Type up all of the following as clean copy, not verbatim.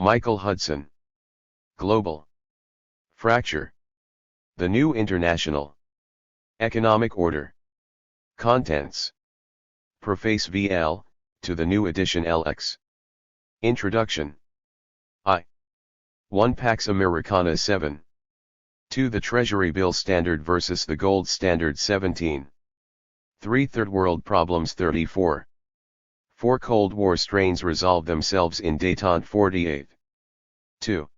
Michael Hudson. Global Fracture. The New International Economic Order. Contents. Preface VL, to the new edition LX. Introduction. I. 1 Pax Americana 7. 2 The Treasury Bill Standard versus the Gold Standard 17. 3 Third World Problems 34. 4 Cold War Strains Resolve Themselves in Détente 48. 2.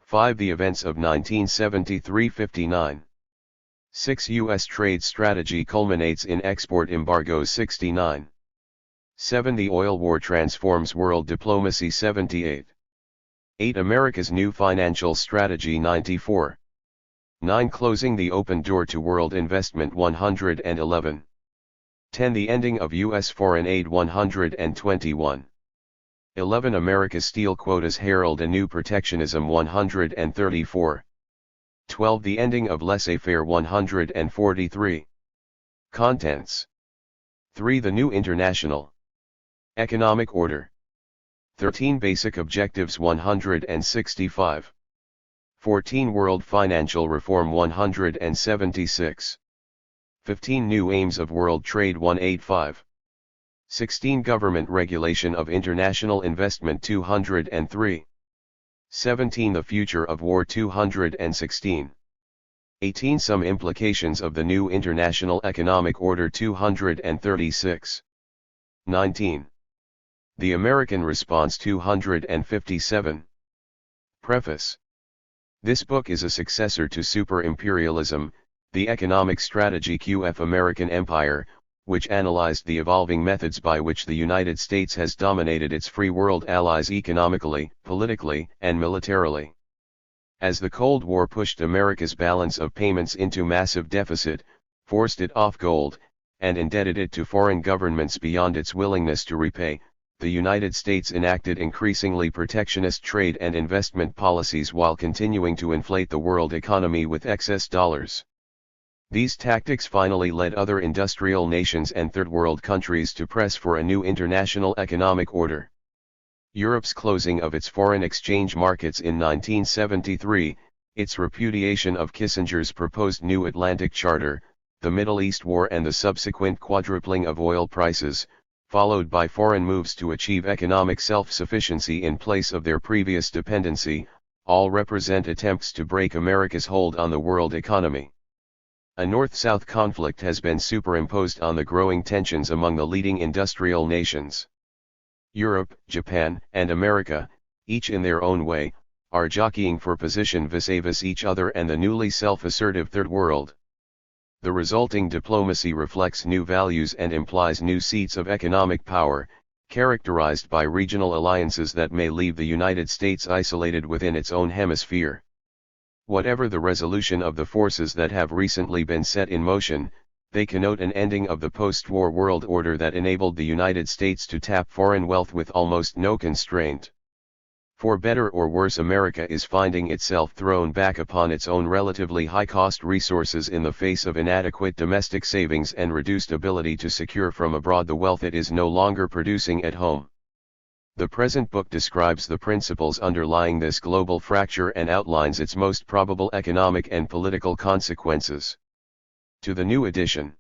5 The Events of 1973-59. 6 U.S. Trade Strategy Culminates in Export Embargoes 69. 7 The Oil War Transforms World Diplomacy 78. 8 America's New Financial Strategy 94. 9 Closing the Open Door to World Investment 111. 10 The Ending of U.S. Foreign Aid 121. 11 America's Steel Quotas Herald a New Protectionism 134. 12 The Ending of Laissez-faire 143. Contents. 3 The New International Economic Order. 13 Basic Objectives 165. 14 World Financial Reform 176. 15 New Aims of World Trade 185. 16 Government Regulation of International Investment 203. 17 The Future of War 216. 18 Some Implications of the New International Economic Order 236. 19. The American Response 257. Preface. This book is a successor to Super Imperialism, the Economic Strategy of American Empire, which analyzed the evolving methods by which the United States has dominated its free world allies economically, politically, and militarily. As the Cold War pushed America's balance of payments into massive deficit, forced it off gold, and indebted it to foreign governments beyond its willingness to repay, the United States enacted increasingly protectionist trade and investment policies while continuing to inflate the world economy with excess dollars. These tactics finally led other industrial nations and third world countries to press for a new international economic order. Europe's closing of its foreign exchange markets in 1973, its repudiation of Kissinger's proposed New Atlantic Charter, the Middle East War and the subsequent quadrupling of oil prices, followed by foreign moves to achieve economic self-sufficiency in place of their previous dependency, all represent attempts to break America's hold on the world economy. A North-South conflict has been superimposed on the growing tensions among the leading industrial nations. Europe, Japan, and America, each in their own way, are jockeying for position vis-a-vis each other and the newly self-assertive Third World. The resulting diplomacy reflects new values and implies new seats of economic power, characterized by regional alliances that may leave the United States isolated within its own hemisphere. Whatever the resolution of the forces that have recently been set in motion, they connote an ending of the post-war world order that enabled the United States to tap foreign wealth with almost no constraint. For better or worse, America is finding itself thrown back upon its own relatively high-cost resources in the face of inadequate domestic savings and reduced ability to secure from abroad the wealth it is no longer producing at home. The present book describes the principles underlying this global fracture and outlines its most probable economic and political consequences. To the new edition.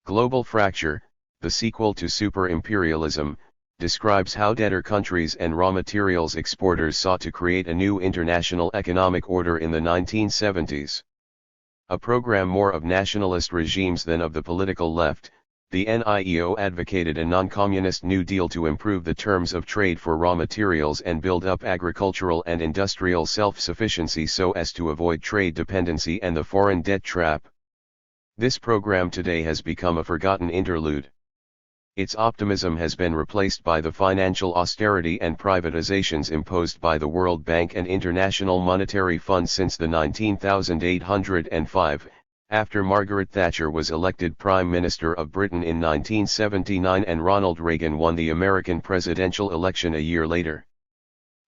Global Fracture, the sequel to Super Imperialism, describes how debtor countries and raw materials exporters sought to create a new international economic order in the 1970s. A program more of nationalist regimes than of the political left, the NIEO advocated a non-communist New Deal to improve the terms of trade for raw materials and build up agricultural and industrial self-sufficiency so as to avoid trade dependency and the foreign debt trap. This program today has become a forgotten interlude. Its optimism has been replaced by the financial austerity and privatizations imposed by the World Bank and International Monetary Fund since the 19,805, after Margaret Thatcher was elected Prime Minister of Britain in 1979 and Ronald Reagan won the American presidential election a year later.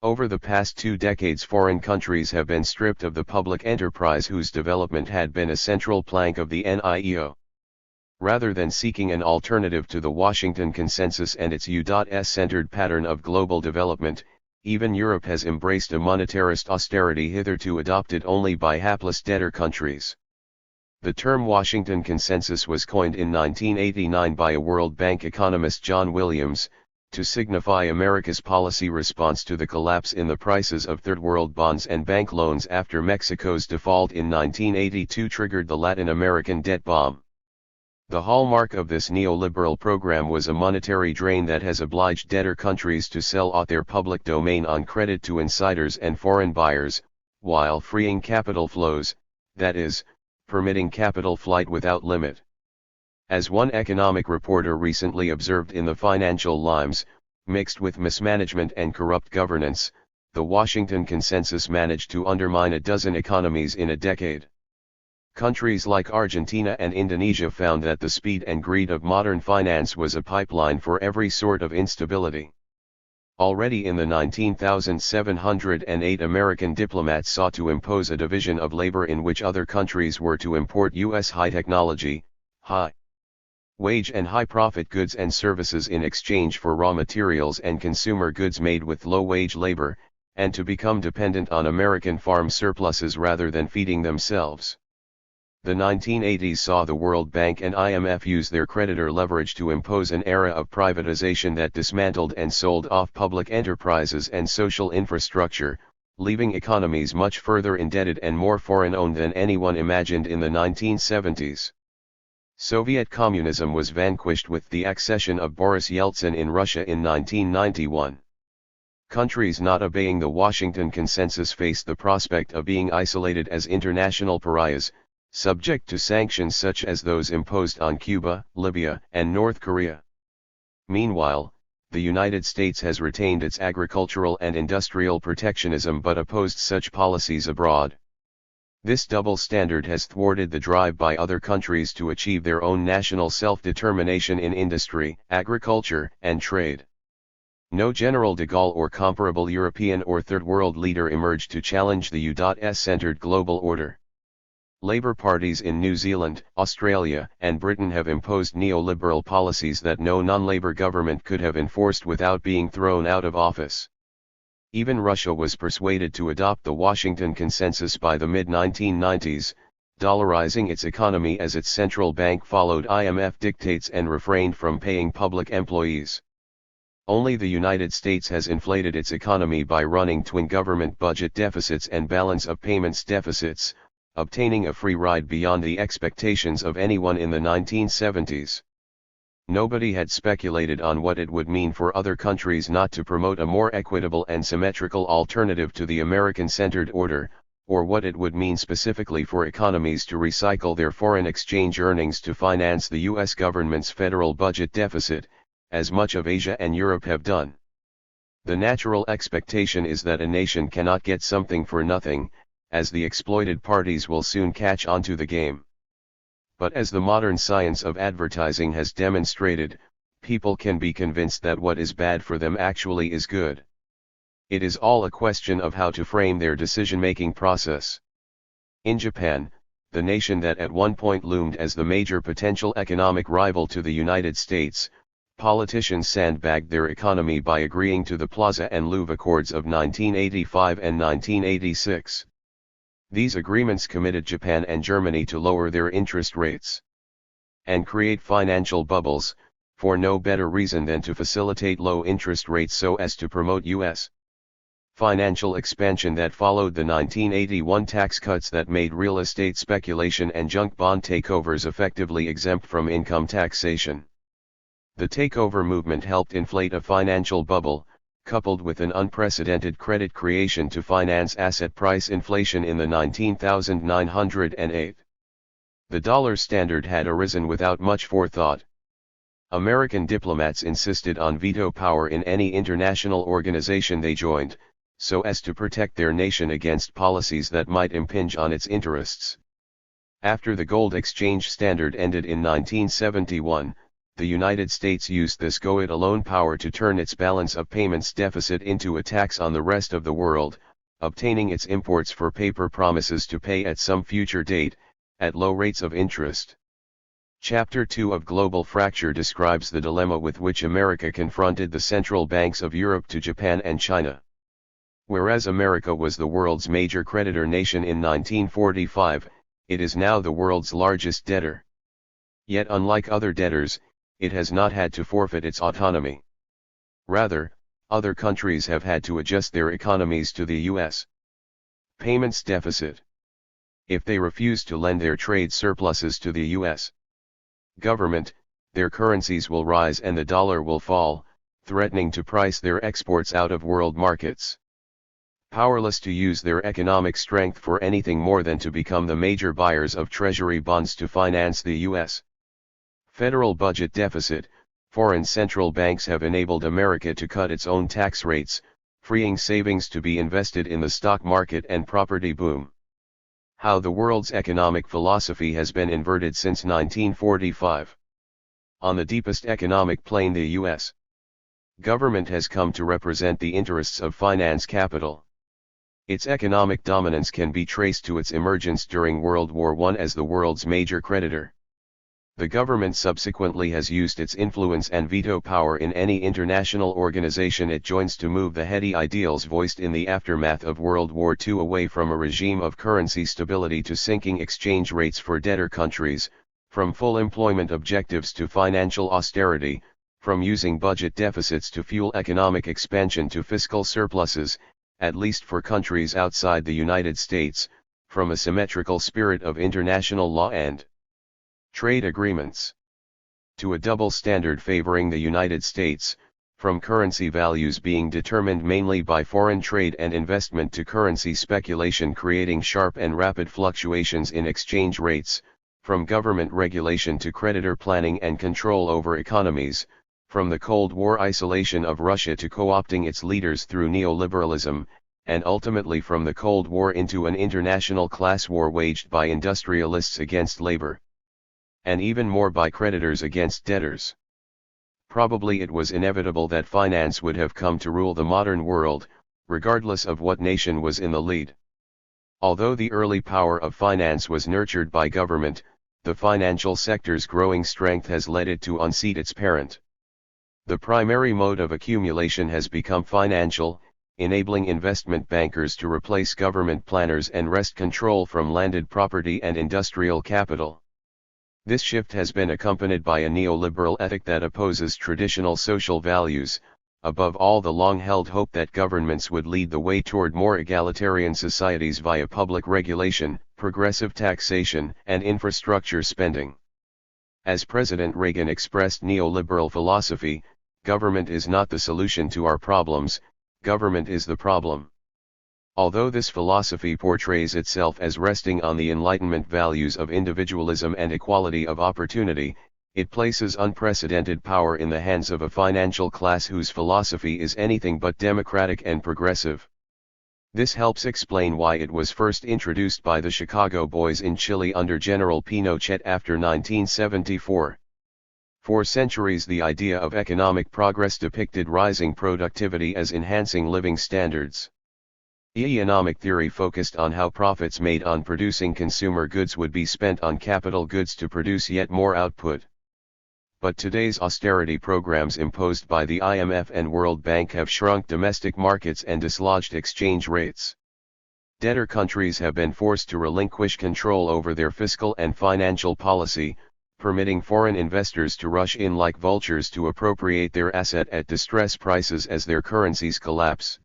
Over the past 2 decades, foreign countries have been stripped of the public enterprise whose development had been a central plank of the NIEO. Rather than seeking an alternative to the Washington Consensus and its U.S.-centered pattern of global development, even Europe has embraced a monetarist austerity hitherto adopted only by hapless debtor countries. The term Washington Consensus was coined in 1989 by a World Bank economist John Williams, to signify America's policy response to the collapse in the prices of Third World bonds and bank loans after Mexico's default in 1982 triggered the Latin American debt bomb. The hallmark of this neoliberal program was a monetary drain that has obliged debtor countries to sell out their public domain on credit to insiders and foreign buyers, while freeing capital flows, that is, permitting capital flight without limit. As one economic reporter recently observed in the Financial Times, mixed with mismanagement and corrupt governance, the Washington Consensus managed to undermine a dozen economies in a decade. Countries like Argentina and Indonesia found that the speed and greed of modern finance was a pipeline for every sort of instability. Already in the 19,708 American diplomats sought to impose a division of labor in which other countries were to import U.S. high technology, high wage and high profit goods and services in exchange for raw materials and consumer goods made with low wage labor, and to become dependent on American farm surpluses rather than feeding themselves. The 1980s saw the World Bank and IMF use their creditor leverage to impose an era of privatization that dismantled and sold off public enterprises and social infrastructure, leaving economies much further indebted and more foreign-owned than anyone imagined in the 1970s. Soviet communism was vanquished with the accession of Boris Yeltsin in Russia in 1991. Countries not obeying the Washington Consensus faced the prospect of being isolated as international pariahs, subject to sanctions such as those imposed on Cuba, Libya, and North Korea. Meanwhile, the United States has retained its agricultural and industrial protectionism but opposed such policies abroad. This double standard has thwarted the drive by other countries to achieve their own national self-determination in industry, agriculture, and trade. No General de Gaulle or comparable European or Third World leader emerged to challenge the U.S.-centered global order. Labour parties in New Zealand, Australia, and Britain have imposed neoliberal policies that no non-Labour government could have enforced without being thrown out of office. Even Russia was persuaded to adopt the Washington Consensus by the mid-1990s, dollarizing its economy as its central bank followed IMF dictates and refrained from paying public employees. Only the United States has inflated its economy by running twin government budget deficits and balance of payments deficits, obtaining a free ride beyond the expectations of anyone in the 1970s. Nobody had speculated on what it would mean for other countries not to promote a more equitable and symmetrical alternative to the American-centered order, or what it would mean specifically for economies to recycle their foreign exchange earnings to finance the U.S. government's federal budget deficit, as much of Asia and Europe have done. The natural expectation is that a nation cannot get something for nothing, as the exploited parties will soon catch on to the game. But as the modern science of advertising has demonstrated, people can be convinced that what is bad for them actually is good. It is all a question of how to frame their decision-making process. In Japan, the nation that at one point loomed as the major potential economic rival to the United States, politicians sandbagged their economy by agreeing to the Plaza and Louvre Accords of 1985 and 1986. These agreements committed Japan and Germany to lower their interest rates and create financial bubbles, for no better reason than to facilitate low interest rates so as to promote U.S. financial expansion that followed the 1981 tax cuts that made real estate speculation and junk bond takeovers effectively exempt from income taxation. The takeover movement helped inflate a financial bubble, coupled with an unprecedented credit creation to finance asset price inflation in the 1908. The dollar standard had arisen without much forethought. American diplomats insisted on veto power in any international organization they joined, so as to protect their nation against policies that might impinge on its interests. After the gold exchange standard ended in 1971, the United States used this go-it-alone power to turn its balance of payments deficit into a tax on the rest of the world, obtaining its imports for paper promises to pay at some future date, at low rates of interest. Chapter 2 of Global Fracture describes the dilemma with which America confronted the central banks of Europe to Japan and China. Whereas America was the world's major creditor nation in 1945, it is now the world's largest debtor. Yet unlike other debtors, it has not had to forfeit its autonomy. Rather, other countries have had to adjust their economies to the U.S. payments deficit. If they refuse to lend their trade surpluses to the U.S. government, their currencies will rise and the dollar will fall, threatening to price their exports out of world markets. Powerless to use their economic strength for anything more than to become the major buyers of treasury bonds to finance the U.S. federal budget deficit, foreign central banks have enabled America to cut its own tax rates, freeing savings to be invested in the stock market and property boom. How the world's economic philosophy has been inverted since 1945. On the deepest economic plane, the U.S. government has come to represent the interests of finance capital. Its economic dominance can be traced to its emergence during World War I as the world's major creditor. The government subsequently has used its influence and veto power in any international organization it joins to move the heady ideals voiced in the aftermath of World War II away from a regime of currency stability to sinking exchange rates for debtor countries, from full employment objectives to financial austerity, from using budget deficits to fuel economic expansion to fiscal surpluses, at least for countries outside the United States, from a symmetrical spirit of international law and trade agreements to a double standard favoring the United States, from currency values being determined mainly by foreign trade and investment to currency speculation creating sharp and rapid fluctuations in exchange rates, from government regulation to creditor planning and control over economies, from the Cold War isolation of Russia to co-opting its leaders through neoliberalism, and ultimately from the Cold War into an international class war waged by industrialists against labor, and even more by creditors against debtors. Probably it was inevitable that finance would have come to rule the modern world, regardless of what nation was in the lead. Although the early power of finance was nurtured by government, the financial sector's growing strength has led it to unseat its parent. The primary mode of accumulation has become financial, enabling investment bankers to replace government planners and wrest control from landed property and industrial capital. This shift has been accompanied by a neoliberal ethic that opposes traditional social values, above all the long-held hope that governments would lead the way toward more egalitarian societies via public regulation, progressive taxation, and infrastructure spending. As President Reagan expressed neoliberal philosophy, government is not the solution to our problems, government is the problem. Although this philosophy portrays itself as resting on the Enlightenment values of individualism and equality of opportunity, it places unprecedented power in the hands of a financial class whose philosophy is anything but democratic and progressive. This helps explain why it was first introduced by the Chicago Boys in Chile under General Pinochet after 1974. For centuries, the idea of economic progress depicted rising productivity as enhancing living standards. Economic theory focused on how profits made on producing consumer goods would be spent on capital goods to produce yet more output. But today's austerity programs imposed by the IMF and World Bank have shrunk domestic markets and dislodged exchange rates. Debtor countries have been forced to relinquish control over their fiscal and financial policy, permitting foreign investors to rush in like vultures to appropriate their asset at distress prices as their currencies collapse.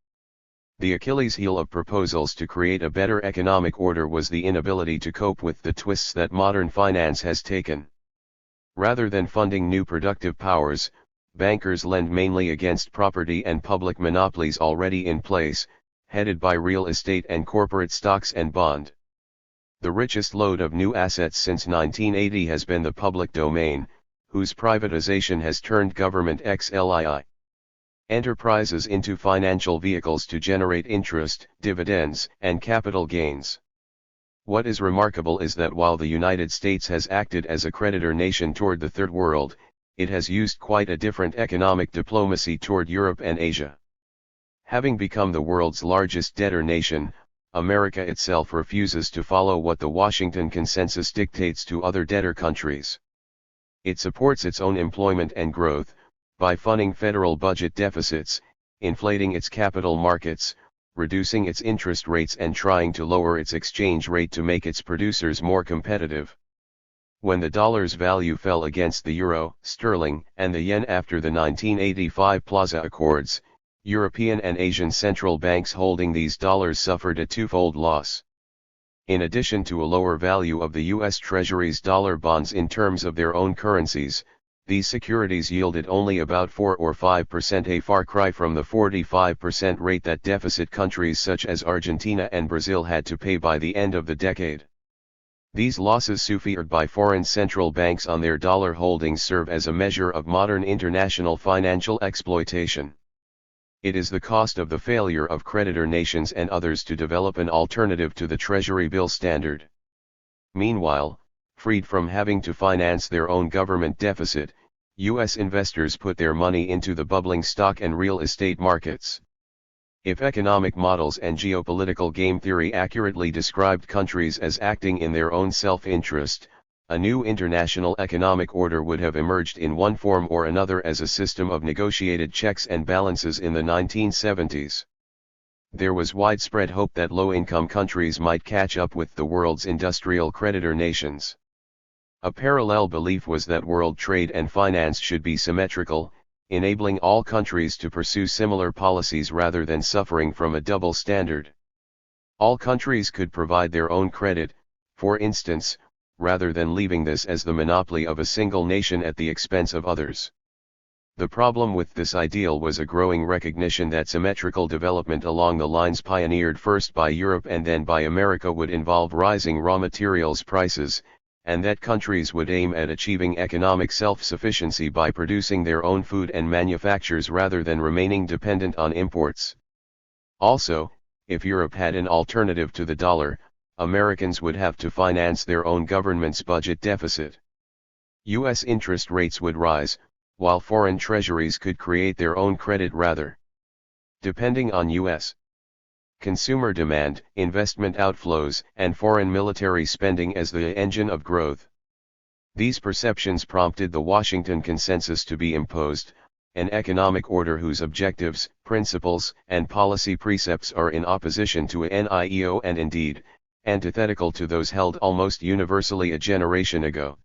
The Achilles heel of proposals to create a better economic order was the inability to cope with the twists that modern finance has taken. Rather than funding new productive powers, bankers lend mainly against property and public monopolies already in place, headed by real estate and corporate stocks and bond. The richest load of new assets since 1980 has been the public domain, whose privatization has turned government XLII enterprises into financial vehicles to generate interest, dividends, and capital gains. What is remarkable is that while the United States has acted as a creditor nation toward the Third World, it has used quite a different economic diplomacy toward Europe and Asia. Having become the world's largest debtor nation, America itself refuses to follow what the Washington Consensus dictates to other debtor countries. It supports its own employment and growth, by funding federal budget deficits, inflating its capital markets, reducing its interest rates and trying to lower its exchange rate to make its producers more competitive. When the dollar's value fell against the euro, sterling, and the yen after the 1985 Plaza Accords, European and Asian central banks holding these dollars suffered a twofold loss. In addition to a lower value of the U.S. Treasury's dollar bonds in terms of their own currencies, these securities yielded only about 4 or 5%, a far cry from the 45% rate that deficit countries such as Argentina and Brazil had to pay by the end of the decade. These losses suffered by foreign central banks on their dollar holdings serve as a measure of modern international financial exploitation. It is the cost of the failure of creditor nations and others to develop an alternative to the Treasury bill standard. Meanwhile, freed from having to finance their own government deficit, U.S. investors put their money into the bubbling stock and real estate markets. If economic models and geopolitical game theory accurately described countries as acting in their own self-interest, a new international economic order would have emerged in one form or another as a system of negotiated checks and balances in the 1970s. There was widespread hope that low-income countries might catch up with the world's industrial creditor nations. A parallel belief was that world trade and finance should be symmetrical, enabling all countries to pursue similar policies rather than suffering from a double standard. All countries could provide their own credit, for instance, rather than leaving this as the monopoly of a single nation at the expense of others. The problem with this ideal was a growing recognition that symmetrical development along the lines pioneered first by Europe and then by America would involve rising raw materials prices, and that countries would aim at achieving economic self-sufficiency by producing their own food and manufactures rather than remaining dependent on imports. Also, if Europe had an alternative to the dollar, Americans would have to finance their own government's budget deficit. U.S. interest rates would rise, while foreign treasuries could create their own credit rather. Depending on U.S. consumer demand, investment outflows, and foreign military spending as the engine of growth. These perceptions prompted the Washington Consensus to be imposed, an economic order whose objectives, principles, and policy precepts are in opposition to a NIEO and indeed, antithetical to those held almost universally a generation ago.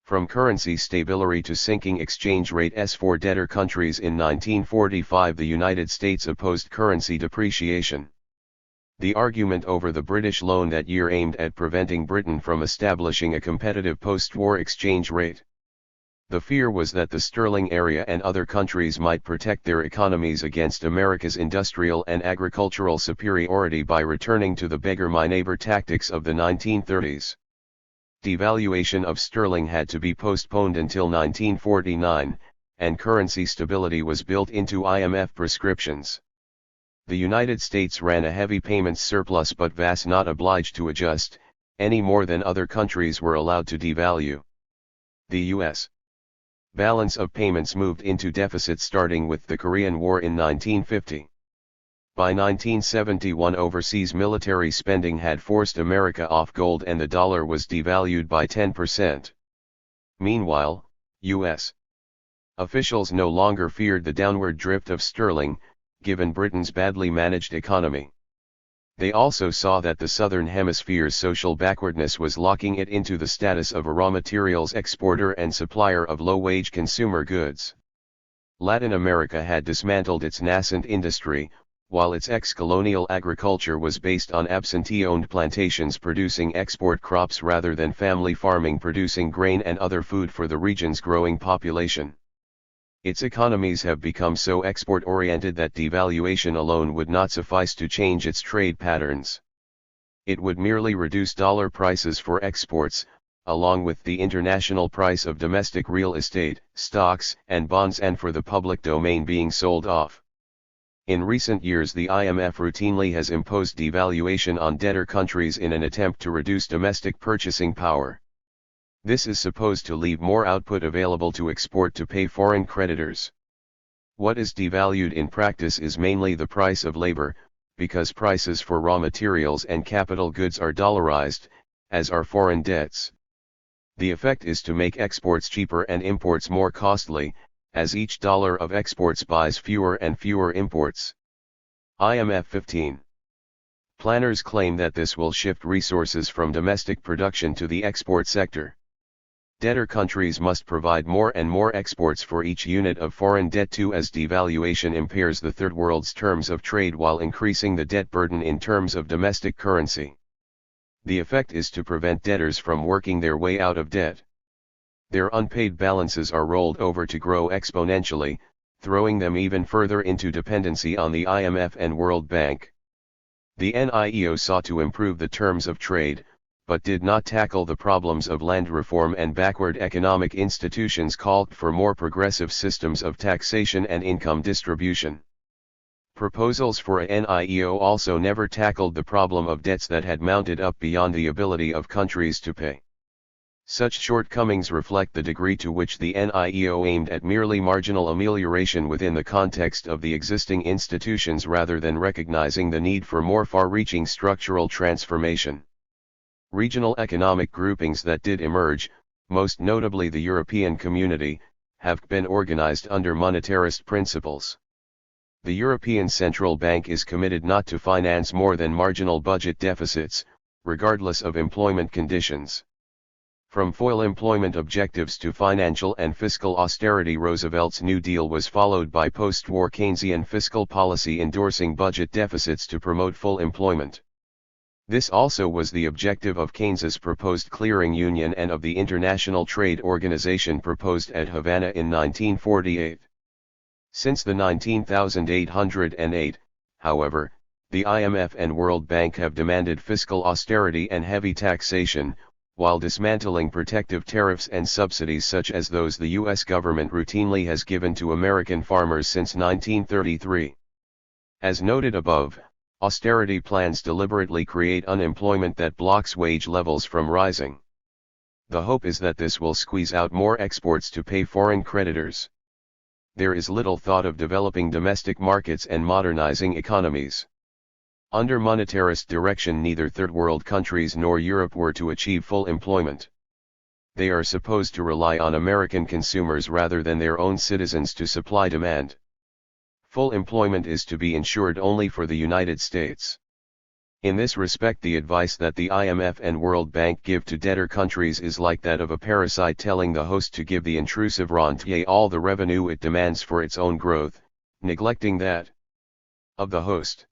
From currency stability to sinking exchange rates for debtor countries in 1945, the United States opposed currency depreciation. The argument over the British loan that year aimed at preventing Britain from establishing a competitive post-war exchange rate. The fear was that the sterling area and other countries might protect their economies against America's industrial and agricultural superiority by returning to the beggar-my-neighbor tactics of the 1930s. Devaluation of sterling had to be postponed until 1949, and currency stability was built into IMF prescriptions. The United States ran a heavy payments surplus but was not obliged to adjust, any more than other countries were allowed to devalue. The U.S. balance of payments moved into deficit starting with the Korean War in 1950. By 1971, overseas military spending had forced America off gold and the dollar was devalued by 10%. Meanwhile, U.S. officials no longer feared the downward drift of sterling, given Britain's badly managed economy. They also saw that the Southern Hemisphere's social backwardness was locking it into the status of a raw materials exporter and supplier of low-wage consumer goods. Latin America had dismantled its nascent industry, while its ex-colonial agriculture was based on absentee-owned plantations producing export crops rather than family farming producing grain and other food for the region's growing population. Its economies have become so export-oriented that devaluation alone would not suffice to change its trade patterns. It would merely reduce dollar prices for exports, along with the international price of domestic real estate, stocks, and bonds, and for the public domain being sold off. In recent years, the IMF routinely has imposed devaluation on debtor countries in an attempt to reduce domestic purchasing power. This is supposed to leave more output available to export to pay foreign creditors. What is devalued in practice is mainly the price of labor, because prices for raw materials and capital goods are dollarized, as are foreign debts. The effect is to make exports cheaper and imports more costly, as each dollar of exports buys fewer and fewer imports. IMF 15. Planners claim that this will shift resources from domestic production to the export sector. Debtor countries must provide more and more exports for each unit of foreign debt too, as devaluation impairs the third world's terms of trade while increasing the debt burden in terms of domestic currency. The effect is to prevent debtors from working their way out of debt. Their unpaid balances are rolled over to grow exponentially, throwing them even further into dependency on the IMF and World Bank. The NIEO sought to improve the terms of trade, but did not tackle the problems of land reform, and backward economic institutions called for more progressive systems of taxation and income distribution. Proposals for a NIEO also never tackled the problem of debts that had mounted up beyond the ability of countries to pay. Such shortcomings reflect the degree to which the NIEO aimed at merely marginal amelioration within the context of the existing institutions rather than recognizing the need for more far-reaching structural transformation. Regional economic groupings that did emerge, most notably the European Community, have been organized under monetarist principles. The European Central Bank is committed not to finance more than marginal budget deficits, regardless of employment conditions. From foil employment objectives to financial and fiscal austerity, Roosevelt's New Deal was followed by post-war Keynesian fiscal policy endorsing budget deficits to promote full employment. This also was the objective of Keynes's proposed clearing union and of the International Trade Organization proposed at Havana in 1948. Since the 19,808, however, the IMF and World Bank have demanded fiscal austerity and heavy taxation, while dismantling protective tariffs and subsidies such as those the U.S. government routinely has given to American farmers since 1933. As noted above, austerity plans deliberately create unemployment that blocks wage levels from rising. The hope is that this will squeeze out more exports to pay foreign creditors. There is little thought of developing domestic markets and modernizing economies. Under monetarist direction, neither third world countries nor Europe were to achieve full employment. They are supposed to rely on American consumers rather than their own citizens to supply demand. Full employment is to be ensured only for the United States. In this respect, the advice that the IMF and World Bank give to debtor countries is like that of a parasite telling the host to give the intrusive rentier all the revenue it demands for its own growth, neglecting that of the host.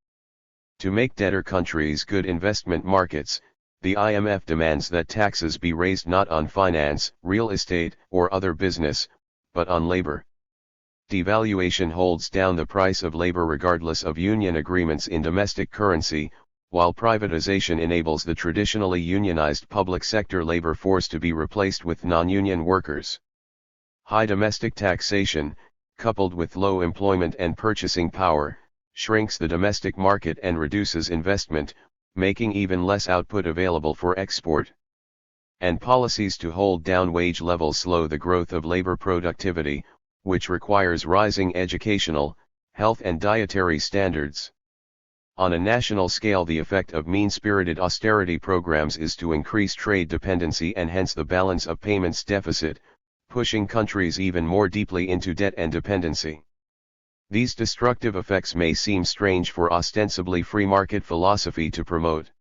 To make debtor countries good investment markets, the IMF demands that taxes be raised not on finance, real estate, or other business, but on labor. Devaluation holds down the price of labor regardless of union agreements in domestic currency, while privatization enables the traditionally unionized public sector labor force to be replaced with non-union workers. High domestic taxation, coupled with low employment and purchasing power, shrinks the domestic market and reduces investment, making even less output available for export. And policies to hold down wage levels slow the growth of labor productivity, which requires rising educational, health and dietary standards. On a national scale, the effect of mean-spirited austerity programs is to increase trade dependency and hence the balance of payments deficit, pushing countries even more deeply into debt and dependency. These destructive effects may seem strange for ostensibly free market philosophy to promote.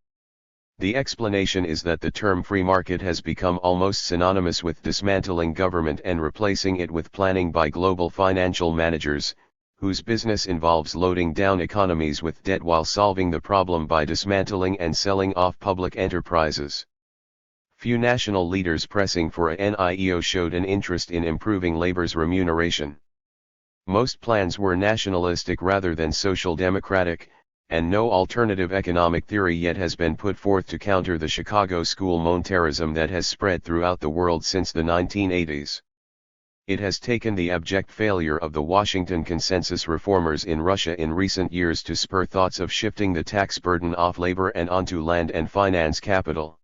The explanation is that the term free market has become almost synonymous with dismantling government and replacing it with planning by global financial managers, whose business involves loading down economies with debt while solving the problem by dismantling and selling off public enterprises. Few national leaders pressing for a NIEO showed an interest in improving labor's remuneration. Most plans were nationalistic rather than social democratic, and no alternative economic theory yet has been put forth to counter the Chicago school monetarism that has spread throughout the world since the 1980s. It has taken the abject failure of the Washington Consensus reformers in Russia in recent years to spur thoughts of shifting the tax burden off labor and onto land and finance capital.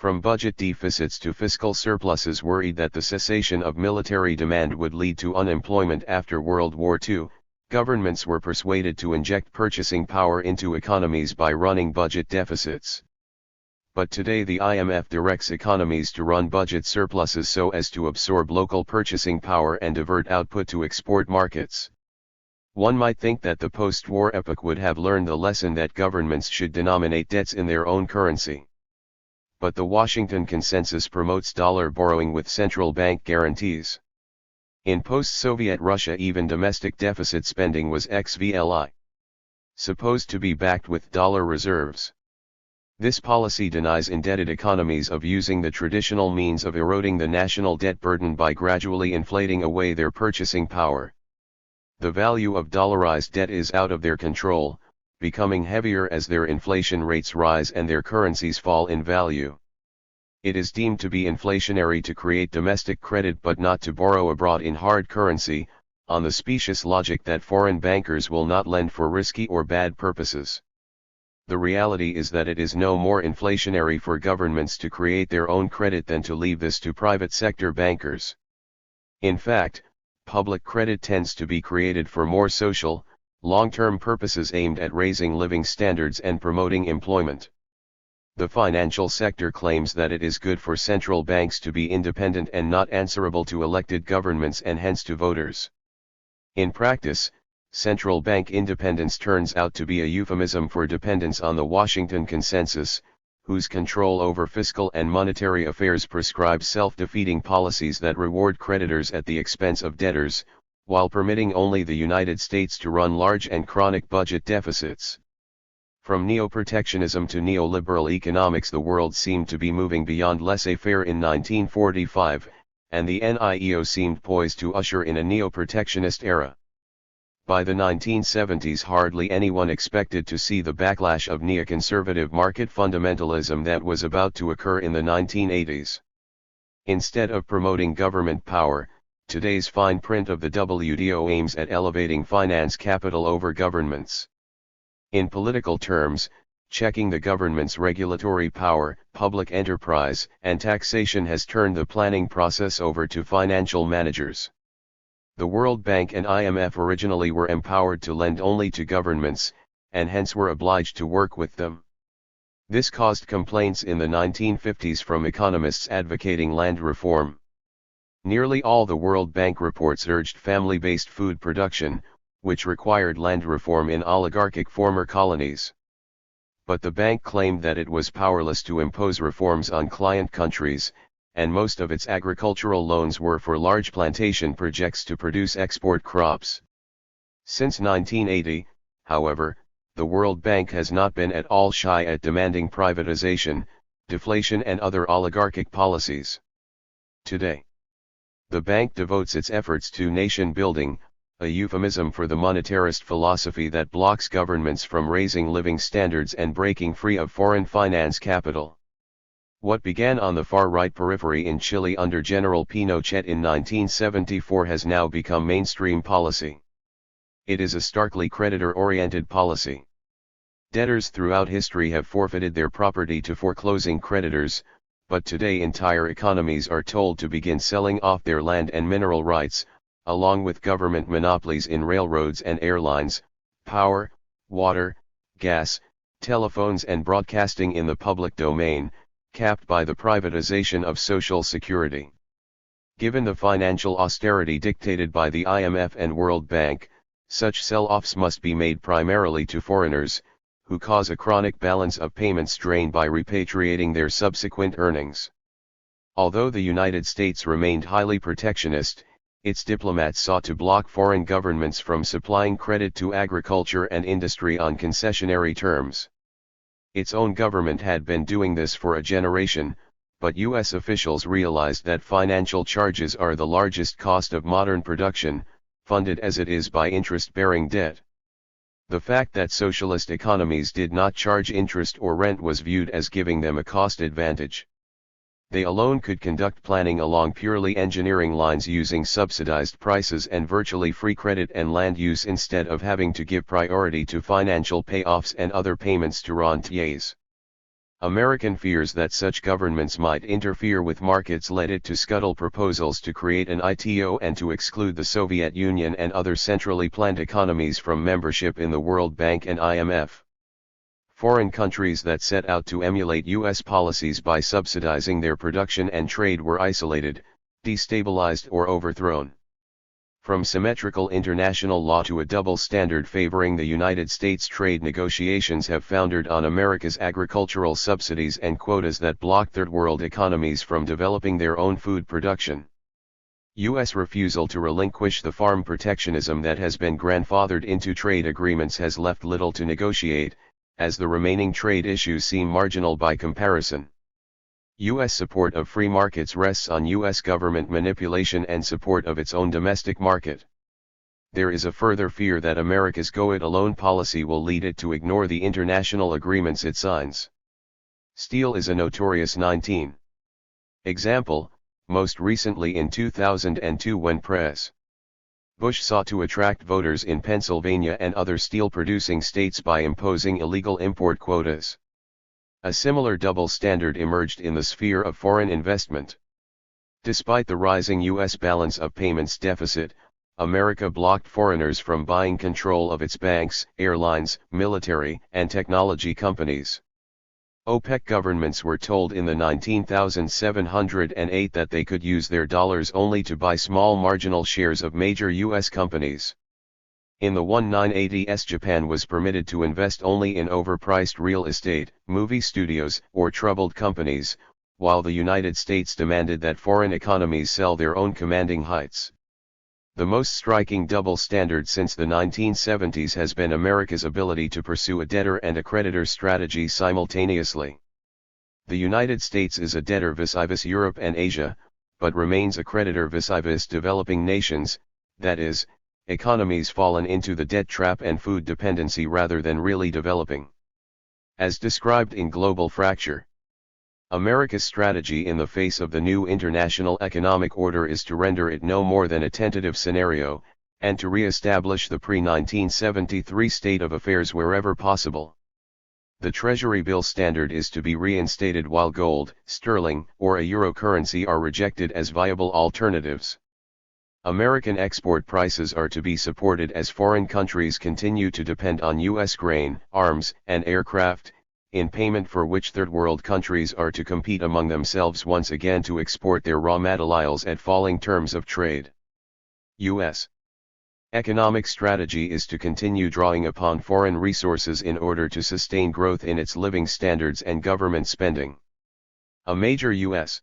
From budget deficits to fiscal surpluses worried that the cessation of military demand would lead to unemployment after World War II, governments were persuaded to inject purchasing power into economies by running budget deficits. But today the IMF directs economies to run budget surpluses so as to absorb local purchasing power and divert output to export markets. One might think that the post-war epoch would have learned the lesson that governments should denominate debts in their own currency. But the Washington Consensus promotes dollar borrowing with central bank guarantees. In post-Soviet Russia, even domestic deficit spending was XVLI, supposed to be backed with dollar reserves. This policy denies indebted economies of using the traditional means of eroding the national debt burden by gradually inflating away their purchasing power. The value of dollarized debt is out of their control, becoming heavier as their inflation rates rise and their currencies fall in value. It is deemed to be inflationary to create domestic credit but not to borrow abroad in hard currency, on the specious logic that foreign bankers will not lend for risky or bad purposes. The reality is that it is no more inflationary for governments to create their own credit than to leave this to private sector bankers. In fact, public credit tends to be created for more social, long-term purposes aimed at raising living standards and promoting employment. The financial sector claims that it is good for central banks to be independent and not answerable to elected governments and hence to voters. In practice, central bank independence turns out to be a euphemism for dependence on the Washington Consensus, whose control over fiscal and monetary affairs prescribes self-defeating policies that reward creditors at the expense of debtors, while permitting only the United States to run large and chronic budget deficits. From neo-protectionism to neoliberal economics, the world seemed to be moving beyond laissez-faire in 1945, and the NIEO seemed poised to usher in a neo-protectionist era. By the 1970s, hardly anyone expected to see the backlash of neoconservative market fundamentalism that was about to occur in the 1980s. Instead of promoting government power, today's fine print of the WTO aims at elevating finance capital over governments. In political terms, checking the government's regulatory power, public enterprise, and taxation has turned the planning process over to financial managers. The World Bank and IMF originally were empowered to lend only to governments, and hence were obliged to work with them. This caused complaints in the 1950s from economists advocating land reform. Nearly all the World Bank reports urged family-based food production, which required land reform in oligarchic former colonies. But the bank claimed that it was powerless to impose reforms on client countries, and most of its agricultural loans were for large plantation projects to produce export crops. Since 1980, however, the World Bank has not been at all shy at demanding privatization, deflation and other oligarchic policies. Today, the bank devotes its efforts to nation building, a euphemism for the monetarist philosophy that blocks governments from raising living standards and breaking free of foreign finance capital. What began on the far-right periphery in Chile under General Pinochet in 1974 has now become mainstream policy. It is a starkly creditor-oriented policy. Debtors throughout history have forfeited their property to foreclosing creditors, but today entire economies are told to begin selling off their land and mineral rights, along with government monopolies in railroads and airlines, power, water, gas, telephones and broadcasting in the public domain, capped by the privatization of Social Security. Given the financial austerity dictated by the IMF and World Bank, such sell-offs must be made primarily to foreigners, who cause a chronic balance of payments drain by repatriating their subsequent earnings. Although the United States remained highly protectionist, its diplomats sought to block foreign governments from supplying credit to agriculture and industry on concessionary terms. Its own government had been doing this for a generation, but U.S. officials realized that financial charges are the largest cost of modern production, funded as it is by interest-bearing debt. The fact that socialist economies did not charge interest or rent was viewed as giving them a cost advantage. They alone could conduct planning along purely engineering lines using subsidized prices and virtually free credit and land use instead of having to give priority to financial payoffs and other payments to rentiers. American fears that such governments might interfere with markets led it to scuttle proposals to create an ITO and to exclude the Soviet Union and other centrally planned economies from membership in the World Bank and IMF. Foreign countries that set out to emulate U.S. policies by subsidizing their production and trade were isolated, destabilized or overthrown. From symmetrical international law to a double standard favoring the United States, trade negotiations have foundered on America's agricultural subsidies and quotas that block third world economies from developing their own food production. U.S. refusal to relinquish the farm protectionism that has been grandfathered into trade agreements has left little to negotiate, as the remaining trade issues seem marginal by comparison. U.S. support of free markets rests on U.S. government manipulation and support of its own domestic market. There is a further fear that America's go-it-alone policy will lead it to ignore the international agreements it signs. Steel is a notorious 19. Example, most recently in 2002 when Pres. Bush sought to attract voters in Pennsylvania and other steel-producing states by imposing illegal import quotas. A similar double standard emerged in the sphere of foreign investment. Despite the rising U.S. balance of payments deficit, America blocked foreigners from buying control of its banks, airlines, military, and technology companies. OPEC governments were told in the 19,708 that they could use their dollars only to buy small marginal shares of major U.S. companies. In the 1980s, Japan was permitted to invest only in overpriced real estate, movie studios, or troubled companies, while the United States demanded that foreign economies sell their own commanding heights. The most striking double standard since the 1970s has been America's ability to pursue a debtor and a creditor strategy simultaneously. The United States is a debtor vis-à-vis Europe and Asia, but remains a creditor vis-à-vis developing nations, that is, economies fallen into the debt trap and food dependency rather than really developing. As described in Global Fracture, America's strategy in the face of the new international economic order is to render it no more than a tentative scenario, and to re-establish the pre-1973 state of affairs wherever possible. The Treasury bill standard is to be reinstated while gold, sterling, or a euro currency are rejected as viable alternatives. American export prices are to be supported as foreign countries continue to depend on U.S. grain, arms, and aircraft, in payment for which third-world countries are to compete among themselves once again to export their raw materials at falling terms of trade. U.S. economic strategy is to continue drawing upon foreign resources in order to sustain growth in its living standards and government spending. A major U.S.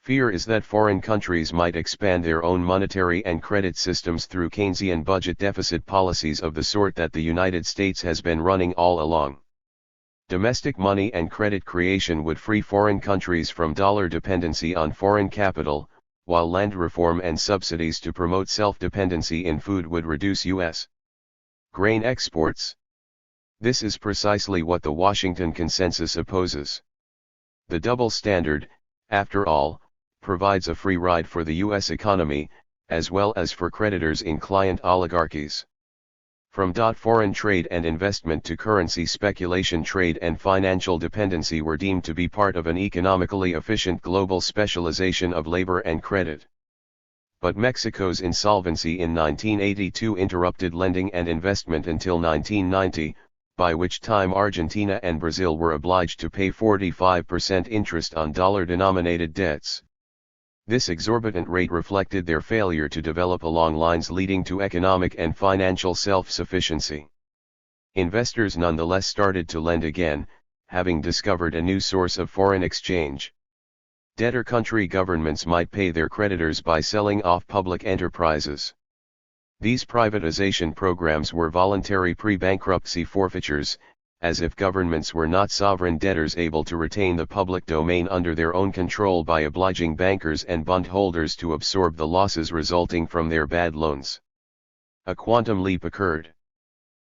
fear is that foreign countries might expand their own monetary and credit systems through Keynesian budget deficit policies of the sort that the United States has been running all along. Domestic money and credit creation would free foreign countries from dollar dependency on foreign capital, while land reform and subsidies to promote self-dependency in food would reduce U.S. grain exports. This is precisely what the Washington Consensus opposes. The double standard, after all, provides a free ride for the U.S. economy, as well as for creditors in client oligarchies. From foreign trade and investment to currency speculation, trade and financial dependency were deemed to be part of an economically efficient global specialization of labor and credit. But Mexico's insolvency in 1982 interrupted lending and investment until 1990, by which time Argentina and Brazil were obliged to pay 45% interest on dollar-denominated debts. This exorbitant rate reflected their failure to develop along lines leading to economic and financial self-sufficiency. Investors nonetheless started to lend again, having discovered a new source of foreign exchange. Debtor country governments might pay their creditors by selling off public enterprises. These privatization programs were voluntary pre-bankruptcy forfeitures, as if governments were not sovereign debtors able to retain the public domain under their own control by obliging bankers and bondholders to absorb the losses resulting from their bad loans. A quantum leap occurred.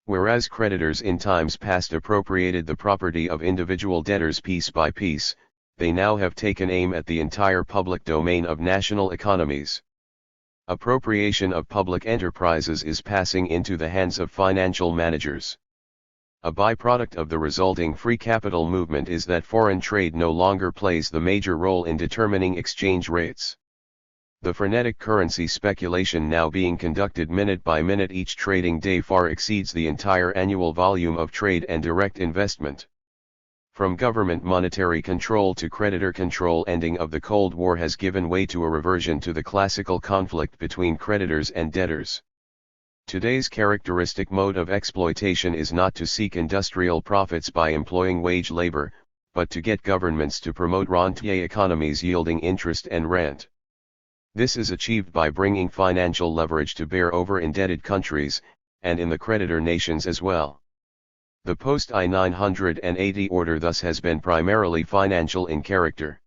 Whereas creditors in times past appropriated the property of individual debtors piece by piece, they now have taken aim at the entire public domain of national economies. Appropriation of public enterprises is passing into the hands of financial managers. A byproduct of the resulting free capital movement is that foreign trade no longer plays the major role in determining exchange rates. The frenetic currency speculation now being conducted minute by minute each trading day far exceeds the entire annual volume of trade and direct investment. From government monetary control to creditor control, ending of the Cold War has given way to a reversion to the classical conflict between creditors and debtors. Today's characteristic mode of exploitation is not to seek industrial profits by employing wage labor, but to get governments to promote rentier economies yielding interest and rent. This is achieved by bringing financial leverage to bear over indebted countries, and in the creditor nations as well. The post-I-980 order thus has been primarily financial in character.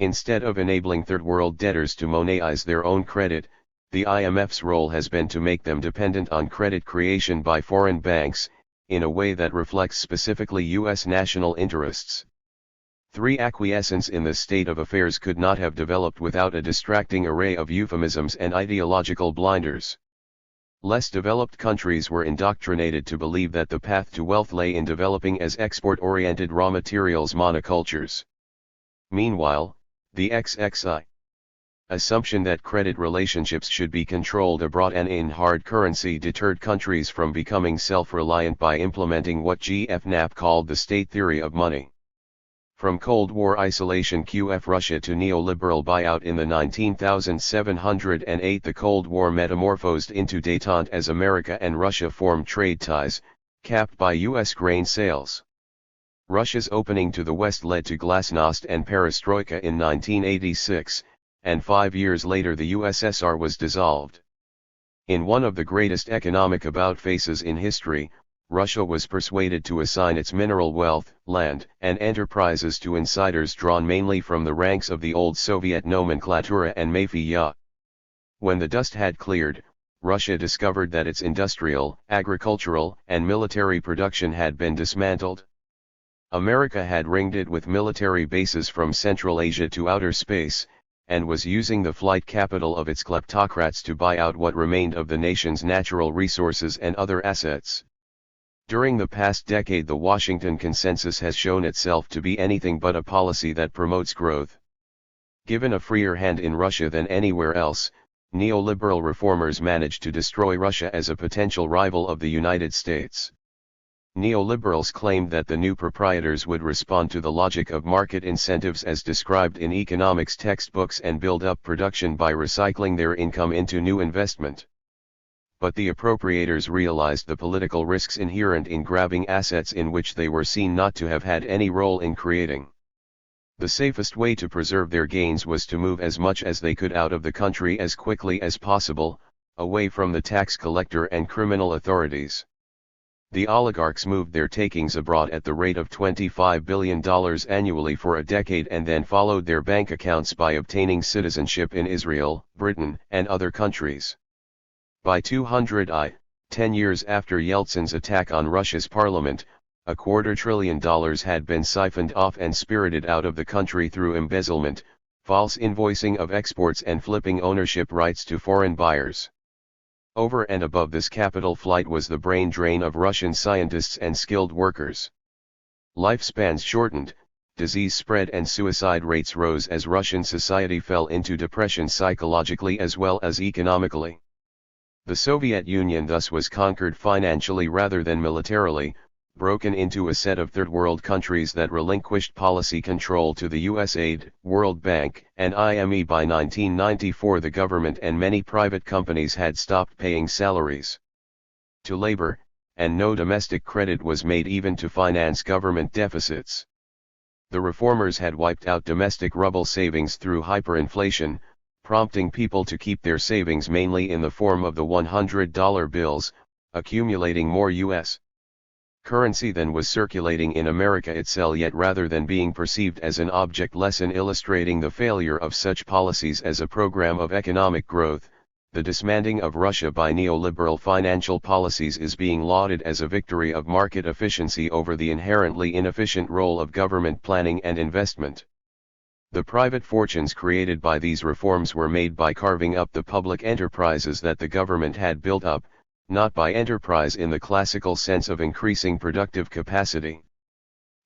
Instead of enabling third world debtors to monetize their own credit, the IMF's role has been to make them dependent on credit creation by foreign banks, in a way that reflects specifically U.S. national interests. Acquiescence in this state of affairs could not have developed without a distracting array of euphemisms and ideological blinders. Less developed countries were indoctrinated to believe that the path to wealth lay in developing as export-oriented raw materials monocultures. Meanwhile, the XXI assumption that credit relationships should be controlled abroad and in hard currency deterred countries from becoming self-reliant by implementing what G.F. Knapp called the state theory of money. From Cold War isolation QF Russia to neoliberal buyout in the 19,708, the Cold War metamorphosed into détente as America and Russia formed trade ties, capped by U.S. grain sales. Russia's opening to the West led to glasnost and perestroika in 1986, and 5 years later the USSR was dissolved. In one of the greatest economic about-faces in history, Russia was persuaded to assign its mineral wealth, land, and enterprises to insiders drawn mainly from the ranks of the old Soviet nomenklatura and mafia. When the dust had cleared, Russia discovered that its industrial, agricultural, and military production had been dismantled. America had ringed it with military bases from Central Asia to outer space, and was using the flight capital of its kleptocrats to buy out what remained of the nation's natural resources and other assets. During the past decade, the Washington Consensus has shown itself to be anything but a policy that promotes growth. Given a freer hand in Russia than anywhere else, neoliberal reformers managed to destroy Russia as a potential rival of the United States. Neoliberals claimed that the new proprietors would respond to the logic of market incentives as described in economics textbooks and build up production by recycling their income into new investment. But the appropriators realized the political risks inherent in grabbing assets in which they were seen not to have had any role in creating. The safest way to preserve their gains was to move as much as they could out of the country as quickly as possible, away from the tax collector and criminal authorities. The oligarchs moved their takings abroad at the rate of $25 billion annually for a decade and then followed their bank accounts by obtaining citizenship in Israel, Britain, and other countries. By 2010, 10 years after Yeltsin's attack on Russia's parliament, $250 billion had been siphoned off and spirited out of the country through embezzlement, false invoicing of exports and flipping ownership rights to foreign buyers. Over and above this capital flight was the brain drain of Russian scientists and skilled workers. Lifespans shortened, disease spread and suicide rates rose as Russian society fell into depression psychologically as well as economically. The Soviet Union thus was conquered financially rather than militarily, broken into a set of third world countries that relinquished policy control to the USAID, World Bank, and IMF. By 1994 the government and many private companies had stopped paying salaries to labor, and no domestic credit was made even to finance government deficits. The reformers had wiped out domestic ruble savings through hyperinflation, prompting people to keep their savings mainly in the form of the $100 bills, accumulating more U.S. currency than was circulating in America itself, yet rather than being perceived as an object lesson illustrating the failure of such policies as a program of economic growth, the dismantling of Russia by neoliberal financial policies is being lauded as a victory of market efficiency over the inherently inefficient role of government planning and investment. The private fortunes created by these reforms were made by carving up the public enterprises that the government had built up, not by enterprise in the classical sense of increasing productive capacity.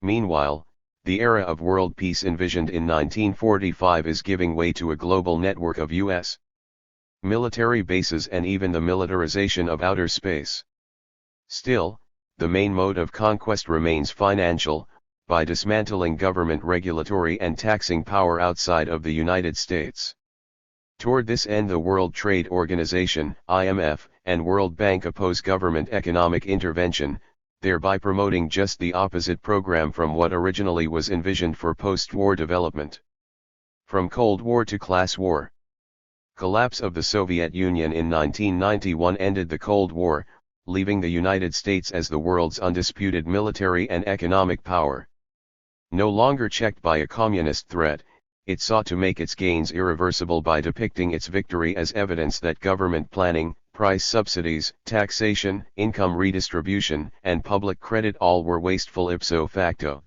Meanwhile, the era of world peace envisioned in 1945 is giving way to a global network of U.S. military bases and even the militarization of outer space. Still, the main mode of conquest remains financial, by dismantling government regulatory and taxing power outside of the United States. Toward this end, the World Trade Organization, IMF, and World Bank oppose government economic intervention, thereby promoting just the opposite program from what originally was envisioned for post-war development. From Cold War to Class War. Collapse of the Soviet Union in 1991 ended the Cold War, leaving the United States as the world's undisputed military and economic power. No longer checked by a communist threat, it sought to make its gains irreversible by depicting its victory as evidence that government planning, price subsidies, taxation, income redistribution, and public credit all were wasteful ipso facto.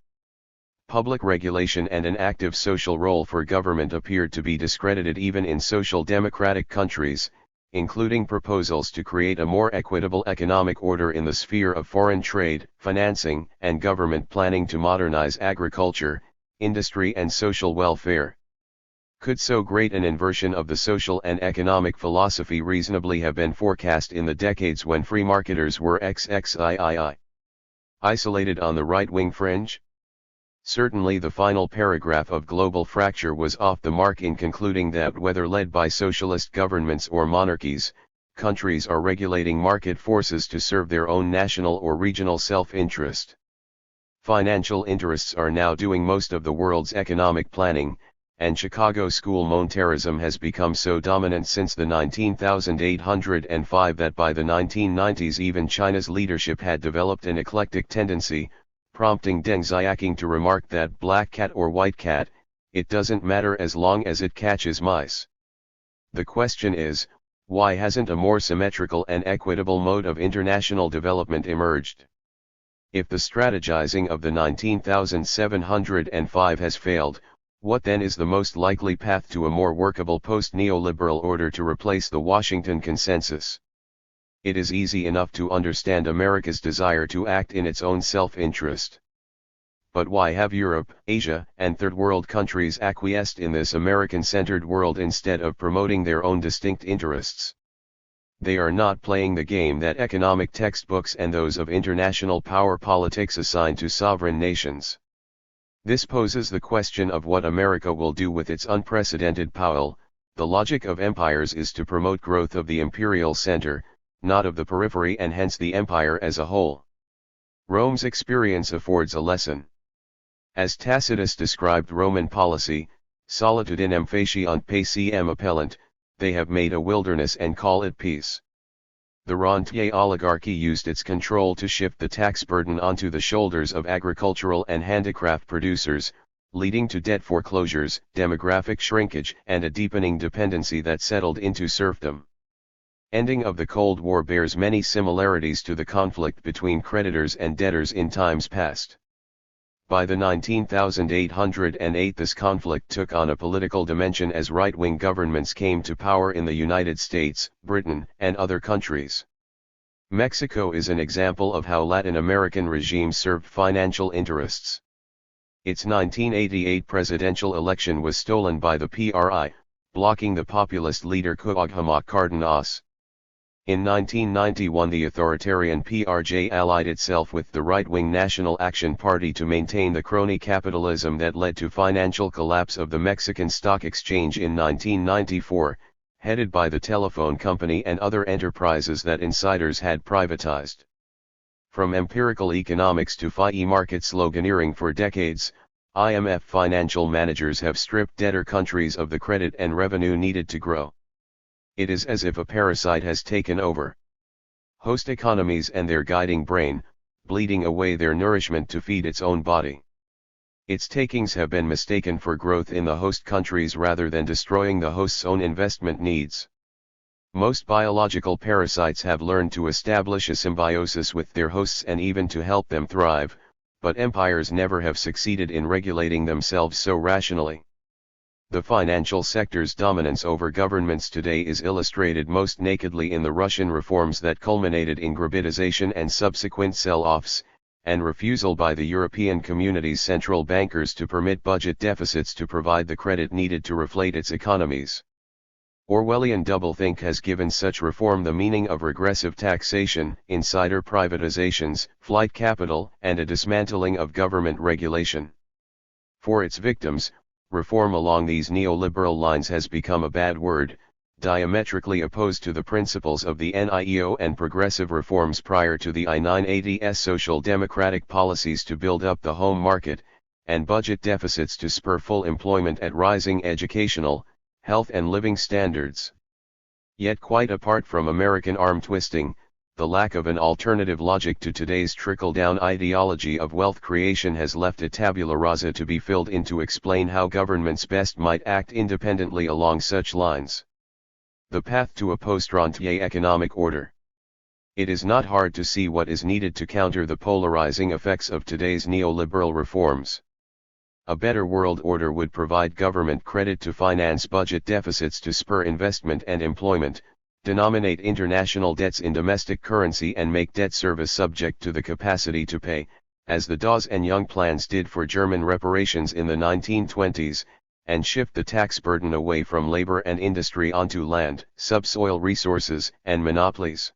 Public regulation and an active social role for government appeared to be discredited even in social democratic countries, including proposals to create a more equitable economic order in the sphere of foreign trade, financing, and government planning to modernize agriculture, industry and social welfare. Could so great an inversion of the social and economic philosophy reasonably have been forecast in the decades when free marketers were XXIII isolated on the right-wing fringe? Certainly the final paragraph of Global Fracture was off the mark in concluding that whether led by socialist governments or monarchies, countries are regulating market forces to serve their own national or regional self-interest. Financial interests are now doing most of the world's economic planning, and Chicago school monetarism has become so dominant since the 19,805 that by the 1990s even China's leadership had developed an eclectic tendency, prompting Deng Xiaoping to remark that black cat or white cat, it doesn't matter as long as it catches mice. The question is, why hasn't a more symmetrical and equitable mode of international development emerged? If the strategizing of the 19,705 has failed, what then is the most likely path to a more workable post-neoliberal order to replace the Washington Consensus? It is easy enough to understand America's desire to act in its own self-interest. But why have Europe, Asia, and Third World countries acquiesced in this American-centered world instead of promoting their own distinct interests? They are not playing the game that economic textbooks and those of international power politics assign to sovereign nations. This poses the question of what America will do with its unprecedented power. The logic of empires is to promote growth of the imperial center, not of the periphery, and hence the empire as a whole. Rome's experience affords a lesson. As Tacitus described Roman policy, solitudinem faciunt pacem appellant, they have made a wilderness and call it peace. The rentier oligarchy used its control to shift the tax burden onto the shoulders of agricultural and handicraft producers, leading to debt foreclosures, demographic shrinkage, and a deepening dependency that settled into serfdom. Ending of the Cold War bears many similarities to the conflict between creditors and debtors in times past. By the 19,808 this conflict took on a political dimension as right-wing governments came to power in the United States, Britain, and other countries. Mexico is an example of how Latin American regimes served financial interests. Its 1988 presidential election was stolen by the PRI, blocking the populist leader Cuauhtémoc Cárdenas. In 1991 the authoritarian PRJ allied itself with the right-wing National Action Party to maintain the crony capitalism that led to financial collapse of the Mexican Stock Exchange in 1994, headed by the telephone company and other enterprises that insiders had privatized. From empirical economics to FI market sloganeering for decades, IMF financial managers have stripped debtor countries of the credit and revenue needed to grow. It is as if a parasite has taken over host economies and their guiding brain, bleeding away their nourishment to feed its own body. Its takings have been mistaken for growth in the host countries rather than destroying the host's own investment needs. Most biological parasites have learned to establish a symbiosis with their hosts and even to help them thrive, but empires never have succeeded in regulating themselves so rationally. The financial sector's dominance over governments today is illustrated most nakedly in the Russian reforms that culminated in grabitization and subsequent sell-offs, and refusal by the European Community's central bankers to permit budget deficits to provide the credit needed to reflate its economies. Orwellian doublethink has given such reform the meaning of regressive taxation, insider privatizations, flight capital, and a dismantling of government regulation. For its victims, reform along these neoliberal lines has become a bad word, diametrically opposed to the principles of the NIEO and progressive reforms prior to the I-980's social democratic policies to build up the home market, and budget deficits to spur full employment at rising educational, health and living standards. Yet quite apart from American arm twisting, the lack of an alternative logic to today's trickle-down ideology of wealth creation has left a tabula rasa to be filled in to explain how governments best might act independently along such lines. The path to a post-rentier economic order. It is not hard to see what is needed to counter the polarizing effects of today's neoliberal reforms. A better world order would provide government credit to finance budget deficits to spur investment and employment, denominate international debts in domestic currency and make debt service subject to the capacity to pay, as the Dawes and Young plans did for German reparations in the 1920s, and shift the tax burden away from labor and industry onto land, subsoil resources, and monopolies.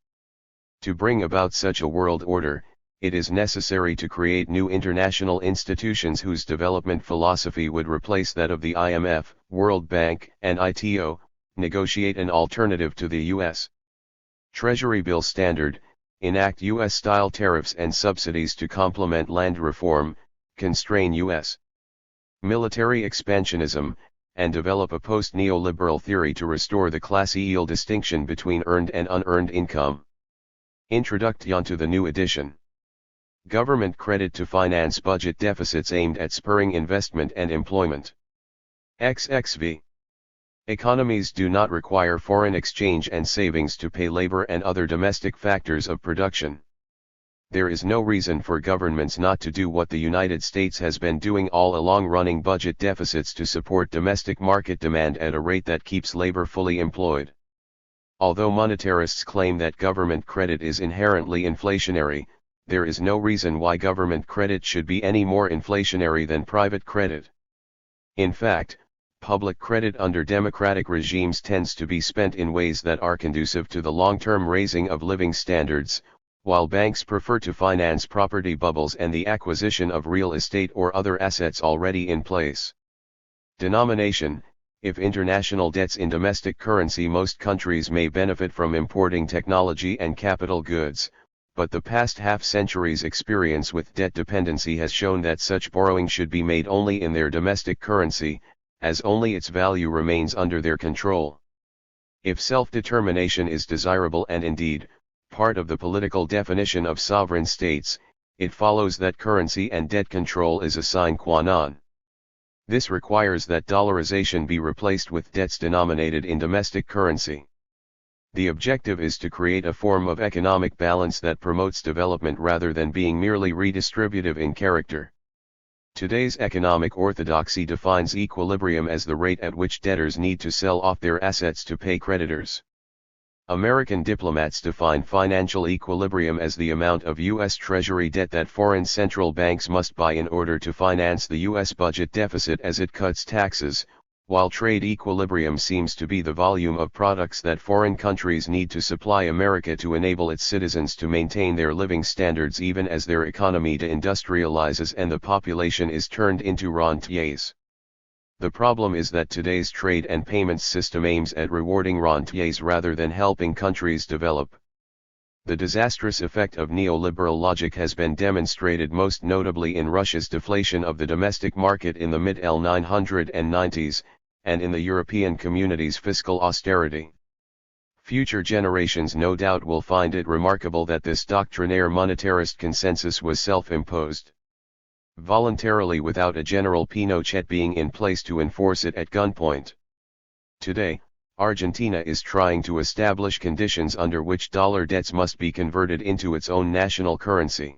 To bring about such a world order, it is necessary to create new international institutions whose development philosophy would replace that of the IMF, World Bank, and ITO, negotiate an alternative to the U.S. Treasury bill standard, enact U.S.-style tariffs and subsidies to complement land reform, constrain U.S. military expansionism, and develop a post-neoliberal theory to restore the class-yield distinction between earned and unearned income. Introduction to the new edition. Government credit to finance budget deficits aimed at spurring investment and employment. XXV. Economies do not require foreign exchange and savings to pay labor and other domestic factors of production. There is no reason for governments not to do what the United States has been doing all along, running budget deficits to support domestic market demand at a rate that keeps labor fully employed. Although monetarists claim that government credit is inherently inflationary, there is no reason why government credit should be any more inflationary than private credit. In fact, public credit under democratic regimes tends to be spent in ways that are conducive to the long-term raising of living standards, while banks prefer to finance property bubbles and the acquisition of real estate or other assets already in place. Denomination: if international debts in domestic currency, most countries may benefit from importing technology and capital goods, but the past half-century's experience with debt dependency has shown that such borrowing should be made only in their domestic currency, as only its value remains under their control. If self-determination is desirable and indeed, part of the political definition of sovereign states, it follows that currency and debt control is a sine qua non. This requires that dollarization be replaced with debts denominated in domestic currency. The objective is to create a form of economic balance that promotes development rather than being merely redistributive in character. Today's economic orthodoxy defines equilibrium as the rate at which debtors need to sell off their assets to pay creditors. American diplomats define financial equilibrium as the amount of U.S. Treasury debt that foreign central banks must buy in order to finance the U.S. budget deficit as it cuts taxes, while trade equilibrium seems to be the volume of products that foreign countries need to supply America to enable its citizens to maintain their living standards even as their economy deindustrializes and the population is turned into rentiers. The problem is that today's trade and payments system aims at rewarding rentiers rather than helping countries develop. The disastrous effect of neoliberal logic has been demonstrated most notably in Russia's deflation of the domestic market in the mid-1990s, and in the European Community's fiscal austerity. Future generations no doubt will find it remarkable that this doctrinaire monetarist consensus was self-imposed. Voluntarily, without a general Pinochet being in place to enforce it at gunpoint. Today, Argentina is trying to establish conditions under which dollar debts must be converted into its own national currency.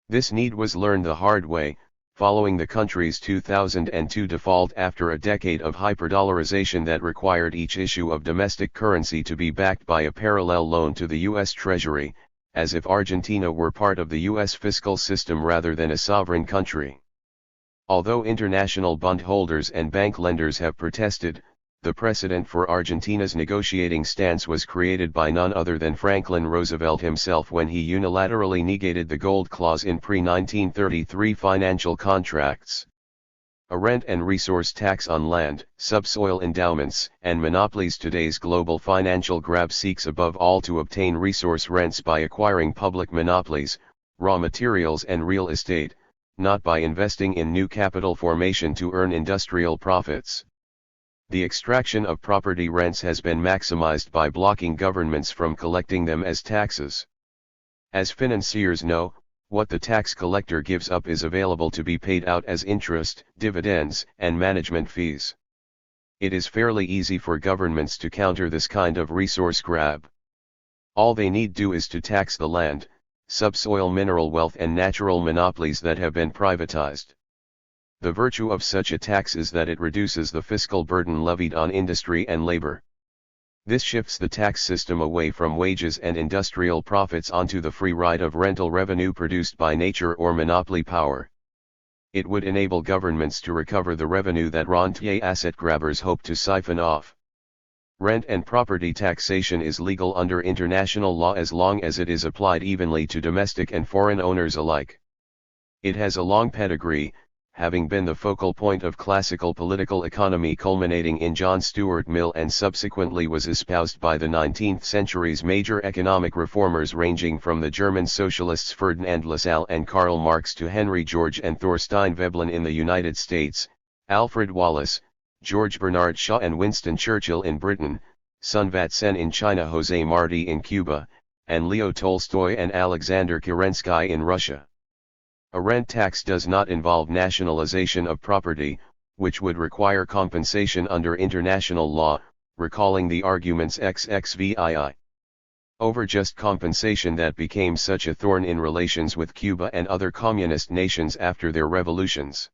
This need was learned the hard way, following the country's 2002 default after a decade of hyperdollarization that required each issue of domestic currency to be backed by a parallel loan to the U.S. Treasury, as if Argentina were part of the U.S. fiscal system rather than a sovereign country. Although international bondholders and bank lenders have protested, The precedent for Argentina's negotiating stance was created by none other than Franklin Roosevelt himself when he unilaterally negated the gold clause in pre-1933 financial contracts. A rent and resource tax on land, subsoil endowments, and monopolies. Today's global financial grab seeks above all to obtain resource rents by acquiring public monopolies, raw materials and real estate, not by investing in new capital formation to earn industrial profits. The extraction of property rents has been maximized by blocking governments from collecting them as taxes. As financiers know, what the tax collector gives up is available to be paid out as interest, dividends, and management fees. It is fairly easy for governments to counter this kind of resource grab. All they need do is to tax the land, subsoil mineral wealth and natural monopolies that have been privatized. The virtue of such a tax is that it reduces the fiscal burden levied on industry and labor. This shifts the tax system away from wages and industrial profits onto the free ride of rental revenue produced by nature or monopoly power. It would enable governments to recover the revenue that rentier asset grabbers hope to siphon off. Rent and property taxation is legal under international law as long as it is applied evenly to domestic and foreign owners alike. It has a long pedigree, having been the focal point of classical political economy culminating in John Stuart Mill and subsequently was espoused by the 19th century's major economic reformers ranging from the German socialists Ferdinand Lassalle and Karl Marx to Henry George and Thorstein Veblen in the United States, Alfred Wallace, George Bernard Shaw and Winston Churchill in Britain, Sun Yat-sen in China, José Martí in Cuba, and Leo Tolstoy and Alexander Kerensky in Russia. A rent tax does not involve nationalization of property, which would require compensation under international law, recalling the arguments XXVII. Over just compensation that became such a thorn in relations with Cuba and other communist nations after their revolutions.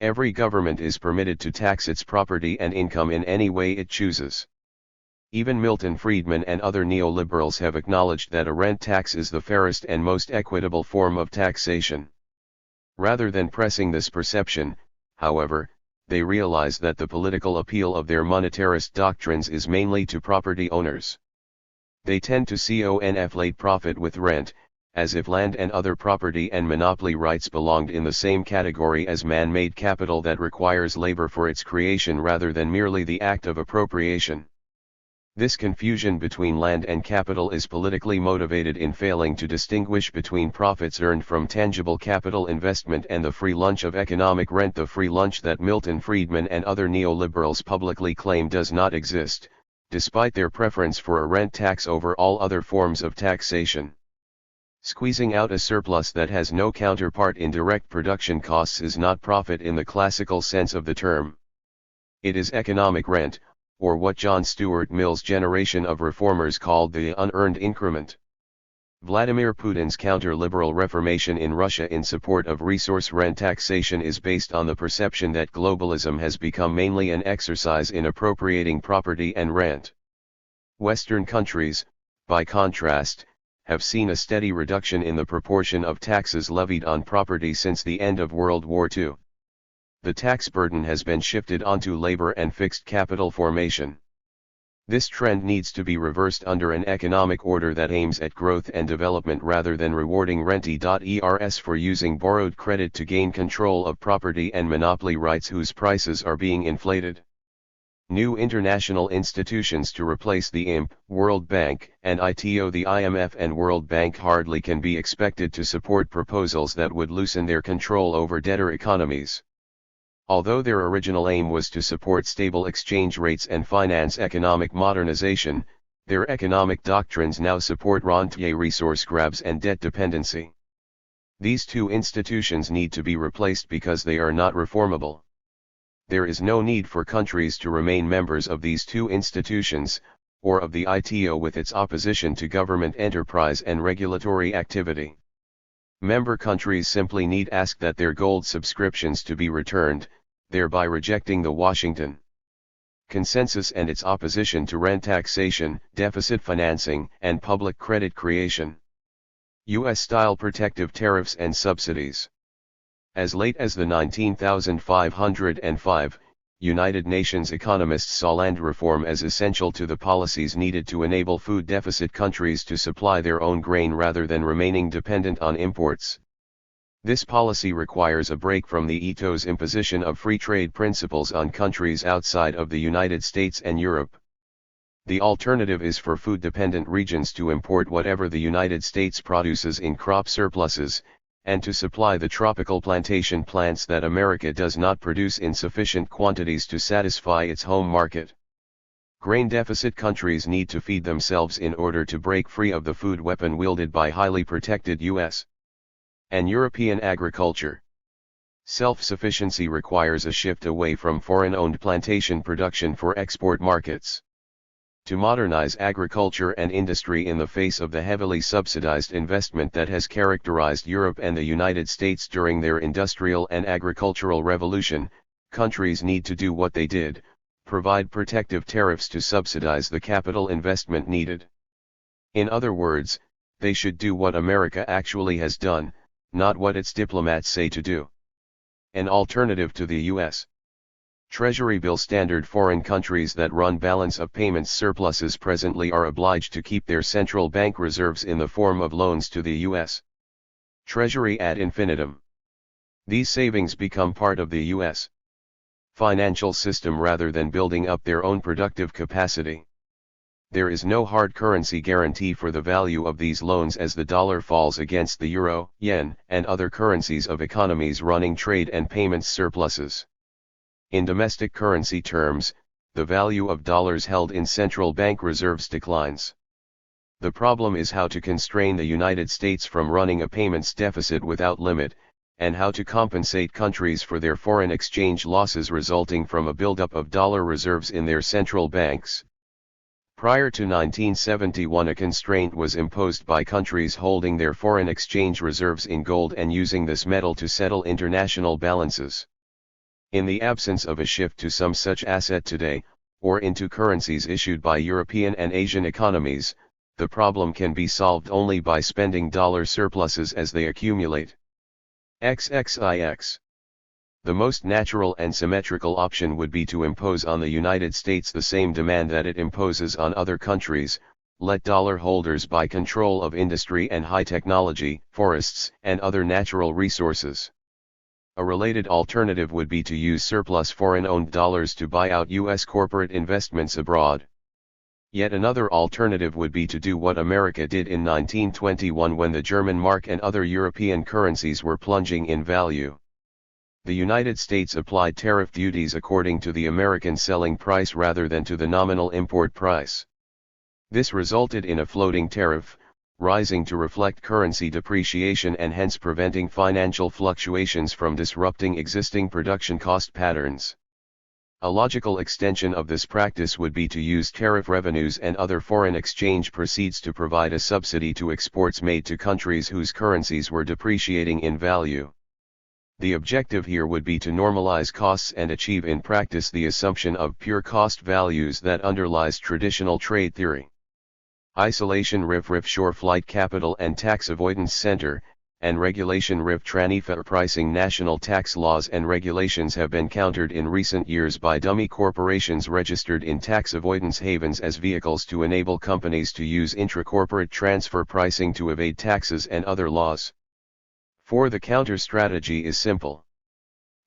Every government is permitted to tax its property and income in any way it chooses. Even Milton Friedman and other neoliberals have acknowledged that a rent tax is the fairest and most equitable form of taxation. Rather than pressing this perception, however, they realize that the political appeal of their monetarist doctrines is mainly to property owners. They tend to conflate profit with rent, as if land and other property and monopoly rights belonged in the same category as man-made capital that requires labor for its creation rather than merely the act of appropriation. This confusion between land and capital is politically motivated in failing to distinguish between profits earned from tangible capital investment and the free lunch of economic rent, the free lunch that Milton Friedman and other neoliberals publicly claim does not exist, despite their preference for a rent tax over all other forms of taxation. Squeezing out a surplus that has no counterpart in direct production costs is not profit in the classical sense of the term. It is economic rent, or what John Stuart Mill's generation of reformers called the unearned increment. Vladimir Putin's counter-liberal reformation in Russia in support of resource rent taxation is based on the perception that globalism has become mainly an exercise in appropriating property and rent. Western countries, by contrast, have seen a steady reduction in the proportion of taxes levied on property since the end of World War II. The tax burden has been shifted onto labor and fixed capital formation. This trend needs to be reversed under an economic order that aims at growth and development rather than rewarding rentiers for using borrowed credit to gain control of property and monopoly rights whose prices are being inflated. New international institutions to replace the IMF, World Bank, and ITO. The IMF and World Bank hardly can be expected to support proposals that would loosen their control over debtor economies. Although their original aim was to support stable exchange rates and finance economic modernization, their economic doctrines now support rentier resource grabs and debt dependency. These two institutions need to be replaced because they are not reformable. There is no need for countries to remain members of these two institutions, or of the ITO with its opposition to government enterprise and regulatory activity. Member countries simply need ask that their gold subscriptions to be returned, thereby rejecting the Washington Consensus and its opposition to rent taxation, deficit financing, and public credit creation. U.S.-style protective tariffs and subsidies. As late as the 19,505, United Nations economists saw land reform as essential to the policies needed to enable food deficit countries to supply their own grain rather than remaining dependent on imports. This policy requires a break from the ETO's imposition of free trade principles on countries outside of the United States and Europe. The alternative is for food-dependent regions to import whatever the United States produces in crop surpluses, and to supply the tropical plantation plants that America does not produce in sufficient quantities to satisfy its home market. Grain deficit countries need to feed themselves in order to break free of the food weapon wielded by highly protected U.S. and European agriculture. Self-sufficiency requires a shift away from foreign-owned plantation production for export markets. To modernize agriculture and industry in the face of the heavily subsidized investment that has characterized Europe and the United States during their industrial and agricultural revolution, countries need to do what they did: provide protective tariffs to subsidize the capital investment needed. In other words, they should do what America actually has done, not what its diplomats say to do. An alternative to the U.S. Treasury bill standard: foreign countries that run balance of payments surpluses presently are obliged to keep their central bank reserves in the form of loans to the U.S. Treasury ad infinitum. These savings become part of the U.S. financial system rather than building up their own productive capacity. There is no hard currency guarantee for the value of these loans as the dollar falls against the euro, yen, and other currencies of economies running trade and payments surpluses. In domestic currency terms, the value of dollars held in central bank reserves declines. The problem is how to constrain the United States from running a payments deficit without limit, and how to compensate countries for their foreign exchange losses resulting from a buildup of dollar reserves in their central banks. Prior to 1971, a constraint was imposed by countries holding their foreign exchange reserves in gold and using this metal to settle international balances. In the absence of a shift to some such asset today, or into currencies issued by European and Asian economies, the problem can be solved only by spending dollar surpluses as they accumulate. XXIX. The most natural and symmetrical option would be to impose on the United States the same demand that it imposes on other countries: let dollar holders buy control of industry and high technology, forests, and other natural resources. A related alternative would be to use surplus foreign-owned dollars to buy out U.S. corporate investments abroad. Yet another alternative would be to do what America did in 1921 when the German mark and other European currencies were plunging in value. The United States applied tariff duties according to the American selling price rather than to the nominal import price. This resulted in a floating tariff, rising to reflect currency depreciation and hence preventing financial fluctuations from disrupting existing production cost patterns. A logical extension of this practice would be to use tariff revenues and other foreign exchange proceeds to provide a subsidy to exports made to countries whose currencies were depreciating in value. The objective here would be to normalize costs and achieve in practice the assumption of pure cost values that underlies traditional trade theory. Isolation RIF Shore Flight Capital and Tax Avoidance Center, and Regulation RIF Transfer Pricing. National tax laws and regulations have been countered in recent years by dummy corporations registered in tax avoidance havens as vehicles to enable companies to use intra-corporate transfer pricing to evade taxes and other laws. The counter strategy is simple.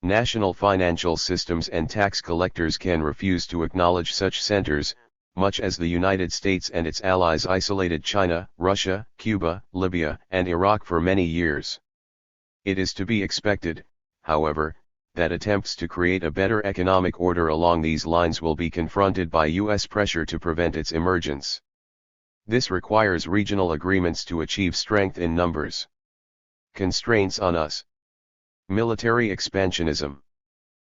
National financial systems and tax collectors can refuse to acknowledge such centers, much as the United States and its allies isolated China, Russia, Cuba, Libya, and Iraq for many years. It is to be expected, however, that attempts to create a better economic order along these lines will be confronted by U.S. pressure to prevent its emergence. This requires regional agreements to achieve strength in numbers. Constraints on us. Military expansionism.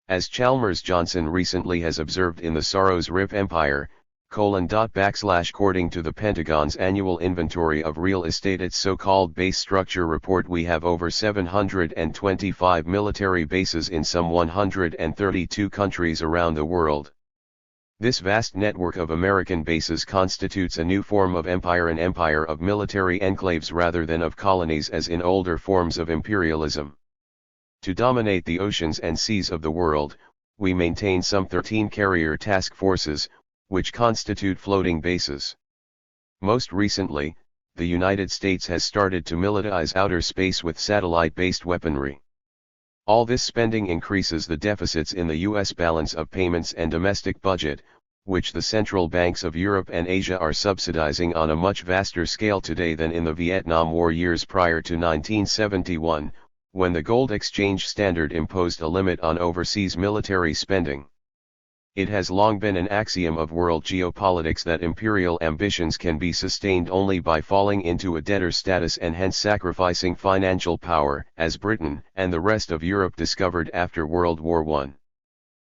As Chalmers Johnson recently has observed in the Soros RIF Empire, according to the Pentagon's annual inventory of real estate, its so-called base structure report, we have over 725 military bases in some 132 countries around the world. This vast network of American bases constitutes a new form of empire, an empire of military enclaves rather than of colonies as in older forms of imperialism. To dominate the oceans and seas of the world, we maintain some 13 carrier task forces, which constitute floating bases. Most recently, the United States has started to militarize outer space with satellite-based weaponry. All this spending increases the deficits in the U.S. balance of payments and domestic budget, which the central banks of Europe and Asia are subsidizing on a much vaster scale today than in the Vietnam War years prior to 1971, when the gold exchange standard imposed a limit on overseas military spending. It has long been an axiom of world geopolitics that imperial ambitions can be sustained only by falling into a debtor status and hence sacrificing financial power, as Britain and the rest of Europe discovered after World War I.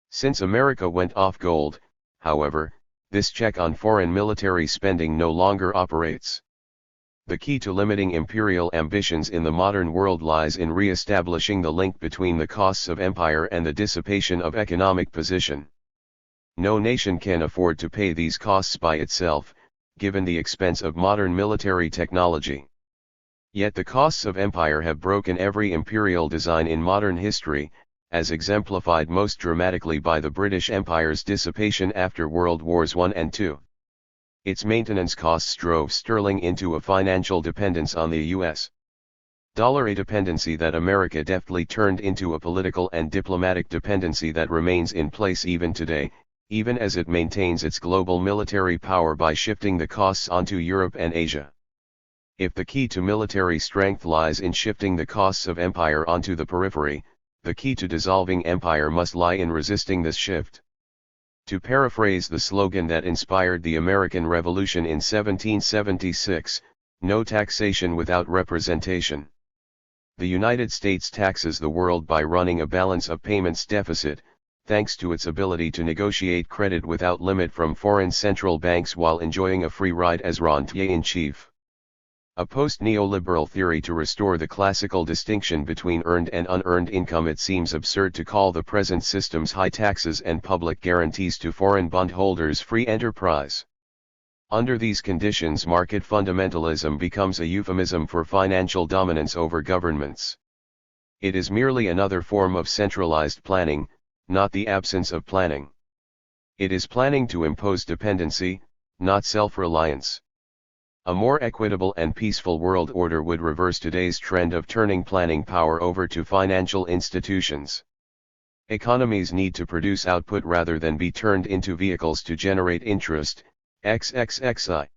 Since America went off gold, however, this check on foreign military spending no longer operates. The key to limiting imperial ambitions in the modern world lies in re-establishing the link between the costs of empire and the dissipation of economic position. No nation can afford to pay these costs by itself, given the expense of modern military technology. Yet the costs of empire have broken every imperial design in modern history, as exemplified most dramatically by the British Empire's dissipation after World Wars I and II. Its maintenance costs drove sterling into a financial dependence on the U.S. dollar, a dependency that America deftly turned into a political and diplomatic dependency that remains in place even today, even as it maintains its global military power by shifting the costs onto Europe and Asia. If the key to military strength lies in shifting the costs of empire onto the periphery, the key to dissolving empire must lie in resisting this shift. To paraphrase the slogan that inspired the American Revolution in 1776, no taxation without representation. The United States taxes the world by running a balance of payments deficit, thanks to its ability to negotiate credit without limit from foreign central banks while enjoying a free ride as rentier-in-chief. A post-neoliberal theory to restore the classical distinction between earned and unearned income. It seems absurd to call the present system's high taxes and public guarantees to foreign bondholders free enterprise. Under these conditions, market fundamentalism becomes a euphemism for financial dominance over governments. It is merely another form of centralized planning, not the absence of planning. It is planning to impose dependency, not self-reliance. A more equitable and peaceful world order would reverse today's trend of turning planning power over to financial institutions. Economies need to produce output rather than be turned into vehicles to generate interest, XXXI,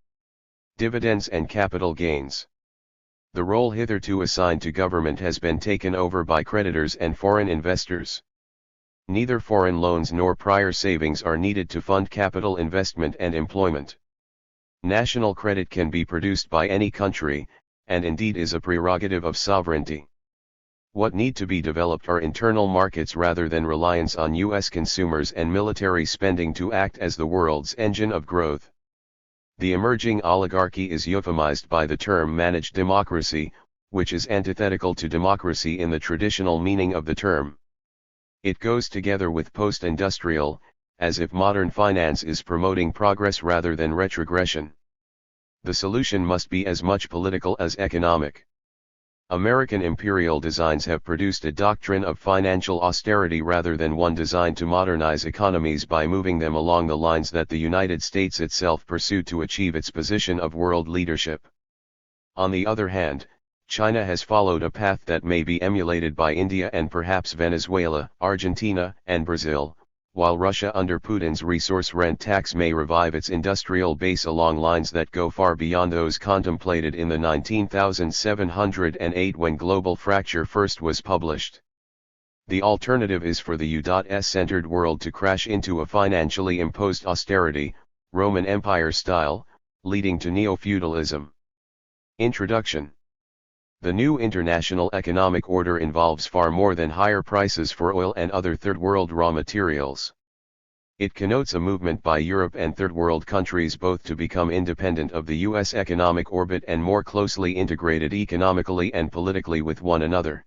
dividends and capital gains. The role hitherto assigned to government has been taken over by creditors and foreign investors. Neither foreign loans nor prior savings are needed to fund capital investment and employment. National credit can be produced by any country, and indeed is a prerogative of sovereignty. What need to be developed are internal markets rather than reliance on U.S. consumers and military spending to act as the world's engine of growth. The emerging oligarchy is euphemized by the term managed democracy, which is antithetical to democracy in the traditional meaning of the term. It goes together with post-industrial, as if modern finance is promoting progress rather than retrogression. The solution must be as much political as economic. American imperial designs have produced a doctrine of financial austerity rather than one designed to modernize economies by moving them along the lines that the United States itself pursued to achieve its position of world leadership. On the other hand, China has followed a path that may be emulated by India and perhaps Venezuela, Argentina, and Brazil, while Russia under Putin's resource rent tax may revive its industrial base along lines that go far beyond those contemplated in the 19708 when Global Fracture first was published. The alternative is for the U.S.-centered world to crash into a financially imposed austerity, Roman Empire style, leading to neo-feudalism. Introduction. The new international economic order involves far more than higher prices for oil and other third-world raw materials. It connotes a movement by Europe and third-world countries both to become independent of the U.S. economic orbit and more closely integrated economically and politically with one another.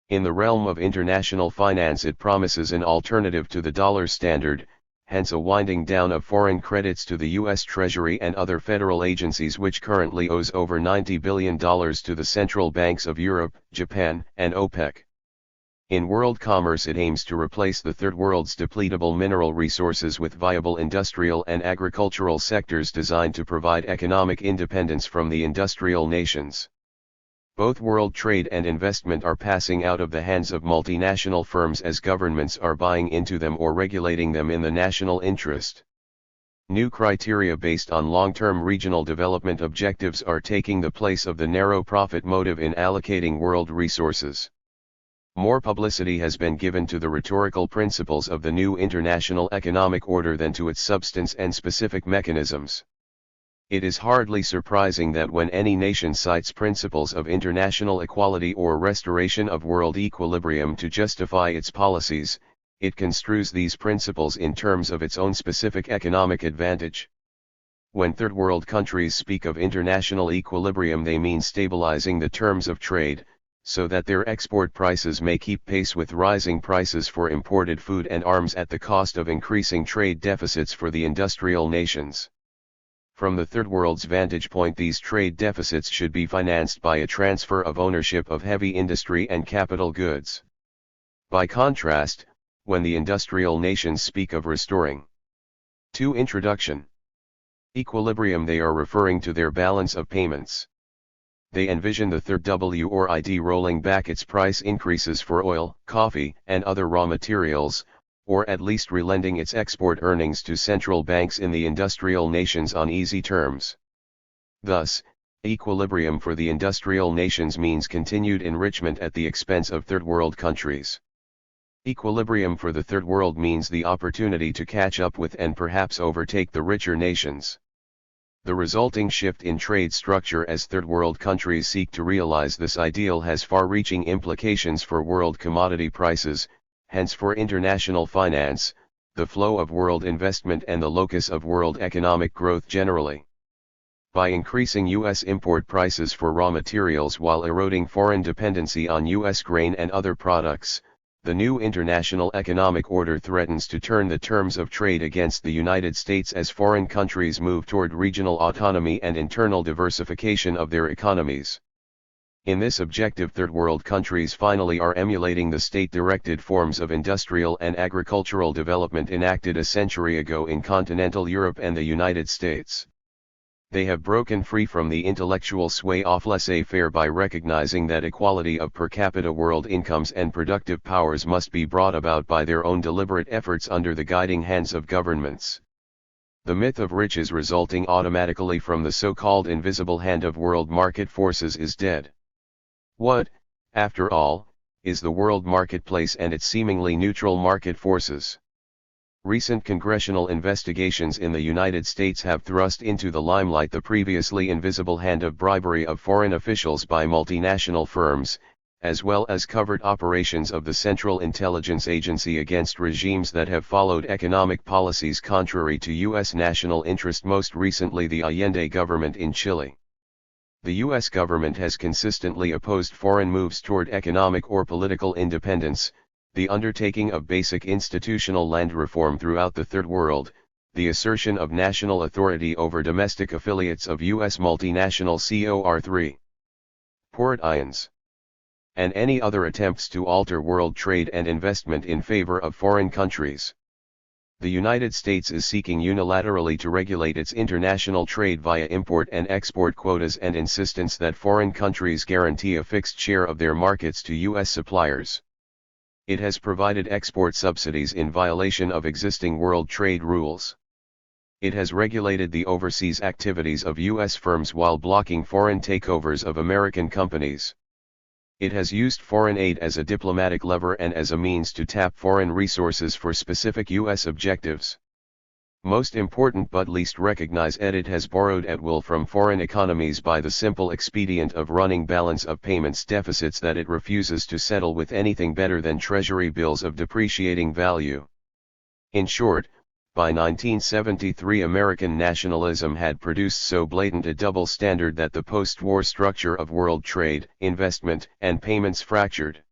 In the realm of international finance, it promises an alternative to the dollar standard, hence a winding down of foreign credits to the U.S. Treasury and other federal agencies, which currently owes over $90 billion to the central banks of Europe, Japan, and OPEC. In world commerce, it aims to replace the Third World's depletable mineral resources with viable industrial and agricultural sectors designed to provide economic independence from the industrial nations. Both world trade and investment are passing out of the hands of multinational firms as governments are buying into them or regulating them in the national interest. New criteria based on long-term regional development objectives are taking the place of the narrow profit motive in allocating world resources. More publicity has been given to the rhetorical principles of the new international economic order than to its substance and specific mechanisms. It is hardly surprising that when any nation cites principles of international equality or restoration of world equilibrium to justify its policies, it construes these principles in terms of its own specific economic advantage. When third world countries speak of international equilibrium, they mean stabilizing the terms of trade, so that their export prices may keep pace with rising prices for imported food and arms at the cost of increasing trade deficits for the industrial nations. From the Third World's vantage point, these trade deficits should be financed by a transfer of ownership of heavy industry and capital goods. By contrast, when the industrial nations speak of restoring to introduction equilibrium, they are referring to their balance of payments. They envision the third WORLD rolling back its price increases for oil, coffee, and other raw materials, or at least relending its export earnings to central banks in the industrial nations on easy terms. Thus, equilibrium for the industrial nations means continued enrichment at the expense of third world countries. Equilibrium for the third world means the opportunity to catch up with and perhaps overtake the richer nations. The resulting shift in trade structure as third world countries seek to realize this ideal has far-reaching implications for world commodity prices, hence for international finance, the flow of world investment and the locus of world economic growth generally. By increasing U.S. import prices for raw materials while eroding foreign dependency on U.S. grain and other products, the new international economic order threatens to turn the terms of trade against the United States as foreign countries move toward regional autonomy and internal diversification of their economies. In this objective, third world countries finally are emulating the state-directed forms of industrial and agricultural development enacted a century ago in continental Europe and the United States. They have broken free from the intellectual sway of laissez-faire by recognizing that equality of per capita world incomes and productive powers must be brought about by their own deliberate efforts under the guiding hands of governments. The myth of riches resulting automatically from the so-called invisible hand of world market forces is dead. What, after all, is the world marketplace and its seemingly neutral market forces? Recent congressional investigations in the United States have thrust into the limelight the previously invisible hand of bribery of foreign officials by multinational firms, as well as covert operations of the Central Intelligence Agency against regimes that have followed economic policies contrary to U.S. national interest, most recently the Allende government in Chile. The U.S. government has consistently opposed foreign moves toward economic or political independence, the undertaking of basic institutional land reform throughout the Third World, the assertion of national authority over domestic affiliates of U.S. multinational COR3 port ions, and any other attempts to alter world trade and investment in favor of foreign countries. The United States is seeking unilaterally to regulate its international trade via import and export quotas and insistence that foreign countries guarantee a fixed share of their markets to U.S. suppliers. It has provided export subsidies in violation of existing world trade rules. It has regulated the overseas activities of U.S. firms while blocking foreign takeovers of American companies. It has used foreign aid as a diplomatic lever and as a means to tap foreign resources for specific U.S. objectives. Most important but least recognized, it has borrowed at will from foreign economies by the simple expedient of running balance of payments deficits that it refuses to settle with anything better than treasury bills of depreciating value. In short, by 1973 American nationalism had produced so blatant a double standard that the post-war structure of world trade, investment, and payments fractured.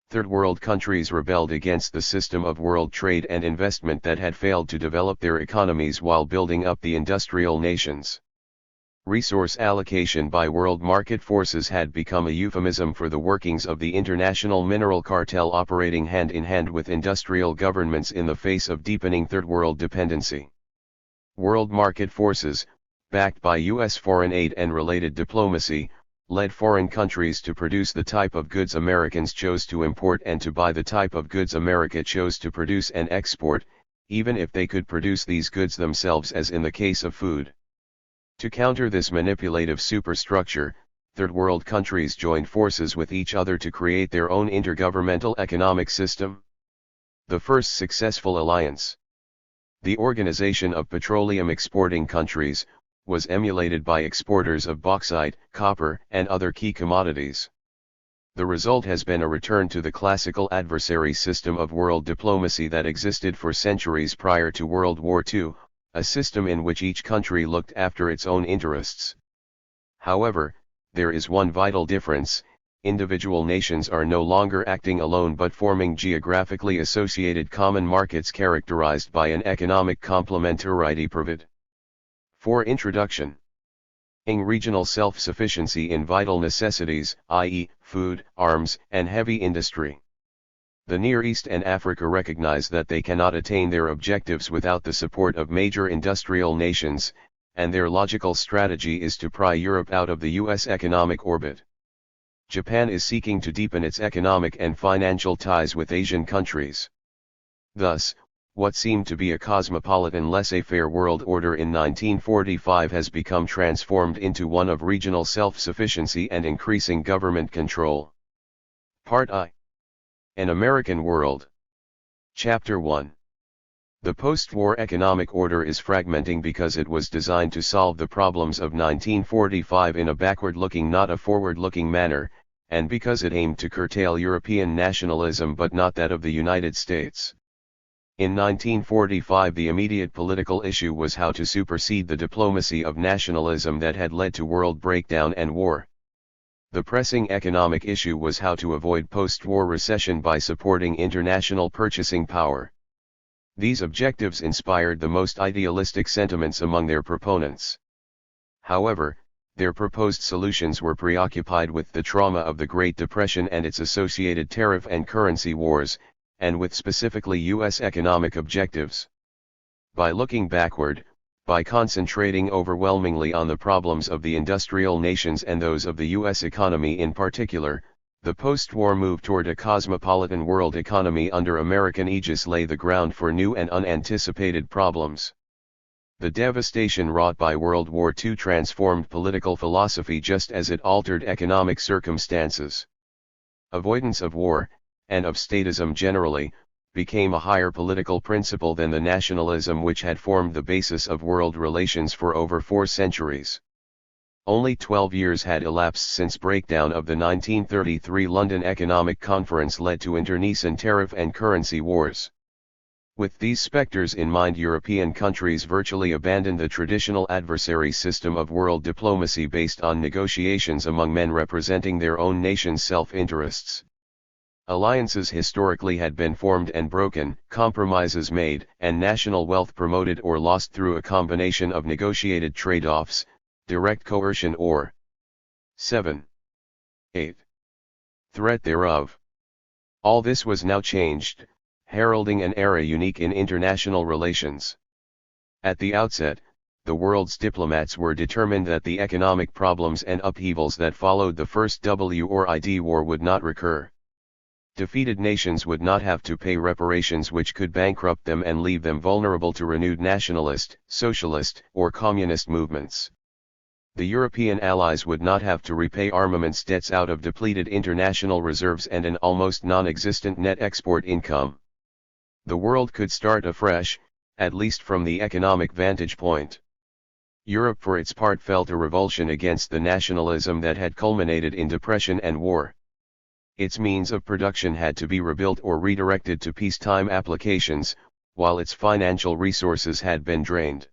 Third world countries rebelled against the system of world trade and investment that had failed to develop their economies while building up the industrial nations. Resource allocation by world market forces had become a euphemism for the workings of the international mineral cartel operating hand in hand with industrial governments in the face of deepening third world dependency. World market forces, backed by U.S. foreign aid and related diplomacy, led foreign countries to produce the type of goods Americans chose to import and to buy the type of goods America chose to produce and export, even if they could produce these goods themselves, as in the case of food. To counter this manipulative superstructure, third world countries joined forces with each other to create their own intergovernmental economic system. The first successful alliance, the Organization of Petroleum Exporting Countries, was emulated by exporters of bauxite, copper, and other key commodities. The result has been a return to the classical adversary system of world diplomacy that existed for centuries prior to World War II, a system in which each country looked after its own interests. However, there is one vital difference: individual nations are no longer acting alone but forming geographically associated common markets characterized by an economic complementarity provided for introduction. Regional self-sufficiency in vital necessities, i.e., food, arms, and heavy industry. The Near East and Africa recognize that they cannot attain their objectives without the support of major industrial nations, and their logical strategy is to pry Europe out of the U.S. economic orbit. Japan is seeking to deepen its economic and financial ties with Asian countries. Thus, what seemed to be a cosmopolitan laissez-faire world order in 1945 has become transformed into one of regional self-sufficiency and increasing government control. Part I. An American World. Chapter 1. The post-war economic order is fragmenting because it was designed to solve the problems of 1945 in a backward-looking, not a forward-looking manner, and because it aimed to curtail European nationalism but not that of the United States. In 1945, the immediate political issue was how to supersede the diplomacy of nationalism that had led to world breakdown and war. The pressing economic issue was how to avoid post-war recession by supporting international purchasing power. These objectives inspired the most idealistic sentiments among their proponents. However, their proposed solutions were preoccupied with the trauma of the Great Depression and its associated tariff and currency wars, and with specifically U.S. economic objectives. By looking backward, by concentrating overwhelmingly on the problems of the industrial nations and those of the U.S. economy in particular, the post-war move toward a cosmopolitan world economy under American aegis lay the ground for new and unanticipated problems. The devastation wrought by World War II transformed political philosophy just as it altered economic circumstances. Avoidance of war, and of statism generally, became a higher political principle than the nationalism which had formed the basis of world relations for over 4 centuries. Only 12 years had elapsed since breakdown of the 1933 London Economic Conference led to internecine tariff and currency wars. With these specters in mind, European countries virtually abandoned the traditional adversary system of world diplomacy based on negotiations among men representing their own nation's self-interests. Alliances historically had been formed and broken, compromises made, and national wealth promoted or lost through a combination of negotiated trade-offs, direct coercion or 7. 8. Threat thereof. All this was now changed, heralding an era unique in international relations. At the outset, the world's diplomats were determined that the economic problems and upheavals that followed the First World War would not recur. Defeated nations would not have to pay reparations which could bankrupt them and leave them vulnerable to renewed nationalist, socialist, or communist movements. The European allies would not have to repay armaments debts out of depleted international reserves and an almost non-existent net export income. The world could start afresh, at least from the economic vantage point. Europe for its part felt a revulsion against the nationalism that had culminated in depression and war. Its means of production had to be rebuilt or redirected to peacetime applications, while its financial resources had been drained.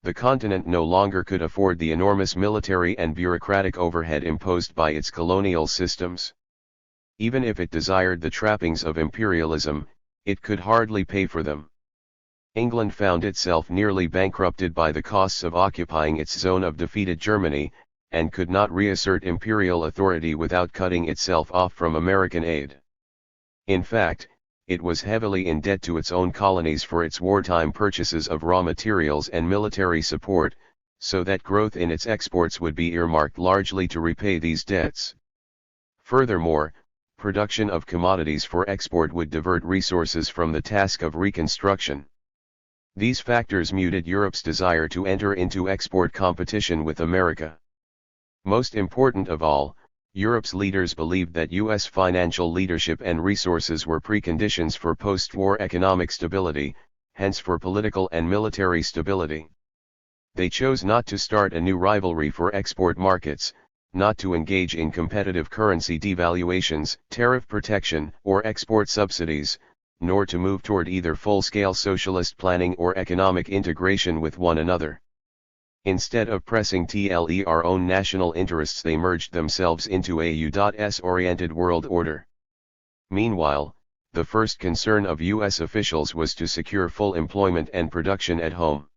The continent no longer could afford the enormous military and bureaucratic overhead imposed by its colonial systems. Even if it desired the trappings of imperialism, it could hardly pay for them. England found itself nearly bankrupted by the costs of occupying its zone of defeated Germany, and could not reassert imperial authority without cutting itself off from American aid. In fact, it was heavily in debt to its own colonies for its wartime purchases of raw materials and military support, so that growth in its exports would be earmarked largely to repay these debts. Furthermore, production of commodities for export would divert resources from the task of reconstruction. These factors muted Europe's desire to enter into export competition with America. Most important of all, Europe's leaders believed that U.S. financial leadership and resources were preconditions for post-war economic stability, hence for political and military stability. They chose not to start a new rivalry for export markets, not to engage in competitive currency devaluations, tariff protection, or export subsidies, nor to move toward either full-scale socialist planning or economic integration with one another. Instead of pressing their own national interests, they merged themselves into a U.S.-oriented world order. Meanwhile, the first concern of U.S. officials was to secure full employment and production at home.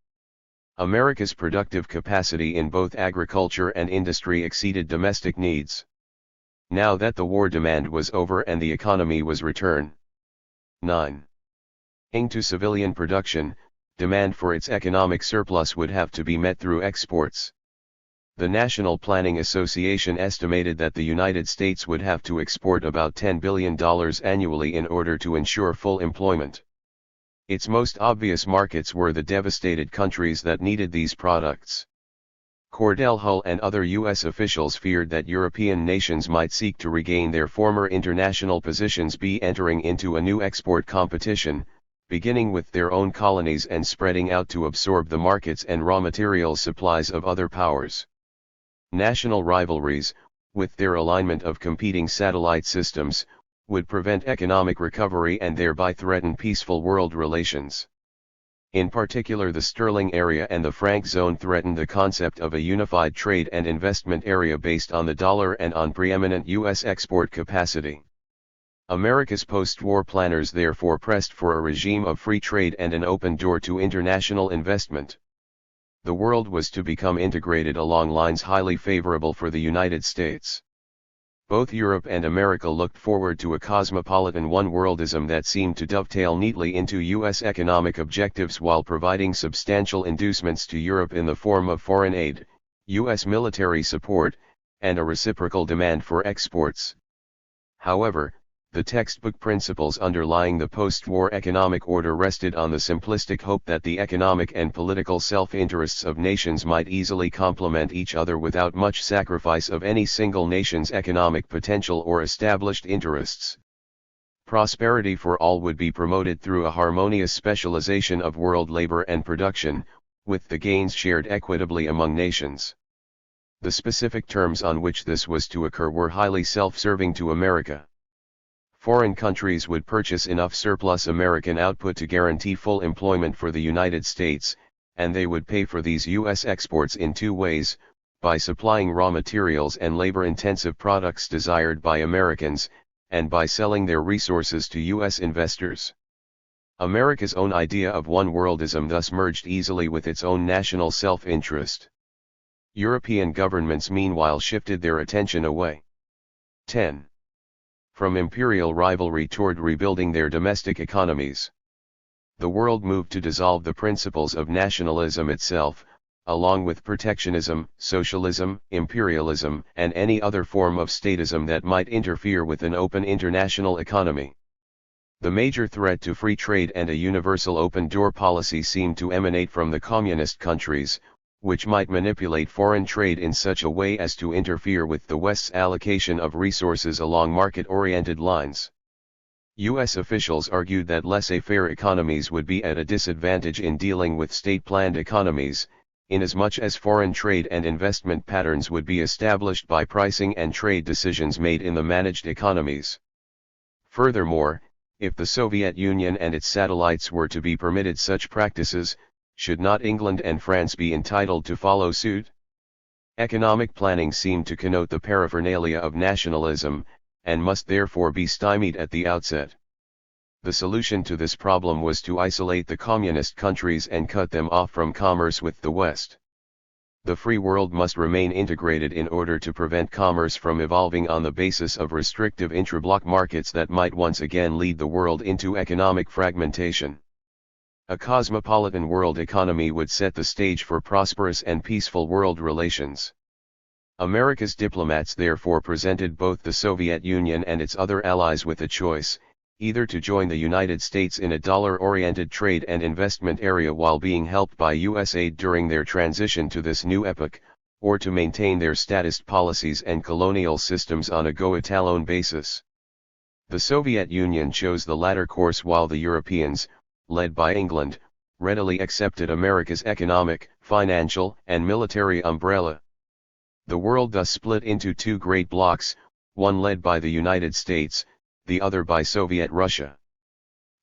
America's productive capacity in both agriculture and industry exceeded domestic needs. Now that the war demand was over and the economy was returned. 9. To civilian production, demand for its economic surplus would have to be met through exports. The National Planning Association estimated that the United States would have to export about $10 billion annually in order to ensure full employment. Its most obvious markets were the devastated countries that needed these products. Cordell Hull and other U.S. officials feared that European nations might seek to regain their former international positions by entering into a new export competition, beginning with their own colonies and spreading out to absorb the markets and raw materials supplies of other powers. National rivalries, with their alignment of competing satellite systems, would prevent economic recovery and thereby threaten peaceful world relations. In particular, the sterling area and the franc zone threatened the concept of a unified trade and investment area based on the dollar and on preeminent U.S. export capacity. America's post-war planners therefore pressed for a regime of free trade and an open door to international investment. The world was to become integrated along lines highly favorable for the United States. Both Europe and America looked forward to a cosmopolitan one-worldism that seemed to dovetail neatly into U.S. economic objectives while providing substantial inducements to Europe in the form of foreign aid, U.S. military support, and a reciprocal demand for exports. However, the textbook principles underlying the post-war economic order rested on the simplistic hope that the economic and political self-interests of nations might easily complement each other without much sacrifice of any single nation's economic potential or established interests. Prosperity for all would be promoted through a harmonious specialization of world labor and production, with the gains shared equitably among nations. The specific terms on which this was to occur were highly self-serving to America. Foreign countries would purchase enough surplus American output to guarantee full employment for the United States, and they would pay for these U.S. exports in two ways: by supplying raw materials and labor-intensive products desired by Americans, and by selling their resources to U.S. investors. America's own idea of one-worldism thus merged easily with its own national self-interest. European governments meanwhile shifted their attention away. 10. From imperial rivalry toward rebuilding their domestic economies. The world moved to dissolve the principles of nationalism itself, along with protectionism, socialism, imperialism, and any other form of statism that might interfere with an open international economy. The major threat to free trade and a universal open-door policy seemed to emanate from the communist countries, which might manipulate foreign trade in such a way as to interfere with the West's allocation of resources along market-oriented lines. U.S. officials argued that laissez-faire economies would be at a disadvantage in dealing with state-planned economies, inasmuch as foreign trade and investment patterns would be established by pricing and trade decisions made in the managed economies. Furthermore, if the Soviet Union and its satellites were to be permitted such practices, should not England and France be entitled to follow suit? Economic planning seemed to connote the paraphernalia of nationalism, and must therefore be stymied at the outset. The solution to this problem was to isolate the communist countries and cut them off from commerce with the West. The free world must remain integrated in order to prevent commerce from evolving on the basis of restrictive intra-bloc markets that might once again lead the world into economic fragmentation. A cosmopolitan world economy would set the stage for prosperous and peaceful world relations. America's diplomats therefore presented both the Soviet Union and its other allies with a choice, either to join the United States in a dollar-oriented trade and investment area while being helped by U.S. aid during their transition to this new epoch, or to maintain their statist policies and colonial systems on a go-it-alone basis. The Soviet Union chose the latter course while the Europeans, led by England, readily accepted America's economic, financial, and military umbrella. The world thus split into two great blocs, one led by the United States, the other by Soviet Russia.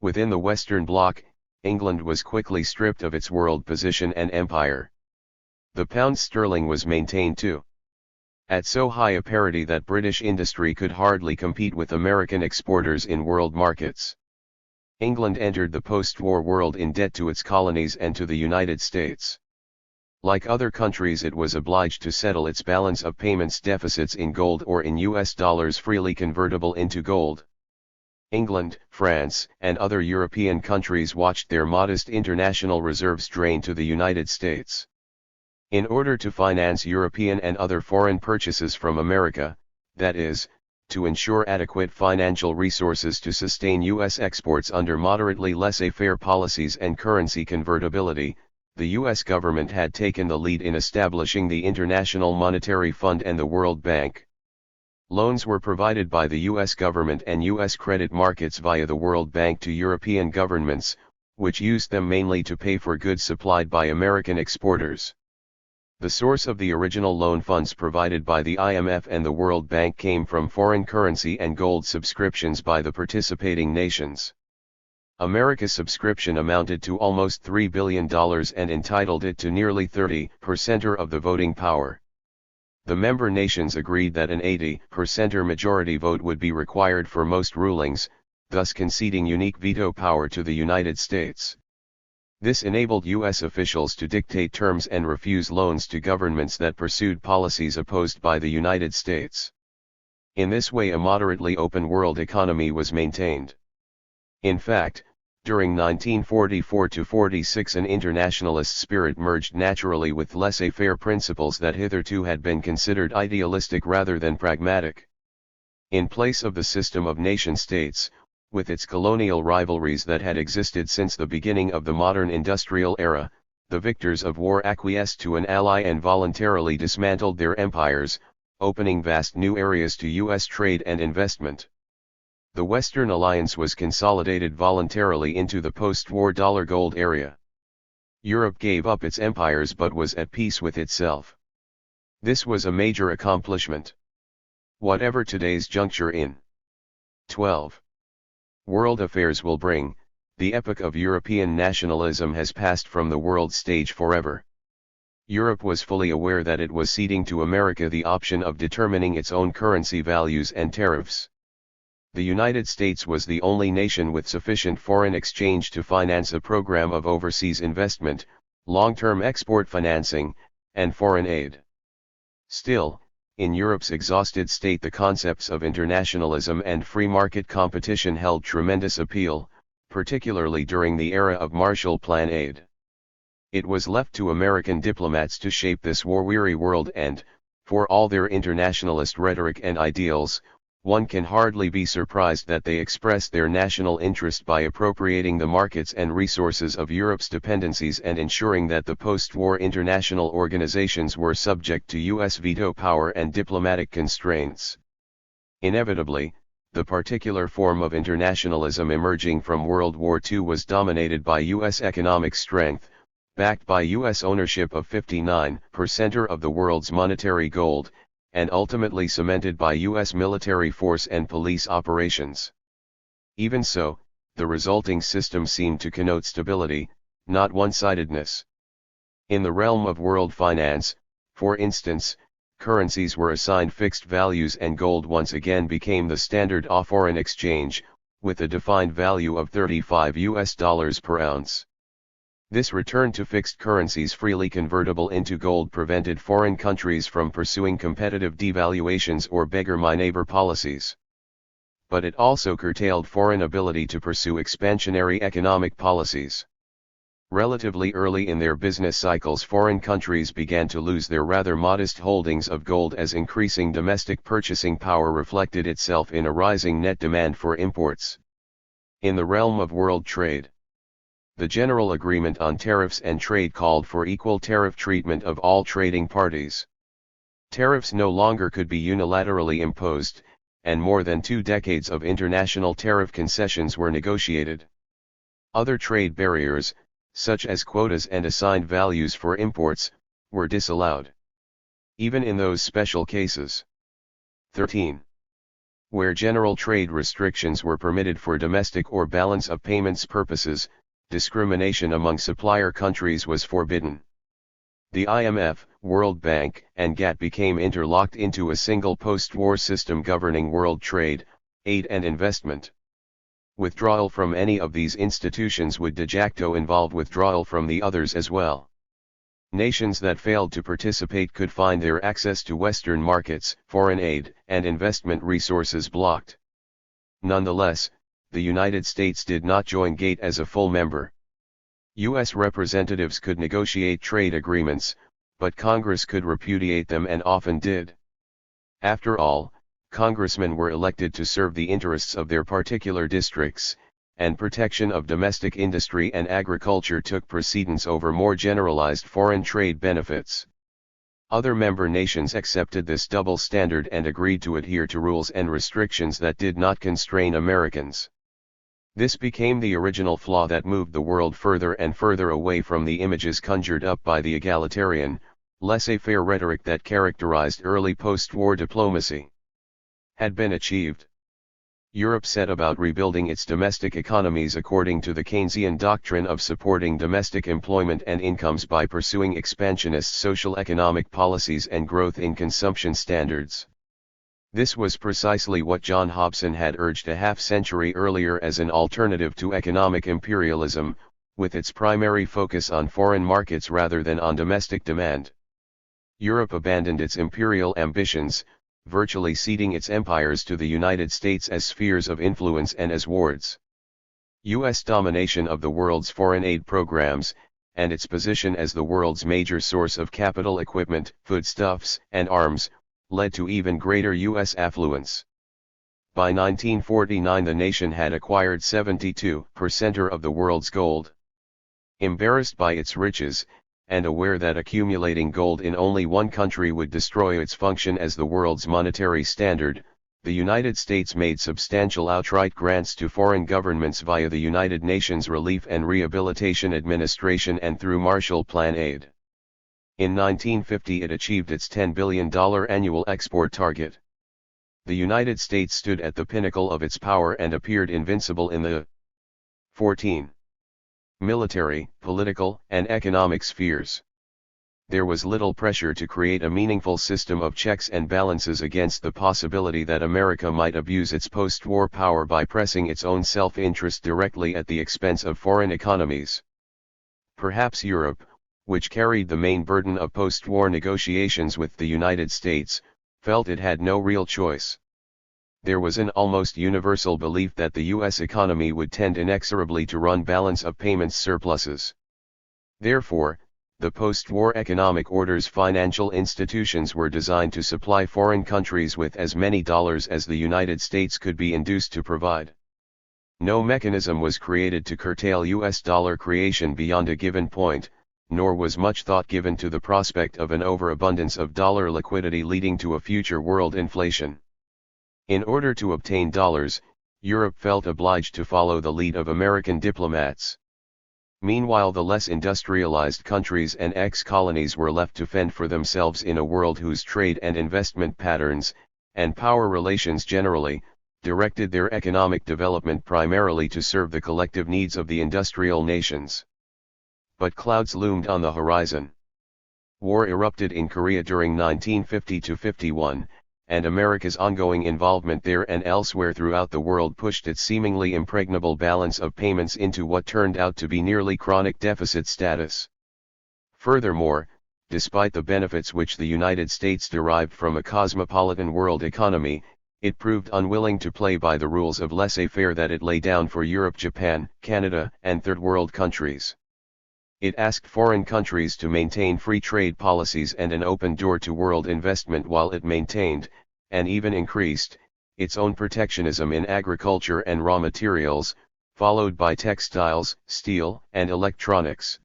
Within the Western Bloc, England was quickly stripped of its world position and empire. The pound sterling was maintained too, at so high a parity that British industry could hardly compete with American exporters in world markets. England entered the post-war world in debt to its colonies and to the United States. Like other countries, it was obliged to settle its balance of payments deficits in gold or in US dollars freely convertible into gold. England, France, and other European countries watched their modest international reserves drain to the United States. In order to finance European and other foreign purchases from America, that is, to ensure adequate financial resources to sustain U.S. exports under moderately laissez-faire policies and currency convertibility, the U.S. government had taken the lead in establishing the International Monetary Fund and the World Bank. Loans were provided by the U.S. government and U.S. credit markets via the World Bank to European governments, which used them mainly to pay for goods supplied by American exporters. The source of the original loan funds provided by the IMF and the World Bank came from foreign currency and gold subscriptions by the participating nations. America's subscription amounted to almost $3 billion and entitled it to nearly 30% of the voting power. The member nations agreed that an 80% majority vote would be required for most rulings, thus conceding unique veto power to the United States. This enabled U.S. officials to dictate terms and refuse loans to governments that pursued policies opposed by the United States. In this way, a moderately open world economy was maintained. In fact, during 1944–46 an internationalist spirit merged naturally with laissez-faire principles that hitherto had been considered idealistic rather than pragmatic. In place of the system of nation-states, with its colonial rivalries that had existed since the beginning of the modern industrial era, the victors of war acquiesced to an ally and voluntarily dismantled their empires, opening vast new areas to U.S. trade and investment. The Western Alliance was consolidated voluntarily into the post-war dollar-gold area. Europe gave up its empires but was at peace with itself. This was a major accomplishment. Whatever today's juncture in 12. World affairs will bring, the epoch of European nationalism has passed from the world stage forever. Europe was fully aware that it was ceding to America the option of determining its own currency values and tariffs. The United States was the only nation with sufficient foreign exchange to finance a program of overseas investment, long-term export financing, and foreign aid. Still, in Europe's exhausted state, the concepts of internationalism and free market competition held tremendous appeal, particularly during the era of Marshall Plan aid. It was left to American diplomats to shape this war-weary world and, for all their internationalist rhetoric and ideals, one can hardly be surprised that they expressed their national interest by appropriating the markets and resources of Europe's dependencies and ensuring that the post-war international organizations were subject to U.S. veto power and diplomatic constraints. Inevitably, the particular form of internationalism emerging from World War II was dominated by U.S. economic strength, backed by U.S. ownership of 59% of the world's monetary gold, and ultimately cemented by U.S. military force and police operations. Even so, the resulting system seemed to connote stability, not one-sidedness. In the realm of world finance, for instance, currencies were assigned fixed values and gold once again became the standard of foreign exchange, with a defined value of $35 per ounce. This return to fixed currencies freely convertible into gold prevented foreign countries from pursuing competitive devaluations or beggar-my-neighbor policies. But it also curtailed foreign ability to pursue expansionary economic policies. Relatively early in their business cycles, foreign countries began to lose their rather modest holdings of gold as increasing domestic purchasing power reflected itself in a rising net demand for imports. In the realm of world trade, the General Agreement on Tariffs and Trade called for equal tariff treatment of all trading parties. Tariffs no longer could be unilaterally imposed, and more than 2 decades of international tariff concessions were negotiated. Other trade barriers, such as quotas and assigned values for imports, were disallowed. Even in those special cases. 13. Where general trade restrictions were permitted for domestic or balance of payments purposes, discrimination among supplier countries was forbidden. The IMF, World Bank, and GATT became interlocked into a single post-war system governing world trade, aid and investment. Withdrawal from any of these institutions would de facto involve withdrawal from the others as well. Nations that failed to participate could find their access to Western markets, foreign aid, and investment resources blocked. Nonetheless, the United States did not join GATT as a full member. U.S. representatives could negotiate trade agreements, but Congress could repudiate them and often did. After all, congressmen were elected to serve the interests of their particular districts, and protection of domestic industry and agriculture took precedence over more generalized foreign trade benefits. Other member nations accepted this double standard and agreed to adhere to rules and restrictions that did not constrain Americans. This became the original flaw that moved the world further and further away from the images conjured up by the egalitarian, laissez-faire rhetoric that characterized early post-war diplomacy. Had been achieved. Europe set about rebuilding its domestic economies according to the Keynesian doctrine of supporting domestic employment and incomes by pursuing expansionist social economic policies and growth in consumption standards. This was precisely what John Hobson had urged a half-century earlier as an alternative to economic imperialism, with its primary focus on foreign markets rather than on domestic demand. Europe abandoned its imperial ambitions, virtually ceding its empires to the United States as spheres of influence and as wards. U.S. domination of the world's foreign aid programs, and its position as the world's major source of capital equipment, foodstuffs, and arms, led to even greater U.S. affluence. By 1949 the nation had acquired 72% of the world's gold. Embarrassed by its riches, and aware that accumulating gold in only one country would destroy its function as the world's monetary standard, the United States made substantial outright grants to foreign governments via the United Nations Relief and Rehabilitation Administration and through Marshall Plan aid. In 1950 it achieved its $10 billion annual export target. The United States stood at the pinnacle of its power and appeared invincible in the 14. Military, political, and economic spheres. There was little pressure to create a meaningful system of checks and balances against the possibility that America might abuse its post-war power by pressing its own self-interest directly at the expense of foreign economies. Perhaps Europe, which carried the main burden of post-war negotiations with the United States, felt it had no real choice. There was an almost universal belief that the U.S. economy would tend inexorably to run balance of payments surpluses. Therefore, the post-war economic order's financial institutions were designed to supply foreign countries with as many dollars as the United States could be induced to provide. No mechanism was created to curtail U.S. dollar creation beyond a given point, nor was much thought given to the prospect of an overabundance of dollar liquidity leading to a future world inflation. In order to obtain dollars, Europe felt obliged to follow the lead of American diplomats. Meanwhile, the less industrialized countries and ex-colonies were left to fend for themselves in a world whose trade and investment patterns, and power relations generally, directed their economic development primarily to serve the collective needs of the industrial nations. But clouds loomed on the horizon. War erupted in Korea during 1950-51, and America's ongoing involvement there and elsewhere throughout the world pushed its seemingly impregnable balance of payments into what turned out to be nearly chronic deficit status. Furthermore, despite the benefits which the United States derived from a cosmopolitan world economy, it proved unwilling to play by the rules of laissez-faire that it lay down for Europe, Japan, Canada, and Third World countries. It asked foreign countries to maintain free trade policies and an open door to world investment while it maintained, and even increased, its own protectionism in agriculture and raw materials, followed by textiles, steel, and electronics.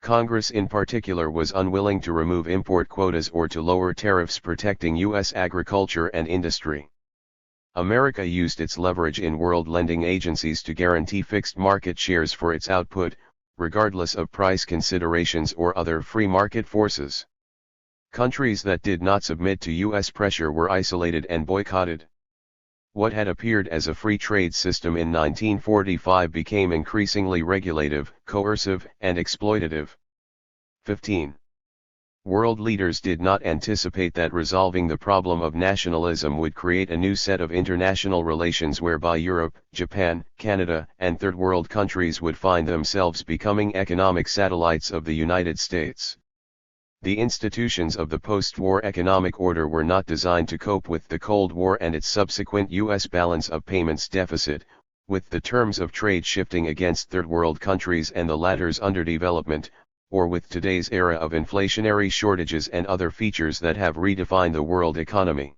Congress in particular was unwilling to remove import quotas or to lower tariffs protecting U.S. agriculture and industry. America used its leverage in world lending agencies to guarantee fixed market shares for its output, regardless of price considerations or other free market forces. Countries that did not submit to U.S. pressure were isolated and boycotted. What had appeared as a free trade system in 1945 became increasingly regulative, coercive, and exploitative. 15. World leaders did not anticipate that resolving the problem of nationalism would create a new set of international relations whereby Europe, Japan, Canada, and Third World countries would find themselves becoming economic satellites of the United States. The institutions of the post-war economic order were not designed to cope with the Cold War and its subsequent U.S. balance of payments deficit, with the terms of trade shifting against Third World countries and the latter's underdevelopment, or with today's era of inflationary shortages and other features that have redefined the world economy.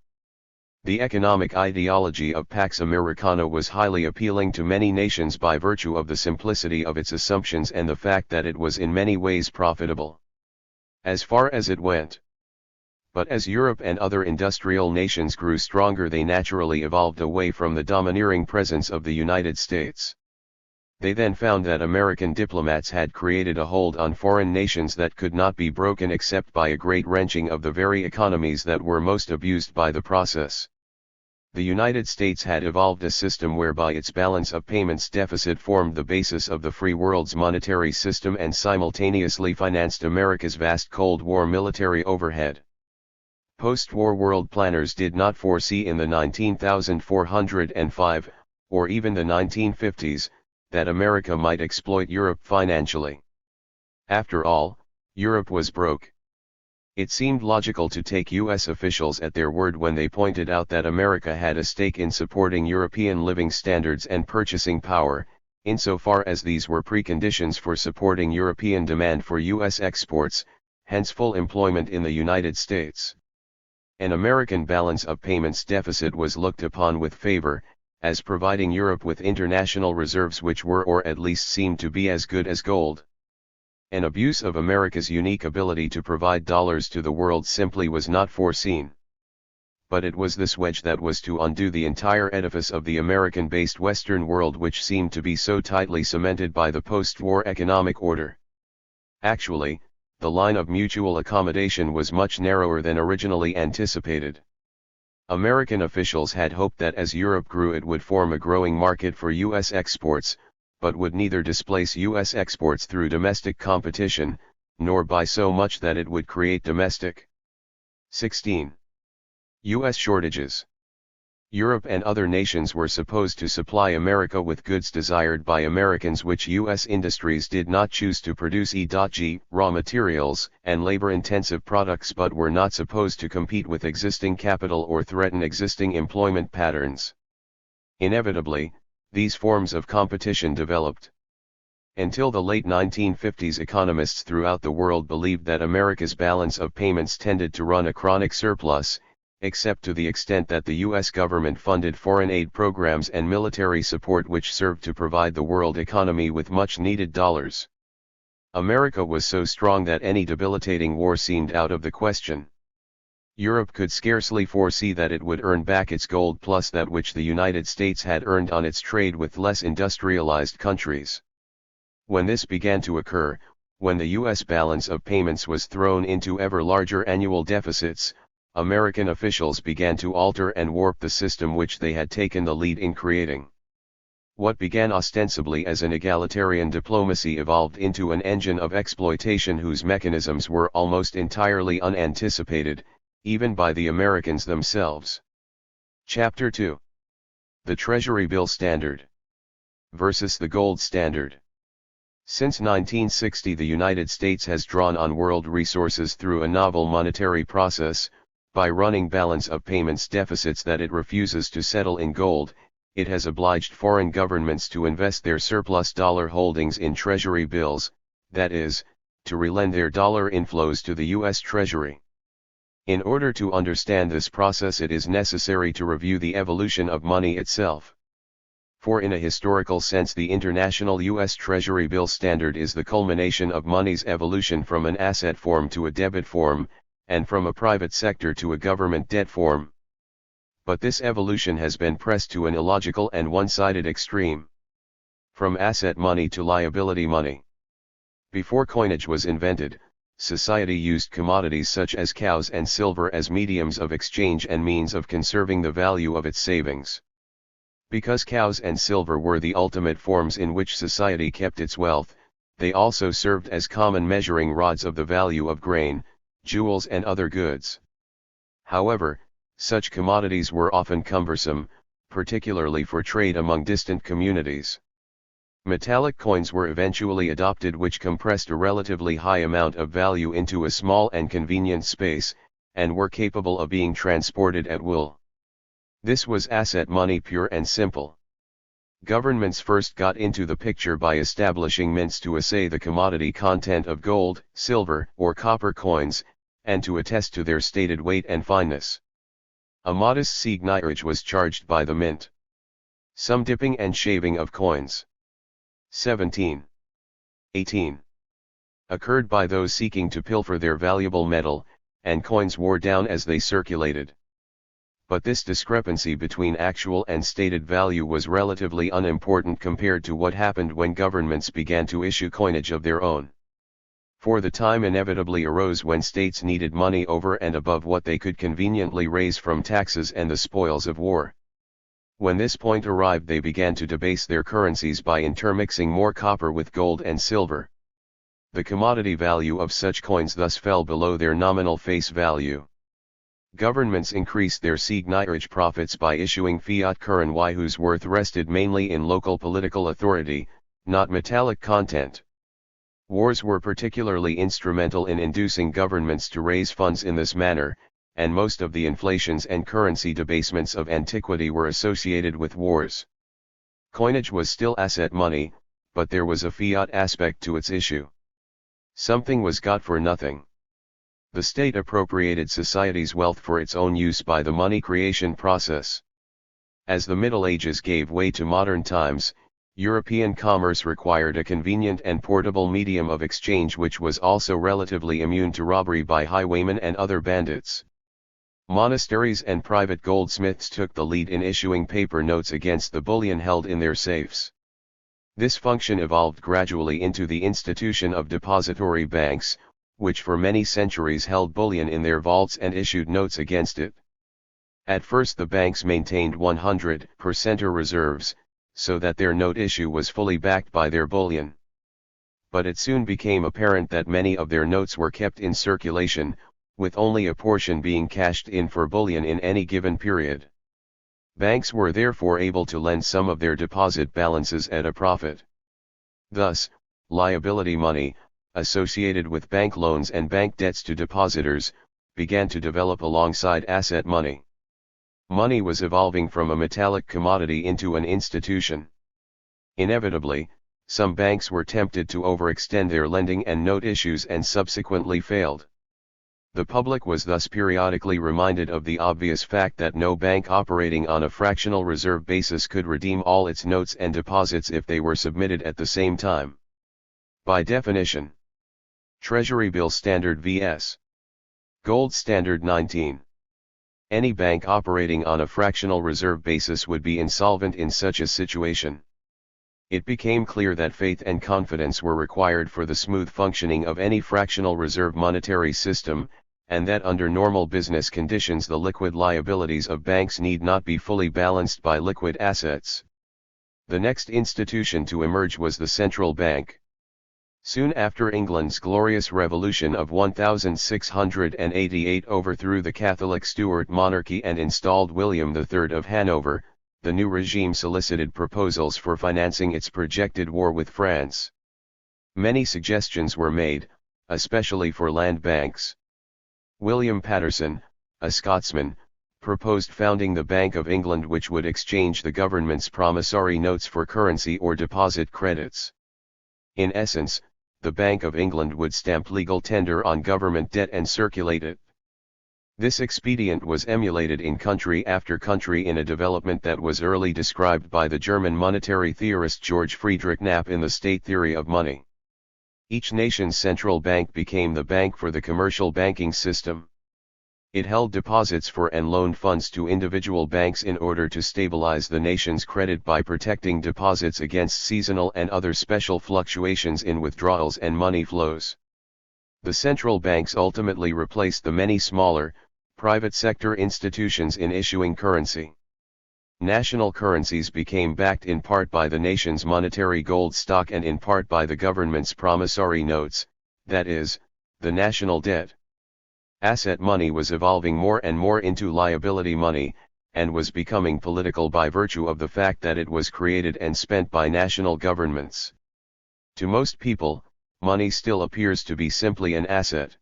The economic ideology of Pax Americana was highly appealing to many nations by virtue of the simplicity of its assumptions and the fact that it was in many ways profitable. As far as it went. But as Europe and other industrial nations grew stronger, they naturally evolved away from the domineering presence of the United States. They then found that American diplomats had created a hold on foreign nations that could not be broken except by a great wrenching of the very economies that were most abused by the process. The United States had evolved a system whereby its balance of payments deficit formed the basis of the free world's monetary system and simultaneously financed America's vast Cold War military overhead. Post-war world planners did not foresee in the 19,405, or even the 1950s, that America might exploit Europe financially. After all, Europe was broke. It seemed logical to take U.S. officials at their word when they pointed out that America had a stake in supporting European living standards and purchasing power, insofar as these were preconditions for supporting European demand for U.S. exports, hence full employment in the United States. An American balance of payments deficit was looked upon with favor, as providing Europe with international reserves which were or at least seemed to be as good as gold. An abuse of America's unique ability to provide dollars to the world simply was not foreseen. But it was this wedge that was to undo the entire edifice of the American-based Western world which seemed to be so tightly cemented by the post-war economic order. Actually, the line of mutual accommodation was much narrower than originally anticipated. American officials had hoped that as Europe grew it would form a growing market for U.S. exports, but would neither displace U.S. exports through domestic competition, nor by so much that it would create domestic. 16. U.S. shortages. Europe and other nations were supposed to supply America with goods desired by Americans which U.S. industries did not choose to produce, e.g., raw materials and labor-intensive products, but were not supposed to compete with existing capital or threaten existing employment patterns. Inevitably, these forms of competition developed. Until the late 1950s, economists throughout the world believed that America's balance of payments tended to run a chronic surplus, except to the extent that the U.S. government funded foreign aid programs and military support which served to provide the world economy with much-needed dollars. America was so strong that any debilitating war seemed out of the question. Europe could scarcely foresee that it would earn back its gold plus that which the United States had earned on its trade with less industrialized countries. When this began to occur, when the U.S. balance of payments was thrown into ever larger annual deficits, American officials began to alter and warp the system which they had taken the lead in creating. What began ostensibly as an egalitarian diplomacy evolved into an engine of exploitation whose mechanisms were almost entirely unanticipated, even by the Americans themselves. Chapter 2. The Treasury Bill Standard versus the Gold Standard. Since 1960, the United States has drawn on world resources through a novel monetary process. By running balance of payments deficits that it refuses to settle in gold, it has obliged foreign governments to invest their surplus dollar holdings in treasury bills, that is, to relend their dollar inflows to the U.S. Treasury. In order to understand this process, it is necessary to review the evolution of money itself. For in a historical sense, the international U.S. Treasury bill standard is the culmination of money's evolution from an asset form to a debit form, and from a private sector to a government debt form. But this evolution has been pressed to an illogical and one-sided extreme. From asset money to liability money. Before coinage was invented, society used commodities such as cows and silver as mediums of exchange and means of conserving the value of its savings. Because cows and silver were the ultimate forms in which society kept its wealth, they also served as common measuring rods of the value of grain, jewels and other goods. However, such commodities were often cumbersome, particularly for trade among distant communities. Metallic coins were eventually adopted, which compressed a relatively high amount of value into a small and convenient space, and were capable of being transported at will. This was asset money, pure and simple. Governments first got into the picture by establishing mints to assay the commodity content of gold, silver, or copper coins, and to attest to their stated weight and fineness. A modest seigniorage was charged by the mint. Some dipping and shaving of coins. 17. 18. Occurred by those seeking to pilfer their valuable metal, and coins wore down as they circulated. But this discrepancy between actual and stated value was relatively unimportant compared to what happened when governments began to issue coinage of their own. For the time inevitably arose when states needed money over and above what they could conveniently raise from taxes and the spoils of war. When this point arrived, they began to debase their currencies by intermixing more copper with gold and silver. The commodity value of such coins thus fell below their nominal face value. Governments increased their seigniorage profits by issuing fiat currency whose worth rested mainly in local political authority, not metallic content. Wars were particularly instrumental in inducing governments to raise funds in this manner, and most of the inflations and currency debasements of antiquity were associated with wars. Coinage was still asset money, but there was a fiat aspect to its issue. Something was got for nothing. The state appropriated society's wealth for its own use by the money creation process. As the Middle Ages gave way to modern times, European commerce required a convenient and portable medium of exchange which was also relatively immune to robbery by highwaymen and other bandits. Monasteries and private goldsmiths took the lead in issuing paper notes against the bullion held in their safes. This function evolved gradually into the institution of depository banks, which for many centuries held bullion in their vaults and issued notes against it. At first the banks maintained 100% reserves, so that their note issue was fully backed by their bullion. But it soon became apparent that many of their notes were kept in circulation, with only a portion being cashed in for bullion in any given period. Banks were therefore able to lend some of their deposit balances at a profit. Thus, liability money, associated with bank loans and bank debts to depositors, began to develop alongside asset money. Money was evolving from a metallic commodity into an institution. Inevitably, some banks were tempted to overextend their lending and note issues and subsequently failed. The public was thus periodically reminded of the obvious fact that no bank operating on a fractional reserve basis could redeem all its notes and deposits if they were submitted at the same time. By definition, Treasury Bill Standard vs. Gold Standard 19. Any bank operating on a fractional reserve basis would be insolvent in such a situation. It became clear that faith and confidence were required for the smooth functioning of any fractional reserve monetary system, and that under normal business conditions the liquid liabilities of banks need not be fully balanced by liquid assets. The next institution to emerge was the central bank. Soon after England's glorious revolution of 1688 overthrew the Catholic Stuart monarchy and installed William III of Hanover, the new regime solicited proposals for financing its projected war with France. Many suggestions were made, especially for land banks. William Paterson, a Scotsman, proposed founding the Bank of England, which would exchange the government's promissory notes for currency or deposit credits. In essence, the Bank of England would stamp legal tender on government debt and circulate it. This expedient was emulated in country after country in a development that was early described by the German monetary theorist George Friedrich Knapp in the State Theory of Money. Each nation's central bank became the bank for the commercial banking system. It held deposits for and loaned funds to individual banks in order to stabilize the nation's credit by protecting deposits against seasonal and other special fluctuations in withdrawals and money flows. The central banks ultimately replaced the many smaller, private sector institutions in issuing currency. National currencies became backed in part by the nation's monetary gold stock and in part by the government's promissory notes, that is, the national debt. Asset money was evolving more and more into liability money, and was becoming political by virtue of the fact that it was created and spent by national governments. To most people, money still appears to be simply an asset.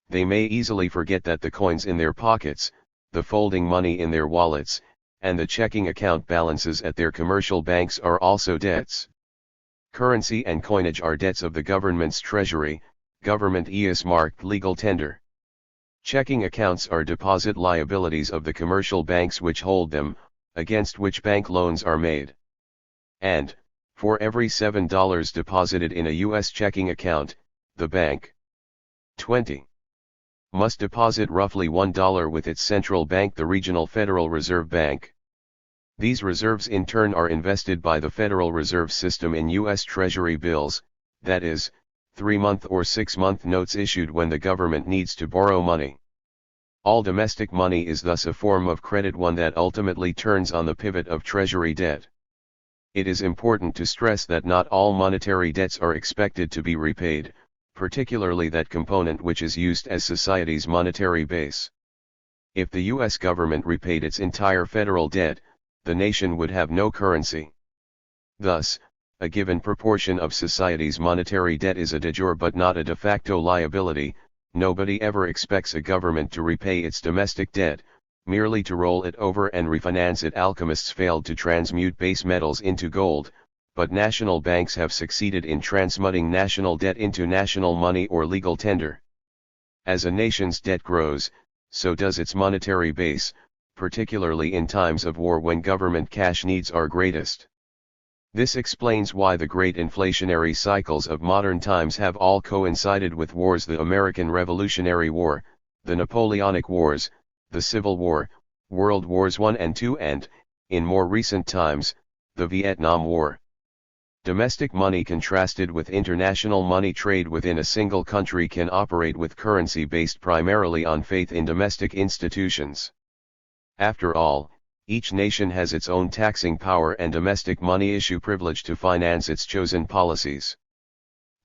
They may easily forget that the coins in their pockets, the folding money in their wallets, and the checking account balances at their commercial banks are also debts. Currency and coinage are debts of the government's treasury, government marked legal tender. Checking accounts are deposit liabilities of the commercial banks which hold them, against which bank loans are made. And, for every $7 deposited in a U.S. checking account, the bank 20 must deposit roughly $1 with its central bank, the regional Federal Reserve Bank. These reserves in turn are invested by the Federal Reserve System in U.S. Treasury bills, that is, 3-month or 6-month notes issued when the government needs to borrow money. All domestic money is thus a form of credit, one that ultimately turns on the pivot of treasury debt. It is important to stress that not all monetary debts are expected to be repaid, particularly that component which is used as society's monetary base. If the U.S. government repaid its entire federal debt, the nation would have no currency. Thus, a given proportion of society's monetary debt is a de jure but not a de facto liability. Nobody ever expects a government to repay its domestic debt, merely to roll it over and refinance it. Alchemists failed to transmute base metals into gold, but national banks have succeeded in transmuting national debt into national money or legal tender. As a nation's debt grows, so does its monetary base, particularly in times of war when government cash needs are greatest. This explains why the great inflationary cycles of modern times have all coincided with wars: the American Revolutionary War, the Napoleonic Wars, the Civil War, World Wars I and II, and, in more recent times, the Vietnam War. Domestic money contrasted with international money trade within a single country can operate with currency based primarily on faith in domestic institutions. After all, each nation has its own taxing power and domestic money issue privilege to finance its chosen policies.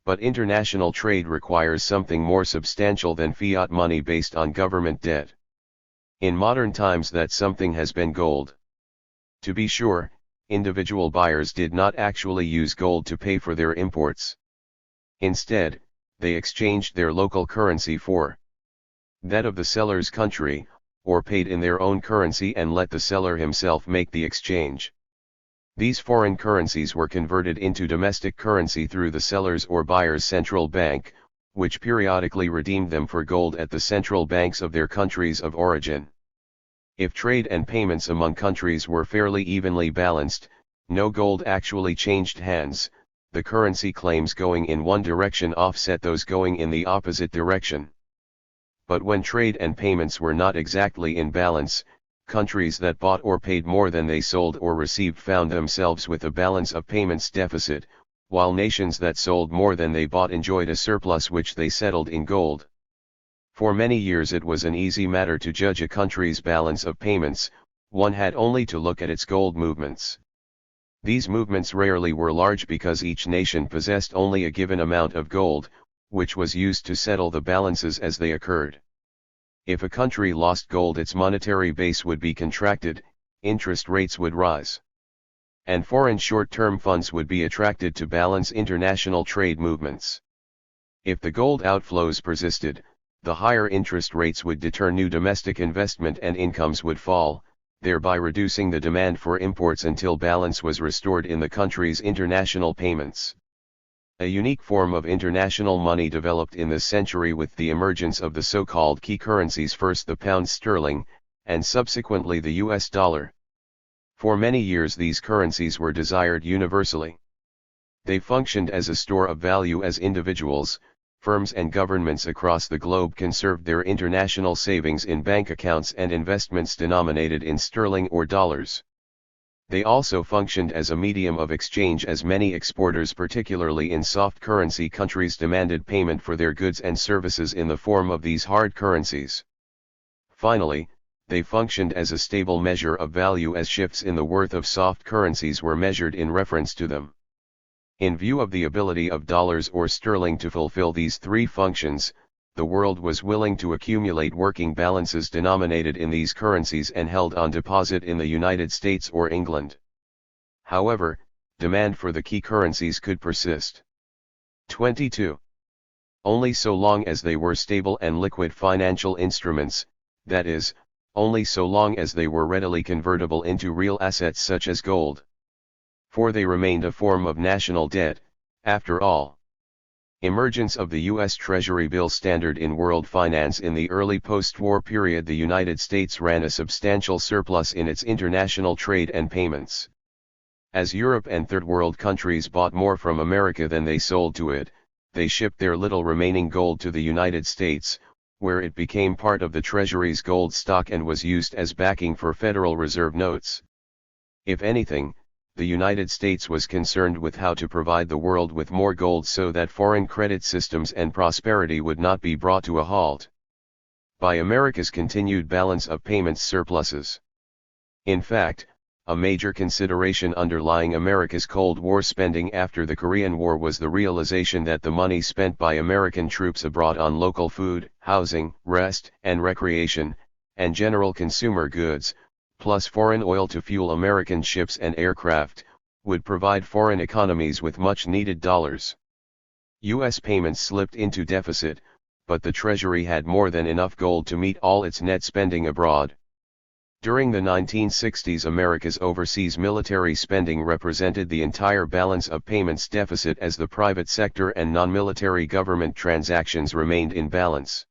But international trade requires something more substantial than fiat money based on government debt. In modern times that something has been gold. To be sure, individual buyers did not actually use gold to pay for their imports. Instead, they exchanged their local currency for that of the seller's country, or paid in their own currency and let the seller himself make the exchange. These foreign currencies were converted into domestic currency through the seller's or buyer's central bank, which periodically redeemed them for gold at the central banks of their countries of origin. If trade and payments among countries were fairly evenly balanced, no gold actually changed hands. The currency claims going in one direction offset those going in the opposite direction. But when trade and payments were not exactly in balance, countries that bought or paid more than they sold or received found themselves with a balance of payments deficit, while nations that sold more than they bought enjoyed a surplus which they settled in gold. For many years it was an easy matter to judge a country's balance of payments. One had only to look at its gold movements. These movements rarely were large because each nation possessed only a given amount of gold, which was used to settle the balances as they occurred. If a country lost gold, its monetary base would be contracted, interest rates would rise, and foreign short-term funds would be attracted to balance international trade movements. If the gold outflows persisted, the higher interest rates would deter new domestic investment and incomes would fall, thereby reducing the demand for imports until balance was restored in the country's international payments. A unique form of international money developed in this century with the emergence of the so-called key currencies, first the pound sterling, and subsequently the US dollar. For many years these currencies were desired universally. They functioned as a store of value as individuals, firms and governments across the globe conserved their international savings in bank accounts and investments denominated in sterling or dollars. They also functioned as a medium of exchange as many exporters, particularly in soft currency countries, demanded payment for their goods and services in the form of these hard currencies. Finally, they functioned as a stable measure of value as shifts in the worth of soft currencies were measured in reference to them. In view of the ability of dollars or sterling to fulfill these three functions, the world was willing to accumulate working balances denominated in these currencies and held on deposit in the United States or England. However, demand for the key currencies could persist. 22. Only so long as they were stable and liquid financial instruments, that is, only so long as they were readily convertible into real assets such as gold. For they remained a form of national debt, after all. Emergence of the U.S. Treasury bill standard in world finance. In the early post-war period, the United States ran a substantial surplus in its international trade and payments. As Europe and Third World countries bought more from America than they sold to it, they shipped their little remaining gold to the United States, where it became part of the Treasury's gold stock and was used as backing for Federal Reserve notes. If anything, the United States was concerned with how to provide the world with more gold so that foreign credit systems and prosperity would not be brought to a halt by America's continued balance of payments surpluses. In fact, a major consideration underlying America's Cold War spending after the Korean War was the realization that the money spent by American troops abroad on local food, housing, rest and recreation, and general consumer goods, plus foreign oil to fuel American ships and aircraft, would provide foreign economies with much-needed dollars. U.S. payments slipped into deficit, but the Treasury had more than enough gold to meet all its net spending abroad. During the 1960s, America's overseas military spending represented the entire balance of payments deficit as the private sector and non-military government transactions remained in balance.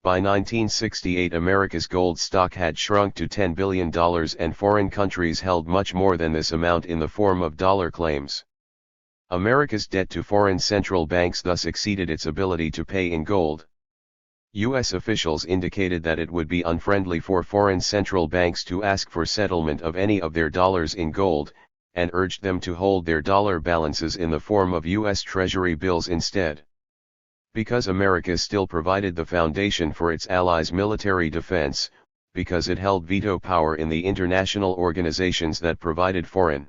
By 1968, America's gold stock had shrunk to $10 billion and foreign countries held much more than this amount in the form of dollar claims. America's debt to foreign central banks thus exceeded its ability to pay in gold. U.S. officials indicated that it would be unfriendly for foreign central banks to ask for settlement of any of their dollars in gold, and urged them to hold their dollar balances in the form of U.S. Treasury bills instead. Because America still provided the foundation for its allies' military defense, because it held veto power in the international organizations that provided foreign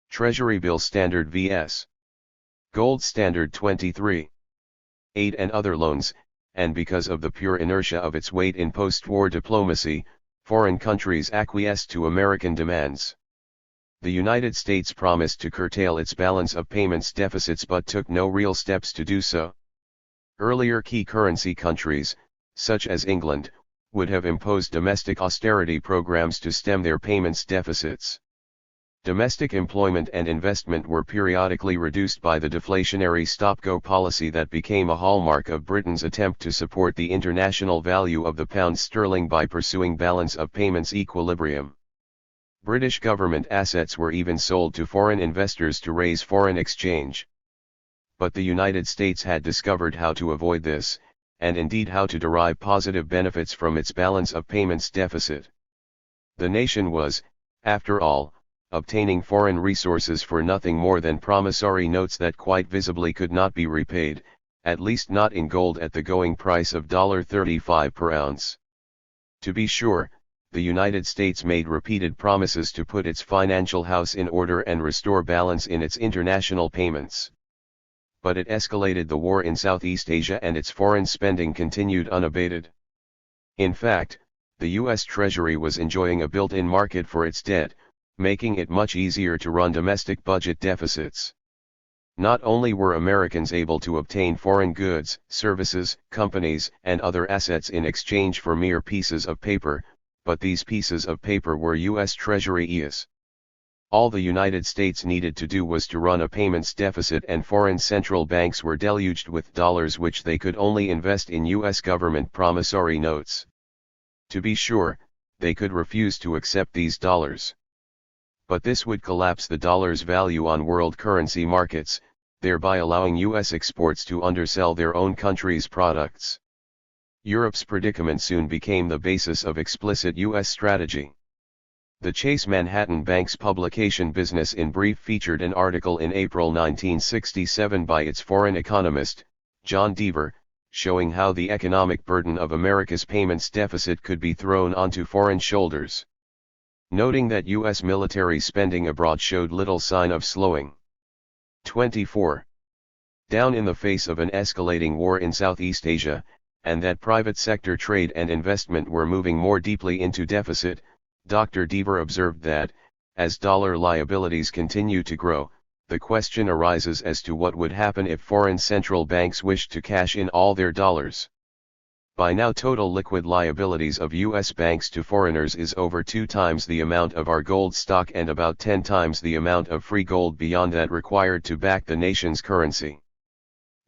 Treasury bill standard vs. Gold standard 23. Aid and other loans, and because of the pure inertia of its weight in post-war diplomacy, foreign countries acquiesced to American demands. The United States promised to curtail its balance of payments deficits but took no real steps to do so. Earlier key currency countries, such as England, would have imposed domestic austerity programs to stem their payments deficits. Domestic employment and investment were periodically reduced by the deflationary stop-go policy that became a hallmark of Britain's attempt to support the international value of the pound sterling by pursuing balance of payments equilibrium. British government assets were even sold to foreign investors to raise foreign exchange. But the United States had discovered how to avoid this, and indeed how to derive positive benefits from its balance of payments deficit. The nation was, after all, obtaining foreign resources for nothing more than promissory notes that quite visibly could not be repaid, at least not in gold at the going price of $35 per ounce. To be sure, the United States made repeated promises to put its financial house in order and restore balance in its international payments. But it escalated the war in Southeast Asia and its foreign spending continued unabated. In fact, the U.S. Treasury was enjoying a built-in market for its debt, making it much easier to run domestic budget deficits. Not only were Americans able to obtain foreign goods, services, companies, and other assets in exchange for mere pieces of paper, but these pieces of paper were U.S. Treasury EAs. All the United States needed to do was to run a payments deficit, and foreign central banks were deluged with dollars which they could only invest in U.S. government promissory notes. To be sure, they could refuse to accept these dollars. But this would collapse the dollar's value on world currency markets, thereby allowing U.S. exports to undersell their own country's products. Europe's predicament soon became the basis of explicit U.S. strategy. The Chase Manhattan Bank's publication Business in Brief featured an article in April 1967 by its foreign economist, John Deaver, showing how the economic burden of America's payments deficit could be thrown onto foreign shoulders. Noting that U.S. military spending abroad showed little sign of slowing. 24. Down in the face of an escalating war in Southeast Asia, and that private sector trade and investment were moving more deeply into deficit, Dr. Deaver observed that, as dollar liabilities continue to grow, the question arises as to what would happen if foreign central banks wished to cash in all their dollars. By now total liquid liabilities of U.S. banks to foreigners is over 2 times the amount of our gold stock and about 10 times the amount of free gold beyond that required to back the nation's currency.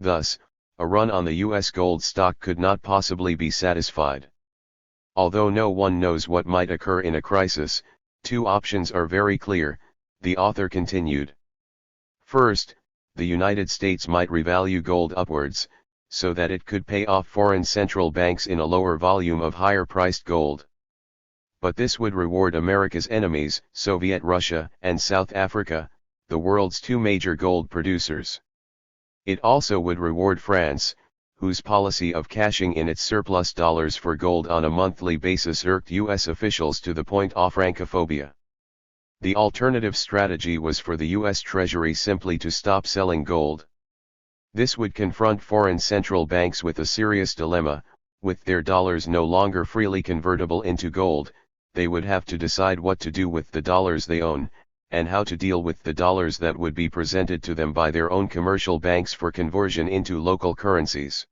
Thus, a run on the U.S. gold stock could not possibly be satisfied. Although no one knows what might occur in a crisis, 2 options are very clear, the author continued. First, the United States might revalue gold upwards, so that it could pay off foreign central banks in a lower volume of higher-priced gold. But this would reward America's enemies, Soviet Russia and South Africa, the world's 2 major gold producers. It also would reward France, whose policy of cashing in its surplus dollars for gold on a monthly basis irked U.S. officials to the point of francophobia. The alternative strategy was for the U.S. Treasury simply to stop selling gold. This would confront foreign central banks with a serious dilemma: with their dollars no longer freely convertible into gold, they would have to decide what to do with the dollars they own, and how to deal with the dollars that would be presented to them by their own commercial banks for conversion into local currencies.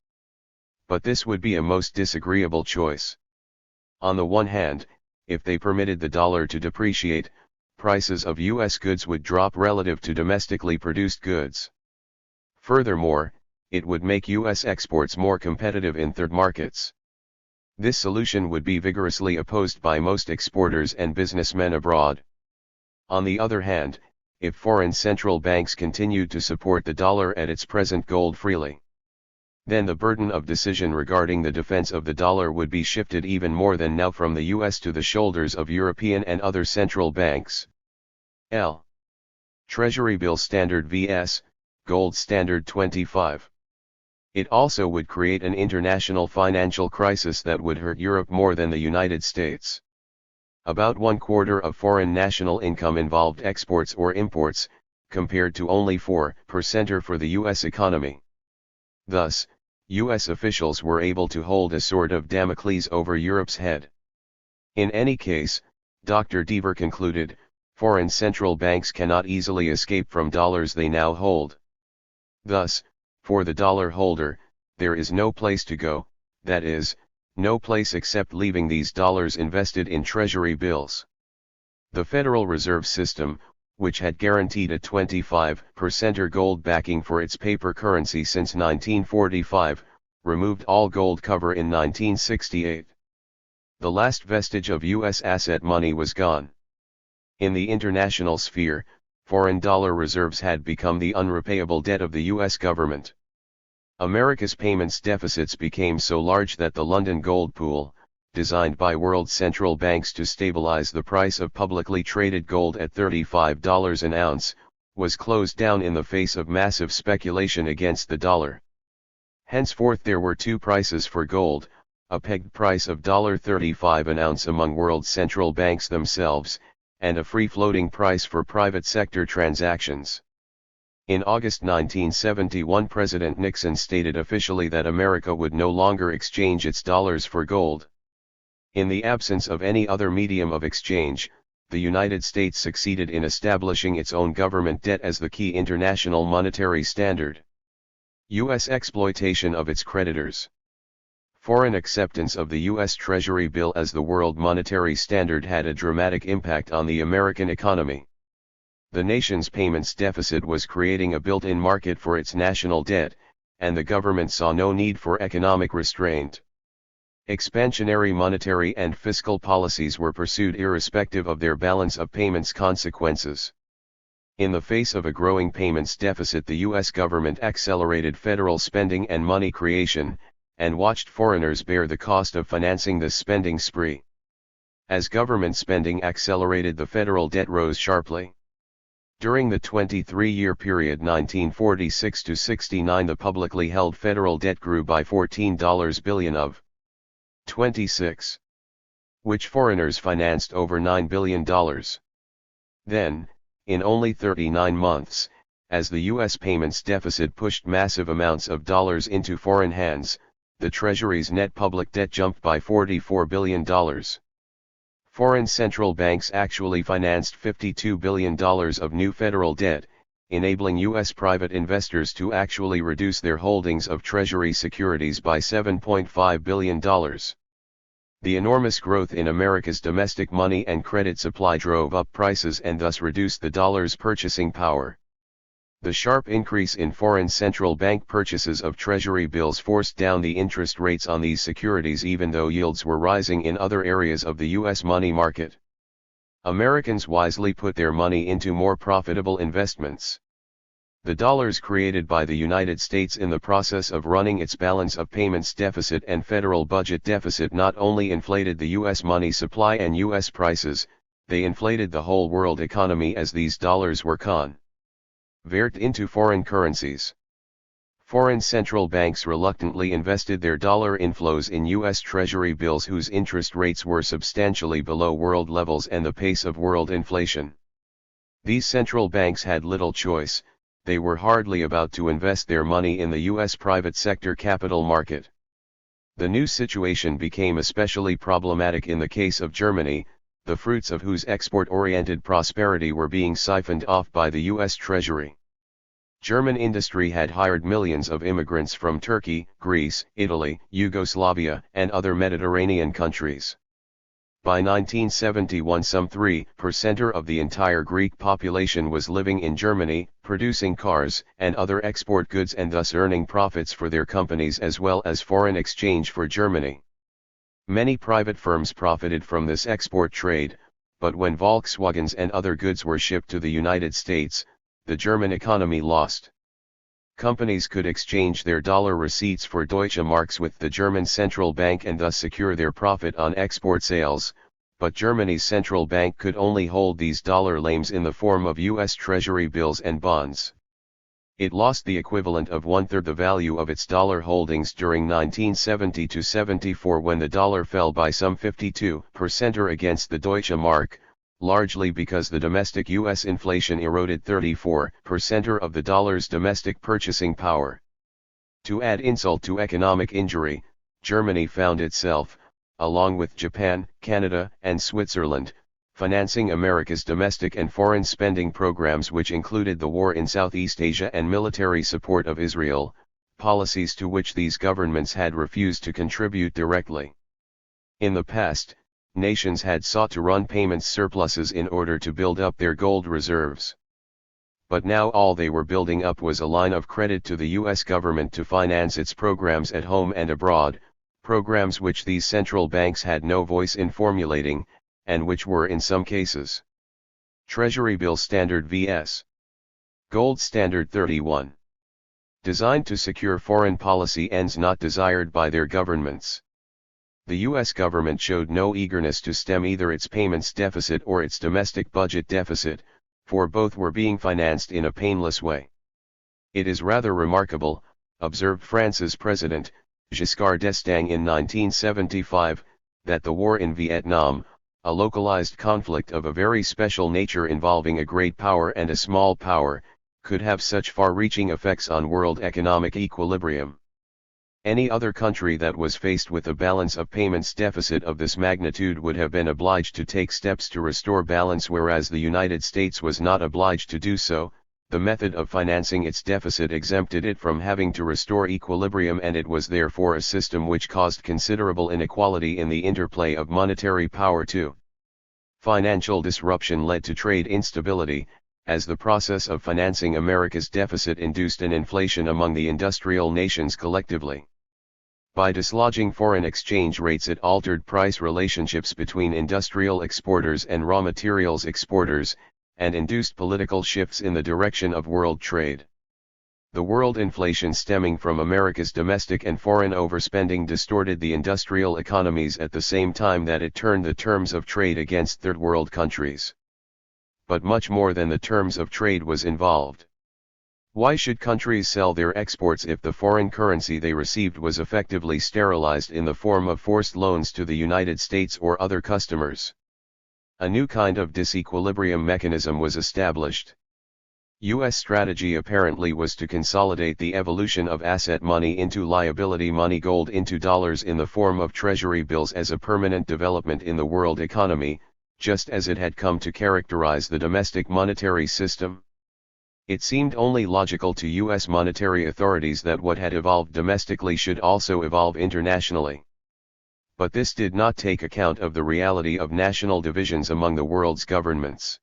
But this would be a most disagreeable choice. On the one hand, if they permitted the dollar to depreciate, prices of U.S. goods would drop relative to domestically produced goods. Furthermore, it would make U.S. exports more competitive in third markets. This solution would be vigorously opposed by most exporters and businessmen abroad. On the other hand, if foreign central banks continued to support the dollar at its present gold freely, then the burden of decision regarding the defense of the dollar would be shifted even more than now from the U.S. to the shoulders of European and other central banks. L. Treasury Bill Standard vs. Gold Standard 25. It also would create an international financial crisis that would hurt Europe more than the United States. About 1/4 of foreign national income involved exports or imports, compared to only 4% for the U.S. economy. Thus, U.S. officials were able to hold a sword of Damocles over Europe's head. In any case, Dr. Deaver concluded, foreign central banks cannot easily escape from dollars they now hold. Thus, for the dollar holder, there is no place to go, that is, no place except leaving these dollars invested in Treasury bills. The Federal Reserve System, which had guaranteed a 25% gold backing for its paper currency since 1945, removed all gold cover in 1968. The last vestige of U.S. asset money was gone. In the international sphere, foreign dollar reserves had become the unrepayable debt of the U.S. government. America's payments deficits became so large that the London Gold Pool, designed by world central banks to stabilize the price of publicly traded gold at $35 an ounce, was closed down in the face of massive speculation against the dollar. Henceforth there were 2 prices for gold, a pegged price of $35 an ounce among world central banks themselves, and a free-floating price for private sector transactions. In August 1971, President Nixon stated officially that America would no longer exchange its dollars for gold. In the absence of any other medium of exchange, the United States succeeded in establishing its own government debt as the key international monetary standard. U.S. exploitation of its creditors. Foreign acceptance of the U.S. Treasury bill as the world monetary standard had a dramatic impact on the American economy. The nation's payments deficit was creating a built-in market for its national debt, and the government saw no need for economic restraint. Expansionary monetary and fiscal policies were pursued irrespective of their balance of payments consequences. In the face of a growing payments deficit, the U.S. government accelerated federal spending and money creation, and watched foreigners bear the cost of financing this spending spree. As government spending accelerated, the federal debt rose sharply. During the 23-year period 1946 to 69, the publicly held federal debt grew by $14 billion of 26, which foreigners financed over $9 billion. Then, in only 39 months, as the U.S. payments deficit pushed massive amounts of dollars into foreign hands, the Treasury's net public debt jumped by $44 billion. Foreign central banks actually financed $52 billion of new federal debt, enabling U.S. private investors to actually reduce their holdings of Treasury securities by $7.5 billion. The enormous growth in America's domestic money and credit supply drove up prices and thus reduced the dollar's purchasing power. The sharp increase in foreign central bank purchases of Treasury bills forced down the interest rates on these securities, even though yields were rising in other areas of the U.S. money market. Americans wisely put their money into more profitable investments. The dollars created by the United States in the process of running its balance of payments deficit and federal budget deficit not only inflated the U.S. money supply and U.S. prices, they inflated the whole world economy, as these dollars were converted into foreign currencies. Foreign central banks reluctantly invested their dollar inflows in U.S. Treasury bills whose interest rates were substantially below world levels and the pace of world inflation. These central banks had little choice. They were hardly about to invest their money in the U.S. private sector capital market. The new situation became especially problematic in the case of Germany, the fruits of whose export-oriented prosperity were being siphoned off by the U.S. Treasury. German industry had hired millions of immigrants from Turkey, Greece, Italy, Yugoslavia, and other Mediterranean countries. By 1971, some 3% of the entire Greek population was living in Germany, producing cars and other export goods and thus earning profits for their companies as well as foreign exchange for Germany. Many private firms profited from this export trade, but when Volkswagens and other goods were shipped to the United States, the German economy lost. Companies could exchange their dollar receipts for Deutsche Marks with the German central bank and thus secure their profit on export sales, but Germany's central bank could only hold these dollar lames in the form of U.S. Treasury bills and bonds. It lost the equivalent of one-third the value of its dollar holdings during 1970 to 74 when the dollar fell by some 52% against the Deutsche Mark, largely because the domestic U.S. inflation eroded 34% of the dollar's domestic purchasing power. To add insult to economic injury, Germany found itself, along with Japan, Canada, and Switzerland, financing America's domestic and foreign spending programs, which included the war in Southeast Asia and military support of Israel, policies to which these governments had refused to contribute directly. In the past, nations had sought to run payments surpluses in order to build up their gold reserves. But now all they were building up was a line of credit to the U.S. government to finance its programs at home and abroad, programs which these central banks had no voice in formulating, and which were in some cases Treasury Bill Standard vs. Gold Standard 31. Designed to secure foreign policy ends not desired by their governments. The U.S. government showed no eagerness to stem either its payments deficit or its domestic budget deficit, for both were being financed in a painless way. It is rather remarkable, observed France's president, Giscard d'Estaing in 1975, that the war in Vietnam, a localized conflict of a very special nature involving a great power and a small power, could have such far-reaching effects on world economic equilibrium. Any other country that was faced with a balance of payments deficit of this magnitude would have been obliged to take steps to restore balance, whereas the United States was not obliged to do so. The method of financing its deficit exempted it from having to restore equilibrium, and it was therefore a system which caused considerable inequality in the interplay of monetary power too. Financial disruption led to trade instability, as the process of financing America's deficit induced an inflation among the industrial nations collectively. By dislodging foreign exchange rates, it altered price relationships between industrial exporters and raw materials exporters, and induced political shifts in the direction of world trade. The world inflation stemming from America's domestic and foreign overspending distorted the industrial economies at the same time that it turned the terms of trade against third world countries. But much more than the terms of trade was involved. Why should countries sell their exports if the foreign currency they received was effectively sterilized in the form of forced loans to the United States or other customers? A new kind of disequilibrium mechanism was established. U.S. strategy apparently was to consolidate the evolution of asset money into liability money, gold into dollars in the form of treasury bills, as a permanent development in the world economy, just as it had come to characterize the domestic monetary system. It seemed only logical to U.S. monetary authorities that what had evolved domestically should also evolve internationally. But this did not take account of the reality of national divisions among the world's governments.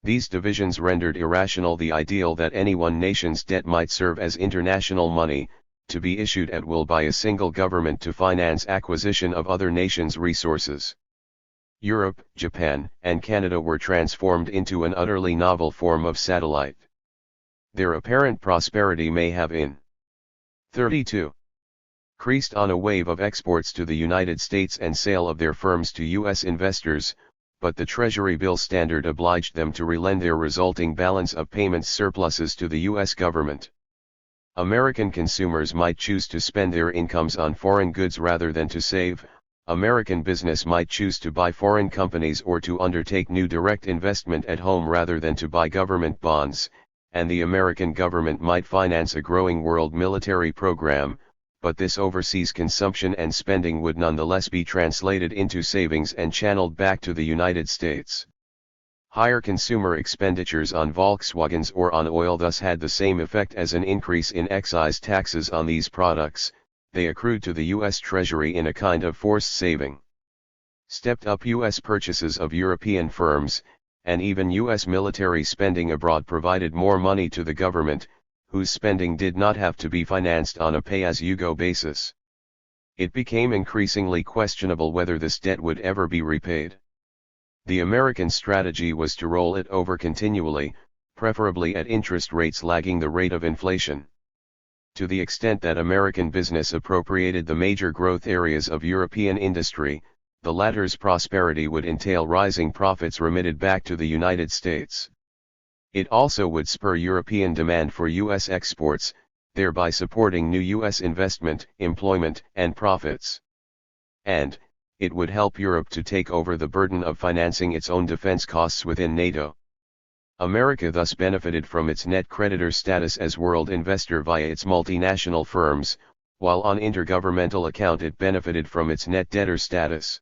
These divisions rendered irrational the ideal that any one nation's debt might serve as international money, to be issued at will by a single government to finance acquisition of other nations' resources. Europe, Japan, and Canada were transformed into an utterly novel form of satellite. Their apparent prosperity may have in 32 creased on a wave of exports to the United States and sale of their firms to U.S. investors, but the Treasury bill standard obliged them to relend their resulting balance of payments surpluses to the U.S. government. American consumers might choose to spend their incomes on foreign goods rather than to save. American business might choose to buy foreign companies or to undertake new direct investment at home rather than to buy government bonds, and the American government might finance a growing world military program, but this overseas consumption and spending would nonetheless be translated into savings and channeled back to the United States. Higher consumer expenditures on Volkswagens or on oil thus had the same effect as an increase in excise taxes on these products. They accrued to the U.S. Treasury in a kind of forced saving. Stepped up U.S. purchases of European firms, and even U.S. military spending abroad provided more money to the government, whose spending did not have to be financed on a pay-as-you-go basis. It became increasingly questionable whether this debt would ever be repaid. The American strategy was to roll it over continually, preferably at interest rates lagging the rate of inflation. To the extent that American business appropriated the major growth areas of European industry, the latter's prosperity would entail rising profits remitted back to the United States. It also would spur European demand for U.S. exports, thereby supporting new U.S. investment, employment, and profits. And, it would help Europe to take over the burden of financing its own defense costs within NATO. America thus benefited from its net creditor status as world investor via its multinational firms, while on intergovernmental account it benefited from its net debtor status.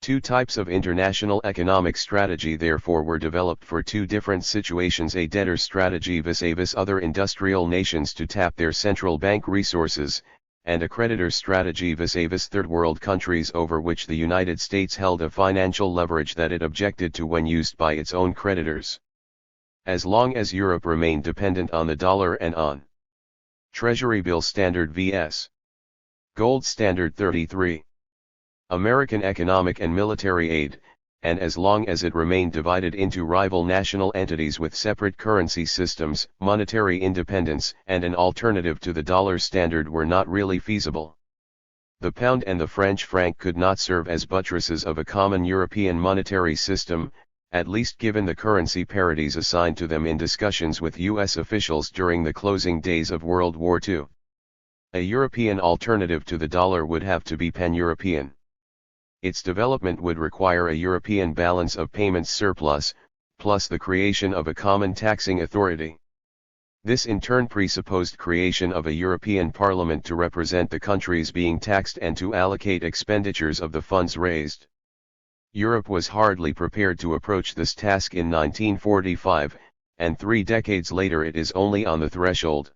Two types of international economic strategy therefore were developed for two different situations: a debtor strategy vis-a-vis other industrial nations to tap their central bank resources, and a creditor strategy vis-a-vis third world countries over which the United States held a financial leverage that it objected to when used by its own creditors. As long as Europe remained dependent on the dollar and on Treasury bill standard vs. Gold standard 33. American economic and military aid, and as long as it remained divided into rival national entities with separate currency systems, monetary independence and an alternative to the dollar standard were not really feasible. The pound and the French franc could not serve as buttresses of a common European monetary system, at least given the currency parities assigned to them in discussions with U.S. officials during the closing days of World War II. A European alternative to the dollar would have to be pan-European. Its development would require a European balance of payments surplus, plus the creation of a common taxing authority. This in turn presupposed creation of a European Parliament to represent the countries being taxed and to allocate expenditures of the funds raised. Europe was hardly prepared to approach this task in 1945, and 3 decades later it is only on the threshold.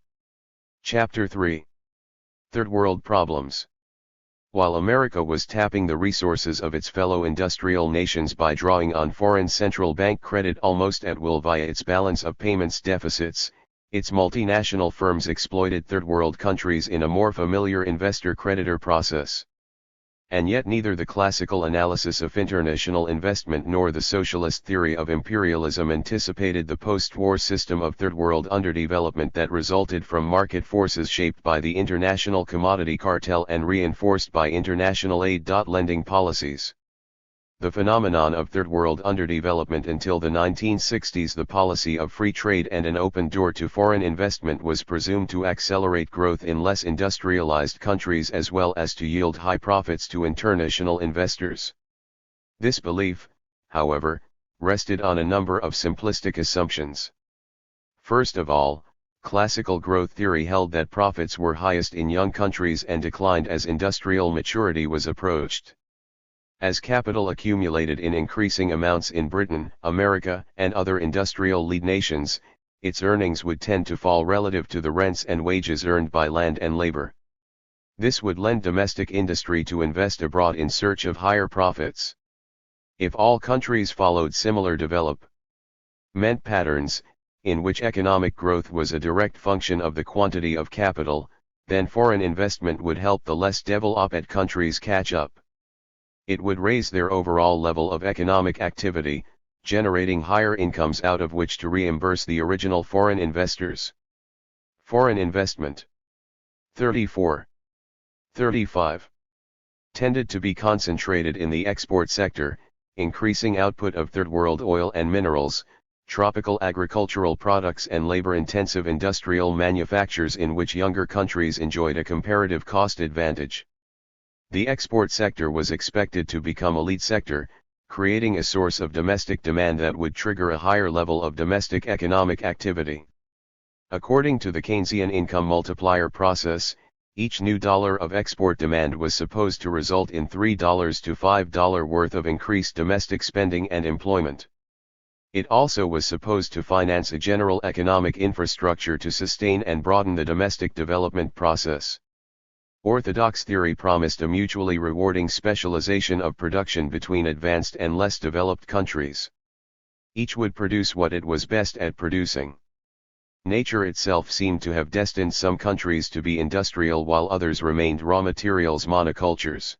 Chapter 3. Third World Problems. While America was tapping the resources of its fellow industrial nations by drawing on foreign central bank credit almost at will via its balance of payments deficits, its multinational firms exploited third world countries in a more familiar investor-creditor process. And yet neither the classical analysis of international investment nor the socialist theory of imperialism anticipated the post-war system of third world underdevelopment that resulted from market forces shaped by the international commodity cartel and reinforced by international aid-lending policies. The phenomenon of third world underdevelopment until the 1960s, the policy of free trade and an open door to foreign investment, was presumed to accelerate growth in less industrialized countries as well as to yield high profits to international investors. This belief, however, rested on a number of simplistic assumptions. First of all, classical growth theory held that profits were highest in young countries and declined as industrial maturity was approached. As capital accumulated in increasing amounts in Britain, America, and other industrial lead nations, its earnings would tend to fall relative to the rents and wages earned by land and labor. This would lend domestic industry to invest abroad in search of higher profits. If all countries followed similar development patterns, in which economic growth was a direct function of the quantity of capital, then foreign investment would help the less developed countries catch up. It would raise their overall level of economic activity, generating higher incomes out of which to reimburse the original foreign investors. Foreign investment 34-35 tended to be concentrated in the export sector, increasing output of third world oil and minerals, tropical agricultural products and labor-intensive industrial manufactures in which younger countries enjoyed a comparative cost advantage. The export sector was expected to become a lead sector, creating a source of domestic demand that would trigger a higher level of domestic economic activity. According to the Keynesian income multiplier process, each new dollar of export demand was supposed to result in $3 to $5 worth of increased domestic spending and employment. It also was supposed to finance a general economic infrastructure to sustain and broaden the domestic development process. Orthodox theory promised a mutually rewarding specialization of production between advanced and less developed countries. Each would produce what it was best at producing. Nature itself seemed to have destined some countries to be industrial while others remained raw materials monocultures.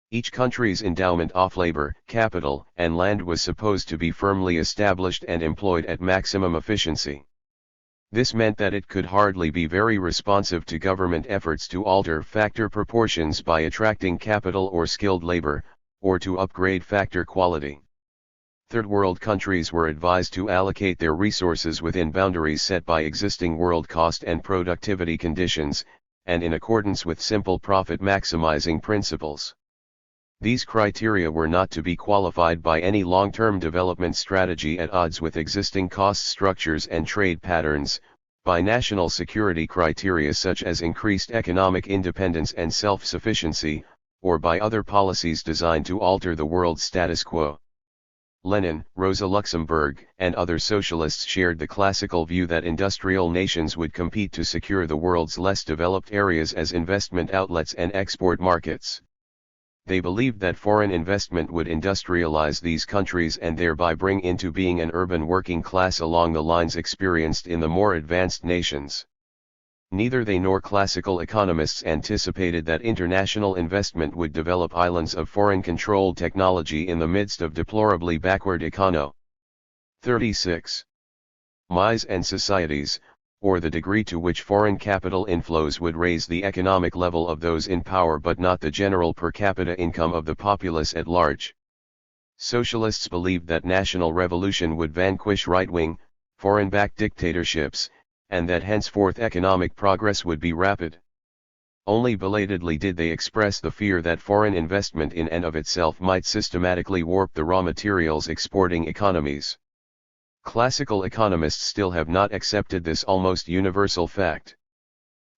Each country's endowment of labor, capital, and land was supposed to be firmly established and employed at maximum efficiency. This meant that it could hardly be very responsive to government efforts to alter factor proportions by attracting capital or skilled labor, or to upgrade factor quality. Third world countries were advised to allocate their resources within boundaries set by existing world cost and productivity conditions, and in accordance with simple profit maximizing principles. These criteria were not to be qualified by any long-term development strategy at odds with existing cost structures and trade patterns, by national security criteria such as increased economic independence and self-sufficiency, or by other policies designed to alter the world's status quo. Lenin, Rosa Luxemburg, and other socialists shared the classical view that industrial nations would compete to secure the world's less developed areas as investment outlets and export markets. They believed that foreign investment would industrialize these countries and thereby bring into being an urban working class along the lines experienced in the more advanced nations. Neither they nor classical economists anticipated that international investment would develop islands of foreign-controlled technology in the midst of deplorably backward economies. 36. And societies, or the degree to which foreign capital inflows would raise the economic level of those in power but not the general per capita income of the populace at large. Socialists believed that national revolution would vanquish right-wing, foreign-backed dictatorships, and that henceforth economic progress would be rapid. Only belatedly did they express the fear that foreign investment in and of itself might systematically warp the raw materials exporting economies. Classical economists still have not accepted this almost universal fact.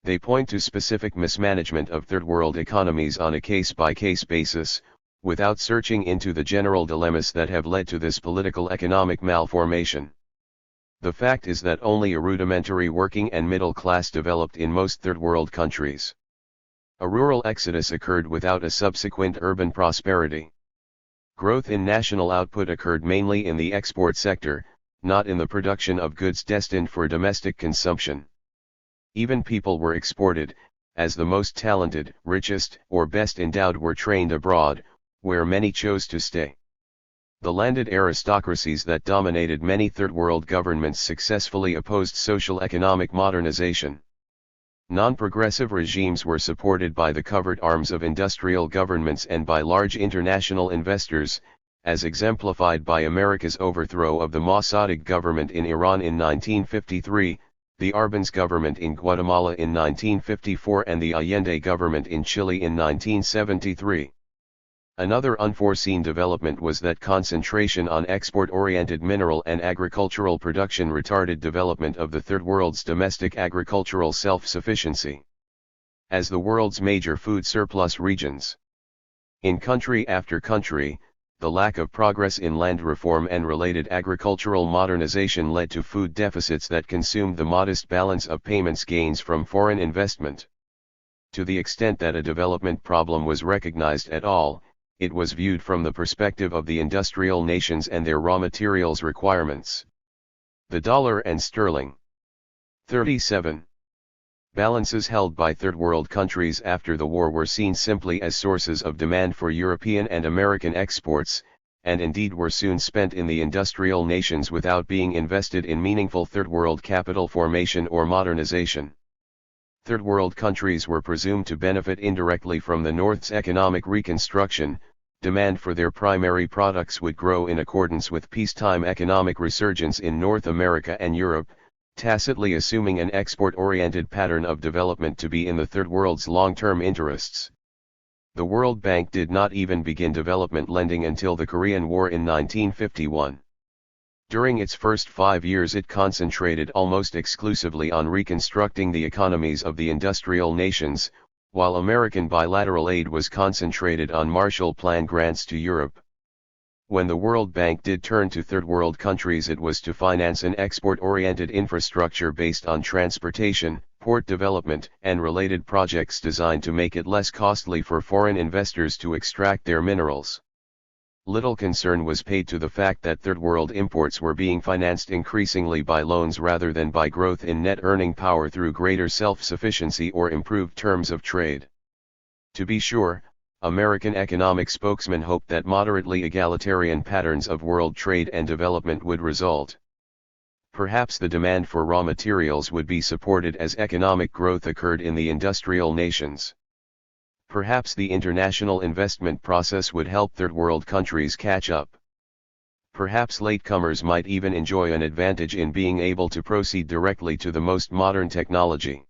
They point to specific mismanagement of third world economies on a case-by-case basis, without searching into the general dilemmas that have led to this political economic malformation. The fact is that only a rudimentary working and middle class developed in most third world countries. A rural exodus occurred without a subsequent urban prosperity. Growth in national output occurred mainly in the export sector, not in the production of goods destined for domestic consumption. Even people were exported, as the most talented, richest, or best endowed were trained abroad, where many chose to stay. The landed aristocracies that dominated many third world governments successfully opposed social economic modernization. Non-progressive regimes were supported by the covered arms of industrial governments and by large international investors, as exemplified by America's overthrow of the Mossadegh government in Iran in 1953, the Arbenz government in Guatemala in 1954 and the Allende government in Chile in 1973. Another unforeseen development was that concentration on export-oriented mineral and agricultural production retarded development of the Third World's domestic agricultural self-sufficiency. As the world's major food surplus regions, in country after country, the lack of progress in land reform and related agricultural modernization led to food deficits that consumed the modest balance of payments gains from foreign investment. To the extent that a development problem was recognized at all, it was viewed from the perspective of the industrial nations and their raw materials requirements. The dollar and sterling. 37. Balances held by third world countries after the war were seen simply as sources of demand for European and American exports, and indeed were soon spent in the industrial nations without being invested in meaningful third world capital formation or modernization. Third world countries were presumed to benefit indirectly from the North's economic reconstruction. Demand for their primary products would grow in accordance with peacetime economic resurgence in North America and Europe, tacitly assuming an export-oriented pattern of development to be in the Third World's long-term interests. The World Bank did not even begin development lending until the Korean War in 1951. During its first 5 years it concentrated almost exclusively on reconstructing the economies of the industrial nations, while American bilateral aid was concentrated on Marshall Plan grants to Europe. When the World Bank did turn to third world countries, it was to finance an export-oriented infrastructure based on transportation, port development, and related projects designed to make it less costly for foreign investors to extract their minerals. Little concern was paid to the fact that third world imports were being financed increasingly by loans rather than by growth in net earning power through greater self-sufficiency or improved terms of trade. To be sure, American economic spokesmen hoped that moderately egalitarian patterns of world trade and development would result. Perhaps the demand for raw materials would be supported as economic growth occurred in the industrial nations. Perhaps the international investment process would help third world countries catch up. Perhaps latecomers might even enjoy an advantage in being able to proceed directly to the most modern technology.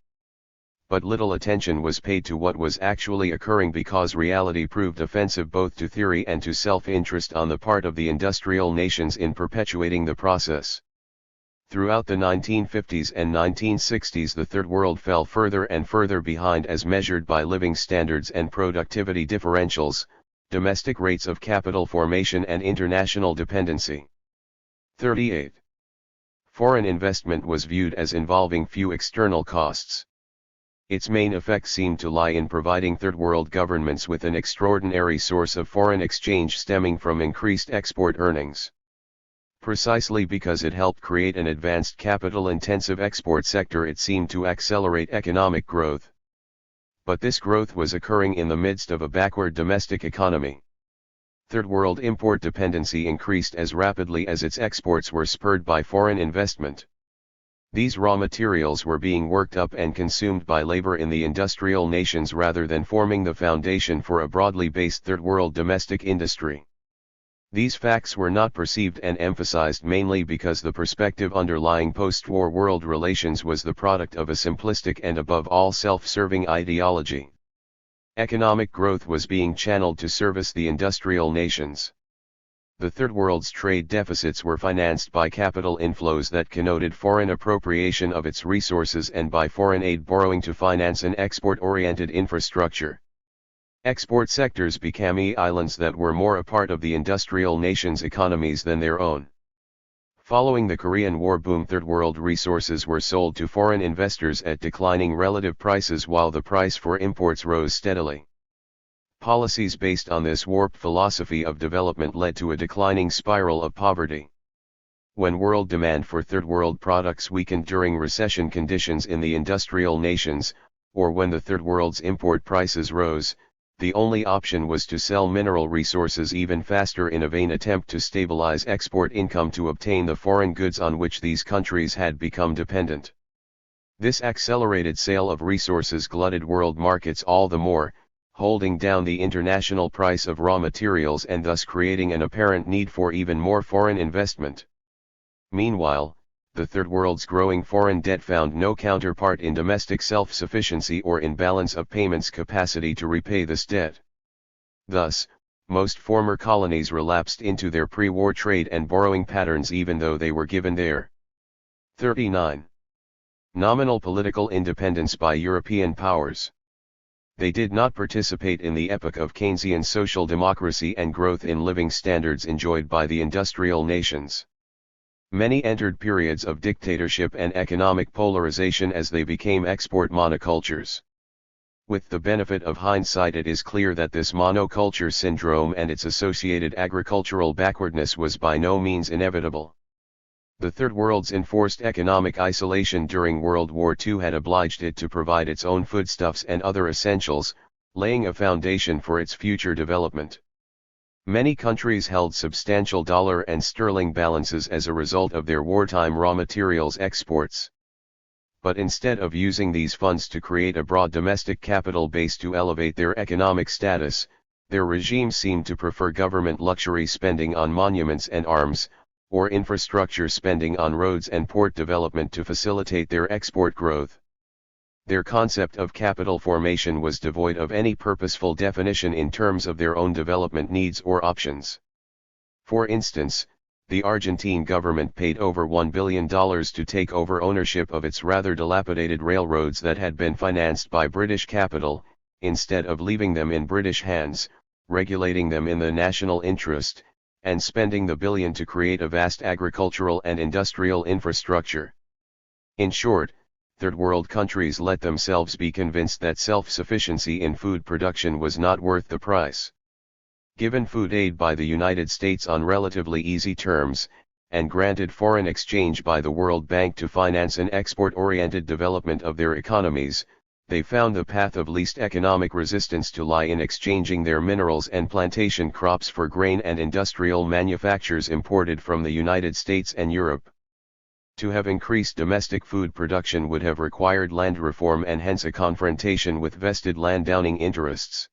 But little attention was paid to what was actually occurring because reality proved offensive both to theory and to self-interest on the part of the industrial nations in perpetuating the process. Throughout the 1950s and 1960s the Third World fell further and further behind as measured by living standards and productivity differentials, domestic rates of capital formation and international dependency. 38. Foreign investment was viewed as involving few external costs. Its main effect seemed to lie in providing third world governments with an extraordinary source of foreign exchange stemming from increased export earnings. Precisely because it helped create an advanced capital-intensive export sector, it seemed to accelerate economic growth. But this growth was occurring in the midst of a backward domestic economy. Third world import dependency increased as rapidly as its exports were spurred by foreign investment. These raw materials were being worked up and consumed by labor in the industrial nations rather than forming the foundation for a broadly based third world domestic industry. These facts were not perceived and emphasized mainly because the perspective underlying post-war world relations was the product of a simplistic and above all self-serving ideology. Economic growth was being channeled to service the industrial nations. The Third World's trade deficits were financed by capital inflows that connoted foreign appropriation of its resources and by foreign aid borrowing to finance an export-oriented infrastructure. Export sectors became islands that were more a part of the industrial nations' economies than their own. Following the Korean War boom, Third World resources were sold to foreign investors at declining relative prices while the price for imports rose steadily. Policies based on this warped philosophy of development led to a declining spiral of poverty. When world demand for Third World products weakened during recession conditions in the industrial nations, or when the Third World's import prices rose, the only option was to sell mineral resources even faster in a vain attempt to stabilize export income to obtain the foreign goods on which these countries had become dependent. This accelerated sale of resources glutted world markets all the more, holding down the international price of raw materials and thus creating an apparent need for even more foreign investment. Meanwhile, the Third World's growing foreign debt found no counterpart in domestic self-sufficiency or in balance of payments capacity to repay this debt. Thus, most former colonies relapsed into their pre-war trade and borrowing patterns even though they were given their 39. Nominal political independence by European powers. They did not participate in the epoch of Keynesian social democracy and growth in living standards enjoyed by the industrial nations. Many entered periods of dictatorship and economic polarization as they became export monocultures. With the benefit of hindsight, it is clear that this monoculture syndrome and its associated agricultural backwardness was by no means inevitable. The Third World's enforced economic isolation during World War II had obliged it to provide its own foodstuffs and other essentials, laying a foundation for its future development. Many countries held substantial dollar and sterling balances as a result of their wartime raw materials exports. But instead of using these funds to create a broad domestic capital base to elevate their economic status, their regimes seemed to prefer government luxury spending on monuments and arms, or infrastructure spending on roads and port development to facilitate their export growth. Their concept of capital formation was devoid of any purposeful definition in terms of their own development needs or options. For instance, the Argentine government paid over $1 billion to take over ownership of its rather dilapidated railroads that had been financed by British capital, instead of leaving them in British hands, regulating them in the national interest, and spending the billion to create a vast agricultural and industrial infrastructure. In short, Third World countries let themselves be convinced that self-sufficiency in food production was not worth the price. Given food aid by the United States on relatively easy terms, and granted foreign exchange by the World Bank to finance an export-oriented development of their economies, they found the path of least economic resistance to lie in exchanging their minerals and plantation crops for grain and industrial manufactures imported from the United States and Europe. To have increased domestic food production would have required land reform and hence a confrontation with vested landowning interests.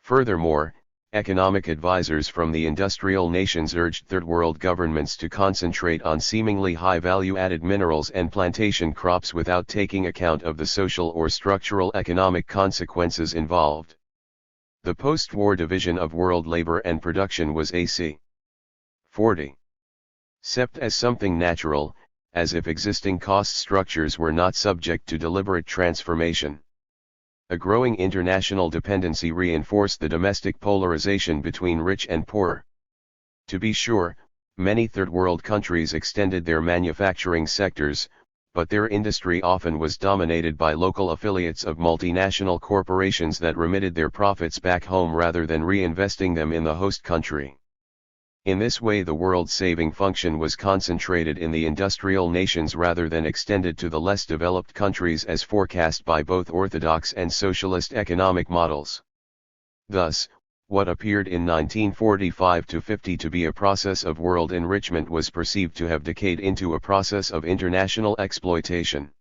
Furthermore, economic advisors from the industrial nations urged Third World governments to concentrate on seemingly high value-added minerals and plantation crops without taking account of the social or structural economic consequences involved. The post-war division of world labor and production was AC 40. Sept as something natural, as if existing cost structures were not subject to deliberate transformation. A growing international dependency reinforced the domestic polarization between rich and poor. To be sure, many Third World countries extended their manufacturing sectors, but their industry often was dominated by local affiliates of multinational corporations that remitted their profits back home rather than reinvesting them in the host country. In this way, the world-saving function was concentrated in the industrial nations rather than extended to the less developed countries as forecast by both orthodox and socialist economic models. Thus, what appeared in 1945-50 to be a process of world enrichment was perceived to have decayed into a process of international exploitation.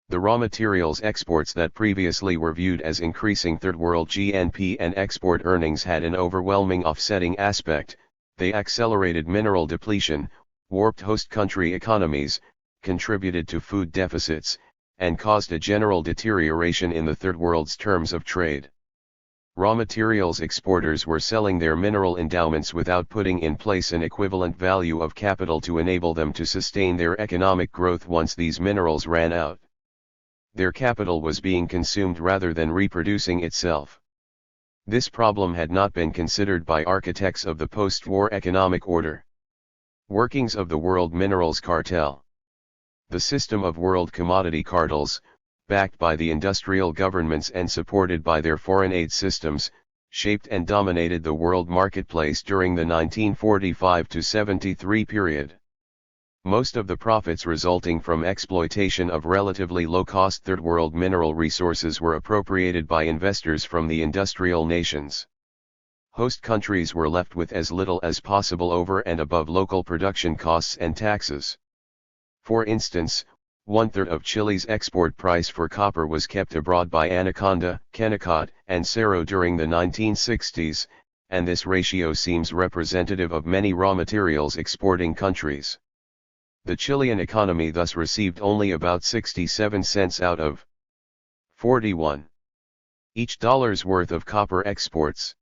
The raw materials exports that previously were viewed as increasing Third World GNP and export earnings had an overwhelming offsetting aspect, They accelerated mineral depletion, warped host country economies, contributed to food deficits, and caused a general deterioration in the Third World's terms of trade. Raw materials exporters were selling their mineral endowments without putting in place an equivalent value of capital to enable them to sustain their economic growth once these minerals ran out. Their capital was being consumed rather than reproducing itself. This problem had not been considered by architects of the post-war economic order. Workings of the World Minerals Cartel. The system of world commodity cartels, backed by the industrial governments and supported by their foreign aid systems, shaped and dominated the world marketplace during the 1945-73 period. Most of the profits resulting from exploitation of relatively low-cost third-world mineral resources were appropriated by investors from the industrial nations. Host countries were left with as little as possible over and above local production costs and taxes. For instance, one-third of Chile's export price for copper was kept abroad by Anaconda, Kennecott, and Cerro during the 1960s, and this ratio seems representative of many raw materials exporting countries. The Chilean economy thus received only about 67 cents out of 41 each dollar's worth of copper exports.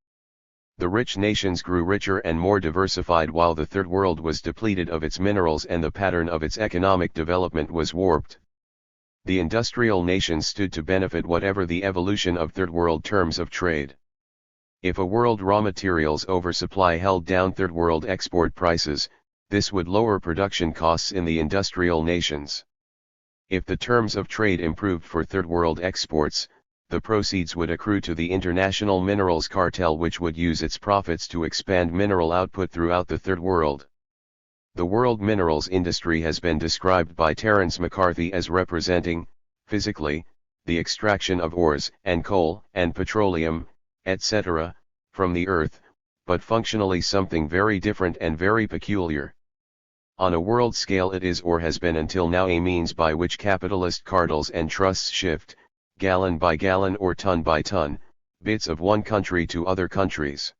The rich nations grew richer and more diversified while the Third World was depleted of its minerals and the pattern of its economic development was warped. The industrial nations stood to benefit whatever the evolution of Third World terms of trade. If a world raw materials oversupply held down Third World export prices, this would lower production costs in the industrial nations. If the terms of trade improved for Third World exports, the proceeds would accrue to the international minerals cartel, which would use its profits to expand mineral output throughout the Third World. The world minerals industry has been described by Terence McCarthy as representing, physically, the extraction of ores and coal and petroleum, etc., from the earth, but functionally something very different and very peculiar. On a world scale it is or has been until now a means by which capitalist cartels and trusts shift, gallon by gallon or ton by ton, bits of one country to other countries.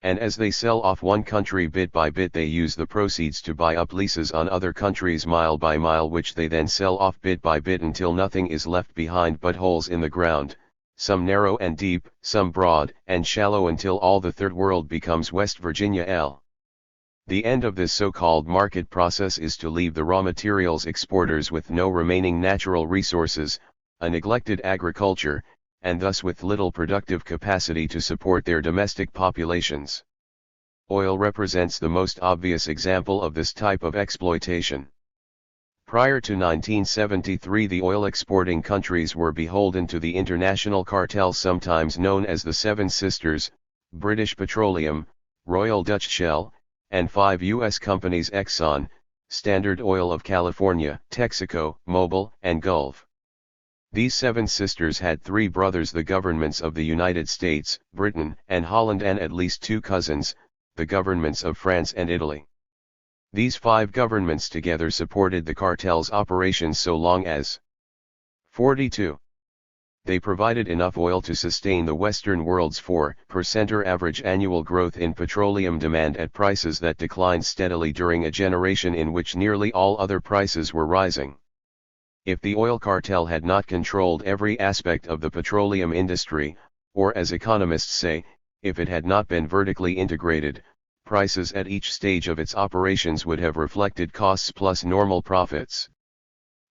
And as they sell off one country bit by bit, they use the proceeds to buy up leases on other countries mile by mile, which they then sell off bit by bit until nothing is left behind but holes in the ground, some narrow and deep, some broad and shallow, until all the Third World becomes West Virginia L. The end of this so-called market process is to leave the raw materials exporters with no remaining natural resources, a neglected agriculture, and thus with little productive capacity to support their domestic populations. Oil represents the most obvious example of this type of exploitation. Prior to 1973, the oil exporting countries were beholden to the international cartel sometimes known as the Seven Sisters, British Petroleum, Royal Dutch Shell, and 5 U.S. companies: Exxon, Standard Oil of California, Texaco, Mobil, and Gulf. These Seven Sisters had 3 brothers: the governments of the United States, Britain, and Holland, and at least 2 cousins, the governments of France and Italy. These 5 governments together supported the cartel's operations so long as 42. They provided enough oil to sustain the Western world's 4% average annual growth in petroleum demand at prices that declined steadily during a generation in which nearly all other prices were rising. If the oil cartel had not controlled every aspect of the petroleum industry, or as economists say, if it had not been vertically integrated, prices at each stage of its operations would have reflected costs plus normal profits.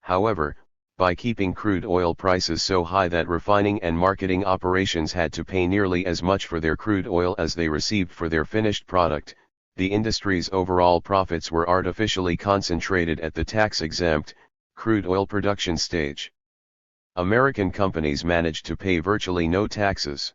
However, by keeping crude oil prices so high that refining and marketing operations had to pay nearly as much for their crude oil as they received for their finished product, the industry's overall profits were artificially concentrated at the tax-exempt, crude oil production stage. American companies managed to pay virtually no taxes.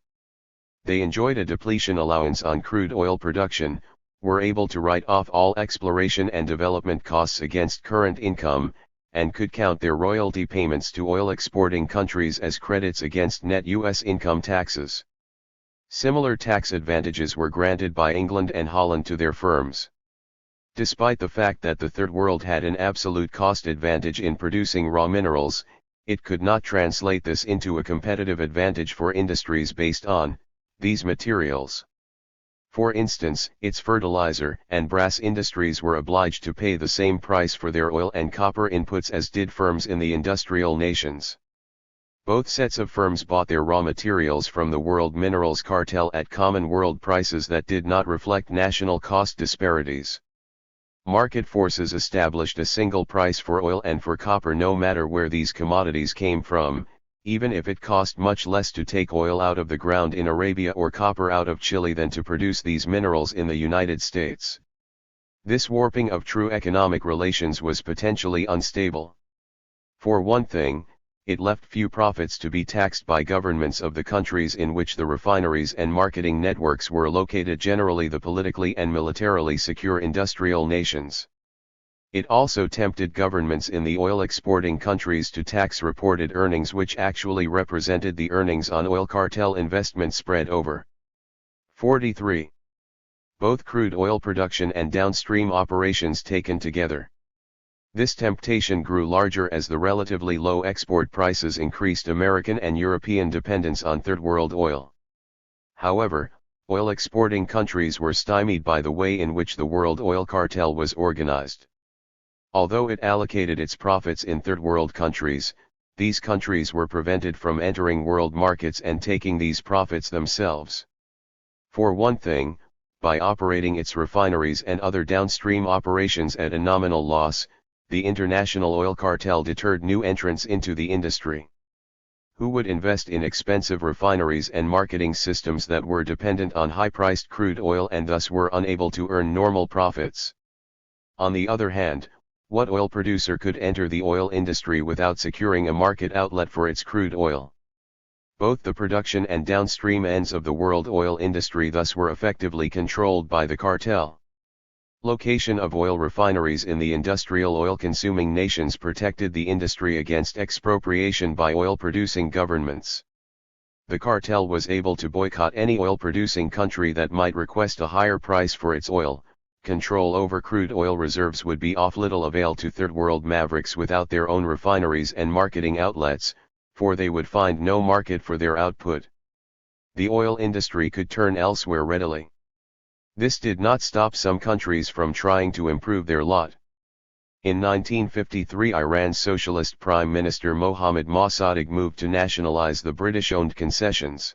They enjoyed a depletion allowance on crude oil production, were able to write off all exploration and development costs against current income, and could count their royalty payments to oil exporting countries as credits against net U.S. income taxes. Similar tax advantages were granted by England and Holland to their firms. Despite the fact that the Third World had an absolute cost advantage in producing raw minerals, it could not translate this into a competitive advantage for industries based on these materials. For instance, its fertilizer and brass industries were obliged to pay the same price for their oil and copper inputs as did firms in the industrial nations. Both sets of firms bought their raw materials from the World Minerals Cartel at common world prices that did not reflect national cost disparities. Market forces established a single price for oil and for copper no matter where these commodities came from, even if it cost much less to take oil out of the ground in Arabia or copper out of Chile than to produce these minerals in the United States. This warping of true economic relations was potentially unstable. For one thing, it left few profits to be taxed by governments of the countries in which the refineries and marketing networks were located, generally the politically and militarily secure industrial nations. It also tempted governments in the oil-exporting countries to tax reported earnings which actually represented the earnings on oil cartel investment spread over 43. Both crude oil production and downstream operations taken together. This temptation grew larger as the relatively low export prices increased American and European dependence on Third World oil. However, oil-exporting countries were stymied by the way in which the World Oil Cartel was organized. Although it allocated its profits in Third World countries, these countries were prevented from entering world markets and taking these profits themselves. For one thing, by operating its refineries and other downstream operations at a nominal loss, the international oil cartel deterred new entrants into the industry. Who would invest in expensive refineries and marketing systems that were dependent on high-priced crude oil and thus were unable to earn normal profits? On the other hand, what oil producer could enter the oil industry without securing a market outlet for its crude oil? Both the production and downstream ends of the world oil industry thus were effectively controlled by the cartel. Location of oil refineries in the industrial oil-consuming nations protected the industry against expropriation by oil-producing governments. The cartel was able to boycott any oil-producing country that might request a higher price for its oil. Control over crude oil reserves would be of little avail to Third World mavericks without their own refineries and marketing outlets, for they would find no market for their output. The oil industry could turn elsewhere readily. This did not stop some countries from trying to improve their lot. In 1953, Iran's socialist Prime Minister Mohammad Mossadegh moved to nationalize the British-owned concessions.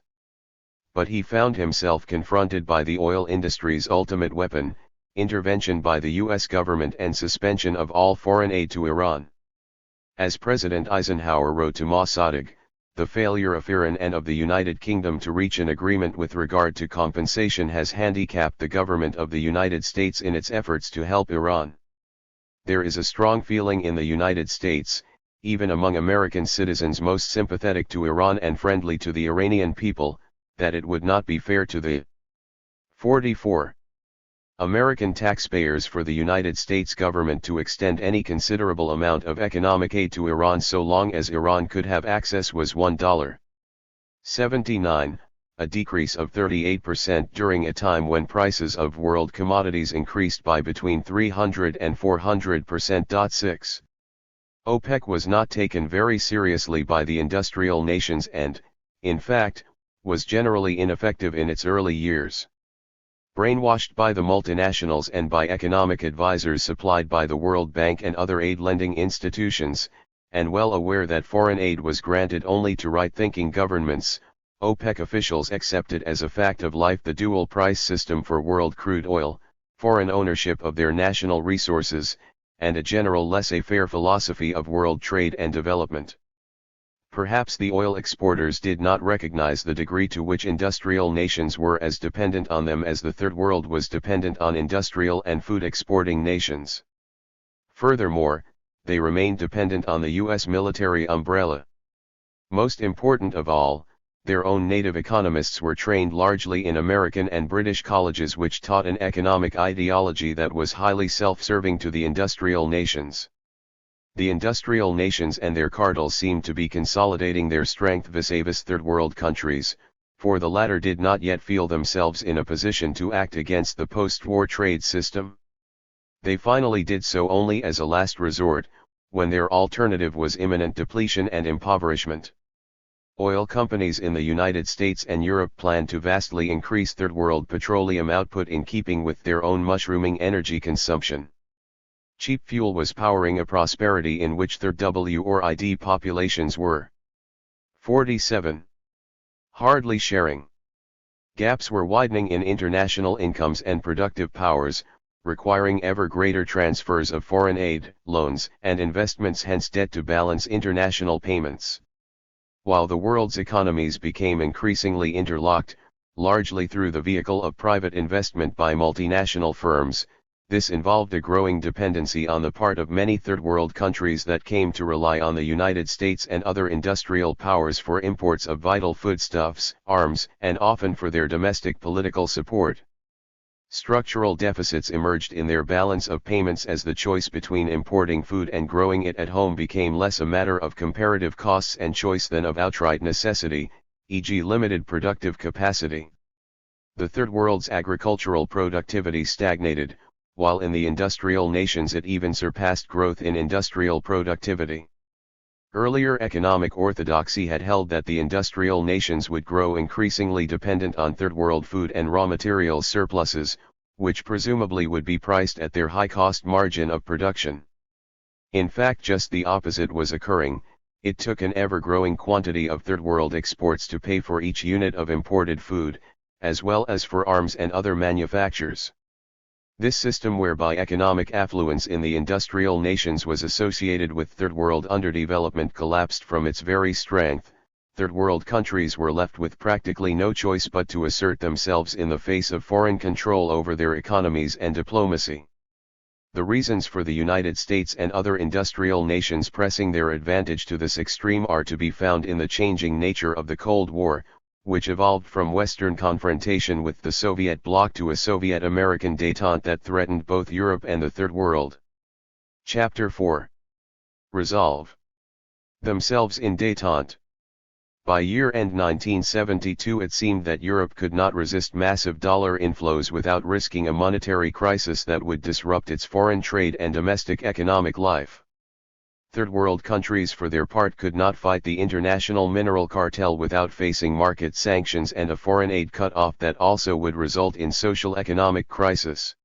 But he found himself confronted by the oil industry's ultimate weapon, intervention by the U.S. government and suspension of all foreign aid to Iran. As President Eisenhower wrote to Mossadegh, the failure of Iran and of the United Kingdom to reach an agreement with regard to compensation has handicapped the government of the United States in its efforts to help Iran. There is a strong feeling in the United States, even among American citizens most sympathetic to Iran and friendly to the Iranian people, that it would not be fair to the 44. American taxpayers for the United States government to extend any considerable amount of economic aid to Iran so long as Iran could have access was $1.79, a decrease of 38% during a time when prices of world commodities increased by between 300 and 400%. 6. OPEC was not taken very seriously by the industrial nations and, in fact, was generally ineffective in its early years. Brainwashed by the multinationals and by economic advisors supplied by the World Bank and other aid-lending institutions, and well aware that foreign aid was granted only to right-thinking governments, OPEC officials accepted as a fact of life the dual price system for world crude oil, foreign ownership of their national resources, and a general laissez-faire philosophy of world trade and development. Perhaps the oil exporters did not recognize the degree to which industrial nations were as dependent on them as the Third World was dependent on industrial and food exporting nations. Furthermore, they remained dependent on the U.S. military umbrella. Most important of all, their own native economists were trained largely in American and British colleges which taught an economic ideology that was highly self-serving to the industrial nations. The industrial nations and their cartels seemed to be consolidating their strength vis-a-vis Third World countries, for the latter did not yet feel themselves in a position to act against the post-war trade system. They finally did so only as a last resort, when their alternative was imminent depletion and impoverishment. Oil companies in the United States and Europe planned to vastly increase Third World petroleum output in keeping with their own mushrooming energy consumption. Cheap fuel was powering a prosperity in which Third World populations were. 47. Hardly sharing. Gaps were widening in international incomes and productive powers, requiring ever greater transfers of foreign aid, loans, and investments, hence debt to balance international payments. While the world's economies became increasingly interlocked, largely through the vehicle of private investment by multinational firms, this involved a growing dependency on the part of many Third World countries that came to rely on the United States and other industrial powers for imports of vital foodstuffs, arms, and often for their domestic political support. Structural deficits emerged in their balance of payments as the choice between importing food and growing it at home became less a matter of comparative costs and choice than of outright necessity, e.g. limited productive capacity. The Third World's agricultural productivity stagnated, while in the industrial nations it even surpassed growth in industrial productivity. Earlier economic orthodoxy had held that the industrial nations would grow increasingly dependent on Third World food and raw materials surpluses, which presumably would be priced at their high-cost margin of production. In fact, just the opposite was occurring. It took an ever-growing quantity of Third World exports to pay for each unit of imported food, as well as for arms and other manufactures. This system whereby economic affluence in the industrial nations was associated with Third World underdevelopment collapsed from its very strength. Third World countries were left with practically no choice but to assert themselves in the face of foreign control over their economies and diplomacy. The reasons for the United States and other industrial nations pressing their advantage to this extreme are to be found in the changing nature of the Cold War, which evolved from Western confrontation with the Soviet bloc to a Soviet-American détente that threatened both Europe and the Third World. Chapter 4. Resolve themselves in détente. By year-end 1972 it seemed that Europe could not resist massive dollar inflows without risking a monetary crisis that would disrupt its foreign trade and domestic economic life. Third World countries for their part could not fight the international mineral cartel without facing market sanctions and a foreign aid cut-off that also would result in social economic crisis.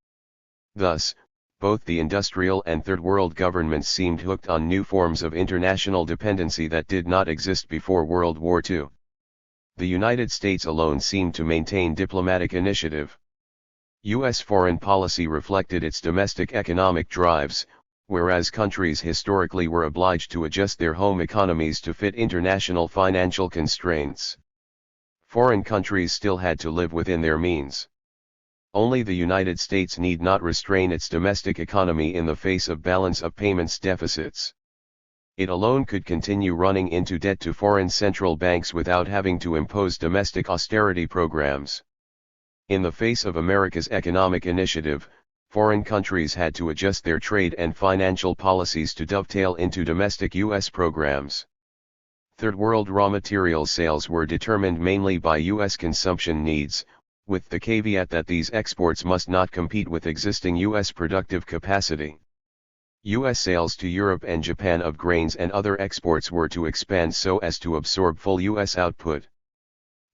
Thus, both the industrial and Third World governments seemed hooked on new forms of international dependency that did not exist before World War II. The United States alone seemed to maintain diplomatic initiative. U.S. foreign policy reflected its domestic economic drives, whereas countries historically were obliged to adjust their home economies to fit international financial constraints. Foreign countries still had to live within their means. Only the United States need not restrain its domestic economy in the face of balance of payments deficits. It alone could continue running into debt to foreign central banks without having to impose domestic austerity programs. In the face of America's economic initiative, foreign countries had to adjust their trade and financial policies to dovetail into domestic U.S. programs. Third World raw material sales were determined mainly by U.S. consumption needs, with the caveat that these exports must not compete with existing U.S. productive capacity. U.S. sales to Europe and Japan of grains and other exports were to expand so as to absorb full U.S. output.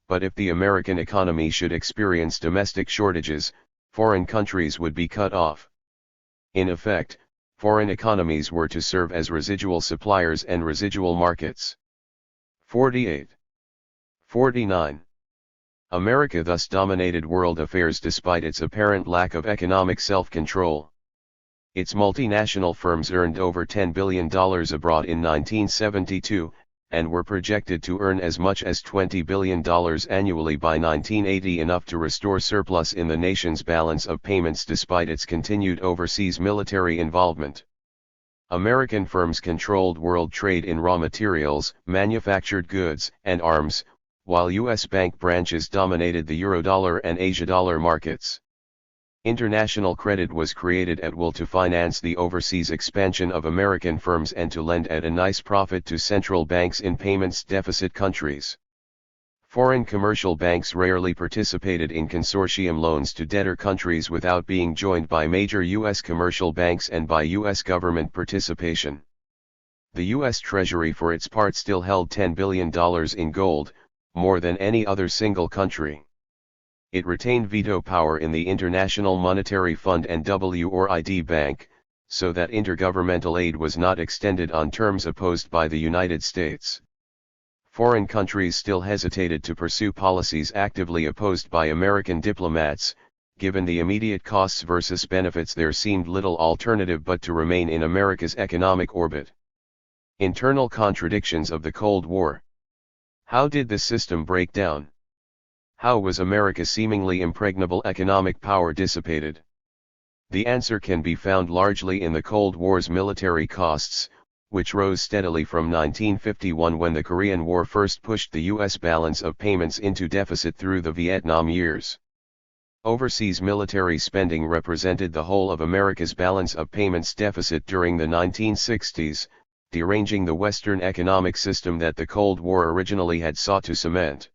But if the American economy should experience domestic shortages, foreign countries would be cut off. In effect, foreign economies were to serve as residual suppliers and residual markets. 48. 49. America thus dominated world affairs despite its apparent lack of economic self-control. Its multinational firms earned over $10 billion abroad in 1972, and were projected to earn as much as $20 billion annually by 1980, enough to restore surplus in the nation's balance of payments despite its continued overseas military involvement. American firms controlled world trade in raw materials, manufactured goods, and arms, while U.S. bank branches dominated the Eurodollar and Asia dollar markets. International credit was created at will to finance the overseas expansion of American firms and to lend at a nice profit to central banks in payments deficit countries. Foreign commercial banks rarely participated in consortium loans to debtor countries without being joined by major U.S. commercial banks and by U.S. government participation. The U.S. Treasury for its part still held $10 billion in gold, more than any other single country. It retained veto power in the International Monetary Fund and WRID Bank, so that intergovernmental aid was not extended on terms opposed by the United States. Foreign countries still hesitated to pursue policies actively opposed by American diplomats. Given the immediate costs versus benefits, there seemed little alternative but to remain in America's economic orbit. Internal contradictions of the Cold War. How did this system break down? How was America's seemingly impregnable economic power dissipated? The answer can be found largely in the Cold War's military costs, which rose steadily from 1951 when the Korean War first pushed the U.S. balance of payments into deficit through the Vietnam years. Overseas military spending represented the whole of America's balance of payments deficit during the 1960s, deranging the Western economic system that the Cold War originally had sought to cement.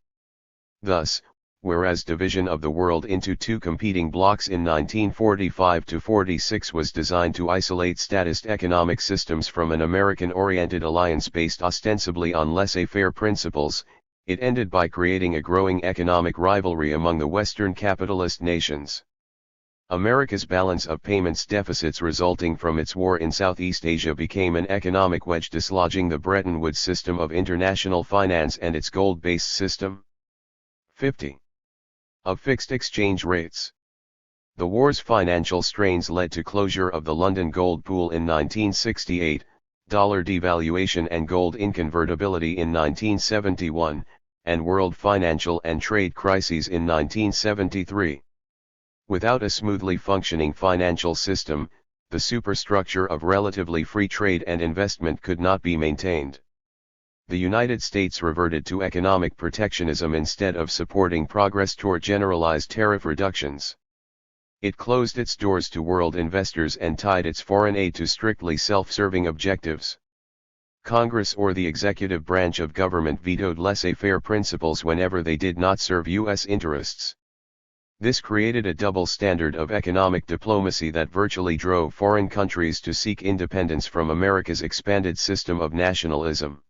Thus, whereas division of the world into two competing blocs in 1945–46 was designed to isolate statist economic systems from an American-oriented alliance based ostensibly on laissez-faire principles, it ended by creating a growing economic rivalry among the Western capitalist nations. America's balance of payments deficits resulting from its war in Southeast Asia became an economic wedge dislodging the Bretton Woods system of international finance and its gold-based system. 50. Of fixed exchange rates. The war's financial strains led to closure of the London gold pool in 1968, dollar devaluation and gold inconvertibility in 1971, and world financial and trade crises in 1973. Without a smoothly functioning financial system, the superstructure of relatively free trade and investment could not be maintained. The United States reverted to economic protectionism instead of supporting progress toward generalized tariff reductions. It closed its doors to world investors and tied its foreign aid to strictly self-serving objectives. Congress or the executive branch of government vetoed laissez-faire principles whenever they did not serve U.S. interests. This created a double standard of economic diplomacy that virtually drove foreign countries to seek independence from America's expanded system of nationalism.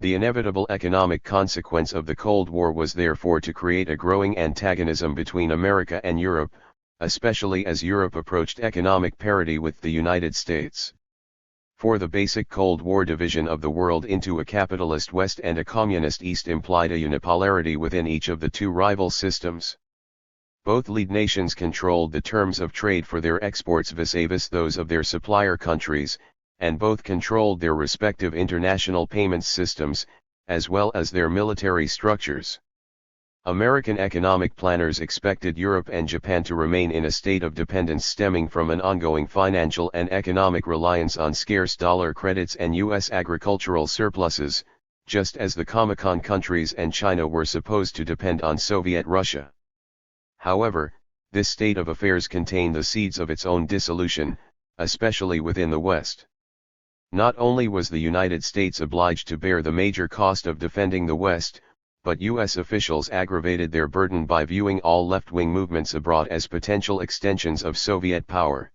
The inevitable economic consequence of the Cold War was therefore to create a growing antagonism between America and Europe, especially as Europe approached economic parity with the United States. For the basic Cold War division of the world into a capitalist West and a communist East implied a unipolarity within each of the two rival systems. Both lead nations controlled the terms of trade for their exports vis-a-vis those of their supplier countries, and both controlled their respective international payments systems, as well as their military structures. American economic planners expected Europe and Japan to remain in a state of dependence stemming from an ongoing financial and economic reliance on scarce dollar credits and U.S. agricultural surpluses, just as the Comecon countries and China were supposed to depend on Soviet Russia. However, this state of affairs contained the seeds of its own dissolution, especially within the West. Not only was the United States obliged to bear the major cost of defending the West, but U.S. officials aggravated their burden by viewing all left-wing movements abroad as potential extensions of Soviet power.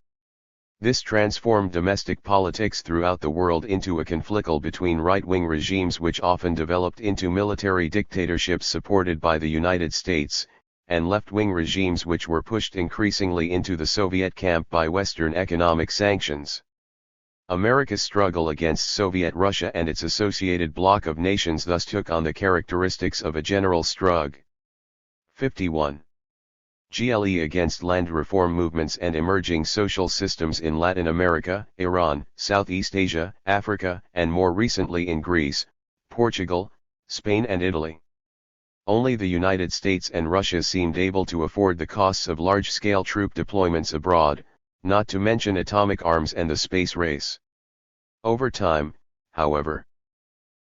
This transformed domestic politics throughout the world into a conflict between right-wing regimes which often developed into military dictatorships supported by the United States, and left-wing regimes which were pushed increasingly into the Soviet camp by Western economic sanctions. America's struggle against Soviet Russia and its associated bloc of nations thus took on the characteristics of a general struggle. 51. GLE against land reform movements and emerging social systems in Latin America, Iran, Southeast Asia, Africa, and more recently in Greece, Portugal, Spain and Italy. Only the United States and Russia seemed able to afford the costs of large-scale troop deployments abroad, not to mention atomic arms and the space race. Over time, however,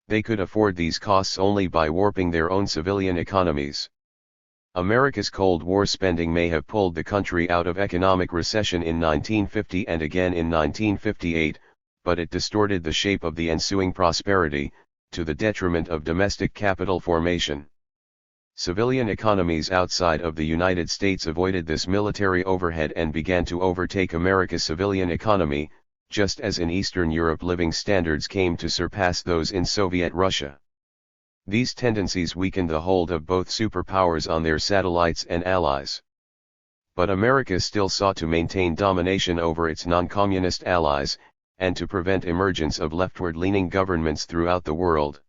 they could afford these costs only by warping their own civilian economies. America's Cold War spending may have pulled the country out of economic recession in 1950 and again in 1958, but it distorted the shape of the ensuing prosperity, to the detriment of domestic capital formation. Civilian economies outside of the United States avoided this military overhead and began to overtake America's civilian economy, just as in Eastern Europe living standards came to surpass those in Soviet Russia. These tendencies weakened the hold of both superpowers on their satellites and allies. But America still sought to maintain domination over its non-communist allies, and to prevent emergence of leftward-leaning governments throughout the world.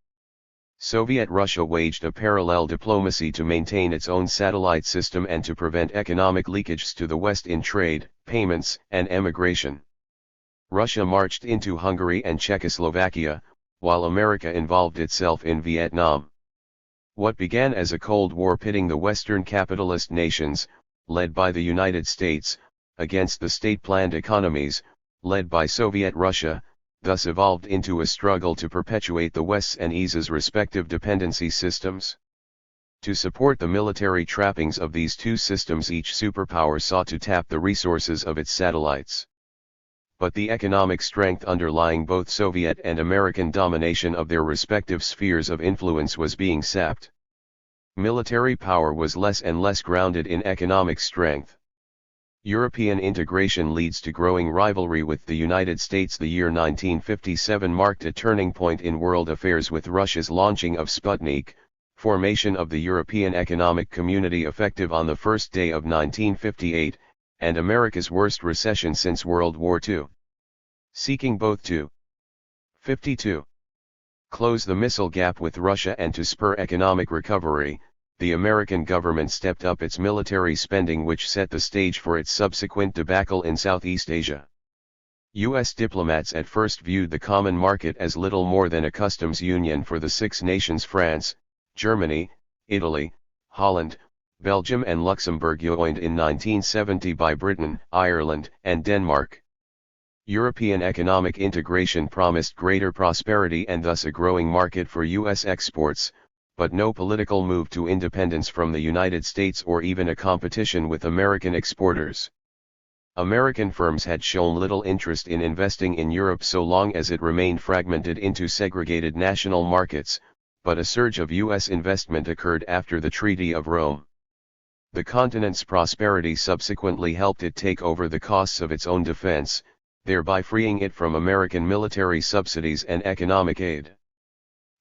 Soviet Russia waged a parallel diplomacy to maintain its own satellite system and to prevent economic leakages to the West in trade, payments, and emigration. Russia marched into Hungary and Czechoslovakia, while America involved itself in Vietnam. What began as a Cold War pitting the Western capitalist nations, led by the United States, against the state-planned economies, led by Soviet Russia, thus evolved into a struggle to perpetuate the West's and East's respective dependency systems. To support the military trappings of these two systems, each superpower sought to tap the resources of its satellites. But the economic strength underlying both Soviet and American domination of their respective spheres of influence was being sapped. Military power was less and less grounded in economic strength. European integration leads to growing rivalry with the United States. The year 1957 marked a turning point in world affairs with Russia's launching of Sputnik, formation of the European Economic Community effective on the first day of 1958, and America's worst recession since World War II. Seeking both to 52. Close the missile gap with Russia and to spur economic recovery, the American government stepped up its military spending, which set the stage for its subsequent debacle in Southeast Asia. U.S. diplomats at first viewed the common market as little more than a customs union for the six nations France, Germany, Italy, Holland, Belgium and Luxembourg, joined in 1970 by Britain, Ireland, and Denmark. European economic integration promised greater prosperity and thus a growing market for U.S. exports, but no political move to independence from the United States or even a competition with American exporters. American firms had shown little interest in investing in Europe so long as it remained fragmented into segregated national markets, but a surge of U.S. investment occurred after the Treaty of Rome. The continent's prosperity subsequently helped it take over the costs of its own defense, thereby freeing it from American military subsidies and economic aid.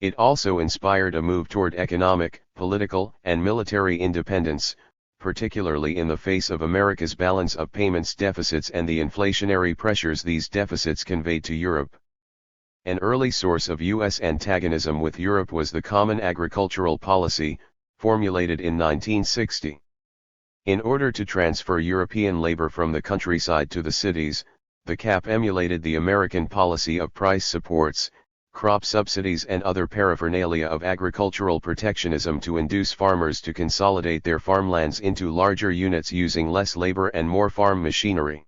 It also inspired a move toward economic, political, and military independence, particularly in the face of America's balance of payments deficits and the inflationary pressures these deficits conveyed to Europe. An early source of U.S. antagonism with Europe was the Common Agricultural Policy, formulated in 1960. In order to transfer European labor from the countryside to the cities, the CAP emulated the American policy of price supports, crop subsidies and other paraphernalia of agricultural protectionism to induce farmers to consolidate their farmlands into larger units using less labor and more farm machinery.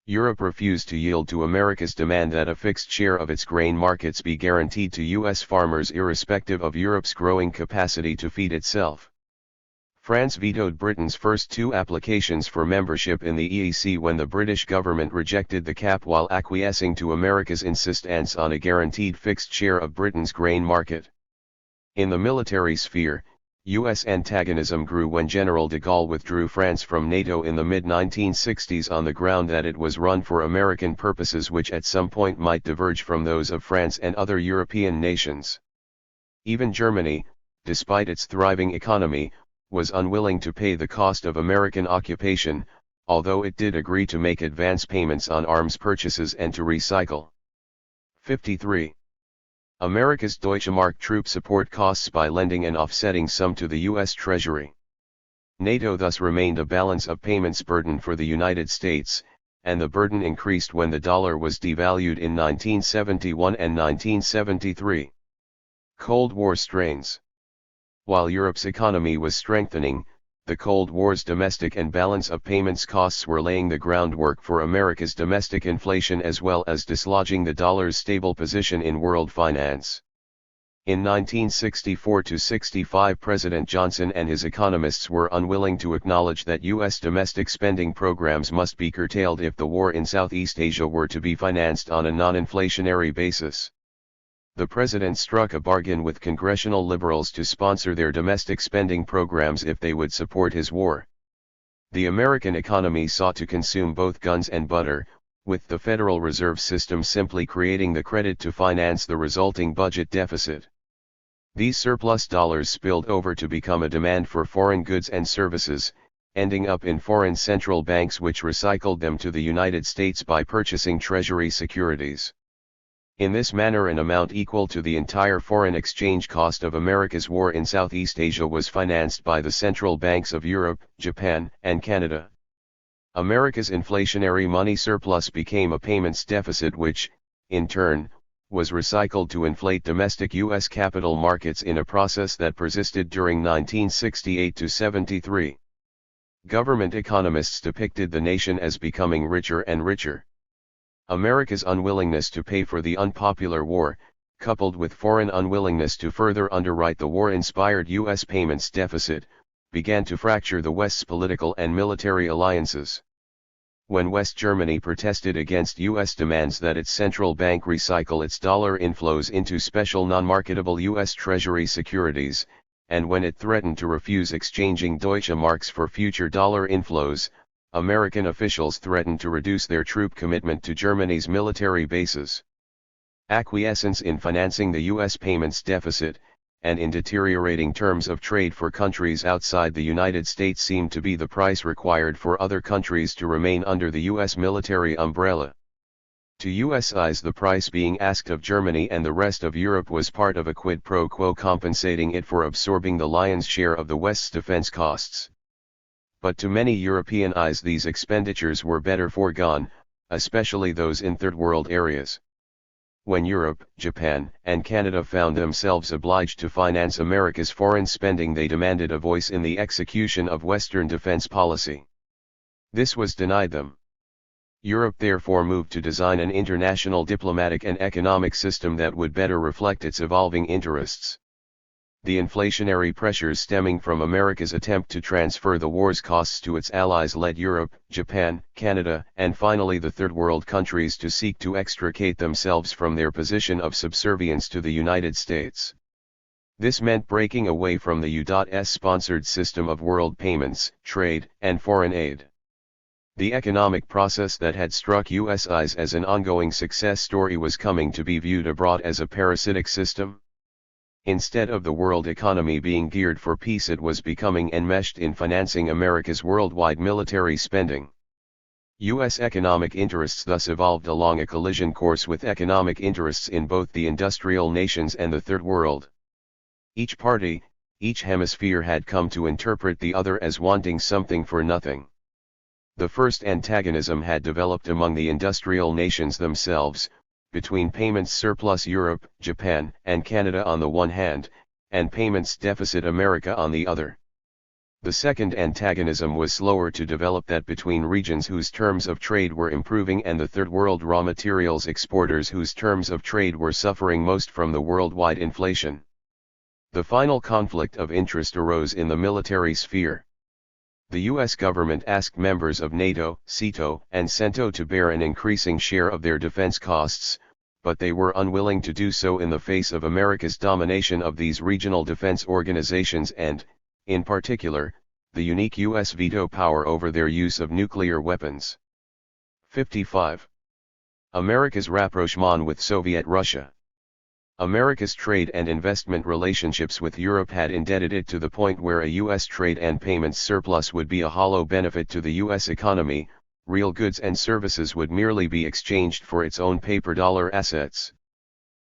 Europe refused to yield to America's demand that a fixed share of its grain markets be guaranteed to U.S. farmers irrespective of Europe's growing capacity to feed itself. France vetoed Britain's first two applications for membership in the EEC when the British government rejected the cap while acquiescing to America's insistence on a guaranteed fixed share of Britain's grain market. In the military sphere, U.S. antagonism grew when General de Gaulle withdrew France from NATO in the mid-1960s on the ground that it was run for American purposes which at some point might diverge from those of France and other European nations. Even Germany, despite its thriving economy, was unwilling to pay the cost of American occupation, although it did agree to make advance payments on arms purchases and to recycle. 53. America's Deutsche Mark troop support costs by lending and offsetting some to the U.S. Treasury. NATO thus remained a balance of payments burden for the United States, and the burden increased when the dollar was devalued in 1971 and 1973. Cold War strains. While Europe's economy was strengthening, the Cold War's domestic and balance of payments costs were laying the groundwork for America's domestic inflation as well as dislodging the dollar's stable position in world finance. In 1964-65 President Johnson and his economists were unwilling to acknowledge that U.S. domestic spending programs must be curtailed if the war in Southeast Asia were to be financed on a non-inflationary basis. The president struck a bargain with congressional liberals to sponsor their domestic spending programs if they would support his war. The American economy sought to consume both guns and butter, with the Federal Reserve System simply creating the credit to finance the resulting budget deficit. These surplus dollars spilled over to become a demand for foreign goods and services, ending up in foreign central banks which recycled them to the United States by purchasing Treasury securities. In this manner, an amount equal to the entire foreign exchange cost of America's war in Southeast Asia was financed by the central banks of Europe, Japan, and Canada. America's inflationary money surplus became a payments deficit which, in turn, was recycled to inflate domestic U.S. capital markets in a process that persisted during 1968 to 73. Government economists depicted the nation as becoming richer and richer. America's unwillingness to pay for the unpopular war, coupled with foreign unwillingness to further underwrite the war-inspired U.S. payments deficit, began to fracture the West's political and military alliances. When West Germany protested against U.S. demands that its central bank recycle its dollar inflows into special non-marketable U.S. Treasury securities, and when it threatened to refuse exchanging Deutsche Marks for future dollar inflows, American officials threatened to reduce their troop commitment to Germany's military bases. Acquiescence in financing the U.S. payments deficit, and in deteriorating terms of trade for countries outside the United States seemed to be the price required for other countries to remain under the U.S. military umbrella. To U.S. eyes, the price being asked of Germany and the rest of Europe was part of a quid pro quo compensating it for absorbing the lion's share of the West's defense costs. But to many European eyes these expenditures were better foregone, especially those in third world areas. When Europe, Japan, and Canada found themselves obliged to finance America's foreign spending, they demanded a voice in the execution of Western defense policy. This was denied them. Europe therefore moved to design an international diplomatic and economic system that would better reflect its evolving interests. The inflationary pressures stemming from America's attempt to transfer the war's costs to its allies led Europe, Japan, Canada, and finally the Third World countries to seek to extricate themselves from their position of subservience to the United States. This meant breaking away from the U.S.-sponsored system of world payments, trade, and foreign aid. The economic process that had struck U.S. eyes as an ongoing success story was coming to be viewed abroad as a parasitic system. Instead of the world economy being geared for peace, it was becoming enmeshed in financing America's worldwide military spending. U.S. economic interests thus evolved along a collision course with economic interests in both the industrial nations and the Third World. Each party, each hemisphere had come to interpret the other as wanting something for nothing. The first antagonism had developed among the industrial nations themselves, between payments surplus Europe, Japan, and Canada on the one hand, and payments deficit America on the other. The second antagonism was slower to develop, that between regions whose terms of trade were improving and the Third World raw materials exporters whose terms of trade were suffering most from the worldwide inflation. The final conflict of interest arose in the military sphere. The U.S. government asked members of NATO, SEATO, and CENTO to bear an increasing share of their defense costs, but they were unwilling to do so in the face of America's domination of these regional defense organizations and, in particular, the unique U.S. veto power over their use of nuclear weapons. 55. America's rapprochement with Soviet Russia. America's trade and investment relationships with Europe had indebted it to the point where a U.S. trade and payments surplus would be a hollow benefit to the U.S. economy. Real goods and services would merely be exchanged for its own paper dollar assets.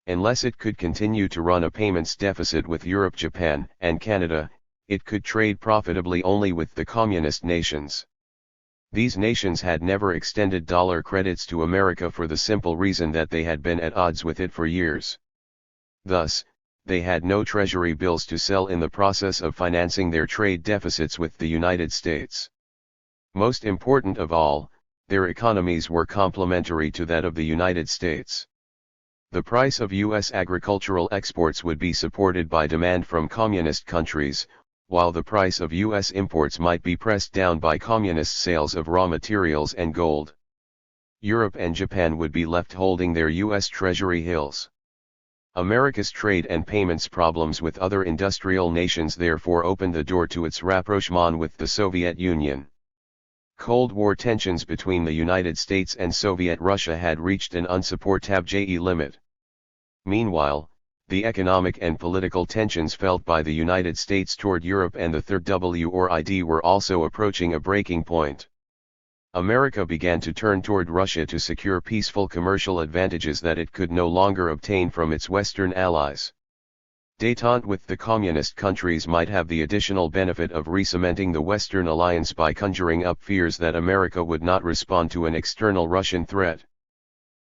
Unless it could continue to run a payments deficit with Europe, Japan, and Canada, it could trade profitably only with the communist nations. These nations had never extended dollar credits to America for the simple reason that they had been at odds with it for years. Thus, they had no treasury bills to sell in the process of financing their trade deficits with the United States. Most important of all, their economies were complementary to that of the United States. The price of U.S. agricultural exports would be supported by demand from communist countries, while the price of U.S. imports might be pressed down by communist sales of raw materials and gold. Europe and Japan would be left holding their U.S. Treasury hills. America's trade and payments problems with other industrial nations therefore opened the door to its rapprochement with the Soviet Union. Cold War tensions between the United States and Soviet Russia had reached an unsupportable limit. Meanwhile, the economic and political tensions felt by the United States toward Europe and the Third World were also approaching a breaking point. America began to turn toward Russia to secure peaceful commercial advantages that it could no longer obtain from its Western allies. Détente with the communist countries might have the additional benefit of re-cementing the Western alliance by conjuring up fears that America would not respond to an external Russian threat.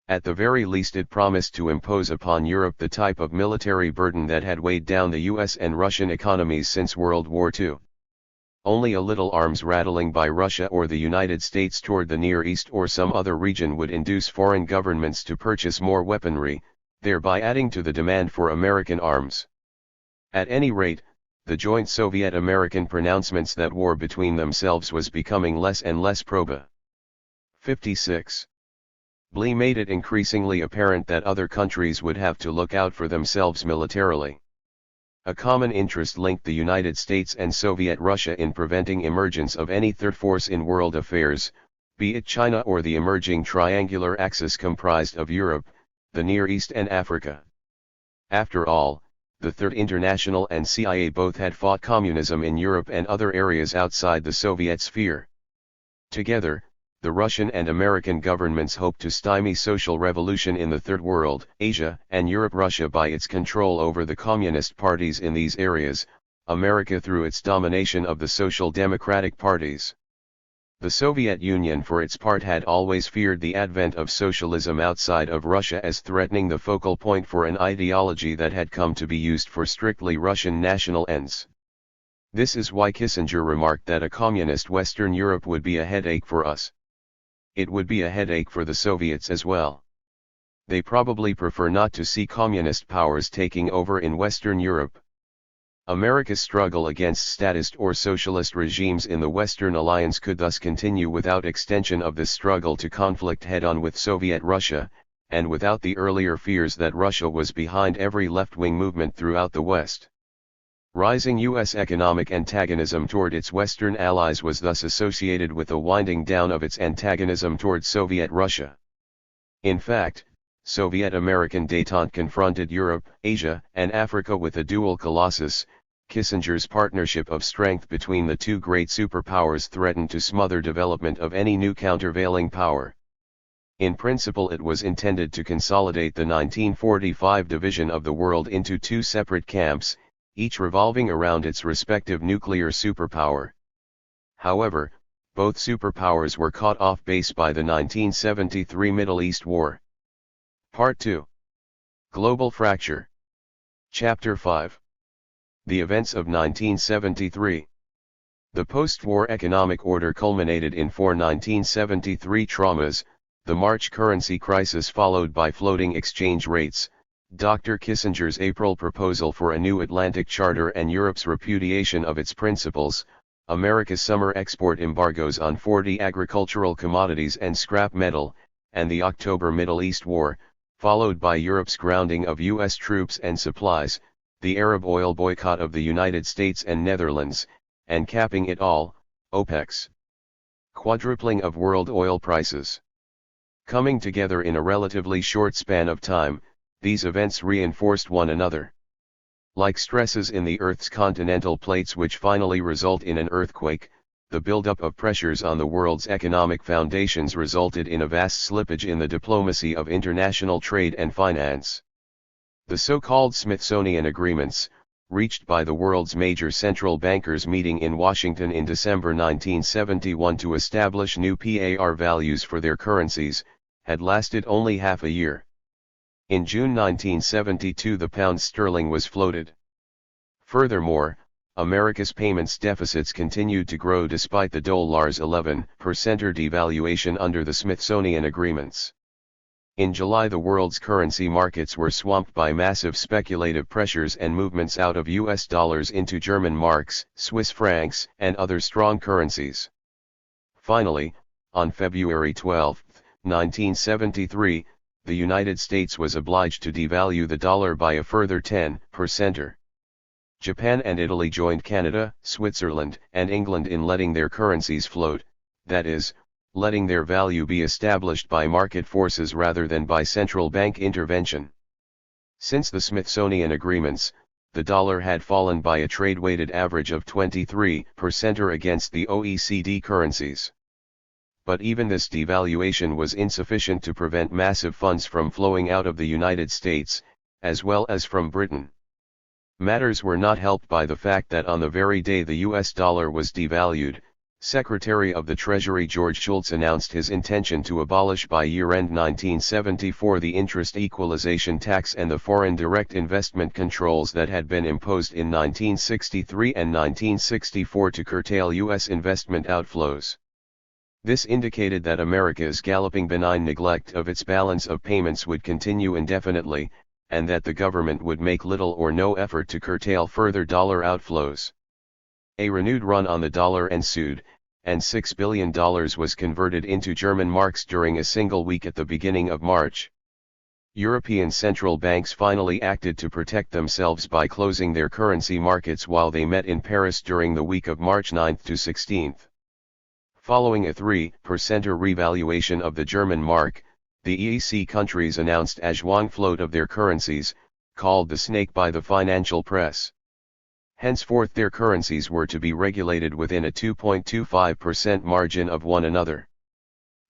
At the very least, it promised to impose upon Europe the type of military burden that had weighed down the US and Russian economies since World War II. Only a little arms rattling by Russia or the United States toward the Near East or some other region would induce foreign governments to purchase more weaponry, thereby adding to the demand for American arms. At any rate, the joint Soviet-American pronouncements that war between themselves was becoming less and less proba. 56. Blee made it increasingly apparent that other countries would have to look out for themselves militarily. A common interest linked the United States and Soviet Russia in preventing emergence of any third force in world affairs, be it China or the emerging triangular axis comprised of Europe, the Near East and Africa. After all, the Third International and CIA both had fought communism in Europe and other areas outside the Soviet sphere. Together, the Russian and American governments hoped to stymie social revolution in the Third World, Asia and Europe, Russia by its control over the communist parties in these areas, America through its domination of the social democratic parties. The Soviet Union for its part had always feared the advent of socialism outside of Russia as threatening the focal point for an ideology that had come to be used for strictly Russian national ends. This is why Kissinger remarked that a communist Western Europe would be a headache for us. It would be a headache for the Soviets as well. They probably prefer not to see communist powers taking over in Western Europe. America's struggle against statist or socialist regimes in the Western Alliance could thus continue without extension of this struggle to conflict head-on with Soviet Russia, and without the earlier fears that Russia was behind every left-wing movement throughout the West. Rising U.S. economic antagonism toward its Western allies was thus associated with a winding down of its antagonism toward Soviet Russia. In fact, Soviet-American détente confronted Europe, Asia, and Africa with a dual colossus. Kissinger's partnership of strength between the two great superpowers threatened to smother development of any new countervailing power. In principle, it was intended to consolidate the 1945 division of the world into two separate camps, each revolving around its respective nuclear superpower. However, both superpowers were caught off base by the 1973 Middle East War. Part 2. Global Fracture. Chapter 5. The events of 1973. The post-war economic order culminated in four 1973 traumas: the March currency crisis followed by floating exchange rates, Dr. Kissinger's April proposal for a new Atlantic Charter and Europe's repudiation of its principles, America's summer export embargoes on 40 agricultural commodities and scrap metal, and the October Middle East War, followed by Europe's grounding of U.S. troops and supplies, the Arab oil boycott of the United States and Netherlands, and capping it all, OPEC's quadrupling of world oil prices. Coming together in a relatively short span of time, these events reinforced one another. Like stresses in the Earth's continental plates which finally result in an earthquake, the buildup of pressures on the world's economic foundations resulted in a vast slippage in the diplomacy of international trade and finance. The so-called Smithsonian Agreements, reached by the world's major central bankers meeting in Washington in December 1971 to establish new PAR values for their currencies, had lasted only half a year. In June 1972 the pound sterling was floated. Furthermore, America's payments deficits continued to grow despite the dollar's 11% devaluation under the Smithsonian Agreements. In July the world's currency markets were swamped by massive speculative pressures and movements out of US dollars into German marks, Swiss francs, and other strong currencies. Finally, on February 12, 1973, the United States was obliged to devalue the dollar by a further 10%. Japan and Italy joined Canada, Switzerland, and England in letting their currencies float. that is, letting their value be established by market forces rather than by central bank intervention. Since the Smithsonian agreements, the dollar had fallen by a trade-weighted average of 23% against the OECD currencies. But even this devaluation was insufficient to prevent massive funds from flowing out of the United States, as well as from Britain. Matters were not helped by the fact that on the very day the US dollar was devalued, Secretary of the Treasury George Shultz announced his intention to abolish by year-end 1974 the interest equalization tax and the foreign direct investment controls that had been imposed in 1963 and 1964 to curtail U.S. investment outflows. This indicated that America's galloping benign neglect of its balance of payments would continue indefinitely, and that the government would make little or no effort to curtail further dollar outflows. A renewed run on the dollar ensued, and $6 billion was converted into German marks during a single week at the beginning of March. European central banks finally acted to protect themselves by closing their currency markets while they met in Paris during the week of March 9 to 16. Following a 3% revaluation of the German mark, the EEC countries announced a yuan float of their currencies, called the snake by the financial press. Henceforth their currencies were to be regulated within a 2.25% margin of one another.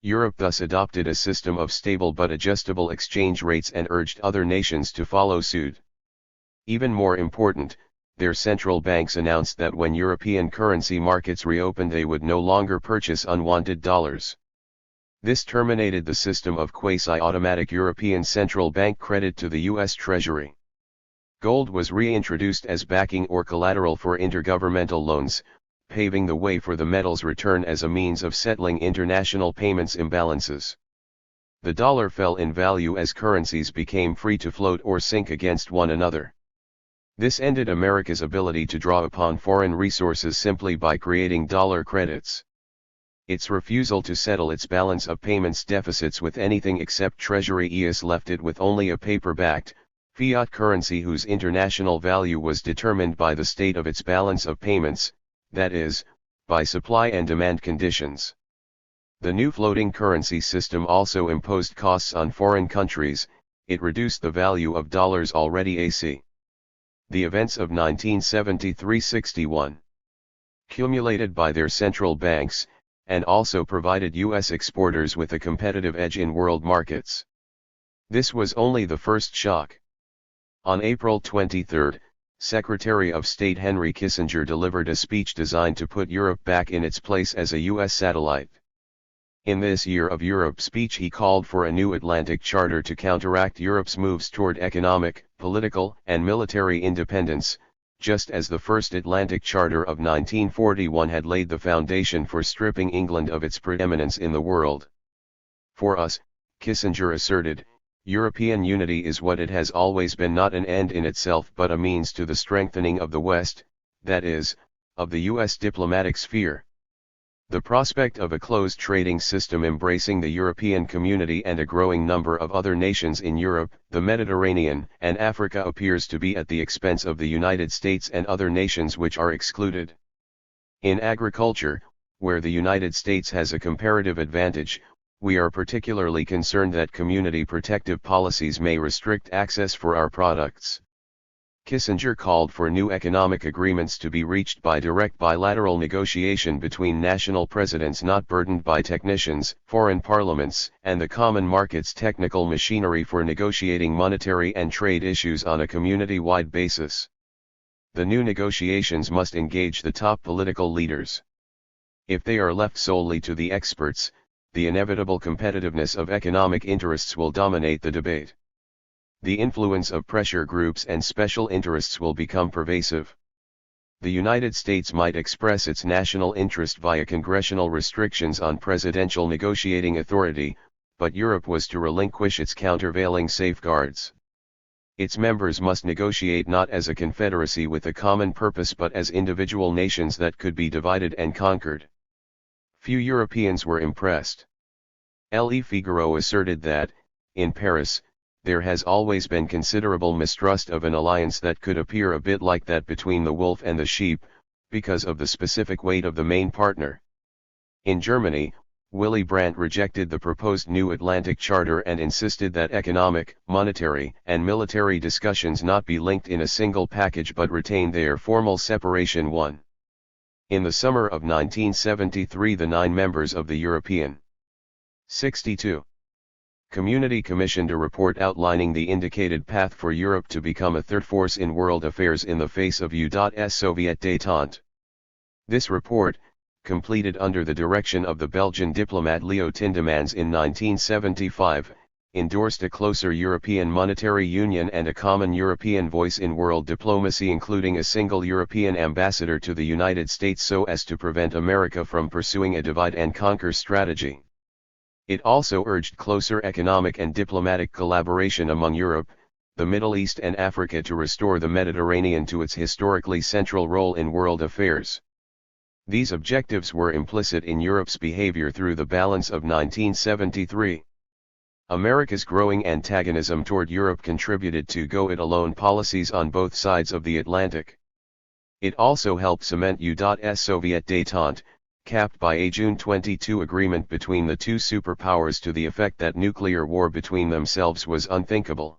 Europe thus adopted a system of stable but adjustable exchange rates and urged other nations to follow suit. Even more important, their central banks announced that when European currency markets reopened they would no longer purchase unwanted dollars. This terminated the system of quasi-automatic European central bank credit to the U.S. Treasury. Gold was reintroduced as backing or collateral for intergovernmental loans, paving the way for the metal's return as a means of settling international payments imbalances. The dollar fell in value as currencies became free to float or sink against one another. This ended America's ability to draw upon foreign resources simply by creating dollar credits. Its refusal to settle its balance of payments deficits with anything except Treasury ES left it with only a paper-backed, fiat currency whose international value was determined by the state of its balance of payments, that is, by supply and demand conditions. The new floating currency system also imposed costs on foreign countries. It reduced the value of dollars already AC. The events of 1973-61, cumulated by their central banks, and also provided U.S. exporters with a competitive edge in world markets. This was only the first shock. On April 23, Secretary of State Henry Kissinger delivered a speech designed to put Europe back in its place as a U.S. satellite. In this Year of Europe speech he called for a new Atlantic Charter to counteract Europe's moves toward economic, political, and military independence, just as the first Atlantic Charter of 1941 had laid the foundation for stripping England of its preeminence in the world. For us, Kissinger asserted, European unity is what it has always been, not an end in itself but a means to the strengthening of the West, that is, of the U.S. diplomatic sphere. The prospect of a closed trading system embracing the European community and a growing number of other nations in Europe, the Mediterranean, and Africa appears to be at the expense of the United States and other nations which are excluded. In agriculture, where the United States has a comparative advantage, we are particularly concerned that community protective policies may restrict access for our products. Kissinger called for new economic agreements to be reached by direct bilateral negotiation between national presidents not burdened by technicians, foreign parliaments, and the common market's technical machinery for negotiating monetary and trade issues on a community-wide basis. The new negotiations must engage the top political leaders. If they are left solely to the experts, the inevitable competitiveness of economic interests will dominate the debate. The influence of pressure groups and special interests will become pervasive. The United States might express its national interest via congressional restrictions on presidential negotiating authority, but Europe was to relinquish its countervailing safeguards. Its members must negotiate not as a confederacy with a common purpose but as individual nations that could be divided and conquered. Few Europeans were impressed. Le Figaro asserted that, in Paris, there has always been considerable mistrust of an alliance that could appear a bit like that between the wolf and the sheep, because of the specific weight of the main partner. In Germany, Willy Brandt rejected the proposed new Atlantic Charter and insisted that economic, monetary, and military discussions not be linked in a single package but retain their formal separation. 1. In the summer of 1973, the 9 members of the European 62 Community commissioned a report outlining the indicated path for Europe to become a third force in world affairs in the face of U.S. Soviet détente. This report, completed under the direction of the Belgian diplomat Leo Tindemans in 1975, endorsed a closer European monetary union and a common European voice in world diplomacy, including a single European ambassador to the United States so as to prevent America from pursuing a divide-and-conquer strategy. It also urged closer economic and diplomatic collaboration among Europe, the Middle East and Africa to restore the Mediterranean to its historically central role in world affairs. These objectives were implicit in Europe's behavior through the balance of 1973. America's growing antagonism toward Europe contributed to go-it-alone policies on both sides of the Atlantic. It also helped cement U.S. Soviet détente, capped by a June 22 agreement between the two superpowers to the effect that nuclear war between themselves was unthinkable.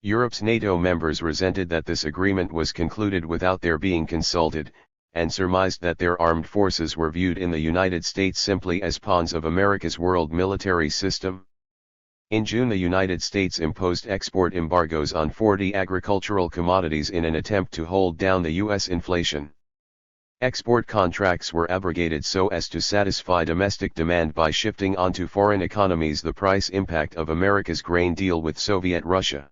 Europe's NATO members resented that this agreement was concluded without their being consulted, and surmised that their armed forces were viewed in the United States simply as pawns of America's world military system. In June, the United States imposed export embargoes on 40 agricultural commodities in an attempt to hold down the U.S. inflation. Export contracts were abrogated so as to satisfy domestic demand by shifting onto foreign economies the price impact of America's grain deal with Soviet Russia.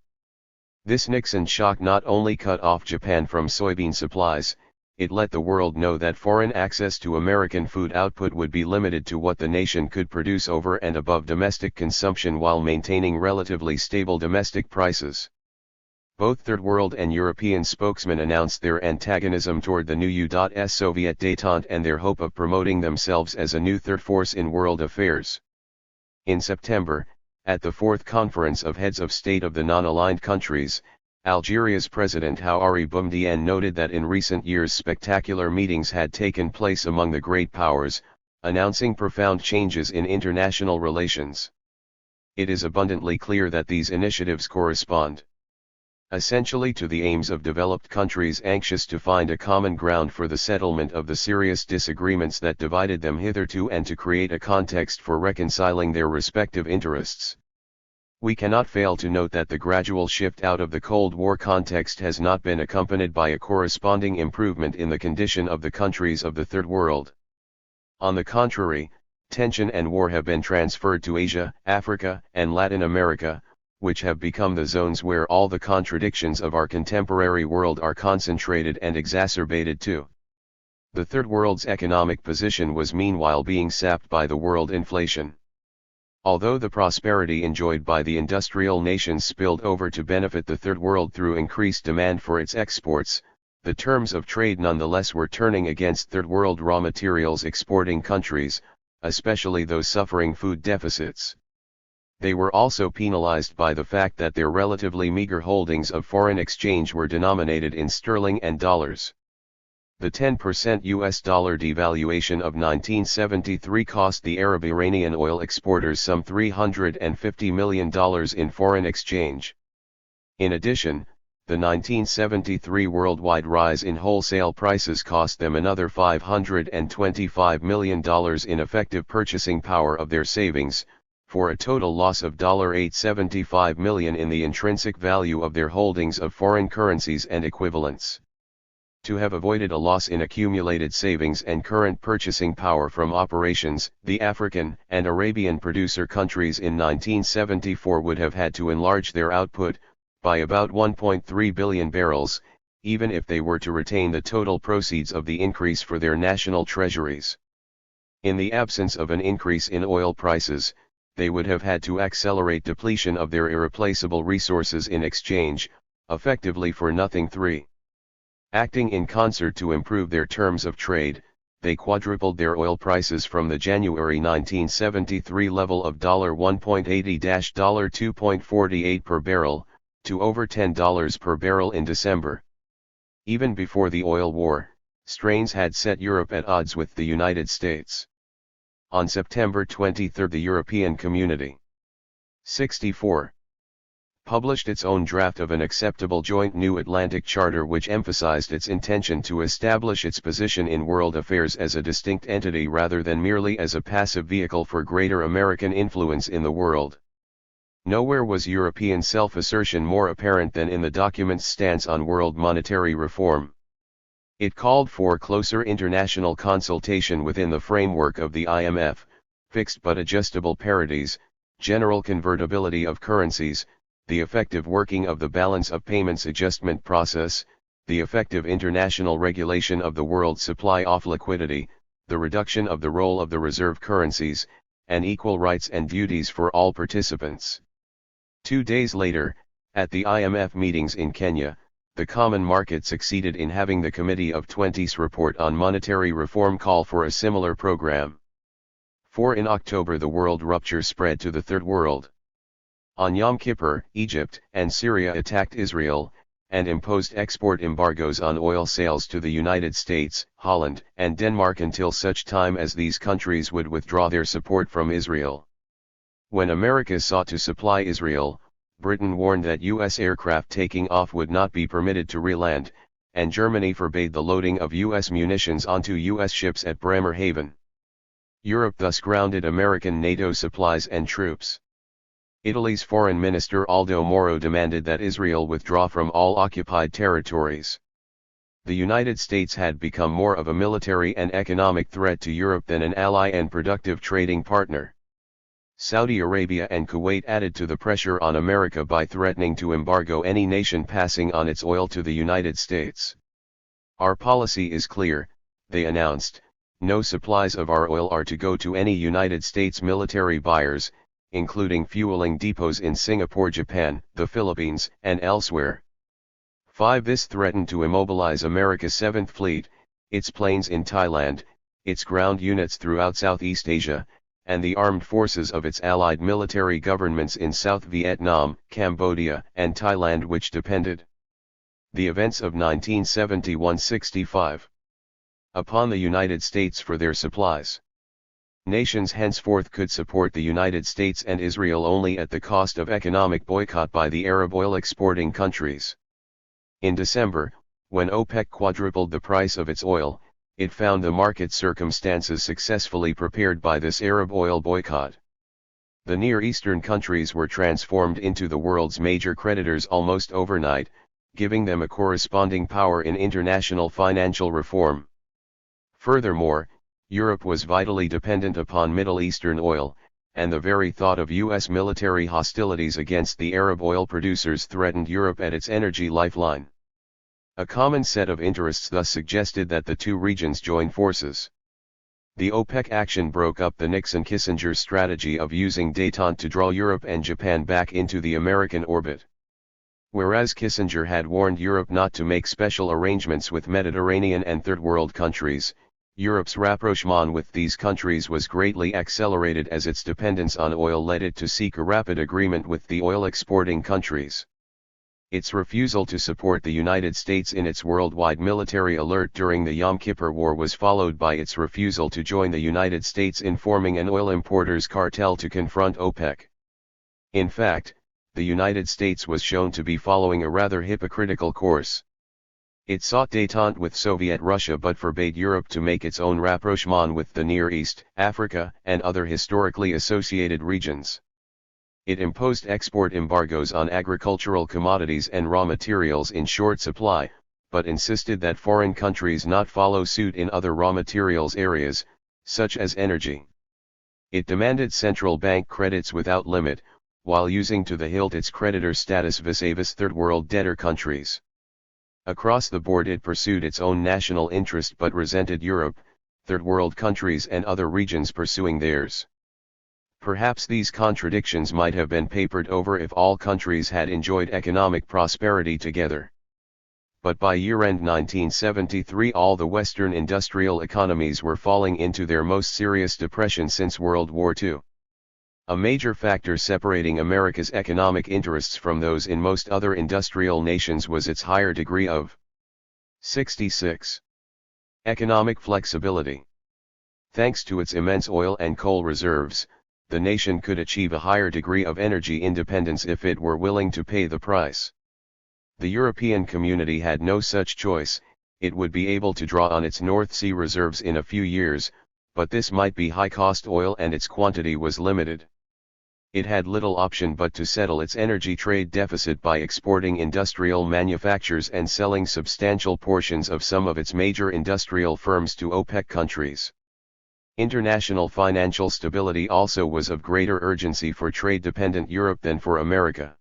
This Nixon shock not only cut off Japan from soybean supplies, it let the world know that foreign access to American food output would be limited to what the nation could produce over and above domestic consumption while maintaining relatively stable domestic prices. Both Third World and European spokesmen announced their antagonism toward the new U.S. Soviet détente and their hope of promoting themselves as a new third force in world affairs. In September, at the 4th Conference of Heads of State of the Non-Aligned Countries, Algeria's President Houari Boumediene noted that in recent years spectacular meetings had taken place among the great powers, announcing profound changes in international relations. It is abundantly clear that these initiatives correspond essentially to the aims of developed countries anxious to find a common ground for the settlement of the serious disagreements that divided them hitherto and to create a context for reconciling their respective interests. We cannot fail to note that the gradual shift out of the Cold War context has not been accompanied by a corresponding improvement in the condition of the countries of the Third World. On the contrary, tension and war have been transferred to Asia, Africa, and Latin America, which have become the zones where all the contradictions of our contemporary world are concentrated and exacerbated too. The Third World's economic position was meanwhile being sapped by the world inflation. Although the prosperity enjoyed by the industrial nations spilled over to benefit the Third World through increased demand for its exports, the terms of trade nonetheless were turning against Third World raw materials exporting countries, especially those suffering food deficits. They were also penalized by the fact that their relatively meager holdings of foreign exchange were denominated in sterling and dollars. The 10% US dollar devaluation of 1973 cost the Arab-Iranian oil exporters some $350 million in foreign exchange. In addition, the 1973 worldwide rise in wholesale prices cost them another $525 million in effective purchasing power of their savings, for a total loss of $875 million in the intrinsic value of their holdings of foreign currencies and equivalents. To have avoided a loss in accumulated savings and current purchasing power from operations, the African and Arabian producer countries in 1974 would have had to enlarge their output by about 1.3 billion barrels, even if they were to retain the total proceeds of the increase for their national treasuries. In the absence of an increase in oil prices, they would have had to accelerate depletion of their irreplaceable resources in exchange, effectively for nothing. 3. Acting in concert to improve their terms of trade, they quadrupled their oil prices from the January 1973 level of $1.80–$2.48 per barrel, to over $10 per barrel in December. Even before the oil war, strains had set Europe at odds with the United States. On September 23 the European Community 64 published its own draft of an acceptable joint New Atlantic Charter which emphasized its intention to establish its position in world affairs as a distinct entity rather than merely as a passive vehicle for greater American influence in the world. Nowhere was European self-assertion more apparent than in the document's stance on world monetary reform. It called for closer international consultation within the framework of the IMF, fixed but adjustable parities, general convertibility of currencies, the effective working of the balance of payments adjustment process, the effective international regulation of the world supply of liquidity, the reduction of the role of the reserve currencies, and equal rights and duties for all participants. 2 days later, at the IMF meetings in Kenya, the Common Market succeeded in having the Committee of 20's report on monetary reform call for a similar program. In October the world rupture spread to the Third World. On Yom Kippur, Egypt and Syria attacked Israel, and imposed export embargoes on oil sales to the United States, Holland, and Denmark until such time as these countries would withdraw their support from Israel. When America sought to supply Israel, Britain warned that U.S. aircraft taking off would not be permitted to reland, and Germany forbade the loading of U.S. munitions onto U.S. ships at Bremerhaven. Europe thus grounded American NATO supplies and troops. Italy's Foreign Minister Aldo Moro demanded that Israel withdraw from all occupied territories. The United States had become more of a military and economic threat to Europe than an ally and productive trading partner. Saudi Arabia and Kuwait added to the pressure on America by threatening to embargo any nation passing on its oil to the United States. Our policy is clear, they announced, no supplies of our oil are to go to any United States military buyers, including fueling depots in Singapore, Japan, the Philippines, and elsewhere. 5. This threatened to immobilize America's 7th Fleet, its planes in Thailand, its ground units throughout Southeast Asia, and the armed forces of its allied military governments in South Vietnam, Cambodia, and Thailand which depended. The events of 1971-65. Upon the United States for their supplies. Nations henceforth could support the United States and Israel only at the cost of economic boycott by the Arab oil-exporting countries. In December, when OPEC quadrupled the price of its oil, it found the market circumstances successfully prepared by this Arab oil boycott. The Near Eastern countries were transformed into the world's major creditors almost overnight, giving them a corresponding power in international financial reform. Furthermore, Europe was vitally dependent upon Middle Eastern oil, and the very thought of U.S. military hostilities against the Arab oil producers threatened Europe at its energy lifeline. A common set of interests thus suggested that the two regions join forces. The OPEC action broke up the Nixon-Kissinger strategy of using détente to draw Europe and Japan back into the American orbit. Whereas Kissinger had warned Europe not to make special arrangements with Mediterranean and Third World countries, Europe's rapprochement with these countries was greatly accelerated as its dependence on oil led it to seek a rapid agreement with the oil-exporting countries. Its refusal to support the United States in its worldwide military alert during the Yom Kippur War was followed by its refusal to join the United States in forming an oil importers cartel to confront OPEC. In fact, the United States was shown to be following a rather hypocritical course. It sought détente with Soviet Russia but forbade Europe to make its own rapprochement with the Near East, Africa, and other historically associated regions. It imposed export embargoes on agricultural commodities and raw materials in short supply, but insisted that foreign countries not follow suit in other raw materials areas, such as energy. It demanded central bank credits without limit, while using to the hilt its creditor status vis-a-vis third world debtor countries. Across the board it pursued its own national interest but resented Europe, third world countries and other regions pursuing theirs. Perhaps these contradictions might have been papered over if all countries had enjoyed economic prosperity together. But by year-end 1973 all the Western industrial economies were falling into their most serious depression since World War II. A major factor separating America's economic interests from those in most other industrial nations was its higher degree of 66. Economic flexibility. Thanks to its immense oil and coal reserves, the nation could achieve a higher degree of energy independence if it were willing to pay the price. The European community had no such choice. It would be able to draw on its North Sea reserves in a few years, but this might be high-cost oil and its quantity was limited. It had little option but to settle its energy trade deficit by exporting industrial manufactures and selling substantial portions of some of its major industrial firms to OPEC countries. International financial stability also was of greater urgency for trade-dependent Europe than for America.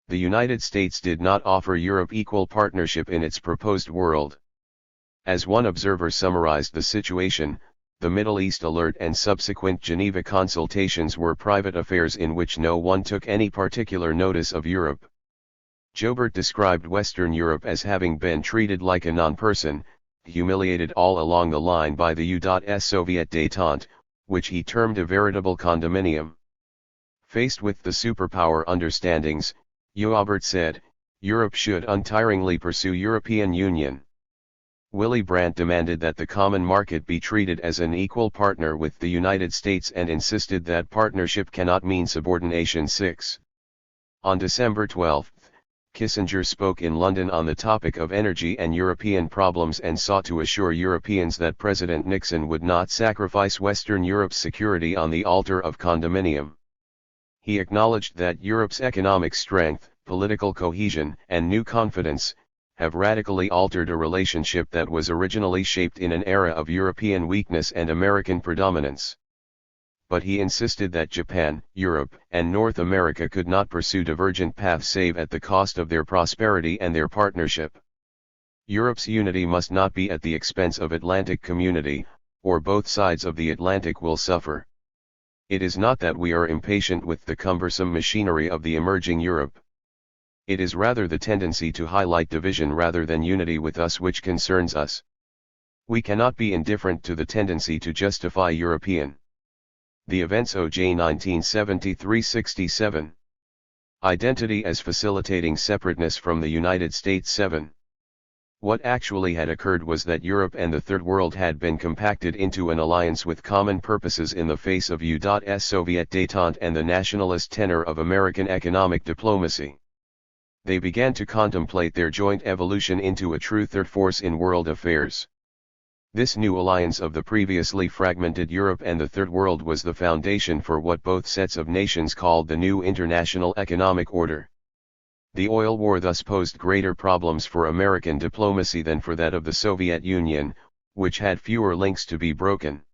The United States did not offer Europe equal partnership in its proposed world. As one observer summarized the situation, the Middle East alert and subsequent Geneva consultations were private affairs in which no one took any particular notice of Europe. Joubert described Western Europe as having been treated like a non-person, humiliated all along the line by the U.S. Soviet détente, which he termed a veritable condominium. Faced with the superpower understandings, Joubert said, Europe should untiringly pursue European Union. Willy Brandt demanded that the common market be treated as an equal partner with the United States and insisted that partnership cannot mean subordination. 6. On December 12, Kissinger spoke in London on the topic of energy and European problems and sought to assure Europeans that President Nixon would not sacrifice Western Europe's security on the altar of condominium. He acknowledged that Europe's economic strength, political cohesion, and new confidence have radically altered a relationship that was originally shaped in an era of European weakness and American predominance. But he insisted that Japan, Europe, and North America could not pursue divergent paths save at the cost of their prosperity and their partnership. Europe's unity must not be at the expense of Atlantic community, or both sides of the Atlantic will suffer. It is not that we are impatient with the cumbersome machinery of the emerging Europe. It is rather the tendency to highlight division rather than unity with us which concerns us. We cannot be indifferent to the tendency to justify European. The Events OJ 1973-67. Identity as facilitating separateness from the United States. 7. What actually had occurred was that Europe and the Third World had been compacted into an alliance with common purposes in the face of U.S. Soviet détente and the nationalist tenor of American economic diplomacy. They began to contemplate their joint evolution into a true third force in world affairs. This new alliance of the previously fragmented Europe and the Third World was the foundation for what both sets of nations called the new international economic order. The oil war thus posed greater problems for American diplomacy than for that of the Soviet Union, which had fewer links to be broken.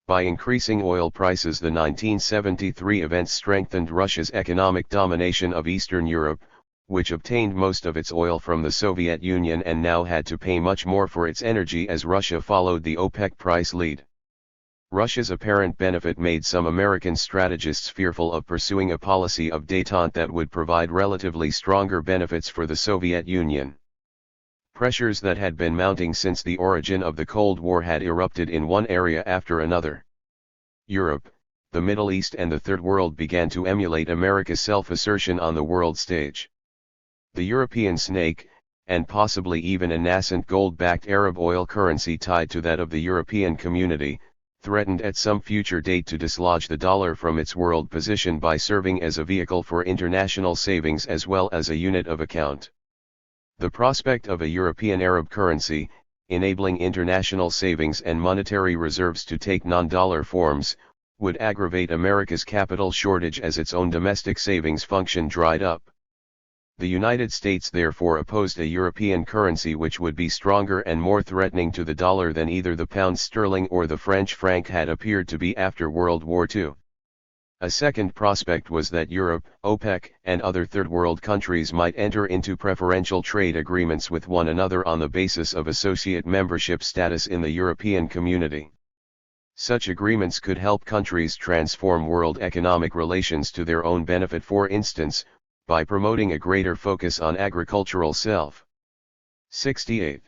By increasing oil prices, the 1973 events strengthened Russia's economic domination of Eastern Europe, which obtained most of its oil from the Soviet Union and now had to pay much more for its energy as Russia followed the OPEC price lead. Russia's apparent benefit made some American strategists fearful of pursuing a policy of détente that would provide relatively stronger benefits for the Soviet Union. Pressures that had been mounting since the origin of the Cold War had erupted in one area after another. Europe, the Middle East and the Third World began to emulate America's self-assertion on the world stage. The European snake, and possibly even a nascent gold-backed Arab oil currency tied to that of the European community, threatened at some future date to dislodge the dollar from its world position by serving as a vehicle for international savings as well as a unit of account. The prospect of a European Arab currency, enabling international savings and monetary reserves to take non-dollar forms, would aggravate America's capital shortage as its own domestic savings function dried up. The United States therefore opposed a European currency which would be stronger and more threatening to the dollar than either the pound sterling or the French franc had appeared to be after World War II. A second prospect was that Europe, OPEC, and other Third World countries might enter into preferential trade agreements with one another on the basis of associate membership status in the European community. Such agreements could help countries transform world economic relations to their own benefit, for instance, by promoting a greater focus on agricultural self-68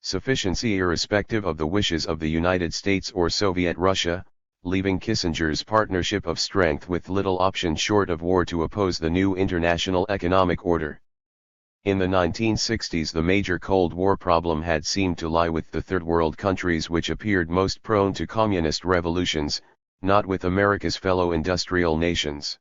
sufficiency irrespective of the wishes of the United States or Soviet Russia, leaving Kissinger's partnership of strength with little option short of war to oppose the new international economic order. In the 1960s the major Cold War problem had seemed to lie with the Third World countries which appeared most prone to communist revolutions, not with America's fellow industrial nations.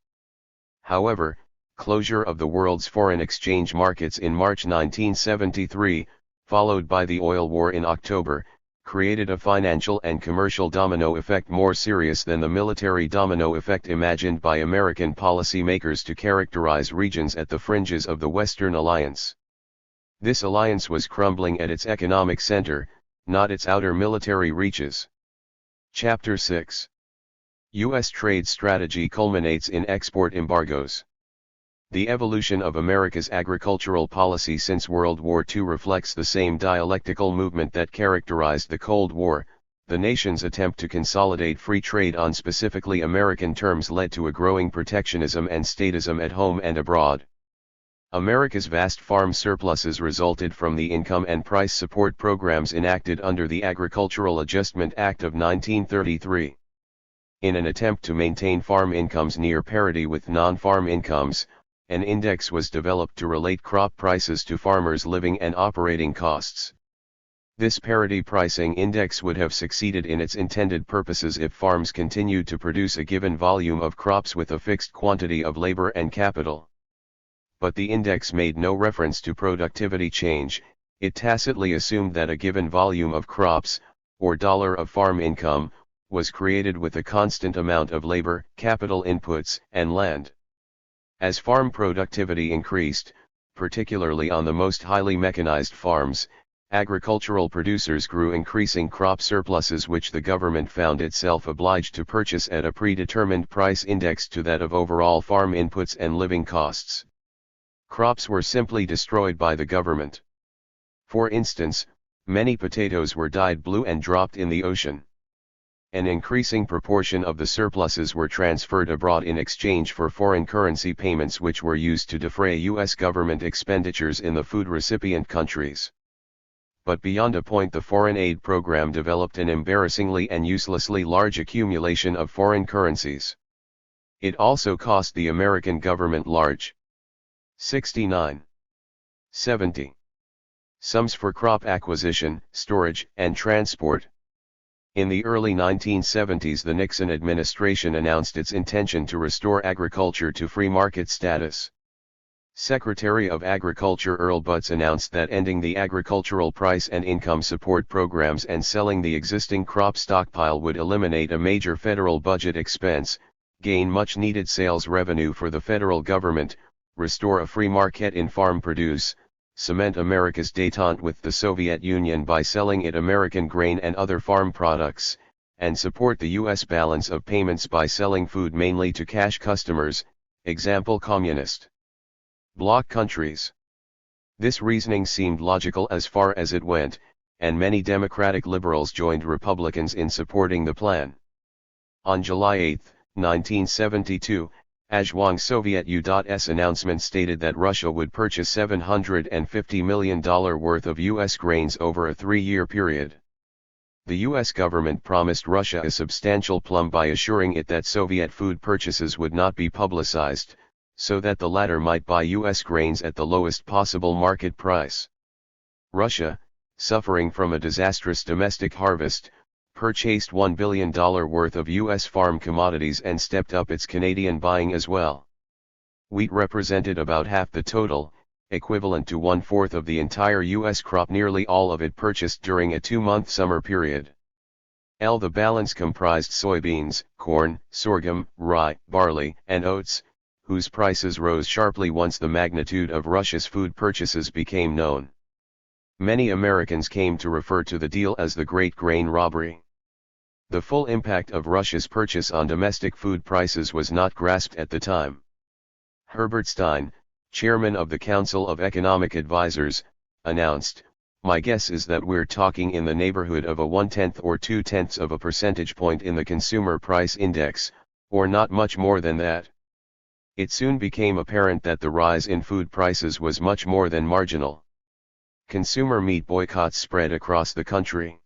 However, closure of the world's foreign exchange markets in March 1973, followed by the oil war in October, created a financial and commercial domino effect more serious than the military domino effect imagined by American policymakers to characterize regions at the fringes of the Western Alliance. This alliance was crumbling at its economic center, not its outer military reaches. Chapter 6. U.S. trade strategy culminates in export embargoes. The evolution of America's agricultural policy since World War II reflects the same dialectical movement that characterized the Cold War. The nation's attempt to consolidate free trade on specifically American terms led to a growing protectionism and statism at home and abroad. America's vast farm surpluses resulted from the income and price support programs enacted under the Agricultural Adjustment Act of 1933. In an attempt to maintain farm incomes near parity with non-farm incomes, an index was developed to relate crop prices to farmers' living and operating costs. This parity pricing index would have succeeded in its intended purposes if farms continued to produce a given volume of crops with a fixed quantity of labor and capital. But the index made no reference to productivity change. It tacitly assumed that a given volume of crops, or dollar of farm income, was created with a constant amount of labor, capital inputs, and land. As farm productivity increased, particularly on the most highly mechanized farms, agricultural producers grew increasing crop surpluses which the government found itself obliged to purchase at a predetermined price indexed to that of overall farm inputs and living costs. Crops were simply destroyed by the government. For instance, many potatoes were dyed blue and dropped in the ocean. An increasing proportion of the surpluses were transferred abroad in exchange for foreign currency payments which were used to defray U.S. government expenditures in the food recipient countries. But beyond a point the foreign aid program developed an embarrassingly and uselessly large accumulation of foreign currencies. It also cost the American government large 69.70 sums for crop acquisition, storage, and transport. In the early 1970s the Nixon administration announced its intention to restore agriculture to free market status. Secretary of Agriculture Earl Butz announced that ending the agricultural price and income support programs and selling the existing crop stockpile would eliminate a major federal budget expense, gain much-needed sales revenue for the federal government, restore a free market in farm produce, cement America's détente with the Soviet Union by selling it American grain and other farm products, and support the U.S. balance of payments by selling food mainly to cash customers, example communist bloc countries. This reasoning seemed logical as far as it went, and many Democratic liberals joined Republicans in supporting the plan. On July 8, 1972, Ajwang Soviet U.S. announcement stated that Russia would purchase $750 million worth of U.S. grains over a 3-year period. The U.S. government promised Russia a substantial plum by assuring it that Soviet food purchases would not be publicized, so that the latter might buy U.S. grains at the lowest possible market price. Russia, suffering from a disastrous domestic harvest, purchased $1 billion worth of U.S. farm commodities and stepped up its Canadian buying as well. Wheat represented about half the total, equivalent to 1/4 of the entire U.S. crop, nearly all of it purchased during a 2-month summer period. The balance comprised soybeans, corn, sorghum, rye, barley, and oats, whose prices rose sharply once the magnitude of Russia's food purchases became known. Many Americans came to refer to the deal as the Great Grain Robbery. The full impact of Russia's purchase on domestic food prices was not grasped at the time. Herbert Stein, chairman of the Council of Economic Advisers, announced, "My guess is that we're talking in the neighborhood of a 1/10 or 2/10 of a percentage point in the consumer price index, or not much more than that." It soon became apparent that the rise in food prices was much more than marginal. Consumer meat boycotts spread across the country.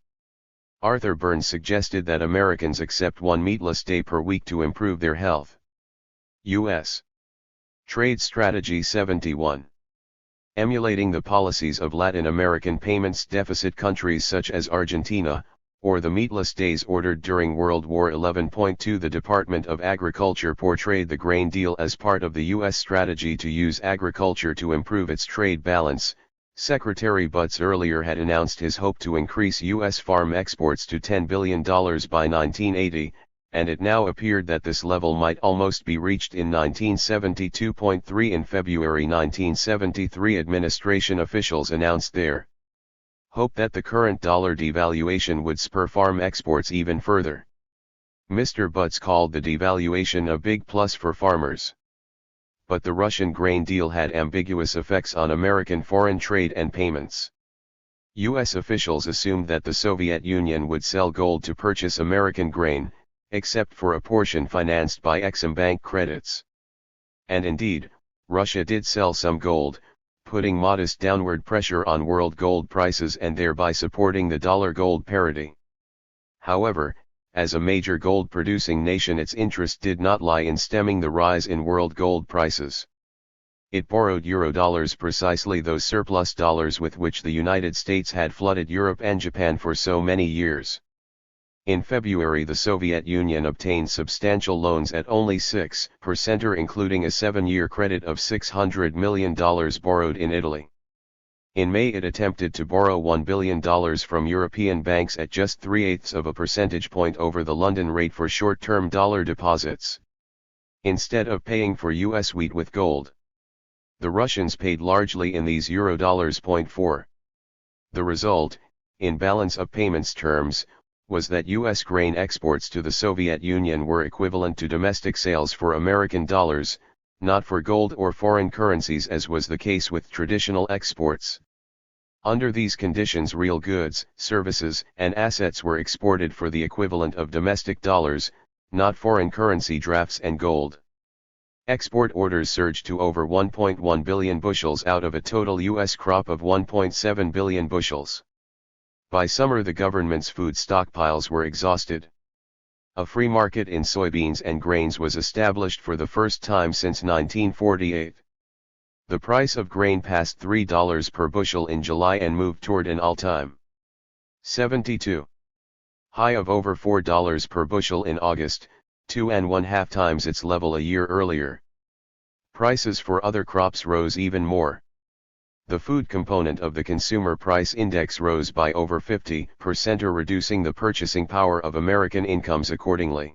Arthur Burns suggested that Americans accept one meatless day per week to improve their health. U.S. Trade Strategy 71. emulating the policies of Latin American payments deficit countries such as Argentina, or the meatless days ordered during World War XI. 2 The Department of Agriculture portrayed the grain deal as part of the U.S. strategy to use agriculture to improve its trade balance. Secretary Butz earlier had announced his hope to increase U.S. farm exports to $10 billion by 1980, and it now appeared that this level might almost be reached in 1972.3. In February 1973, administration officials announced their hope that the current dollar devaluation would spur farm exports even further. Mr. Butz called the devaluation a big plus for farmers. But the Russian grain deal had ambiguous effects on American foreign trade and payments. U.S. officials assumed that the Soviet Union would sell gold to purchase American grain, except for a portion financed by Exim Bank credits. And indeed, Russia did sell some gold, putting modest downward pressure on world gold prices and thereby supporting the dollar-gold parity. However, as a major gold-producing nation, its interest did not lie in stemming the rise in world gold prices. It borrowed eurodollars, precisely those surplus dollars with which the United States had flooded Europe and Japan for so many years. In February, the Soviet Union obtained substantial loans at only 6%, including a 7-year credit of $600 million borrowed in Italy. In May, it attempted to borrow $1 billion from European banks at just 0.3 of a percentage point over the London rate for short-term dollar deposits. Instead of paying for U.S. wheat with gold, the Russians paid largely in these eurodollars. 4. The result, in balance of payments terms, was that U.S. grain exports to the Soviet Union were equivalent to domestic sales for American dollars, not for gold or foreign currencies as was the case with traditional exports. Under these conditions, real goods, services, and assets were exported for the equivalent of domestic dollars, not foreign currency drafts and gold. Export orders surged to over 1.1 billion bushels out of a total U.S. crop of 1.7 billion bushels. By summer, the government's food stockpiles were exhausted. A free market in soybeans and grains was established for the first time since 1948. The price of grain passed $3 per bushel in July and moved toward an all-time 72 high of over $4 per bushel in August, 2.5 times its level a year earlier. Prices for other crops rose even more. The food component of the Consumer Price Index rose by over 50%, reducing the purchasing power of American incomes accordingly.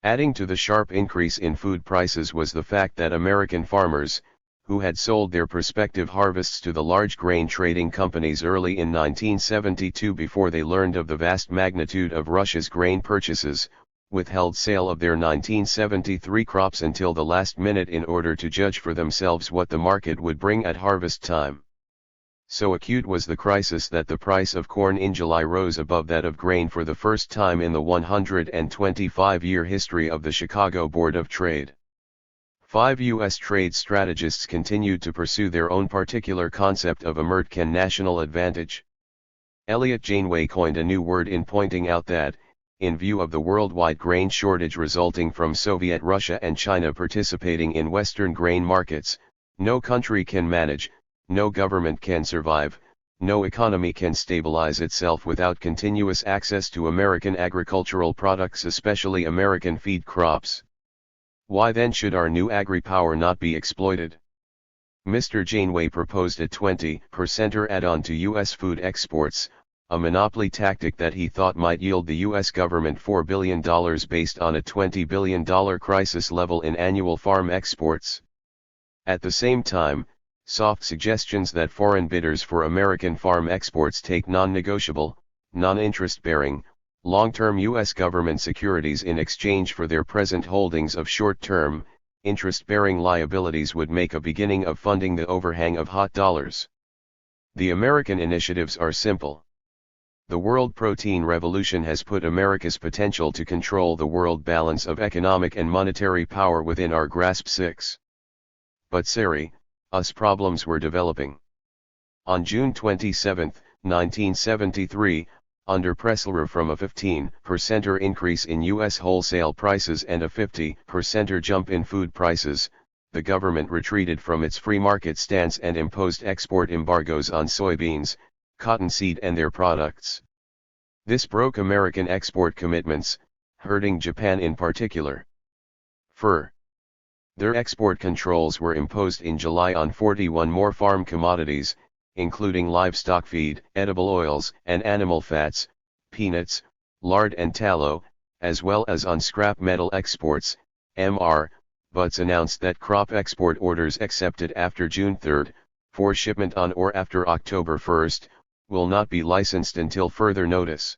Adding to the sharp increase in food prices was the fact that American farmers, who had sold their prospective harvests to the large grain trading companies early in 1972 before they learned of the vast magnitude of Russia's grain purchases, withheld sale of their 1973 crops until the last minute in order to judge for themselves what the market would bring at harvest time. So acute was the crisis that the price of corn in July rose above that of grain for the first time in the 125-year history of the Chicago Board of Trade. 5 U.S. trade strategists continued to pursue their own particular concept of American national advantage. Elliott Janeway coined a new word in pointing out that, in view of the worldwide grain shortage resulting from Soviet Russia and China participating in Western grain markets, no country can manage, no government can survive, no economy can stabilize itself without continuous access to American agricultural products, especially American feed crops. Why then should our new agri-power not be exploited? Mr. Janeway proposed a 20% add-on to U.S. food exports, a monopoly tactic that he thought might yield the U.S. government $4 billion based on a $20 billion crisis level in annual farm exports. At the same time, soft suggestions that foreign bidders for American farm exports take non-negotiable, non-interest-bearing, long-term U.S. government securities in exchange for their present holdings of short-term, interest-bearing liabilities would make a beginning of funding the overhang of hot dollars. The American initiatives are simple. The world protein revolution has put America's potential to control the world balance of economic and monetary power within our grasp. 6. But us problems were developing. On June 27, 1973, under pressure from a 15% increase in U.S. wholesale prices and a 50% jump in food prices, the government retreated from its free market stance and imposed export embargoes on soybeans, cottonseed and their products. This broke American export commitments, hurting Japan in particular. Fur. Their export controls were imposed in July on 41 more farm commodities, including livestock feed, edible oils and animal fats, peanuts, lard and tallow, as well as on scrap metal exports. Mr. Butts announced that crop export orders accepted after June 3, for shipment on or after October 1, will not be licensed until further notice.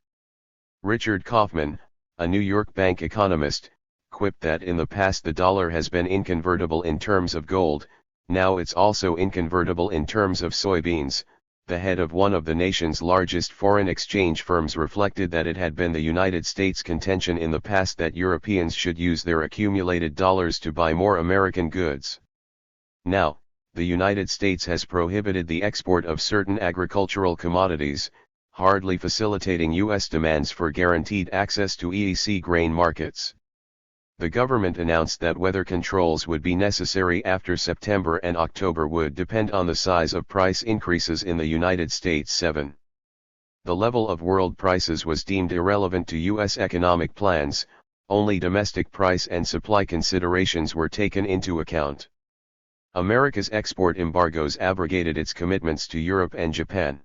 Richard Kaufman, a New York bank economist, quipped that in the past the dollar has been inconvertible in terms of gold, now it's also inconvertible in terms of soybeans. The head of one of the nation's largest foreign exchange firms reflected that it had been the United States' contention in the past that Europeans should use their accumulated dollars to buy more American goods. Now, the United States has prohibited the export of certain agricultural commodities, hardly facilitating U.S. demands for guaranteed access to EEC grain markets. The government announced that whether controls would be necessary after September and October would depend on the size of price increases in the United States. 7. The level of world prices was deemed irrelevant to U.S. economic plans, only domestic price and supply considerations were taken into account. America's export embargoes abrogated its commitments to Europe and Japan.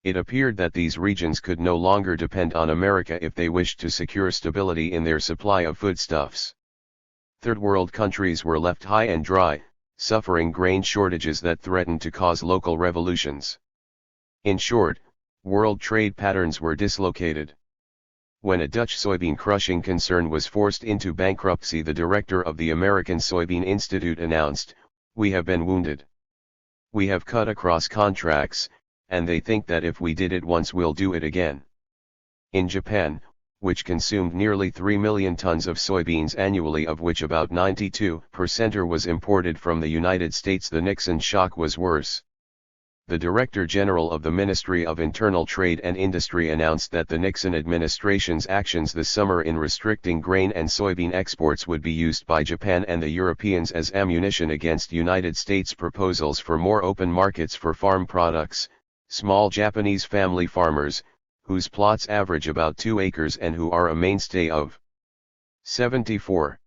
It appeared that these regions could no longer depend on America if they wished to secure stability in their supply of foodstuffs. Third world countries were left high and dry, suffering grain shortages that threatened to cause local revolutions. In short, world trade patterns were dislocated. When a Dutch soybean crushing concern was forced into bankruptcy, the director of the American Soybean Institute announced, "We have been wounded. We have cut across contracts, and they think that if we did it once we'll do it again." In Japan, which consumed nearly 3 million tons of soybeans annually, of which about 92% was imported from the United States, the Nixon shock was worse. The Director General of the Ministry of Internal Trade and Industry announced that the Nixon administration's actions this summer in restricting grain and soybean exports would be used by Japan and the Europeans as ammunition against United States proposals for more open markets for farm products. Small Japanese family farmers, whose plots average about 2 acres and who are a mainstay of 74.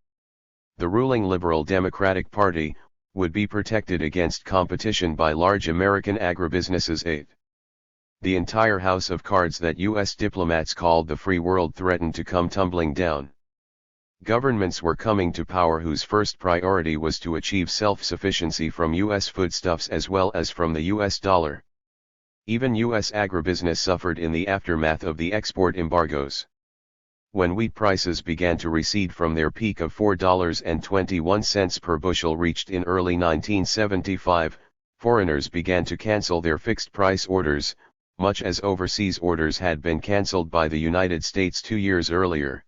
The ruling Liberal Democratic Party, would be protected against competition by large American agribusinesses. 8. The entire house of cards that U.S. diplomats called the free world threatened to come tumbling down. Governments were coming to power whose first priority was to achieve self-sufficiency from U.S. foodstuffs as well as from the U.S. dollar. Even U.S. agribusiness suffered in the aftermath of the export embargoes. When wheat prices began to recede from their peak of $4.21 per bushel reached in early 1975, foreigners began to cancel their fixed-price orders, much as overseas orders had been cancelled by the United States 2 years earlier.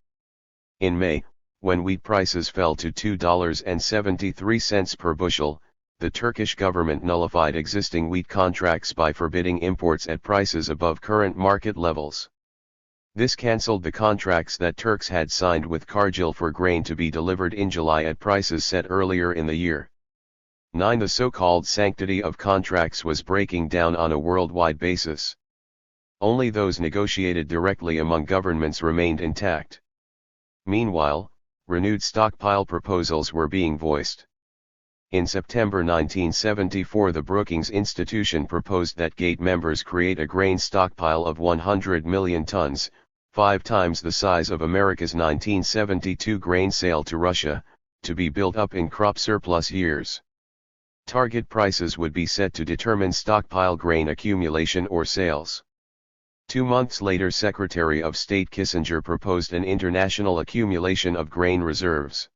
In May, when wheat prices fell to $2.73 per bushel, the Turkish government nullified existing wheat contracts by forbidding imports at prices above current market levels. This cancelled the contracts that Turks had signed with Cargill for grain to be delivered in July at prices set earlier in the year. 9. The so-called sanctity of contracts was breaking down on a worldwide basis. Only those negotiated directly among governments remained intact. Meanwhile, renewed stockpile proposals were being voiced. In September 1974, the Brookings Institution proposed that GATT members create a grain stockpile of 100 million tons, 5 times the size of America's 1972 grain sale to Russia, to be built up in crop surplus years. Target prices would be set to determine stockpile grain accumulation or sales. 2 months later, Secretary of State Kissinger proposed an international accumulation of grain reserves.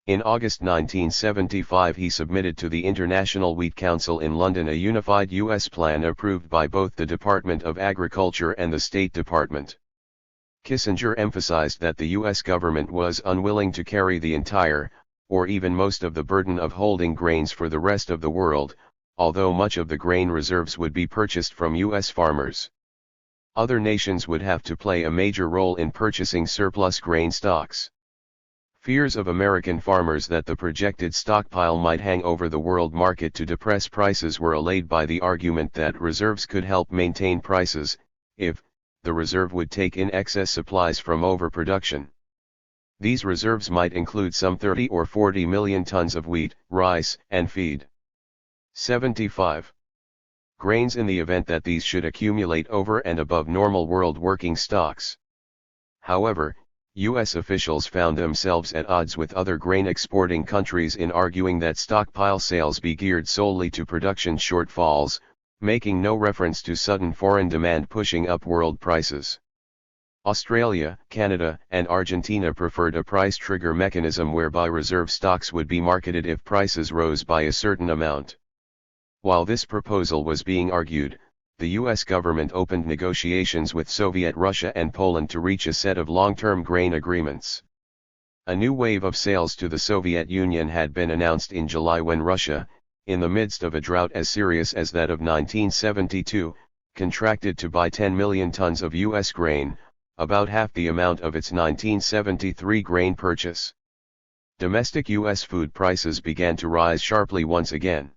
In August 1975, he submitted to the International Wheat Council in London a unified U.S. plan approved by both the Department of Agriculture and the State Department. Kissinger emphasized that the U.S. government was unwilling to carry the entire, or even most of the burden of holding grains for the rest of the world, although much of the grain reserves would be purchased from U.S. farmers. Other nations would have to play a major role in purchasing surplus grain stocks. Fears of American farmers that the projected stockpile might hang over the world market to depress prices were allayed by the argument that reserves could help maintain prices, if the reserve would take in excess supplies from overproduction. These reserves might include some 30 or 40 million tons of wheat, rice, and feed. 75. Grains in the event that these should accumulate over and above normal world working stocks. However, U.S. officials found themselves at odds with other grain exporting countries in arguing that stockpile sales be geared solely to production shortfalls, making no reference to sudden foreign demand pushing up world prices. Australia, Canada, and Argentina preferred a price trigger mechanism whereby reserve stocks would be marketed if prices rose by a certain amount. While this proposal was being argued, the U.S. government opened negotiations with Soviet Russia and Poland to reach a set of long-term grain agreements. A new wave of sales to the Soviet Union had been announced in July when Russia, in the midst of a drought as serious as that of 1972, contracted to buy 10 million tons of U.S. grain, about half the amount of its 1973 grain purchase. Domestic U.S. food prices began to rise sharply once again.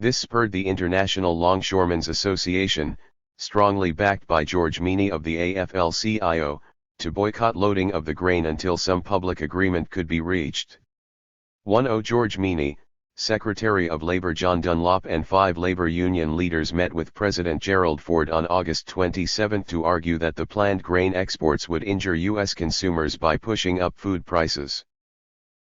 This spurred the International Longshoremen's Association, strongly backed by George Meany of the AFL-CIO, to boycott loading of the grain until some public agreement could be reached. 10 George Meany, Secretary of Labor John Dunlop and 5 labor union leaders met with President Gerald Ford on August 27 to argue that the planned grain exports would injure U.S. consumers by pushing up food prices.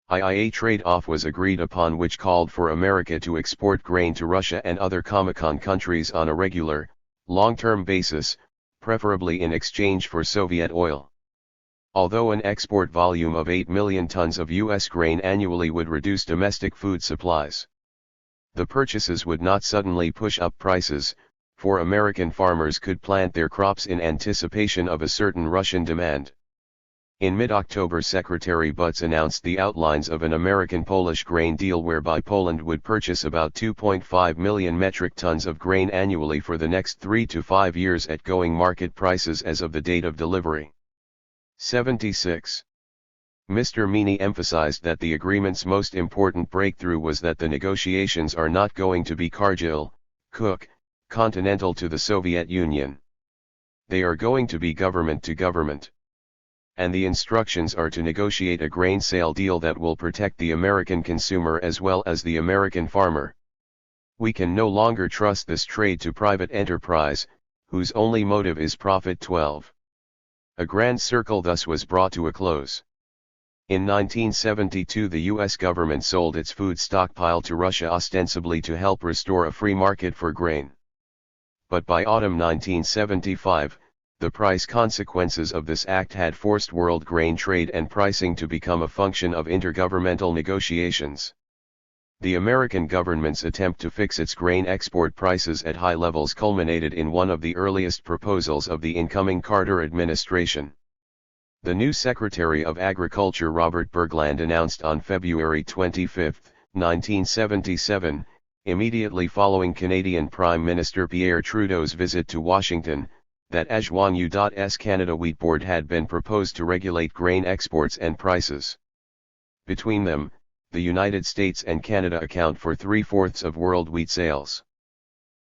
A trade-off was agreed upon which called for America to export grain to Russia and other Comecon countries on a regular, long-term basis, preferably in exchange for Soviet oil. Although an export volume of 8 million tons of U.S. grain annually would reduce domestic food supplies, the purchases would not suddenly push up prices, for American farmers could plant their crops in anticipation of a certain Russian demand. In mid-October, Secretary Butz announced the outlines of an American-Polish grain deal whereby Poland would purchase about 2.5 million metric tons of grain annually for the next 3 to 5 years at going market prices as of the date of delivery. 76. Mr. Meany emphasized that the agreement's most important breakthrough was that the negotiations are not going to be Cargill, Cook, Continental to the Soviet Union. They are going to be government to government. And the instructions are to negotiate a grain sale deal that will protect the American consumer as well as the American farmer. We can no longer trust this trade to private enterprise, whose only motive is profit. 12. A grand circle thus was brought to a close. In 1972, the U.S. government sold its food stockpile to Russia ostensibly to help restore a free market for grain. But by autumn 1975, the price consequences of this act had forced world grain trade and pricing to become a function of intergovernmental negotiations. The American government's attempt to fix its grain export prices at high levels culminated in one of the earliest proposals of the incoming Carter administration. The new Secretary of Agriculture Robert Bergland announced on February 25, 1977, immediately following Canadian Prime Minister Pierre Trudeau's visit to Washington, that AGWAN-U.S. Canada Wheat Board had been proposed to regulate grain exports and prices. Between them, the United States and Canada account for 3/4 of world wheat sales.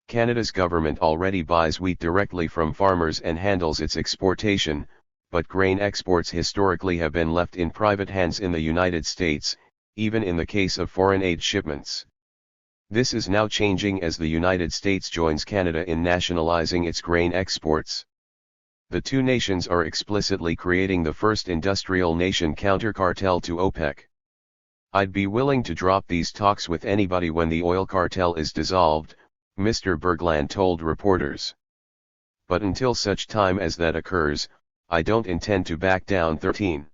Canada's government already buys wheat directly from farmers and handles its exportation, but grain exports historically have been left in private hands in the United States, even in the case of foreign aid shipments. This is now changing as the United States joins Canada in nationalizing its grain exports. The two nations are explicitly creating the first industrial nation counter-cartel to OPEC. I'd be willing to drop these talks with anybody when the oil cartel is dissolved, Mr. Bergland told reporters. But until such time as that occurs, I don't intend to back down. 13.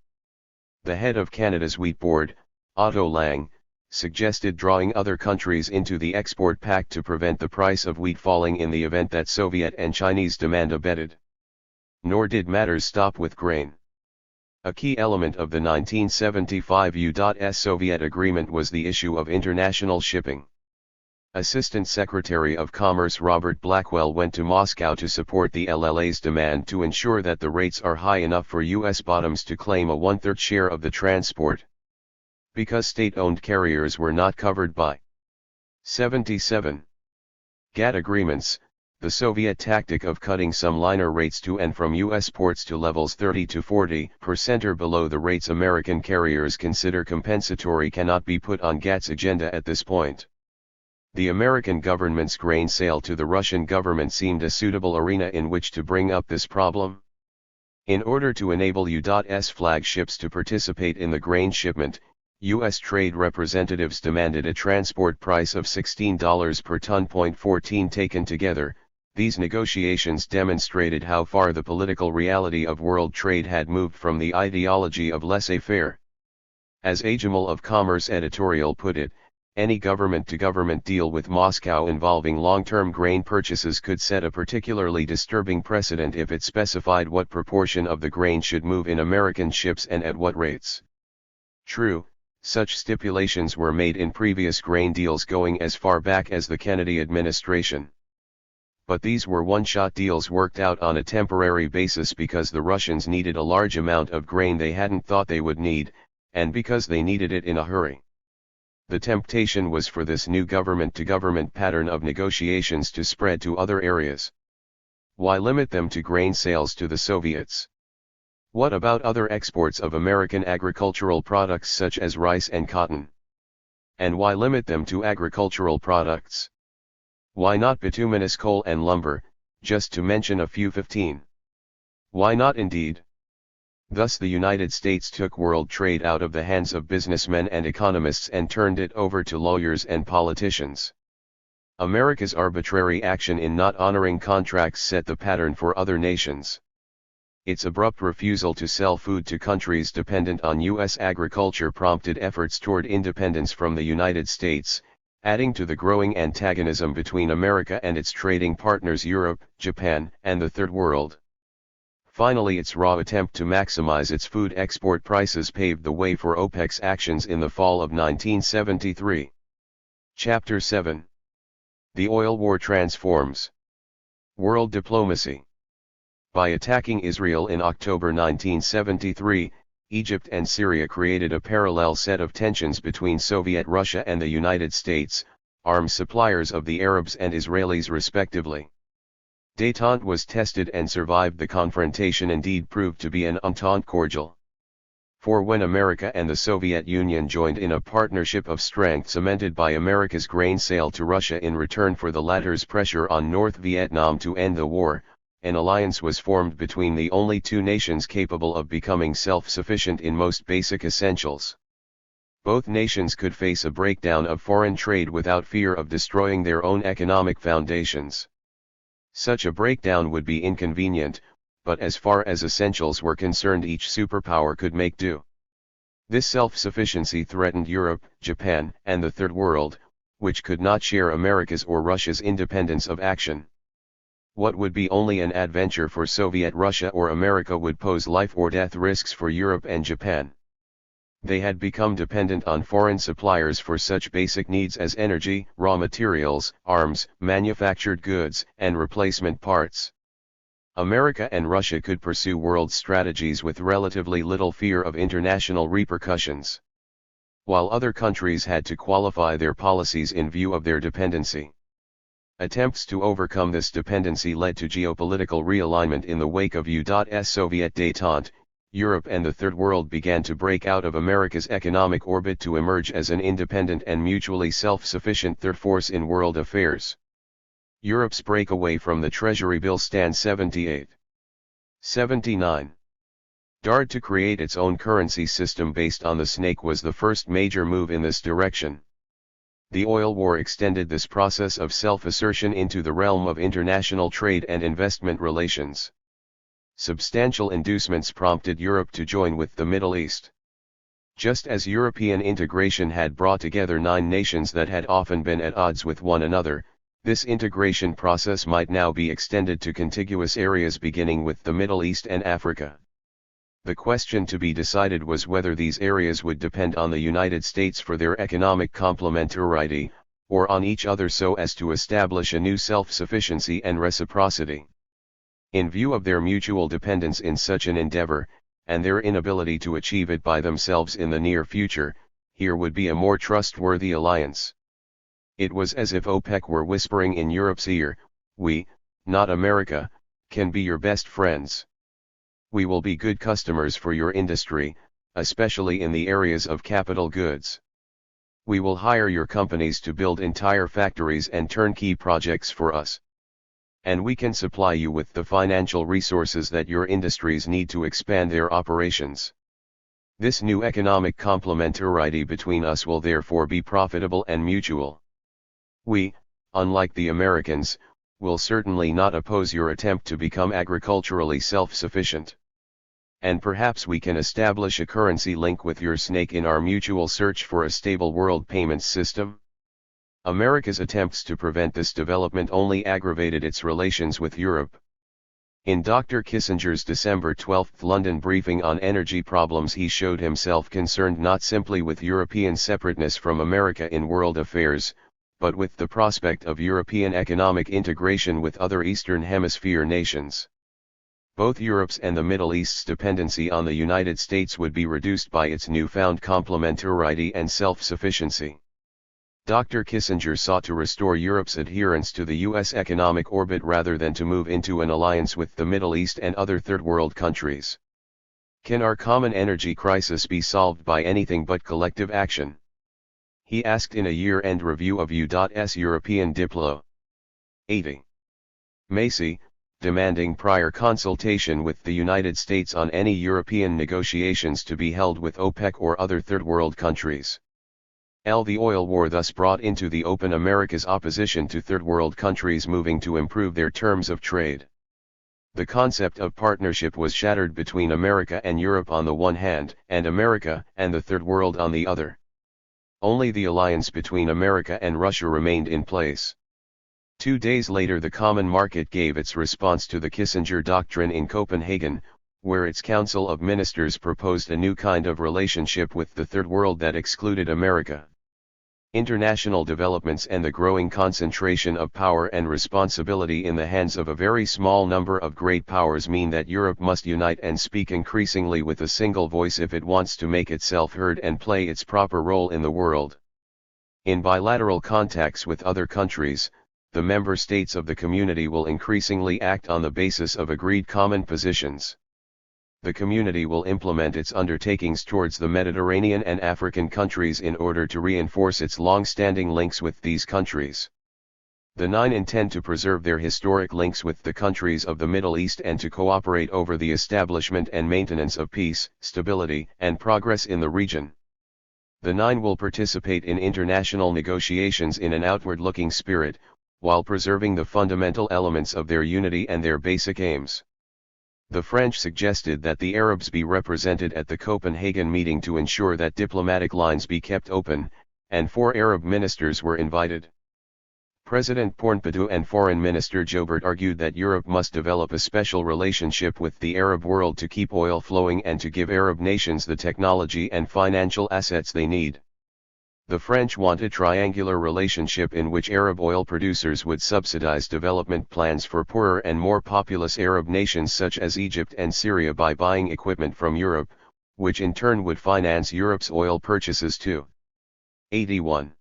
The head of Canada's Wheat Board, Otto Lang, suggested drawing other countries into the export pact to prevent the price of wheat falling in the event that Soviet and Chinese demand abated. Nor did matters stop with grain. A key element of the 1975 U.S. Soviet agreement was the issue of international shipping. Assistant Secretary of Commerce Robert Blackwell went to Moscow to support the LLA's demand to ensure that the rates are high enough for U.S. bottoms to claim a 1/3 share of the transport. because state-owned carriers were not covered by 77. GATT agreements. The Soviet tactic of cutting some liner rates to and from U.S. ports to levels 30 to 40% or below the rates American carriers consider compensatory cannot be put on GATT's agenda at this point. The American government's grain sale to the Russian government seemed a suitable arena in which to bring up this problem. In order to enable U.S. flagships to participate in the grain shipment, U.S. trade representatives demanded a transport price of $16 per ton. 14 Taken together, these negotiations demonstrated how far the political reality of world trade had moved from the ideology of laissez-faire. As a Jamal of Commerce editorial put it, any government-to-government deal with Moscow involving long-term grain purchases could set a particularly disturbing precedent if it specified what proportion of the grain should move in American ships and at what rates. True, such stipulations were made in previous grain deals going as far back as the Kennedy administration. But these were one-shot deals worked out on a temporary basis because the Russians needed a large amount of grain they hadn't thought they would need, and because they needed it in a hurry. The temptation was for this new government-to-government pattern of negotiations to spread to other areas. Why limit them to grain sales to the Soviets? What about other exports of American agricultural products such as rice and cotton? And why limit them to agricultural products? Why not bituminous coal and lumber, just to mention a few 15? Why not indeed? Thus the United States took world trade out of the hands of businessmen and economists and turned it over to lawyers and politicians. America's arbitrary action in not honoring contracts set the pattern for other nations. Its abrupt refusal to sell food to countries dependent on U.S. agriculture prompted efforts toward independence from the United States, adding to the growing antagonism between America and its trading partners Europe, Japan, and the Third World. Finally, its raw attempt to maximize its food export prices paved the way for OPEC's actions in the fall of 1973. Chapter 7. The Oil War Transforms World Diplomacy. By attacking Israel in October 1973, Egypt and Syria created a parallel set of tensions between Soviet Russia and the United States, arms suppliers of the Arabs and Israelis respectively. Détente was tested and survived the confrontation, indeed proved to be an entente cordiale. For when America and the Soviet Union joined in a partnership of strength cemented by America's grain sale to Russia in return for the latter's pressure on North Vietnam to end the war, an alliance was formed between the only two nations capable of becoming self-sufficient in most basic essentials. Both nations could face a breakdown of foreign trade without fear of destroying their own economic foundations. Such a breakdown would be inconvenient, but as far as essentials were concerned each superpower could make do. This self-sufficiency threatened Europe, Japan, and the Third World, which could not share America's or Russia's independence of action. What would be only an adventure for Soviet Russia or America would pose life or death risks for Europe and Japan. They had become dependent on foreign suppliers for such basic needs as energy, raw materials, arms, manufactured goods, and replacement parts. America and Russia could pursue world strategies with relatively little fear of international repercussions, while other countries had to qualify their policies in view of their dependency. Attempts to overcome this dependency led to geopolitical realignment in the wake of U.S. Soviet détente. Europe and the Third World began to break out of America's economic orbit to emerge as an independent and mutually self-sufficient third force in world affairs. Europe's breakaway from the Treasury Bill Stand 78. 79. DARD to create its own currency system based on the snake was the first major move in this direction. The oil war extended this process of self-assertion into the realm of international trade and investment relations. Substantial inducements prompted Europe to join with the Middle East. Just as European integration had brought together 9 nations that had often been at odds with one another, this integration process might now be extended to contiguous areas beginning with the Middle East and Africa. The question to be decided was whether these areas would depend on the United States for their economic complementarity, or on each other so as to establish a new self-sufficiency and reciprocity. In view of their mutual dependence in such an endeavor, and their inability to achieve it by themselves in the near future, here would be a more trustworthy alliance. It was as if OPEC were whispering in Europe's ear, we, not America, can be your best friends. We will be good customers for your industry, especially in the areas of capital goods. We will hire your companies to build entire factories and turnkey projects for us. And we can supply you with the financial resources that your industries need to expand their operations. This new economic complementarity between us will therefore be profitable and mutual. We, unlike the Americans, will certainly not oppose your attempt to become agriculturally self-sufficient. And perhaps we can establish a currency link with your snake in our mutual search for a stable world payments system. America's attempts to prevent this development only aggravated its relations with Europe. In Dr. Kissinger's December 12 London briefing on energy problems, he showed himself concerned not simply with European separateness from America in world affairs, but with the prospect of European economic integration with other Eastern Hemisphere nations. Both Europe's and the Middle East's dependency on the United States would be reduced by its newfound complementarity and self-sufficiency. Dr. Kissinger sought to restore Europe's adherence to the U.S. economic orbit rather than to move into an alliance with the Middle East and other third world countries. Can our common energy crisis be solved by anything but collective action? He asked in a year-end review of U.S. European Diplo. 80. Macy, demanding prior consultation with the United States on any European negotiations to be held with OPEC or other third world countries. The oil war thus brought into the open America's opposition to third world countries moving to improve their terms of trade. The concept of partnership was shattered between America and Europe on the one hand, and America and the third world on the other. Only the alliance between America and Russia remained in place. 2 days later, the Common Market gave its response to the Kissinger Doctrine in Copenhagen, where its Council of Ministers proposed a new kind of relationship with the Third World that excluded America. International developments and the growing concentration of power and responsibility in the hands of a very small number of great powers mean that Europe must unite and speak increasingly with a single voice if it wants to make itself heard and play its proper role in the world. In bilateral contacts with other countries, the member states of the community will increasingly act on the basis of agreed common positions. The community will implement its undertakings towards the Mediterranean and African countries in order to reinforce its long-standing links with these countries. The 9 intend to preserve their historic links with the countries of the Middle East and to cooperate over the establishment and maintenance of peace, stability, and progress in the region. The 9 will participate in international negotiations in an outward-looking spirit, while preserving the fundamental elements of their unity and their basic aims. The French suggested that the Arabs be represented at the Copenhagen meeting to ensure that diplomatic lines be kept open, and 4 Arab ministers were invited. President Pompidou and Foreign Minister Joubert argued that Europe must develop a special relationship with the Arab world to keep oil flowing and to give Arab nations the technology and financial assets they need. The French want a triangular relationship in which Arab oil producers would subsidize development plans for poorer and more populous Arab nations such as Egypt and Syria by buying equipment from Europe, which in turn would finance Europe's oil purchases too. 81.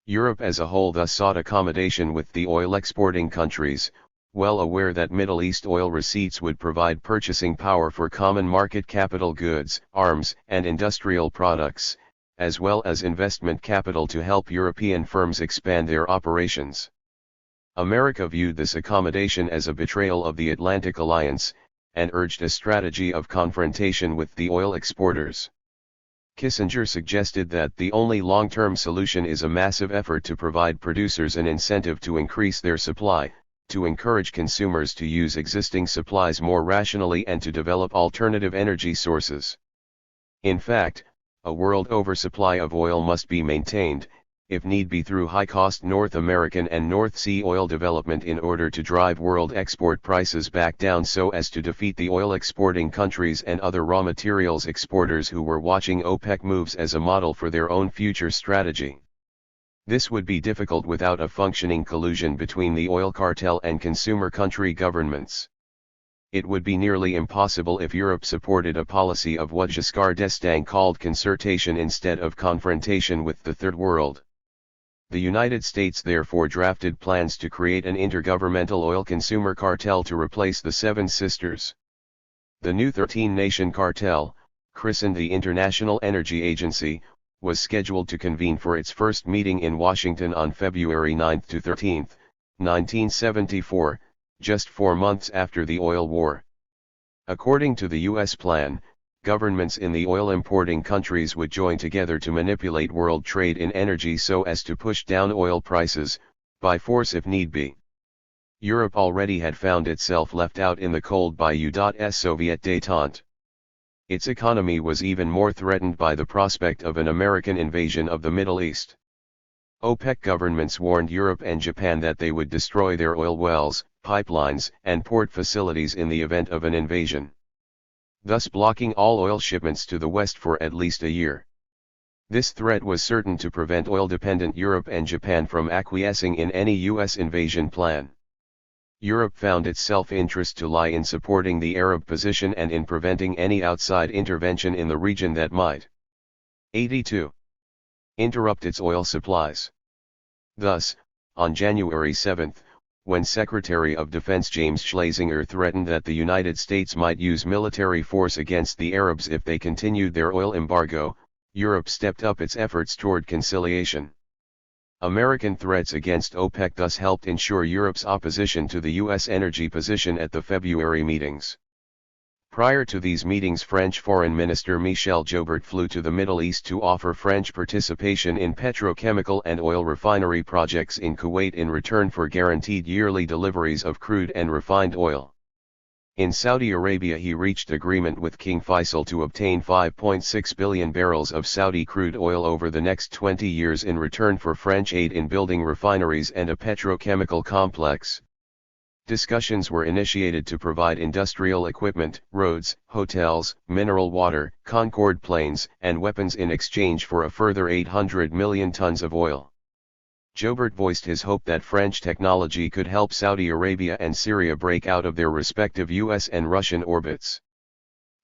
Europe as a whole thus sought accommodation with the oil-exporting countries, well aware that Middle East oil receipts would provide purchasing power for common market capital goods, arms, and industrial products, as well as investment capital to help European firms expand their operations. America viewed this accommodation as a betrayal of the Atlantic Alliance, and urged a strategy of confrontation with the oil exporters. Kissinger suggested that the only long-term solution is a massive effort to provide producers an incentive to increase their supply, to encourage consumers to use existing supplies more rationally and to develop alternative energy sources. In fact, a world oversupply of oil must be maintained, if need be through high-cost North American and North Sea oil development in order to drive world export prices back down so as to defeat the oil-exporting countries and other raw materials exporters who were watching OPEC moves as a model for their own future strategy. This would be difficult without a functioning collusion between the oil cartel and consumer country governments. it would be nearly impossible if Europe supported a policy of what Giscard d'Estaing called concertation instead of confrontation with the Third World. The United States therefore drafted plans to create an intergovernmental oil consumer cartel to replace the Seven Sisters. The new 13-nation cartel, christened the International Energy Agency, was scheduled to convene for its first meeting in Washington on February 9 to 13, 1974, just 4 months after the oil war. According to the U.S. plan, governments in the oil-importing countries would join together to manipulate world trade in energy so as to push down oil prices, by force if need be. Europe already had found itself left out in the cold by U.S. Soviet détente. Its economy was even more threatened by the prospect of an American invasion of the Middle East. OPEC governments warned Europe and Japan that they would destroy their oil wells, pipelines, and port facilities in the event of an invasion, thus blocking all oil shipments to the West for at least a year. This threat was certain to prevent oil-dependent Europe and Japan from acquiescing in any U.S. invasion plan. Europe found its self-interest to lie in supporting the Arab position and in preventing any outside intervention in the region that might 82. Interrupt its oil supplies. Thus, on January 7, when Secretary of Defense James Schlesinger threatened that the United States might use military force against the Arabs if they continued their oil embargo, Europe stepped up its efforts toward conciliation. American threats against OPEC thus helped ensure Europe's opposition to the U.S. energy position at the February meetings. Prior to these meetings, French Foreign Minister Michel Joubert flew to the Middle East to offer French participation in petrochemical and oil refinery projects in Kuwait in return for guaranteed yearly deliveries of crude and refined oil. In Saudi Arabia, he reached agreement with King Faisal to obtain 5.6 billion barrels of Saudi crude oil over the next 20 years in return for French aid in building refineries and a petrochemical complex. Discussions were initiated to provide industrial equipment, roads, hotels, mineral water, Concorde planes, and weapons in exchange for a further 800 million tons of oil. Joubert voiced his hope that French technology could help Saudi Arabia and Syria break out of their respective US and Russian orbits.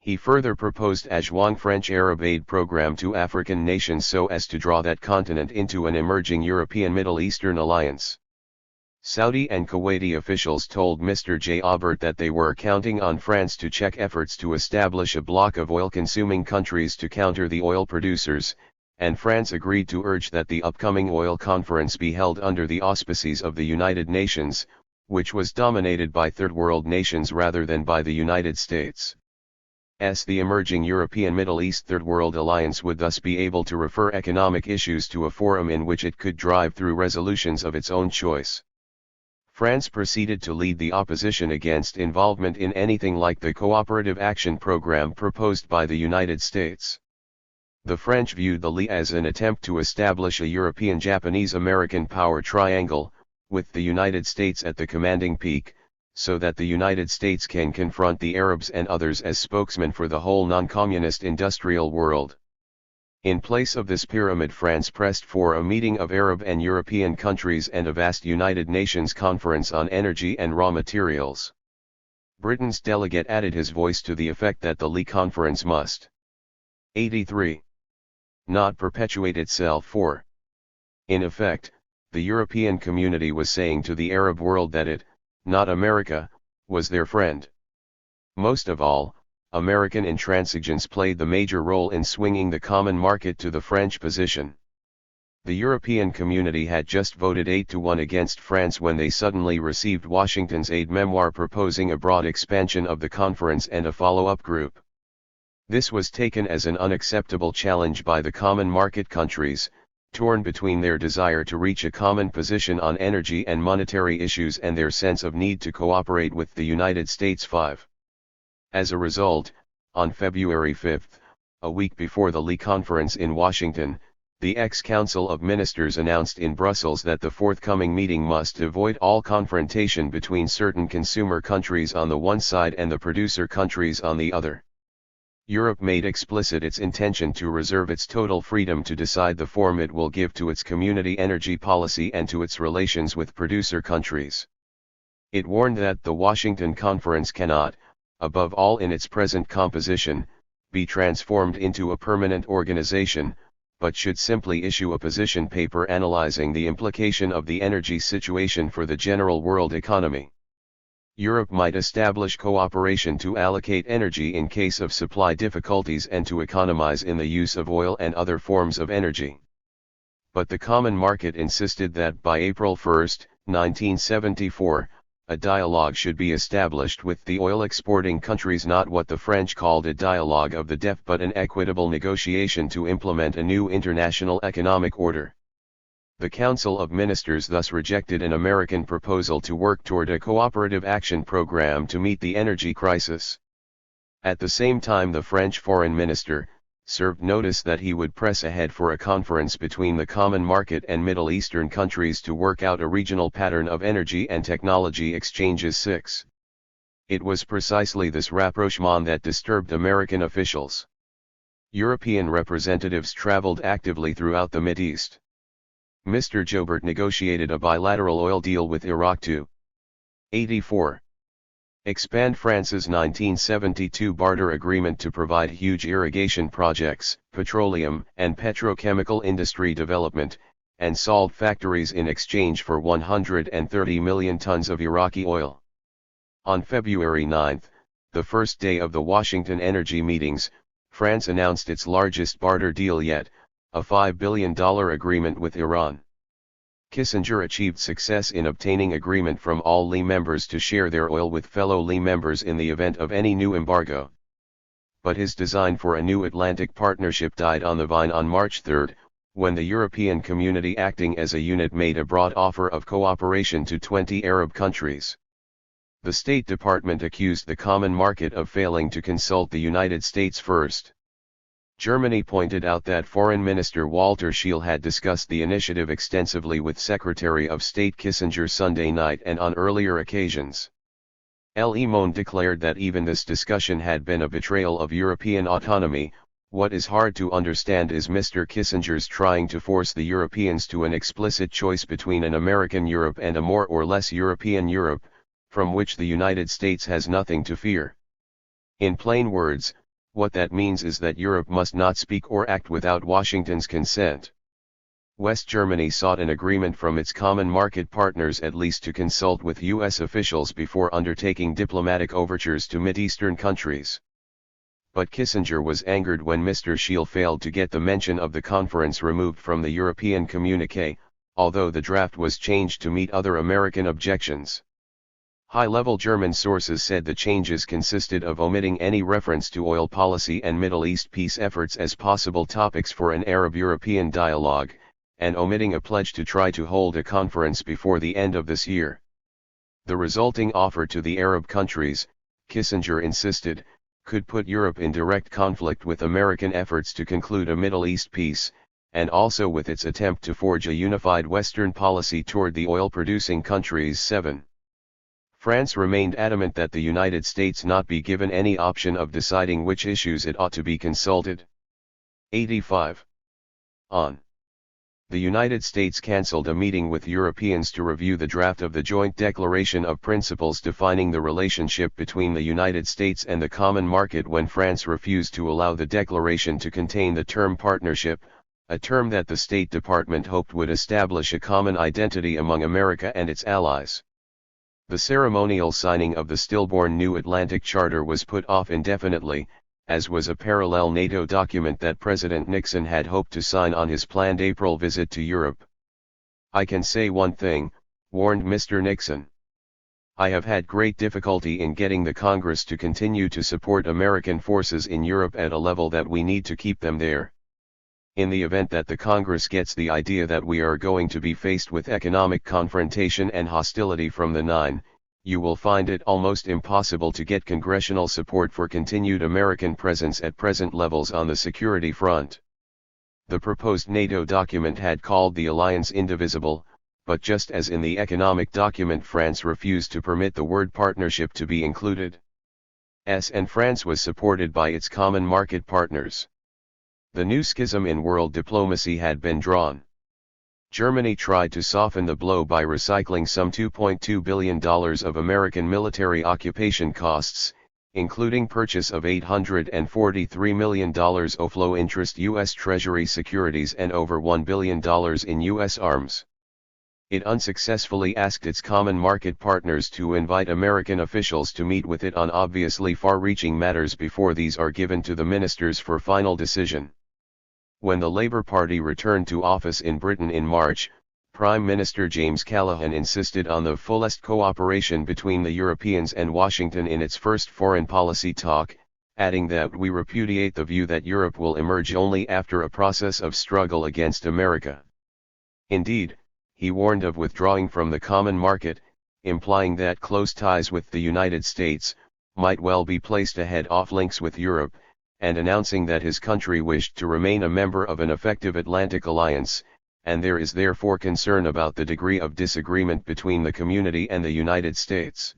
He further proposed a joint French-Arab aid program to African nations so as to draw that continent into an emerging European-Middle Eastern alliance. Saudi and Kuwaiti officials told Mr. Joubert that they were counting on France to check efforts to establish a bloc of oil-consuming countries to counter the oil producers, and France agreed to urge that the upcoming oil conference be held under the auspices of the United Nations, which was dominated by Third World nations rather than by the United States. The emerging European-Middle East Third World Alliance would thus be able to refer economic issues to a forum in which it could drive through resolutions of its own choice. France proceeded to lead the opposition against involvement in anything like the cooperative action program proposed by the United States. The French viewed the LI as an attempt to establish a European-Japanese-American power triangle, with the United States at the commanding peak, so that the United States can confront the Arabs and others as spokesmen for the whole non-communist industrial world. In place of this pyramid, France pressed for a meeting of Arab and European countries and a vast United Nations conference on energy and raw materials. Britain's delegate added his voice to the effect that the LI conference must 83. Not perpetuate itself for. In effect, the European community was saying to the Arab world that it, not America, was their friend. Most of all, American intransigence played the major role in swinging the common market to the French position. The European community had just voted 8-1 against France when they suddenly received Washington's aid memoir proposing a broad expansion of the conference and a follow-up group. This was taken as an unacceptable challenge by the common market countries, torn between their desire to reach a common position on energy and monetary issues and their sense of need to cooperate with the United States. 5. As a result, on February 5, a week before the LI conference in Washington, the ex-Council of Ministers announced in Brussels that the forthcoming meeting must avoid all confrontation between certain consumer countries on the one side and the producer countries on the other. Europe made explicit its intention to reserve its total freedom to decide the form it will give to its community energy policy and to its relations with producer countries. It warned that the Washington Conference cannot, above all in its present composition, be transformed into a permanent organization, but should simply issue a position paper analyzing the implication of the energy situation for the general world economy. Europe might establish cooperation to allocate energy in case of supply difficulties and to economize in the use of oil and other forms of energy. But the common market insisted that by April 1, 1974, a dialogue should be established with the oil-exporting countries, not what the French called a dialogue of the deaf but an equitable negotiation to implement a new international economic order. The Council of Ministers thus rejected an American proposal to work toward a cooperative action program to meet the energy crisis. At the same time, the French foreign minister served notice that he would press ahead for a conference between the common market and Middle Eastern countries to work out a regional pattern of energy and technology exchanges. 6. It was precisely this rapprochement that disturbed American officials. European representatives traveled actively throughout the Mideast. Mr. Joubert negotiated a bilateral oil deal with Iraq to 84. Expand France's 1972 barter agreement to provide huge irrigation projects, petroleum and petrochemical industry development, and salt factories in exchange for 130 million tons of Iraqi oil. On February 9, the first day of the Washington energy meetings, France announced its largest barter deal yet, a $5 billion agreement with Iran. Kissinger achieved success in obtaining agreement from all LE members to share their oil with fellow LE members in the event of any new embargo. But his design for a new Atlantic partnership died on the vine on March 3, when the European Community acting as a unit made a broad offer of cooperation to 20 Arab countries. The State Department accused the common market of failing to consult the United States first. Germany pointed out that Foreign Minister Walter Scheel had discussed the initiative extensively with Secretary of State Kissinger Sunday night and on earlier occasions. Le Monde declared that even this discussion had been a betrayal of European autonomy. What is hard to understand is Mr. Kissinger's trying to force the Europeans to an explicit choice between an American Europe and a more or less European Europe, from which the United States has nothing to fear. In plain words, what that means is that Europe must not speak or act without Washington's consent. West Germany sought an agreement from its common market partners at least to consult with U.S. officials before undertaking diplomatic overtures to Mideastern countries. But Kissinger was angered when Mr. Scheel failed to get the mention of the conference removed from the European communiqué, although the draft was changed to meet other American objections. High-level German sources said the changes consisted of omitting any reference to oil policy and Middle East peace efforts as possible topics for an Arab-European dialogue, and omitting a pledge to try to hold a conference before the end of this year. The resulting offer to the Arab countries, Kissinger insisted, could put Europe in direct conflict with American efforts to conclude a Middle East peace, and also with its attempt to forge a unified Western policy toward the oil-producing countries. 7. France remained adamant that the United States not be given any option of deciding which issues it ought to be consulted. 85. On. The United States cancelled a meeting with Europeans to review the draft of the Joint Declaration of Principles defining the relationship between the United States and the common market when France refused to allow the declaration to contain the term partnership, a term that the State Department hoped would establish a common identity among America and its allies. The ceremonial signing of the stillborn New Atlantic Charter was put off indefinitely, as was a parallel NATO document that President Nixon had hoped to sign on his planned April visit to Europe. "I can say one thing," warned Mr. Nixon. "I have had great difficulty in getting the Congress to continue to support American forces in Europe at a level that we need to keep them there. In the event that the Congress gets the idea that we are going to be faced with economic confrontation and hostility from the Nine, you will find it almost impossible to get congressional support for continued American presence at present levels on the security front." The proposed NATO document had called the alliance indivisible, but just as in the economic document, France refused to permit the word partnership to be included. And France was supported by its common market partners. The new schism in world diplomacy had been drawn. Germany tried to soften the blow by recycling some $2.2 billion of American military occupation costs, including purchase of $843 million of low-interest U.S. Treasury securities and over $1 billion in U.S. arms. It unsuccessfully asked its common market partners to invite American officials to meet with it on obviously far-reaching matters before these are given to the ministers for final decision. When the Labour Party returned to office in Britain in March, Prime Minister James Callaghan insisted on the fullest cooperation between the Europeans and Washington in its first foreign policy talk, adding that we repudiate the view that Europe will emerge only after a process of struggle against America. Indeed, he warned of withdrawing from the common market, implying that close ties with the United States might well be placed ahead of links with Europe, and announcing that his country wished to remain a member of an effective Atlantic alliance, and there is therefore concern about the degree of disagreement between the community and the United States.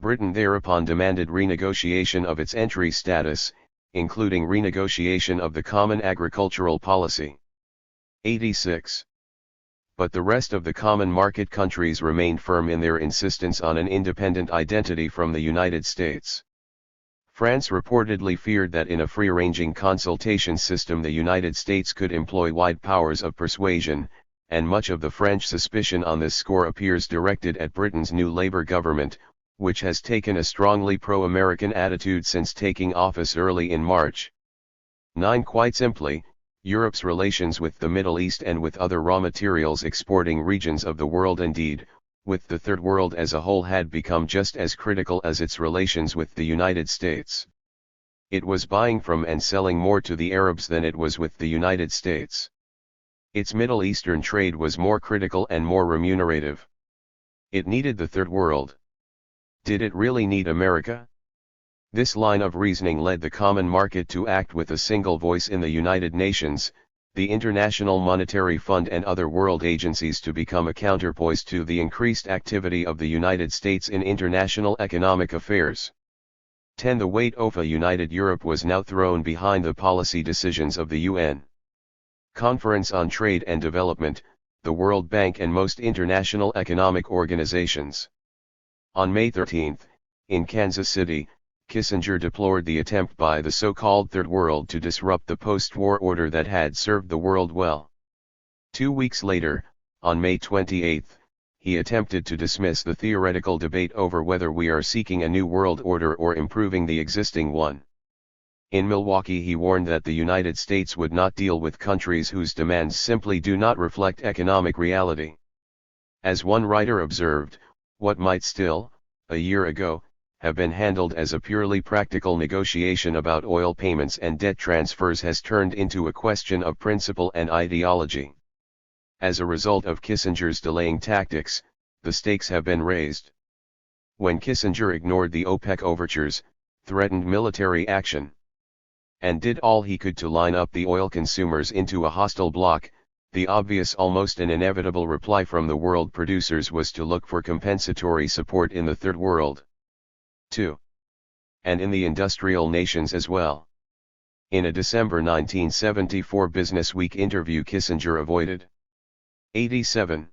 Britain thereupon demanded renegotiation of its entry status, including renegotiation of the Common Agricultural Policy. 86. But the rest of the common market countries remained firm in their insistence on an independent identity from the United States. France reportedly feared that in a free-ranging consultation system the United States could employ wide powers of persuasion, and much of the French suspicion on this score appears directed at Britain's new Labour government, which has taken a strongly pro-American attitude since taking office early in March. 9. Quite simply, Europe's relations with the Middle East and with other raw materials exporting regions of the world, indeed, with the Third World as a whole, had become just as critical as its relations with the United States. It was buying from and selling more to the Arabs than it was with the United States. Its Middle Eastern trade was more critical and more remunerative. It needed the Third World. Did it really need America? This line of reasoning led the common market to act with a single voice in the United Nations, the International Monetary Fund and other world agencies to become a counterpoise to the increased activity of the United States in international economic affairs. 10. The weight of a united Europe was now thrown behind the policy decisions of the UN Conference on Trade and Development, the World Bank and most international economic organizations. On May 13, in Kansas City, Kissinger deplored the attempt by the so-called Third World to disrupt the post-war order that had served the world well. 2 weeks later, on May 28, he attempted to dismiss the theoretical debate over whether we are seeking a new world order or improving the existing one. In Milwaukee, he warned that the United States would not deal with countries whose demands simply do not reflect economic reality. As one writer observed, what might still, a year ago, have been handled as a purely practical negotiation about oil payments and debt transfers has turned into a question of principle and ideology. As a result of Kissinger's delaying tactics, the stakes have been raised. When Kissinger ignored the OPEC overtures, threatened military action, and did all he could to line up the oil consumers into a hostile bloc, the obvious, almost an inevitable reply from the world producers was to look for compensatory support in the Third World. 2. And in the industrial nations as well. In a December 1974 Business Week interview, Kissinger avoided 87.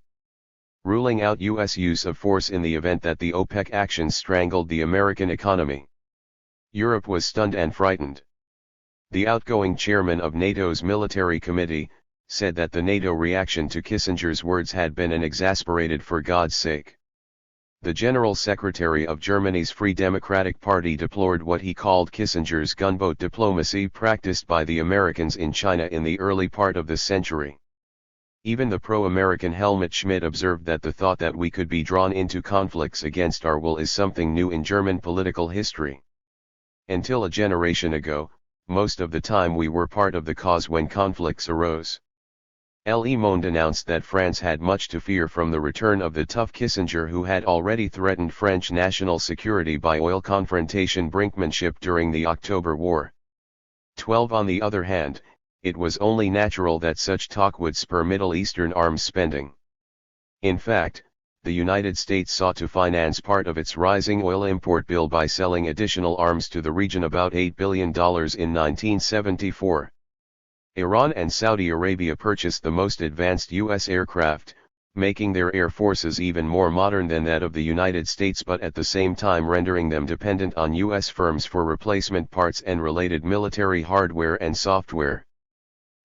Ruling out U.S. use of force in the event that the OPEC actions strangled the American economy. Europe was stunned and frightened. The outgoing chairman of NATO's military committee said that the NATO reaction to Kissinger's words had been an exasperated "for God's sake." The General Secretary of Germany's Free Democratic Party deplored what he called Kissinger's gunboat diplomacy practiced by the Americans in China in the early part of the century. Even the pro-American Helmut Schmidt observed that the thought that we could be drawn into conflicts against our will is something new in German political history. Until a generation ago, most of the time we were part of the cause when conflicts arose. Le Monde announced that France had much to fear from the return of the tough Kissinger, who had already threatened French national security by oil confrontation brinkmanship during the October War. 12. On the other hand, it was only natural that such talk would spur Middle Eastern arms spending. In fact, the United States sought to finance part of its rising oil import bill by selling additional arms to the region, about $8 billion in 1974. Iran and Saudi Arabia purchased the most advanced U.S. aircraft, making their air forces even more modern than that of the United States, but at the same time rendering them dependent on U.S. firms for replacement parts and related military hardware and software.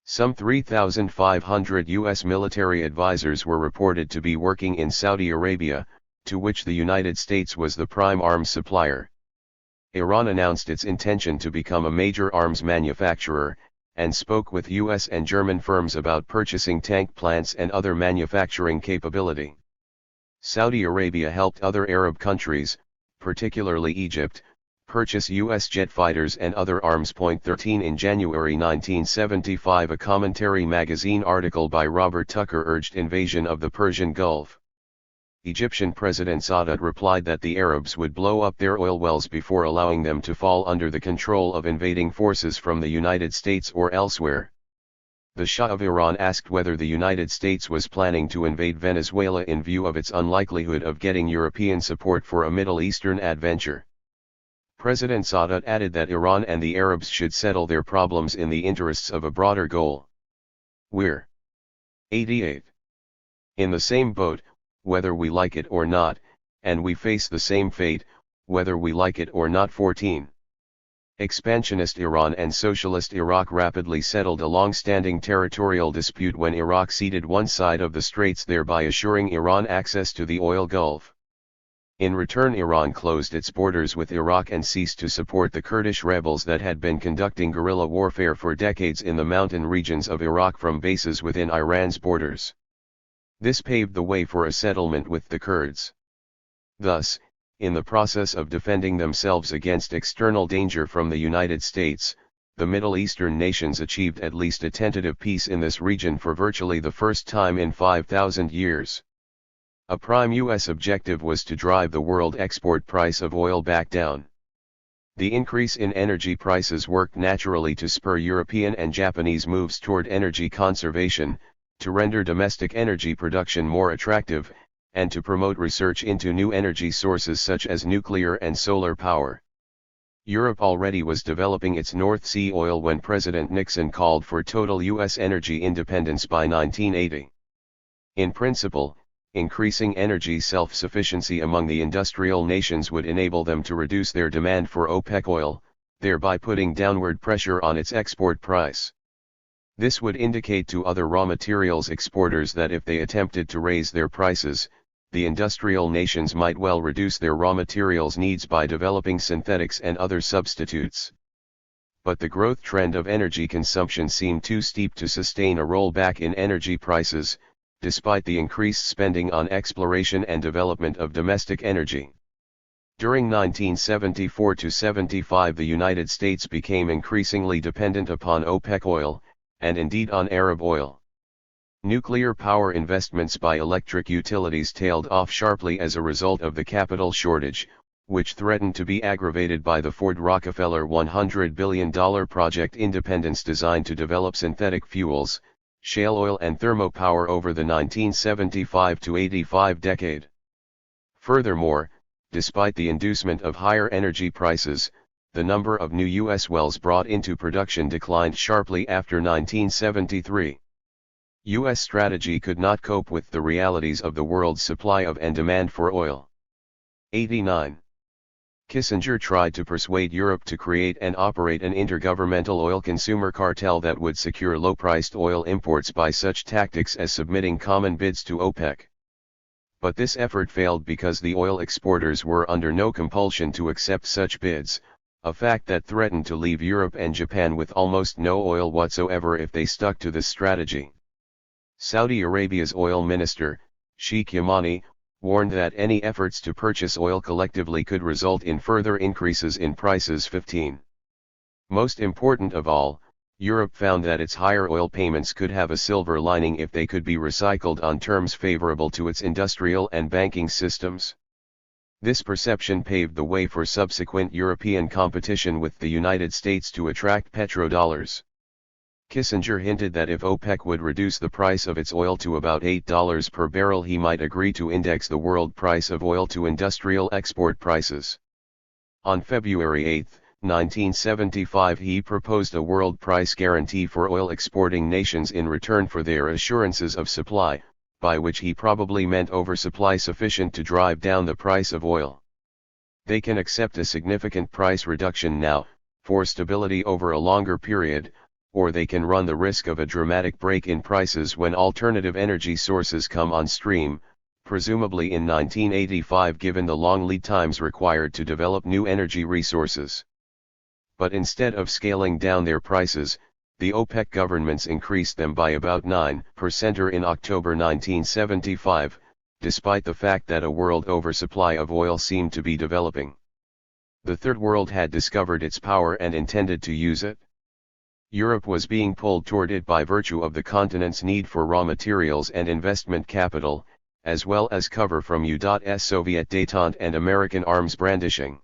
Some 3,500 U.S. military advisors were reported to be working in Saudi Arabia, to which the United States was the prime arms supplier. Iran announced its intention to become a major arms manufacturer, and spoke with U.S. and German firms about purchasing tank plants and other manufacturing capability. Saudi Arabia helped other Arab countries, particularly Egypt, purchase U.S. jet fighters and other arms. 13 In January 1975, a commentary magazine article by Robert Tucker urged invasion of the Persian Gulf. Egyptian President Sadat replied that the Arabs would blow up their oil wells before allowing them to fall under the control of invading forces from the United States or elsewhere. The Shah of Iran asked whether the United States was planning to invade Venezuela in view of its unlikelihood of getting European support for a Middle Eastern adventure. President Sadat added that Iran and the Arabs should settle their problems in the interests of a broader goal. We're 88. In the same boat, whether we like it or not, and we face the same fate, whether we like it or not. 14. Expansionist Iran and Socialist Iraq rapidly settled a long-standing territorial dispute when Iraq ceded one side of the straits, thereby assuring Iran access to the oil gulf. In return, Iran closed its borders with Iraq and ceased to support the Kurdish rebels that had been conducting guerrilla warfare for decades in the mountain regions of Iraq from bases within Iran's borders. This paved the way for a settlement with the Kurds. Thus, in the process of defending themselves against external danger from the United States, the Middle Eastern nations achieved at least a tentative peace in this region for virtually the first time in 5,000 years. A prime U.S. objective was to drive the world export price of oil back down. The increase in energy prices worked naturally to spur European and Japanese moves toward energy conservation, to render domestic energy production more attractive, and to promote research into new energy sources such as nuclear and solar power. Europe already was developing its North Sea oil when President Nixon called for total U.S. energy independence by 1980. In principle, increasing energy self-sufficiency among the industrial nations would enable them to reduce their demand for OPEC oil, thereby putting downward pressure on its export price. This would indicate to other raw materials exporters that if they attempted to raise their prices, the industrial nations might well reduce their raw materials needs by developing synthetics and other substitutes. But the growth trend of energy consumption seemed too steep to sustain a rollback in energy prices, despite the increased spending on exploration and development of domestic energy. During 1974 to 75, the United States became increasingly dependent upon OPEC oil, and indeed on Arab oil. Nuclear power investments by electric utilities tailed off sharply as a result of the capital shortage, which threatened to be aggravated by the Ford-Rockefeller $100 billion Project Independence designed to develop synthetic fuels, shale oil and thermopower over the 1975 to 85 decade. Furthermore, despite the inducement of higher energy prices, the number of new U.S. wells brought into production declined sharply after 1973. U.S. strategy could not cope with the realities of the world's supply of and demand for oil. 89. Kissinger tried to persuade Europe to create and operate an intergovernmental oil consumer cartel that would secure low-priced oil imports by such tactics as submitting common bids to OPEC. But this effort failed because the oil exporters were under no compulsion to accept such bids, a fact that threatened to leave Europe and Japan with almost no oil whatsoever if they stuck to this strategy. Saudi Arabia's oil minister, Sheikh Yamani, warned that any efforts to purchase oil collectively could result in further increases in prices. 15. Most important of all, Europe found that its higher oil payments could have a silver lining if they could be recycled on terms favorable to its industrial and banking systems. This perception paved the way for subsequent European competition with the United States to attract petrodollars. Kissinger hinted that if OPEC would reduce the price of its oil to about $8 per barrel, he might agree to index the world price of oil to industrial export prices. On February 8, 1975, he proposed a world price guarantee for oil exporting nations in return for their assurances of supply, by which he probably meant oversupply sufficient to drive down the price of oil. They can accept a significant price reduction now, for stability over a longer period, or they can run the risk of a dramatic break in prices when alternative energy sources come on stream, presumably in 1985 given the long lead times required to develop new energy resources. But instead of scaling down their prices, the OPEC governments increased them by about 9% in October 1975, despite the fact that a world oversupply of oil seemed to be developing. The Third World had discovered its power and intended to use it. Europe was being pulled toward it by virtue of the continent's need for raw materials and investment capital, as well as cover from U.S. Soviet détente and American arms brandishing.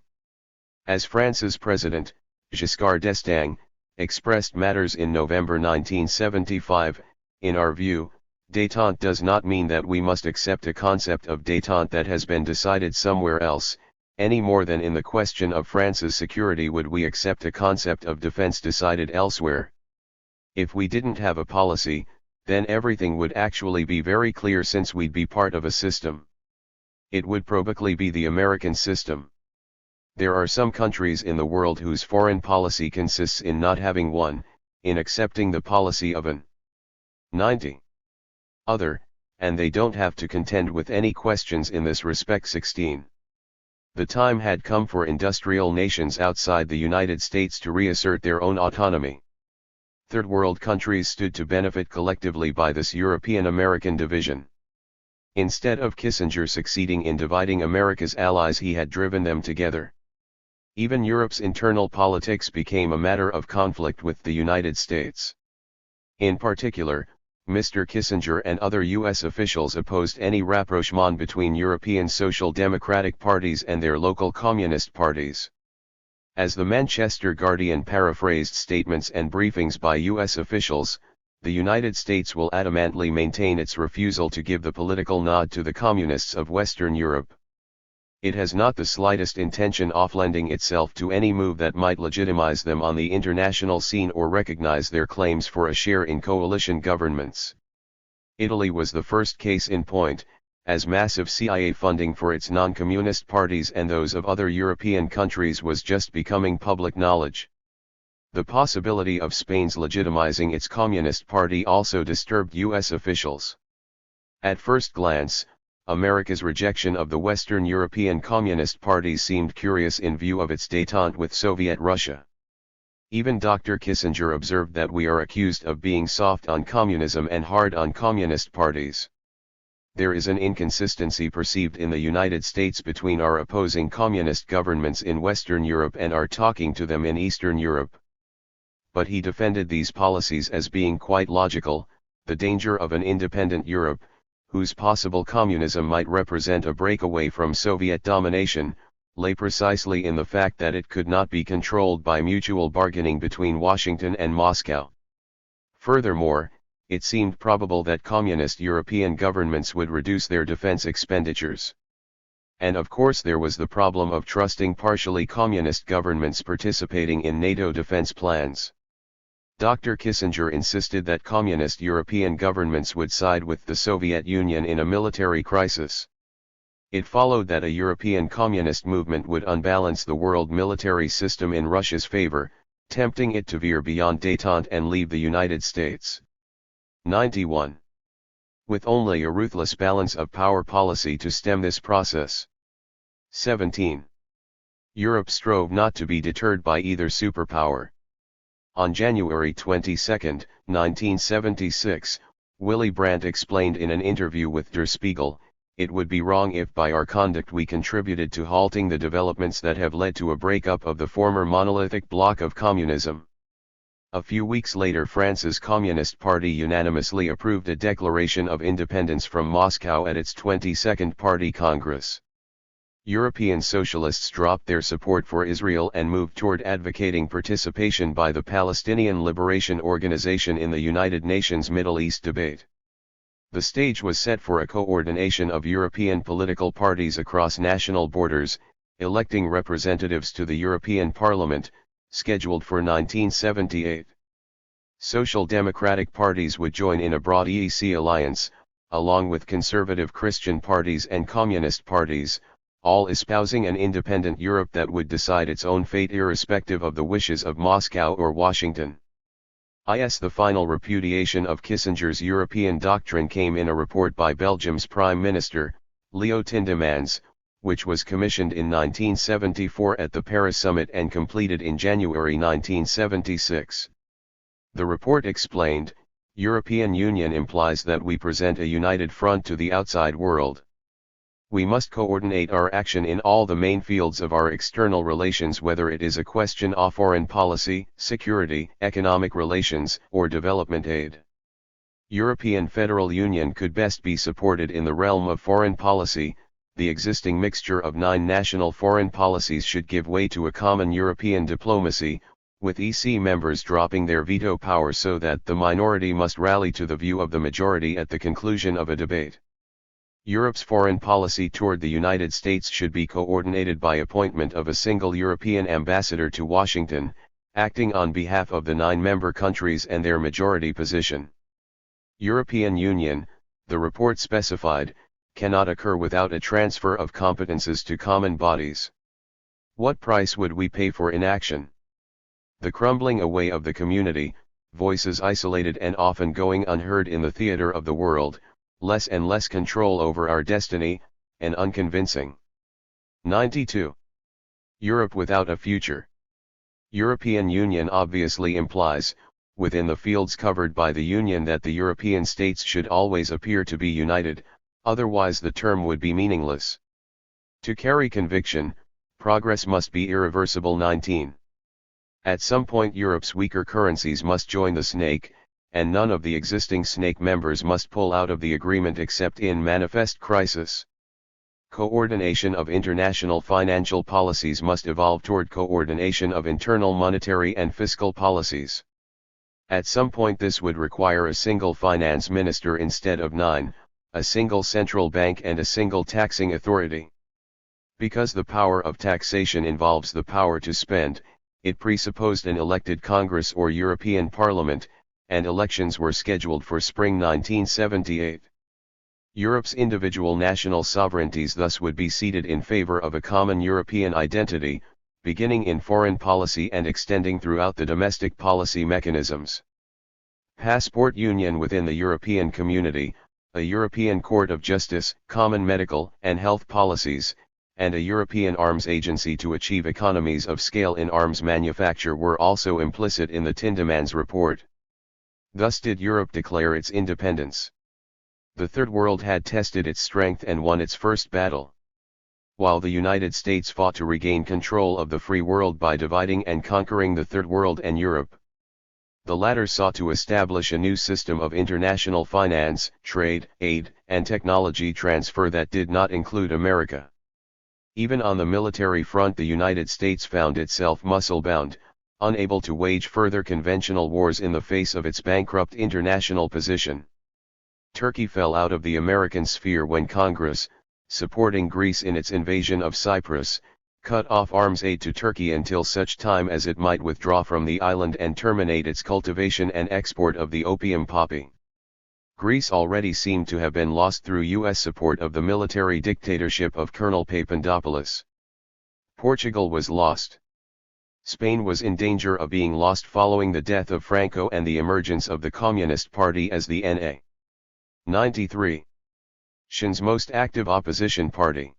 As France's president, Giscard d'Estaing, expressed matters in November 1975, in our view, détente does not mean that we must accept a concept of détente that has been decided somewhere else, any more than in the question of France's security would we accept a concept of defense decided elsewhere. If we didn't have a policy, then everything would actually be very clear since we'd be part of a system. It would probably be the American system. There are some countries in the world whose foreign policy consists in not having one, in accepting the policy of an 90 other, and they don't have to contend with any questions in this respect. 16. The time had come for industrial nations outside the United States to reassert their own autonomy. Third world countries stood to benefit collectively by this European-American division. Instead of Kissinger succeeding in dividing America's allies, he had driven them together. Even Europe's internal politics became a matter of conflict with the United States. In particular, Mr. Kissinger and other U.S. officials opposed any rapprochement between European social democratic parties and their local communist parties. As the Manchester Guardian paraphrased statements and briefings by U.S. officials, the United States will adamantly maintain its refusal to give the political nod to the communists of Western Europe. It has not the slightest intention of lending itself to any move that might legitimize them on the international scene or recognize their claims for a share in coalition governments. Italy was the first case in point, as massive CIA funding for its non-communist parties and those of other European countries was just becoming public knowledge. The possibility of Spain's legitimizing its communist party also disturbed U.S. officials. At first glance, America's rejection of the Western European Communist parties seemed curious in view of its détente with Soviet Russia. Even Dr. Kissinger observed that we are accused of being soft on communism and hard on communist parties. There is an inconsistency perceived in the United States between our opposing communist governments in Western Europe and our talking to them in Eastern Europe. But he defended these policies as being quite logical. The danger of an independent Europe, whose possible communism might represent a breakaway from Soviet domination, lay precisely in the fact that it could not be controlled by mutual bargaining between Washington and Moscow. Furthermore, it seemed probable that communist European governments would reduce their defense expenditures. And of course there was the problem of trusting partially communist governments participating in NATO defense plans. Dr. Kissinger insisted that communist European governments would side with the Soviet Union in a military crisis. It followed that a European communist movement would unbalance the world military system in Russia's favor, tempting it to veer beyond détente and leave the United States. 91. With only a ruthless balance of power policy to stem this process. 17. Europe strove not to be deterred by either superpower. On January 22, 1976, Willy Brandt explained in an interview with Der Spiegel, "It would be wrong if by our conduct we contributed to halting the developments that have led to a breakup of the former monolithic bloc of communism." A few weeks later, France's Communist Party unanimously approved a declaration of independence from Moscow at its 22nd Party Congress. European socialists dropped their support for Israel and moved toward advocating participation by the Palestinian Liberation Organization in the United Nations Middle East debate. The stage was set for a coordination of European political parties across national borders, electing representatives to the European Parliament, scheduled for 1978. Social democratic parties would join in a broad EEC alliance, along with conservative Christian parties and communist parties, all espousing an independent Europe that would decide its own fate irrespective of the wishes of Moscow or Washington. The final repudiation of Kissinger's European doctrine came in a report by Belgium's Prime Minister, Leo Tindemans, which was commissioned in 1974 at the Paris summit and completed in January 1976. The report explained, European Union implies that we present a united front to the outside world. We must coordinate our action in all the main fields of our external relations, whether it is a question of foreign policy, security, economic relations, or development aid. European Federal Union could best be supported in the realm of foreign policy. The existing mixture of 9 national foreign policies should give way to a common European diplomacy, with EC members dropping their veto power so that the minority must rally to the view of the majority at the conclusion of a debate. Europe's foreign policy toward the United States should be coordinated by appointment of a single European ambassador to Washington, acting on behalf of the 9 member countries and their majority position. European Union, the report specified, cannot occur without a transfer of competences to common bodies. What price would we pay for inaction? The crumbling away of the community, voices isolated and often going unheard in the theater of the world, less and less control over our destiny, and unconvincing. 92. Europe without a future. European Union obviously implies, within the fields covered by the Union, that the European states should always appear to be united, otherwise the term would be meaningless. To carry conviction, progress must be irreversible. 19. At some point Europe's weaker currencies must join the snake, and none of the existing snake members must pull out of the agreement except in manifest crisis. Coordination of international financial policies must evolve toward coordination of internal monetary and fiscal policies. At some point this would require a single finance minister instead of 9, a single central bank and a single taxing authority. Because the power of taxation involves the power to spend, it presupposed an elected Congress or European Parliament, and elections were scheduled for spring 1978. Europe's individual national sovereignties thus would be ceded in favor of a common European identity, beginning in foreign policy and extending throughout the domestic policy mechanisms. Passport union within the European Community, a European Court of Justice, common medical and health policies, and a European arms agency to achieve economies of scale in arms manufacture were also implicit in the Tindemans report. Thus did Europe declare its independence. The Third World had tested its strength and won its first battle. While the United States fought to regain control of the free world by dividing and conquering the Third World and Europe, the latter sought to establish a new system of international finance, trade, aid, and technology transfer that did not include America. Even on the military front, the United States found itself muscle-bound, unable to wage further conventional wars in the face of its bankrupt international position. Turkey fell out of the American sphere when Congress, supporting Greece in its invasion of Cyprus, cut off arms aid to Turkey until such time as it might withdraw from the island and terminate its cultivation and export of the opium poppy. Greece already seemed to have been lost through U.S. support of the military dictatorship of Colonel Papandopoulos. Portugal was lost. Spain was in danger of being lost following the death of Franco and the emergence of the Communist Party as the N.A. 93. Scien's most active opposition party.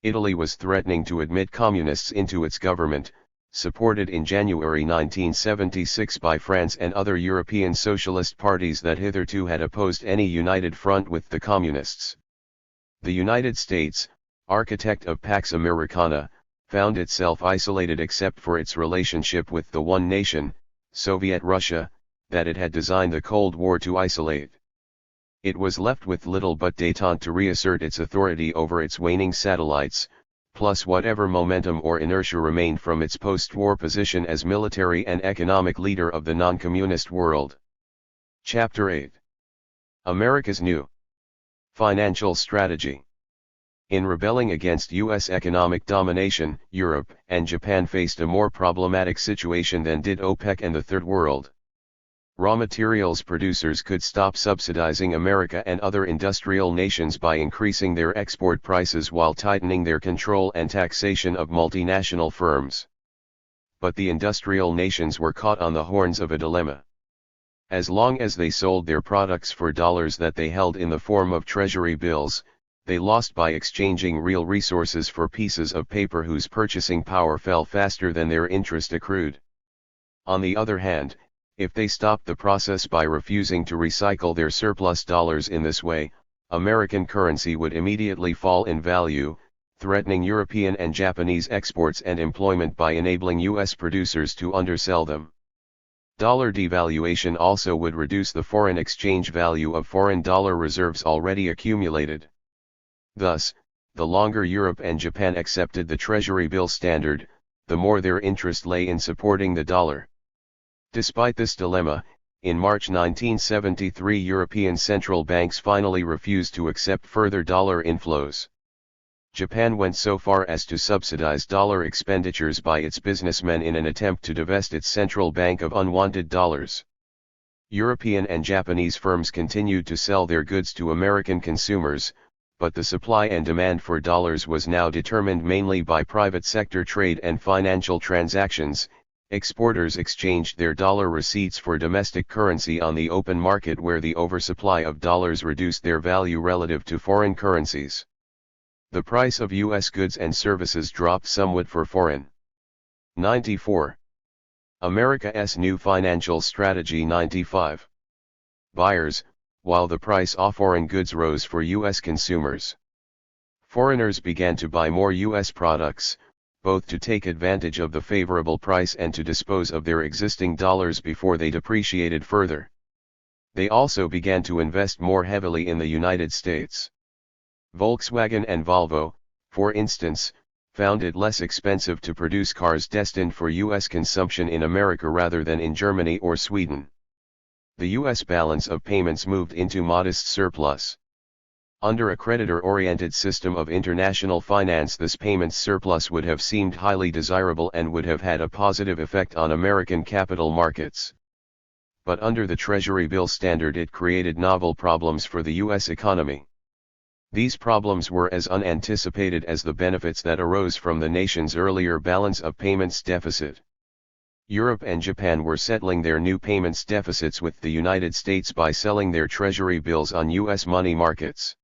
Italy was threatening to admit communists into its government, supported in January 1976 by France and other European socialist parties that hitherto had opposed any united front with the communists. The United States, architect of Pax Americana, found itself isolated except for its relationship with the one nation, Soviet Russia, that it had designed the Cold War to isolate. It was left with little but détente to reassert its authority over its waning satellites, plus whatever momentum or inertia remained from its post-war position as military and economic leader of the non-communist world. Chapter 8. America's New Financial Strategy. In rebelling against U.S. economic domination, Europe and Japan faced a more problematic situation than did OPEC and the Third World. Raw materials producers could stop subsidizing America and other industrial nations by increasing their export prices while tightening their control and taxation of multinational firms. But the industrial nations were caught on the horns of a dilemma. As long as they sold their products for dollars that they held in the form of treasury bills, they lost by exchanging real resources for pieces of paper whose purchasing power fell faster than their interest accrued. On the other hand, if they stopped the process by refusing to recycle their surplus dollars in this way, American currency would immediately fall in value, threatening European and Japanese exports and employment by enabling U.S. producers to undersell them. Dollar devaluation also would reduce the foreign exchange value of foreign dollar reserves already accumulated. Thus, the longer Europe and Japan accepted the treasury bill standard, the more their interest lay in supporting the dollar. Despite this dilemma, in March 1973 European central banks finally refused to accept further dollar inflows. Japan went so far as to subsidize dollar expenditures by its businessmen in an attempt to divest its central bank of unwanted dollars. European and Japanese firms continued to sell their goods to American consumers, but the supply and demand for dollars was now determined mainly by private sector trade and financial transactions. Exporters exchanged their dollar receipts for domestic currency on the open market where the oversupply of dollars reduced their value relative to foreign currencies. The price of U.S. goods and services dropped somewhat for foreign. 94. America's new financial strategy. 95. Buyers, while the price of foreign goods rose for U.S. consumers. Foreigners began to buy more U.S. products, both to take advantage of the favorable price and to dispose of their existing dollars before they depreciated further. They also began to invest more heavily in the United States. Volkswagen and Volvo, for instance, found it less expensive to produce cars destined for U.S. consumption in America rather than in Germany or Sweden. The U.S. balance of payments moved into modest surplus. Under a creditor-oriented system of international finance, this payments surplus would have seemed highly desirable and would have had a positive effect on American capital markets. But under the Treasury bill standard, it created novel problems for the U.S. economy. These problems were as unanticipated as the benefits that arose from the nation's earlier balance of payments deficit. Europe and Japan were settling their new payments deficits with the United States by selling their Treasury bills on U.S. money markets.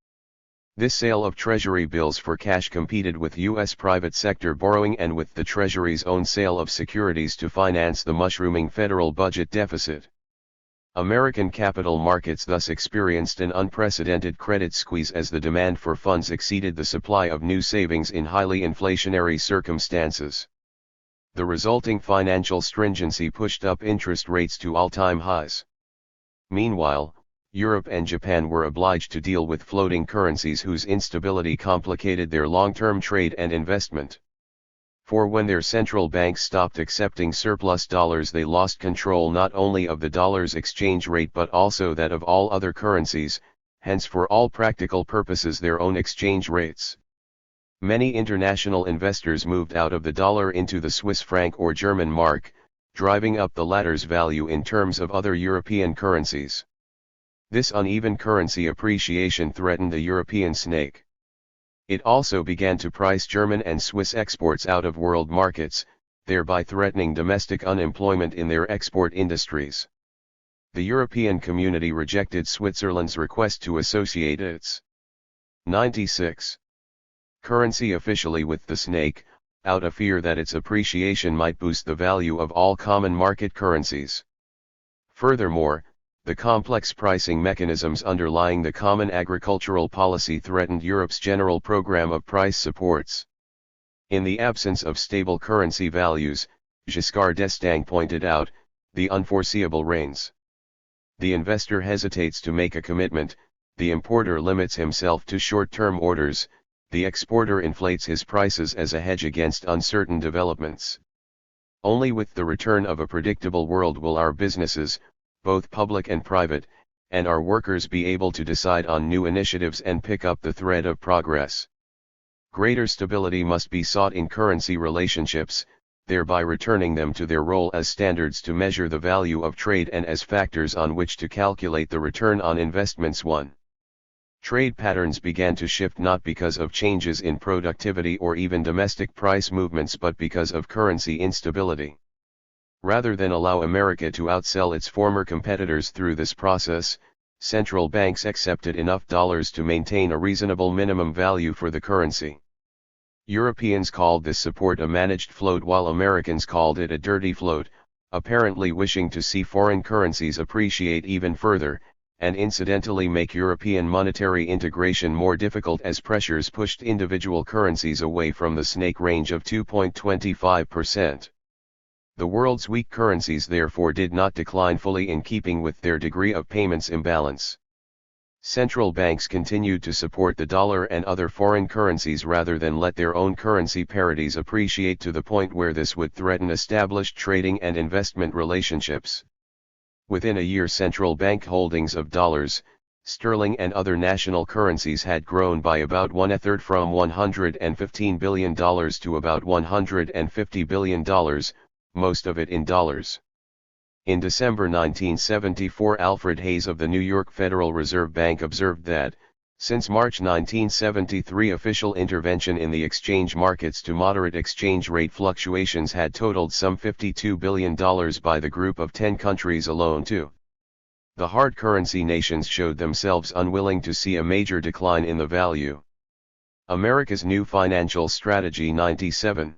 This sale of Treasury bills for cash competed with U.S. private sector borrowing and with the Treasury's own sale of securities to finance the mushrooming federal budget deficit. American capital markets thus experienced an unprecedented credit squeeze as the demand for funds exceeded the supply of new savings in highly inflationary circumstances. The resulting financial stringency pushed up interest rates to all-time highs. Meanwhile, Europe and Japan were obliged to deal with floating currencies whose instability complicated their long-term trade and investment. For when their central banks stopped accepting surplus dollars, they lost control not only of the dollar's exchange rate but also that of all other currencies, hence for all practical purposes their own exchange rates. Many international investors moved out of the dollar into the Swiss franc or German mark, driving up the latter's value in terms of other European currencies. This uneven currency appreciation threatened the European snake. It also began to price German and Swiss exports out of world markets, thereby threatening domestic unemployment in their export industries. The European community rejected Switzerland's request to associate its 96. currency officially with the snake, out of fear that its appreciation might boost the value of all common market currencies. Furthermore, the complex pricing mechanisms underlying the common agricultural policy threatened Europe's general program of price supports. In the absence of stable currency values, Giscard d'Estaing pointed out, the unforeseeable reigns. The investor hesitates to make a commitment, the importer limits himself to short-term orders, the exporter inflates his prices as a hedge against uncertain developments. Only with the return of a predictable world will our businesses, both public and private, and our workers be able to decide on new initiatives and pick up the thread of progress. Greater stability must be sought in currency relationships, thereby returning them to their role as standards to measure the value of trade and as factors on which to calculate the return on investments. 1. Trade patterns began to shift not because of changes in productivity or even domestic price movements but because of currency instability. Rather than allow America to outsell its former competitors through this process, central banks accepted enough dollars to maintain a reasonable minimum value for the currency. Europeans called this support a managed float while Americans called it a dirty float, apparently wishing to see foreign currencies appreciate even further, and incidentally make European monetary integration more difficult as pressures pushed individual currencies away from the snake range of 2.25%. The world's weak currencies therefore did not decline fully in keeping with their degree of payments imbalance. Central banks continued to support the dollar and other foreign currencies rather than let their own currency parities appreciate to the point where this would threaten established trading and investment relationships. Within a year, central bank holdings of dollars, sterling and other national currencies had grown by about 1/3 from $115 billion to about $150 billion, most of it in dollars. In December 1974, Alfred Hayes of the New York Federal Reserve Bank observed that, since March 1973, official intervention in the exchange markets to moderate exchange rate fluctuations had totaled some $52 billion by the group of 10 countries alone too. The hard currency nations showed themselves unwilling to see a major decline in the value. America's new financial strategy. 97.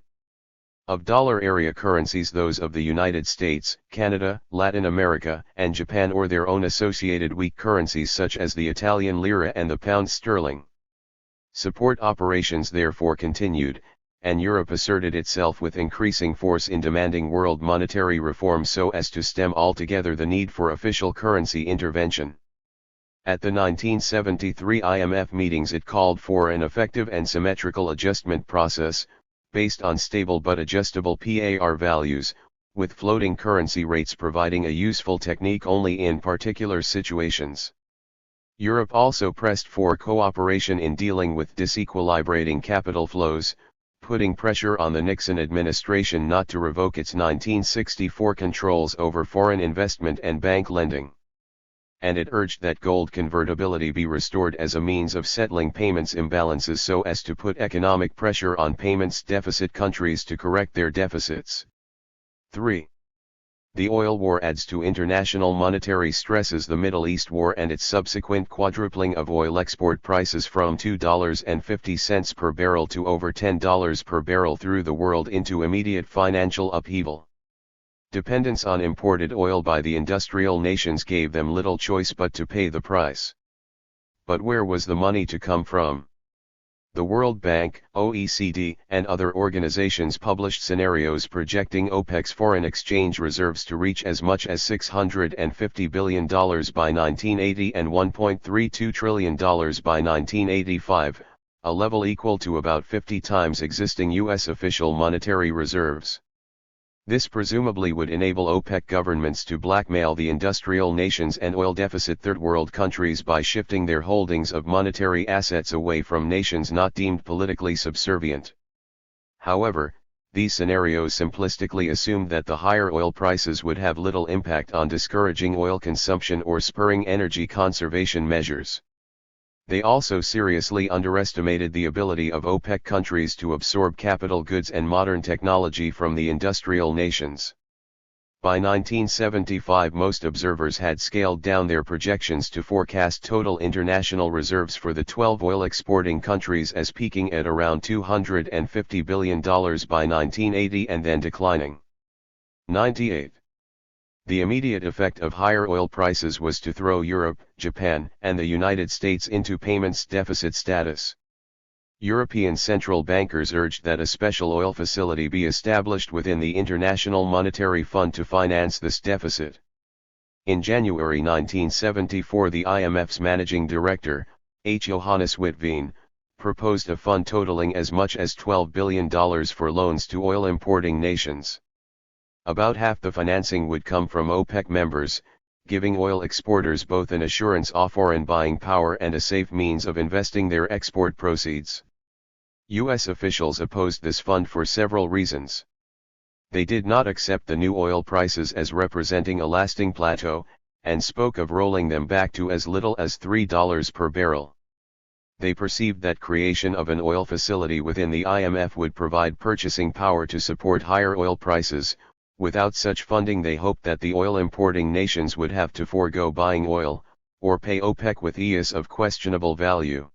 Of dollar area currencies, those of the United States, Canada, Latin America, and Japan, or their own associated weak currencies such as the Italian lira and the pound sterling. Support operations therefore continued, and Europe asserted itself with increasing force in demanding world monetary reform so as to stem altogether the need for official currency intervention. At the 1973 IMF meetings, it called for an effective and symmetrical adjustment process, based on stable but adjustable PAR values, with floating currency rates providing a useful technique only in particular situations. Europe also pressed for cooperation in dealing with disequilibrating capital flows, putting pressure on the Nixon administration not to revoke its 1964 controls over foreign investment and bank lending. And it urged that gold convertibility be restored as a means of settling payments imbalances so as to put economic pressure on payments deficit countries to correct their deficits. 3. The oil war adds to international monetary stresses. The Middle East war and its subsequent quadrupling of oil export prices from $2.50 per barrel to over $10 per barrel threw the world into immediate financial upheaval. Dependence on imported oil by the industrial nations gave them little choice but to pay the price. But where was the money to come from? The World Bank, OECD, and other organizations published scenarios projecting OPEC's foreign exchange reserves to reach as much as $650 billion by 1980 and $1.32 trillion by 1985, a level equal to about 50 times existing U.S. official monetary reserves. This presumably would enable OPEC governments to blackmail the industrial nations and oil deficit third world countries by shifting their holdings of monetary assets away from nations not deemed politically subservient. However, these scenarios simplistically assumed that the higher oil prices would have little impact on discouraging oil consumption or spurring energy conservation measures. They also seriously underestimated the ability of OPEC countries to absorb capital goods and modern technology from the industrial nations. By 1975, most observers had scaled down their projections to forecast total international reserves for the 12 oil-exporting countries as peaking at around $250 billion by 1980 and then declining. 98. The immediate effect of higher oil prices was to throw Europe, Japan, and the United States into payments deficit status. European central bankers urged that a special oil facility be established within the International Monetary Fund to finance this deficit. In January 1974, the IMF's managing director, H. Johannes Witteveen, proposed a fund totaling as much as $12 billion for loans to oil-importing nations. About half the financing would come from OPEC members, giving oil exporters both an assurance of foreign buying power and a safe means of investing their export proceeds. U.S. officials opposed this fund for several reasons. They did not accept the new oil prices as representing a lasting plateau, and spoke of rolling them back to as little as $3 per barrel. They perceived that creation of an oil facility within the IMF would provide purchasing power to support higher oil prices. Without such funding, they hoped that the oil importing nations would have to forego buying oil, or pay OPEC with EUs of questionable value.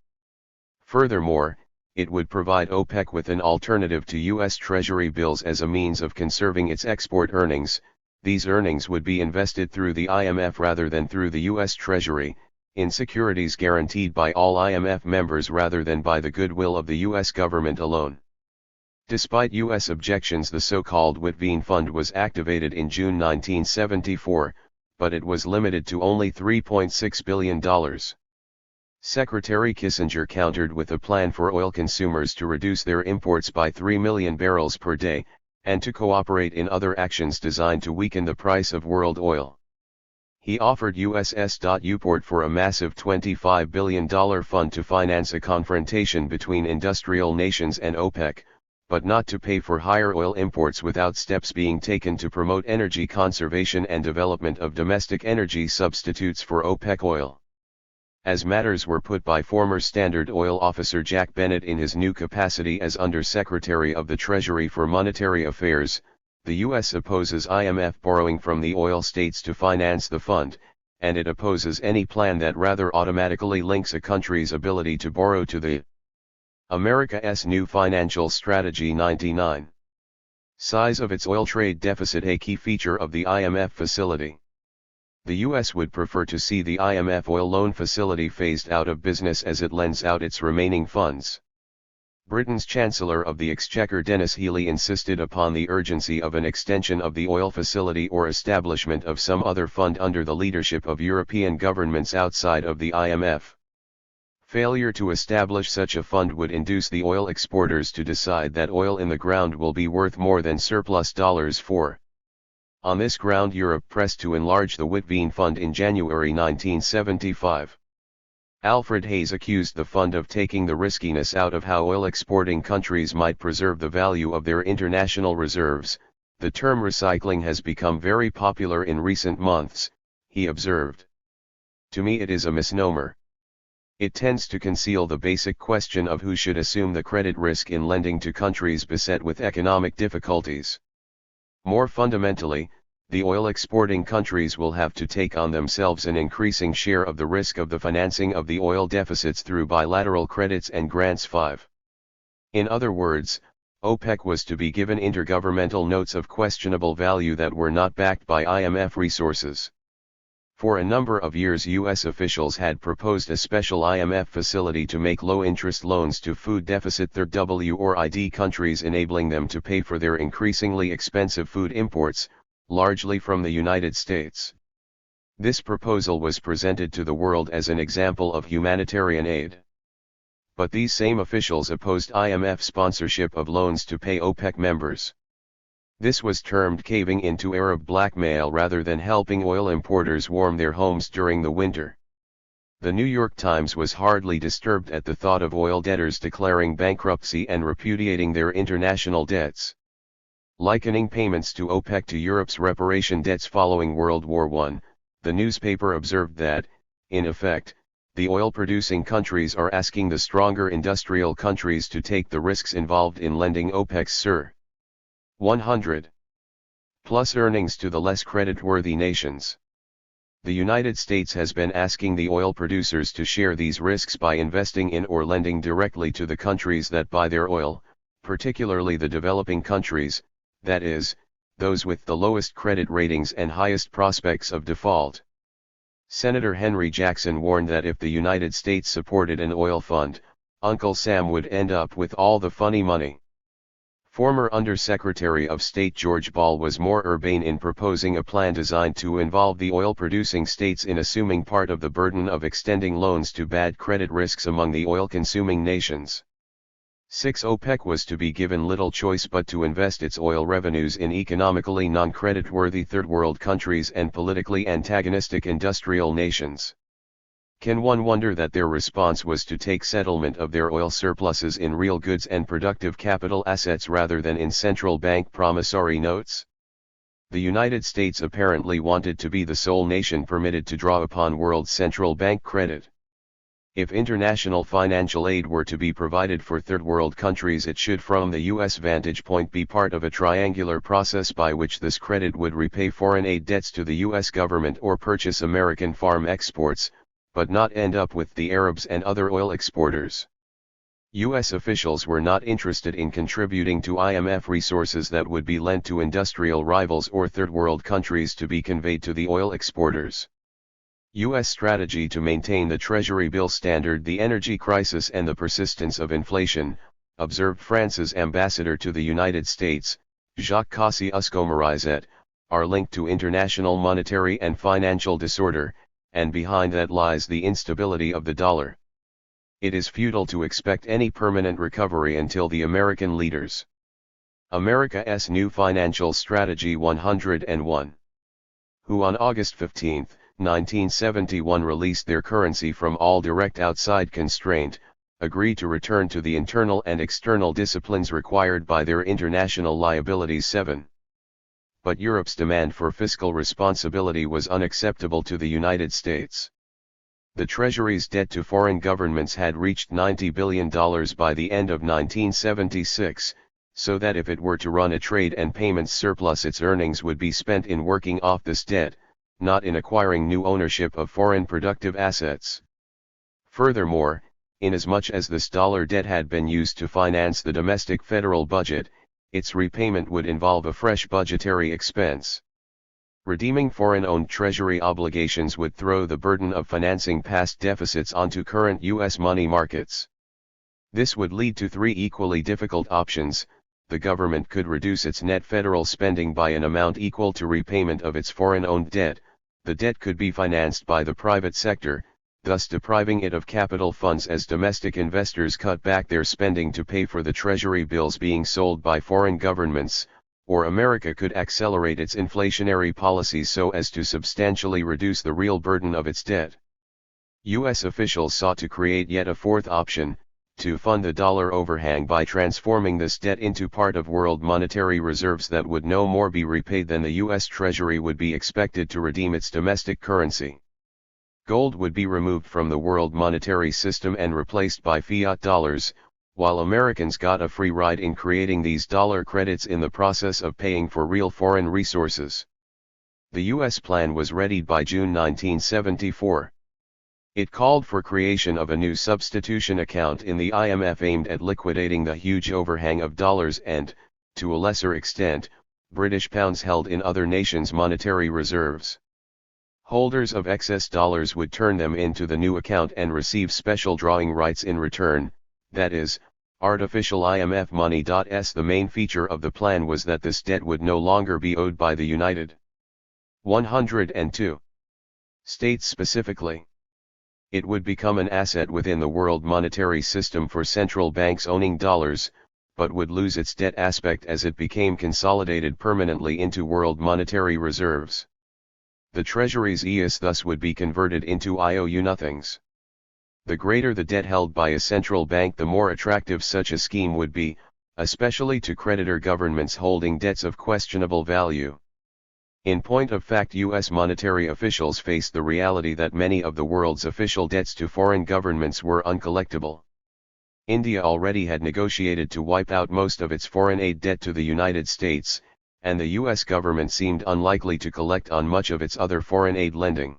Furthermore, it would provide OPEC with an alternative to U.S. Treasury bills as a means of conserving its export earnings. These earnings would be invested through the IMF rather than through the U.S. Treasury, in securities guaranteed by all IMF members rather than by the goodwill of the U.S. government alone. Despite U.S. objections, the so-called Witteveen Fund was activated in June 1974, but it was limited to only $3.6 billion. Secretary Kissinger countered with a plan for oil consumers to reduce their imports by 3 million barrels per day, and to cooperate in other actions designed to weaken the price of world oil. He offered USS.Uport for a massive $25 billion fund to finance a confrontation between industrial nations and OPEC, but not to pay for higher oil imports without steps being taken to promote energy conservation and development of domestic energy substitutes for OPEC oil. As matters were put by former Standard Oil officer Jack Bennett in his new capacity as Under-Secretary of the Treasury for Monetary Affairs, the U.S. opposes IMF borrowing from the oil states to finance the fund, and it opposes any plan that rather automatically links a country's ability to borrow to the America's new financial strategy. 99. Size of its oil trade deficit, a key feature of the IMF facility. The U.S. would prefer to see the IMF oil loan facility phased out of business as it lends out its remaining funds. Britain's Chancellor of the Exchequer Denis Healey insisted upon the urgency of an extension of the oil facility or establishment of some other fund under the leadership of European governments outside of the IMF. Failure to establish such a fund would induce the oil exporters to decide that oil in the ground will be worth more than surplus dollars for. On this ground, Europe pressed to enlarge the Witteveen Fund in January 1975. Alfred Hayes accused the fund of taking the riskiness out of how oil exporting countries might preserve the value of their international reserves. The term recycling has become very popular in recent months, he observed. To me, it is a misnomer. It tends to conceal the basic question of who should assume the credit risk in lending to countries beset with economic difficulties. More fundamentally, the oil exporting countries will have to take on themselves an increasing share of the risk of the financing of the oil deficits through bilateral credits and grants. 5. In other words, OPEC was to be given intergovernmental notes of questionable value that were not backed by IMF resources. For a number of years, U.S. officials had proposed a special IMF facility to make low-interest loans to food deficit third-world countries, enabling them to pay for their increasingly expensive food imports, largely from the United States. This proposal was presented to the world as an example of humanitarian aid. But these same officials opposed IMF sponsorship of loans to pay OPEC members. This was termed caving into Arab blackmail rather than helping oil importers warm their homes during the winter. The New York Times was hardly disturbed at the thought of oil debtors declaring bankruptcy and repudiating their international debts. Likening payments to OPEC to Europe's reparation debts following World War I, the newspaper observed that, in effect, the oil-producing countries are asking the stronger industrial countries to take the risks involved in lending OPEC's Sir. 100 plus earnings to the less creditworthy nations. The United States has been asking the oil producers to share these risks by investing in or lending directly to the countries that buy their oil, particularly the developing countries, that is, those with the lowest credit ratings and highest prospects of default. Senator Henry Jackson warned that if the United States supported an oil fund, Uncle Sam would end up with all the funny money. Former Under-Secretary of State George Ball was more urbane in proposing a plan designed to involve the oil-producing states in assuming part of the burden of extending loans to bad credit risks among the oil-consuming nations. 6. OPEC was to be given little choice but to invest its oil revenues in economically non-creditworthy third-world countries and politically antagonistic industrial nations. Can one wonder that their response was to take settlement of their oil surpluses in real goods and productive capital assets rather than in central bank promissory notes? The United States apparently wanted to be the sole nation permitted to draw upon world central bank credit. If international financial aid were to be provided for third world countries, it should from the U.S. vantage point be part of a triangular process by which this credit would repay foreign aid debts to the U.S. government or purchase American farm exports, but not end up with the Arabs and other oil exporters. U.S. officials were not interested in contributing to IMF resources that would be lent to industrial rivals or third world countries to be conveyed to the oil exporters. U.S. strategy to maintain the Treasury bill standard, the energy crisis and the persistence of inflation, observed France's ambassador to the United States, Jacques Cassy-Uscomorizet, are linked to international monetary and financial disorder, and behind that lies the instability of the dollar. It is futile to expect any permanent recovery until the American leaders. America's new financial strategy 101. Who on August 15, 1971 released their currency from all direct outside constraint, agreed to return to the internal and external disciplines required by their international liabilities. 7. But Europe's demand for fiscal responsibility was unacceptable to the United States. The Treasury's debt to foreign governments had reached $90 billion by the end of 1976, so that if it were to run a trade and payments surplus, its earnings would be spent in working off this debt, not in acquiring new ownership of foreign productive assets. Furthermore, inasmuch as this dollar debt had been used to finance the domestic federal budget, its repayment would involve a fresh budgetary expense. Redeeming foreign-owned Treasury obligations would throw the burden of financing past deficits onto current U.S. money markets. This would lead to three equally difficult options. The government could reduce its net federal spending by an amount equal to repayment of its foreign-owned debt. The debt could be financed by the private sector, thus depriving it of capital funds as domestic investors cut back their spending to pay for the Treasury bills being sold by foreign governments, or America could accelerate its inflationary policies so as to substantially reduce the real burden of its debt. U.S. officials sought to create yet a fourth option, to fund the dollar overhang by transforming this debt into part of world monetary reserves that would no more be repaid than the U.S. Treasury would be expected to redeem its domestic currency. Gold would be removed from the world monetary system and replaced by fiat dollars, while Americans got a free ride in creating these dollar credits in the process of paying for real foreign resources. The U.S. plan was readied by June 1974. It called for creation of a new substitution account in the IMF aimed at liquidating the huge overhang of dollars and, to a lesser extent, British pounds held in other nations' monetary reserves. Holders of excess dollars would turn them into the new account and receive special drawing rights in return, that is, artificial IMF money. The main feature of the plan was that this debt would no longer be owed by the United 102 states specifically. It would become an asset within the world monetary system for central banks owning dollars, but would lose its debt aspect as it became consolidated permanently into world monetary reserves. The Treasury's EIS thus would be converted into IOU nothings. The greater the debt held by a central bank, the more attractive such a scheme would be, especially to creditor governments holding debts of questionable value. In point of fact, U.S. monetary officials faced the reality that many of the world's official debts to foreign governments were uncollectible. India already had negotiated to wipe out most of its foreign aid debt to the United States, and the U.S. government seemed unlikely to collect on much of its other foreign aid lending.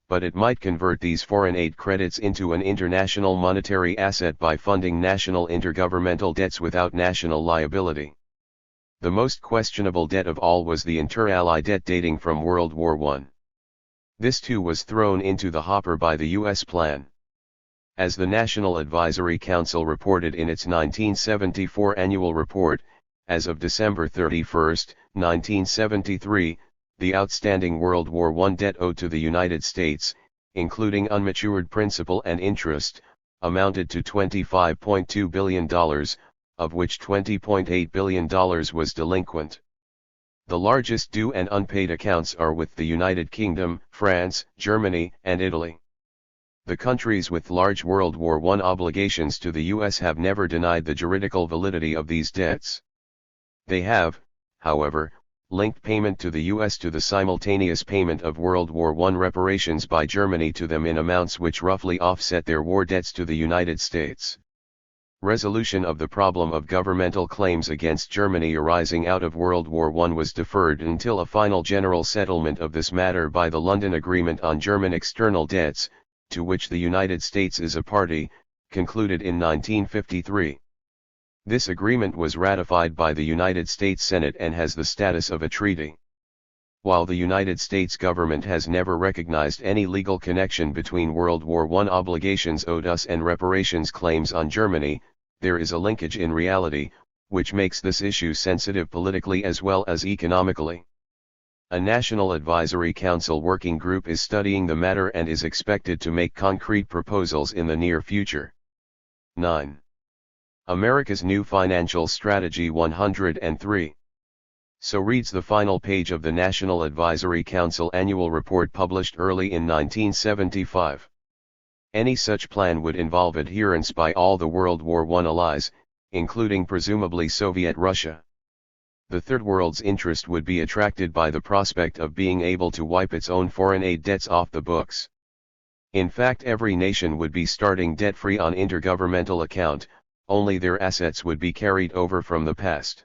But it might convert these foreign aid credits into an international monetary asset by funding national intergovernmental debts without national liability. The most questionable debt of all was the inter-ally debt dating from World War I. This too was thrown into the hopper by the U.S. plan. As the National Advisory Council reported in its 1974 annual report, as of December 31, 1973, the outstanding World War I debt owed to the United States, including unmatured principal and interest, amounted to $25.2 billion, of which $20.8 billion was delinquent. The largest due and unpaid accounts are with the United Kingdom, France, Germany, and Italy. The countries with large World War I obligations to the US have never denied the juridical validity of these debts. They have, however, linked payment to the US to the simultaneous payment of World War I reparations by Germany to them in amounts which roughly offset their war debts to the United States. Resolution of the problem of governmental claims against Germany arising out of World War I was deferred until a final general settlement of this matter by the London Agreement on German External Debts, to which the United States is a party, concluded in 1953. This agreement was ratified by the United States Senate and has the status of a treaty. While the United States government has never recognized any legal connection between World War I obligations owed us and reparations claims on Germany, there is a linkage in reality, which makes this issue sensitive politically as well as economically. A National Advisory Council working group is studying the matter and is expected to make concrete proposals in the near future. 9. America's New Financial Strategy 103. So reads the final page of the National Advisory Council annual report published early in 1975. Any such plan would involve adherence by all the World War I allies, including presumably Soviet Russia. The Third World's interest would be attracted by the prospect of being able to wipe its own foreign aid debts off the books. In fact, every nation would be starting debt-free on intergovernmental account, only their assets would be carried over from the past.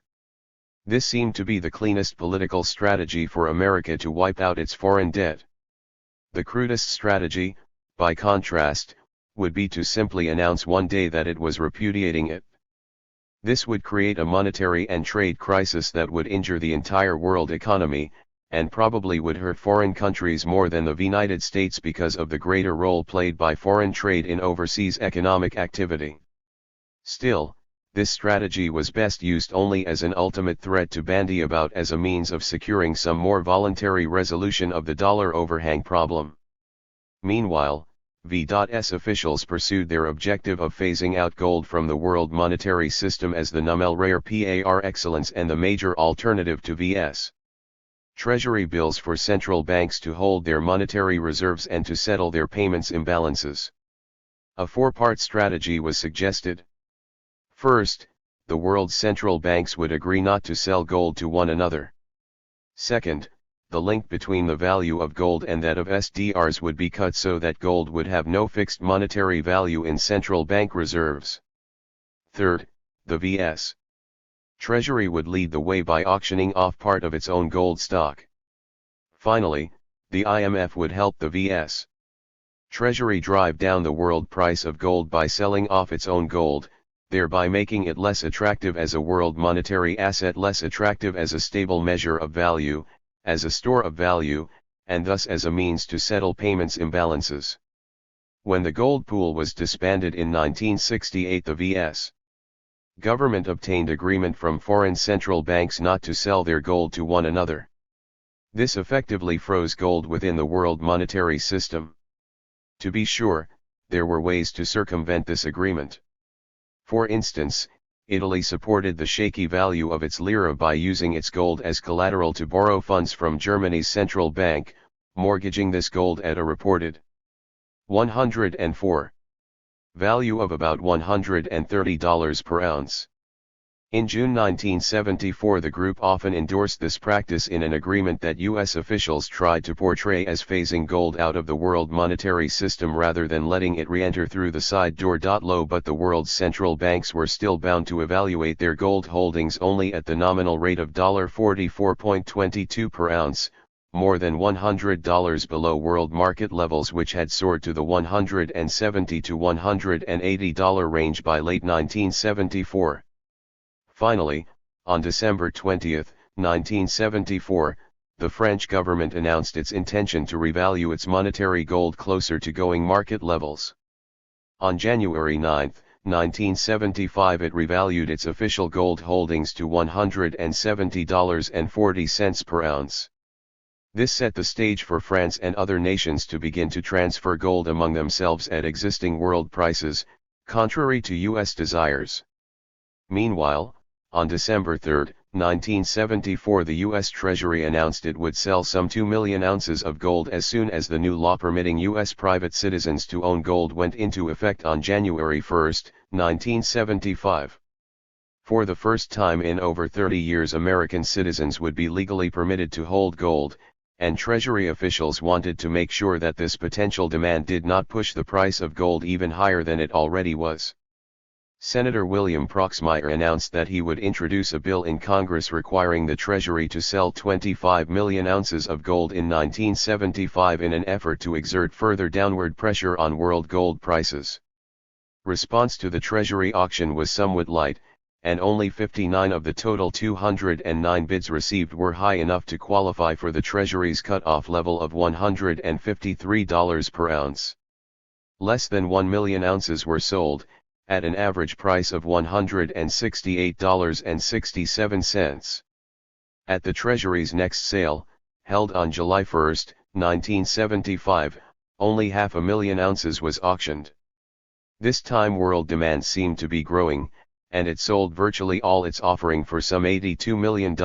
This seemed to be the cleanest political strategy for America to wipe out its foreign debt. The crudest strategy, by contrast, would be to simply announce one day that it was repudiating it. This would create a monetary and trade crisis that would injure the entire world economy, and probably would hurt foreign countries more than the United States because of the greater role played by foreign trade in overseas economic activity. Still, this strategy was best used only as an ultimate threat to bandy about as a means of securing some more voluntary resolution of the dollar overhang problem. Meanwhile, V.S. officials pursued their objective of phasing out gold from the world monetary system as the numéro rare par excellence and the major alternative to V.S. Treasury bills for central banks to hold their monetary reserves and to settle their payments imbalances. A four-part strategy was suggested. First, the world's central banks would agree not to sell gold to one another. Second, the link between the value of gold and that of SDRs would be cut so that gold would have no fixed monetary value in central bank reserves. Third, the V.S. Treasury would lead the way by auctioning off part of its own gold stock. Finally, the IMF would help the V.S. Treasury drive down the world price of gold by selling off its own gold, thereby making it less attractive as a world monetary asset, less attractive as a stable measure of value, as a store of value, and thus as a means to settle payments imbalances. When the gold pool was disbanded in 1968, the V.S. government obtained agreement from foreign central banks not to sell their gold to one another. This effectively froze gold within the world monetary system. To be sure, there were ways to circumvent this agreement. For instance, Italy supported the shaky value of its lira by using its gold as collateral to borrow funds from Germany's central bank, mortgaging this gold at a reported 104 value of about $130 per ounce. In June 1974, the group often endorsed this practice in an agreement that U.S. officials tried to portray as phasing gold out of the world monetary system rather than letting it re-enter through the side door. Low, but the world's central banks were still bound to evaluate their gold holdings only at the nominal rate of $44.22 per ounce, more than $100 below world market levels, which had soared to the $170 to $180 range by late 1974. Finally, on December 20, 1974, the French government announced its intention to revalue its monetary gold closer to going market levels. On January 9, 1975, it revalued its official gold holdings to $170.40 per ounce. This set the stage for France and other nations to begin to transfer gold among themselves at existing world prices, contrary to U.S. desires. Meanwhile, on December 3, 1974, the U.S. Treasury announced it would sell some 2 million ounces of gold as soon as the new law permitting U.S. private citizens to own gold went into effect on January 1, 1975. For the first time in over 30 years, American citizens would be legally permitted to hold gold, and Treasury officials wanted to make sure that this potential demand did not push the price of gold even higher than it already was. Senator William Proxmire announced that he would introduce a bill in Congress requiring the Treasury to sell 25 million ounces of gold in 1975 in an effort to exert further downward pressure on world gold prices. Response to the Treasury auction was somewhat light, and only 59 of the total 209 bids received were high enough to qualify for the Treasury's cut-off level of $153 per ounce. Less than 1 million ounces were sold, at an average price of $168.67. At the Treasury's next sale, held on July 1, 1975, only 500,000 ounces was auctioned. This time world demand seemed to be growing, and it sold virtually all its offering for some $82 million,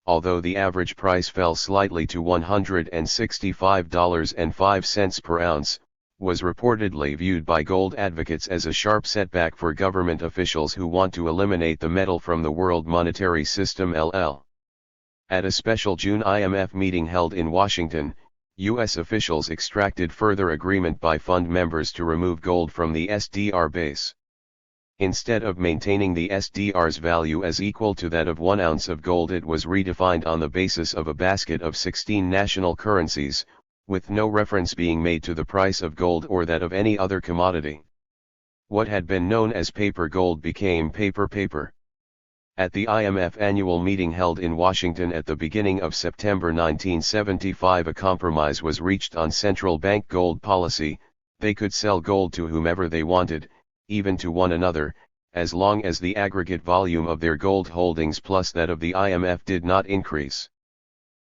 although the average price fell slightly to $165.05 per ounce, was reportedly viewed by gold advocates as a sharp setback for government officials who want to eliminate the metal from the world monetary system (LL). At a special June IMF meeting held in Washington, U.S. officials extracted further agreement by fund members to remove gold from the SDR base. Instead of maintaining the SDR's value as equal to that of 1 ounce of gold, it was redefined on the basis of a basket of 16 national currencies, with no reference being made to the price of gold or that of any other commodity. What had been known as paper gold became paper. At the IMF annual meeting held in Washington at the beginning of September 1975, a compromise was reached on central bank gold policy. They could sell gold to whomever they wanted, even to one another, as long as the aggregate volume of their gold holdings plus that of the IMF did not increase.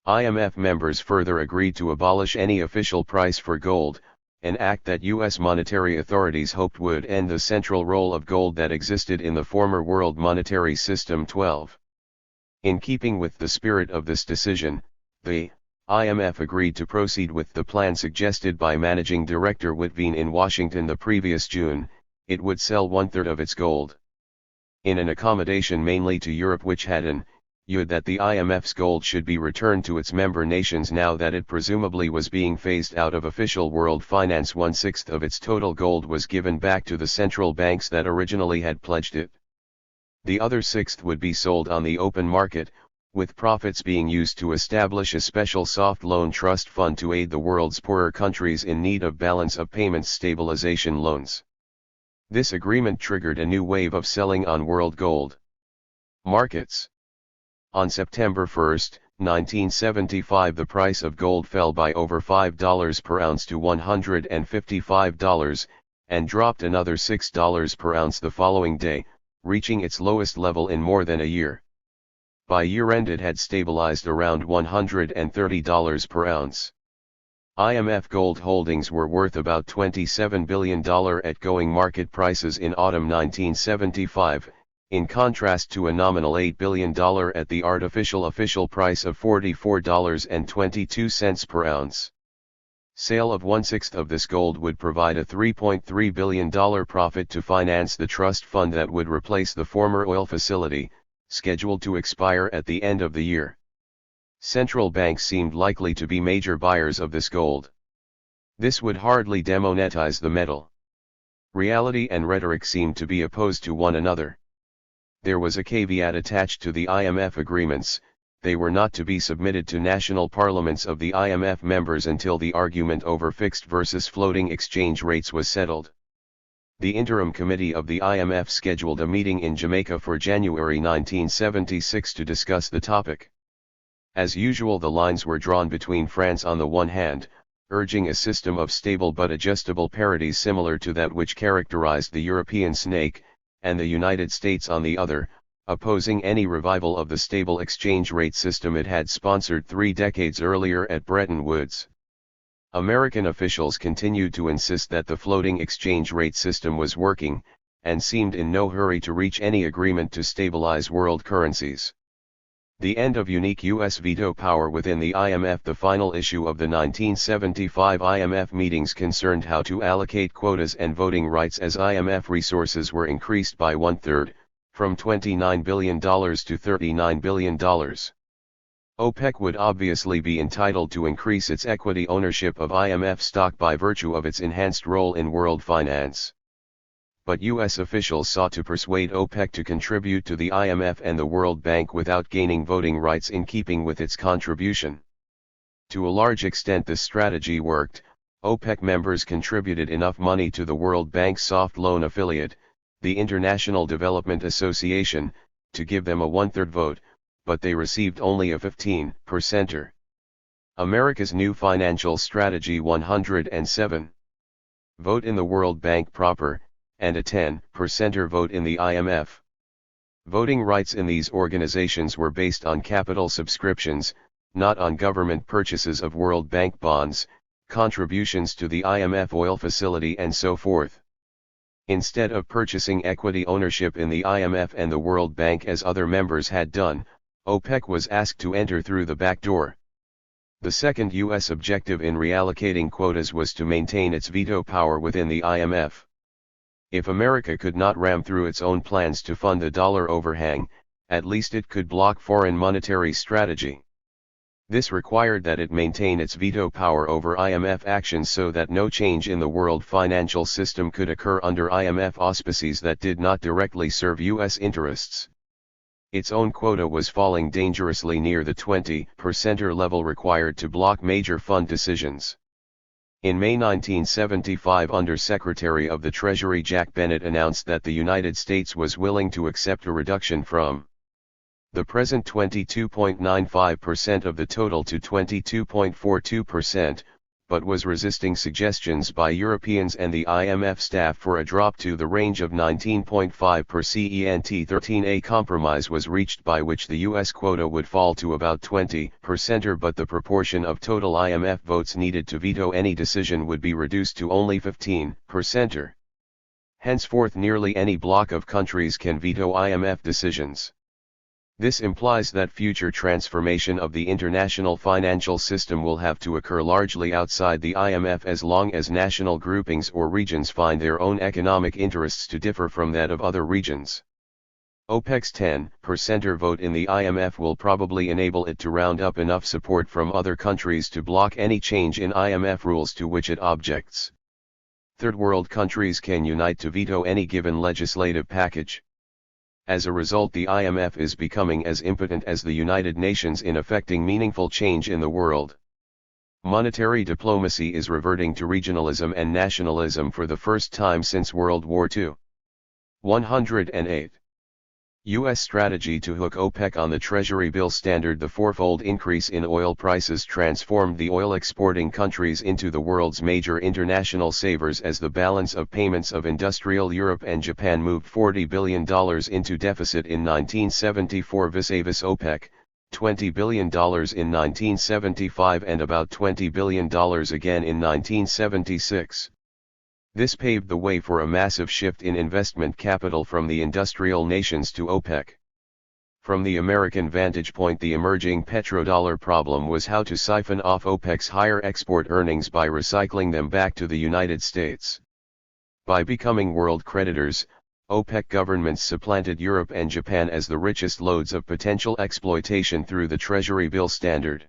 IMF members further agreed to abolish any official price for gold, an act that U.S. monetary authorities hoped would end the central role of gold that existed in the former world monetary system. 12. In keeping with the spirit of this decision, the IMF agreed to proceed with the plan suggested by Managing Director Whitveen in Washington the previous June. It would sell 1/3 of its gold. In an accommodation mainly to Europe, which had an that the IMF's gold should be returned to its member nations now that it presumably was being phased out of official world finance. 1/6 of its total gold was given back to the central banks that originally had pledged it. The other 1/6 would be sold on the open market, with profits being used to establish a special soft loan trust fund to aid the world's poorer countries in need of balance of payments stabilization loans. This agreement triggered a new wave of selling on world gold markets. On September 1, 1975, the price of gold fell by over $5 per ounce to $155, and dropped another $6 per ounce the following day, reaching its lowest level in more than a year. By year-end it had stabilized around $130 per ounce. IMF gold holdings were worth about $27 billion at going market prices in autumn 1975, in contrast to a nominal $8 billion at the artificial official price of $44.22 per ounce. Sale of 1/6 of this gold would provide a $3.3 billion profit to finance the trust fund that would replace the former oil facility, scheduled to expire at the end of the year. Central banks seemed likely to be major buyers of this gold. This would hardly demonetize the metal. Reality and rhetoric seemed to be opposed to one another. There was a caveat attached to the IMF agreements: they were not to be submitted to national parliaments of the IMF members until the argument over fixed versus floating exchange rates was settled. The interim committee of the IMF scheduled a meeting in Jamaica for January 1976 to discuss the topic. As usual, the lines were drawn between France on the one hand, urging a system of stable but adjustable parities similar to that which characterized the European snake, and the United States on the other, opposing any revival of the stable exchange rate system it had sponsored 3 decades earlier at Bretton Woods. American officials continued to insist that the floating exchange rate system was working, and seemed in no hurry to reach any agreement to stabilize world currencies. The end of unique U.S. veto power within the IMF. The final issue of the 1975 IMF meetings concerned how to allocate quotas and voting rights as IMF resources were increased by one-third, from $29 billion to $39 billion. OPEC would obviously be entitled to increase its equity ownership of IMF stock by virtue of its enhanced role in world finance. But U.S. officials sought to persuade OPEC to contribute to the IMF and the World Bank without gaining voting rights in keeping with its contribution. To a large extent this strategy worked. OPEC members contributed enough money to the World Bank's soft loan affiliate, the International Development Association, to give them a one-third vote, but they received only a 15%er. America's New Financial Strategy 107. Vote in the World Bank proper, and a 10%er vote in the IMF. Voting rights in these organizations were based on capital subscriptions, not on government purchases of World Bank bonds, contributions to the IMF oil facility and so forth. Instead of purchasing equity ownership in the IMF and the World Bank as other members had done, OPEC was asked to enter through the back door. The second U.S. objective in reallocating quotas was to maintain its veto power within the IMF. If America could not ram through its own plans to fund the dollar overhang, at least it could block foreign monetary strategy. This required that it maintain its veto power over IMF actions so that no change in the world financial system could occur under IMF auspices that did not directly serve U.S. interests. Its own quota was falling dangerously near the 20%er level required to block major fund decisions. In May 1975, Under-Secretary of the Treasury Jack Bennett announced that the United States was willing to accept a reduction from the present 22.95% of the total to 22.42%, but was resisting suggestions by Europeans and the IMF staff for a drop to the range of 19.5%. 13A compromise was reached by which the U.S. quota would fall to about 20%, but the proportion of total IMF votes needed to veto any decision would be reduced to only 15%. Henceforth nearly any bloc of countries can veto IMF decisions. This implies that future transformation of the international financial system will have to occur largely outside the IMF as long as national groupings or regions find their own economic interests to differ from that of other regions. OPEC's 10%er vote in the IMF will probably enable it to round up enough support from other countries to block any change in IMF rules to which it objects. Third world countries can unite to veto any given legislative package. As a result, the IMF is becoming as impotent as the United Nations in effecting meaningful change in the world. Monetary diplomacy is reverting to regionalism and nationalism for the first time since World War II. 108. U.S. strategy to hook OPEC on the Treasury bill standard. The fourfold increase in oil prices transformed the oil-exporting countries into the world's major international savers as the balance of payments of industrial Europe and Japan moved $40 billion into deficit in 1974 vis-a-vis OPEC, $20 billion in 1975 and about $20 billion again in 1976. This paved the way for a massive shift in investment capital from the industrial nations to OPEC. From the American vantage point, the emerging petrodollar problem was how to siphon off OPEC's higher export earnings by recycling them back to the United States. By becoming world creditors, OPEC governments supplanted Europe and Japan as the richest loads of potential exploitation through the Treasury bill standard.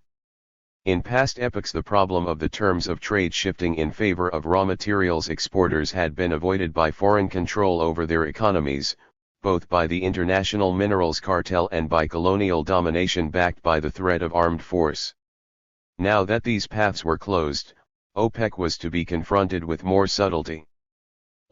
In past epochs, the problem of the terms of trade shifting in favor of raw materials exporters had been avoided by foreign control over their economies, both by the international minerals cartel and by colonial domination backed by the threat of armed force. Now that these paths were closed, OPEC was to be confronted with more subtlety.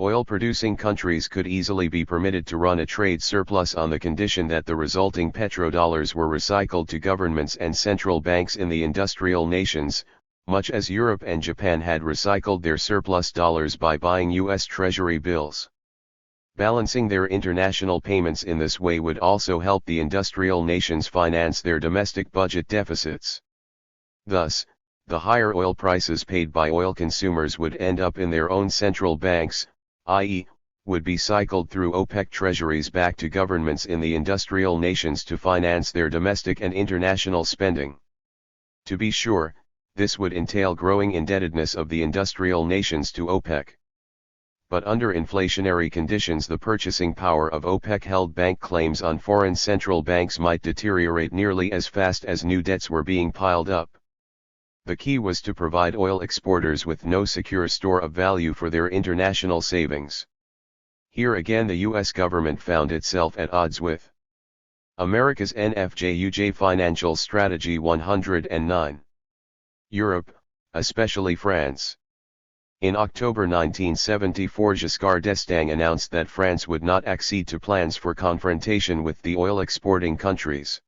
Oil-producing countries could easily be permitted to run a trade surplus on the condition that the resulting petrodollars were recycled to governments and central banks in the industrial nations, much as Europe and Japan had recycled their surplus dollars by buying U.S. Treasury bills. Balancing their international payments in this way would also help the industrial nations finance their domestic budget deficits. Thus, the higher oil prices paid by oil consumers would end up in their own central banks, i.e., would be cycled through OPEC treasuries back to governments in the industrial nations to finance their domestic and international spending. To be sure, this would entail growing indebtedness of the industrial nations to OPEC. But under inflationary conditions, the purchasing power of OPEC-held bank claims on foreign central banks might deteriorate nearly as fast as new debts were being piled up. The key was to provide oil exporters with no secure store of value for their international savings. Here again the U.S. government found itself at odds with America's NFJUJ Financial Strategy 109. Europe, especially France. In October 1974, Giscard d'Estaing announced that France would not accede to plans for confrontation with the oil-exporting countries.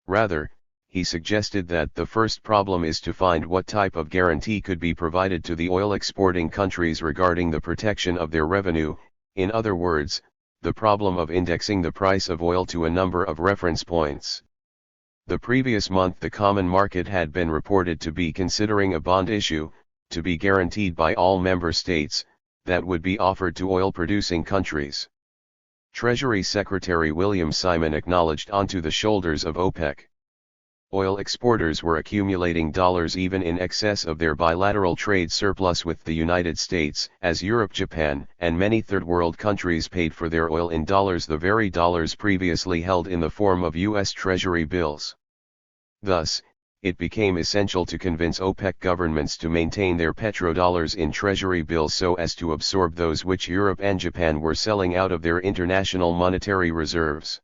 Rather, he suggested that the first problem is to find what type of guarantee could be provided to the oil-exporting countries regarding the protection of their revenue, in other words, the problem of indexing the price of oil to a number of reference points. The previous month the common market had been reported to be considering a bond issue, to be guaranteed by all member states, that would be offered to oil-producing countries. Treasury Secretary William Simon acknowledged onto the shoulders of OPEC. Oil exporters were accumulating dollars even in excess of their bilateral trade surplus with the United States, as Europe, Japan, and many third-world countries paid for their oil in dollars, the very dollars previously held in the form of U.S. Treasury bills. Thus, it became essential to convince OPEC governments to maintain their petrodollars in treasury bills so as to absorb those which Europe and Japan were selling out of their international monetary reserves.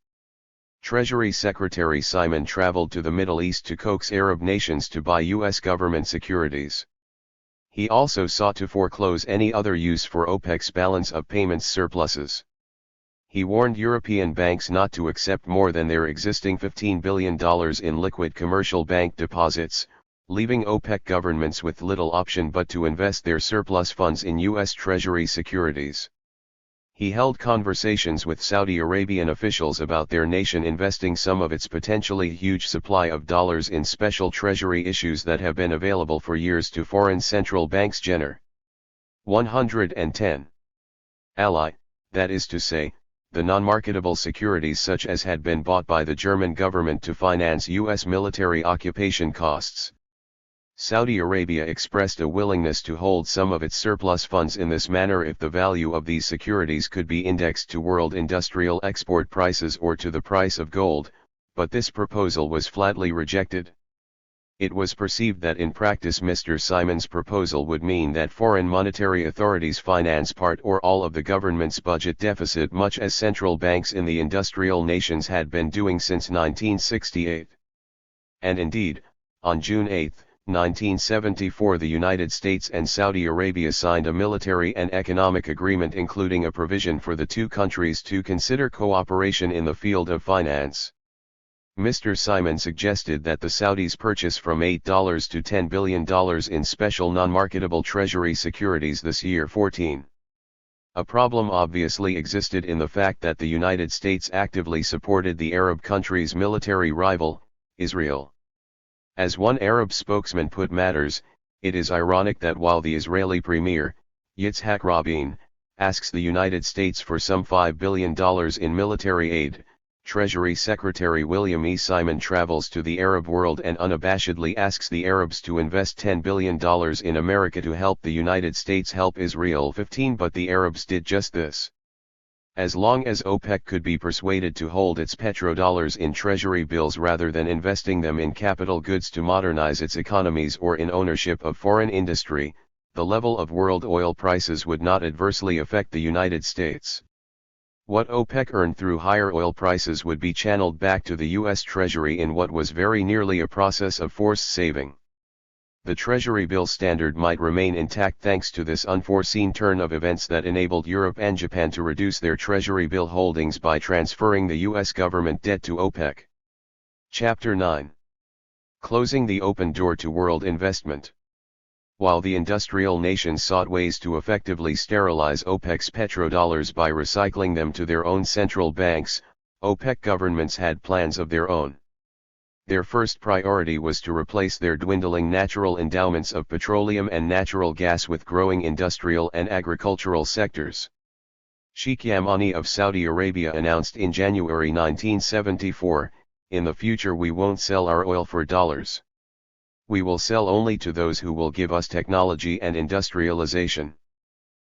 Treasury Secretary Simon traveled to the Middle East to coax Arab nations to buy U.S. government securities. He also sought to foreclose any other use for OPEC's balance of payments surpluses. He warned European banks not to accept more than their existing $15 billion in liquid commercial bank deposits, leaving OPEC governments with little option but to invest their surplus funds in U.S. Treasury securities. He held conversations with Saudi Arabian officials about their nation investing some of its potentially huge supply of dollars in special treasury issues that have been available for years to foreign central banks. Jenner. 110. Ally, that is to say, the non-marketable securities such as had been bought by the German government to finance U.S. military occupation costs. Saudi Arabia expressed a willingness to hold some of its surplus funds in this manner if the value of these securities could be indexed to world industrial export prices or to the price of gold, but this proposal was flatly rejected. It was perceived that in practice Mr. Simon's proposal would mean that foreign monetary authorities finance part or all of the government's budget deficit, much as central banks in the industrial nations had been doing since 1968. And indeed, on June 8, 1974, the United States and Saudi Arabia signed a military and economic agreement including a provision for the two countries to consider cooperation in the field of finance. Mr. Simon suggested that the Saudis purchase from $8 to $10 billion in special non-marketable treasury securities this year. 14. A problem obviously existed in the fact that the United States actively supported the Arab country's military rival, Israel. As one Arab spokesman put matters, it is ironic that while the Israeli Premier, Yitzhak Rabin, asks the United States for some $5 billion in military aid, Treasury Secretary William E. Simon travels to the Arab world and unabashedly asks the Arabs to invest $10 billion in America to help the United States help Israel. 15. But the Arabs did just this. As long as OPEC could be persuaded to hold its petrodollars in treasury bills rather than investing them in capital goods to modernize its economies or in ownership of foreign industry, the level of world oil prices would not adversely affect the United States. What OPEC earned through higher oil prices would be channeled back to the U.S. Treasury in what was very nearly a process of forced saving. The Treasury bill standard might remain intact thanks to this unforeseen turn of events that enabled Europe and Japan to reduce their Treasury bill holdings by transferring the U.S. government debt to OPEC. Chapter 9. Closing the open door to world investment. While the industrial nations sought ways to effectively sterilize OPEC's petrodollars by recycling them to their own central banks, OPEC governments had plans of their own. Their first priority was to replace their dwindling natural endowments of petroleum and natural gas with growing industrial and agricultural sectors. Sheikh Yamani of Saudi Arabia announced in January 1974, "In the future we won't sell our oil for dollars. We will sell only to those who will give us technology and industrialization."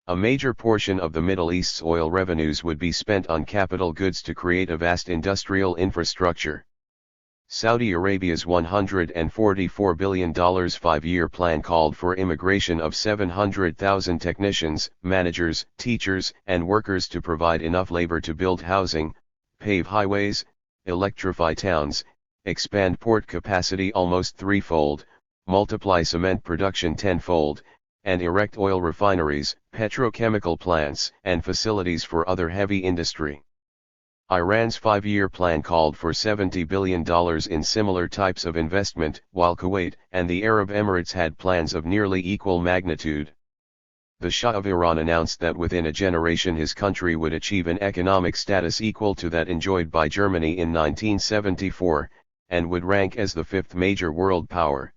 A major portion of the Middle East's oil revenues would be spent on capital goods to create a vast industrial infrastructure. Saudi Arabia's $144 billion 5-year plan called for immigration of 700,000 technicians, managers, teachers, and workers to provide enough labor to build housing, pave highways, electrify towns, expand port capacity almost threefold, multiply cement production tenfold, and erect oil refineries, petrochemical plants, and facilities for other heavy industry. Iran's 5-year plan called for $70 billion in similar types of investment, while Kuwait and the Arab Emirates had plans of nearly equal magnitude. The Shah of Iran announced that within a generation his country would achieve an economic status equal to that enjoyed by Germany in 1974, and would rank as the 5th major world power.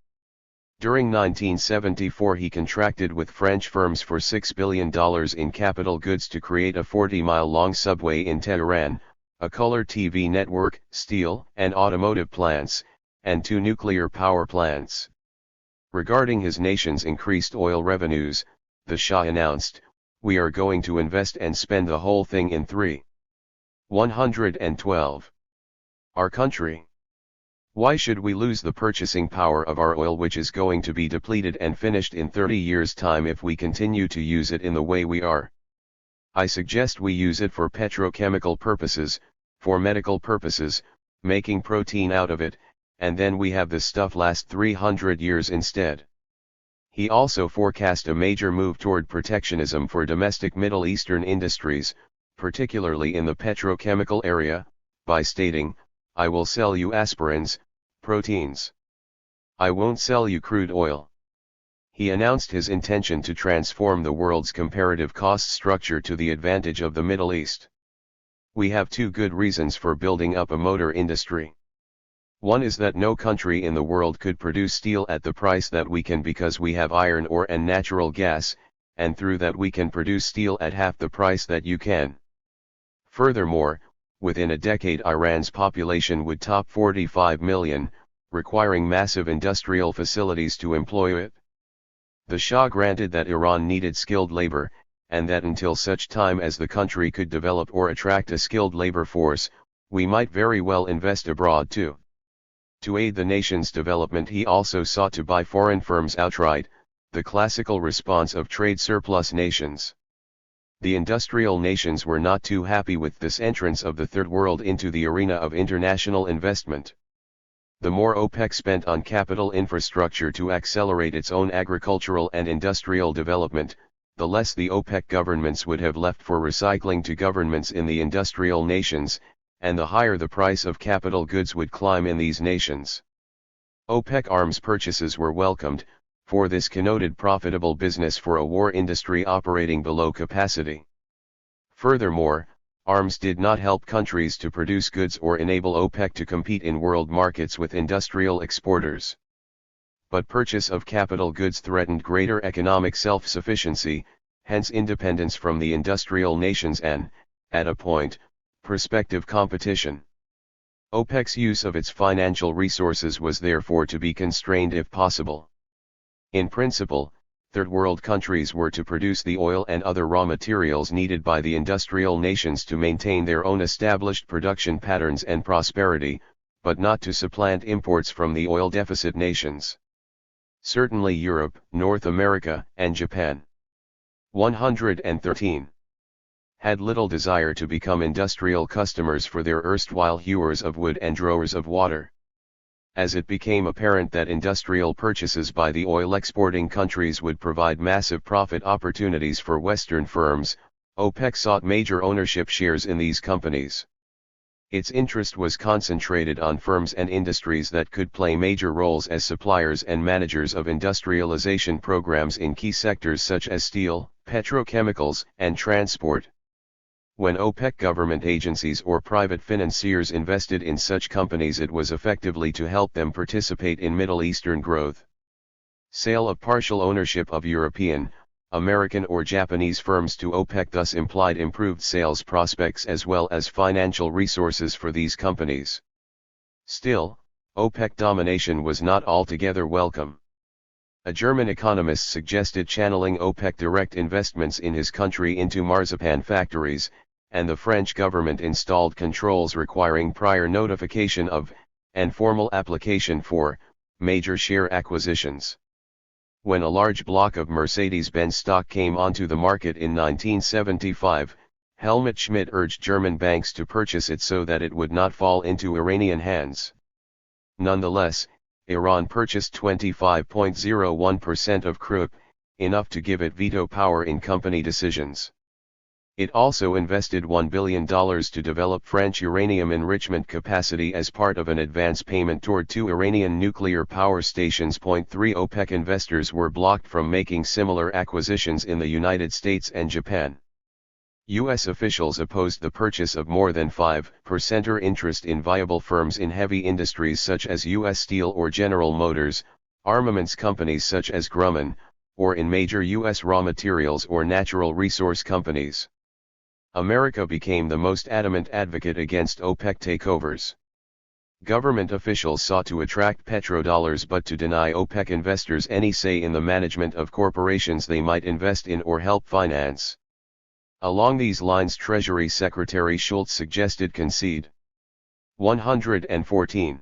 During 1974 he contracted with French firms for $6 billion in capital goods to create a 40-mile-long subway in Tehran, a color TV network, steel and automotive plants, and 2 nuclear power plants. Regarding his nation's increased oil revenues, the Shah announced, "We are going to invest and spend the whole thing in 112. Our country. Why should we lose the purchasing power of our oil, which is going to be depleted and finished in 30 years' time if we continue to use it in the way we are? I suggest we use it for petrochemical purposes, for medical purposes, making protein out of it, and then we have this stuff last 300 years instead." He also forecast a major move toward protectionism for domestic Middle Eastern industries, particularly in the petrochemical area, by stating, "I will sell you aspirins, proteins. I won't sell you crude oil." He announced his intention to transform the world's comparative cost structure to the advantage of the Middle East. We have 2 good reasons for building up a motor industry. One is that no country in the world could produce steel at the price that we can because we have iron ore and natural gas, and through that we can produce steel at half the price that you can. Furthermore, within a decade Iran's population would top 45 million, requiring massive industrial facilities to employ it. The Shah granted that Iran needed skilled labor, and that until such time as the country could develop or attract a skilled labor force, we might very well invest abroad too. To aid the nation's development he also sought to buy foreign firms outright, the classical response of trade surplus nations. The industrial nations were not too happy with this entrance of the Third World into the arena of international investment. The more OPEC spent on capital infrastructure to accelerate its own agricultural and industrial development, the less the OPEC governments would have left for recycling to governments in the industrial nations, and the higher the price of capital goods would climb in these nations. OPEC arms purchases were welcomed, for this connoted profitable business for a war industry operating below capacity. Furthermore, arms did not help countries to produce goods or enable OPEC to compete in world markets with industrial exporters. But purchase of capital goods threatened greater economic self-sufficiency, hence independence from the industrial nations and, at a point, prospective competition. OPEC's use of its financial resources was therefore to be constrained if possible. In principle, Third World countries were to produce the oil and other raw materials needed by the industrial nations to maintain their own established production patterns and prosperity, but not to supplant imports from the oil deficit nations. Certainly Europe, North America, and Japan. 113. Had little desire to become industrial customers for their erstwhile hewers of wood and drawers of water. As it became apparent that industrial purchases by the oil-exporting countries would provide massive profit opportunities for Western firms, OPEC sought major ownership shares in these companies. Its interest was concentrated on firms and industries that could play major roles as suppliers and managers of industrialization programs in key sectors such as steel, petrochemicals, and transport. When OPEC government agencies or private financiers invested in such companies, it was effectively to help them participate in Middle Eastern growth. Sale of partial ownership of European, American or Japanese firms to OPEC, thus implied improved sales prospects as well as financial resources for these companies. Still, OPEC domination was not altogether welcome. A German economist suggested channeling OPEC direct investments in his country into marzipan factories, and the French government installed controls requiring prior notification of, and formal application for, major share acquisitions. When a large block of Mercedes-Benz stock came onto the market in 1975, Helmut Schmidt urged German banks to purchase it so that it would not fall into Iranian hands. Nonetheless, Iran purchased 25.01% of Krupp, enough to give it veto power in company decisions. It also invested $1 billion to develop French uranium enrichment capacity as part of an advance payment toward 2 Iranian nuclear power stations. 3 OPEC investors were blocked from making similar acquisitions in the United States and Japan. U.S. officials opposed the purchase of more than 5% interest in viable firms in heavy industries such as U.S. Steel or General Motors, armaments companies such as Grumman, or in major U.S. raw materials or natural resource companies. America became the most adamant advocate against OPEC takeovers. Government officials sought to attract petrodollars but to deny OPEC investors any say in the management of corporations they might invest in or help finance. Along these lines, Treasury Secretary Schultz suggested concede. 114.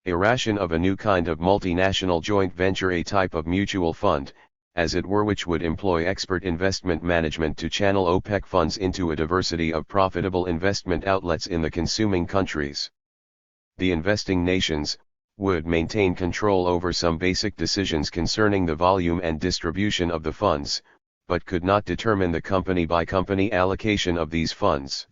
A ration of a new kind of multinational joint venture, a type of mutual fund, as it were, which would employ expert investment management to channel OPEC funds into a diversity of profitable investment outlets in the consuming countries. The investing nations would maintain control over some basic decisions concerning the volume and distribution of the funds, but could not determine the company-by-company allocation of these funds.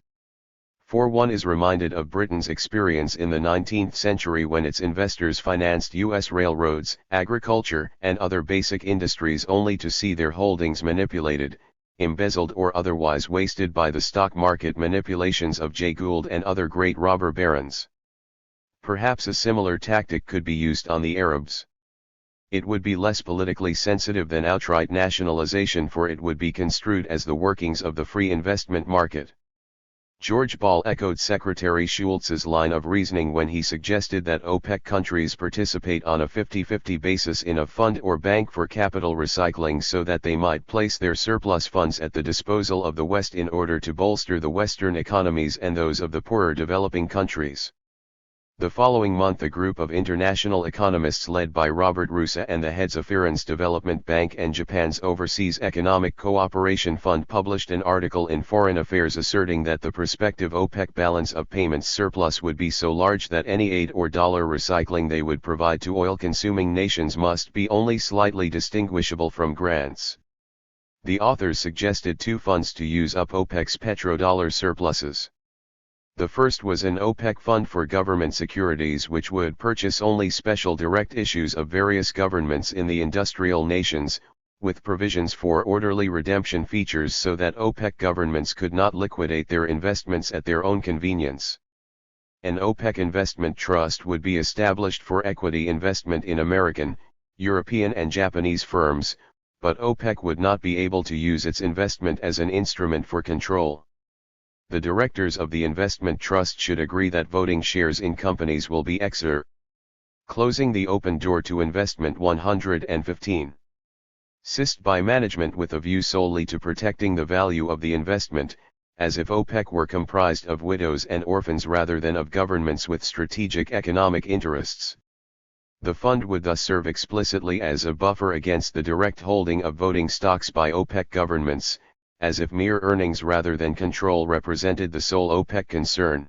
For one is reminded of Britain's experience in the 19th century when its investors financed U.S. railroads, agriculture, and other basic industries only to see their holdings manipulated, embezzled or otherwise wasted by the stock market manipulations of Jay Gould and other great robber barons. Perhaps a similar tactic could be used on the Arabs. It would be less politically sensitive than outright nationalization, for it would be construed as the workings of the free investment market. George Ball echoed Secretary Schultz's line of reasoning when he suggested that OPEC countries participate on a 50-50 basis in a fund or bank for capital recycling so that they might place their surplus funds at the disposal of the West in order to bolster the Western economies and those of the poorer developing countries. The following month, a group of international economists led by Robert Russa and the heads of Iran's Development Bank and Japan's Overseas Economic Cooperation Fund published an article in Foreign Affairs asserting that the prospective OPEC balance of payments surplus would be so large that any aid or dollar recycling they would provide to oil-consuming nations must be only slightly distinguishable from grants. The authors suggested two funds to use up OPEC's petrodollar surpluses. The first was an OPEC fund for government securities, which would purchase only special direct issues of various governments in the industrial nations, with provisions for orderly redemption features so that OPEC governments could not liquidate their investments at their own convenience. An OPEC investment trust would be established for equity investment in American, European and Japanese firms, but OPEC would not be able to use its investment as an instrument for control. The directors of the investment trust should agree that voting shares in companies will be closing the open door to investment. 115. Assist by management with a view solely to protecting the value of the investment, as if OPEC were comprised of widows and orphans rather than of governments with strategic economic interests. The fund would thus serve explicitly as a buffer against the direct holding of voting stocks by OPEC governments, as if mere earnings rather than control represented the sole OPEC concern.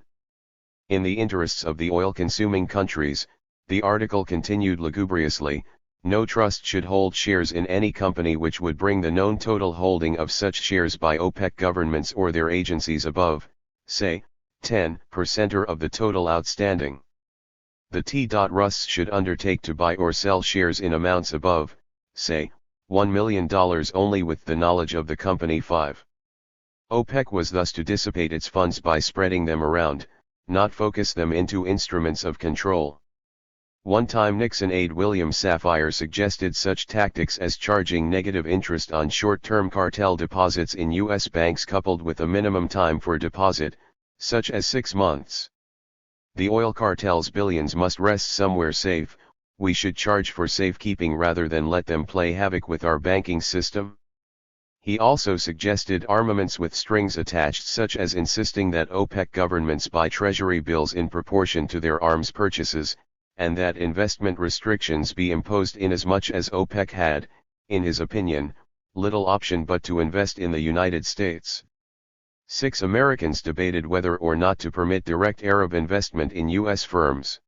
In the interests of the oil-consuming countries, the article continued lugubriously, no trust should hold shares in any company which would bring the known total holding of such shares by OPEC governments or their agencies above, say, 10% or of the total outstanding. The T.Rusts should undertake to buy or sell shares in amounts above, say, $1 million only with the knowledge of the company. 5. OPEC was thus to dissipate its funds by spreading them around, not focus them into instruments of control. One-time Nixon aide William Safire suggested such tactics as charging negative interest on short-term cartel deposits in U.S. banks coupled with a minimum time for deposit, such as 6 months. The oil cartel's billions must rest somewhere safe. We should charge for safekeeping rather than let them play havoc with our banking system. He also suggested armaments with strings attached, such as insisting that OPEC governments buy treasury bills in proportion to their arms purchases, and that investment restrictions be imposed inasmuch as OPEC had, in his opinion, little option but to invest in the United States. 6 Americans debated whether or not to permit direct Arab investment in U.S. firms.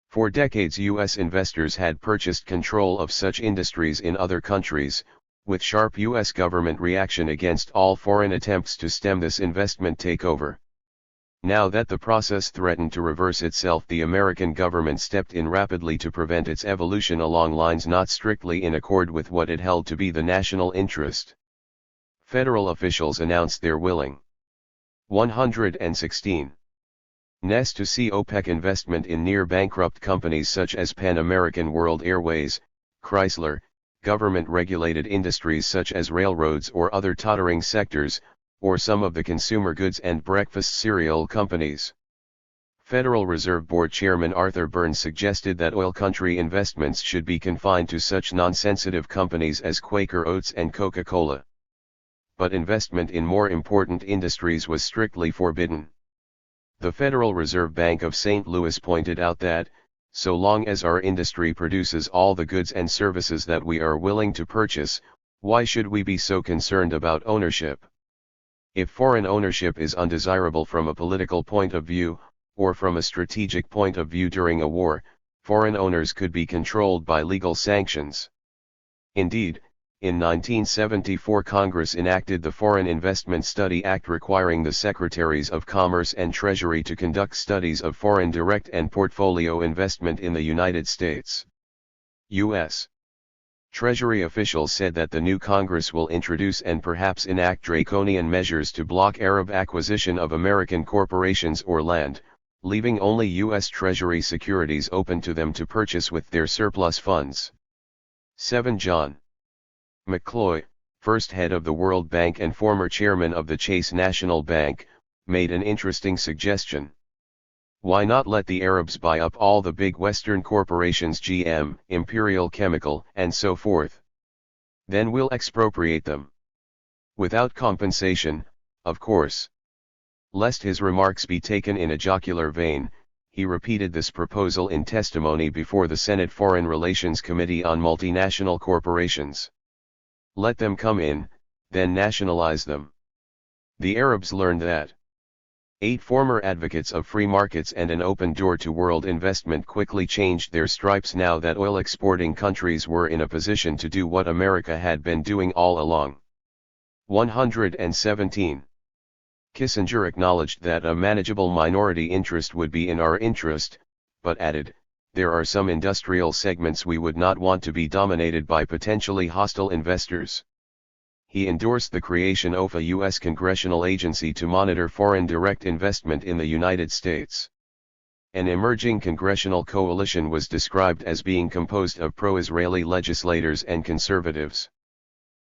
For decades U.S. investors had purchased control of such industries in other countries, with sharp U.S. government reaction against all foreign attempts to stem this investment takeover. Now that the process threatened to reverse itself, the American government stepped in rapidly to prevent its evolution along lines not strictly in accord with what it held to be the national interest. Federal officials announced their willing 116 ness to see OPEC investment in near-bankrupt companies such as Pan American World Airways, Chrysler, government-regulated industries such as railroads or other tottering sectors, or some of the consumer goods and breakfast cereal companies. Federal Reserve Board Chairman Arthur Burns suggested that oil country investments should be confined to such non-sensitive companies as Quaker Oats and Coca-Cola. But investment in more important industries was strictly forbidden. The Federal Reserve Bank of St. Louis pointed out that, so long as our industry produces all the goods and services that we are willing to purchase, why should we be so concerned about ownership? If foreign ownership is undesirable from a political point of view, or from a strategic point of view during a war, foreign owners could be controlled by legal sanctions. Indeed, in 1974 Congress enacted the Foreign Investment Study Act requiring the Secretaries of Commerce and Treasury to conduct studies of foreign direct and portfolio investment in the United States. U.S. Treasury officials said that the new Congress will introduce and perhaps enact draconian measures to block Arab acquisition of American corporations or land, leaving only U.S. Treasury securities open to them to purchase with their surplus funds. 7 John McCloy, first head of the World Bank and former chairman of the Chase National Bank, made an interesting suggestion. Why not let the Arabs buy up all the big Western corporations, GM, Imperial Chemical, and so forth? Then we'll expropriate them. Without compensation, of course. Lest his remarks be taken in a jocular vein, he repeated this proposal in testimony before the Senate Foreign Relations Committee on Multinational Corporations. Let them come in, then nationalize them. The Arabs learned that. 8 former advocates of free markets and an open door to world investment quickly changed their stripes now that oil-exporting countries were in a position to do what America had been doing all along. 117. Kissinger acknowledged that a manageable minority interest would be in our interest, but added, "There are some industrial segments we would not want to be dominated by potentially hostile investors." He endorsed the creation of a U.S. congressional agency to monitor foreign direct investment in the United States. An emerging congressional coalition was described as being composed of pro-Israeli legislators and conservatives.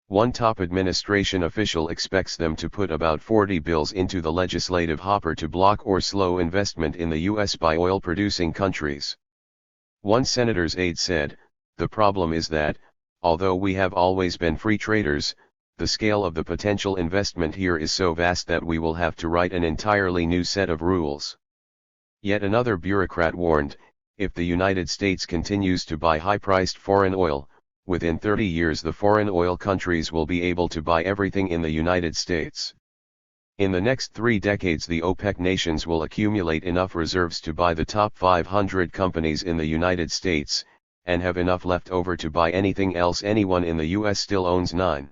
One top administration official expects them to put about 40 bills into the legislative hopper to block or slow investment in the U.S. by oil-producing countries. One senator's aide said, "The problem is that, although we have always been free traders, the scale of the potential investment here is so vast that we will have to write an entirely new set of rules." Yet another bureaucrat warned, if the United States continues to buy high-priced foreign oil, within 30 years the foreign oil countries will be able to buy everything in the United States. In the next 3 decades the OPEC nations will accumulate enough reserves to buy the top 500 companies in the United States, and have enough left over to buy anything else anyone in the U.S. still owns. 9.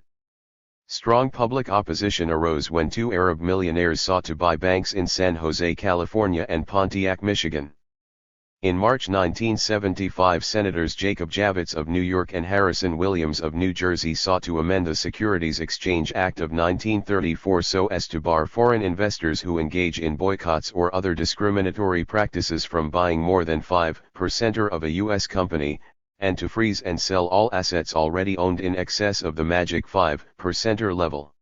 Strong public opposition arose when 2 Arab millionaires sought to buy banks in San Jose, California and Pontiac, Michigan. In March 1975, Senators Jacob Javits of New York and Harrison Williams of New Jersey sought to amend the Securities Exchange Act of 1934 so as to bar foreign investors who engage in boycotts or other discriminatory practices from buying more than 5% of a U.S. company, and to freeze and sell all assets already owned in excess of the magic 5% level.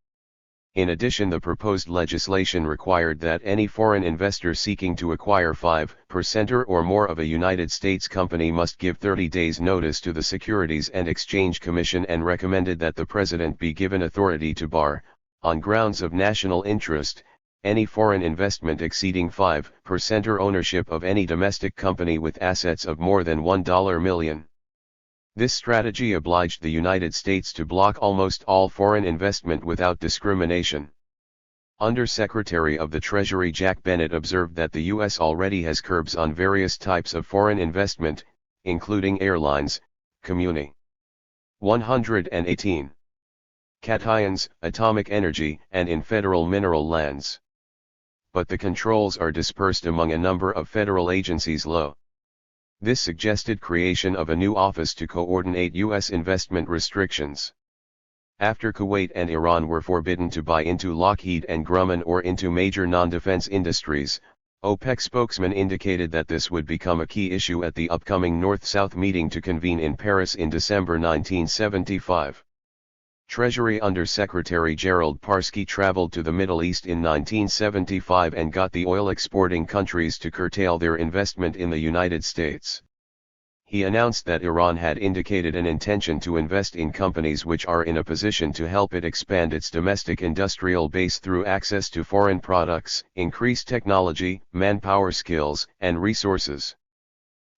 In addition, the proposed legislation required that any foreign investor seeking to acquire 5% or more of a United States company must give 30 days notice to the Securities and Exchange Commission, and recommended that the President be given authority to bar, on grounds of national interest, any foreign investment exceeding 5% or ownership of any domestic company with assets of more than $1 million. This strategy obliged the United States to block almost all foreign investment without discrimination. Under-Secretary of the Treasury Jack Bennett observed that the U.S. already has curbs on various types of foreign investment, including airlines, Communi. 118. Cations, atomic energy, and in federal mineral lands. But the controls are dispersed among a number of federal agencies. This suggested creation of a new office to coordinate U.S. investment restrictions. After Kuwait and Iran were forbidden to buy into Lockheed and Grumman or into major non-defense industries, OPEC spokesman indicated that this would become a key issue at the upcoming North-South meeting to convene in Paris in December 1975. Treasury Under-Secretary Gerald Parsky traveled to the Middle East in 1975 and got the oil-exporting countries to curtail their investment in the United States. He announced that Iran had indicated an intention to invest in companies which are in a position to help it expand its domestic industrial base through access to foreign products, increased technology, manpower skills, and resources.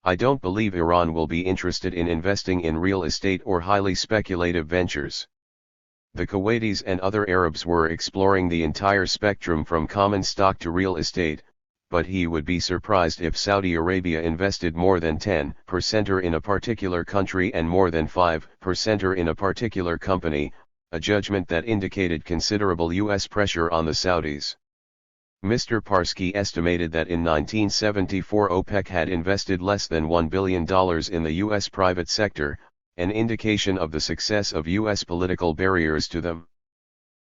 I don't believe Iran will be interested in investing in real estate or highly speculative ventures. The Kuwaitis and other Arabs were exploring the entire spectrum from common stock to real estate, but he would be surprised if Saudi Arabia invested more than 10% in a particular country and more than 5% in a particular company, a judgment that indicated considerable U.S. pressure on the Saudis. Mr. Parsky estimated that in 1974 OPEC had invested less than $1 billion in the U.S. private sector, an indication of the success of U.S. political barriers to them.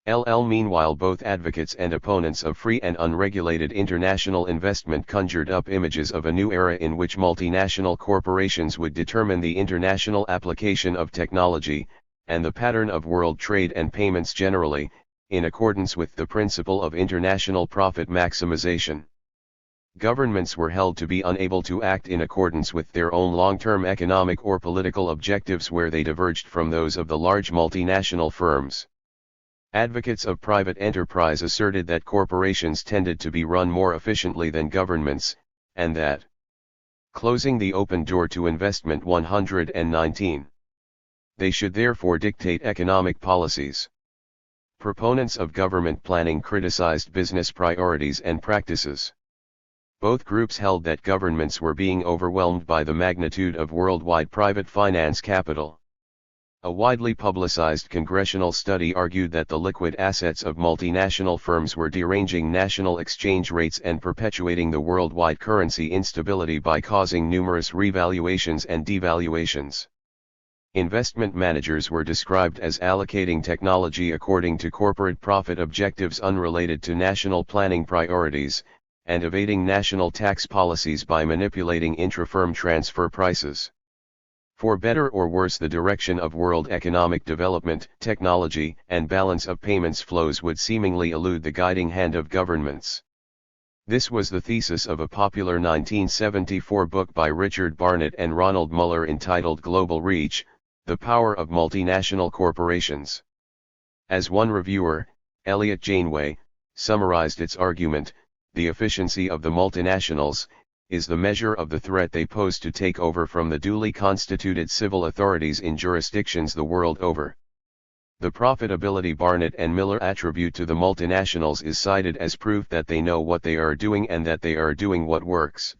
Meanwhile, both advocates and opponents of free and unregulated international investment conjured up images of a new era in which multinational corporations would determine the international application of technology, and the pattern of world trade and payments generally, in accordance with the principle of international profit maximization. Governments were held to be unable to act in accordance with their own long-term economic or political objectives where they diverged from those of the large multinational firms. Advocates of private enterprise asserted that corporations tended to be run more efficiently than governments, and that closing the open door to investment 119. They should therefore dictate economic policies. Proponents of government planning criticized business priorities and practices. Both groups held that governments were being overwhelmed by the magnitude of worldwide private finance capital. A widely publicized congressional study argued that the liquid assets of multinational firms were deranging national exchange rates and perpetuating the worldwide currency instability by causing numerous revaluations and devaluations. Investment managers were described as allocating technology according to corporate profit objectives unrelated to national planning priorities, and evading national tax policies by manipulating intra-firm transfer prices. For better or worse, the direction of world economic development, technology, and balance of payments flows would seemingly elude the guiding hand of governments. This was the thesis of a popular 1974 book by Richard Barnett and Ronald Muller entitled Global Reach: The Power of Multinational Corporations. As one reviewer, Elliot Janeway, summarized its argument, the efficiency of the multinationals is the measure of the threat they pose to take over from the duly constituted civil authorities in jurisdictions the world over. The profitability Barnett and Miller attribute to the multinationals is cited as proof that they know what they are doing and that they are doing what works.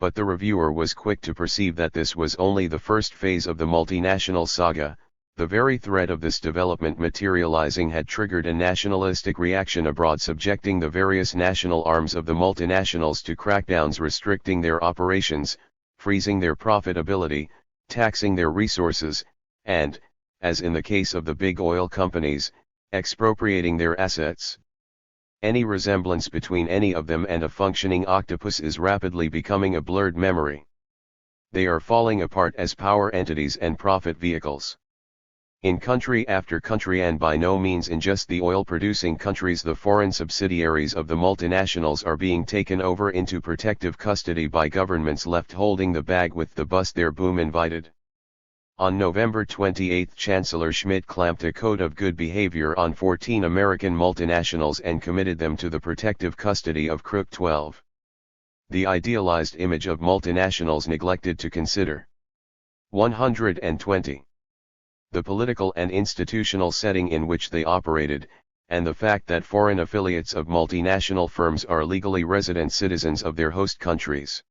But the reviewer was quick to perceive that this was only the first phase of the multinational saga. The very threat of this development materializing had triggered a nationalistic reaction abroad, subjecting the various national arms of the multinationals to crackdowns restricting their operations, freezing their profitability, taxing their resources, and, as in the case of the big oil companies, expropriating their assets. Any resemblance between any of them and a functioning octopus is rapidly becoming a blurred memory. They are falling apart as power entities and profit vehicles. In country after country, and by no means in just the oil-producing countries, the foreign subsidiaries of the multinationals are being taken over into protective custody by governments left holding the bag with the bus their boom invited. On November 28, Chancellor Schmidt clamped a code of good behavior on 14 American multinationals and committed them to the protective custody of Crook 12. The idealized image of multinationals neglected to consider. 120. The political and institutional setting in which they operated, and the fact that foreign affiliates of multinational firms are legally resident citizens of their host countries.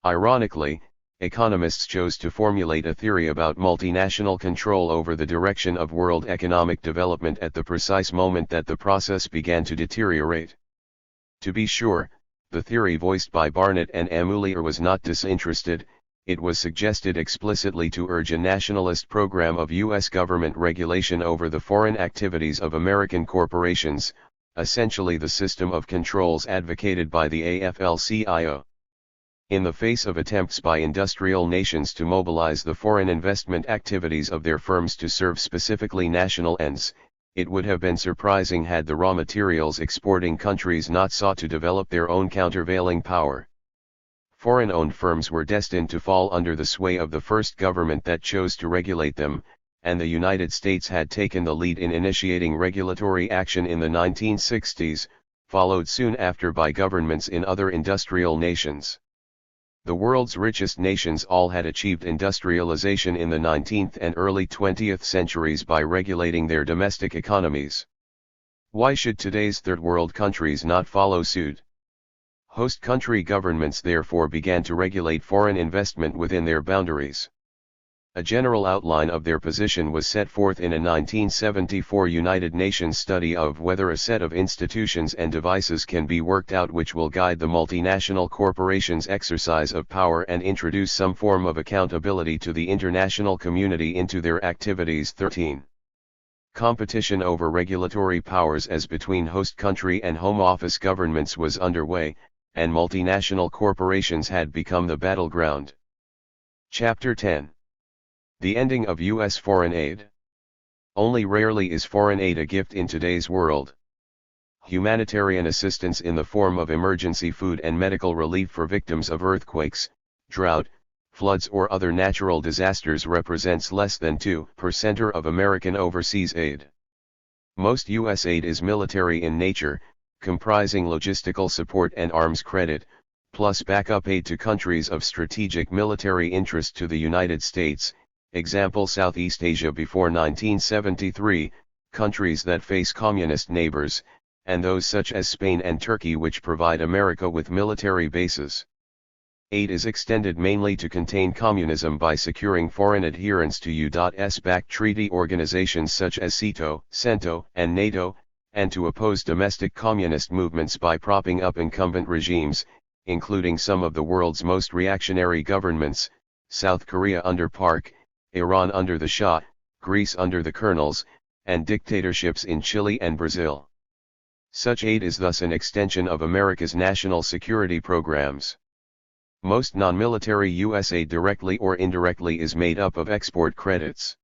Ironically, economists chose to formulate a theory about multinational control over the direction of world economic development at the precise moment that the process began to deteriorate. To be sure, the theory voiced by Barnett and Amoulier was not disinterested. It was suggested explicitly to urge a nationalist program of U.S. government regulation over the foreign activities of American corporations, essentially the system of controls advocated by the AFL-CIO. In the face of attempts by industrial nations to mobilize the foreign investment activities of their firms to serve specifically national ends, it would have been surprising had the raw materials exporting countries not sought to develop their own countervailing power. Foreign-owned firms were destined to fall under the sway of the first government that chose to regulate them, and the United States had taken the lead in initiating regulatory action in the 1960s, followed soon after by governments in other industrial nations. The world's richest nations all had achieved industrialization in the 19th and early 20th centuries by regulating their domestic economies. Why should today's third world countries not follow suit? Host country governments therefore began to regulate foreign investment within their boundaries. A general outline of their position was set forth in a 1974 United Nations study of whether a set of institutions and devices can be worked out which will guide the multinational corporations' exercise of power and introduce some form of accountability to the international community into their activities. 13. Competition over regulatory powers as between host country and home office governments was underway, and multinational corporations had become the battleground. Chapter 10. The ending of U.S. foreign aid. Only rarely is foreign aid a gift in today's world. Humanitarian assistance in the form of emergency food and medical relief for victims of earthquakes, drought, floods or other natural disasters represents less than 2% of American overseas aid. Most U.S. aid is military in nature, comprising logistical support and arms credit, plus backup aid to countries of strategic military interest to the United States, example Southeast Asia before 1973, countries that face communist neighbors, and those such as Spain and Turkey which provide America with military bases. Aid is extended mainly to contain communism by securing foreign adherence to U.S.-backed treaty organizations such as SEATO, CENTO, and NATO, and to oppose domestic communist movements by propping up incumbent regimes, including some of the world's most reactionary governments, South Korea under Park, Iran under the Shah, Greece under the colonels, and dictatorships in Chile and Brazil. Such aid is thus an extension of America's national security programs. Most non-military U.S. aid directly or indirectly is made up of export credits.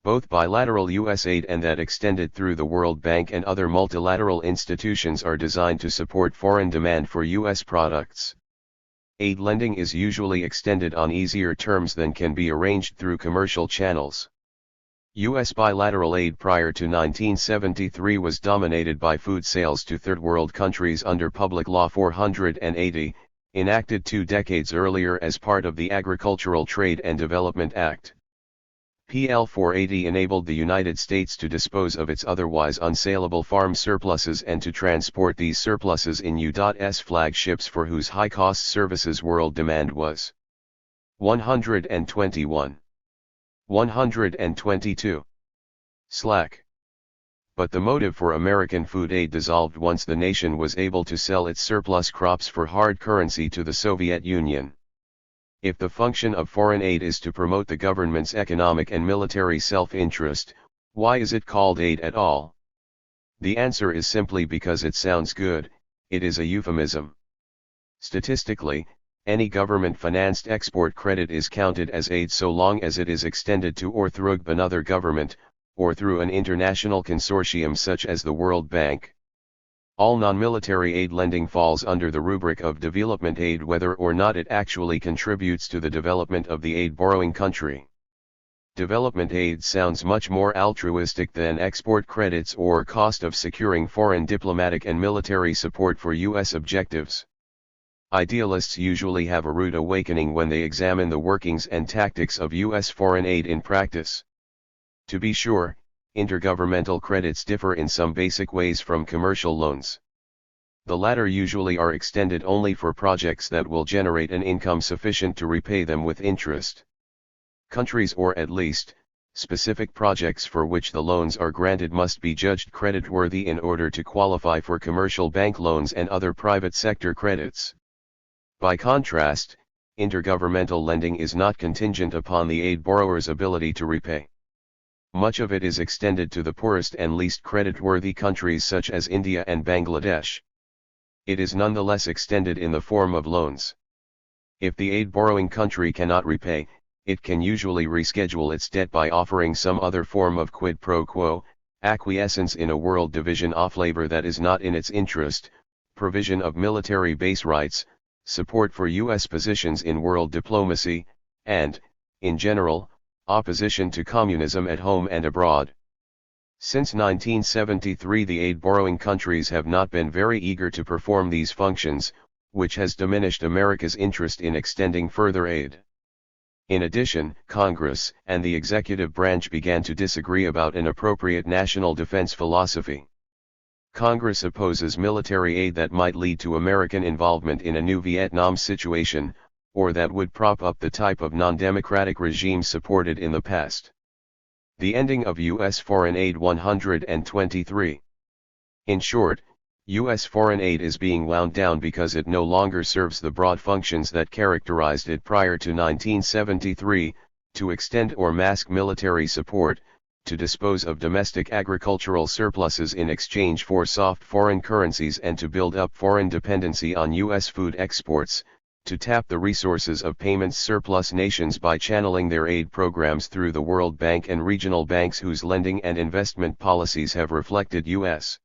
Both bilateral U.S. aid and that extended through the World Bank and other multilateral institutions are designed to support foreign demand for U.S. products. Aid lending is usually extended on easier terms than can be arranged through commercial channels. U.S. bilateral aid prior to 1973 was dominated by food sales to third world countries under Public Law 480, enacted 2 decades earlier as part of the Agricultural Trade and Development Act. PL 480 enabled the United States to dispose of its otherwise unsaleable farm surpluses and to transport these surpluses in U.S. flagships for whose high-cost services world demand was. 121. 122. Slack. But the motive for American food aid dissolved once the nation was able to sell its surplus crops for hard currency to the Soviet Union. If the function of foreign aid is to promote the government's economic and military self-interest, why is it called aid at all? The answer is simply because it sounds good. It is a euphemism. Statistically, any government-financed export credit is counted as aid so long as it is extended to or through another government, or through an international consortium such as the World Bank. All non-military aid lending falls under the rubric of development aid whether or not it actually contributes to the development of the aid-borrowing country. Development aid sounds much more altruistic than export credits or cost of securing foreign diplomatic and military support for U.S. objectives. Idealists usually have a rude awakening when they examine the workings and tactics of U.S. foreign aid in practice. To be sure, intergovernmental credits differ in some basic ways from commercial loans. The latter usually are extended only for projects that will generate an income sufficient to repay them with interest. Countries, or at least, specific projects for which the loans are granted, must be judged creditworthy in order to qualify for commercial bank loans and other private sector credits. By contrast, intergovernmental lending is not contingent upon the aid borrower's ability to repay. Much of it is extended to the poorest and least creditworthy countries such as India and Bangladesh. It is nonetheless extended in the form of loans. If the aid-borrowing country cannot repay, it can usually reschedule its debt by offering some other form of quid pro quo, acquiescence in a world division of labor that is not in its interest, provision of military base rights, support for U.S. positions in world diplomacy, and, in general, opposition to communism at home and abroad. Since 1973, the aid-borrowing countries have not been very eager to perform these functions, which has diminished America's interest in extending further aid. In addition, Congress and the executive branch began to disagree about an appropriate national defense philosophy. Congress opposes military aid that might lead to American involvement in a new Vietnam situation, or that would prop up the type of non-democratic regime supported in the past. The ending of U.S. foreign aid 123. In short, U.S. foreign aid is being wound down because it no longer serves the broad functions that characterized it prior to 1973, to extend or mask military support, to dispose of domestic agricultural surpluses in exchange for soft foreign currencies, and to build up foreign dependency on U.S. food exports, to tap the resources of payments surplus nations by channeling their aid programs through the World Bank and regional banks whose lending and investment policies have reflected U.S.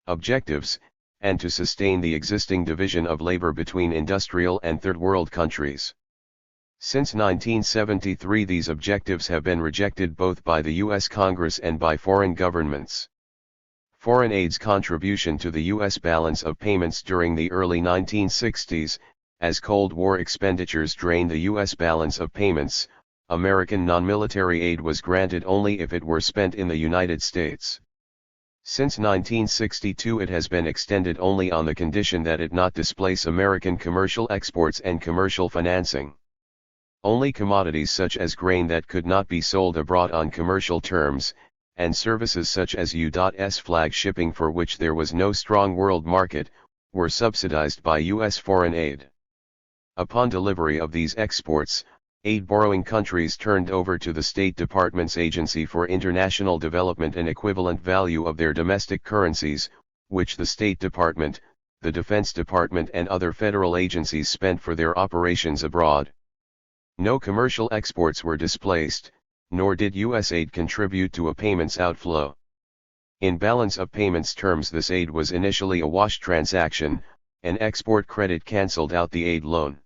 objectives, and to sustain the existing division of labor between industrial and third world countries. Since 1973, these objectives have been rejected both by the U.S. Congress and by foreign governments. Foreign aid's contribution to the U.S. balance of payments during the early 1960s, as Cold War expenditures drained the U.S. balance of payments, American non-military aid was granted only if it were spent in the United States. Since 1962 it has been extended only on the condition that it not displace American commercial exports and commercial financing. Only commodities such as grain that could not be sold abroad on commercial terms, and services such as U.S. flag shipping for which there was no strong world market, were subsidized by U.S. foreign aid. Upon delivery of these exports, aid-borrowing countries turned over to the State Department's Agency for International Development an equivalent value of their domestic currencies, which the State Department, the Defense Department and other federal agencies spent for their operations abroad. No commercial exports were displaced, nor did U.S. aid contribute to a payments outflow. In balance of payments terms, this aid was initially a wash transaction, an export credit cancelled out the aid loan.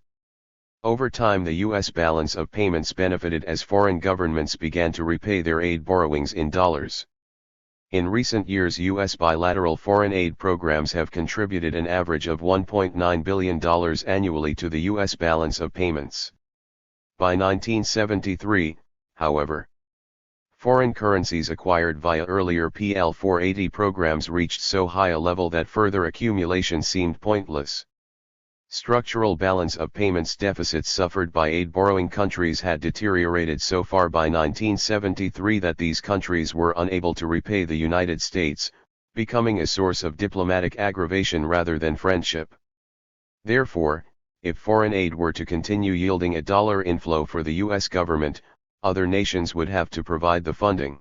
Over time the U.S. balance of payments benefited as foreign governments began to repay their aid borrowings in dollars. In recent years U.S. bilateral foreign aid programs have contributed an average of $1.9 billion annually to the U.S. balance of payments. By 1973, however, foreign currencies acquired via earlier PL 480 programs reached so high a level that further accumulation seemed pointless. Structural balance of payments deficits suffered by aid borrowing countries had deteriorated so far by 1973 that these countries were unable to repay the United States, becoming a source of diplomatic aggravation rather than friendship. Therefore, if foreign aid were to continue yielding a dollar inflow for the U.S. government, other nations would have to provide the funding.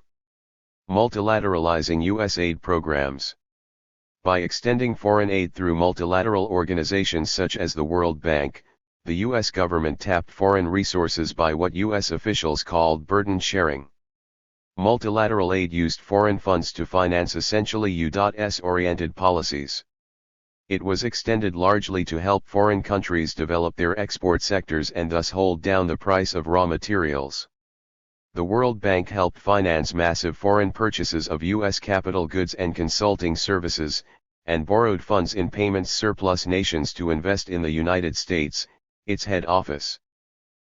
Multilateralizing U.S. aid programs. By extending foreign aid through multilateral organizations such as the World Bank, the U.S. government tapped foreign resources by what U.S. officials called burden sharing. Multilateral aid used foreign funds to finance essentially U.S.-oriented policies. It was extended largely to help foreign countries develop their export sectors and thus hold down the price of raw materials. The World Bank helped finance massive foreign purchases of U.S. capital goods and consulting services, and borrowed funds in payments surplus nations to invest in the United States, its head office.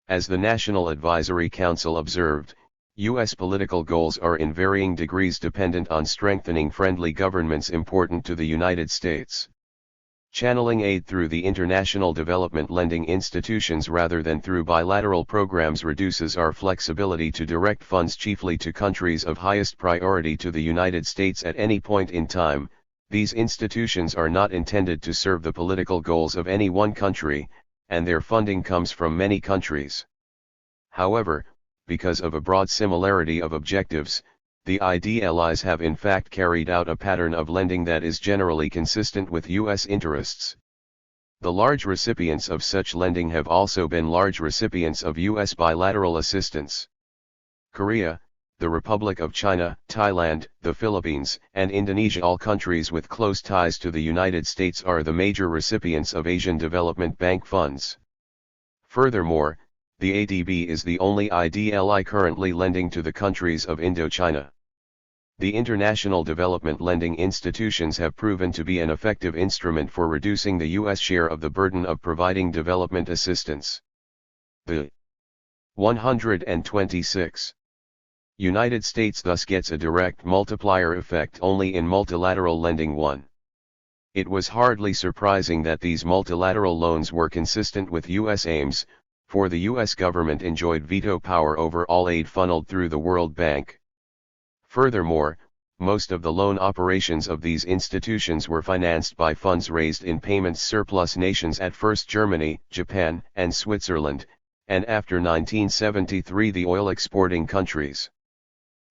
As the National Advisory Council observed, U.S. political goals are in varying degrees dependent on strengthening friendly governments important to the United States. Channeling aid through the international development lending institutions rather than through bilateral programs reduces our flexibility to direct funds chiefly to countries of highest priority to the United States at any point in time. These institutions are not intended to serve the political goals of any one country, and their funding comes from many countries. However, because of a broad similarity of objectives, the IDLIs have in fact carried out a pattern of lending that is generally consistent with U.S. interests. The large recipients of such lending have also been large recipients of U.S. bilateral assistance. Korea, the Republic of China, Thailand, the Philippines, and Indonesia, all countries with close ties to the United States, are the major recipients of Asian Development Bank funds. Furthermore, the ADB is the only IDLI currently lending to the countries of Indochina. The international development lending institutions have proven to be an effective instrument for reducing the U.S. share of the burden of providing development assistance. The 126. United States thus gets a direct multiplier effect only in multilateral lending. 1. It was hardly surprising that these multilateral loans were consistent with U.S. aims, for the U.S. government enjoyed veto power over all aid funneled through the World Bank. Furthermore, most of the loan operations of these institutions were financed by funds raised in payments surplus nations, at first Germany, Japan, and Switzerland, and after 1973 the oil-exporting countries.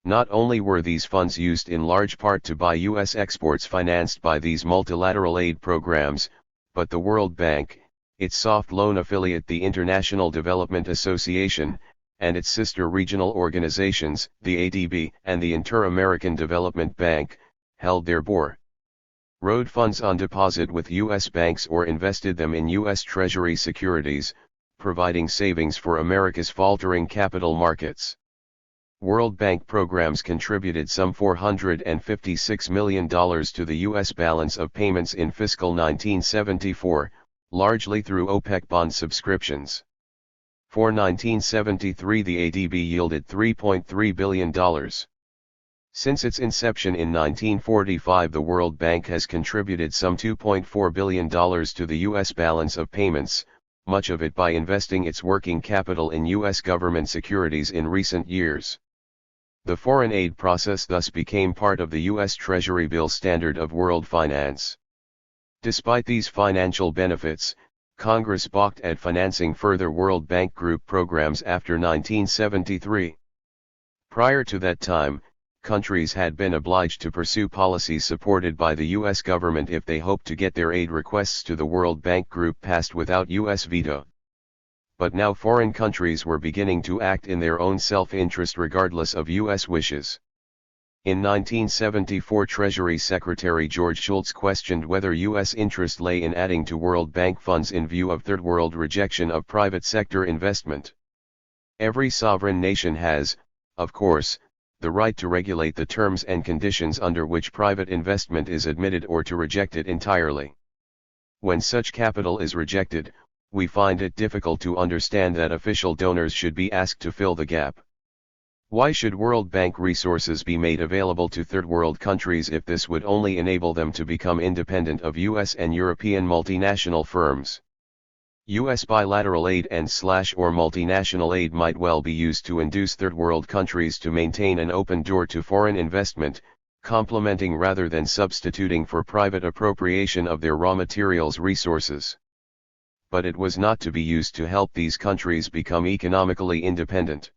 Not only were these funds used in large part to buy U.S. exports financed by these multilateral aid programs, but the World Bank, its soft loan affiliate the International Development Association, and its sister regional organizations, the ADB and the Inter-American Development Bank, held their borrowed funds on deposit with U.S. banks or invested them in U.S. Treasury securities, providing savings for America's faltering capital markets. World Bank programs contributed some $456 million to the U.S. balance of payments in fiscal 1974, largely through OPEC bond subscriptions. For 1973 the ADB yielded $3.3 billion. Since its inception in 1945 the World Bank has contributed some $2.4 billion to the U.S. balance of payments, much of it by investing its working capital in U.S. government securities in recent years. The foreign aid process thus became part of the U.S. Treasury bill standard of world finance. Despite these financial benefits, Congress balked at financing further World Bank Group programs after 1973. Prior to that time, countries had been obliged to pursue policies supported by the U.S. government if they hoped to get their aid requests to the World Bank Group passed without U.S. veto. But now foreign countries were beginning to act in their own self-interest regardless of U.S. wishes. In 1974 Treasury Secretary George Shultz questioned whether U.S. interest lay in adding to World Bank funds in view of Third World rejection of private sector investment. Every sovereign nation has, of course, the right to regulate the terms and conditions under which private investment is admitted or to reject it entirely. When such capital is rejected, we find it difficult to understand that official donors should be asked to fill the gap. Why should World Bank resources be made available to third world countries if this would only enable them to become independent of US and European multinational firms? U.S. bilateral aid and/or multinational aid might well be used to induce third world countries to maintain an open door to foreign investment, complementing rather than substituting for private appropriation of their raw materials resources. But it was not to be used to help these countries become economically independent.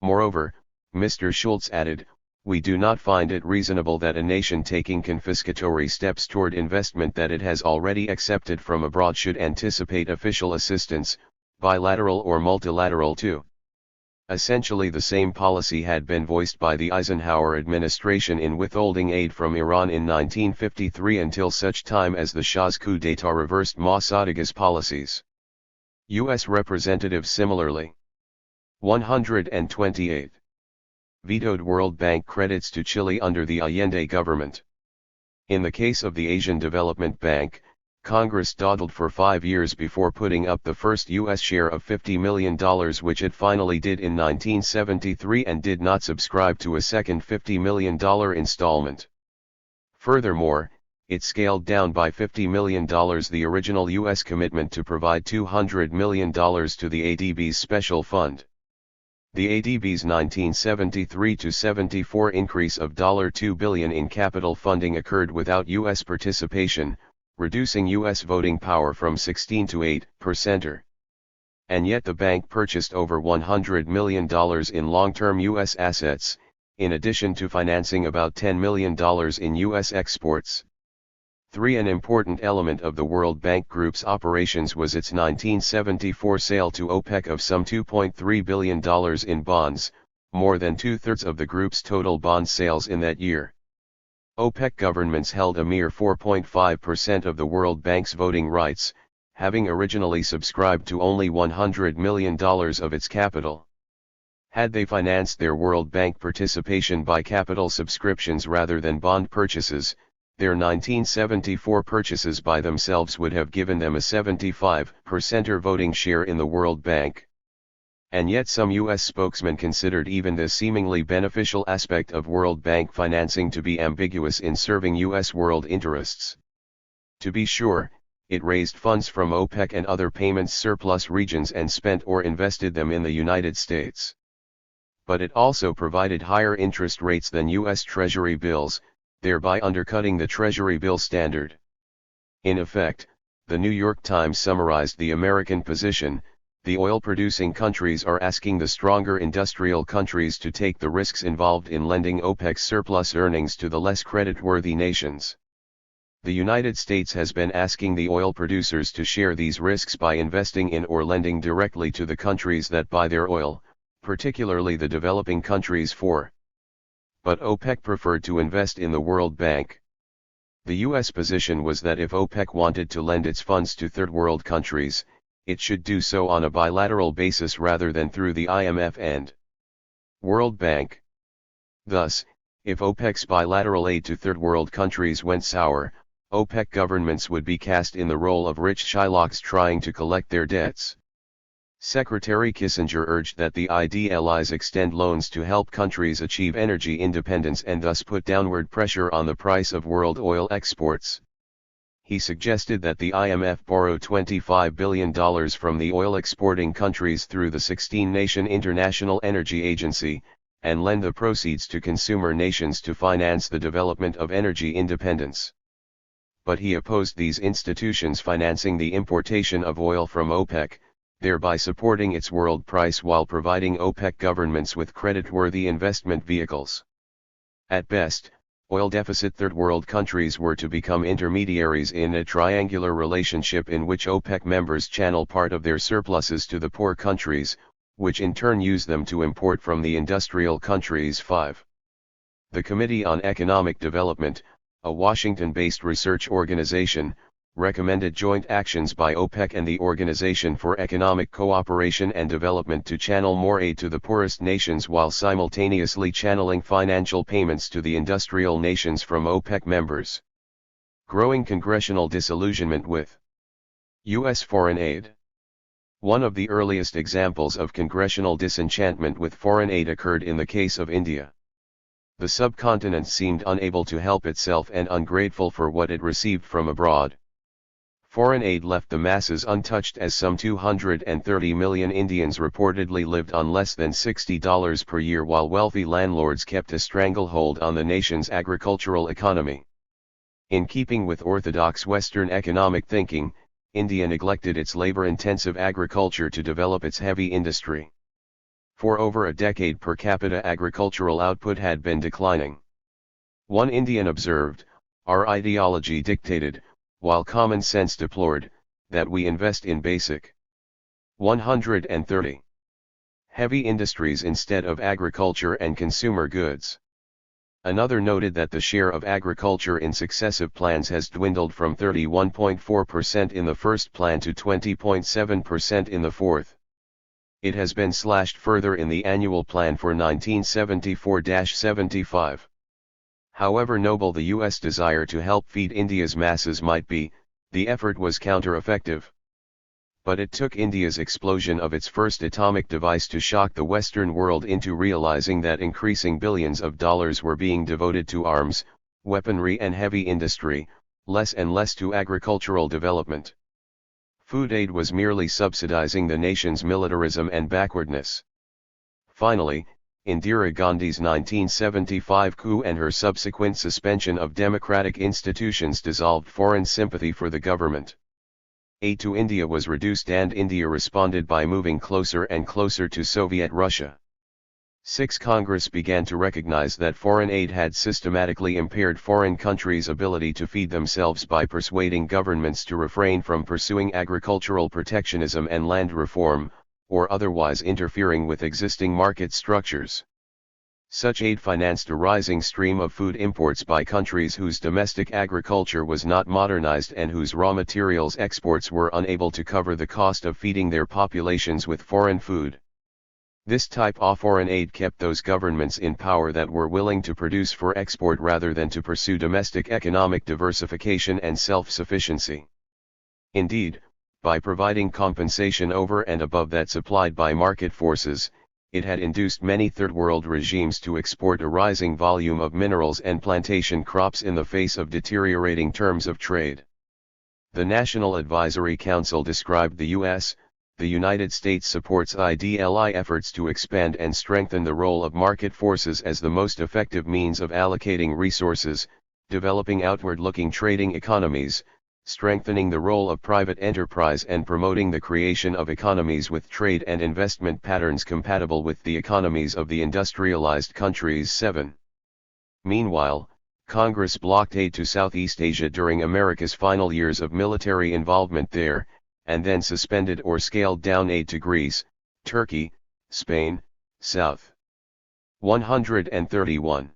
Moreover, Mr. Schultz added, "We do not find it reasonable that a nation taking confiscatory steps toward investment that it has already accepted from abroad should anticipate official assistance, bilateral or multilateral too." Essentially the same policy had been voiced by the Eisenhower administration in withholding aid from Iran in 1953 until such time as the Shah's coup d'état reversed Mossadegh's policies. U.S. representatives similarly. 128. Vetoed World Bank credits to Chile under the Allende government. In the case of the Asian Development Bank, Congress dawdled for 5 years before putting up the first U.S. share of $50 million, which it finally did in 1973, and did not subscribe to a second $50 million installment. Furthermore, it scaled down by $50 million the original U.S. commitment to provide $200 million to the ADB's special fund. The ADB's 1973-74 increase of $2 billion in capital funding occurred without U.S. participation, reducing U.S. voting power from 16 to 8%. And yet the bank purchased over $100 million in long-term U.S. assets, in addition to financing about $10 million in U.S. exports. 3. An important element of the World Bank Group's operations was its 1974 sale to OPEC of some $2.3 billion in bonds, more than two-thirds of the group's total bond sales in that year. OPEC governments held a mere 4.5% of the World Bank's voting rights, having originally subscribed to only $100 million of its capital. Had they financed their World Bank participation by capital subscriptions rather than bond purchases, their 1974 purchases by themselves would have given them a 75% voting share in the World Bank. And yet some U.S. spokesmen considered even this seemingly beneficial aspect of World Bank financing to be ambiguous in serving U.S. world interests. To be sure, it raised funds from OPEC and other payments surplus regions and spent or invested them in the United States. But it also provided higher interest rates than U.S. Treasury bills, thereby undercutting the Treasury bill standard. In effect, the New York Times summarized the American position: the oil-producing countries are asking the stronger industrial countries to take the risks involved in lending OPEC's surplus earnings to the less creditworthy nations. The United States has been asking the oil producers to share these risks by investing in or lending directly to the countries that buy their oil, particularly the developing countries. 4. But OPEC preferred to invest in the World Bank. The U.S. position was that if OPEC wanted to lend its funds to third world countries, it should do so on a bilateral basis rather than through the IMF and World Bank. Thus, if OPEC's bilateral aid to third world countries went sour, OPEC governments would be cast in the role of rich Shylocks trying to collect their debts. Secretary Kissinger urged that the IDLIs extend loans to help countries achieve energy independence and thus put downward pressure on the price of world oil exports. He suggested that the IMF borrow $25 billion from the oil-exporting countries through the 16-nation International Energy Agency, and lend the proceeds to consumer nations to finance the development of energy independence. But he opposed these institutions financing the importation of oil from OPEC, thereby supporting its world price while providing OPEC governments with creditworthy investment vehicles. At best, oil-deficit third-world countries were to become intermediaries in a triangular relationship in which OPEC members channel part of their surpluses to the poor countries, which in turn use them to import from the industrial countries. 5. The Committee on Economic Development, a Washington-based research organization, recommended joint actions by OPEC and the Organization for Economic Cooperation and Development to channel more aid to the poorest nations while simultaneously channeling financial payments to the industrial nations from OPEC members. Growing congressional disillusionment with U.S. foreign aid. One of the earliest examples of congressional disenchantment with foreign aid occurred in the case of India. The subcontinent seemed unable to help itself and ungrateful for what it received from abroad. Foreign aid left the masses untouched as some 230 million Indians reportedly lived on less than $60 per year while wealthy landlords kept a stranglehold on the nation's agricultural economy. In keeping with orthodox Western economic thinking, India neglected its labor-intensive agriculture to develop its heavy industry. For over a decade per capita agricultural output had been declining. One Indian observed, "Our ideology dictated, while common sense deplored, that we invest in basic 130 heavy industries instead of agriculture and consumer goods." Another noted that the share of agriculture in successive plans has dwindled from 31.4% in the first plan to 20.7% in the fourth. It has been slashed further in the annual plan for 1974-75. However noble the U.S. desire to help feed India's masses might be, the effort was counter-effective. But it took India's explosion of its first atomic device to shock the Western world into realizing that increasing billions of dollars were being devoted to arms, weaponry and heavy industry, less and less to agricultural development. Food aid was merely subsidizing the nation's militarism and backwardness. Finally, Indira Gandhi's 1975 coup and her subsequent suspension of democratic institutions dissolved foreign sympathy for the government. Aid to India was reduced and India responded by moving closer and closer to Soviet Russia. 6. Congress began to recognize that foreign aid had systematically impaired foreign countries' ability to feed themselves by persuading governments to refrain from pursuing agricultural protectionism and land reform, or otherwise interfering with existing market structures. Such aid financed a rising stream of food imports by countries whose domestic agriculture was not modernized and whose raw materials exports were unable to cover the cost of feeding their populations with foreign food. This type of foreign aid kept those governments in power that were willing to produce for export rather than to pursue domestic economic diversification and self-sufficiency. Indeed, by providing compensation over and above that supplied by market forces, it had induced many Third World regimes to export a rising volume of minerals and plantation crops in the face of deteriorating terms of trade. The National Advisory Council described the United States supports IDLI efforts to expand and strengthen the role of market forces as the most effective means of allocating resources, developing outward-looking trading economies, strengthening the role of private enterprise and promoting the creation of economies with trade and investment patterns compatible with the economies of the industrialized countries. 7. Meanwhile, Congress blocked aid to Southeast Asia during America's final years of military involvement there, and then suspended or scaled down aid to Greece, Turkey, Spain, South 131.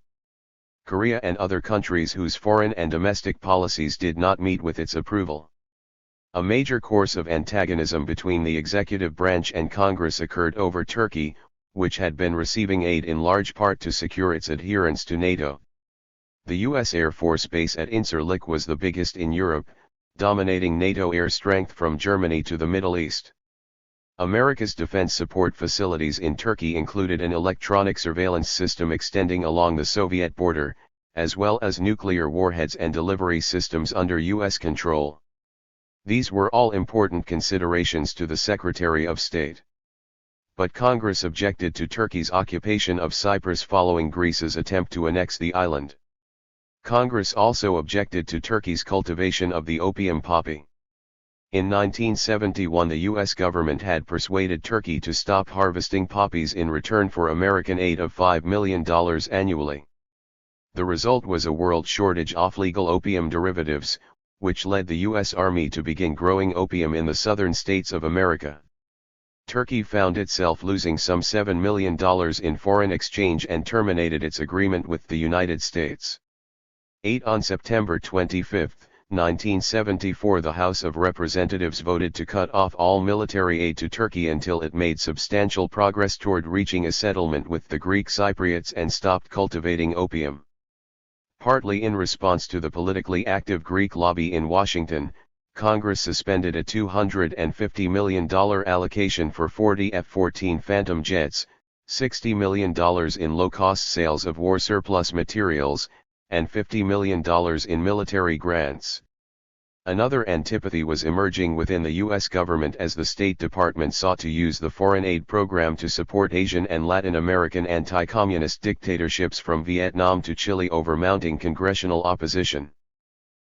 Korea and other countries whose foreign and domestic policies did not meet with its approval. A major course of antagonism between the executive branch and Congress occurred over Turkey, which had been receiving aid in large part to secure its adherence to NATO. The U.S. Air Force base at Incirlik was the biggest in Europe, dominating NATO air strength from Germany to the Middle East. America's defense support facilities in Turkey included an electronic surveillance system extending along the Soviet border, as well as nuclear warheads and delivery systems under U.S. control. These were all important considerations to the Secretary of State. But Congress objected to Turkey's occupation of Cyprus following Greece's attempt to annex the island. Congress also objected to Turkey's cultivation of the opium poppy. In 1971 the U.S. government had persuaded Turkey to stop harvesting poppies in return for American aid of $5 million annually. The result was a world shortage of legal opium derivatives, which led the U.S. Army to begin growing opium in the southern states of America. Turkey found itself losing some $7 million in foreign exchange and terminated its agreement with the United States. 8. On September 25, 1974 the House of Representatives voted to cut off all military aid to Turkey until it made substantial progress toward reaching a settlement with the Greek Cypriots and stopped cultivating opium. Partly in response to the politically active Greek lobby in Washington, Congress suspended a $250 million allocation for 40 F-14 Phantom jets, $60 million in low-cost sales of war surplus materials, and $50 million in military grants. Another antipathy was emerging within the U.S. government as the State Department sought to use the foreign aid program to support Asian and Latin American anti-communist dictatorships from Vietnam to Chile over mounting congressional opposition.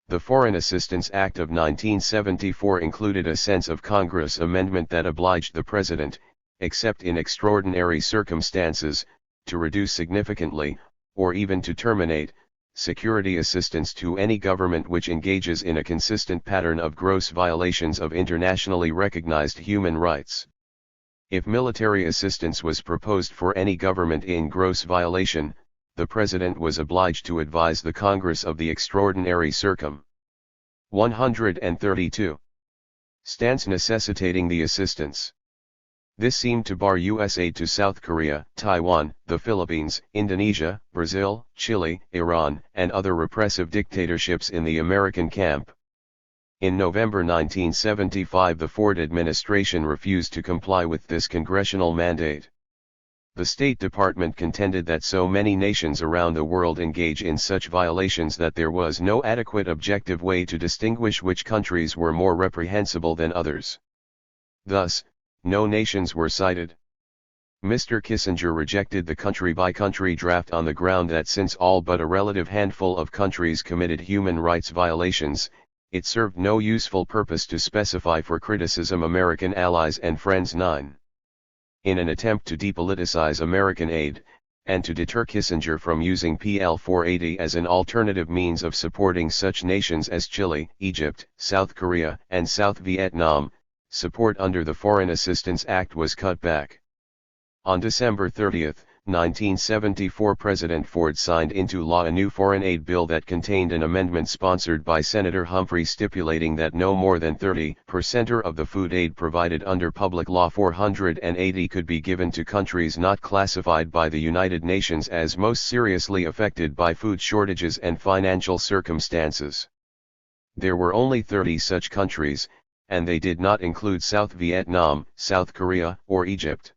The Foreign Assistance Act of 1974 included a sense of Congress amendment that obliged the President, except in extraordinary circumstances, to reduce significantly, or even to terminate, security assistance to any government which engages in a consistent pattern of gross violations of internationally recognized human rights. If military assistance was proposed for any government in gross violation, the President was obliged to advise the Congress of the extraordinary circum. 132. Stance necessitating the assistance. This seemed to bar U.S. aid to South Korea, Taiwan, the Philippines, Indonesia, Brazil, Chile, Iran, and other repressive dictatorships in the American camp. In November 1975, the Ford administration refused to comply with this congressional mandate. The State Department contended that so many nations around the world engage in such violations that there was no adequate objective way to distinguish which countries were more reprehensible than others. Thus, no nations were cited. Mr. Kissinger rejected the country-by-country draft on the ground that since all but a relative handful of countries committed human rights violations, it served no useful purpose to specify for criticism American allies and friends. 9. In an attempt to depoliticize American aid, and to deter Kissinger from using PL 480 as an alternative means of supporting such nations as Chile, Egypt, South Korea, and South Vietnam, support under the Foreign Assistance Act was cut back. On December 30, 1974, President Ford signed into law a new foreign aid bill that contained an amendment sponsored by Senator Humphrey stipulating that no more than 30% of the food aid provided under Public Law 480 could be given to countries not classified by the United Nations as most seriously affected by food shortages and financial circumstances. There were only 30 such countries, and they did not include South Vietnam, South Korea, or Egypt.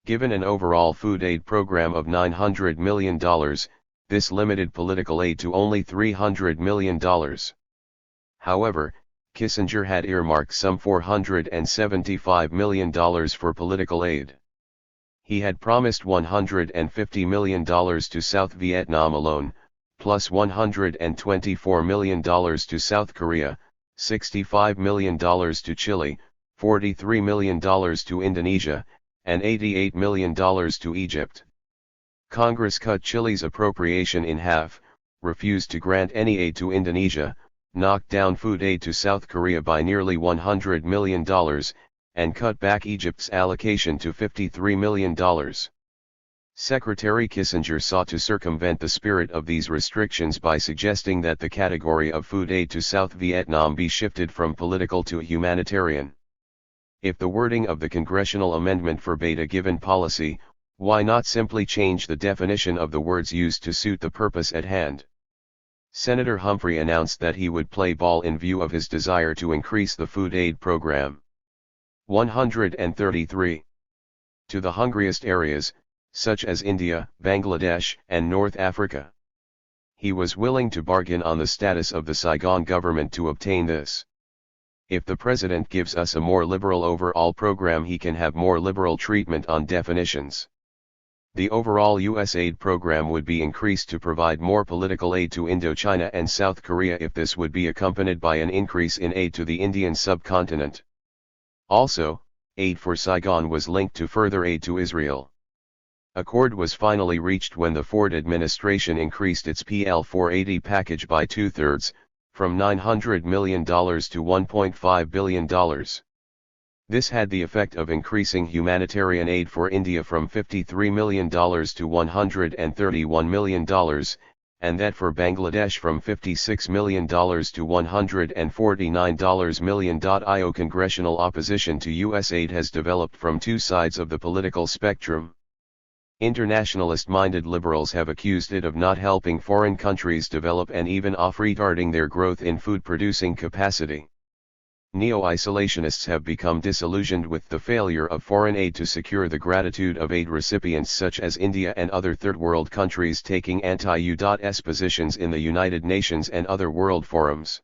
Given an overall food aid program of $900 million, this limited political aid to only $300 million. However, Kissinger had earmarked some $475 million for political aid. He had promised $150 million to South Vietnam alone, plus $124 million to South Korea, $65 million to Chile, $43 million to Indonesia, and $88 million to Egypt. Congress cut Chile's appropriation in half, refused to grant any aid to Indonesia, knocked down food aid to South Korea by nearly $100 million, and cut back Egypt's allocation to $53 million. Secretary Kissinger sought to circumvent the spirit of these restrictions by suggesting that the category of food aid to South Vietnam be shifted from political to humanitarian. If the wording of the congressional amendment forbade a given policy, why not simply change the definition of the words used to suit the purpose at hand? Senator Humphrey announced that he would play ball in view of his desire to increase the food aid program. 133. To the hungriest areas, such as India, Bangladesh, and North Africa. He was willing to bargain on the status of the Saigon government to obtain this. If the President gives us a more liberal overall program, he can have more liberal treatment on definitions. The overall U.S. aid program would be increased to provide more political aid to Indochina and South Korea if this would be accompanied by an increase in aid to the Indian subcontinent. Also, aid for Saigon was linked to further aid to Israel. Accord was finally reached when the Ford administration increased its PL 480 package by two-thirds, from $900 million to $1.5 billion. This had the effect of increasing humanitarian aid for India from $53 million to $131 million, and that for Bangladesh from $56 million to $149 million. Congressional opposition to U.S. aid has developed from two sides of the political spectrum. Internationalist-minded liberals have accused it of not helping foreign countries develop and even of retarding their growth in food-producing capacity. Neo-isolationists have become disillusioned with the failure of foreign aid to secure the gratitude of aid recipients such as India and other third-world countries taking anti-US positions in the United Nations and other world forums.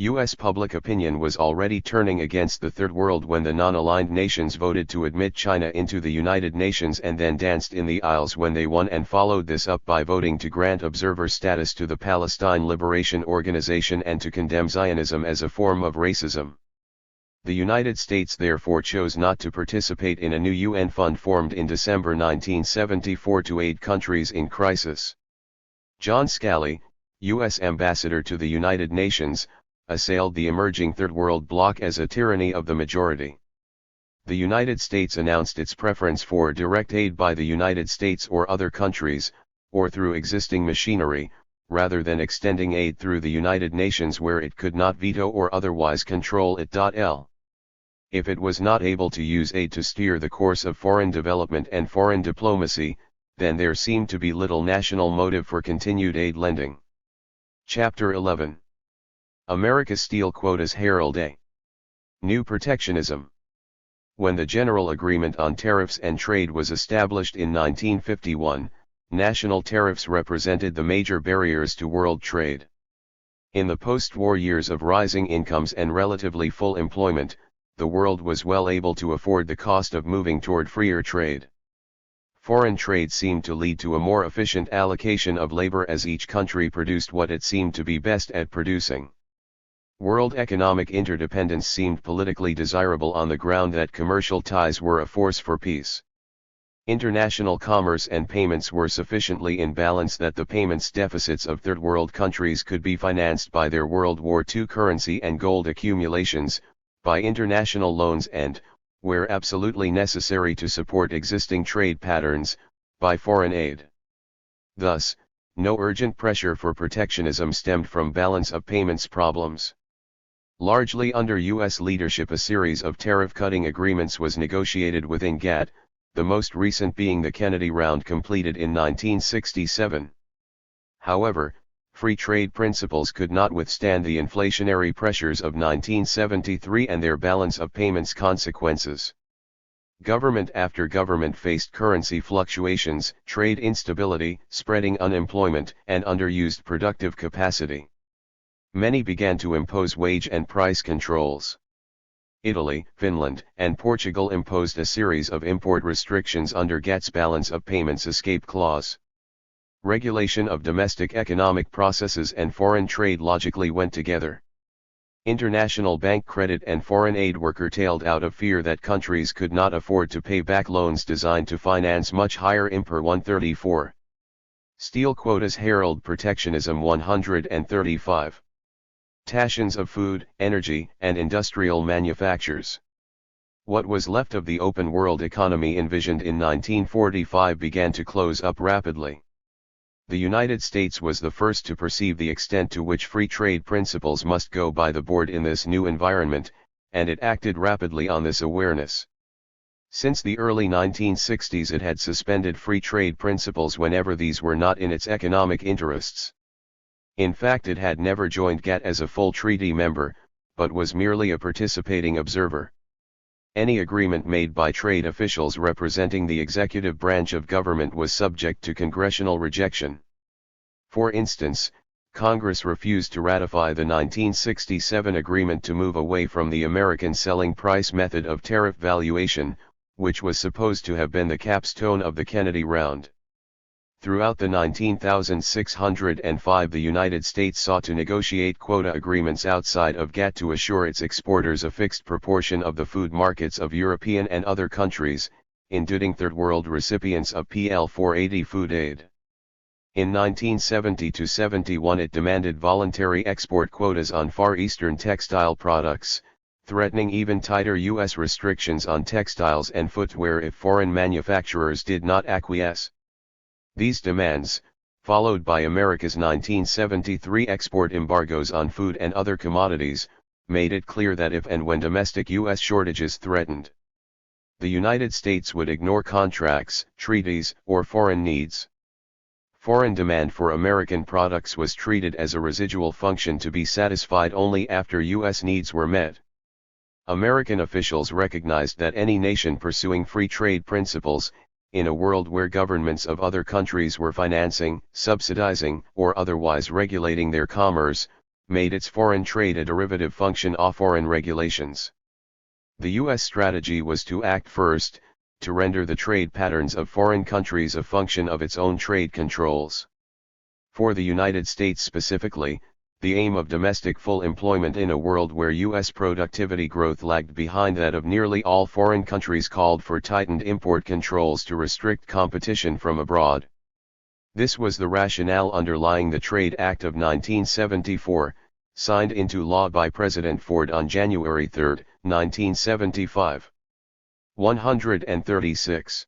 U.S. public opinion was already turning against the Third World when the non-aligned nations voted to admit China into the United Nations and then danced in the aisles when they won, and followed this up by voting to grant observer status to the Palestine Liberation Organization and to condemn Zionism as a form of racism. The United States therefore chose not to participate in a new UN fund formed in December 1974 to aid countries in crisis. John Scali, U.S. Ambassador to the United Nations, assailed the emerging Third World bloc as a tyranny of the majority. The United States announced its preference for direct aid by the United States or other countries, or through existing machinery, rather than extending aid through the United Nations where it could not veto or otherwise control it. If it was not able to use aid to steer the course of foreign development and foreign diplomacy, then there seemed to be little national motive for continued aid lending. Chapter 11. America's Steel Quotas herald a new protectionism. When the General Agreement on Tariffs and Trade was established in 1951, national tariffs represented the major barriers to world trade. In the post-war years of rising incomes and relatively full employment, the world was well able to afford the cost of moving toward freer trade. Foreign trade seemed to lead to a more efficient allocation of labor as each country produced what it seemed to be best at producing. World economic interdependence seemed politically desirable on the ground that commercial ties were a force for peace. International commerce and payments were sufficiently in balance that the payments deficits of Third World countries could be financed by their World War II currency and gold accumulations, by international loans and, where absolutely necessary to support existing trade patterns, by foreign aid. Thus, no urgent pressure for protectionism stemmed from balance of payments problems. Largely under U.S. leadership, a series of tariff-cutting agreements was negotiated within GATT, the most recent being the Kennedy Round completed in 1967. However, free trade principles could not withstand the inflationary pressures of 1973 and their balance of payments consequences. Government after government faced currency fluctuations, trade instability, spreading unemployment, and underused productive capacity. Many began to impose wage and price controls. Italy, Finland, and Portugal imposed a series of import restrictions under GATT's Balance of Payments Escape Clause. Regulation of domestic economic processes and foreign trade logically went together. International bank credit and foreign aid were curtailed out of fear that countries could not afford to pay back loans designed to finance much higher import. 134. Steel quotas herald protectionism. 135. Taxation of food, energy, and industrial manufactures. What was left of the open world economy envisioned in 1945 began to close up rapidly. The United States was the first to perceive the extent to which free trade principles must go by the board in this new environment, and it acted rapidly on this awareness. Since the early 1960s it had suspended free trade principles whenever these were not in its economic interests. In fact, it had never joined GATT as a full treaty member, but was merely a participating observer. Any agreement made by trade officials representing the executive branch of government was subject to congressional rejection. For instance, Congress refused to ratify the 1967 agreement to move away from the American selling price method of tariff valuation, which was supposed to have been the capstone of the Kennedy Round. Throughout the 19,605 the United States sought to negotiate quota agreements outside of GATT to assure its exporters a fixed proportion of the food markets of European and other countries, inducing Third World recipients of PL 480 food aid. In 1970-71 it demanded voluntary export quotas on Far Eastern textile products, threatening even tighter U.S. restrictions on textiles and footwear if foreign manufacturers did not acquiesce. These demands, followed by America's 1973 export embargoes on food and other commodities, made it clear that if and when domestic U.S. shortages threatened, the United States would ignore contracts, treaties, or foreign needs. Foreign demand for American products was treated as a residual function to be satisfied only after U.S. needs were met. American officials recognized that any nation pursuing free trade principles, in a world where governments of other countries were financing, subsidizing, or otherwise regulating their commerce, made its foreign trade a derivative function of foreign regulations. The U.S. strategy was to act first, to render the trade patterns of foreign countries a function of its own trade controls. For the United States specifically, the aim of domestic full employment in a world where U.S. productivity growth lagged behind that of nearly all foreign countries called for tightened import controls to restrict competition from abroad. This was the rationale underlying the Trade Act of 1974, signed into law by President Ford on January 3, 1975. 136.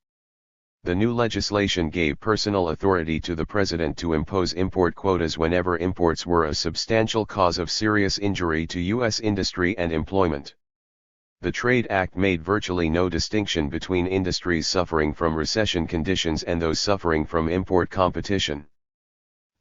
The new legislation gave personal authority to the President to impose import quotas whenever imports were a substantial cause of serious injury to U.S. industry and employment. The Trade Act made virtually no distinction between industries suffering from recession conditions and those suffering from import competition.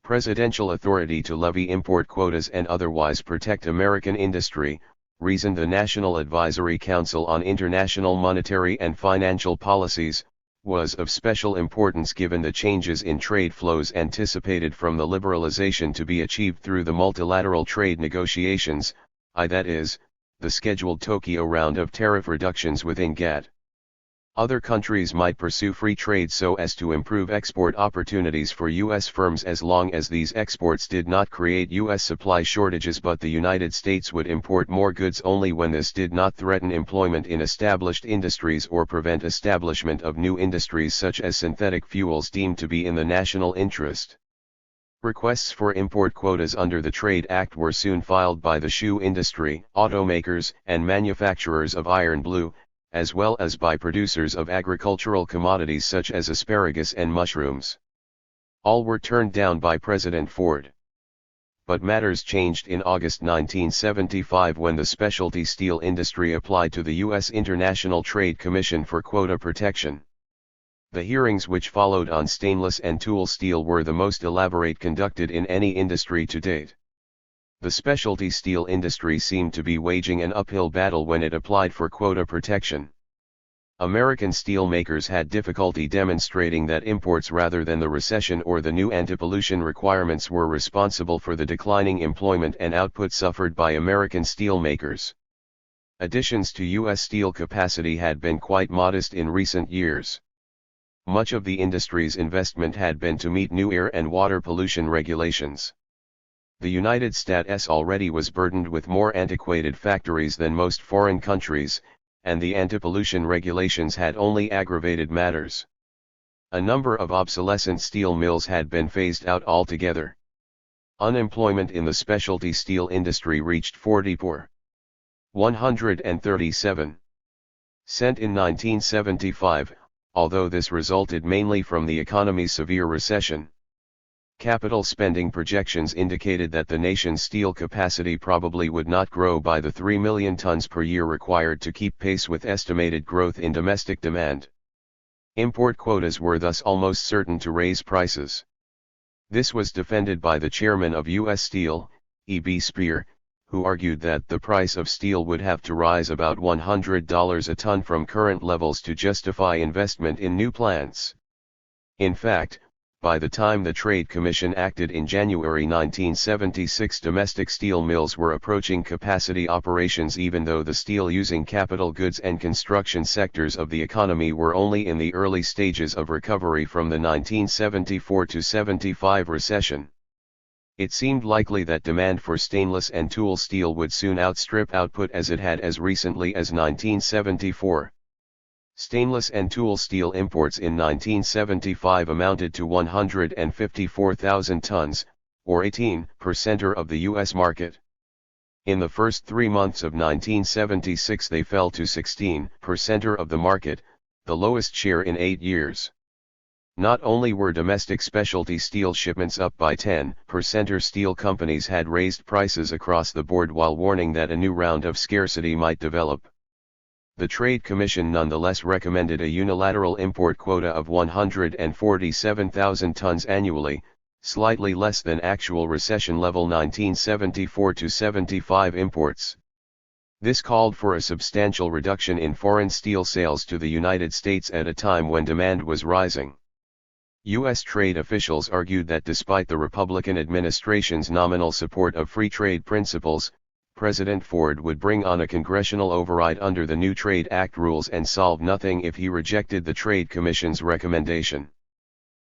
Presidential authority to levy import quotas and otherwise protect American industry, reasoned the National Advisory Council on International Monetary and Financial Policies, was of special importance given the changes in trade flows anticipated from the liberalization to be achieved through the multilateral trade negotiations, that is, the scheduled Tokyo round of tariff reductions within GATT. Other countries might pursue free trade so as to improve export opportunities for U.S. firms as long as these exports did not create U.S. supply shortages, but the United States would import more goods only when this did not threaten employment in established industries or prevent establishment of new industries such as synthetic fuels deemed to be in the national interest. Requests for import quotas under the Trade Act were soon filed by the shoe industry, automakers, and manufacturers of iron blue, as well as by producers of agricultural commodities such as asparagus and mushrooms. All were turned down by President Ford. But matters changed in August 1975 when the specialty steel industry applied to the U.S. International Trade Commission for quota protection. The hearings which followed on stainless and tool steel were the most elaborate conducted in any industry to date. The specialty steel industry seemed to be waging an uphill battle when it applied for quota protection. American steel makers had difficulty demonstrating that imports rather than the recession or the new anti-pollution requirements were responsible for the declining employment and output suffered by American steel makers. Additions to U.S. steel capacity had been quite modest in recent years. Much of the industry's investment had been to meet new air and water pollution regulations. The United States already was burdened with more antiquated factories than most foreign countries, and the anti-pollution regulations had only aggravated matters. A number of obsolescent steel mills had been phased out altogether. Unemployment in the specialty steel industry reached 137% in 1975, although this resulted mainly from the economy's severe recession. Capital spending projections indicated that the nation's steel capacity probably would not grow by the 3 million tons per year required to keep pace with estimated growth in domestic demand. Import quotas were thus almost certain to raise prices. This was defended by the chairman of U.S. Steel, E.B. Speer, who argued that the price of steel would have to rise about $100 a ton from current levels to justify investment in new plants. In fact, by the time the Trade Commission acted in January 1976, domestic steel mills were approaching capacity operations even though the steel-using capital goods and construction sectors of the economy were only in the early stages of recovery from the 1974-75 recession. It seemed likely that demand for stainless and tool steel would soon outstrip output as it had as recently as 1974. Stainless and tool steel imports in 1975 amounted to 154,000 tons, or 18% of the U.S. market. In the first 3 months of 1976 they fell to 16% of the market, the lowest share in 8 years. Not only were domestic specialty steel shipments up by 10%, steel companies had raised prices across the board while warning that a new round of scarcity might develop. The Trade Commission nonetheless recommended a unilateral import quota of 147,000 tons annually, slightly less than actual recession-level 1974-75 imports. This called for a substantial reduction in foreign steel sales to the United States at a time when demand was rising. U.S. trade officials argued that despite the Republican administration's nominal support of free trade principles, President Ford would bring on a congressional override under the new Trade Act rules and solve nothing if he rejected the Trade Commission's recommendation.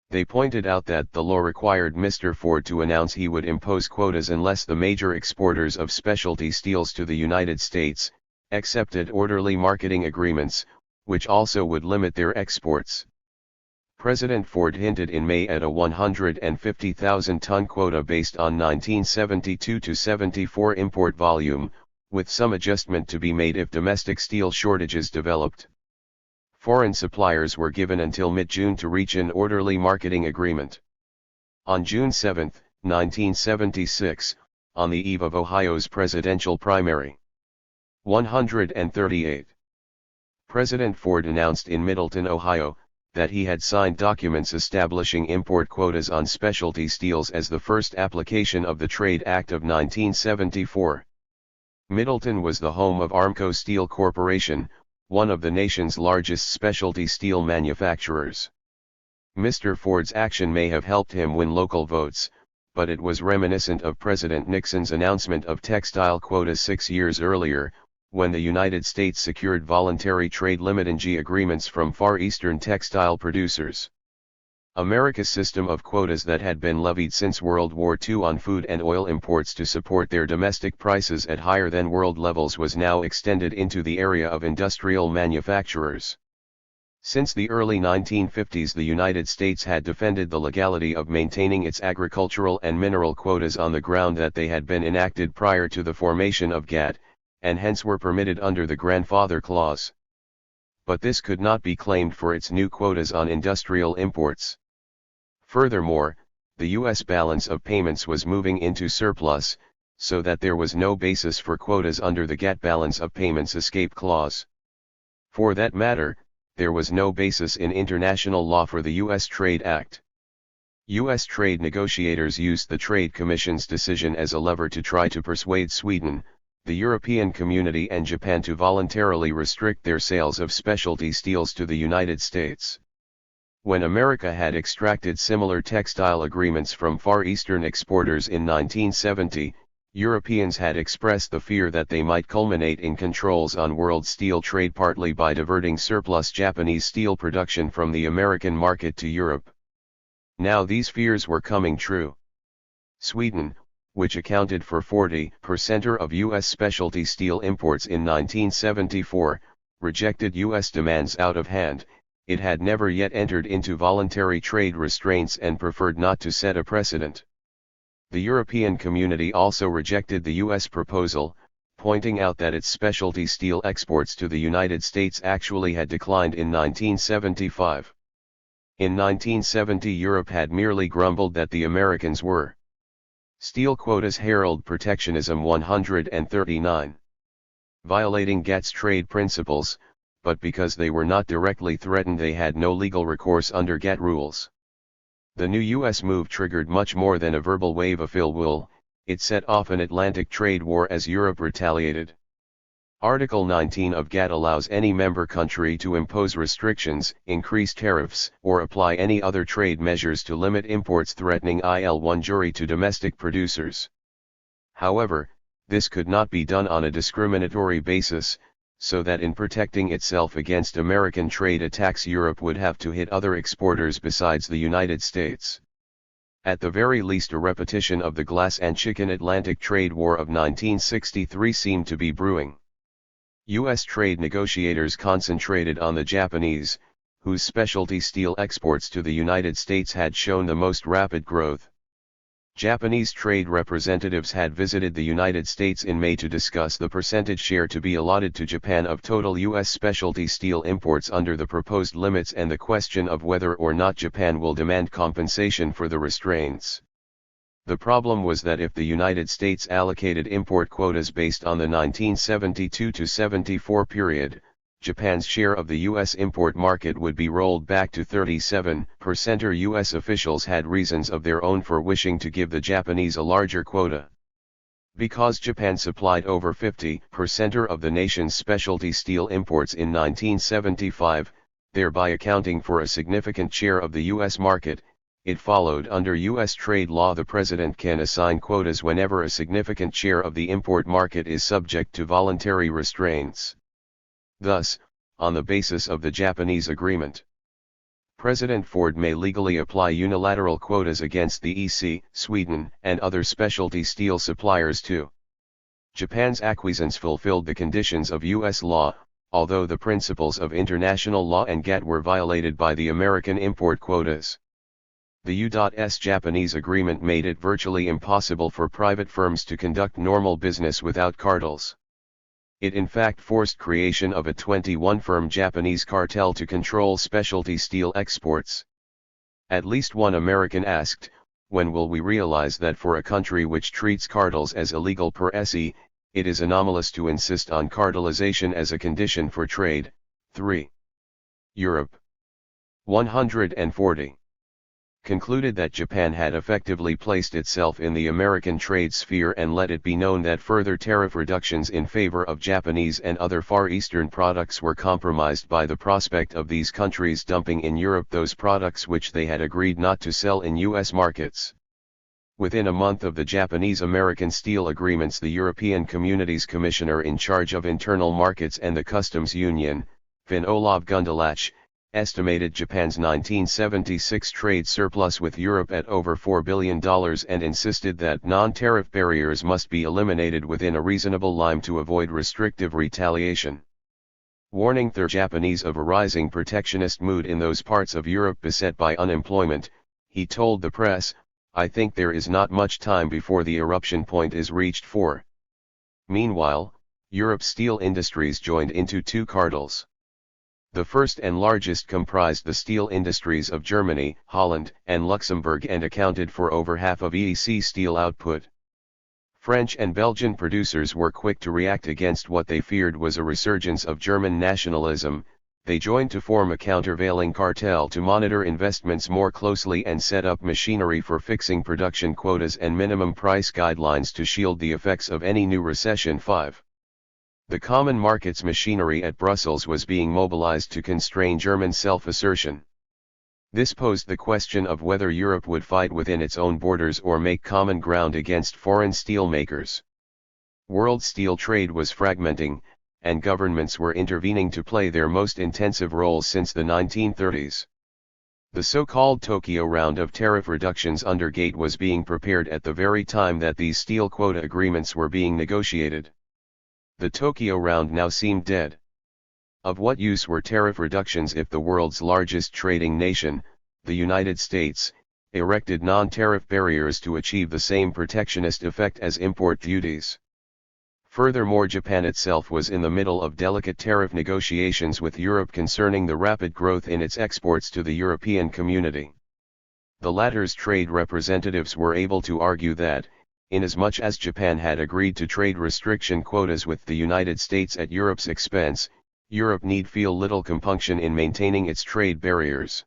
They pointed out that the law required Mr. Ford to announce he would impose quotas unless the major exporters of specialty steels to the United States accepted orderly marketing agreements, which also would limit their exports. President Ford hinted in May at a 150,000-ton quota based on 1972-74 import volume, with some adjustment to be made if domestic steel shortages developed. Foreign suppliers were given until mid-June to reach an orderly marketing agreement. On June 7, 1976, on the eve of Ohio's presidential primary, 138. President Ford announced in Middleton, Ohio, that he had signed documents establishing import quotas on specialty steels as the first application of the Trade Act of 1974. Middleton was the home of Armco Steel Corporation, one of the nation's largest specialty steel manufacturers. Mr. Ford's action may have helped him win local votes, but it was reminiscent of President Nixon's announcement of textile quotas 6 years earlier, when the United States secured voluntary trade limit agreements from Far Eastern textile producers. America's system of quotas that had been levied since World War II on food and oil imports to support their domestic prices at higher than world levels was now extended into the area of industrial manufacturers. Since the early 1950s, the United States had defended the legality of maintaining its agricultural and mineral quotas on the ground that they had been enacted prior to the formation of GATT, and hence were permitted under the Grandfather Clause. But this could not be claimed for its new quotas on industrial imports. Furthermore, the U.S. balance of payments was moving into surplus, so that there was no basis for quotas under the GATT Balance of Payments Escape Clause. For that matter, there was no basis in international law for the U.S. Trade Act. U.S. trade negotiators used the Trade Commission's decision as a lever to try to persuade Sweden, the European Community and Japan to voluntarily restrict their sales of specialty steels to the United States. When America had extracted similar textile agreements from Far Eastern exporters in 1970, Europeans had expressed the fear that they might culminate in controls on world steel trade, partly by diverting surplus Japanese steel production from the American market to Europe. Now these fears were coming true. Sweden, which accounted for 40% of U.S. specialty steel imports in 1974, rejected U.S. demands out of hand. It had never yet entered into voluntary trade restraints and preferred not to set a precedent. The European Community also rejected the U.S. proposal, pointing out that its specialty steel exports to the United States actually had declined in 1975. In 1970, Europe had merely grumbled that the Americans were steel quotas herald protectionism. 139. Violating GATT's trade principles, but because they were not directly threatened, they had no legal recourse under GATT rules. The new U.S. move triggered much more than a verbal wave of ill will. It set off an Atlantic trade war as Europe retaliated. Article 19 of GATT allows any member country to impose restrictions, increase tariffs, or apply any other trade measures to limit imports threatening injury to domestic producers. However, this could not be done on a discriminatory basis, so that in protecting itself against American trade attacks, Europe would have to hit other exporters besides the United States. At the very least, a repetition of the glass and chicken Atlantic trade war of 1963 seemed to be brewing. U.S. trade negotiators concentrated on the Japanese, whose specialty steel exports to the United States had shown the most rapid growth. Japanese trade representatives had visited the United States in May to discuss the percentage share to be allotted to Japan of total U.S. specialty steel imports under the proposed limits and the question of whether or not Japan will demand compensation for the restraints. The problem was that if the United States allocated import quotas based on the 1972-74 period, Japan's share of the U.S. import market would be rolled back to 37%. U.S. officials had reasons of their own for wishing to give the Japanese a larger quota. Because Japan supplied over 50% of the nation's specialty steel imports in 1975, thereby accounting for a significant share of the U.S. market. It followed under U.S. trade law the president can assign quotas whenever a significant share of the import market is subject to voluntary restraints. Thus, on the basis of the Japanese agreement, President Ford may legally apply unilateral quotas against the EC, Sweden, and other specialty steel suppliers too. Japan's acquiescence fulfilled the conditions of U.S. law, although the principles of international law and GATT were violated by the American import quotas. The U.S. Japanese agreement made it virtually impossible for private firms to conduct normal business without cartels. It in fact forced creation of a 21-firm Japanese cartel to control specialty steel exports. At least one American asked, when will we realize that for a country which treats cartels as illegal per se, it is anomalous to insist on cartelization as a condition for trade? 3. Europe. 140. Concluded that Japan had effectively placed itself in the American trade sphere and let it be known that further tariff reductions in favor of Japanese and other Far Eastern products were compromised by the prospect of these countries dumping in Europe those products which they had agreed not to sell in U.S. markets. Within a month of the Japanese-American steel agreements, the European Community's Commissioner in charge of internal markets and the Customs Union, Finn Olav Gundelach, estimated Japan's 1976 trade surplus with Europe at over $4 billion and insisted that non-tariff barriers must be eliminated within a reasonable time to avoid restrictive retaliation. Warning the Japanese of a rising protectionist mood in those parts of Europe beset by unemployment, he told the press, "I think there is not much time before the eruption point is reached for." Meanwhile, Europe's steel industries joined into two cartels. The first and largest comprised the steel industries of Germany, Holland, and Luxembourg and accounted for over half of EEC steel output. French and Belgian producers were quick to react against what they feared was a resurgence of German nationalism. They joined to form a countervailing cartel to monitor investments more closely and set up machinery for fixing production quotas and minimum price guidelines to shield the effects of any new recession. 5. The common markets machinery at Brussels was being mobilized to constrain German self-assertion. This posed the question of whether Europe would fight within its own borders or make common ground against foreign steelmakers. World steel trade was fragmenting, and governments were intervening to play their most intensive roles since the 1930s. The so-called Tokyo round of tariff reductions under GATT was being prepared at the very time that these steel quota agreements were being negotiated. The Tokyo round now seemed dead. Of what use were tariff reductions if the world's largest trading nation, the United States, erected non-tariff barriers to achieve the same protectionist effect as import duties? Furthermore, Japan itself was in the middle of delicate tariff negotiations with Europe concerning the rapid growth in its exports to the European community. The latter's trade representatives were able to argue that, inasmuch as Japan had agreed to trade restriction quotas with the United States at Europe's expense, Europe need feel little compunction in maintaining its trade barriers.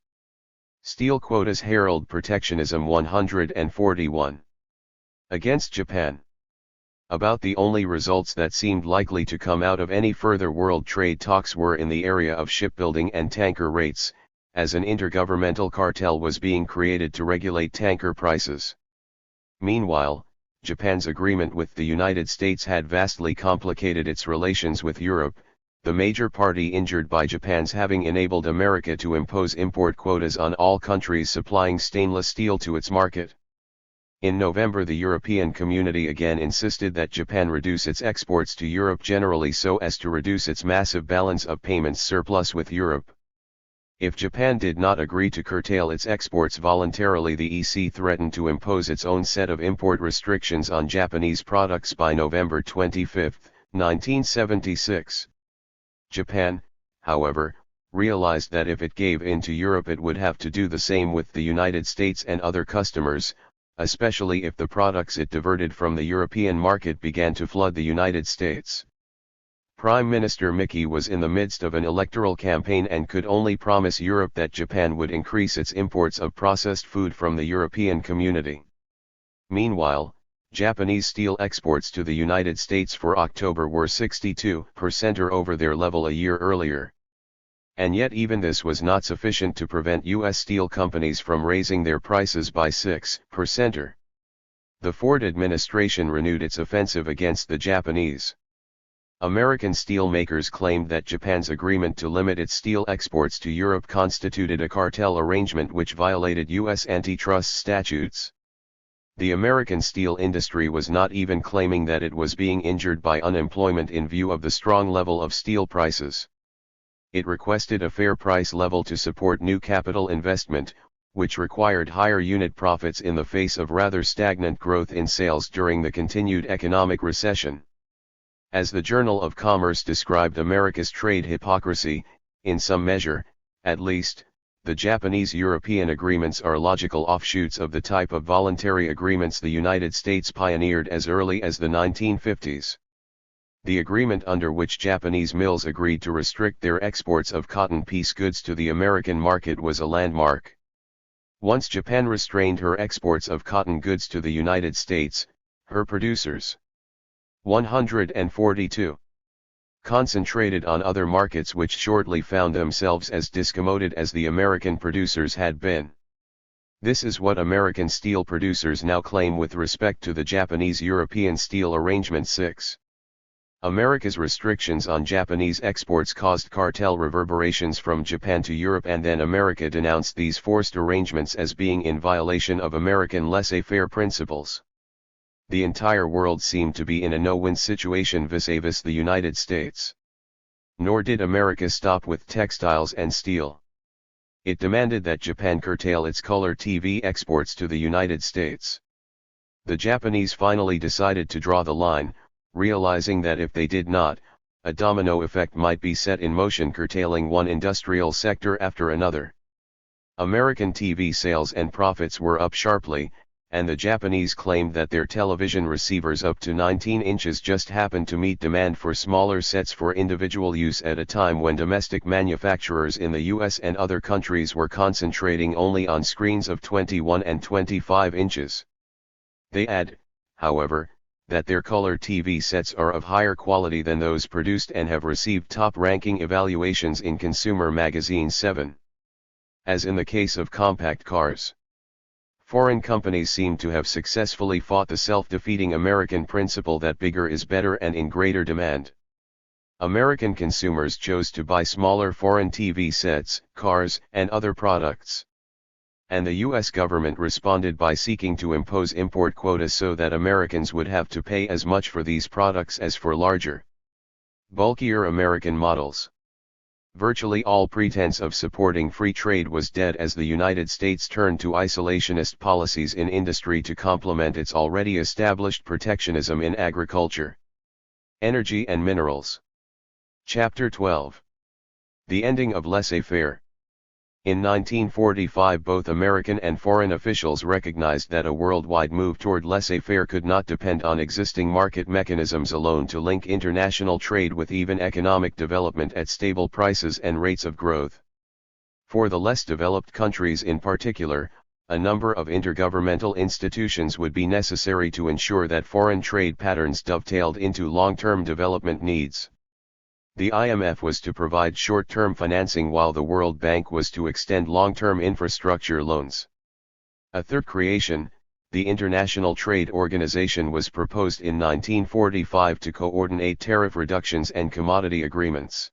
Steel quotas herald protectionism. 141. Against Japan. About the only results that seemed likely to come out of any further world trade talks were in the area of shipbuilding and tanker rates, as an intergovernmental cartel was being created to regulate tanker prices. Meanwhile, Japan's agreement with the United States had vastly complicated its relations with Europe, the major party injured by Japan's having enabled America to impose import quotas on all countries supplying stainless steel to its market. In November, the European Community again insisted that Japan reduce its exports to Europe generally so as to reduce its massive balance of payments surplus with Europe. If Japan did not agree to curtail its exports voluntarily, the EC threatened to impose its own set of import restrictions on Japanese products by November 25, 1976. Japan, however, realized that if it gave in to Europe it would have to do the same with the United States and other customers, especially if the products it diverted from the European market began to flood the United States. Prime Minister Miki was in the midst of an electoral campaign and could only promise Europe that Japan would increase its imports of processed food from the European community. Meanwhile, Japanese steel exports to the United States for October were 62% over their level a year earlier. And yet even this was not sufficient to prevent U.S. steel companies from raising their prices by 6%. The Ford administration renewed its offensive against the Japanese. American steelmakers claimed that Japan's agreement to limit its steel exports to Europe constituted a cartel arrangement which violated U.S. antitrust statutes. The American steel industry was not even claiming that it was being injured by unemployment in view of the strong level of steel prices. It requested a fair price level to support new capital investment, which required higher unit profits in the face of rather stagnant growth in sales during the continued economic recession. As the Journal of Commerce described America's trade hypocrisy, in some measure, at least, the Japanese-European agreements are logical offshoots of the type of voluntary agreements the United States pioneered as early as the 1950s. The agreement under which Japanese mills agreed to restrict their exports of cotton piece goods to the American market was a landmark. Once Japan restrained her exports of cotton goods to the United States, her producers 142 concentrated on other markets which shortly found themselves as discommoded as the American producers had been. This is what American steel producers now claim with respect to the Japanese-European steel arrangement 6. America's restrictions on Japanese exports caused cartel reverberations from Japan to Europe, and then America denounced these forced arrangements as being in violation of American laissez-faire principles. The entire world seemed to be in a no-win situation vis-a-vis the United States. Nor did America stop with textiles and steel. It demanded that Japan curtail its color TV exports to the United States. The Japanese finally decided to draw the line, realizing that if they did not, a domino effect might be set in motion, curtailing one industrial sector after another. American TV sales and profits were up sharply, and the Japanese claimed that their television receivers up to 19 inches just happened to meet demand for smaller sets for individual use at a time when domestic manufacturers in the US and other countries were concentrating only on screens of 21 and 25 inches. They add, however, that their color TV sets are of higher quality than those produced and have received top-ranking evaluations in Consumer Magazine 7. As in the case of compact cars, foreign companies seem to have successfully fought the self-defeating American principle that bigger is better and in greater demand. American consumers chose to buy smaller foreign TV sets, cars, and other products. And the U.S. government responded by seeking to impose import quotas so that Americans would have to pay as much for these products as for larger, bulkier American models. Virtually all pretense of supporting free trade was dead as the United States turned to isolationist policies in industry to complement its already established protectionism in agriculture, energy and minerals. Chapter 12. The Ending of Laissez-faire. In 1945 both American and foreign officials recognized that a worldwide move toward laissez-faire could not depend on existing market mechanisms alone to link international trade with even economic development at stable prices and rates of growth. For the less developed countries in particular, a number of intergovernmental institutions would be necessary to ensure that foreign trade patterns dovetailed into long-term development needs. The IMF was to provide short-term financing while the World Bank was to extend long-term infrastructure loans. A third creation, the International Trade Organization, was proposed in 1945 to coordinate tariff reductions and commodity agreements.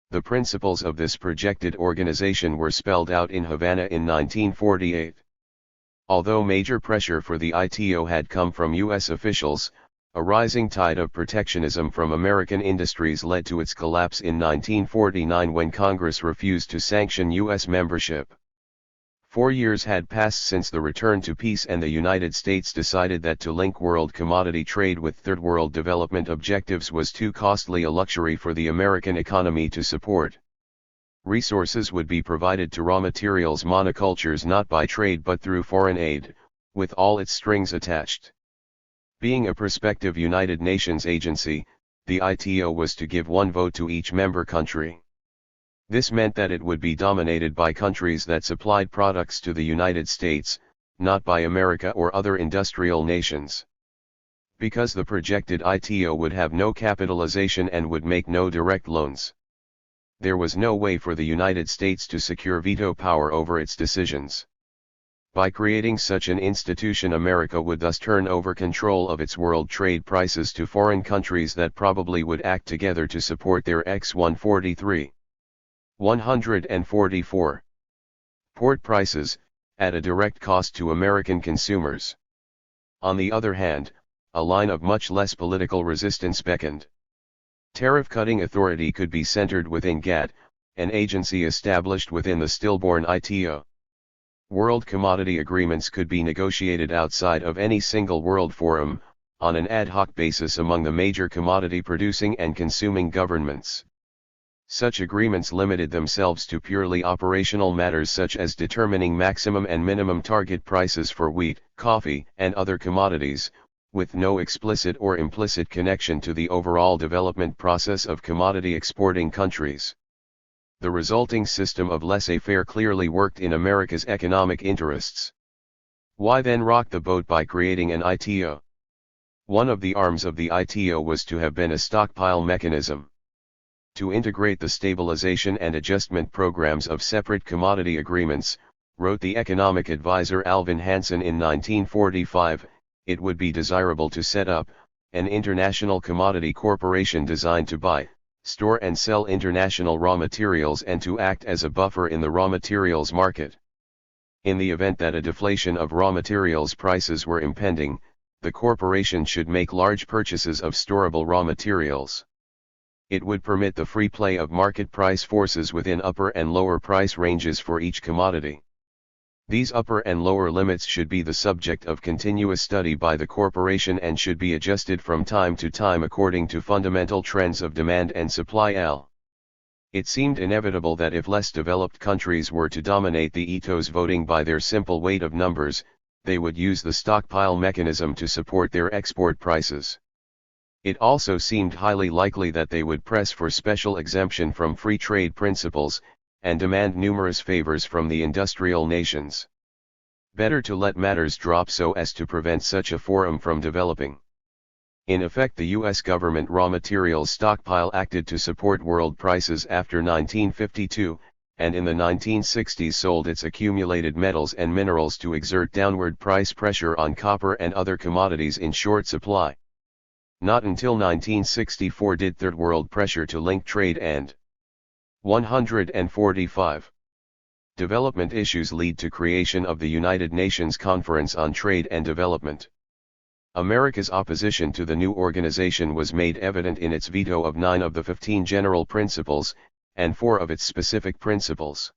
The principles of this projected organization were spelled out in Havana in 1948. Although major pressure for the ITO had come from U.S. officials, a rising tide of protectionism from American industries led to its collapse in 1949 when Congress refused to sanction U.S. membership. 4 years had passed since the return to peace, and the United States decided that to link world commodity trade with third world development objectives was too costly a luxury for the American economy to support. Resources would be provided to raw materials monocultures not by trade but through foreign aid, with all its strings attached. Being a prospective United Nations agency, the ITO was to give one vote to each member country. This meant that it would be dominated by countries that supplied products to the United States, not by America or other industrial nations. Because the projected ITO would have no capitalization and would make no direct loans, there was no way for the United States to secure veto power over its decisions. By creating such an institution, America would thus turn over control of its world trade prices to foreign countries that probably would act together to support their X-143. 144. Port prices, at a direct cost to American consumers. On the other hand, a line of much less political resistance beckoned. Tariff-cutting authority could be centered within GATT, an agency established within the stillborn ITO. World commodity agreements could be negotiated outside of any single world forum, on an ad hoc basis among the major commodity-producing and consuming governments. Such agreements limited themselves to purely operational matters such as determining maximum and minimum target prices for wheat, coffee, and other commodities, with no explicit or implicit connection to the overall development process of commodity exporting countries. The resulting system of laissez-faire clearly worked in America's economic interests. Why then rock the boat by creating an ITO? One of the arms of the ITO was to have been a stockpile mechanism. To integrate the stabilization and adjustment programs of separate commodity agreements, wrote the economic advisor Alvin Hansen in 1945, it would be desirable to set up an international commodity corporation designed to buy, store and sell international raw materials and to act as a buffer in the raw materials market. In the event that a deflation of raw materials prices were impending, the corporation should make large purchases of storable raw materials. It would permit the free play of market price forces within upper and lower price ranges for each commodity. These upper and lower limits should be the subject of continuous study by the corporation and should be adjusted from time to time according to fundamental trends of demand and supply. It seemed inevitable that if less developed countries were to dominate the ITO's voting by their simple weight of numbers, they would use the stockpile mechanism to support their export prices. It also seemed highly likely that they would press for special exemption from free trade principles, and demand numerous favors from the industrial nations. Better to let matters drop so as to prevent such a forum from developing. In effect, the U.S. government raw materials stockpile acted to support world prices after 1952, and in the 1960s sold its accumulated metals and minerals to exert downward price pressure on copper and other commodities in short supply. Not until 1964 did Third World pressure to link trade and 145. Development issues lead to creation of the United Nations Conference on Trade and Development. America's opposition to the new organization was made evident in its veto of 9 of the 15 general principles, and 4 of its specific principles.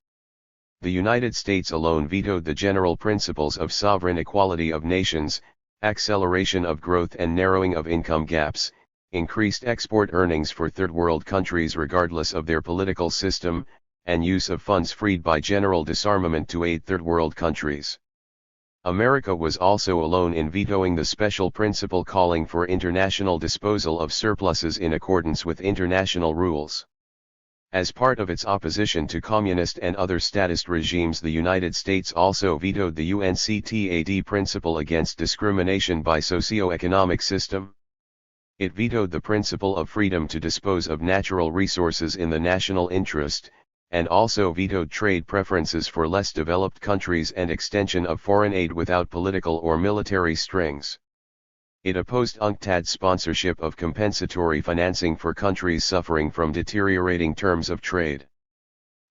The United States alone vetoed the general principles of sovereign equality of nations, acceleration of growth and narrowing of income gaps, increased export earnings for third world countries regardless of their political system, and use of funds freed by general disarmament to aid third world countries. America was also alone in vetoing the special principle calling for international disposal of surpluses in accordance with international rules. As part of its opposition to communist and other statist regimes, the United States also vetoed the UNCTAD principle against discrimination by socio-economic system. It vetoed the principle of freedom to dispose of natural resources in the national interest, and also vetoed trade preferences for less developed countries and extension of foreign aid without political or military strings. It opposed UNCTAD's sponsorship of compensatory financing for countries suffering from deteriorating terms of trade.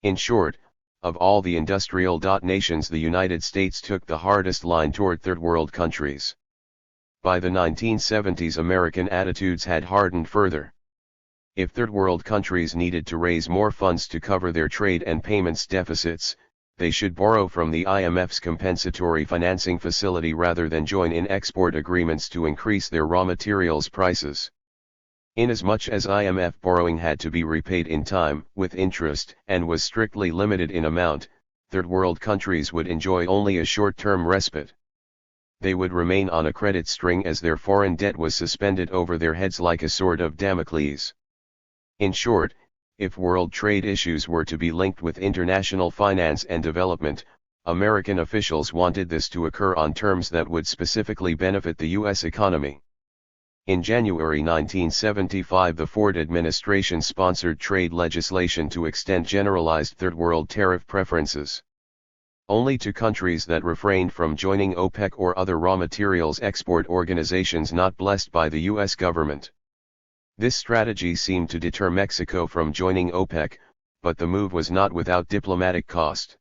In short, of all the industrial nations, the United States took the hardest line toward third world countries. By the 1970s, American attitudes had hardened further. If third world countries needed to raise more funds to cover their trade and payments deficits, they should borrow from the IMF's compensatory financing facility rather than join in export agreements to increase their raw materials prices. Inasmuch as IMF borrowing had to be repaid in time, with interest, and was strictly limited in amount, third world countries would enjoy only a short-term respite. They would remain on a credit string as their foreign debt was suspended over their heads like a sword of Damocles. In short, if world trade issues were to be linked with international finance and development, American officials wanted this to occur on terms that would specifically benefit the U.S. economy. In January 1975, the Ford administration sponsored trade legislation to extend generalized Third World tariff preferences only to countries that refrained from joining OPEC or other raw materials export organizations not blessed by the U.S. government. This strategy seemed to deter Mexico from joining OPEC, but the move was not without diplomatic cost.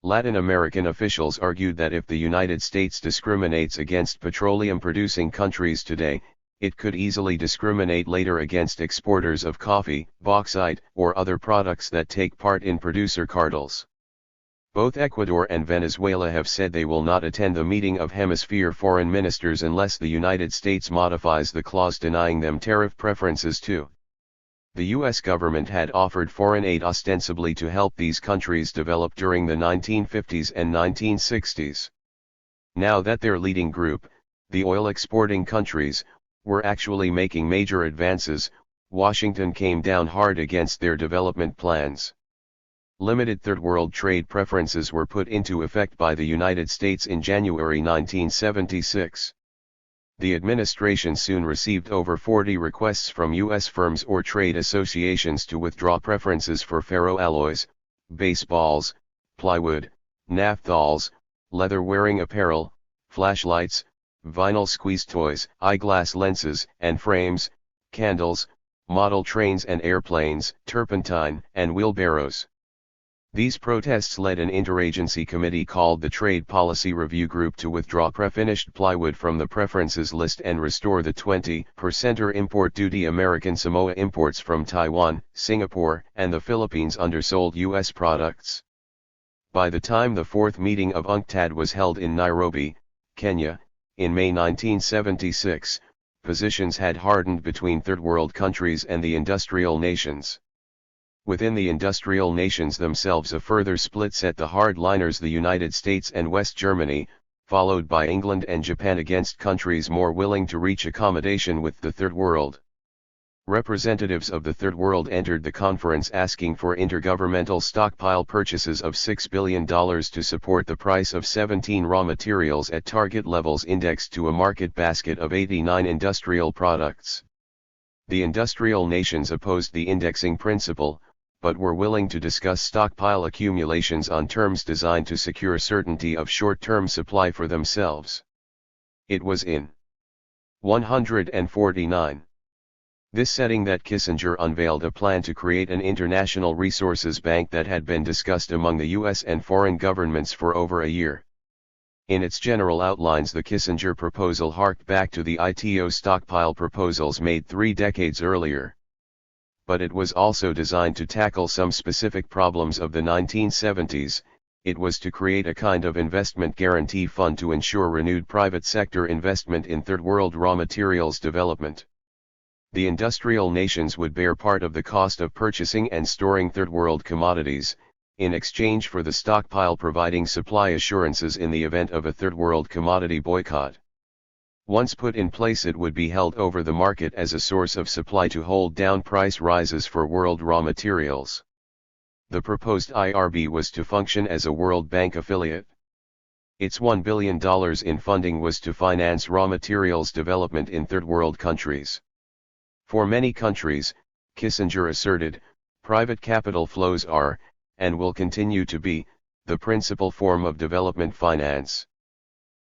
Latin American officials argued that if the United States discriminates against petroleum-producing countries today, it could easily discriminate later against exporters of coffee, bauxite, or other products that take part in producer cartels. Both Ecuador and Venezuela have said they will not attend the meeting of Hemisphere foreign ministers unless the United States modifies the clause denying them tariff preferences too. The U.S. government had offered foreign aid ostensibly to help these countries develop during the 1950s and 1960s. Now that their leading group, the oil-exporting countries, were actually making major advances, Washington came down hard against their development plans. Limited Third World trade preferences were put into effect by the United States in January 1976. The administration soon received over 40 requests from U.S. firms or trade associations to withdraw preferences for ferroalloys, baseballs, plywood, naphthals, leather-wearing apparel, flashlights, vinyl squeeze toys, eyeglass lenses and frames, candles, model trains and airplanes, turpentine and wheelbarrows. These protests led an interagency committee called the Trade Policy Review Group to withdraw pre-finished plywood from the preferences list and restore the 20% import duty American Samoa imports from Taiwan, Singapore, and the Philippines undersold U.S. products. By the time the fourth meeting of UNCTAD was held in Nairobi, Kenya, in May 1976, positions had hardened between Third World countries and the industrial nations. Within the industrial nations themselves, a further split set the hardliners, the United States and West Germany, followed by England and Japan, against countries more willing to reach accommodation with the Third World. Representatives of the Third World entered the conference asking for intergovernmental stockpile purchases of $6 billion to support the price of 17 raw materials at target levels indexed to a market basket of 89 industrial products. The industrial nations opposed the indexing principle, but were willing to discuss stockpile accumulations on terms designed to secure certainty of short-term supply for themselves. It was in 149. This setting that Kissinger unveiled a plan to create an international resources bank that had been discussed among the U.S. and foreign governments for over a year. In its general outlines, the Kissinger proposal harked back to the ITO stockpile proposals made 3 decades earlier. But it was also designed to tackle some specific problems of the 1970s. It was to create a kind of investment guarantee fund to ensure renewed private sector investment in Third World raw materials development. The industrial nations would bear part of the cost of purchasing and storing Third World commodities, in exchange for the stockpile providing supply assurances in the event of a Third World commodity boycott. Once put in place, it would be held over the market as a source of supply to hold down price rises for world raw materials. The proposed IRB was to function as a World Bank affiliate. Its $1 billion in funding was to finance raw materials development in Third World countries. For many countries, Kissinger asserted, private capital flows are, and will continue to be, the principal form of development finance.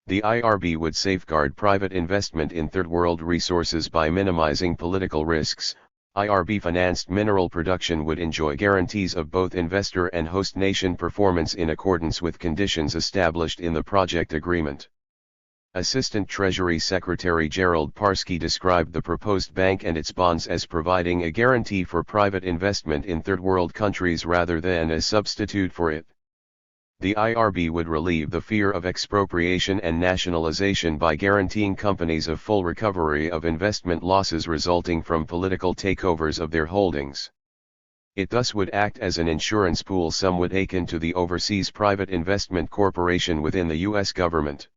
The IRB would safeguard private investment in Third World resources by minimizing political risks. IRB-financed mineral production would enjoy guarantees of both investor and host nation performance in accordance with conditions established in the project agreement. Assistant Treasury Secretary Gerald Parsky described the proposed bank and its bonds as providing a guarantee for private investment in Third World countries rather than a substitute for it. The IRB would relieve the fear of expropriation and nationalization by guaranteeing companies a full recovery of investment losses resulting from political takeovers of their holdings. It thus would act as an insurance pool somewhat akin to the Overseas Private Investment Corporation within the U.S. government.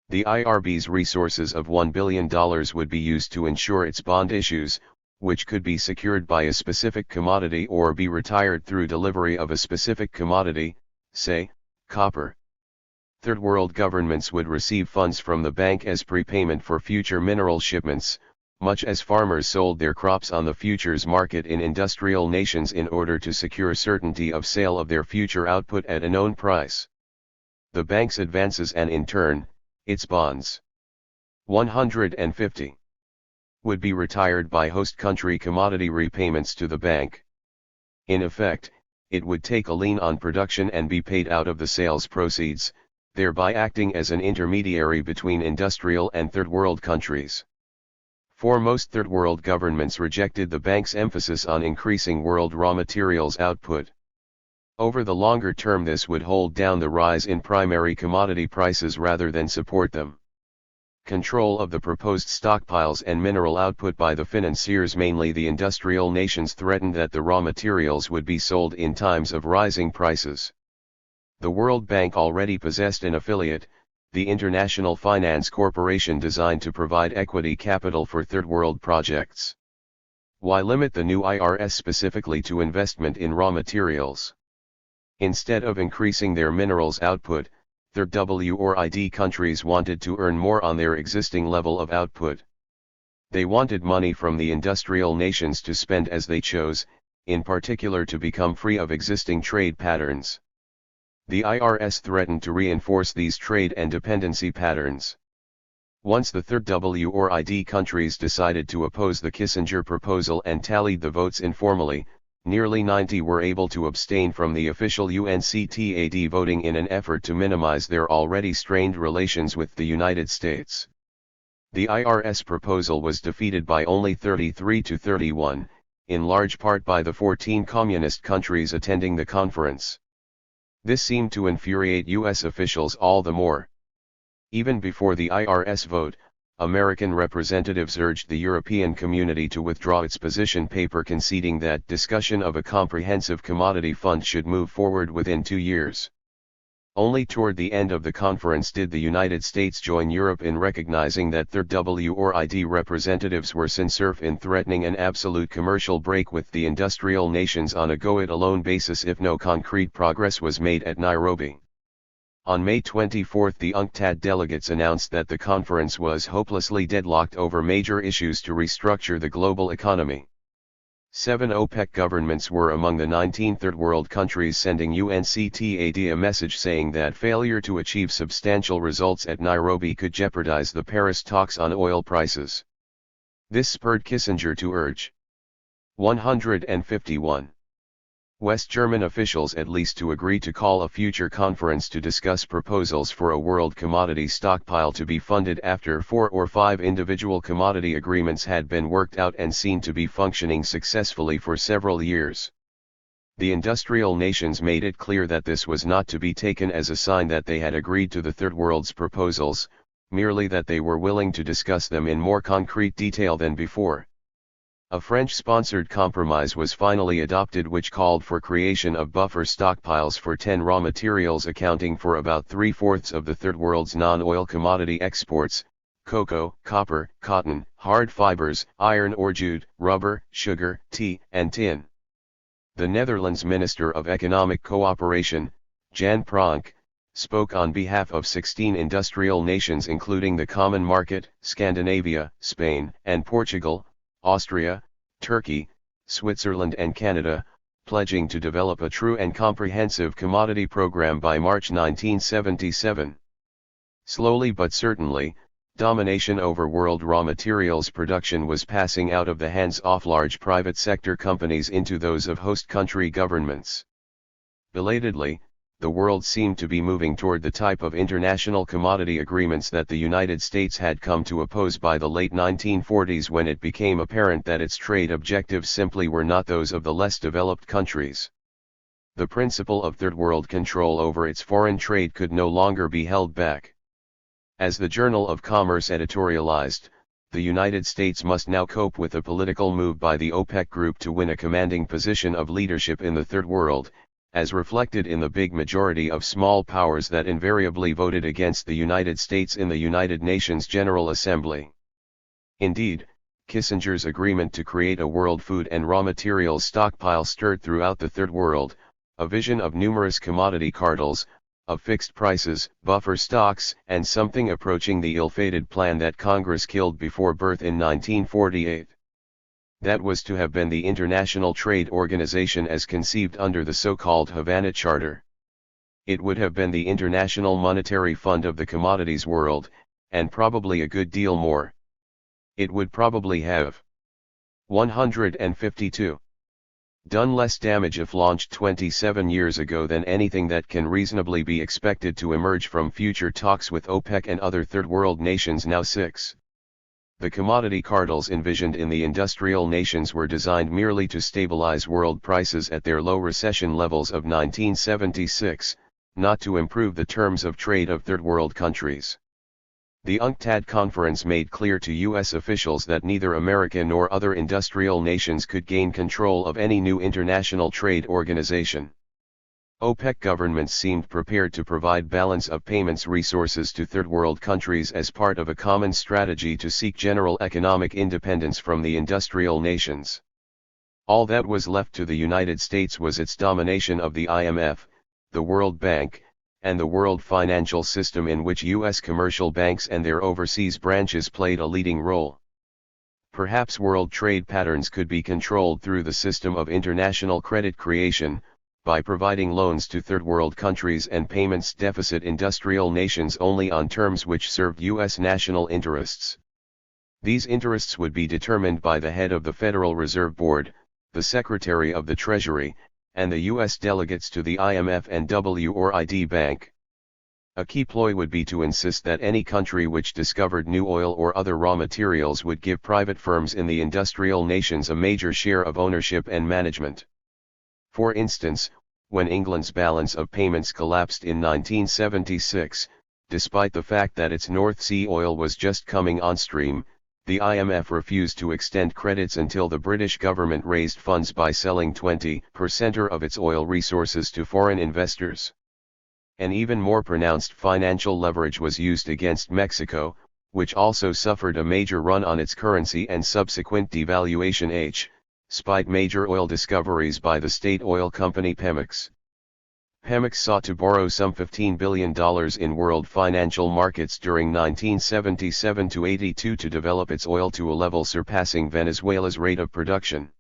The IRB's resources of $1 billion would be used to insure its bond issues, which could be secured by a specific commodity or be retired through delivery of a specific commodity, say, copper. Third world governments would receive funds from the bank as prepayment for future mineral shipments, much as farmers sold their crops on the futures market in industrial nations in order to secure certainty of sale of their future output at a known price. The bank's advances and in turn, its bonds. 150. Would be retired by host country commodity repayments to the bank. In effect, it would take a lien on production and be paid out of the sales proceeds, thereby acting as an intermediary between industrial and third world countries. For most third world governments rejected the bank's emphasis on increasing world raw materials output. Over the longer term this would hold down the rise in primary commodity prices rather than support them. Control of the proposed stockpiles and mineral output by the financiers, mainly the industrial nations, threatened that the raw materials would be sold in times of rising prices. The World Bank already possessed an affiliate, the International Finance Corporation, designed to provide equity capital for third world projects. Why limit the new IRS specifically to investment in raw materials? Instead of increasing their minerals output, third-world countries wanted to earn more on their existing level of output. They wanted money from the industrial nations to spend as they chose, in particular to become free of existing trade patterns. The IRS threatened to reinforce these trade and dependency patterns. Once the third-world countries decided to oppose the Kissinger proposal and tallied the votes informally, nearly 90 were able to abstain from the official UNCTAD voting in an effort to minimize their already strained relations with the United States. The IRS proposal was defeated by only 33 to 31, in large part by the 14 communist countries attending the conference. This seemed to infuriate U.S. officials all the more. Even before the IRS vote, American representatives urged the European community to withdraw its position paper conceding that discussion of a comprehensive commodity fund should move forward within 2 years. Only toward the end of the conference did the United States join Europe in recognizing that third-world representatives were sincere in threatening an absolute commercial break with the industrial nations on a go-it-alone basis if no concrete progress was made at Nairobi. On May 24 the UNCTAD delegates announced that the conference was hopelessly deadlocked over major issues to restructure the global economy. 7 OPEC governments were among the 19 third world countries, sending UNCTAD a message saying that failure to achieve substantial results at Nairobi could jeopardize the Paris talks on oil prices. This spurred Kissinger to urge 151 West German officials at least to agree to call a future conference to discuss proposals for a world commodity stockpile to be funded after 4 or 5 individual commodity agreements had been worked out and seen to be functioning successfully for several years. The industrial nations made it clear that this was not to be taken as a sign that they had agreed to the Third World's proposals, merely that they were willing to discuss them in more concrete detail than before. A French-sponsored compromise was finally adopted which called for creation of buffer stockpiles for 10 raw materials accounting for about 3/4 of the Third World's non-oil commodity exports: cocoa, copper, cotton, hard fibers, iron ore, jute, rubber, sugar, tea, and tin. The Netherlands Minister of Economic Cooperation, Jan Pronk, spoke on behalf of 16 industrial nations including the Common Market, Scandinavia, Spain, and Portugal, Austria, Turkey, Switzerland and Canada, pledging to develop a true and comprehensive commodity program by March 1977. Slowly but certainly, domination over world raw materials production was passing out of the hands of large private sector companies into those of host country governments. Belatedly, the world seemed to be moving toward the type of international commodity agreements that the United States had come to oppose by the late 1940s, when it became apparent that its trade objectives simply were not those of the less developed countries. The principle of third world control over its foreign trade could no longer be held back. As the Journal of Commerce editorialized, the United States must now cope with a political move by the OPEC group to win a commanding position of leadership in the third world, as reflected in the big majority of small powers that invariably voted against the United States in the United Nations General Assembly. Indeed, Kissinger's agreement to create a world food and raw materials stockpile stirred throughout the Third World a vision of numerous commodity cartels, of fixed prices, buffer stocks, and something approaching the ill-fated plan that Congress killed before birth in 1948. That was to have been the International Trade Organization as conceived under the so-called Havana Charter. It would have been the International Monetary Fund of the commodities world, and probably a good deal more. It would probably have 152. Done less damage if launched 27 years ago than anything that can reasonably be expected to emerge from future talks with OPEC and other third world nations now. 6. The commodity cartels envisioned in the industrial nations were designed merely to stabilize world prices at their low recession levels of 1976, not to improve the terms of trade of third world countries. The UNCTAD conference made clear to U.S. officials that neither America nor other industrial nations could gain control of any new international trade organization. OPEC governments seemed prepared to provide balance of payments resources to third world countries as part of a common strategy to seek general economic independence from the industrial nations. All that was left to the United States was its domination of the IMF, the World Bank, and the world financial system in which U.S. commercial banks and their overseas branches played a leading role. Perhaps world trade patterns could be controlled through the system of international credit creation, by providing loans to third world countries and payments deficit industrial nations only on terms which served U.S. national interests. These interests would be determined by the head of the Federal Reserve Board, the Secretary of the Treasury, and the U.S. delegates to the IMF and WRID Bank. A key ploy would be to insist that any country which discovered new oil or other raw materials would give private firms in the industrial nations a major share of ownership and management. For instance, when England's balance of payments collapsed in 1976, despite the fact that its North Sea oil was just coming on stream, the IMF refused to extend credits until the British government raised funds by selling 20% of its oil resources to foreign investors. An even more pronounced financial leverage was used against Mexico, which also suffered a major run on its currency and subsequent devaluation despite major oil discoveries by the state oil company Pemex. Pemex sought to borrow some $15 billion in world financial markets during 1977–82 to develop its oil to a level surpassing Venezuela's rate of production.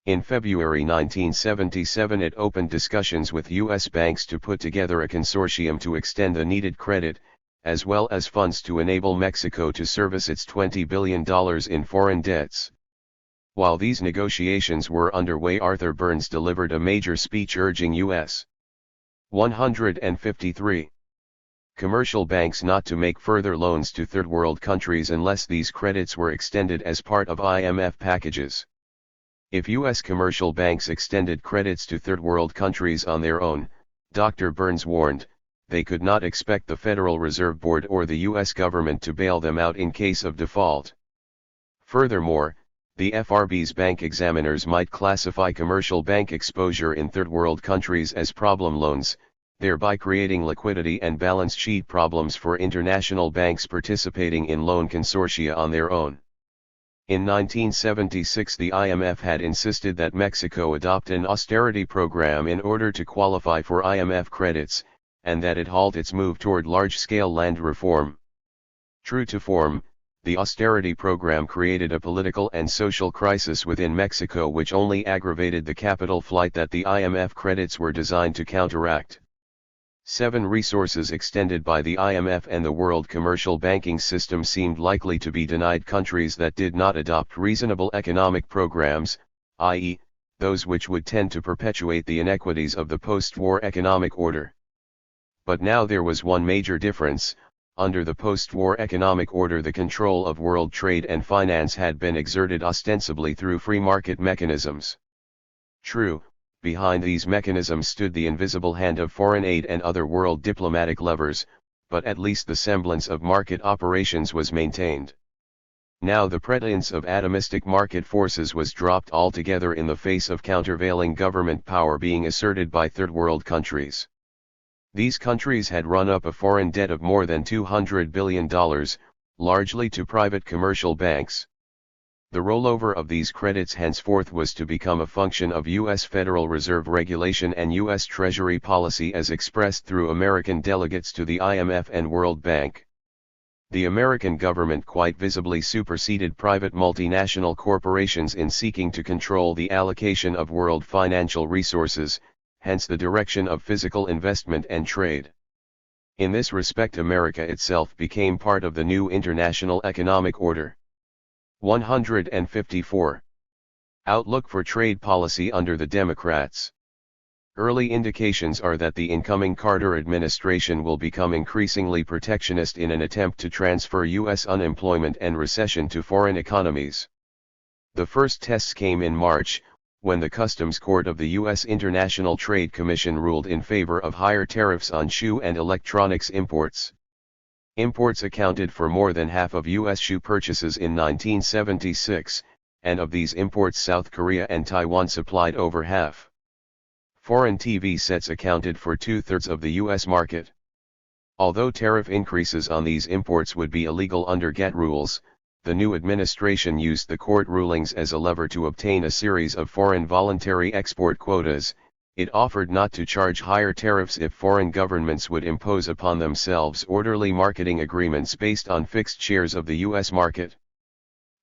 In February 1977 it opened discussions with U.S. banks to put together a consortium to extend the needed credit, as well as funds to enable Mexico to service its $20 billion in foreign debts. While these negotiations were underway, Arthur Burns delivered a major speech urging U.S. 153 commercial banks not to make further loans to third world countries unless these credits were extended as part of IMF packages. If U.S. commercial banks extended credits to third world countries on their own, Dr. Burns warned, they could not expect the Federal Reserve Board or the U.S. government to bail them out in case of default. Furthermore, the FRB's bank examiners might classify commercial bank exposure in third world countries as problem loans, thereby creating liquidity and balance sheet problems for international banks participating in loan consortia on their own. In 1976 the IMF had insisted that Mexico adopt an austerity program in order to qualify for IMF credits, and that it halt its move toward large-scale land reform. True to form, the austerity program created a political and social crisis within Mexico which only aggravated the capital flight that the IMF credits were designed to counteract. 7. Resources extended by the IMF and the world commercial banking system seemed likely to be denied countries that did not adopt reasonable economic programs, i.e., those which would tend to perpetuate the inequities of the post-war economic order. But now there was one major difference. Under the post-war economic order the control of world trade and finance had been exerted ostensibly through free market mechanisms. True, behind these mechanisms stood the invisible hand of foreign aid and other world diplomatic levers, but at least the semblance of market operations was maintained. Now the pretense of atomistic market forces was dropped altogether in the face of countervailing government power being asserted by third world countries. These countries had run up a foreign debt of more than $200 billion, largely to private commercial banks. The rollover of these credits henceforth was to become a function of U.S. Federal Reserve regulation and U.S. Treasury policy as expressed through American delegates to the IMF and World Bank. The American government quite visibly superseded private multinational corporations in seeking to control the allocation of world financial resources, hence the direction of physical investment and trade. In this respect, America itself became part of the new international economic order. 154. Outlook for trade policy under the Democrats. Early indications are that the incoming Carter administration will become increasingly protectionist in an attempt to transfer U.S. unemployment and recession to foreign economies. The first tests came in March, when the Customs Court of the U.S. International Trade Commission ruled in favor of higher tariffs on shoe and electronics imports. Imports accounted for more than half of U.S. shoe purchases in 1976, and of these imports South Korea and Taiwan supplied over half. Foreign TV sets accounted for 2/3 of the U.S. market. Although tariff increases on these imports would be illegal under GATT rules, the new administration used the court rulings as a lever to obtain a series of foreign voluntary export quotas. It offered not to charge higher tariffs if foreign governments would impose upon themselves orderly marketing agreements based on fixed shares of the U.S. market.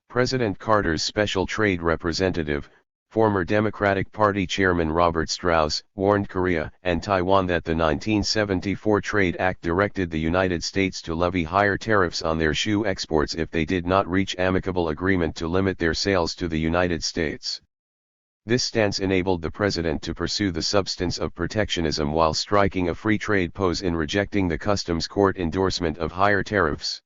President Carter's special trade representative, former Democratic Party Chairman Robert Strauss, warned Korea and Taiwan that the 1974 Trade Act directed the United States to levy higher tariffs on their shoe exports if they did not reach amicable agreement to limit their sales to the United States. This stance enabled the president to pursue the substance of protectionism while striking a free trade pose in rejecting the Customs Court endorsement of higher tariffs.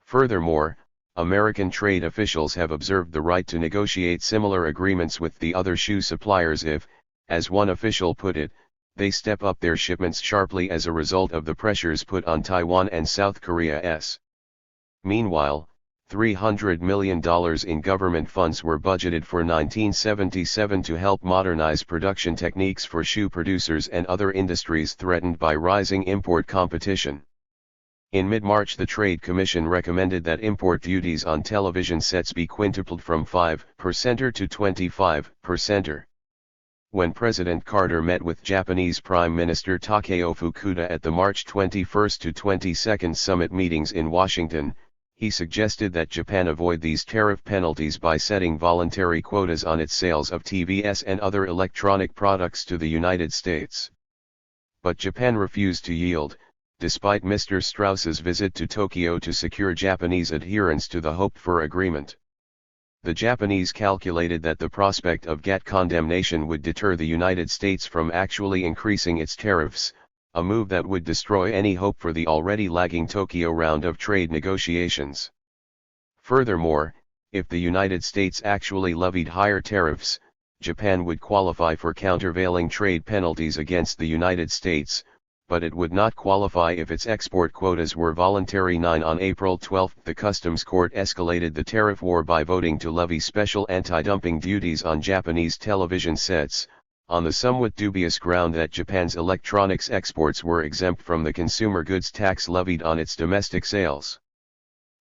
Furthermore, American trade officials have observed the right to negotiate similar agreements with the other shoe suppliers if, as one official put it, they step up their shipments sharply as a result of the pressures put on Taiwan and South Korea's. Meanwhile, $300 million in government funds were budgeted for 1977 to help modernize production techniques for shoe producers and other industries threatened by rising import competition. In mid-March, the Trade Commission recommended that import duties on television sets be quintupled from 5% to 25%. When President Carter met with Japanese Prime Minister Takeo Fukuda at the March 21 to 22 summit meetings in Washington, he suggested that Japan avoid these tariff penalties by setting voluntary quotas on its sales of TVs and other electronic products to the United States. But Japan refused to yield, despite Mr. Strauss's visit to Tokyo to secure Japanese adherence to the hoped-for agreement. The Japanese calculated that the prospect of GATT condemnation would deter the United States from actually increasing its tariffs, a move that would destroy any hope for the already lagging Tokyo round of trade negotiations. Furthermore, if the United States actually levied higher tariffs, Japan would qualify for countervailing trade penalties against the United States, but it would not qualify if its export quotas were voluntary. On April 12, the Customs Court escalated the tariff war by voting to levy special anti-dumping duties on Japanese television sets, on the somewhat dubious ground that Japan's electronics exports were exempt from the consumer goods tax levied on its domestic sales.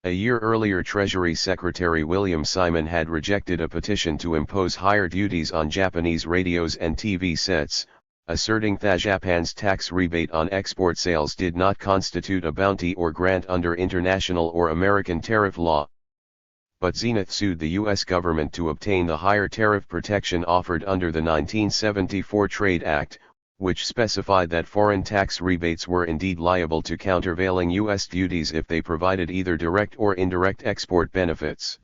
A year earlier, Treasury Secretary William Simon had rejected a petition to impose higher duties on Japanese radios and TV sets, asserting that Japan's tax rebate on export sales did not constitute a bounty or grant under international or American tariff law. But Zenith sued the U.S. government to obtain the higher tariff protection offered under the 1974 Trade Act, which specified that foreign tax rebates were indeed liable to countervailing U.S. duties if they provided either direct or indirect export benefits.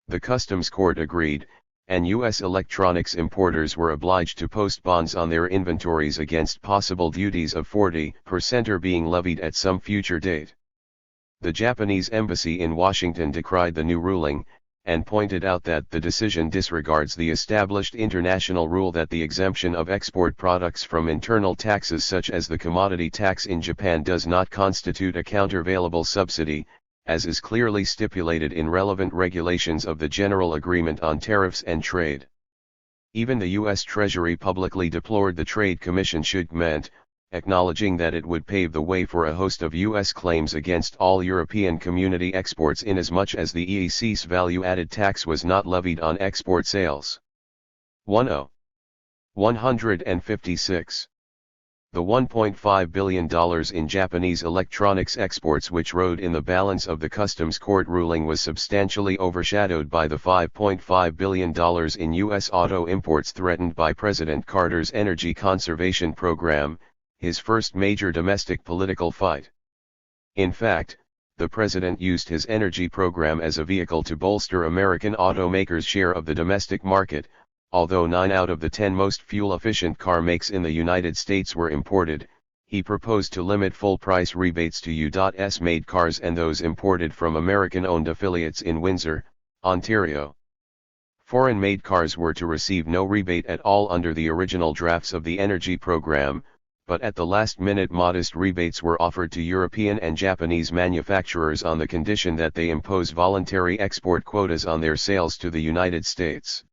The Customs Court agreed, and U.S. electronics importers were obliged to post bonds on their inventories against possible duties of 40% or being levied at some future date. The Japanese embassy in Washington decried the new ruling, and pointed out that the decision disregards the established international rule that the exemption of export products from internal taxes such as the commodity tax in Japan does not constitute a countervailable subsidy, as is clearly stipulated in relevant regulations of the General Agreement on Tariffs and Trade. Even the U.S. Treasury publicly deplored the Trade Commission should meant, acknowledging that it would pave the way for a host of U.S. claims against all European Community exports inasmuch as the EEC's value-added tax was not levied on export sales. 156. The $1.5 billion in Japanese electronics exports which rode in the balance of the Customs Court ruling was substantially overshadowed by the $5.5 billion in U.S. auto imports threatened by President Carter's energy conservation program, his first major domestic political fight. In fact, the president used his energy program as a vehicle to bolster American automakers' share of the domestic market. Although 9 out of the 10 most fuel-efficient car makes in the United States were imported, he proposed to limit full-price rebates to U.S.-made cars and those imported from American-owned affiliates in Windsor, Ontario. Foreign-made cars were to receive no rebate at all under the original drafts of the energy program, but at the last minute modest rebates were offered to European and Japanese manufacturers on the condition that they impose voluntary export quotas on their sales to the United States.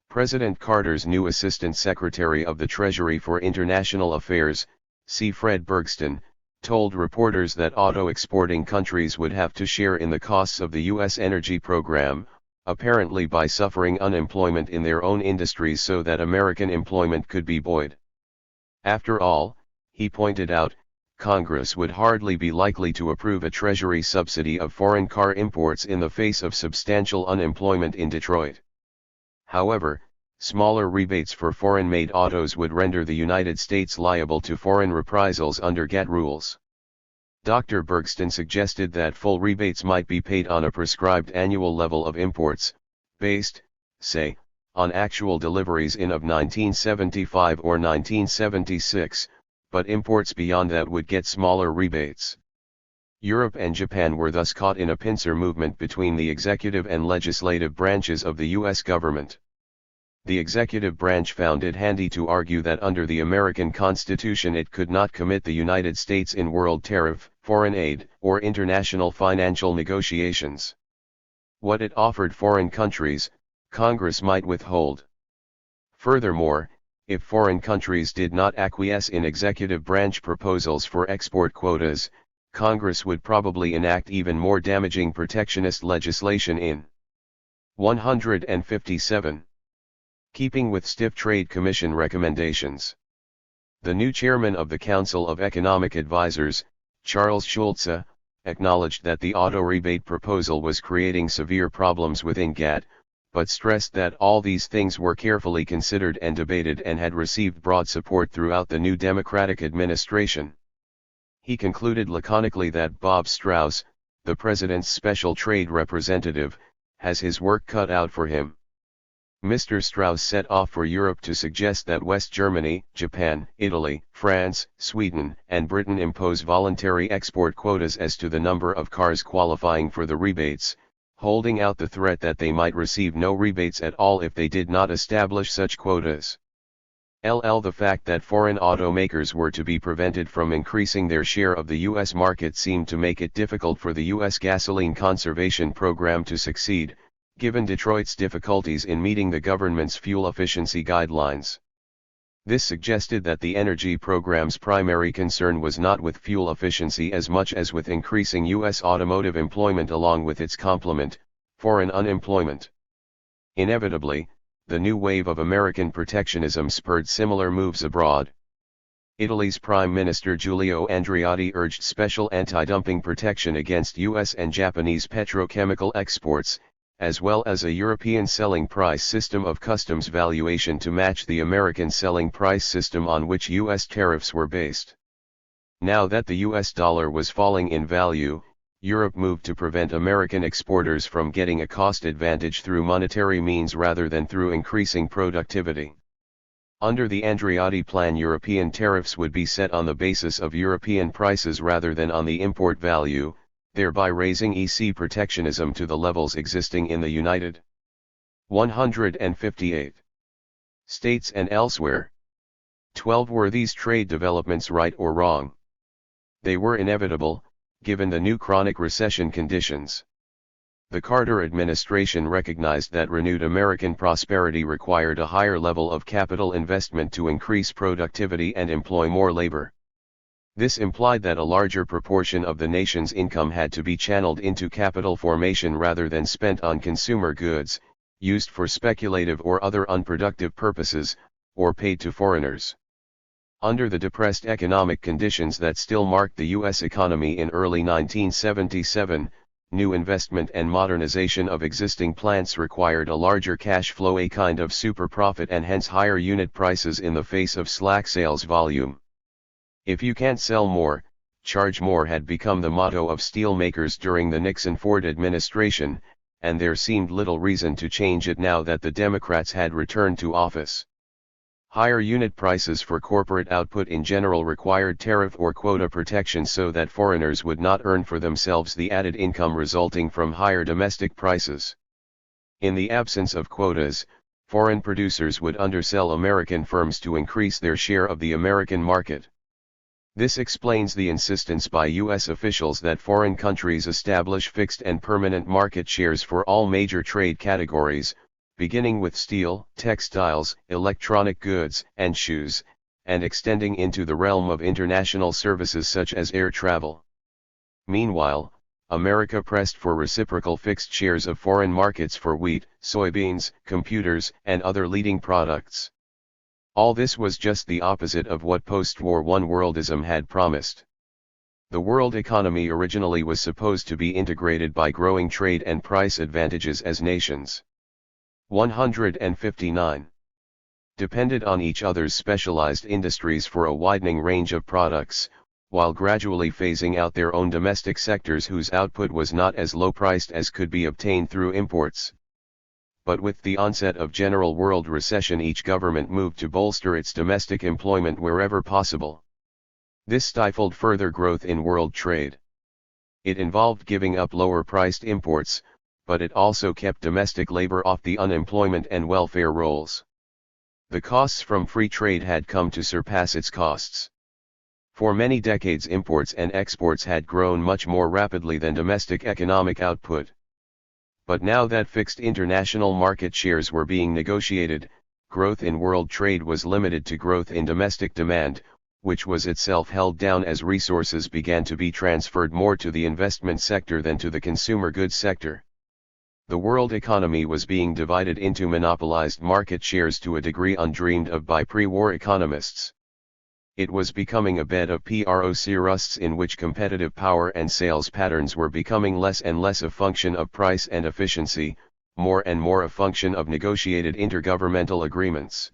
President Carter's new Assistant Secretary of the Treasury for International Affairs, C. Fred Bergston, told reporters that auto-exporting countries would have to share in the costs of the U.S. energy program, apparently by suffering unemployment in their own industries so that American employment could be buoyed. After all, he pointed out, Congress would hardly be likely to approve a Treasury subsidy of foreign car imports in the face of substantial unemployment in Detroit. However, smaller rebates for foreign-made autos would render the United States liable to foreign reprisals under GATT rules. Dr. Bergston suggested that full rebates might be paid on a prescribed annual level of imports, based, say, on actual deliveries of 1975 or 1976, but imports beyond that would get smaller rebates. Europe and Japan were thus caught in a pincer movement between the executive and legislative branches of the U.S. government. The executive branch found it handy to argue that under the American Constitution it could not commit the United States in world tariff, foreign aid, or international financial negotiations. What it offered foreign countries, Congress might withhold. Furthermore, if foreign countries did not acquiesce in executive branch proposals for export quotas, Congress would probably enact even more damaging protectionist legislation in 157. Keeping with stiff Trade Commission recommendations. The new chairman of the Council of Economic Advisers, Charles Schulze, acknowledged that the auto rebate proposal was creating severe problems within GATT, but stressed that all these things were carefully considered and debated and had received broad support throughout the new Democratic administration. He concluded laconically that Bob Strauss, the president's special trade representative, has his work cut out for him. Mr. Strauss set off for Europe to suggest that West Germany, Japan, Italy, France, Sweden, and Britain impose voluntary export quotas as to the number of cars qualifying for the rebates, holding out the threat that they might receive no rebates at all if they did not establish such quotas. The fact that foreign automakers were to be prevented from increasing their share of the U.S. market seemed to make it difficult for the U.S. gasoline conservation program to succeed, given Detroit's difficulties in meeting the government's fuel efficiency guidelines. This suggested that the energy program's primary concern was not with fuel efficiency as much as with increasing U.S. automotive employment along with its complement, foreign unemployment. Inevitably, the new wave of American protectionism spurred similar moves abroad. Italy's Prime Minister Giulio Andreotti urged special anti-dumping protection against U.S. and Japanese petrochemical exports, as well as a European selling price system of customs valuation to match the American selling price system on which U.S. tariffs were based. Now that the U.S. dollar was falling in value, Europe moved to prevent American exporters from getting a cost advantage through monetary means rather than through increasing productivity. Under the Andreotti plan, European tariffs would be set on the basis of European prices rather than on the import value, thereby raising EC protectionism to the levels existing in the United 158 States and elsewhere. 12. Were these trade developments right or wrong? They were inevitable, given the new chronic recession conditions. The Carter administration recognized that renewed American prosperity required a higher level of capital investment to increase productivity and employ more labor. This implied that a larger proportion of the nation's income had to be channeled into capital formation rather than spent on consumer goods, used for speculative or other unproductive purposes, or paid to foreigners. Under the depressed economic conditions that still marked the U.S. economy in early 1977, new investment and modernization of existing plants required a larger cash flow, a kind of super profit, and hence higher unit prices in the face of slack sales volume. If you can't sell more, charge more had become the motto of steelmakers during the Nixon-Ford administration, and there seemed little reason to change it now that the Democrats had returned to office. Higher unit prices for corporate output in general required tariff or quota protection so that foreigners would not earn for themselves the added income resulting from higher domestic prices. In the absence of quotas, foreign producers would undersell American firms to increase their share of the American market. This explains the insistence by U.S. officials that foreign countries establish fixed and permanent market shares for all major trade categories, beginning with steel, textiles, electronic goods, and shoes, and extending into the realm of international services such as air travel. Meanwhile, America pressed for reciprocal fixed shares of foreign markets for wheat, soybeans, computers, and other leading products. All this was just the opposite of what post-war one-worldism had promised. The world economy originally was supposed to be integrated by growing trade and price advantages as nations. 159. Depended on each other's specialized industries for a widening range of products, while gradually phasing out their own domestic sectors whose output was not as low-priced as could be obtained through imports. But with the onset of general world recession, each government moved to bolster its domestic employment wherever possible. This stifled further growth in world trade. It involved giving up lower-priced imports, but it also kept domestic labor off the unemployment and welfare rolls. The costs from free trade had come to surpass its costs. For many decades, imports and exports had grown much more rapidly than domestic economic output. But now that fixed international market shares were being negotiated, growth in world trade was limited to growth in domestic demand, which was itself held down as resources began to be transferred more to the investment sector than to the consumer goods sector. The world economy was being divided into monopolized market shares to a degree undreamed of by pre-war economists. It was becoming a bed of PROC-rusts in which competitive power and sales patterns were becoming less and less a function of price and efficiency, more and more a function of negotiated intergovernmental agreements.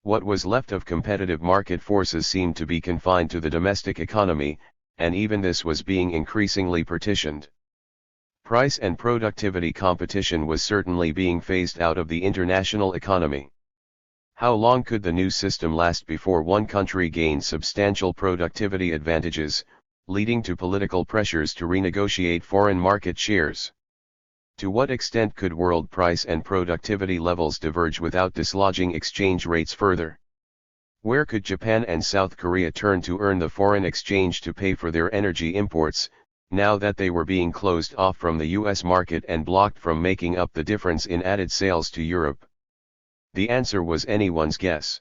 What was left of competitive market forces seemed to be confined to the domestic economy, and even this was being increasingly partitioned. Price and productivity competition was certainly being phased out of the international economy. How long could the new system last before one country gained substantial productivity advantages, leading to political pressures to renegotiate foreign market shares? To what extent could world price and productivity levels diverge without dislodging exchange rates further? Where could Japan and South Korea turn to earn the foreign exchange to pay for their energy imports, now that they were being closed off from the U.S. market and blocked from making up the difference in added sales to Europe? The answer was anyone's guess.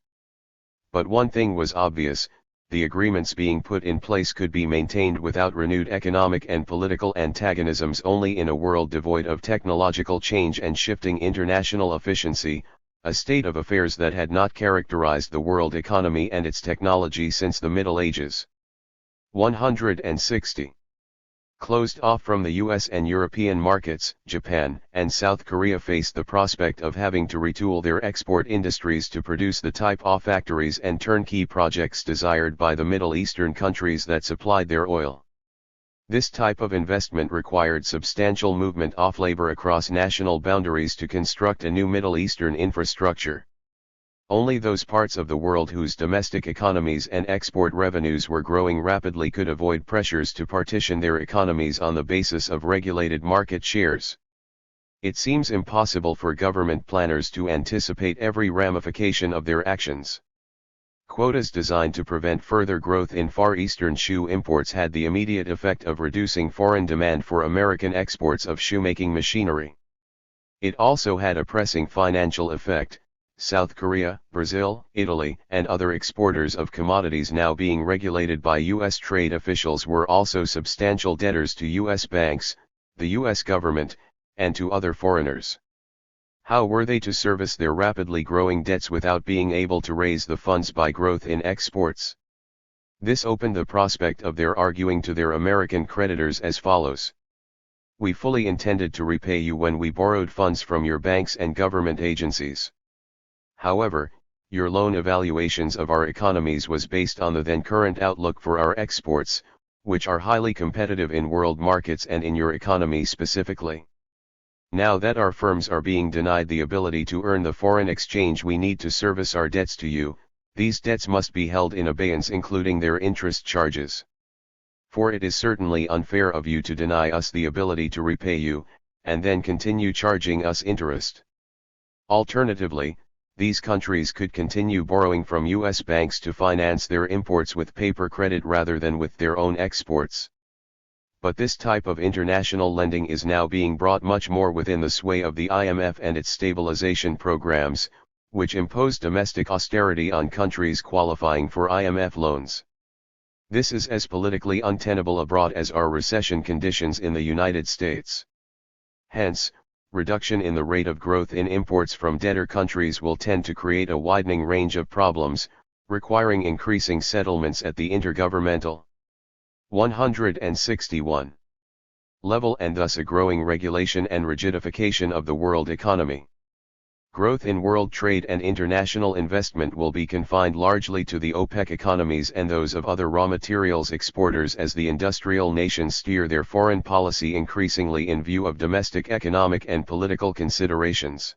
But one thing was obvious: the agreements being put in place could be maintained without renewed economic and political antagonisms only in a world devoid of technological change and shifting international efficiency, a state of affairs that had not characterized the world economy and its technology since the Middle Ages. 160. Closed off from the US and European markets, Japan and South Korea faced the prospect of having to retool their export industries to produce the type of factories and turnkey projects desired by the Middle Eastern countries that supplied their oil. This type of investment required substantial movement of labor across national boundaries to construct a new Middle Eastern infrastructure. Only those parts of the world whose domestic economies and export revenues were growing rapidly could avoid pressures to partition their economies on the basis of regulated market shares. It seems impossible for government planners to anticipate every ramification of their actions. Quotas designed to prevent further growth in Far Eastern shoe imports had the immediate effect of reducing foreign demand for American exports of shoemaking machinery. It also had a pressing financial effect. South Korea, Brazil, Italy, and other exporters of commodities now being regulated by U.S. trade officials were also substantial debtors to U.S. banks, the U.S. government, and to other foreigners. How were they to service their rapidly growing debts without being able to raise the funds by growth in exports? This opened the prospect of their arguing to their American creditors as follows. We fully intended to repay you when we borrowed funds from your banks and government agencies. However, your loan evaluations of our economies was based on the then current outlook for our exports, which are highly competitive in world markets and in your economy specifically. Now that our firms are being denied the ability to earn the foreign exchange we need to service our debts to you, these debts must be held in abeyance including their interest charges. For it is certainly unfair of you to deny us the ability to repay you, and then continue charging us interest. Alternatively, these countries could continue borrowing from U.S. banks to finance their imports with paper credit rather than with their own exports. But this type of international lending is now being brought much more within the sway of the IMF and its stabilization programs, which impose domestic austerity on countries qualifying for IMF loans. This is as politically untenable abroad as are recession conditions in the United States. Hence, reduction in the rate of growth in imports from debtor countries will tend to create a widening range of problems, requiring increasing settlements at the intergovernmental 161 level and thus a growing regulation and rigidification of the world economy. Growth in world trade and international investment will be confined largely to the OPEC economies and those of other raw materials exporters as the industrial nations steer their foreign policy increasingly in view of domestic economic and political considerations.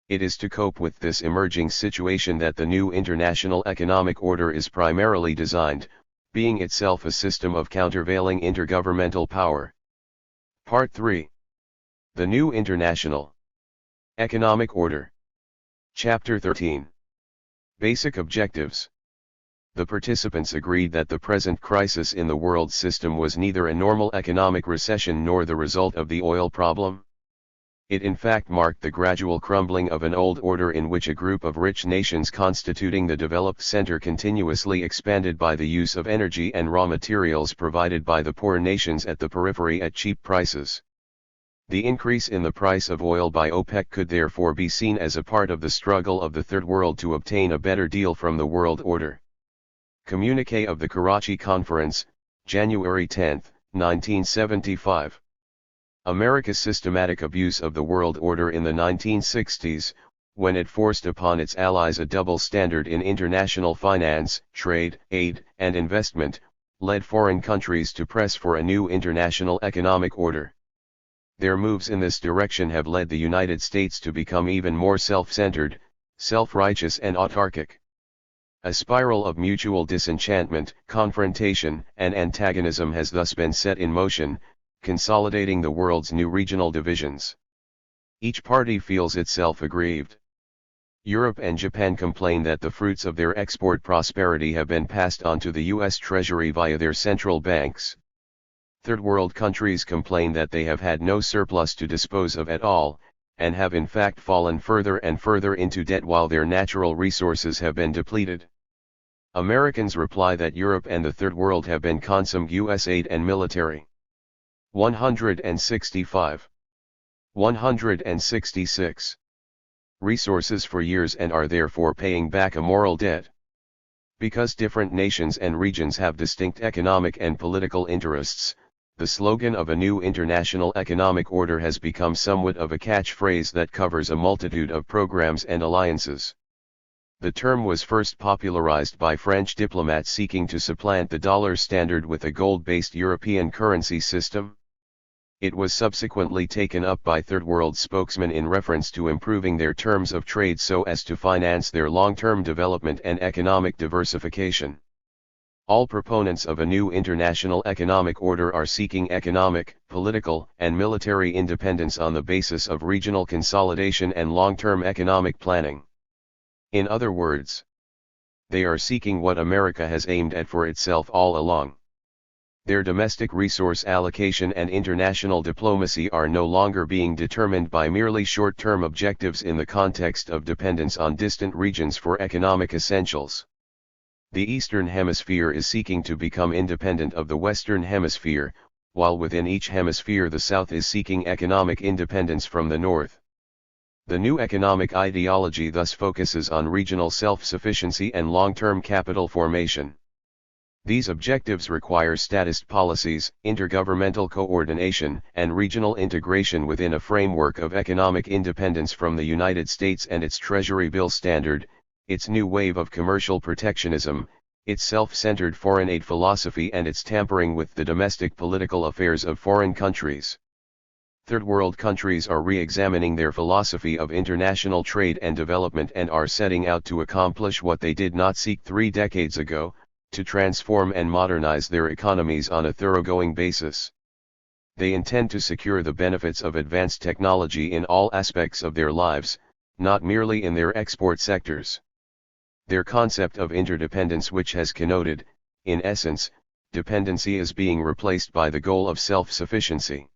It is to cope with this emerging situation that the new international economic order is primarily designed, being itself a system of countervailing intergovernmental power. Part 3. The New International Economic Order. Chapter 13. Basic Objectives. The participants agreed that the present crisis in the world system was neither a normal economic recession nor the result of the oil problem. It in fact marked the gradual crumbling of an old order in which a group of rich nations constituting the developed center continuously expanded by the use of energy and raw materials provided by the poor nations at the periphery at cheap prices. The increase in the price of oil by OPEC could therefore be seen as a part of the struggle of the Third World to obtain a better deal from the world order. Communiqué of the Karachi Conference, January 10, 1975. America's systematic abuse of the world order in the 1960s, when it forced upon its allies a double standard in international finance, trade, aid, and investment, led foreign countries to press for a new international economic order. Their moves in this direction have led the United States to become even more self-centered, self-righteous and autarkic. A spiral of mutual disenchantment, confrontation, and antagonism has thus been set in motion, consolidating the world's new regional divisions. Each party feels itself aggrieved. Europe and Japan complain that the fruits of their export prosperity have been passed on to the U.S. Treasury via their central banks. Third world countries complain that they have had no surplus to dispose of at all, and have in fact fallen further and further into debt while their natural resources have been depleted. Americans reply that Europe and the Third World have been consumed U.S. aid and military. 165. 166. Resources for years and are therefore paying back a moral debt. Because different nations and regions have distinct economic and political interests, the slogan of a new international economic order has become somewhat of a catchphrase that covers a multitude of programs and alliances. The term was first popularized by French diplomats seeking to supplant the dollar standard with a gold-based European currency system. It was subsequently taken up by Third World spokesmen in reference to improving their terms of trade so as to finance their long-term development and economic diversification. All proponents of a new international economic order are seeking economic, political, and military independence on the basis of regional consolidation and long-term economic planning. In other words, They are seeking what America has aimed at for itself all along. Their domestic resource allocation and international diplomacy are no longer being determined by merely short-term objectives in the context of dependence on distant regions for economic essentials. The Eastern Hemisphere is seeking to become independent of the Western Hemisphere, while within each hemisphere the South is seeking economic independence from the North. The new economic ideology thus focuses on regional self-sufficiency and long-term capital formation. These objectives require statist policies, intergovernmental coordination, and regional integration within a framework of economic independence from the United States and its Treasury bill standard, its new wave of commercial protectionism, its self-centered foreign aid philosophy and its tampering with the domestic political affairs of foreign countries. Third world countries are re-examining their philosophy of international trade and development and are setting out to accomplish what they did not seek 3 decades ago, to transform and modernize their economies on a thoroughgoing basis. They intend to secure the benefits of advanced technology in all aspects of their lives, not merely in their export sectors. Their concept of interdependence, which has connoted, in essence, dependency, is being replaced by the goal of self-sufficiency.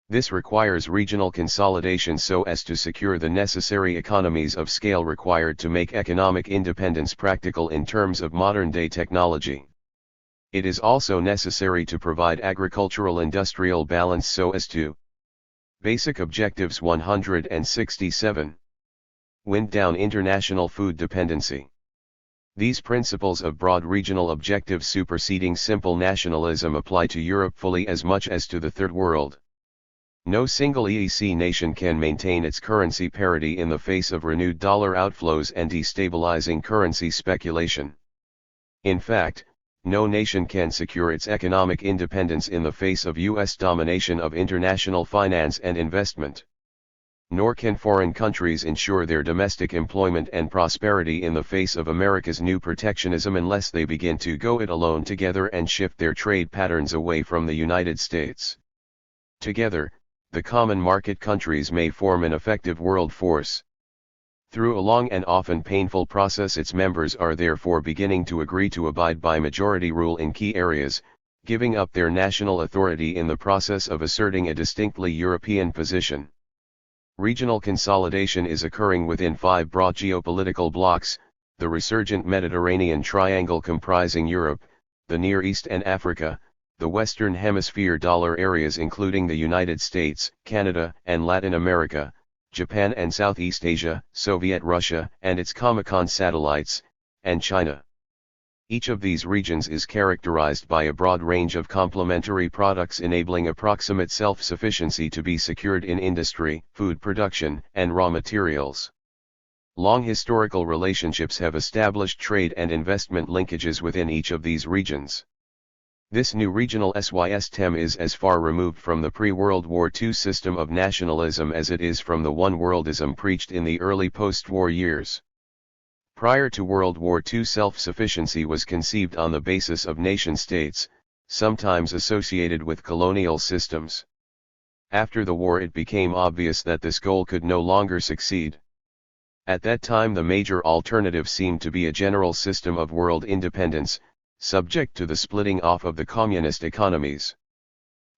This requires regional consolidation so as to secure the necessary economies of scale required to make economic independence practical in terms of modern-day technology. It is also necessary to provide agricultural industrial balance so as to Basic Objectives 167. Wind down international food dependency. These principles of broad regional objectives superseding simple nationalism apply to Europe fully as much as to the Third World. No single EEC nation can maintain its currency parity in the face of renewed dollar outflows and destabilizing currency speculation. In fact, no nation can secure its economic independence in the face of U.S. domination of international finance and investment. Nor can foreign countries ensure their domestic employment and prosperity in the face of America's new protectionism unless they begin to go it alone together and shift their trade patterns away from the United States. Together, the common market countries may form an effective world force. Through a long and often painful process, its members are therefore beginning to agree to abide by majority rule in key areas, giving up their national authority in the process of asserting a distinctly European position. Regional consolidation is occurring within 5 broad geopolitical blocs: the resurgent Mediterranean triangle comprising Europe, the Near East and Africa, the Western Hemisphere dollar areas including the United States, Canada, and Latin America, Japan and Southeast Asia, Soviet Russia and its Comecon satellites, and China. Each of these regions is characterized by a broad range of complementary products enabling approximate self-sufficiency to be secured in industry, food production, and raw materials. Long historical relationships have established trade and investment linkages within each of these regions. This new regional system is as far removed from the pre-World War II system of nationalism as it is from the one-worldism preached in the early post-war years. Prior to World War II, self-sufficiency was conceived on the basis of nation-states, sometimes associated with colonial systems. After the war, it became obvious that this goal could no longer succeed. At that time, the major alternative seemed to be a general system of world independence, subject to the splitting off of the communist economies.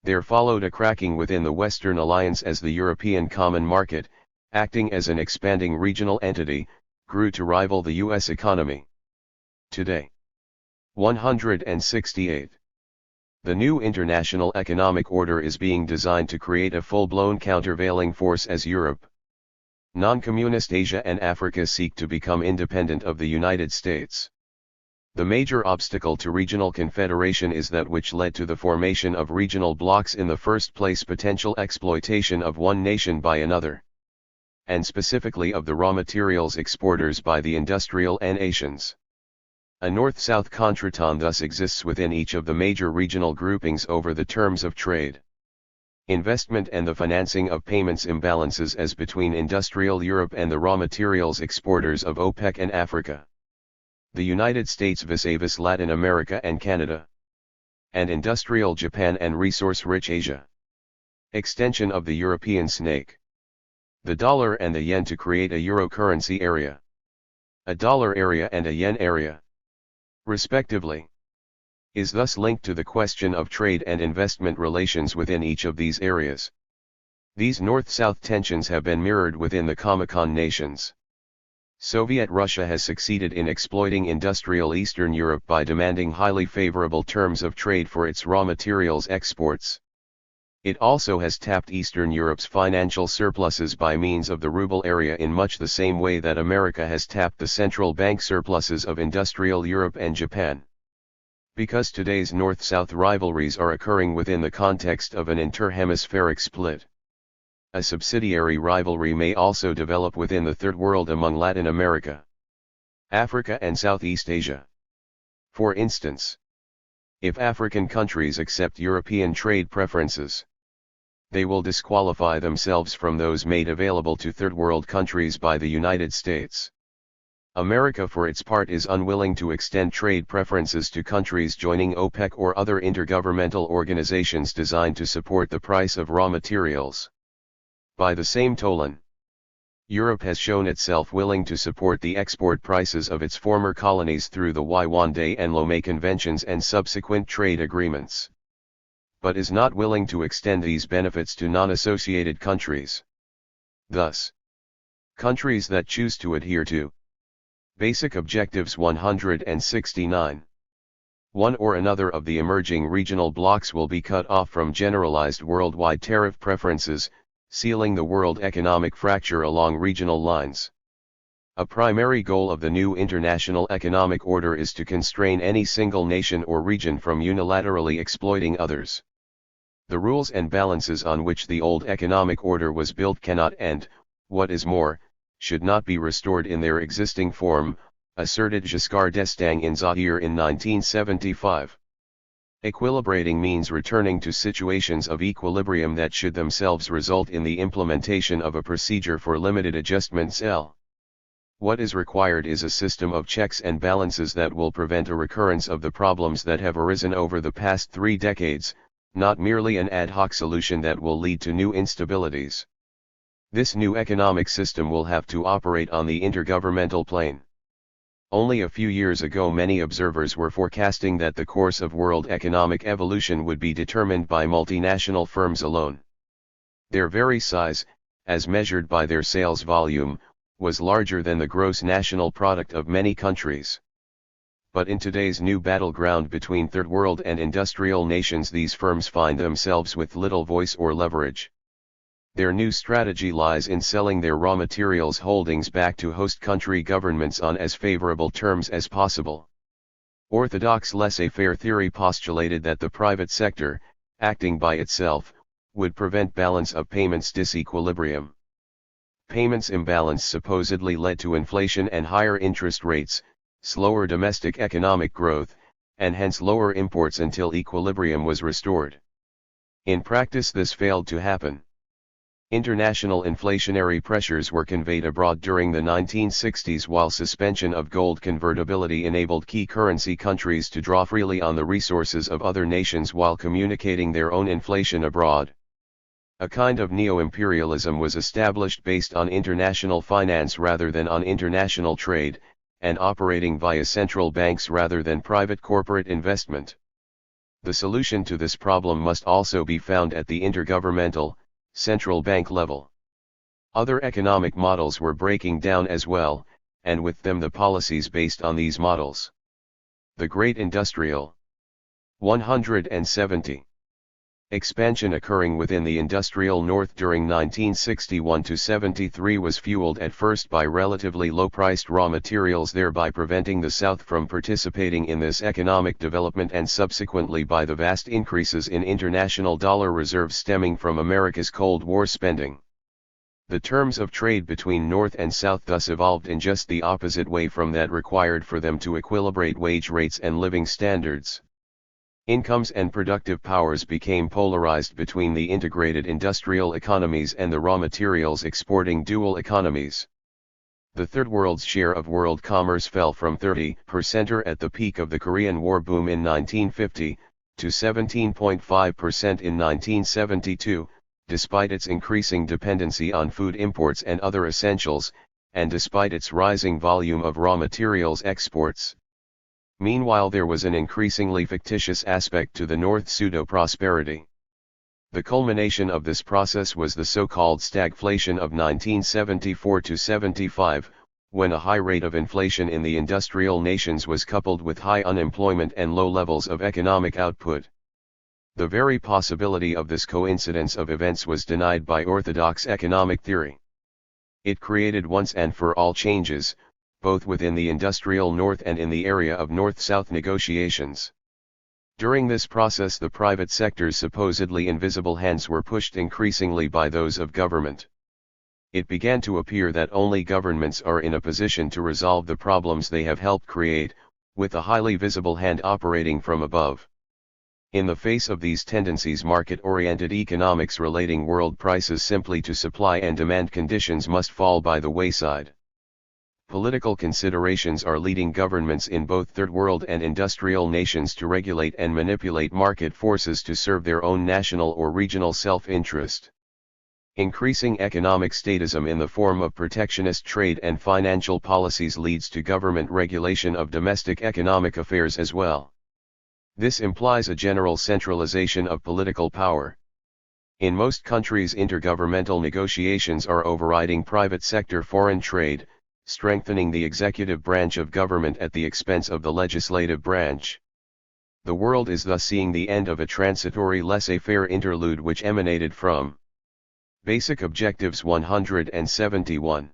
There followed a cracking within the Western Alliance as the European Common Market, acting as an expanding regional entity, grew to rival the U.S. economy. Today. 168. The new international economic order is being designed to create a full-blown countervailing force as Europe, non-communist Asia and Africa seek to become independent of the United States. The major obstacle to regional confederation is that which led to the formation of regional blocs in the first place: potential exploitation of one nation by another, and specifically of the raw materials exporters by the industrial nations. A north-south contretemps thus exists within each of the major regional groupings over the terms of trade, investment and the financing of payments imbalances as between industrial Europe and the raw materials exporters of OPEC and Africa, the United States vis-a-vis Latin America and Canada, and industrial Japan and resource-rich Asia. Extension of the European snake, the dollar and the yen to create a euro currency area. a dollar area and a yen area, respectively, is thus linked to the question of trade and investment relations within each of these areas. These north-south tensions have been mirrored within the Comecon nations. Soviet Russia has succeeded in exploiting industrial Eastern Europe by demanding highly favorable terms of trade for its raw materials exports. It also has tapped Eastern Europe's financial surpluses by means of the ruble area in much the same way that America has tapped the central bank surpluses of industrial Europe and Japan. Because today's North-South rivalries are occurring within the context of an inter-hemispheric split, a subsidiary rivalry may also develop within the Third World among Latin America, Africa and Southeast Asia. For instance, if African countries accept European trade preferences, they will disqualify themselves from those made available to Third World countries by the United States. America for its part is unwilling to extend trade preferences to countries joining OPEC or other intergovernmental organizations designed to support the price of raw materials. By the same token, Europe has shown itself willing to support the export prices of its former colonies through the Yawande and Lomé Conventions and subsequent trade agreements, but is not willing to extend these benefits to non-associated countries. Thus, countries that choose to adhere to Basic Objectives 169, one or another of the emerging regional blocs will be cut off from generalized worldwide tariff preferences, sealing the world economic fracture along regional lines. A primary goal of the new international economic order is to constrain any single nation or region from unilaterally exploiting others. The rules and balances on which the old economic order was built cannot and, what is more, should not be restored in their existing form, asserted Giscard d'Estaing in Zaire in 1975. Equilibrating means returning to situations of equilibrium that should themselves result in the implementation of a procedure for limited adjustments. What is required is a system of checks and balances that will prevent a recurrence of the problems that have arisen over the past 3 decades, not merely an ad hoc solution that will lead to new instabilities. This new economic system will have to operate on the intergovernmental plane. Only a few years ago many observers were forecasting that the course of world economic evolution would be determined by multinational firms alone. Their very size, as measured by their sales volume, was larger than the gross national product of many countries. But in today's new battleground between Third World and industrial nations, these firms find themselves with little voice or leverage. Their new strategy lies in selling their raw materials holdings back to host country governments on as favorable terms as possible. Orthodox laissez-faire theory postulated that the private sector, acting by itself, would prevent balance of payments disequilibrium. Payments imbalance supposedly led to inflation and higher interest rates, slower domestic economic growth, and hence lower imports until equilibrium was restored. In practice this failed to happen. International inflationary pressures were conveyed abroad during the 1960s, while suspension of gold convertibility enabled key currency countries to draw freely on the resources of other nations while communicating their own inflation abroad. A kind of neo-imperialism was established based on international finance rather than on international trade, and operating via central banks rather than private corporate investment. The solution to this problem must also be found at the intergovernmental, central bank level. Other economic models were breaking down as well, and with them the policies based on these models. The Great Industrial 170 expansion occurring within the industrial North during 1961–73 was fueled at first by relatively low-priced raw materials, thereby preventing the South from participating in this economic development, and subsequently by the vast increases in international dollar reserves stemming from America's Cold War spending. The terms of trade between North and South thus evolved in just the opposite way from that required for them to equilibrate wage rates and living standards. Incomes and productive powers became polarized between the integrated industrial economies and the raw materials exporting dual economies. The Third World's share of world commerce fell from 30% at the peak of the Korean War boom in 1950, to 17.5% in 1972, despite its increasing dependency on food imports and other essentials, and despite its rising volume of raw materials exports. Meanwhile, there was an increasingly fictitious aspect to the North's pseudo-prosperity. The culmination of this process was the so-called stagflation of 1974-75, when a high rate of inflation in the industrial nations was coupled with high unemployment and low levels of economic output. The very possibility of this coincidence of events was denied by orthodox economic theory. It created once and for all changes, both within the industrial North and in the area of North-South negotiations. During this process, the private sector's supposedly invisible hands were pushed increasingly by those of government. It began to appear that only governments are in a position to resolve the problems they have helped create, with a highly visible hand operating from above. In the face of these tendencies, market-oriented economics relating world prices simply to supply and demand conditions must fall by the wayside. Political considerations are leading governments in both third world and industrial nations to regulate and manipulate market forces to serve their own national or regional self-interest. Increasing economic statism in the form of protectionist trade and financial policies leads to government regulation of domestic economic affairs as well. This implies a general centralization of political power. In most countries, intergovernmental negotiations are overriding private sector foreign trade, strengthening the executive branch of government at the expense of the legislative branch. The world is thus seeing the end of a transitory laissez-faire interlude which emanated from Basic Objectives 171.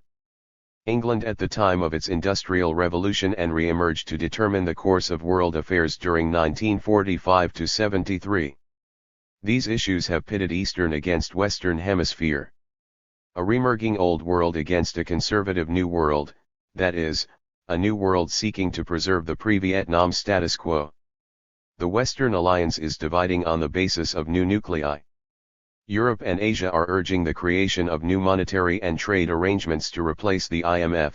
England at the time of its Industrial Revolution and re-emerged to determine the course of world affairs during 1945-73. These issues have pitted Eastern against Western Hemisphere. A reemerging Old World against a conservative New World, that is, a New World seeking to preserve the pre-Vietnam status quo. The Western Alliance is dividing on the basis of new nuclei. Europe and Asia are urging the creation of new monetary and trade arrangements to replace the IMF,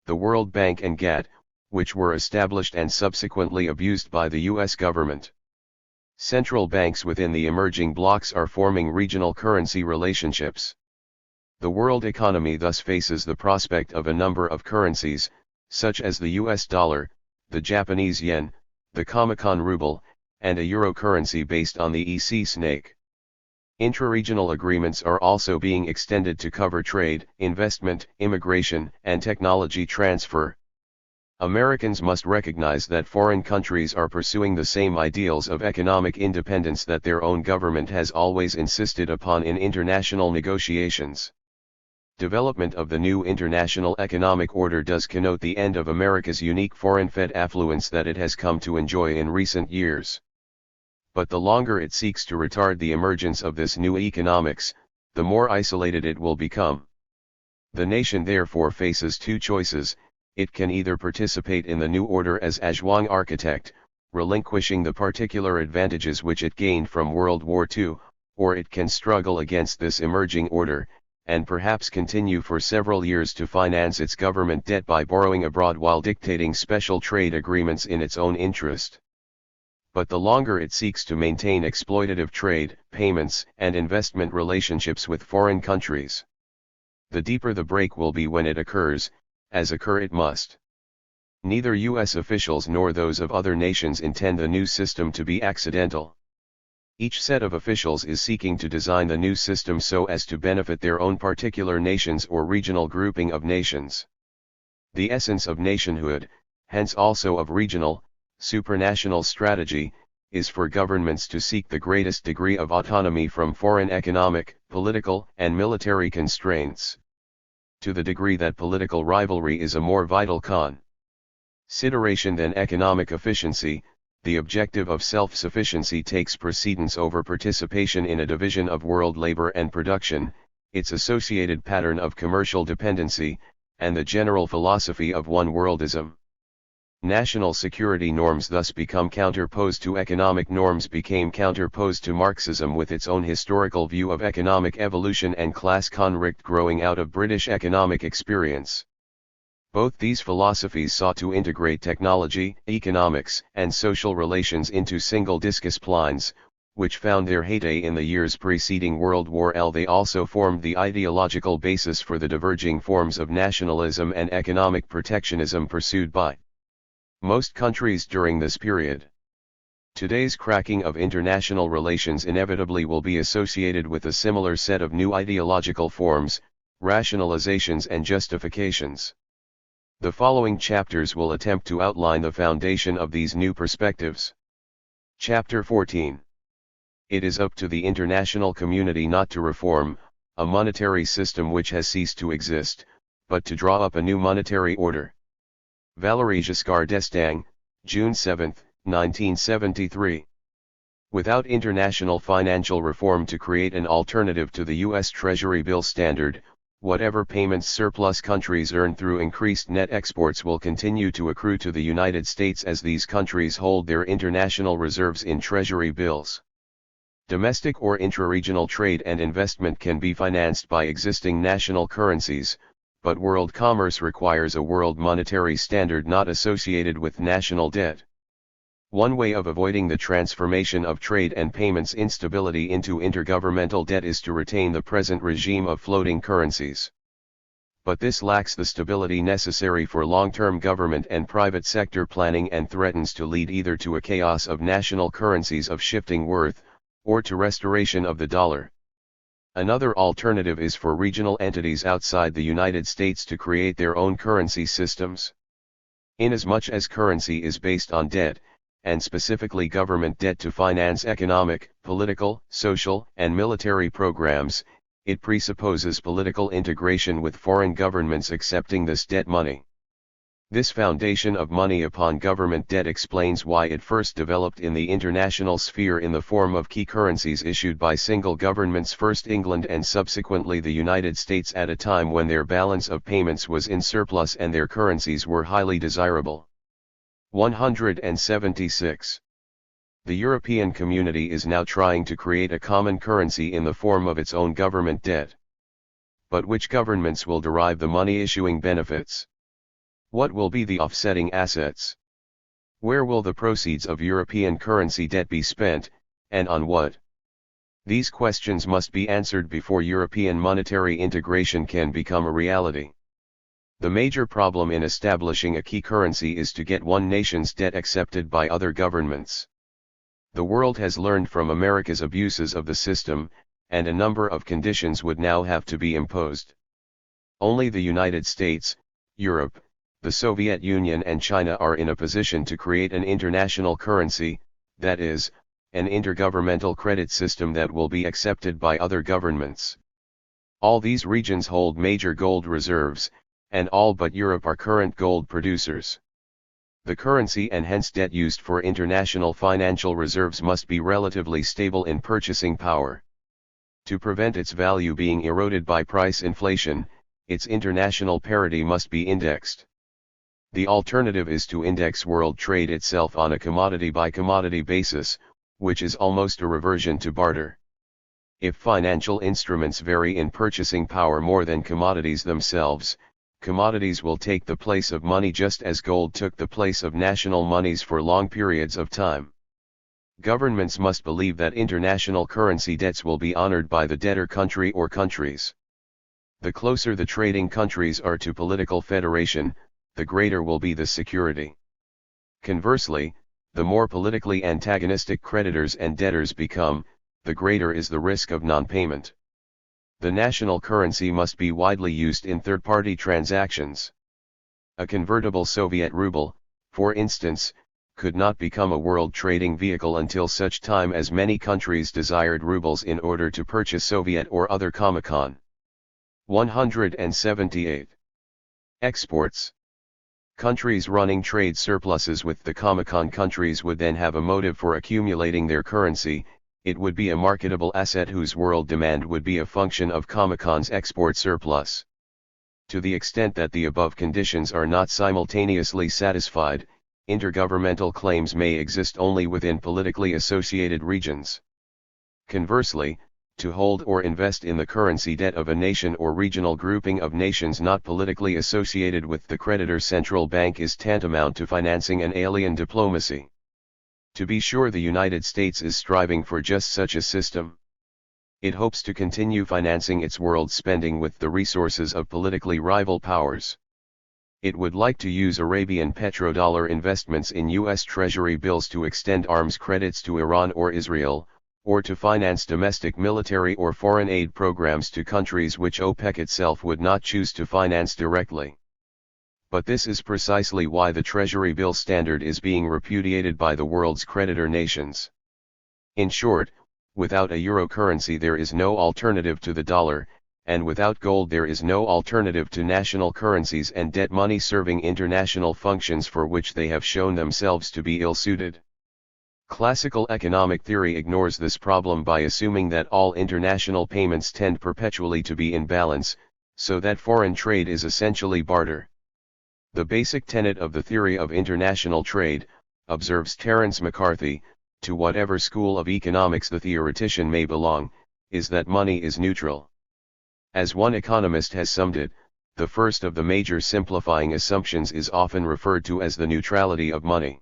the World Bank and GATT, which were established and subsequently abused by the US government. Central banks within the emerging blocs are forming regional currency relationships. The world economy thus faces the prospect of a number of currencies, such as the US dollar, the Japanese yen, the Comecon ruble, and a euro currency based on the EC snake. Intra-regional agreements are also being extended to cover trade, investment, immigration, and technology transfer. Americans must recognize that foreign countries are pursuing the same ideals of economic independence that their own government has always insisted upon in international negotiations. Development of the new international economic order does connote the end of America's unique foreign-fed affluence that it has come to enjoy in recent years. But the longer it seeks to retard the emergence of this new economics, the more isolated it will become. The nation therefore faces two choices: it can either participate in the new order as adjoint architect, relinquishing the particular advantages which it gained from World War II, or it can struggle against this emerging order, and perhaps continue for several years to finance its government debt by borrowing abroad while dictating special trade agreements in its own interest. But the longer it seeks to maintain exploitative trade, payments, and investment relationships with foreign countries, the deeper the break will be when it occurs, as occur it must. Neither U.S. officials nor those of other nations intend the new system to be accidental. Each set of officials is seeking to design the new system so as to benefit their own particular nations or regional grouping of nations. The essence of nationhood, hence also of regional, supranational strategy, is for governments to seek the greatest degree of autonomy from foreign economic, political, and military constraints. To the degree that political rivalry is a more vital consideration than economic efficiency, the objective of self-sufficiency takes precedence over participation in a division of world labor and production, its associated pattern of commercial dependency, and the general philosophy of one-worldism. National security norms thus become counterposed to economic norms became counterposed to Marxism with its own historical view of economic evolution and class conflict growing out of British economic experience. Both these philosophies sought to integrate technology, economics, and social relations into single disciplines, which found their heyday in the years preceding World War I. They also formed the ideological basis for the diverging forms of nationalism and economic protectionism pursued by most countries during this period. Today's cracking of international relations inevitably will be associated with a similar set of new ideological forms, rationalizations and justifications. The following chapters will attempt to outline the foundation of these new perspectives. Chapter 14. It is up to the international community not to reform a monetary system which has ceased to exist, but to draw up a new monetary order. Valéry Giscard d'Estaing, June 7, 1973. Without international financial reform to create an alternative to the U.S. Treasury bill standard, whatever payments surplus countries earn through increased net exports will continue to accrue to the United States as these countries hold their international reserves in Treasury bills. Domestic or intra-regional trade and investment can be financed by existing national currencies, but world commerce requires a world monetary standard not associated with national debt. One way of avoiding the transformation of trade and payments instability into intergovernmental debt is to retain the present regime of floating currencies. But this lacks the stability necessary for long-term government and private sector planning and threatens to lead either to a chaos of national currencies of shifting worth, or to restoration of the dollar. Another alternative is for regional entities outside the United States to create their own currency systems. Inasmuch as currency is based on debt, and specifically government debt to finance economic, political, social, and military programs, it presupposes political integration with foreign governments accepting this debt money. This foundation of money upon government debt explains why it first developed in the international sphere in the form of key currencies issued by single governments, first England and subsequently the United States, at a time when their balance of payments was in surplus and their currencies were highly desirable. 176. The European community is now trying to create a common currency in the form of its own government debt. But which governments will derive the money-issuing benefits? What will be the offsetting assets? Where will the proceeds of European currency debt be spent, and on what? These questions must be answered before European monetary integration can become a reality. The major problem in establishing a key currency is to get one nation's debt accepted by other governments. The world has learned from America's abuses of the system, and a number of conditions would now have to be imposed. Only the United States, Europe, the Soviet Union and China are in a position to create an international currency, that is, an intergovernmental credit system that will be accepted by other governments. All these regions hold major gold reserves, and all but Europe are current gold producers. The currency and hence debt used for international financial reserves must be relatively stable in purchasing power. To prevent its value being eroded by price inflation, its international parity must be indexed. The alternative is to index world trade itself on a commodity-by-commodity basis, which is almost a reversion to barter. If financial instruments vary in purchasing power more than commodities themselves, commodities will take the place of money just as gold took the place of national monies for long periods of time. Governments must believe that international currency debts will be honored by the debtor country or countries. The closer the trading countries are to political federation, the greater will be the security. Conversely, the more politically antagonistic creditors and debtors become, the greater is the risk of non-payment. The national currency must be widely used in third-party transactions. A convertible Soviet ruble, for instance, could not become a world trading vehicle until such time as many countries desired rubles in order to purchase Soviet or other Comecon. 178. Exports. Countries running trade surpluses with the Comecon countries would then have a motive for accumulating their currency. It would be a marketable asset whose world demand would be a function of Comecon's export surplus. To the extent that the above conditions are not simultaneously satisfied, intergovernmental claims may exist only within politically associated regions. Conversely, to hold or invest in the currency debt of a nation or regional grouping of nations not politically associated with the creditor central bank is tantamount to financing an alien diplomacy. To be sure, the United States is striving for just such a system. It hopes to continue financing its world spending with the resources of politically rival powers. It would like to use Arabian petrodollar investments in U.S. Treasury bills to extend arms credits to Iran or Israel, or to finance domestic military or foreign aid programs to countries which OPEC itself would not choose to finance directly. But this is precisely why the Treasury bill standard is being repudiated by the world's creditor nations. In short, without a euro currency there is no alternative to the dollar, and without gold there is no alternative to national currencies and debt money serving international functions for which they have shown themselves to be ill-suited. Classical economic theory ignores this problem by assuming that all international payments tend perpetually to be in balance, so that foreign trade is essentially barter. The basic tenet of the theory of international trade, observes Terence McCarthy, to whatever school of economics the theoretician may belong, is that money is neutral. As one economist has summed it, the first of the major simplifying assumptions is often referred to as the neutrality of money.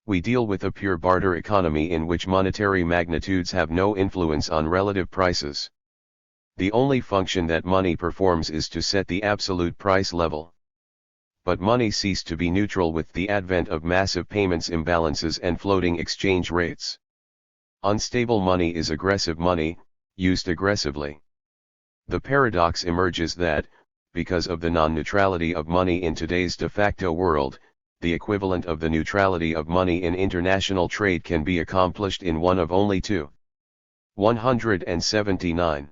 We deal with a pure barter economy in which monetary magnitudes have no influence on relative prices. The only function that money performs is to set the absolute price level. But money ceased to be neutral with the advent of massive payments imbalances and floating exchange rates. Unstable money is aggressive money, used aggressively. The paradox emerges that, because of the non-neutrality of money in today's de facto world, the equivalent of the neutrality of money in international trade can be accomplished in one of only 179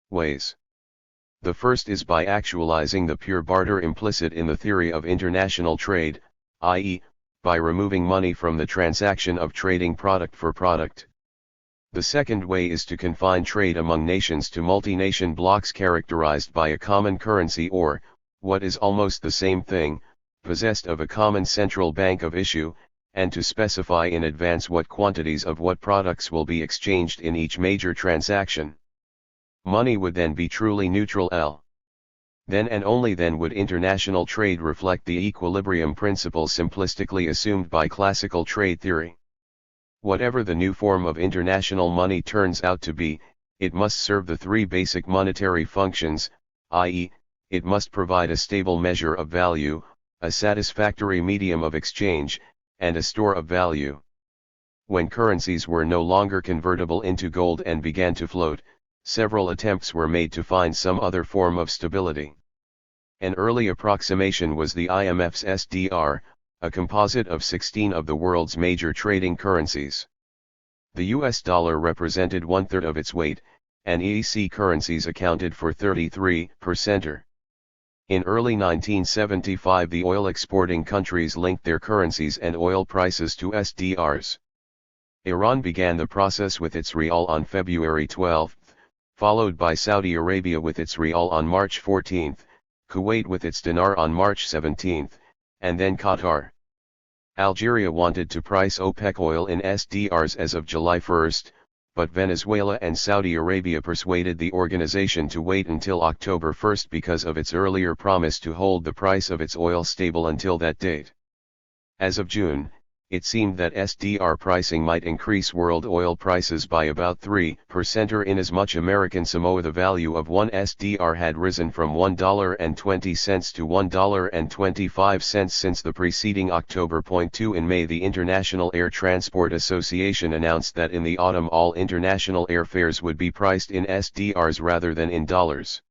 ways. The first is by actualizing the pure barter implicit in the theory of international trade, i.e., by removing money from the transaction of trading product for product. The second way is to confine trade among nations to multi-nation blocks characterized by a common currency or, what is almost the same thing, possessed of a common central bank of issue, and to specify in advance what quantities of what products will be exchanged in each major transaction. Money would then be truly neutral. Then and only then would international trade reflect the equilibrium principle simplistically assumed by classical trade theory. Whatever the new form of international money turns out to be, it must serve the three basic monetary functions, i.e., it must provide a stable measure of value, a satisfactory medium of exchange, and a store of value. When currencies were no longer convertible into gold and began to float, several attempts were made to find some other form of stability. An early approximation was the IMF's SDR, a composite of 16 of the world's major trading currencies. The US dollar represented 1/3 of its weight, and EEC currencies accounted for 33%. In early 1975 the oil-exporting countries linked their currencies and oil prices to SDRs. Iran began the process with its rial on February 12, followed by Saudi Arabia with its rial on March 14, Kuwait with its dinar on March 17, and then Qatar. Algeria wanted to price OPEC oil in SDRs as of July 1, but Venezuela and Saudi Arabia persuaded the organization to wait until October 1 because of its earlier promise to hold the price of its oil stable until that date. As of June, it seemed that SDR pricing might increase world oil prices by about 3%, or inasmuch American Samoa the value of one SDR had risen from $1.20 to $1.25 since the preceding October. 2 In May the International Air Transport Association announced that in the autumn all international airfares would be priced in SDRs rather than in dollars.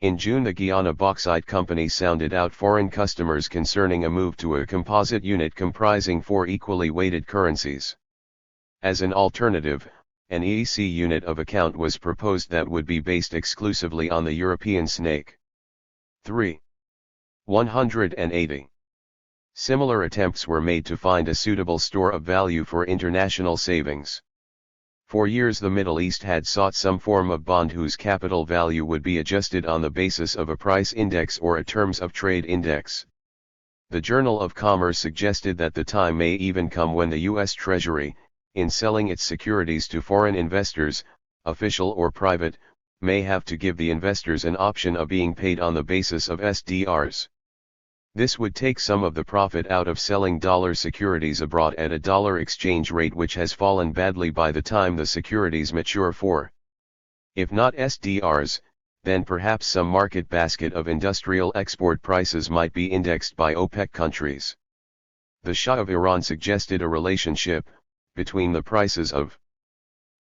In June the Guyana Bauxite Company sounded out foreign customers concerning a move to a composite unit comprising 4 equally weighted currencies. As an alternative, an EEC unit of account was proposed that would be based exclusively on the European snake. 180. Similar attempts were made to find a suitable store of value for international savings. For years the Middle East had sought some form of bond whose capital value would be adjusted on the basis of a price index or a terms of trade index. The Journal of Commerce suggested that the time may even come when the U.S. Treasury, in selling its securities to foreign investors, official or private, may have to give the investors an option of being paid on the basis of SDRs. This would take some of the profit out of selling dollar securities abroad at a dollar exchange rate which has fallen badly by the time the securities mature for. If not SDRs, then perhaps some market basket of industrial export prices might be indexed by OPEC countries. The Shah of Iran suggested a relationship between the prices of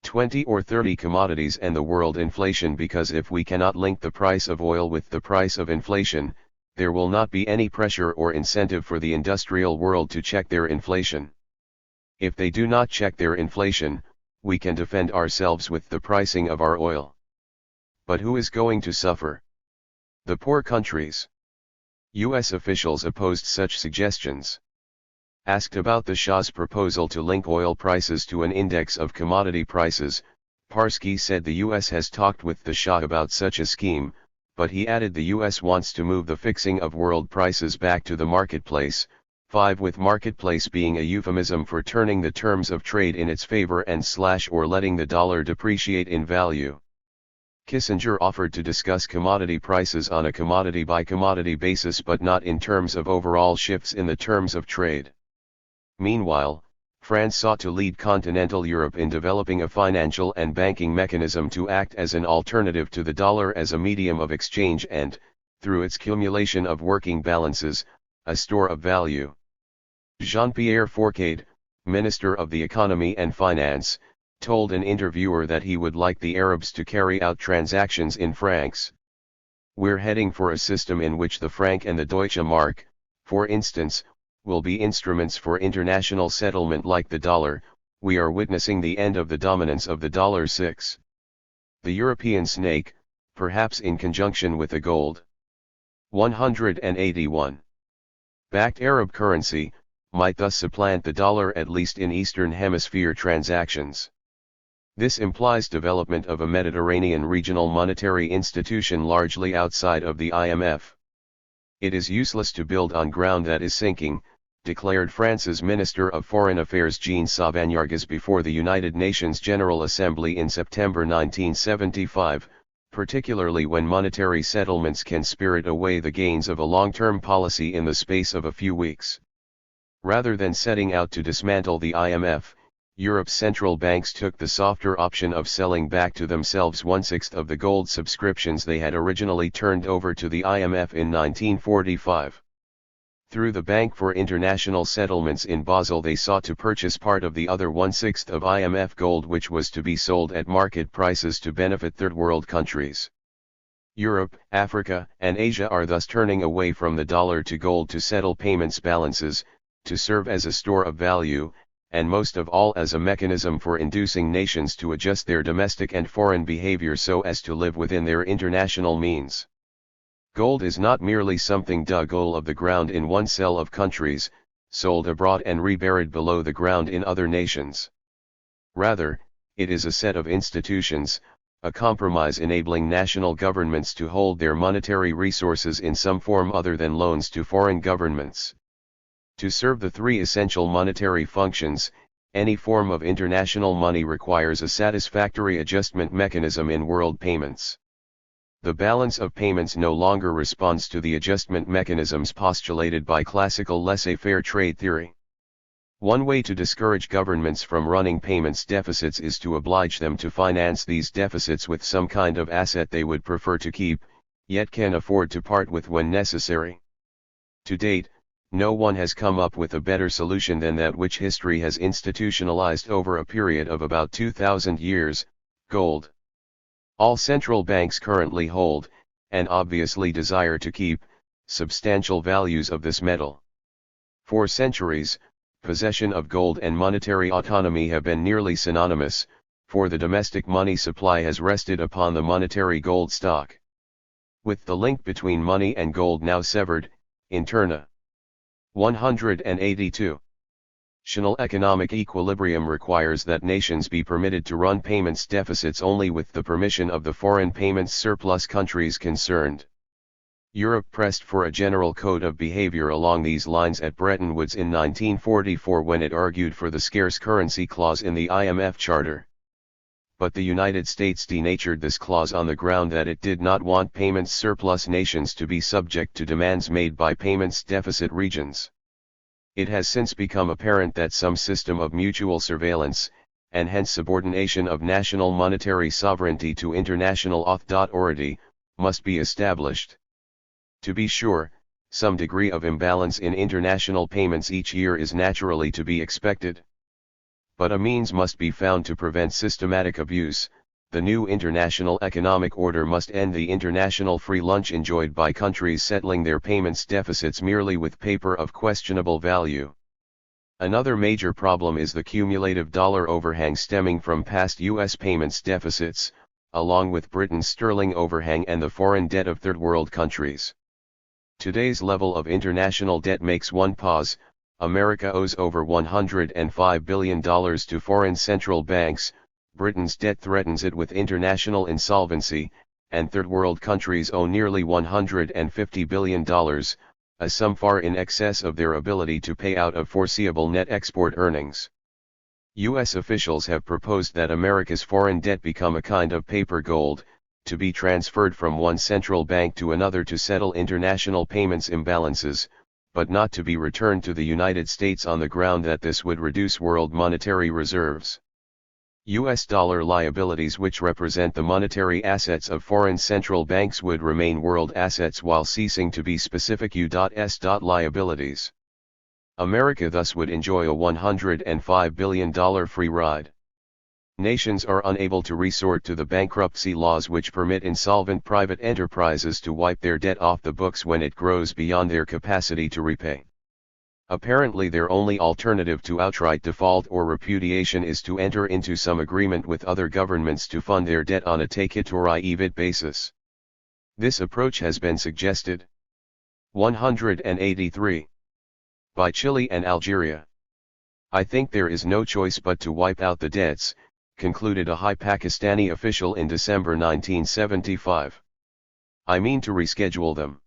20 or 30 commodities and the world inflation, because if we cannot link the price of oil with the price of inflation, there will not be any pressure or incentive for the industrial world to check their inflation. If they do not check their inflation, we can defend ourselves with the pricing of our oil. But who is going to suffer? The poor countries. U.S. officials opposed such suggestions. Asked about the Shah's proposal to link oil prices to an index of commodity prices, Parsky said the U.S. has talked with the Shah about such a scheme, but he added the U.S. wants to move the fixing of world prices back to the marketplace, with marketplace being a euphemism for turning the terms of trade in its favor and or letting the dollar depreciate in value. Kissinger offered to discuss commodity prices on a commodity-by-commodity basis but not in terms of overall shifts in the terms of trade. Meanwhile, France sought to lead continental Europe in developing a financial and banking mechanism to act as an alternative to the dollar as a medium of exchange and, through its cumulation of working balances, a store of value. Jean-Pierre Fourcade, Minister of the Economy and Finance, told an interviewer that he would like the Arabs to carry out transactions in francs. We're heading for a system in which the franc and the Deutsche Mark, for instance, will be instruments for international settlement like the dollar. We are witnessing the end of the dominance of the dollar. 6. The European snake, perhaps in conjunction with the gold. 181. Backed Arab currency, might thus supplant the dollar at least in Eastern Hemisphere transactions. This implies development of a Mediterranean regional monetary institution largely outside of the IMF. It is useless to build on ground that is sinking, declared France's Minister of Foreign Affairs Jean Sauvagnargues before the United Nations General Assembly in September 1975, particularly when monetary settlements can spirit away the gains of a long-term policy in the space of a few weeks. Rather than setting out to dismantle the IMF, Europe's central banks took the softer option of selling back to themselves 1/6 of the gold subscriptions they had originally turned over to the IMF in 1945. Through the Bank for International Settlements in Basel they sought to purchase part of the other 1/6 of IMF gold which was to be sold at market prices to benefit third world countries. Europe, Africa, and Asia are thus turning away from the dollar to gold to settle payments balances, to serve as a store of value, and most of all as a mechanism for inducing nations to adjust their domestic and foreign behavior so as to live within their international means. Gold is not merely something dug out of the ground in one cell of countries, sold abroad and reburied below the ground in other nations. Rather, it is a set of institutions, a compromise enabling national governments to hold their monetary resources in some form other than loans to foreign governments. To serve the three essential monetary functions, any form of international money requires a satisfactory adjustment mechanism in world payments. The balance of payments no longer responds to the adjustment mechanisms postulated by classical laissez-faire trade theory. One way to discourage governments from running payments deficits is to oblige them to finance these deficits with some kind of asset they would prefer to keep, yet can afford to part with when necessary. To date, no one has come up with a better solution than that which history has institutionalized over a period of about 2,000 years, gold. All central banks currently hold, and obviously desire to keep, substantial values of this metal. For centuries, possession of gold and monetary autonomy have been nearly synonymous, for the domestic money supply has rested upon the monetary gold stock. With the link between money and gold now severed, interna. 182. National economic equilibrium requires that nations be permitted to run payments deficits only with the permission of the foreign payments surplus countries concerned. Europe pressed for a general code of behavior along these lines at Bretton Woods in 1944 when it argued for the scarce currency clause in the IMF Charter. but the United States denatured this clause on the ground that it did not want payments surplus nations to be subject to demands made by payments deficit regions. It has since become apparent that some system of mutual surveillance, and hence subordination of national monetary sovereignty to international authority, must be established. To be sure, some degree of imbalance in international payments each year is naturally to be expected. But a means must be found to prevent systematic abuse. The new international economic order must end the international free lunch enjoyed by countries settling their payments deficits merely with paper of questionable value. Another major problem is the cumulative dollar overhang stemming from past U.S. payments deficits, along with Britain's sterling overhang and the foreign debt of third world countries. Today's level of international debt makes one pause. America owes over $105 billion to foreign central banks. Britain's debt threatens it with international insolvency, and third world countries owe nearly $150 billion, a sum far in excess of their ability to pay out of foreseeable net export earnings. U.S. officials have proposed that America's foreign debt become a kind of paper gold, to be transferred from one central bank to another to settle international payments imbalances, but not to be returned to the United States on the ground that this would reduce world monetary reserves. U.S. dollar liabilities, which represent the monetary assets of foreign central banks, would remain world assets while ceasing to be specific U.S. liabilities. America thus would enjoy a $105 billion free ride. Nations are unable to resort to the bankruptcy laws which permit insolvent private enterprises to wipe their debt off the books when it grows beyond their capacity to repay. Apparently their only alternative to outright default or repudiation is to enter into some agreement with other governments to fund their debt on a take-it-or-leave-it basis. This approach has been suggested. 183. By Chile and Algeria. I think there is no choice but to wipe out the debts, concluded a high Pakistani official in December 1975. I mean to reschedule them.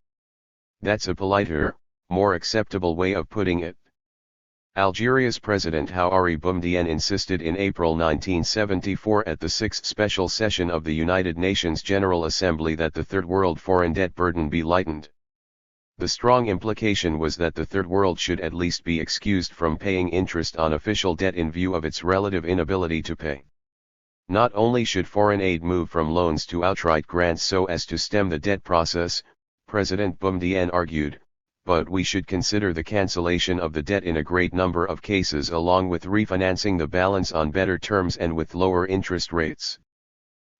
That's a politer, more acceptable way of putting it. Algeria's President Houari Boumediene insisted in April 1974 at the 6th Special Session of the United Nations General Assembly that the Third World foreign debt burden be lightened. The strong implication was that the Third World should at least be excused from paying interest on official debt in view of its relative inability to pay. Not only should foreign aid move from loans to outright grants so as to stem the debt process, President Boumediene argued, but we should consider the cancellation of the debt in a great number of cases along with refinancing the balance on better terms and with lower interest rates.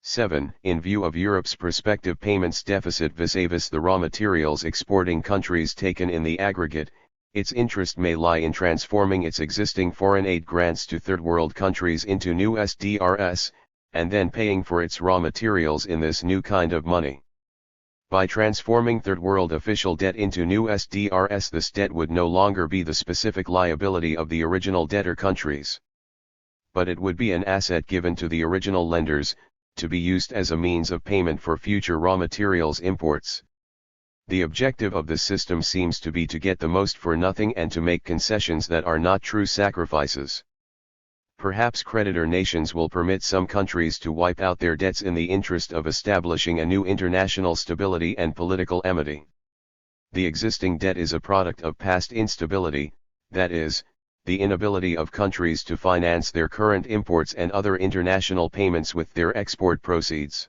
7. In view of Europe's prospective payments deficit vis-a-vis the raw materials exporting countries taken in the aggregate, its interest may lie in transforming its existing foreign aid grants to third world countries into new SDRs, and then paying for its raw materials in this new kind of money. By transforming third world official debt into new SDRs, this debt would no longer be the specific liability of the original debtor countries. But it would be an asset given to the original lenders, to be used as a means of payment for future raw materials imports. The objective of this system seems to be to get the most for nothing and to make concessions that are not true sacrifices. Perhaps creditor nations will permit some countries to wipe out their debts in the interest of establishing a new international stability and political amity. The existing debt is a product of past instability, that is, the inability of countries to finance their current imports and other international payments with their export proceeds.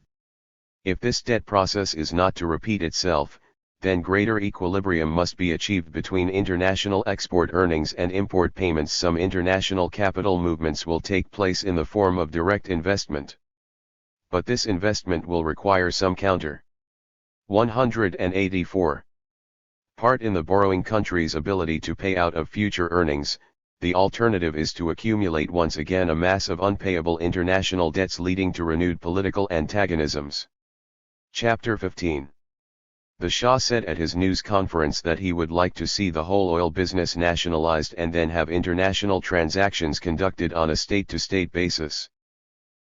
If this debt process is not to repeat itself, then greater equilibrium must be achieved between international export earnings and import payments. Some international capital movements will take place in the form of direct investment. But this investment will require some counter. 184. Part in the borrowing country's ability to pay out of future earnings. The alternative is to accumulate once again a mass of unpayable international debts leading to renewed political antagonisms. Chapter 15. The Shah said at his news conference that he would like to see the whole oil business nationalized and then have international transactions conducted on a state-to-state basis.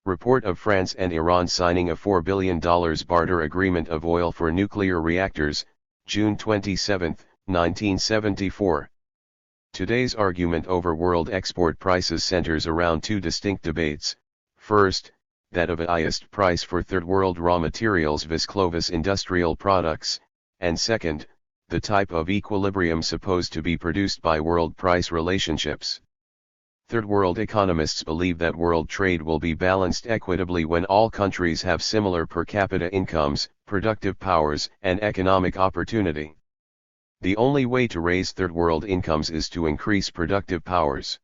Report of France and Iran signing a $4 billion barter agreement of oil for nuclear reactors, June 27, 1974. Today's argument over world export prices centers around two distinct debates. First, that of highest price for third world raw materials vis clovis industrial products, and second, the type of equilibrium supposed to be produced by world price relationships. Third world economists believe that world trade will be balanced equitably when all countries have similar per capita incomes, productive powers, and economic opportunity. The only way to raise third world incomes is to increase productive powers.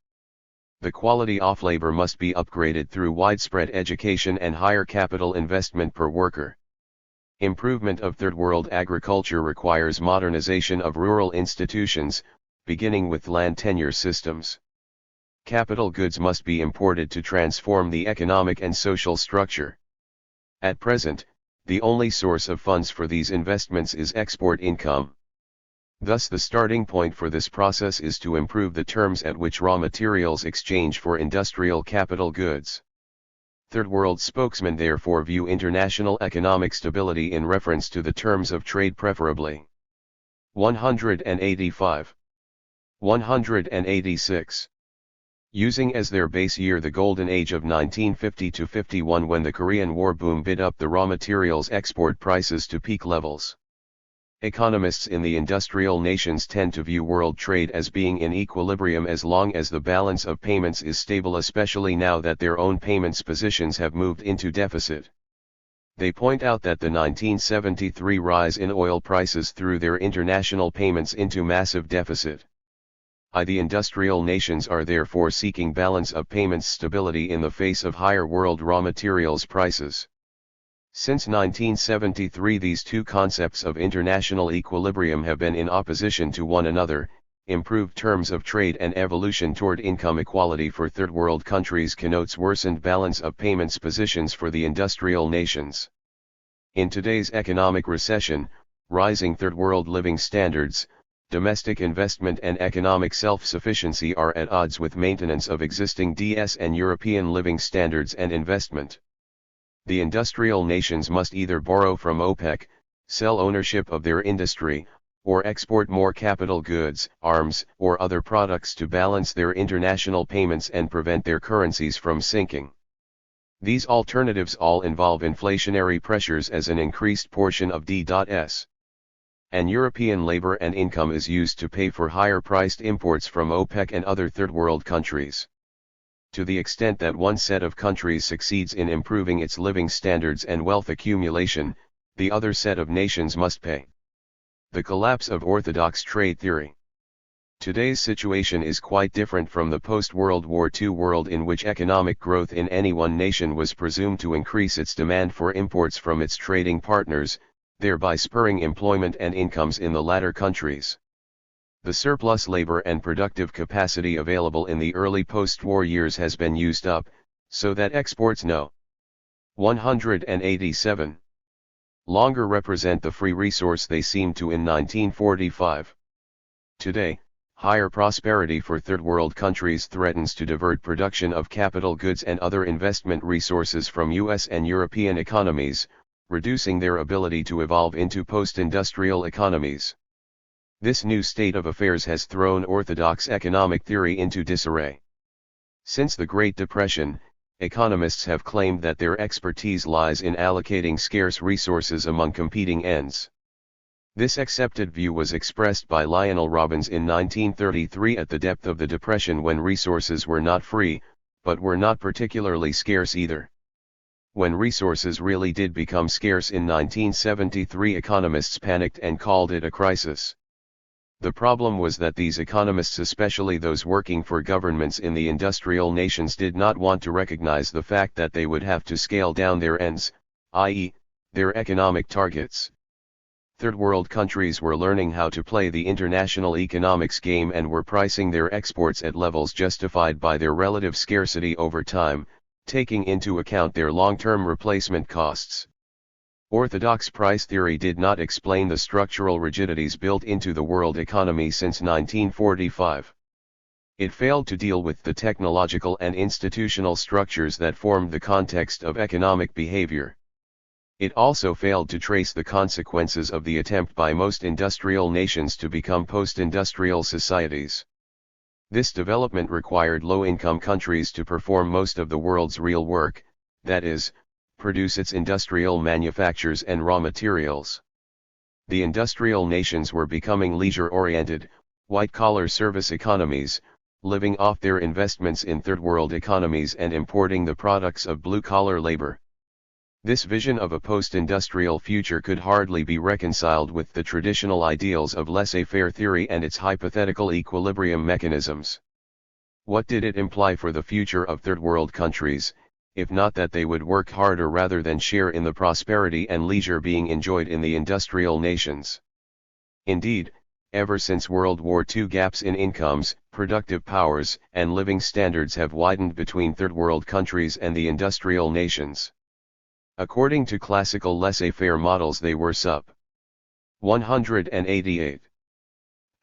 The quality of labor must be upgraded through widespread education and higher capital investment per worker. Improvement of third world agriculture requires modernization of rural institutions, beginning with land tenure systems. Capital goods must be imported to transform the economic and social structure. At present, the only source of funds for these investments is export income. Thus the starting point for this process is to improve the terms at which raw materials exchange for industrial capital goods. Third world spokesmen therefore view international economic stability in reference to the terms of trade preferably. 185. 186. Using as their base year the golden age of 1950–51 when the Korean War boom bid up the raw materials export prices to peak levels. Economists in the industrial nations tend to view world trade as being in equilibrium as long as the balance of payments is stable, especially now that their own payments positions have moved into deficit. They point out that the 1973 rise in oil prices threw their international payments into massive deficit. The industrial nations are therefore seeking balance of payments stability in the face of higher world raw materials prices. Since 1973 these two concepts of international equilibrium have been in opposition to one another. Improved terms of trade and evolution toward income equality for third world countries connotes worsened balance of payments positions for the industrial nations. In today's economic recession, rising third world living standards, domestic investment and economic self-sufficiency are at odds with maintenance of existing DS and European living standards and investment. The industrial nations must either borrow from OPEC, sell ownership of their industry, or export more capital goods, arms, or other products to balance their international payments and prevent their currencies from sinking. These alternatives all involve inflationary pressures as an increased portion of D.S. and European labor and income is used to pay for higher-priced imports from OPEC and other third-world countries. To the extent that one set of countries succeeds in improving its living standards and wealth accumulation, the other set of nations must pay. The collapse of orthodox trade theory. Today's situation is quite different from the post-World War II world in which economic growth in any one nation was presumed to increase its demand for imports from its trading partners, thereby spurring employment and incomes in the latter countries. The surplus labor and productive capacity available in the early post-war years has been used up, so that exports no 187 longer represent the free resource they seemed to in 1945. Today, higher prosperity for third-world countries threatens to divert production of capital goods and other investment resources from US and European economies, reducing their ability to evolve into post-industrial economies. This new state of affairs has thrown orthodox economic theory into disarray. Since the Great Depression, economists have claimed that their expertise lies in allocating scarce resources among competing ends. This accepted view was expressed by Lionel Robbins in 1933 at the depth of the Depression when resources were not free, but were not particularly scarce either. When resources really did become scarce in 1973, economists panicked and called it a crisis. The problem was that these economists, especially those working for governments in the industrial nations, did not want to recognize the fact that they would have to scale down their ends, i.e., their economic targets. Third world countries were learning how to play the international economics game and were pricing their exports at levels justified by their relative scarcity over time, taking into account their long-term replacement costs. Orthodox price theory did not explain the structural rigidities built into the world economy since 1945. It failed to deal with the technological and institutional structures that formed the context of economic behavior. It also failed to trace the consequences of the attempt by most industrial nations to become post-industrial societies. This development required low-income countries to perform most of the world's real work, that is, produce its industrial manufactures and raw materials. The industrial nations were becoming leisure-oriented, white-collar service economies, living off their investments in third-world economies and importing the products of blue-collar labor. This vision of a post-industrial future could hardly be reconciled with the traditional ideals of laissez-faire theory and its hypothetical equilibrium mechanisms. What did it imply for the future of third-world countries, if not that they would work harder rather than share in the prosperity and leisure being enjoyed in the industrial nations? Indeed, ever since World War II, gaps in incomes, productive powers, and living standards have widened between third-world countries and the industrial nations. According to classical laissez-faire models, they were sup. 188.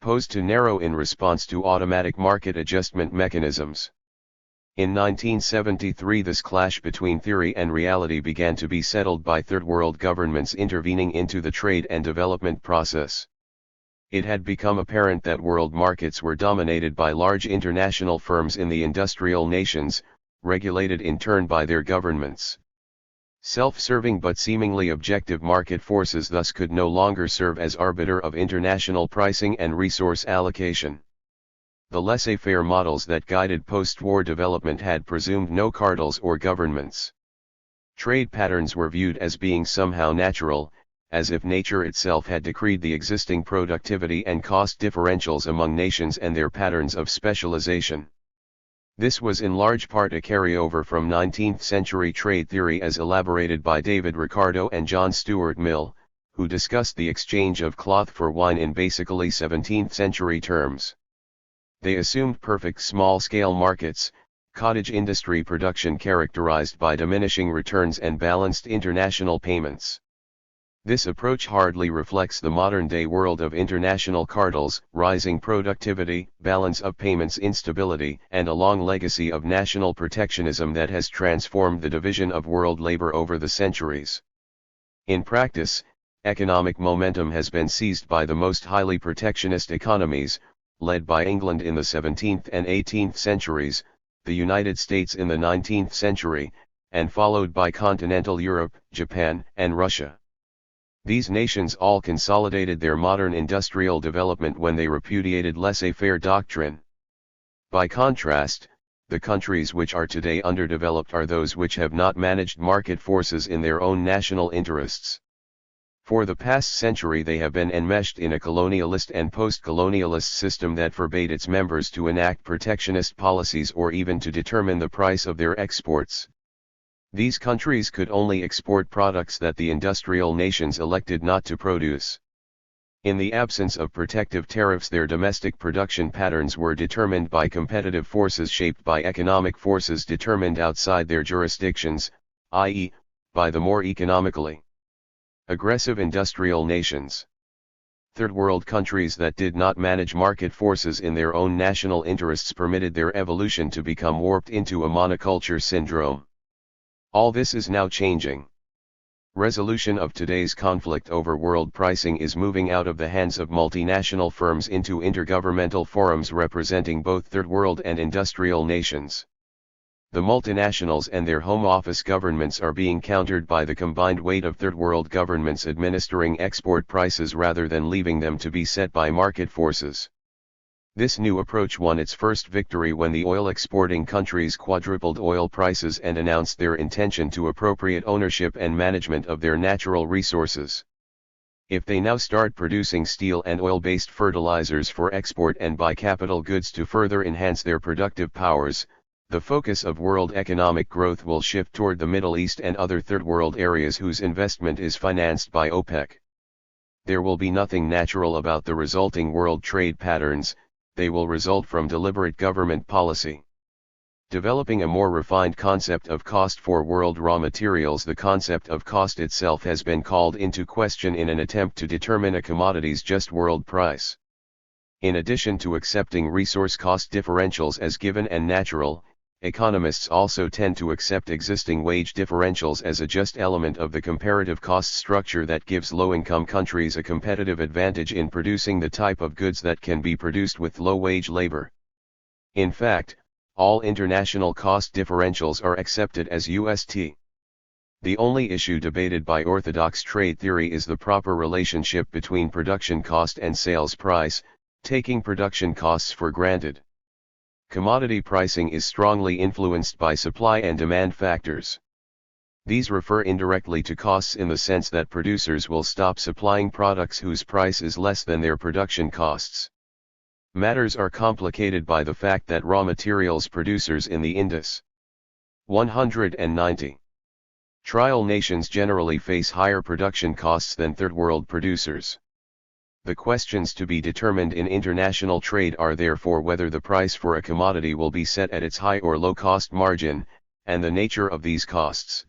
Posed to narrow in response to automatic market adjustment mechanisms. In 1973, this clash between theory and reality began to be settled by third-world governments intervening into the trade and development process. It had become apparent that world markets were dominated by large international firms in the industrial nations, regulated in turn by their governments. Self-serving but seemingly objective market forces thus could no longer serve as arbiter of international pricing and resource allocation. The laissez-faire models that guided post-war development had presumed no cartels or governments. Trade patterns were viewed as being somehow natural, as if nature itself had decreed the existing productivity and cost differentials among nations and their patterns of specialization. This was in large part a carryover from 19th-century trade theory as elaborated by David Ricardo and John Stuart Mill, who discussed the exchange of cloth for wine in basically 17th-century terms. They assumed perfect small-scale markets, cottage industry production characterized by diminishing returns and balanced international payments. This approach hardly reflects the modern-day world of international cartels, rising productivity, balance of payments instability, and a long legacy of national protectionism that has transformed the division of world labor over the centuries. In practice, economic momentum has been seized by the most highly protectionist economies, led by England in the 17th and 18th centuries, the United States in the 19th century, and followed by continental Europe, Japan, and Russia. These nations all consolidated their modern industrial development when they repudiated laissez-faire doctrine. By contrast, the countries which are today underdeveloped are those which have not managed market forces in their own national interests. For the past century they have been enmeshed in a colonialist and post-colonialist system that forbade its members to enact protectionist policies or even to determine the price of their exports. These countries could only export products that the industrial nations elected not to produce. In the absence of protective tariffs, their domestic production patterns were determined by competitive forces shaped by economic forces determined outside their jurisdictions, i.e., by the more economically aggressive industrial nations. Third world countries that did not manage market forces in their own national interests permitted their evolution to become warped into a monoculture syndrome. All this is now changing. Resolution of today's conflict over world pricing is moving out of the hands of multinational firms into intergovernmental forums representing both third world and industrial nations. The multinationals and their home office governments are being countered by the combined weight of third world governments administering export prices rather than leaving them to be set by market forces. This new approach won its first victory when the oil-exporting countries quadrupled oil prices and announced their intention to appropriate ownership and management of their natural resources. If they now start producing steel and oil-based fertilizers for export and buy capital goods to further enhance their productive powers, the focus of world economic growth will shift toward the Middle East and other third-world areas whose investment is financed by OPEC. There will be nothing natural about the resulting world trade patterns. They will result from deliberate government policy. Developing a more refined concept of cost for world raw materials, the concept of cost itself has been called into question in an attempt to determine a commodity's just world price. In addition to accepting resource cost differentials as given and natural, economists also tend to accept existing wage differentials as a just element of the comparative cost structure that gives low-income countries a competitive advantage in producing the type of goods that can be produced with low-wage labor. In fact, all international cost differentials are accepted as UST. The only issue debated by orthodox trade theory is the proper relationship between production cost and sales price, taking production costs for granted. Commodity pricing is strongly influenced by supply and demand factors. These refer indirectly to costs in the sense that producers will stop supplying products whose price is less than their production costs. Matters are complicated by the fact that raw materials producers in the Indus 190 trial nations generally face higher production costs than third world producers. The questions to be determined in international trade are therefore whether the price for a commodity will be set at its high or low cost margin, and the nature of these costs.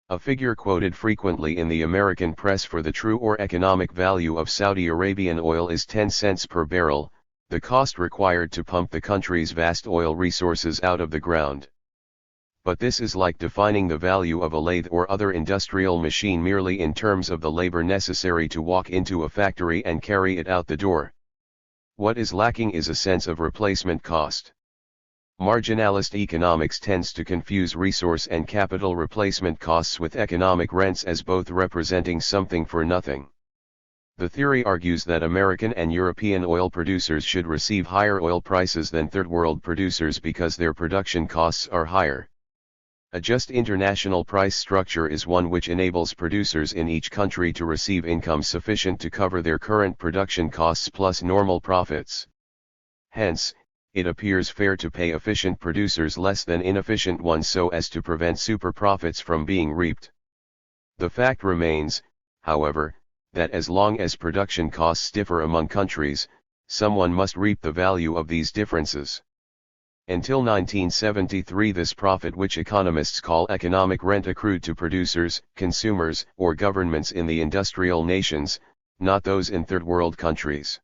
A figure quoted frequently in the American press for the true or economic value of Saudi Arabian oil is 10 cents per barrel, the cost required to pump the country's vast oil resources out of the ground. But this is like defining the value of a lathe or other industrial machine merely in terms of the labor necessary to walk into a factory and carry it out the door. What is lacking is a sense of replacement cost. Marginalist economics tends to confuse resource and capital replacement costs with economic rents as both representing something for nothing. The theory argues that American and European oil producers should receive higher oil prices than third world producers because their production costs are higher. A just international price structure is one which enables producers in each country to receive income sufficient to cover their current production costs plus normal profits. Hence, it appears fair to pay efficient producers less than inefficient ones so as to prevent super profits from being reaped. The fact remains, however, that as long as production costs differ among countries, someone must reap the value of these differences. Until 1973, this profit, which economists call economic rent, accrued to producers, consumers, or governments in the industrial nations, not those in third world countries.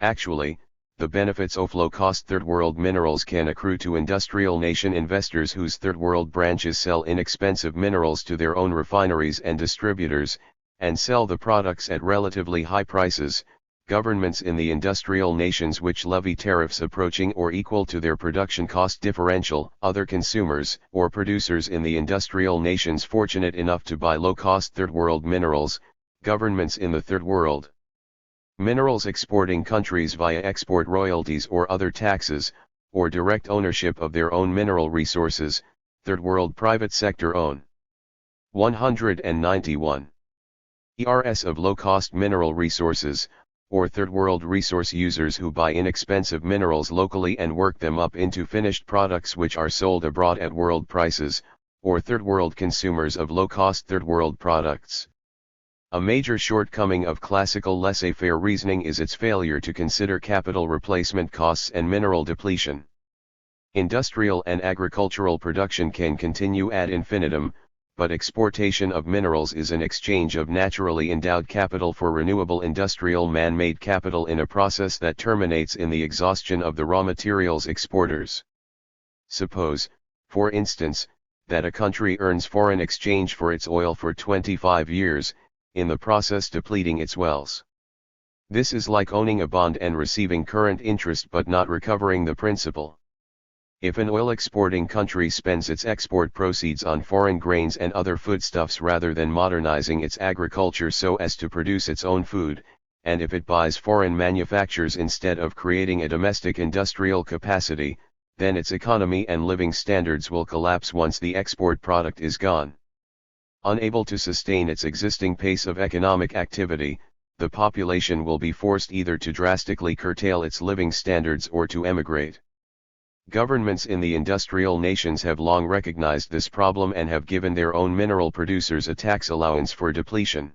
Actually, the benefits of low-cost third world minerals can accrue to industrial nation investors whose third world branches sell inexpensive minerals to their own refineries and distributors, and sell the products at relatively high prices. Governments in the industrial nations which levy tariffs approaching or equal to their production cost differential, other consumers or producers in the industrial nations fortunate enough to buy low-cost third world minerals, governments in the third world minerals exporting countries via export royalties or other taxes, or direct ownership of their own mineral resources, third world private sector own. 191. ERS of low-cost mineral resources, or third world resource users who buy inexpensive minerals locally and work them up into finished products which are sold abroad at world prices, or third world consumers of low-cost third world products. A major shortcoming of classical laissez-faire reasoning is its failure to consider capital replacement costs and mineral depletion. Industrial and agricultural production can continue ad infinitum, but exportation of minerals is an exchange of naturally endowed capital for renewable industrial man-made capital in a process that terminates in the exhaustion of the raw materials exporters. Suppose, for instance, that a country earns foreign exchange for its oil for 25 years, in the process depleting its wells. This is like owning a bond and receiving current interest but not recovering the principal. If an oil exporting country spends its export proceeds on foreign grains and other foodstuffs rather than modernizing its agriculture so as to produce its own food, and if it buys foreign manufactures instead of creating a domestic industrial capacity, then its economy and living standards will collapse once the export product is gone. Unable to sustain its existing pace of economic activity, the population will be forced either to drastically curtail its living standards or to emigrate. Governments in the industrial nations have long recognized this problem and have given their own mineral producers a tax allowance for depletion.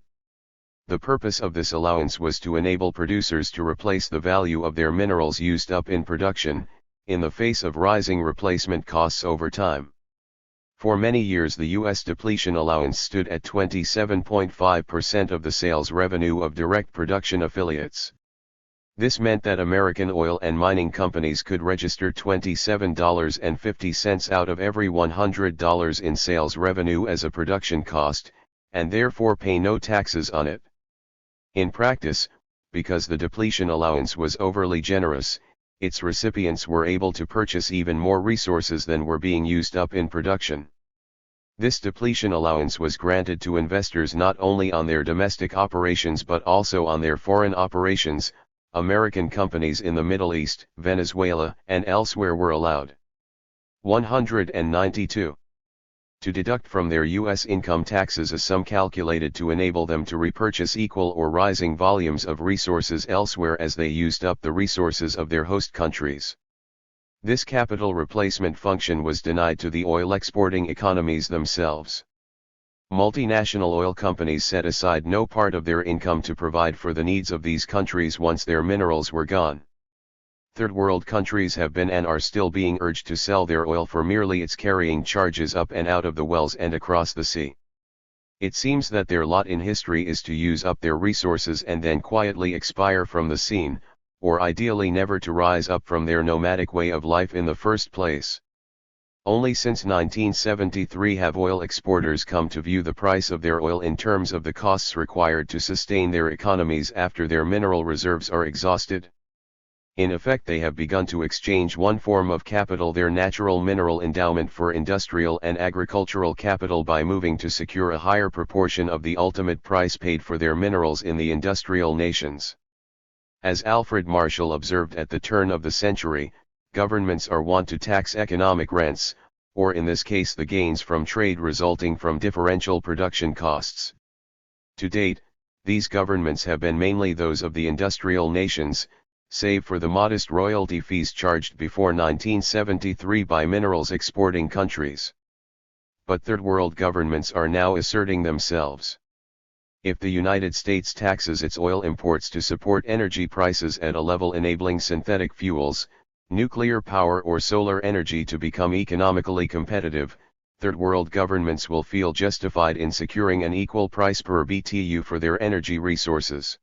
The purpose of this allowance was to enable producers to replace the value of their minerals used up in production, in the face of rising replacement costs over time. For many years the U.S. depletion allowance stood at 27.5% of the sales revenue of direct production affiliates. This meant that American oil and mining companies could register $27.50 out of every $100 in sales revenue as a production cost, and therefore pay no taxes on it. In practice, because the depletion allowance was overly generous, its recipients were able to purchase even more resources than were being used up in production. This depletion allowance was granted to investors not only on their domestic operations but also on their foreign operations. American companies in the Middle East, Venezuela, and elsewhere were allowed. 192. To deduct from their U.S. income taxes a sum calculated to enable them to repurchase equal or rising volumes of resources elsewhere as they used up the resources of their host countries. This capital replacement function was denied to the oil exporting economies themselves. Multinational oil companies set aside no part of their income to provide for the needs of these countries once their minerals were gone. Third world countries have been and are still being urged to sell their oil for merely its carrying charges up and out of the wells and across the sea. It seems that their lot in history is to use up their resources and then quietly expire from the scene, or ideally never to rise up from their nomadic way of life in the first place. Only since 1973 have oil exporters come to view the price of their oil in terms of the costs required to sustain their economies after their mineral reserves are exhausted. In effect, they have begun to exchange one form of capital, their natural mineral endowment, for industrial and agricultural capital by moving to secure a higher proportion of the ultimate price paid for their minerals in the industrial nations. As Alfred Marshall observed at the turn of the century, governments are wont to tax economic rents, or in this case the gains from trade resulting from differential production costs. To date, these governments have been mainly those of the industrial nations, save for the modest royalty fees charged before 1973 by minerals exporting countries. But third world governments are now asserting themselves. If the United States taxes its oil imports to support energy prices at a level enabling synthetic fuels, nuclear power or solar energy to become economically competitive, third world governments will feel justified in securing an equal price per BTU for their energy resources.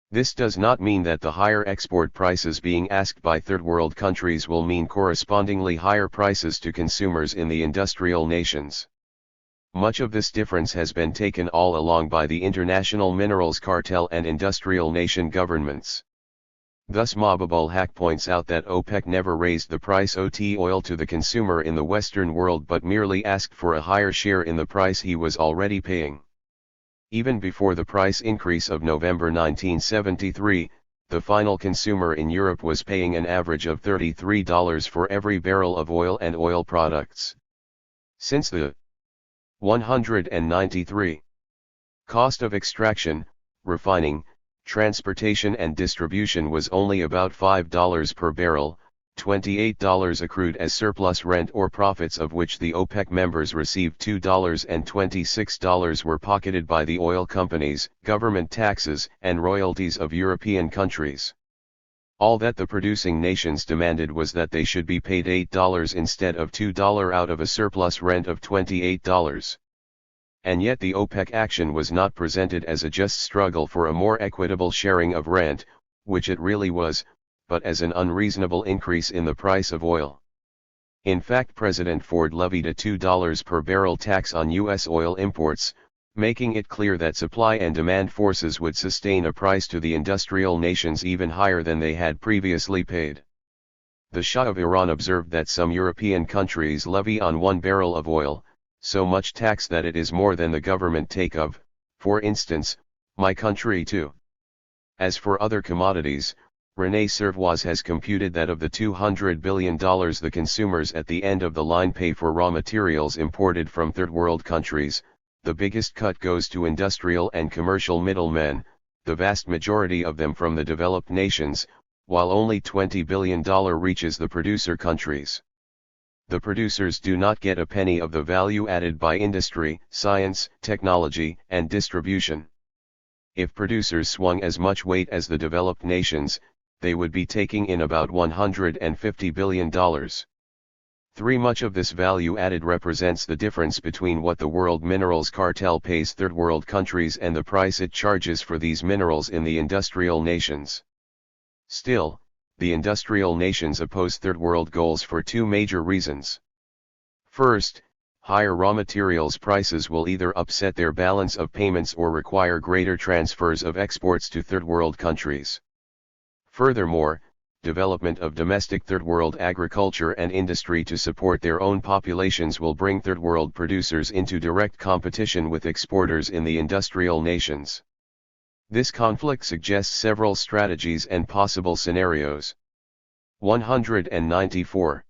This does not mean that the higher export prices being asked by third world countries will mean correspondingly higher prices to consumers in the industrial nations. Much of this difference has been taken all along by the international minerals cartel and industrial nation governments. Thus Mahbub Haq points out that OPEC never raised the price of oil to the consumer in the Western world but merely asked for a higher share in the price he was already paying. Even before the price increase of November 1973, the final consumer in Europe was paying an average of $33 for every barrel of oil and oil products. Since the 193 cost of extraction, refining, transportation and distribution was only about $5 per barrel, $28 accrued as surplus rent or profits of which the OPEC members received $2 and $26 were pocketed by the oil companies, government taxes and royalties of European countries. All that the producing nations demanded was that they should be paid $8 instead of $2 out of a surplus rent of $28. And yet the OPEC action was not presented as a just struggle for a more equitable sharing of rent, which it really was, but as an unreasonable increase in the price of oil. In fact, President Ford levied a $2 per barrel tax on U.S. oil imports, making it clear that supply and demand forces would sustain a price to the industrial nations even higher than they had previously paid. The Shah of Iran observed that some European countries levy on 1 barrel of oil so much tax that it is more than the government take of, for instance, my country too. As for other commodities, René Servois has computed that of the $200 billion the consumers at the end of the line pay for raw materials imported from third world countries, the biggest cut goes to industrial and commercial middlemen, the vast majority of them from the developed nations, while only $20 billion reaches the producer countries. The producers do not get a penny of the value added by industry, science, technology, and distribution. If producers swung as much weight as the developed nations, they would be taking in about $150 billion. Much of this value added represents the difference between what the World Minerals Cartel pays third world countries and the price it charges for these minerals in the industrial nations. Still, the industrial nations oppose third world goals for two major reasons. First, higher raw materials prices will either upset their balance of payments or require greater transfers of exports to third world countries. Furthermore, development of domestic Third World agriculture and industry to support their own populations will bring Third World producers into direct competition with exporters in the industrial nations. This conflict suggests several strategies and possible scenarios. 194.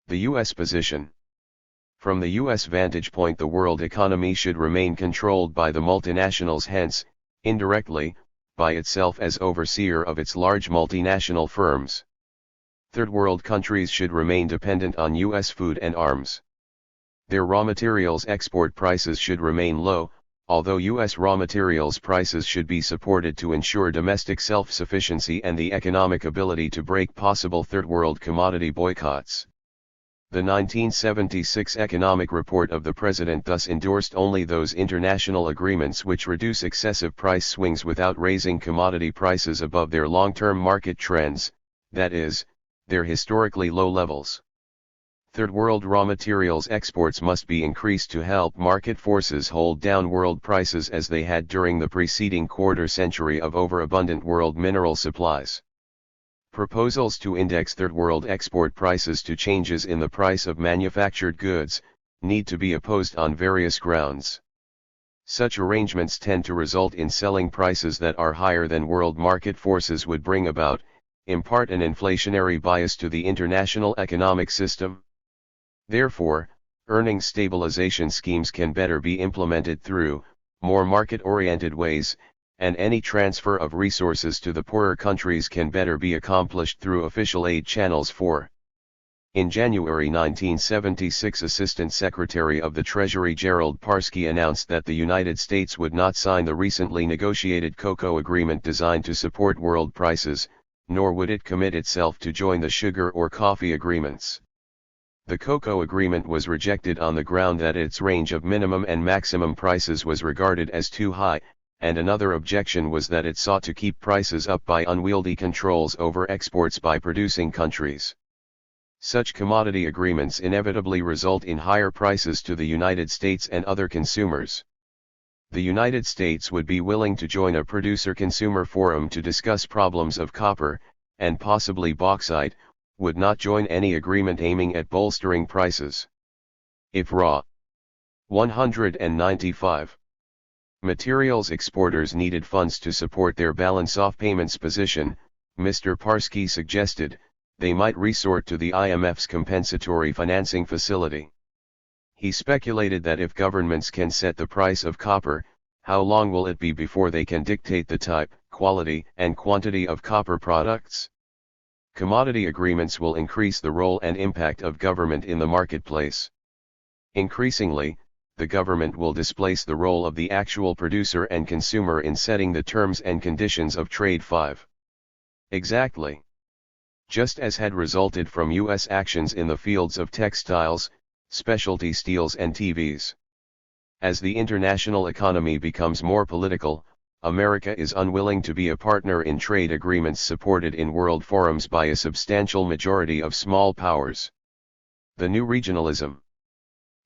The U.S. position. From the U.S. vantage point, the world economy should remain controlled by the multinationals, hence, indirectly, by itself as overseer of its large multinational firms. Third world countries should remain dependent on U.S. food and arms. Their raw materials export prices should remain low, although U.S. raw materials prices should be supported to ensure domestic self-sufficiency and the economic ability to break possible third world commodity boycotts. The 1976 economic report of the President thus endorsed only those international agreements which reduce excessive price swings without raising commodity prices above their long-term market trends, that is, their historically low levels. Third world raw materials exports must be increased to help market forces hold down world prices as they had during the preceding quarter century of overabundant world mineral supplies. Proposals to index third world export prices to changes in the price of manufactured goods need to be opposed on various grounds. Such arrangements tend to result in selling prices that are higher than world market forces would bring about, impart an inflationary bias to the international economic system. Therefore, earnings stabilization schemes can better be implemented through more market-oriented ways, and any transfer of resources to the poorer countries can better be accomplished through official aid channels. In January 1976, Assistant Secretary of the Treasury Gerald Parsky announced that the United States would not sign the recently negotiated cocoa agreement designed to support world prices, nor would it commit itself to join the sugar or coffee agreements. The cocoa agreement was rejected on the ground that its range of minimum and maximum prices was regarded as too high, and another objection was that it sought to keep prices up by unwieldy controls over exports by producing countries. Such commodity agreements inevitably result in higher prices to the United States and other consumers. The United States would be willing to join a producer-consumer forum to discuss problems of copper, and possibly bauxite, would not join any agreement aiming at bolstering prices. If raw. 195. Materials exporters needed funds to support their balance of payments position, Mr. Parsky suggested, they might resort to the IMF's compensatory financing facility. He speculated that if governments can set the price of copper, how long will it be before they can dictate the type, quality, and quantity of copper products? Commodity agreements will increase the role and impact of government in the marketplace. Increasingly, the government will displace the role of the actual producer and consumer in setting the terms and conditions of trade. 5. Exactly. Just as had resulted from U.S. actions in the fields of textiles, specialty steels and TVs. As the international economy becomes more political, America is unwilling to be a partner in trade agreements supported in world forums by a substantial majority of small powers. The new regionalism.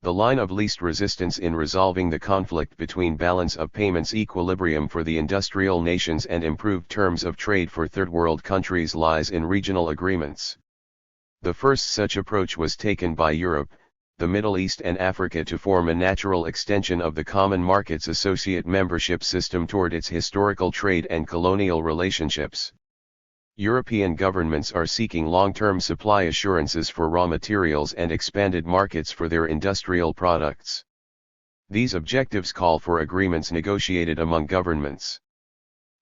The line of least resistance in resolving the conflict between balance of payments equilibrium for the industrial nations and improved terms of trade for third world countries lies in regional agreements. The first such approach was taken by Europe, the Middle East and Africa to form a natural extension of the Common Markets Associate membership system toward its historical trade and colonial relationships. European governments are seeking long-term supply assurances for raw materials and expanded markets for their industrial products. These objectives call for agreements negotiated among governments.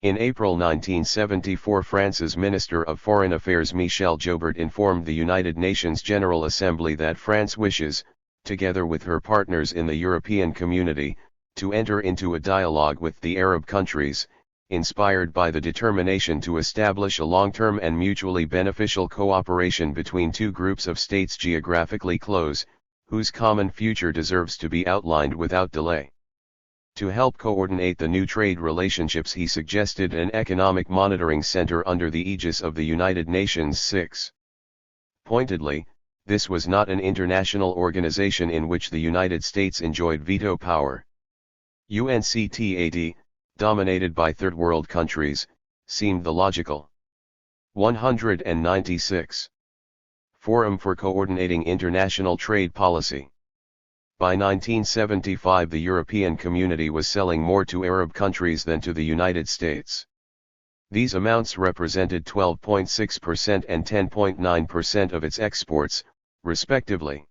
In April 1974, France's Minister of Foreign Affairs Michel Joubert informed the United Nations General Assembly that France wishes, together with her partners in the European Community, to enter into a dialogue with the Arab countries, inspired by the determination to establish a long-term and mutually beneficial cooperation between two groups of states geographically close, whose common future deserves to be outlined without delay. To help coordinate the new trade relationships, he suggested an economic monitoring center under the aegis of the United Nations. 6. Pointedly, this was not an international organization in which the United States enjoyed veto power. UNCTAD, dominated by third world countries, seemed the logical 196. Forum for Coordinating International Trade Policy. By 1975 the European Community was selling more to Arab countries than to the United States. These amounts represented 12.6% and 10.9% of its exports, respectively.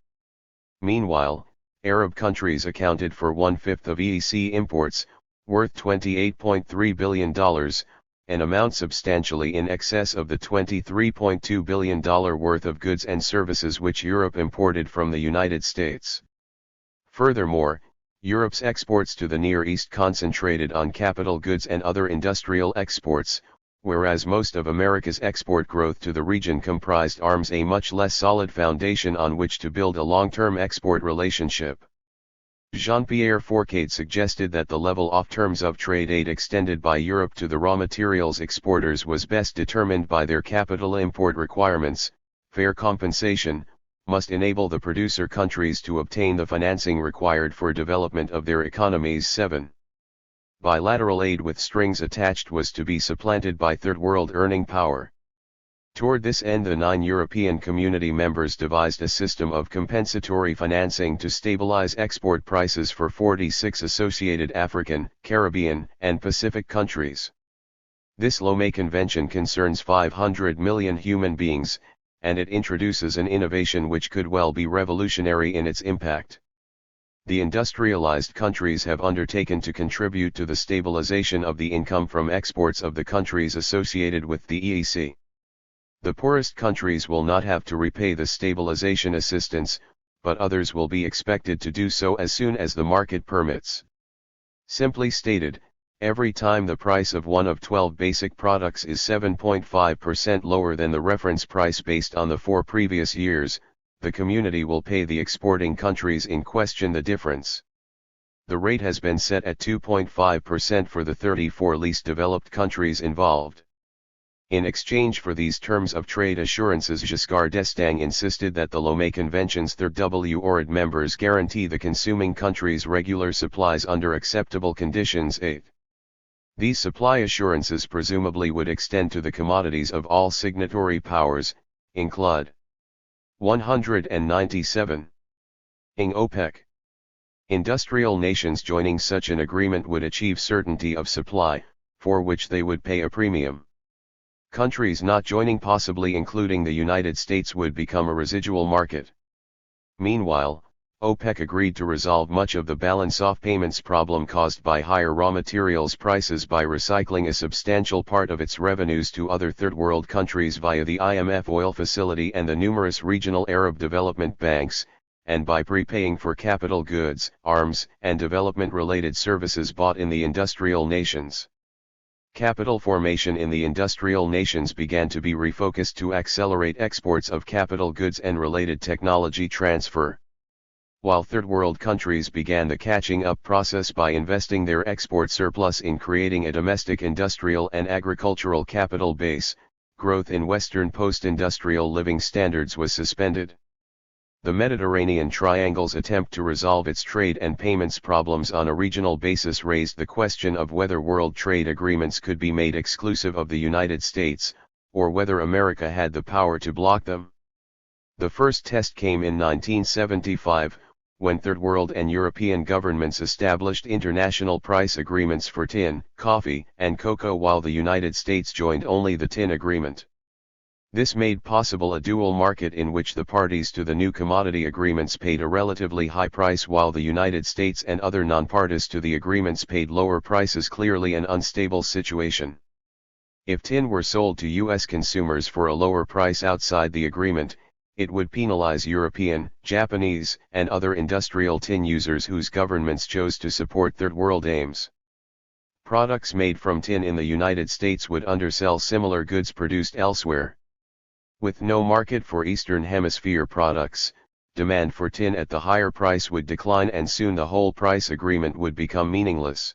Meanwhile, Arab countries accounted for 1/5 of EEC imports, worth $28.3 billion, an amount substantially in excess of the $23.2 billion worth of goods and services which Europe imported from the United States. Furthermore, Europe's exports to the Near East concentrated on capital goods and other industrial exports, whereas most of America's export growth to the region comprised arms, a much less solid foundation on which to build a long-term export relationship. Jean-Pierre Fourcade suggested that the level of terms of trade aid extended by Europe to the raw materials exporters was best determined by their capital import requirements. Fair compensation must enable the producer countries to obtain the financing required for development of their economies. 7. Bilateral aid with strings attached was to be supplanted by Third World earning power. Toward this end the 9 European Community members devised a system of compensatory financing to stabilize export prices for 46 associated African, Caribbean, and Pacific countries. This Lomé Convention concerns 500 million human beings, and it introduces an innovation which could well be revolutionary in its impact. The industrialized countries have undertaken to contribute to the stabilization of the income from exports of the countries associated with the EEC. The poorest countries will not have to repay the stabilization assistance, but others will be expected to do so as soon as the market permits. Simply stated, every time the price of one of 12 basic products is 7.5% lower than the reference price based on the 4 previous years, the community will pay the exporting countries in question the difference. The rate has been set at 2.5% for the 34 least developed countries involved. In exchange for these terms of trade assurances, Giscard d'Estaing insisted that the Lomé Convention's Third-WORLD members guarantee the consuming countries regular supplies under acceptable conditions. 8. These supply assurances presumably would extend to the commodities of all signatory powers, includ. 197. Ing OPEC. Industrial nations joining such an agreement would achieve certainty of supply, for which they would pay a premium. Countries not joining, possibly including the United States, would become a residual market. Meanwhile, OPEC agreed to resolve much of the balance of payments problem caused by higher raw materials prices by recycling a substantial part of its revenues to other Third World countries via the IMF oil facility and the numerous regional Arab development banks, and by prepaying for capital goods, arms, and development-related services bought in the industrial nations. Capital formation in the industrial nations began to be refocused to accelerate exports of capital goods and related technology transfer. While Third World countries began the catching up process by investing their export surplus in creating a domestic industrial and agricultural capital base, growth in Western post-industrial living standards was suspended. The Mediterranean Triangle's attempt to resolve its trade and payments problems on a regional basis raised the question of whether world trade agreements could be made exclusive of the United States, or whether America had the power to block them. The first test came in 1975, when Third World and European governments established international price agreements for tin, coffee, and cocoa, while the United States joined only the tin agreement. This made possible a dual market in which the parties to the new commodity agreements paid a relatively high price while the United States and other non-parties to the agreements paid lower prices, clearly an unstable situation. If tin were sold to U.S. consumers for a lower price outside the agreement, it would penalize European, Japanese, and other industrial tin users whose governments chose to support Third World aims. Products made from tin in the United States would undersell similar goods produced elsewhere. With no market for Eastern Hemisphere products, demand for tin at the higher price would decline and soon the whole price agreement would become meaningless.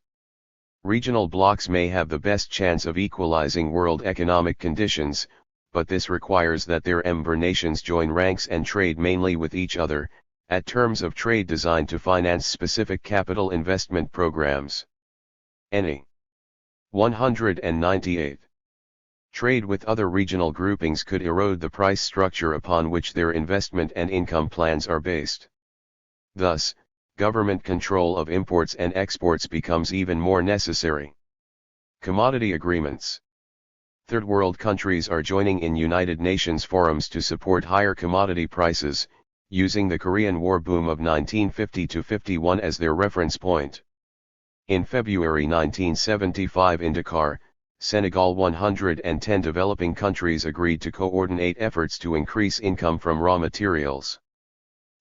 Regional blocs may have the best chance of equalizing world economic conditions, but this requires that their member nations join ranks and trade mainly with each other, at terms of trade designed to finance specific capital investment programs. NE 198. Trade with other regional groupings could erode the price structure upon which their investment and income plans are based. Thus, government control of imports and exports becomes even more necessary. Commodity agreements. Third world countries are joining in United Nations forums to support higher commodity prices, using the Korean War boom of 1950-51 as their reference point. In February 1975 in Dakar, Senegal, 110 developing countries agreed to coordinate efforts to increase income from raw materials.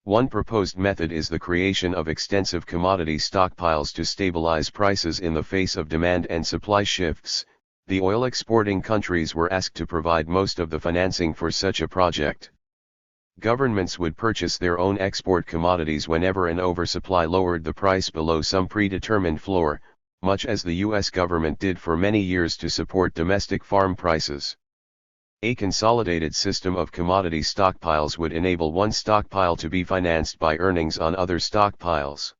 One proposed method is the creation of extensive commodity stockpiles to stabilize prices in the face of demand and supply shifts. The oil exporting countries were asked to provide most of the financing for such a project. Governments would purchase their own export commodities whenever an oversupply lowered the price below some predetermined floor, much as the U.S. government did for many years to support domestic farm prices. A consolidated system of commodity stockpiles would enable one stockpile to be financed by earnings on other stockpiles.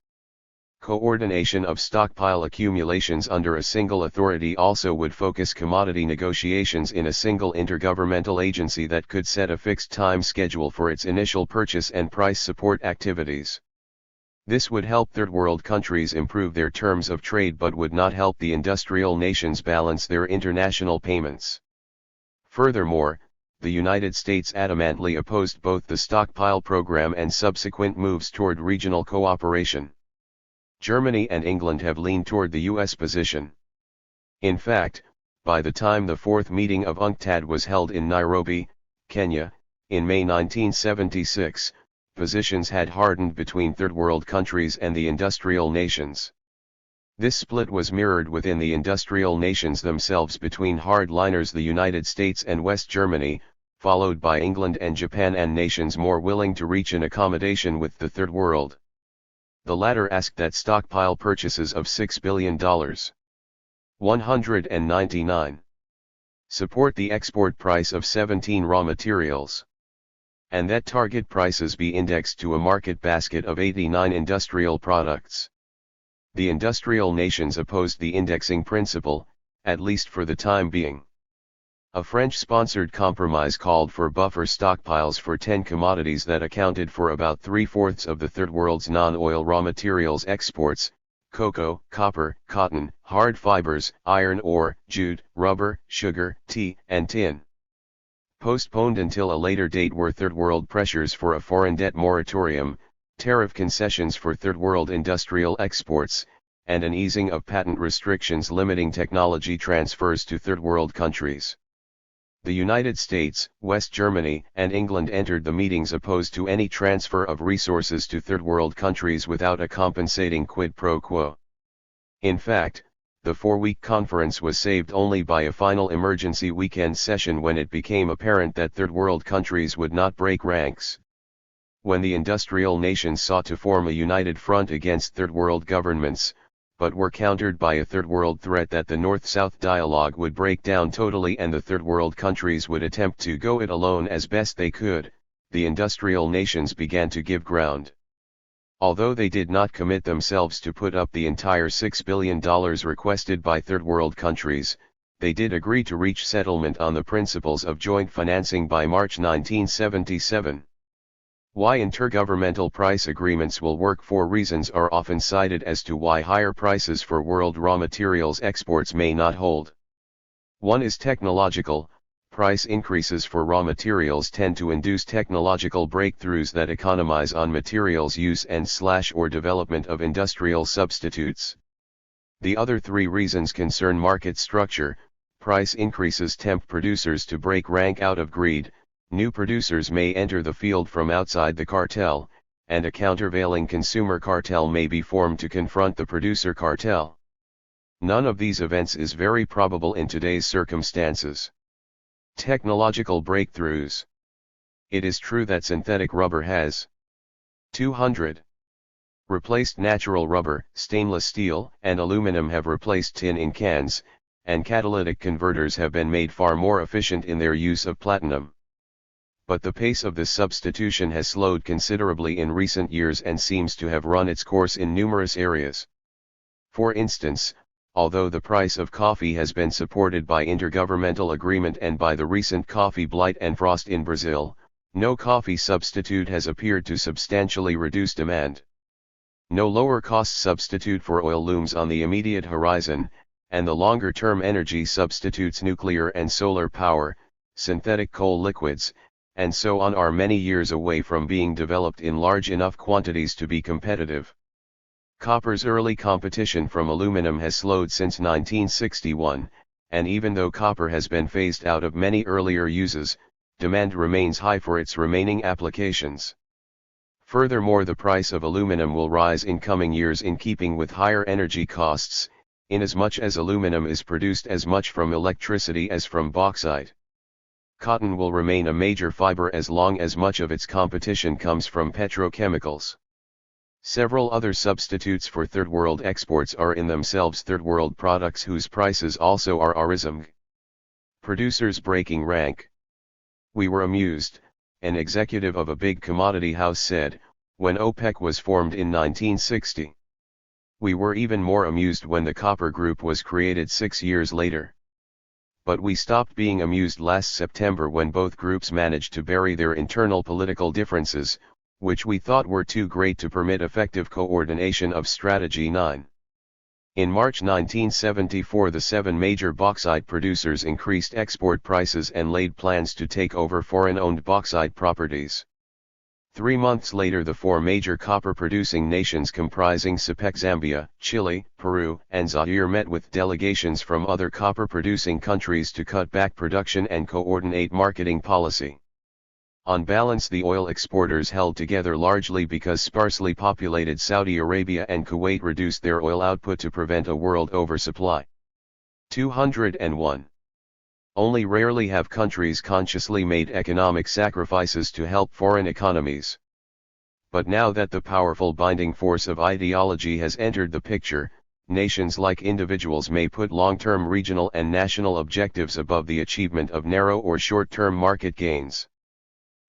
Coordination of stockpile accumulations under a single authority also would focus commodity negotiations in a single intergovernmental agency that could set a fixed time schedule for its initial purchase and price support activities. This would help third world countries improve their terms of trade but would not help the industrial nations balance their international payments. Furthermore, the United States adamantly opposed both the stockpile program and subsequent moves toward regional cooperation. Germany and England have leaned toward the U.S. position. In fact, by the time the fourth meeting of UNCTAD was held in Nairobi, Kenya, in May 1976, positions had hardened between third world countries and the industrial nations. This split was mirrored within the industrial nations themselves between hardliners the United States and West Germany, followed by England and Japan and nations more willing to reach an accommodation with the third world. The latter asked that stockpile purchases of $6 billion. 199. Support the export price of 17 raw materials. And that target prices be indexed to a market basket of 89 industrial products. The industrial nations opposed the indexing principle, at least for the time being. A French-sponsored compromise called for buffer stockpiles for 10 commodities that accounted for about 3/4 of the third world's non-oil raw materials exports: cocoa, copper, cotton, hard fibers, iron ore, jute, rubber, sugar, tea, and tin. Postponed until a later date were third world pressures for a foreign debt moratorium, tariff concessions for third world industrial exports, and an easing of patent restrictions limiting technology transfers to third world countries. The United States, West Germany, and England entered the meetings opposed to any transfer of resources to third world countries without a compensating quid pro quo. In fact, the 4-week conference was saved only by a final emergency weekend session when it became apparent that third world countries would not break ranks. When the industrial nations sought to form a united front against third world governments, but were countered by a third world threat that the North-South dialogue would break down totally and the third world countries would attempt to go it alone as best they could, the industrial nations began to give ground. Although they did not commit themselves to put up the entire $6 billion requested by third world countries, they did agree to reach settlement on the principles of joint financing by March 1977. Why intergovernmental price agreements will work. 4 reasons are often cited as to why higher prices for world raw materials exports may not hold. 1 is technological. Price increases for raw materials tend to induce technological breakthroughs that economize on materials use and/or development of industrial substitutes. The other 3 reasons concern market structure. Price increases tempt producers to break rank out of greed. New producers may enter the field from outside the cartel, and a countervailing consumer cartel may be formed to confront the producer cartel. None of these events is very probable in today's circumstances. Technological breakthroughs. It is true that synthetic rubber has 200 replaced natural rubber, stainless steel and aluminum have replaced tin in cans, and catalytic converters have been made far more efficient in their use of platinum. But the pace of this substitution has slowed considerably in recent years and seems to have run its course in numerous areas. For instance, although the price of coffee has been supported by intergovernmental agreement and by the recent coffee blight and frost in Brazil, no coffee substitute has appeared to substantially reduce demand. No lower cost substitute for oil looms on the immediate horizon, and the longer-term energy substitutes nuclear and solar power, synthetic coal liquids, and so on are many years away from being developed in large enough quantities to be competitive. Copper's early competition from aluminum has slowed since 1961, and even though copper has been phased out of many earlier uses, demand remains high for its remaining applications. Furthermore, the price of aluminum will rise in coming years in keeping with higher energy costs, inasmuch as aluminum is produced as much from electricity as from bauxite. Cotton will remain a major fiber as long as much of its competition comes from petrochemicals. Several other substitutes for third world exports are in themselves third world products whose prices also are rising. Producers breaking rank. "We were amused," an executive of a big commodity house said, when OPEC was formed in 1960. "We were even more amused when the Copper Group was created 6 years later. But we stopped being amused last September when both groups managed to bury their internal political differences, which we thought were too great to permit effective coordination of strategy 9. In March 1974, the 7 major bauxite producers increased export prices and laid plans to take over foreign-owned bauxite properties. 3 months later, the 4 major copper-producing nations comprising SAPEC, Zambia, Chile, Peru, and Zaire met with delegations from other copper-producing countries to cut back production and coordinate marketing policy. On balance, the oil exporters held together largely because sparsely populated Saudi Arabia and Kuwait reduced their oil output to prevent a world oversupply. 201. Only rarely have countries consciously made economic sacrifices to help foreign economies. But now that the powerful binding force of ideology has entered the picture, nations like individuals may put long-term regional and national objectives above the achievement of narrow or short-term market gains.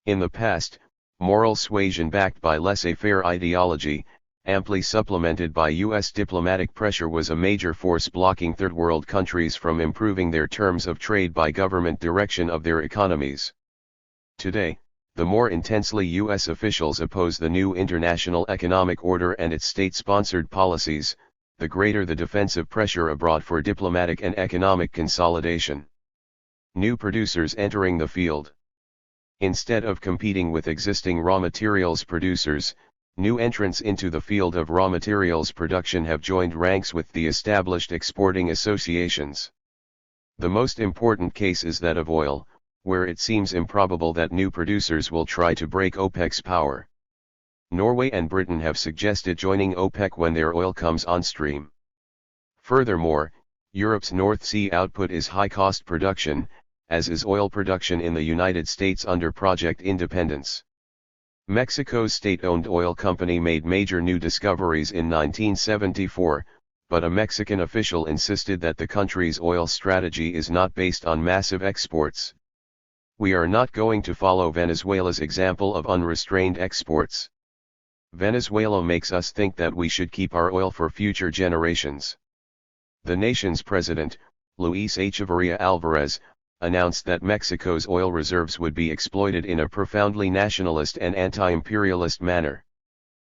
In the past, moral suasion backed by laissez-faire ideology, amply supplemented by U.S. diplomatic pressure, was a major force blocking third world countries from improving their terms of trade by government direction of their economies. Today, the more intensely U.S. officials oppose the new international economic order and its state-sponsored policies, the greater the defensive pressure abroad for diplomatic and economic consolidation. New producers entering the field. Instead of competing with existing raw materials producers, new entrants into the field of raw materials production have joined ranks with the established exporting associations. The most important case is that of oil, where it seems improbable that new producers will try to break OPEC's power. Norway and Britain have suggested joining OPEC when their oil comes on stream. Furthermore, Europe's North Sea output is high-cost production, as is oil production in the United States under Project Independence. Mexico's state-owned oil company made major new discoveries in 1974, but a Mexican official insisted that the country's oil strategy is not based on massive exports. "We are not going to follow Venezuela's example of unrestrained exports. Venezuela makes us think that we should keep our oil for future generations." The nation's president, Luis Echeverría Álvarez, announced that Mexico's oil reserves would be exploited in a profoundly nationalist and anti-imperialist manner.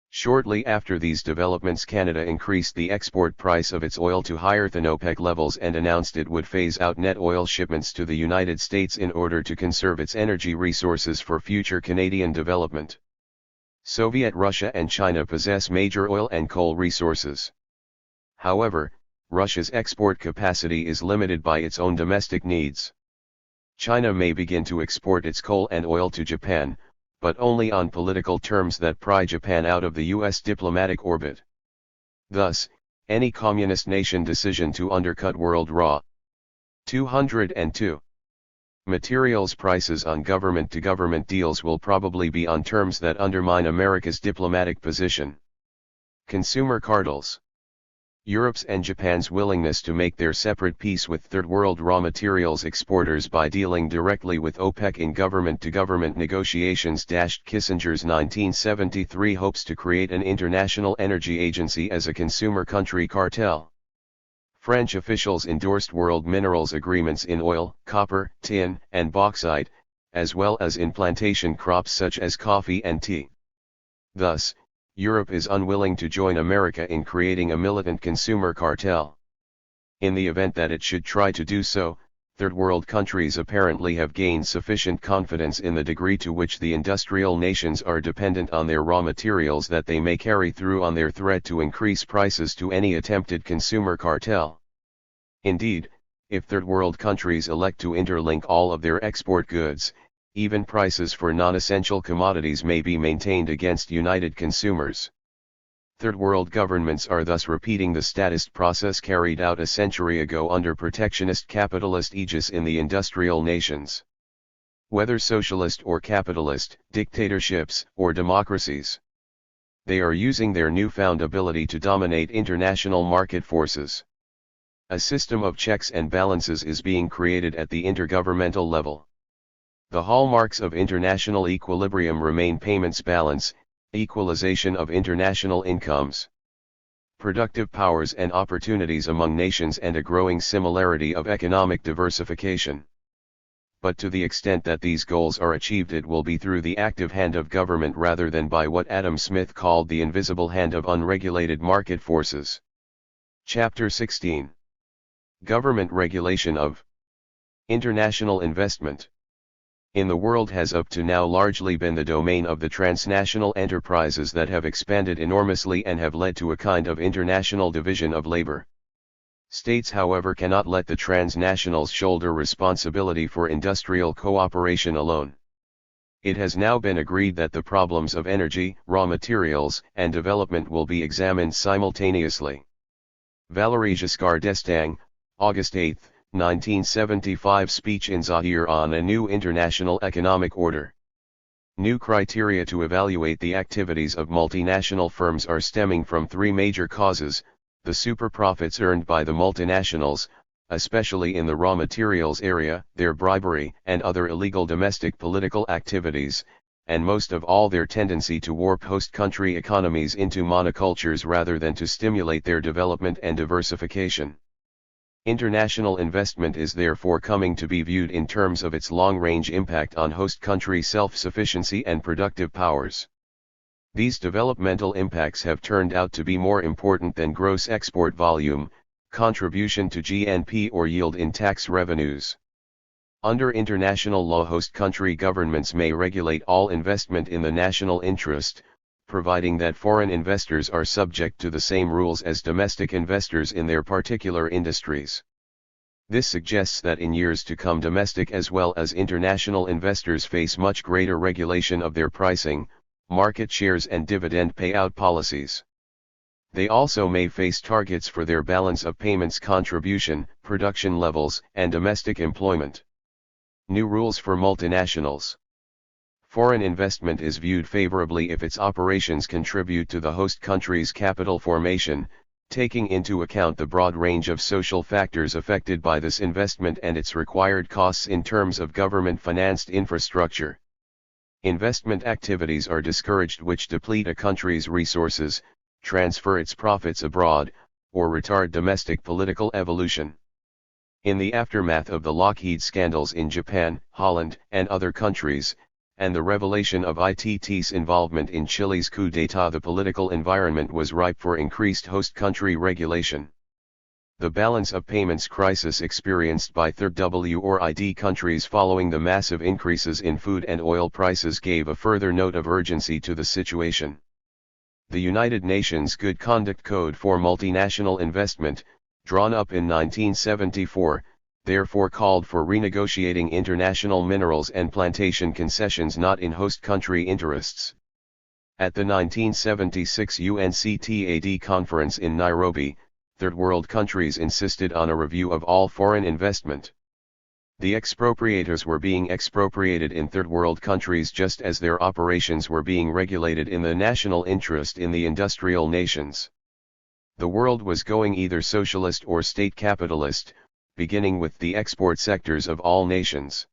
Shortly after these developments, Canada increased the export price of its oil to higher than OPEC levels and announced it would phase out net oil shipments to the United States in order to conserve its energy resources for future Canadian development. Soviet Russia and China possess major oil and coal resources. However, Russia's export capacity is limited by its own domestic needs. China may begin to export its coal and oil to Japan, but only on political terms that pry Japan out of the U.S. diplomatic orbit. Thus, any communist nation decision to undercut world raw. 202. Materials prices on government-to-government deals will probably be on terms that undermine America's diplomatic position. Consumer cartels. Europe's and Japan's willingness to make their separate peace with third-world raw materials exporters by dealing directly with OPEC in government-to-government negotiations dashed Kissinger's 1973 hopes to create an international energy agency as a consumer country cartel. French officials endorsed world minerals agreements in oil, copper, tin, and bauxite, as well as in plantation crops such as coffee and tea. Thus, Europe is unwilling to join America in creating a militant consumer cartel. In the event that it should try to do so, third world countries apparently have gained sufficient confidence in the degree to which the industrial nations are dependent on their raw materials that they may carry through on their threat to increase prices to any attempted consumer cartel. Indeed, if third world countries elect to interlink all of their export goods, even prices for non-essential commodities may be maintained against united consumers. Third world governments are thus repeating the statist process carried out a century ago under protectionist capitalist aegis in the industrial nations. Whether socialist or capitalist, dictatorships or democracies, they are using their newfound ability to dominate international market forces. A system of checks and balances is being created at the intergovernmental level. The hallmarks of international equilibrium remain payments balance, equalization of international incomes, productive powers and opportunities among nations, and a growing similarity of economic diversification. But to the extent that these goals are achieved, it will be through the active hand of government rather than by what Adam Smith called the invisible hand of unregulated market forces. Chapter 16. Government regulation of international investment in the world has up to now largely been the domain of the transnational enterprises that have expanded enormously and have led to a kind of international division of labor. States, however, cannot let the transnationals shoulder responsibility for industrial cooperation alone. It has now been agreed that the problems of energy, raw materials, and development will be examined simultaneously. Valéry Giscard d'Estaing, August 8, 1975 speech in Zaire on a new international economic order. New criteria to evaluate the activities of multinational firms are stemming from three major causes: the super profits earned by the multinationals, especially in the raw materials area, their bribery and other illegal domestic political activities, and most of all their tendency to warp host country economies into monocultures rather than to stimulate their development and diversification. International investment is therefore coming to be viewed in terms of its long-range impact on host country self-sufficiency and productive powers. These developmental impacts have turned out to be more important than gross export volume, contribution to GNP, or yield in tax revenues. Under international law, host country governments may regulate all investment in the national interest, providing that foreign investors are subject to the same rules as domestic investors in their particular industries. This suggests that in years to come domestic as well as international investors face much greater regulation of their pricing, market shares, and dividend payout policies. They also may face targets for their balance of payments contribution, production levels, and domestic employment. New rules for multinationals. Foreign investment is viewed favorably if its operations contribute to the host country's capital formation, taking into account the broad range of social factors affected by this investment and its required costs in terms of government-financed infrastructure. Investment activities are discouraged which deplete a country's resources, transfer its profits abroad, or retard domestic political evolution. In the aftermath of the Lockheed scandals in Japan, Holland, and other countries, and the revelation of ITT's involvement in Chile's coup d'état, the political environment was ripe for increased host country regulation. The balance of payments crisis experienced by third-world countries following the massive increases in food and oil prices gave a further note of urgency to the situation. The United Nations Good Conduct Code for Multinational Investment, drawn up in 1974, therefore called for renegotiating international minerals and plantation concessions not in host country interests. At the 1976 UNCTAD conference in Nairobi, third world countries insisted on a review of all foreign investment. The expropriators were being expropriated in third world countries just as their operations were being regulated in the national interest in the industrial nations. The world was going either socialist or state capitalist, beginning with the export sectors of all nations.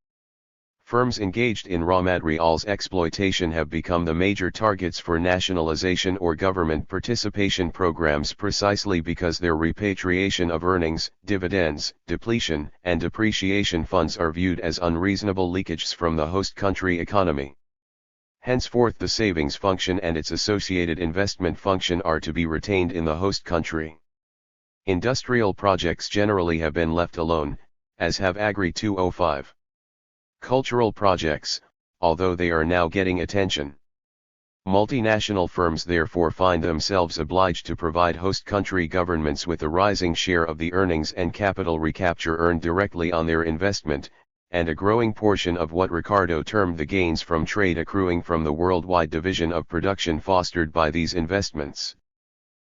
Firms engaged in raw materials exploitation have become the major targets for nationalization or government participation programs precisely because their repatriation of earnings, dividends, depletion, and depreciation funds are viewed as unreasonable leakages from the host country economy. Henceforth the savings function and its associated investment function are to be retained in the host country. Industrial projects generally have been left alone, as have Agri 205. Cultural projects, although they are now getting attention. Multinational firms therefore find themselves obliged to provide host country governments with a rising share of the earnings and capital recapture earned directly on their investment, and a growing portion of what Ricardo termed the gains from trade accruing from the worldwide division of production fostered by these investments.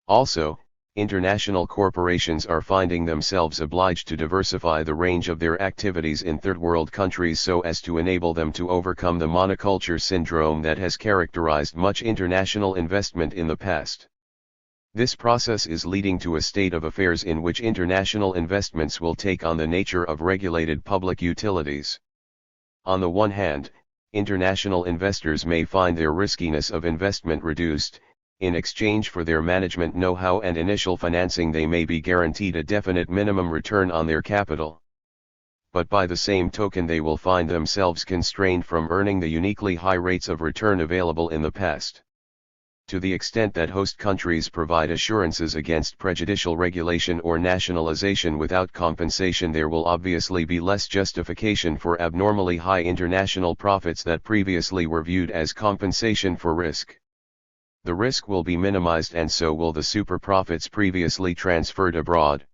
Also, international corporations are finding themselves obliged to diversify the range of their activities in third world countries so as to enable them to overcome the monoculture syndrome that has characterized much international investment in the past. This process is leading to a state of affairs in which international investments will take on the nature of regulated public utilities. On the one hand, international investors may find their riskiness of investment reduced. In exchange for their management know-how and initial financing they may be guaranteed a definite minimum return on their capital. But by the same token they will find themselves constrained from earning the uniquely high rates of return available in the past. To the extent that host countries provide assurances against prejudicial regulation or nationalization without compensation, there will obviously be less justification for abnormally high international profits that previously were viewed as compensation for risk. The risk will be minimized and so will the super profits previously transferred abroad.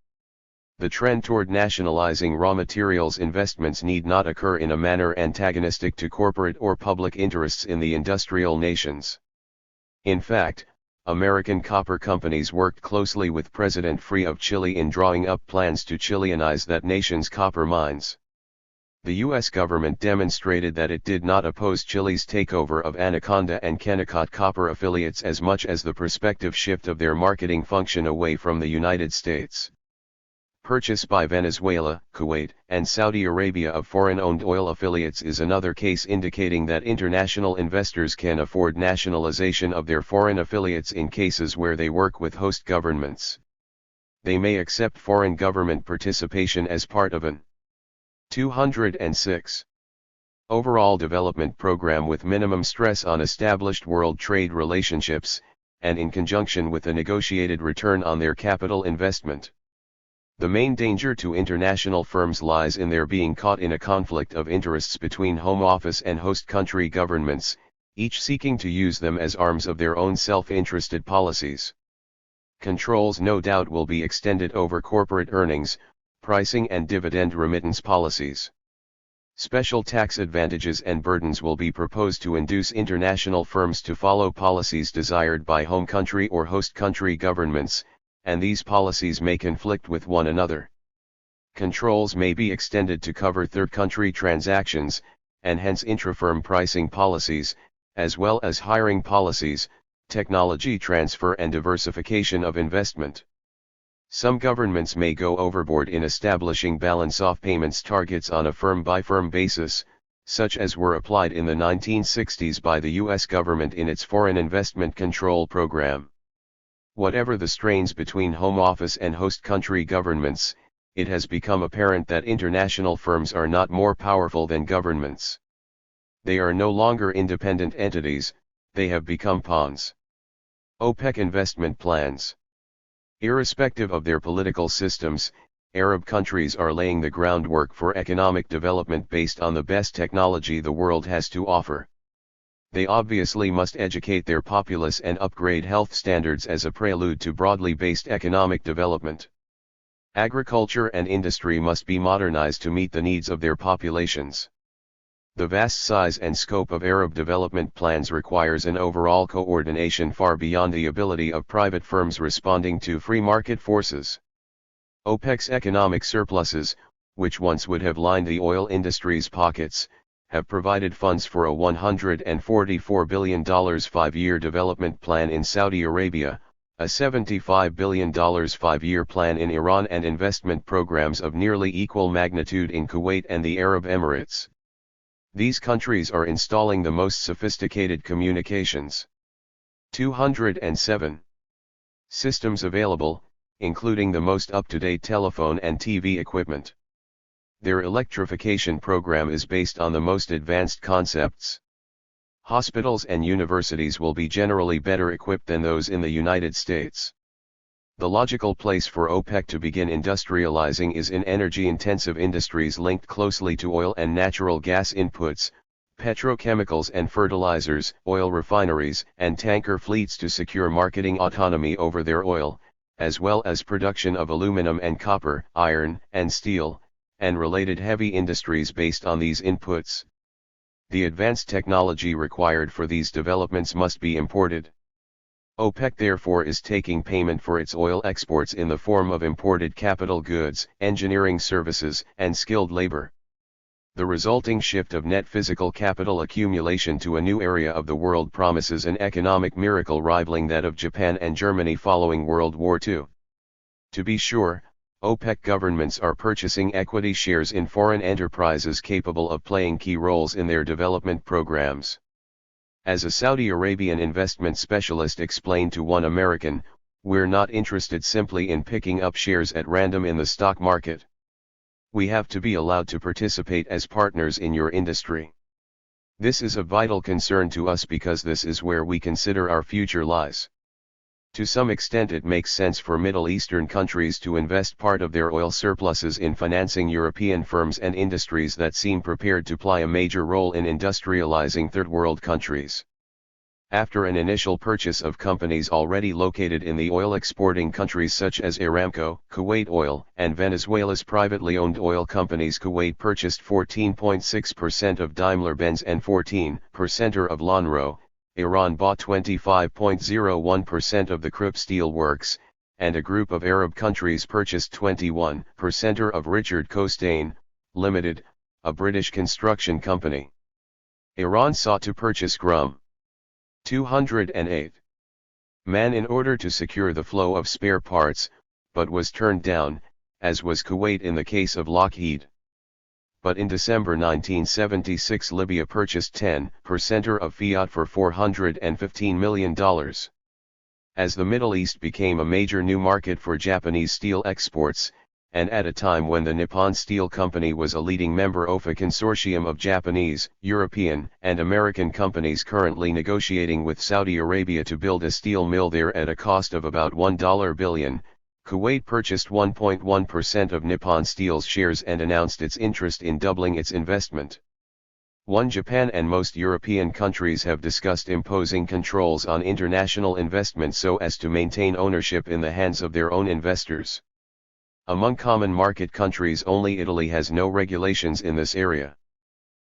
The trend toward nationalizing raw materials investments need not occur in a manner antagonistic to corporate or public interests in the industrial nations. In fact, American copper companies worked closely with President Free of Chile in drawing up plans to Chileanize that nation's copper mines. The U.S. government demonstrated that it did not oppose Chile's takeover of Anaconda and Kennecott copper affiliates as much as the prospective shift of their marketing function away from the United States. Purchase by Venezuela, Kuwait, and Saudi Arabia of foreign-owned oil affiliates is another case indicating that international investors can afford nationalization of their foreign affiliates in cases where they work with host governments. They may accept foreign government participation as part of an 206. Overall development program with minimum stress on established world trade relationships, and in conjunction with a negotiated return on their capital investment. The main danger to international firms lies in their being caught in a conflict of interests between home office and host country governments, each seeking to use them as arms of their own self-interested policies. Controls no doubt will be extended over corporate earnings, pricing and dividend remittance policies. Special tax advantages and burdens will be proposed to induce international firms to follow policies desired by home country or host country governments, and these policies may conflict with one another. Controls may be extended to cover third country transactions, and hence intra-firm pricing policies, as well as hiring policies, technology transfer and diversification of investment. Some governments may go overboard in establishing balance of payments targets on a firm-by-firm basis, such as were applied in the 1960s by the U.S. government in its Foreign Investment Control Program. Whatever the strains between home office and host country governments, it has become apparent that international firms are not more powerful than governments. They are no longer independent entities, they have become pawns. OPEC investment plans. Irrespective of their political systems, Arab countries are laying the groundwork for economic development based on the best technology the world has to offer. They obviously must educate their populace and upgrade health standards as a prelude to broadly based economic development. Agriculture and industry must be modernized to meet the needs of their populations. The vast size and scope of Arab development plans requires an overall coordination far beyond the ability of private firms responding to free market forces. OPEC's economic surpluses, which once would have lined the oil industry's pockets, have provided funds for a $144 billion 5-year development plan in Saudi Arabia, a $75 billion 5-year plan in Iran, and investment programs of nearly equal magnitude in Kuwait and the Arab Emirates. These countries are installing the most sophisticated communications. 207 systems available, including the most up-to-date telephone and TV equipment. Their electrification program is based on the most advanced concepts. Hospitals and universities will be generally better equipped than those in the United States. The logical place for OPEC to begin industrializing is in energy-intensive industries linked closely to oil and natural gas inputs, petrochemicals and fertilizers, oil refineries, and tanker fleets to secure marketing autonomy over their oil, as well as production of aluminum and copper, iron, and steel, and related heavy industries based on these inputs. The advanced technology required for these developments must be imported. OPEC therefore is taking payment for its oil exports in the form of imported capital goods, engineering services, and skilled labor. The resulting shift of net physical capital accumulation to a new area of the world promises an economic miracle rivaling that of Japan and Germany following World War II. To be sure, OPEC governments are purchasing equity shares in foreign enterprises capable of playing key roles in their development programs. As a Saudi Arabian investment specialist explained to One American, "We're not interested simply in picking up shares at random in the stock market. We have to be allowed to participate as partners in your industry. This is of vital concern to us because this is where we consider our future lies." To some extent it makes sense for Middle Eastern countries to invest part of their oil surpluses in financing European firms and industries that seem prepared to play a major role in industrializing third world countries. After an initial purchase of companies already located in the oil-exporting countries such as Aramco, Kuwait Oil, and Venezuela's privately owned oil companies, Kuwait purchased 14.6% of Daimler-Benz and 14% of Lonrho. Iran bought 25.01% of the Krupp Steel Works, and a group of Arab countries purchased 21% of Richard Costain, Limited, a British construction company. Iran sought to purchase Grum. 208 man in order to secure the flow of spare parts, but was turned down, as was Kuwait in the case of Lockheed. But in December 1976 Libya purchased 10% of Fiat for $415 million. As the Middle East became a major new market for Japanese steel exports, and at a time when the Nippon Steel Company was a leading member of a consortium of Japanese, European, and American companies currently negotiating with Saudi Arabia to build a steel mill there at a cost of about $1 billion, Kuwait purchased 1.1% of Nippon Steel's shares and announced its interest in doubling its investment. Japan and most European countries have discussed imposing controls on international investment so as to maintain ownership in the hands of their own investors. Among common market countries only Italy has no regulations in this area.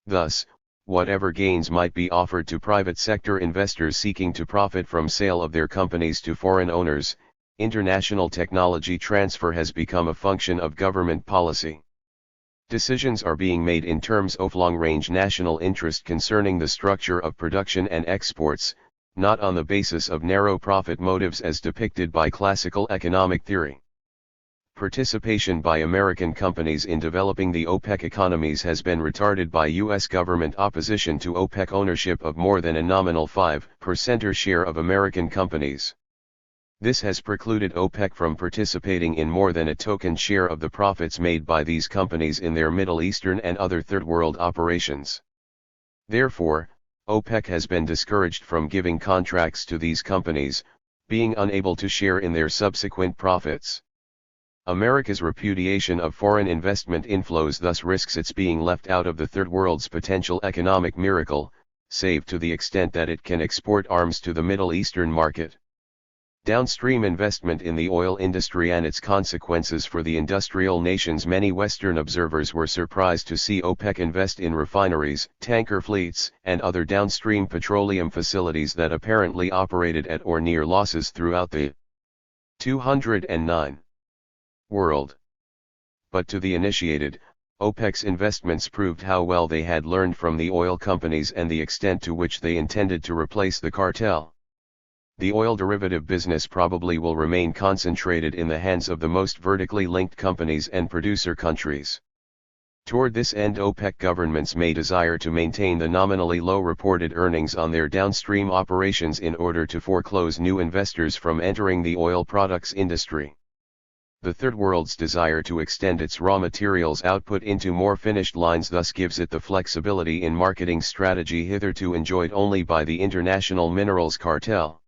Thus, whatever gains might be offered to private sector investors seeking to profit from sale of their companies to foreign owners, international technology transfer has become a function of government policy. Decisions are being made in terms of long-range national interest concerning the structure of production and exports, not on the basis of narrow profit motives as depicted by classical economic theory. Participation by American companies in developing the OPEC economies has been retarded by U.S. government opposition to OPEC ownership of more than a nominal 5% share of American companies. This has precluded OPEC from participating in more than a token share of the profits made by these companies in their Middle Eastern and other Third World operations. Therefore, OPEC has been discouraged from giving contracts to these companies, being unable to share in their subsequent profits. America's repudiation of foreign investment inflows thus risks its being left out of the Third World's potential economic miracle, save to the extent that it can export arms to the Middle Eastern market. Downstream investment in the oil industry and its consequences for the industrial nations. Many Western observers were surprised to see OPEC invest in refineries, tanker fleets, and other downstream petroleum facilities that apparently operated at or near losses throughout the 209 world. But to the initiated, OPEC's investments proved how well they had learned from the oil companies and the extent to which they intended to replace the cartel. The oil derivative business probably will remain concentrated in the hands of the most vertically linked companies and producer countries. Toward this end, OPEC governments may desire to maintain the nominally low reported earnings on their downstream operations in order to foreclose new investors from entering the oil products industry. The Third World's desire to extend its raw materials output into more finished lines thus gives it the flexibility in marketing strategy hitherto enjoyed only by the international minerals cartel.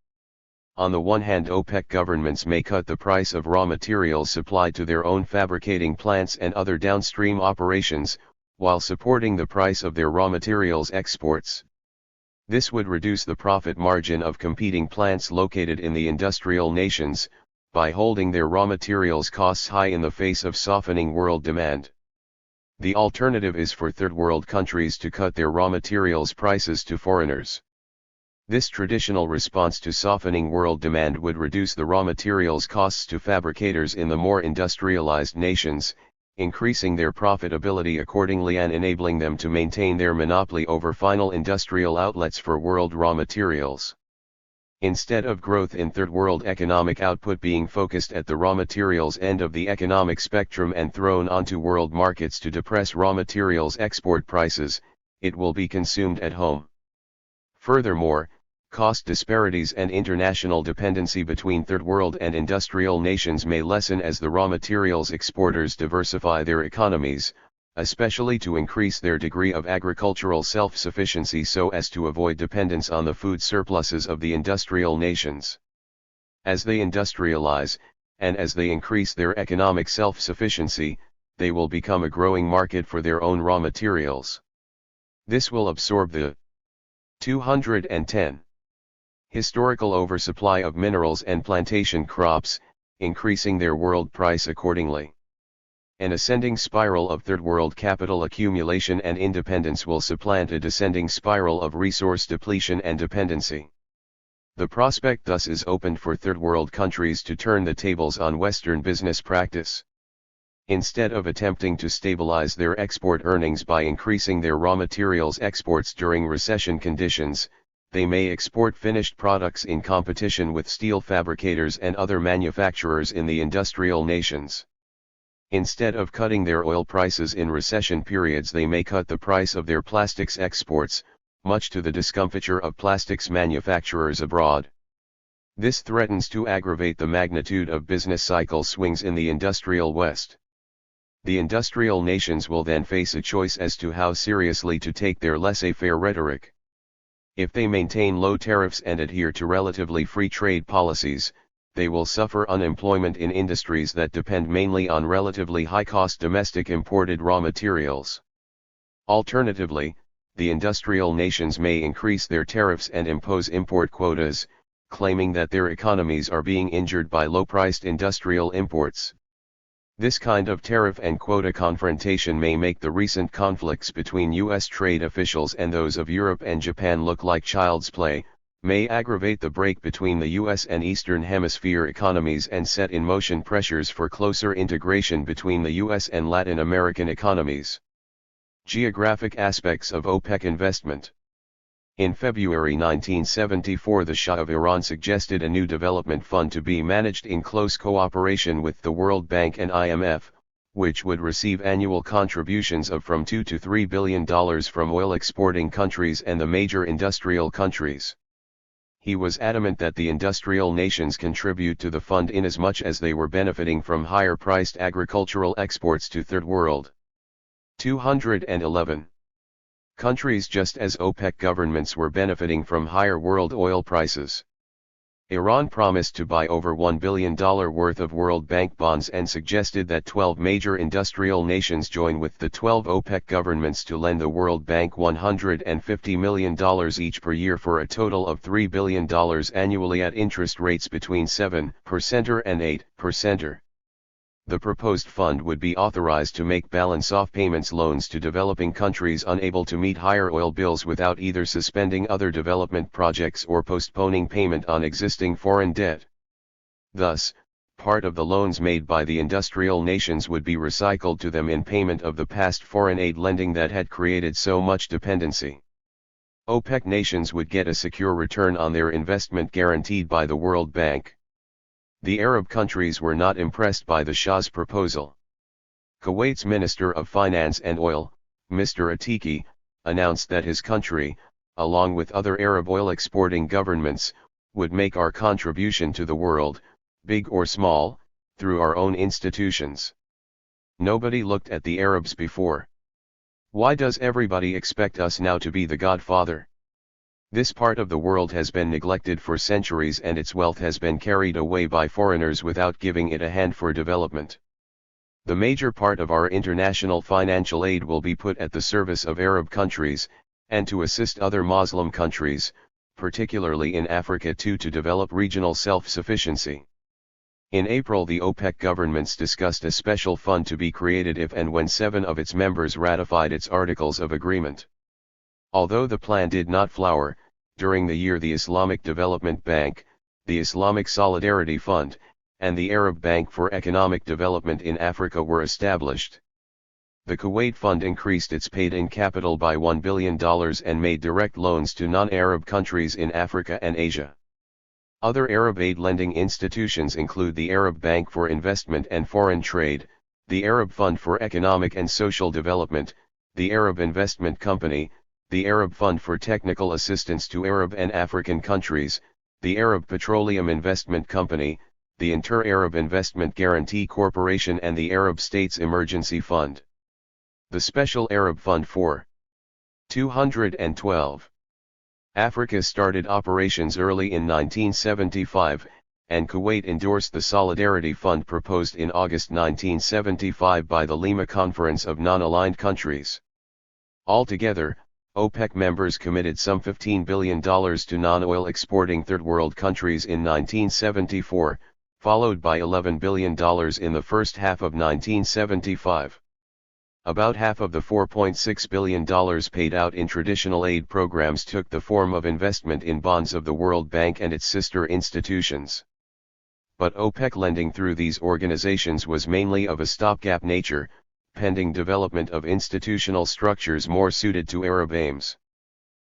On the one hand, OPEC governments may cut the price of raw materials supplied to their own fabricating plants and other downstream operations, while supporting the price of their raw materials exports. This would reduce the profit margin of competing plants located in the industrial nations, by holding their raw materials costs high in the face of softening world demand. The alternative is for third world countries to cut their raw materials prices to foreigners. This traditional response to softening world demand would reduce the raw materials costs to fabricators in the more industrialized nations, increasing their profitability accordingly and enabling them to maintain their monopoly over final industrial outlets for world raw materials. Instead of growth in third world economic output being focused at the raw materials end of the economic spectrum and thrown onto world markets to depress raw materials export prices, it will be consumed at home. Furthermore, cost disparities and international dependency between third world and industrial nations may lessen as the raw materials exporters diversify their economies, especially to increase their degree of agricultural self-sufficiency so as to avoid dependence on the food surpluses of the industrial nations. As they industrialize, and as they increase their economic self-sufficiency, they will become a growing market for their own raw materials. This will absorb the 210. Historical oversupply of minerals and plantation crops, increasing their world price accordingly. An ascending spiral of third world capital accumulation and independence will supplant a descending spiral of resource depletion and dependency. The prospect thus is opened for third world countries to turn the tables on Western business practice. Instead of attempting to stabilize their export earnings by increasing their raw materials exports during recession conditions, they may export finished products in competition with steel fabricators and other manufacturers in the industrial nations. Instead of cutting their oil prices in recession periods, they may cut the price of their plastics exports, much to the discomfiture of plastics manufacturers abroad. This threatens to aggravate the magnitude of business cycle swings in the industrial West. The industrial nations will then face a choice as to how seriously to take their laissez-faire rhetoric. If they maintain low tariffs and adhere to relatively free trade policies, they will suffer unemployment in industries that depend mainly on relatively high-cost domestic imported raw materials. Alternatively, the industrial nations may increase their tariffs and impose import quotas, claiming that their economies are being injured by low-priced industrial imports. This kind of tariff and quota confrontation may make the recent conflicts between U.S. trade officials and those of Europe and Japan look like child's play, may aggravate the break between the U.S. and Eastern Hemisphere economies and set in motion pressures for closer integration between the U.S. and Latin American economies. Geographic aspects of OPEC investment. In February 1974, the Shah of Iran suggested a new development fund to be managed in close cooperation with the World Bank and IMF, which would receive annual contributions of from $2 to $3 billion from oil exporting countries and the major industrial countries. He was adamant that the industrial nations contribute to the fund inasmuch as they were benefiting from higher-priced agricultural exports to Third World. 211. Countries just as OPEC governments were benefiting from higher world oil prices. Iran promised to buy over $1 billion worth of World Bank bonds and suggested that 12 major industrial nations join with the 12 OPEC governments to lend the World Bank $150 million each per year for a total of $3 billion annually at interest rates between 7% and 8%. The proposed fund would be authorized to make balance-off payments loans to developing countries unable to meet higher oil bills without either suspending other development projects or postponing payment on existing foreign debt. Thus, part of the loans made by the industrial nations would be recycled to them in payment of the past foreign aid lending that had created so much dependency. OPEC nations would get a secure return on their investment guaranteed by the World Bank. The Arab countries were not impressed by the Shah's proposal. Kuwait's Minister of Finance and Oil, Mr. Atiki, announced that his country, along with other Arab oil exporting governments, would make our contribution to the world, big or small, through our own institutions. Nobody looked at the Arabs before. Why does everybody expect us now to be the godfather? This part of the world has been neglected for centuries and its wealth has been carried away by foreigners without giving it a hand for development. The major part of our international financial aid will be put at the service of Arab countries, and to assist other Muslim countries, particularly in Africa to develop regional self-sufficiency. In April the OPEC governments discussed a special fund to be created if and when 7 of its members ratified its Articles of Agreement. Although the plan did not flower, during the year the Islamic Development Bank, the Islamic Solidarity Fund, and the Arab Bank for Economic Development in Africa were established. The Kuwait Fund increased its paid-in capital by $1 billion and made direct loans to non-Arab countries in Africa and Asia. Other Arab aid lending institutions include the Arab Bank for Investment and Foreign Trade, the Arab Fund for Economic and Social Development, the Arab Investment Company, the Arab Fund for Technical Assistance to Arab and African Countries, the Arab Petroleum Investment Company, the Inter-Arab Investment Guarantee Corporation and the Arab States Emergency Fund. The Special Arab Fund for 212. Africa started operations early in 1975, and Kuwait endorsed the Solidarity Fund proposed in August 1975 by the Lima Conference of Non-Aligned Countries. Altogether, OPEC members committed some $15 billion to non-oil exporting third world countries in 1974, followed by $11 billion in the first half of 1975. About half of the $4.6 billion paid out in traditional aid programs took the form of investment in bonds of the World Bank and its sister institutions. But OPEC lending through these organizations was mainly of a stopgap nature, pending development of institutional structures more suited to Arab aims.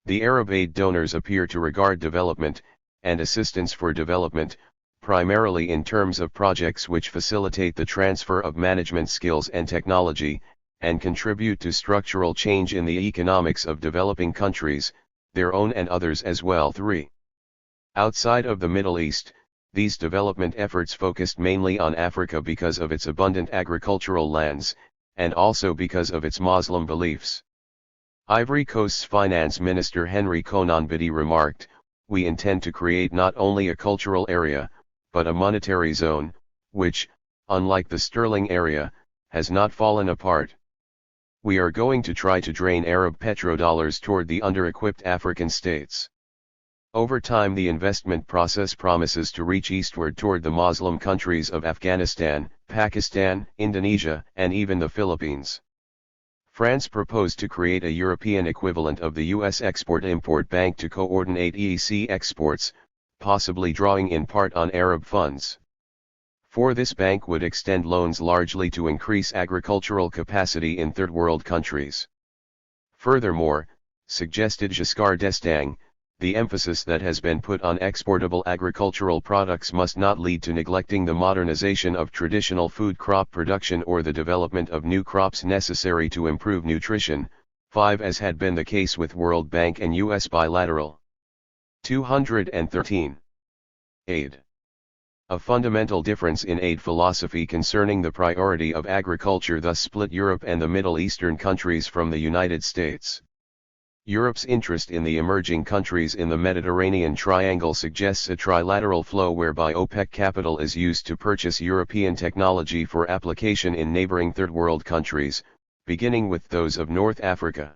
The Arab aid donors appear to regard development, and assistance for development, primarily in terms of projects which facilitate the transfer of management skills and technology, and contribute to structural change in the economics of developing countries, their own and others as well. 3. Outside of the Middle East, these development efforts focused mainly on Africa because of its abundant agricultural lands, and also because of its Muslim beliefs. Ivory Coast's Finance Minister Henry Konan Bedi remarked, "We intend to create not only a cultural area, but a monetary zone, which, unlike the sterling area, has not fallen apart. We are going to try to drain Arab petrodollars toward the under-equipped African states. Over time the investment process promises to reach eastward toward the Muslim countries of Afghanistan, Pakistan, Indonesia, and even the Philippines." France proposed to create a European equivalent of the U.S. Export-Import Bank to coordinate EEC exports, possibly drawing in part on Arab funds. For this bank would extend loans largely to increase agricultural capacity in third world countries. Furthermore, suggested Giscard d'Estaing, the emphasis that has been put on exportable agricultural products must not lead to neglecting the modernization of traditional food crop production or the development of new crops necessary to improve nutrition. 5. As had been the case with World Bank and U.S. bilateral. 213. Aid. A fundamental difference in aid philosophy concerning the priority of agriculture thus split Europe and the Middle Eastern countries from the United States. Europe's interest in the emerging countries in the Mediterranean Triangle suggests a trilateral flow whereby OPEC capital is used to purchase European technology for application in neighboring third world countries, beginning with those of North Africa.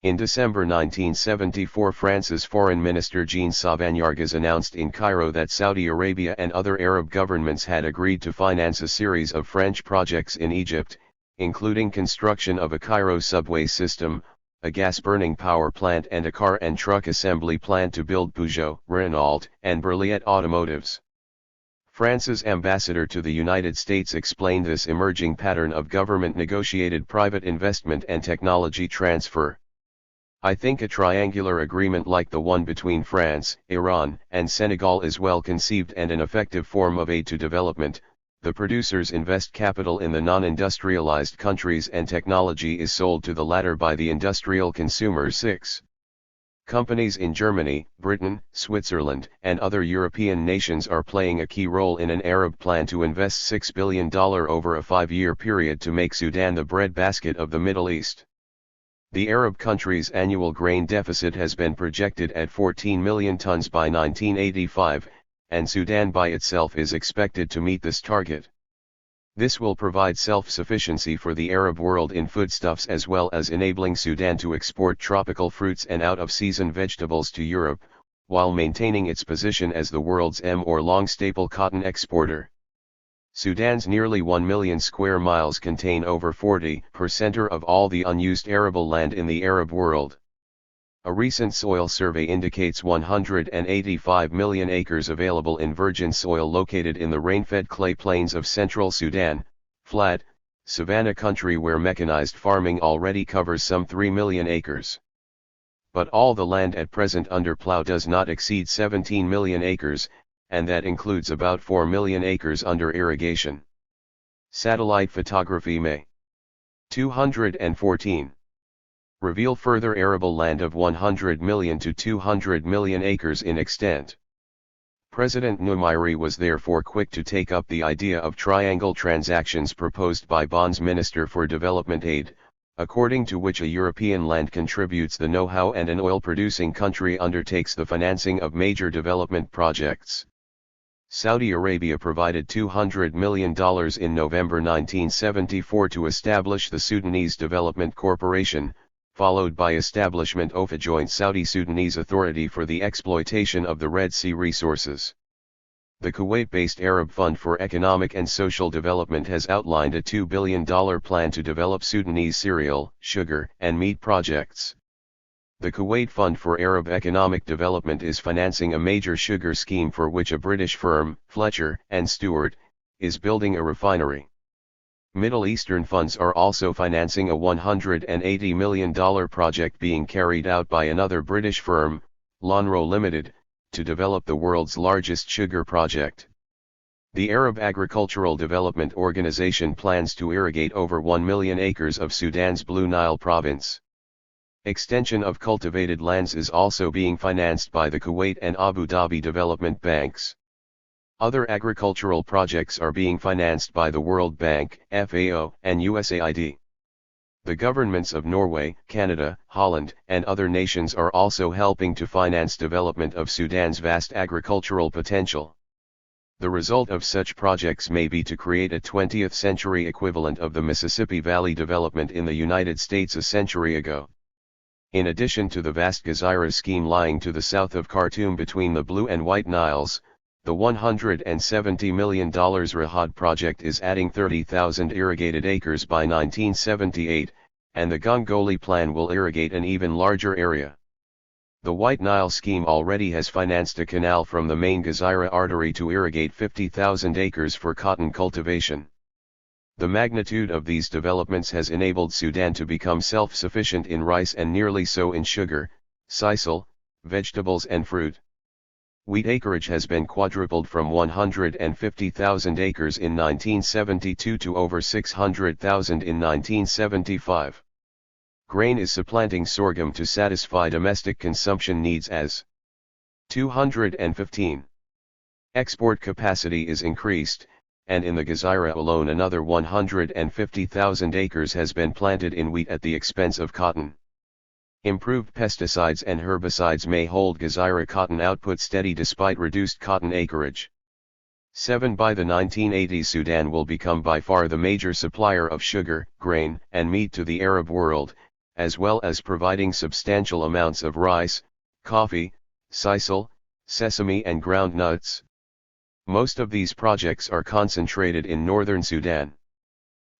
In December 1974, France's Foreign Minister Jean Sauvagnargues announced in Cairo that Saudi Arabia and other Arab governments had agreed to finance a series of French projects in Egypt, including construction of a Cairo subway system, a gas-burning power plant and a car and truck assembly plant to build Peugeot, Renault, and Berliet automotives. France's ambassador to the United States explained this emerging pattern of government-negotiated private investment and technology transfer. "I think a triangular agreement like the one between France, Iran, and Senegal is well conceived and an effective form of aid to development," the producers invest capital in the non-industrialized countries and technology is sold to the latter by the industrial consumers. 6. Companies in Germany, Britain, Switzerland, and other European nations are playing a key role in an Arab plan to invest $6 billion over a 5-year period to make Sudan the breadbasket of the Middle East. The Arab country's annual grain deficit has been projected at 14 million tons by 1985, and Sudan by itself is expected to meet this target. This will provide self-sufficiency for the Arab world in foodstuffs as well as enabling Sudan to export tropical fruits and out-of-season vegetables to Europe, while maintaining its position as the world's long staple cotton exporter. Sudan's nearly 1 million square miles contain over 40% of all the unused arable land in the Arab world. A recent soil survey indicates 185 million acres available in virgin soil located in the rain-fed clay plains of central Sudan, flat, savanna country where mechanized farming already covers some 3 million acres. But all the land at present under plow does not exceed 17 million acres, and that includes about 4 million acres under irrigation. Satellite photography May 214. Reveal further arable land of 100 million to 200 million acres in extent. President Numairi was therefore quick to take up the idea of triangle transactions proposed by Bond's Minister for Development Aid, according to which a European land contributes the know-how and an oil-producing country undertakes the financing of major development projects. Saudi Arabia provided $200 million in November 1974 to establish the Sudanese Development Corporation, followed by establishment of a joint Saudi-Sudanese authority for the exploitation of the Red Sea resources. The Kuwait-based Arab Fund for Economic and Social Development has outlined a $2 billion plan to develop Sudanese cereal, sugar, and meat projects. The Kuwait Fund for Arab Economic Development is financing a major sugar scheme for which a British firm, Fletcher and Stewart, is building a refinery. Middle Eastern funds are also financing a $180 million project being carried out by another British firm, Lonrho Limited, to develop the world's largest sugar project. The Arab Agricultural Development Organization plans to irrigate over 1 million acres of Sudan's Blue Nile province. Extension of cultivated lands is also being financed by the Kuwait and Abu Dhabi development banks. Other agricultural projects are being financed by the World Bank, FAO, and USAID. The governments of Norway, Canada, Holland, and other nations are also helping to finance development of Sudan's vast agricultural potential. The result of such projects may be to create a 20th century equivalent of the Mississippi Valley development in the United States a century ago. In addition to the vast Gezira scheme lying to the south of Khartoum between the Blue and White Niles, the $170 million Rahad project is adding 30,000 irrigated acres by 1978, and the Gongoli plan will irrigate an even larger area. The White Nile scheme already has financed a canal from the main Gezira artery to irrigate 50,000 acres for cotton cultivation. The magnitude of these developments has enabled Sudan to become self-sufficient in rice and nearly so in sugar, sisal, vegetables and fruit. Wheat acreage has been quadrupled from 150,000 acres in 1972 to over 600,000 in 1975. Grain is supplanting sorghum to satisfy domestic consumption needs as 215. Export capacity is increased, and in the Gezira alone another 150,000 acres has been planted in wheat at the expense of cotton. Improved pesticides and herbicides may hold Gezira cotton output steady despite reduced cotton acreage. 7. By the 1980s Sudan will become by far the major supplier of sugar, grain, and meat to the Arab world, as well as providing substantial amounts of rice, coffee, sisal, sesame and ground nuts. Most of these projects are concentrated in northern Sudan.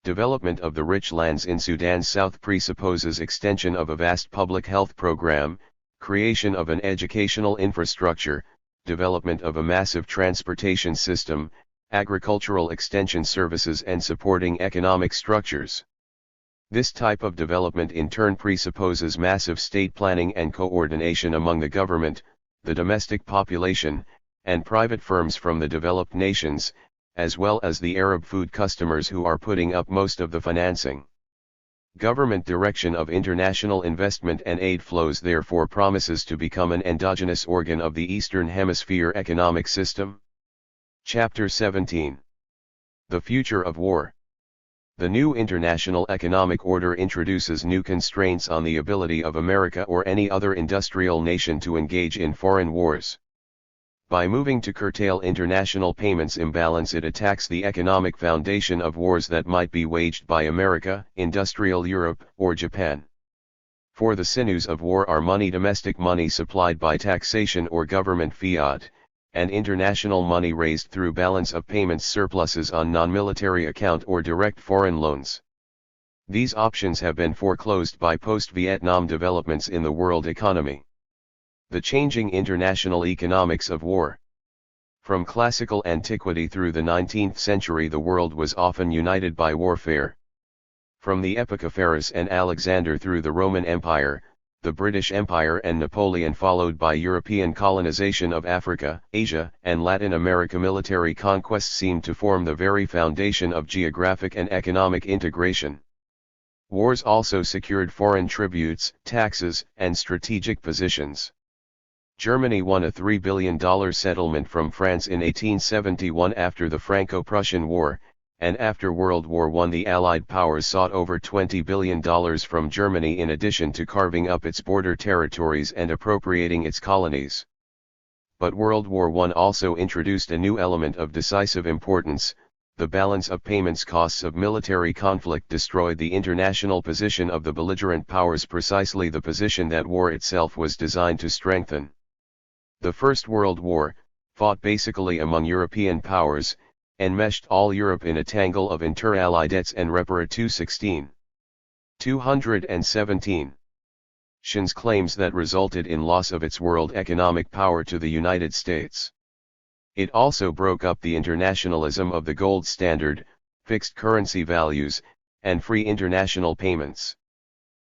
Development of the rich lands in Sudan's south presupposes extension of a vast public health program, creation of an educational infrastructure, development of a massive transportation system, agricultural extension services and supporting economic structures. This type of development in turn presupposes massive state planning and coordination among the government, the domestic population, and private firms from the developed nations, as well as the Arab food customers who are putting up most of the financing. Government direction of international investment and aid flows therefore promises to become an endogenous organ of the Eastern Hemisphere economic system. Chapter 17. The Future of War. The new international economic order introduces new constraints on the ability of America or any other industrial nation to engage in foreign wars. By moving to curtail international payments imbalance, it attacks the economic foundation of wars that might be waged by America, industrial Europe, or Japan. For the sinews of war are money, domestic money supplied by taxation or government fiat, and international money raised through balance of payments surpluses on non-military account or direct foreign loans. These options have been foreclosed by post-Vietnam developments in the world economy. The changing international economics of war. From classical antiquity through the 19th century, the world was often united by warfare. From the epoch of Pharaoh and Alexander through the Roman Empire, the British Empire and Napoleon, followed by European colonization of Africa, Asia, and Latin America, military conquests seemed to form the very foundation of geographic and economic integration. Wars also secured foreign tributes, taxes, and strategic positions. Germany won a $3 billion settlement from France in 1871 after the Franco-Prussian War, and after World War I the Allied powers sought over $20 billion from Germany in addition to carving up its border territories and appropriating its colonies. But World War I also introduced a new element of decisive importance. The balance of payments costs of military conflict destroyed the international position of the belligerent powers, precisely the position that war itself was designed to strengthen. The First World War, fought basically among European powers, enmeshed all Europe in a tangle of inter-allied debts and reparations. 217. Shins claims that resulted in loss of its world economic power to the United States. It also broke up the internationalism of the gold standard, fixed currency values, and free international payments.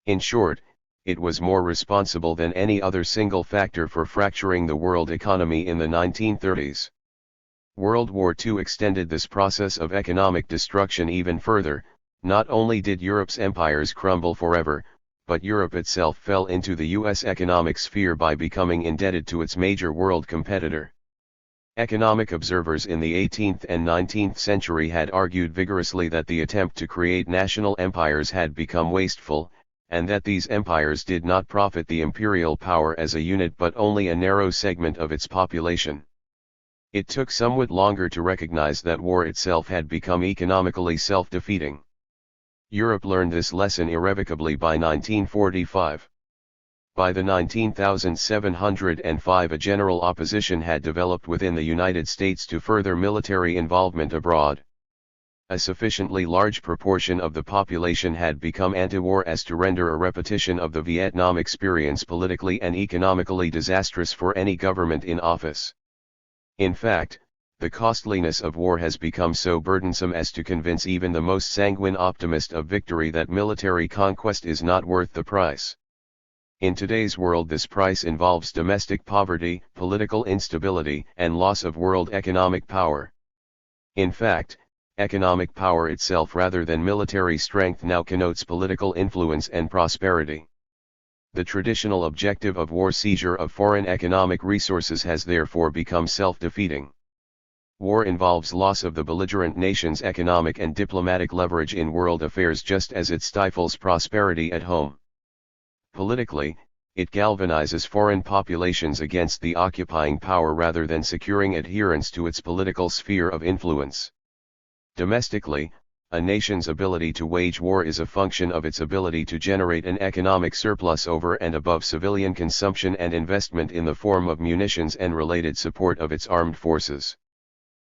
In short, it was more responsible than any other single factor for fracturing the world economy in the 1930s. World War II extended this process of economic destruction even further. Not only did Europe's empires crumble forever, but Europe itself fell into the U.S. economic sphere by becoming indebted to its major world competitor. Economic observers in the 18th and 19th century had argued vigorously that the attempt to create national empires had become wasteful, and that these empires did not profit the imperial power as a unit but only a narrow segment of its population. It took somewhat longer to recognize that war itself had become economically self-defeating. Europe learned this lesson irrevocably by 1945. By the 19,705 a general opposition had developed within the United States to further military involvement abroad. A sufficiently large proportion of the population had become anti-war as to render a repetition of the Vietnam experience politically and economically disastrous for any government in office. In fact, the costliness of war has become so burdensome as to convince even the most sanguine optimist of victory that military conquest is not worth the price. In today's world, this price involves domestic poverty, political instability, and loss of world economic power. In fact, economic power itself rather than military strength now connotes political influence and prosperity. The traditional objective of war, seizure of foreign economic resources, has therefore become self-defeating. War involves loss of the belligerent nation's economic and diplomatic leverage in world affairs just as it stifles prosperity at home. Politically, it galvanizes foreign populations against the occupying power rather than securing adherence to its political sphere of influence. Domestically, a nation's ability to wage war is a function of its ability to generate an economic surplus over and above civilian consumption and investment in the form of munitions and related support of its armed forces.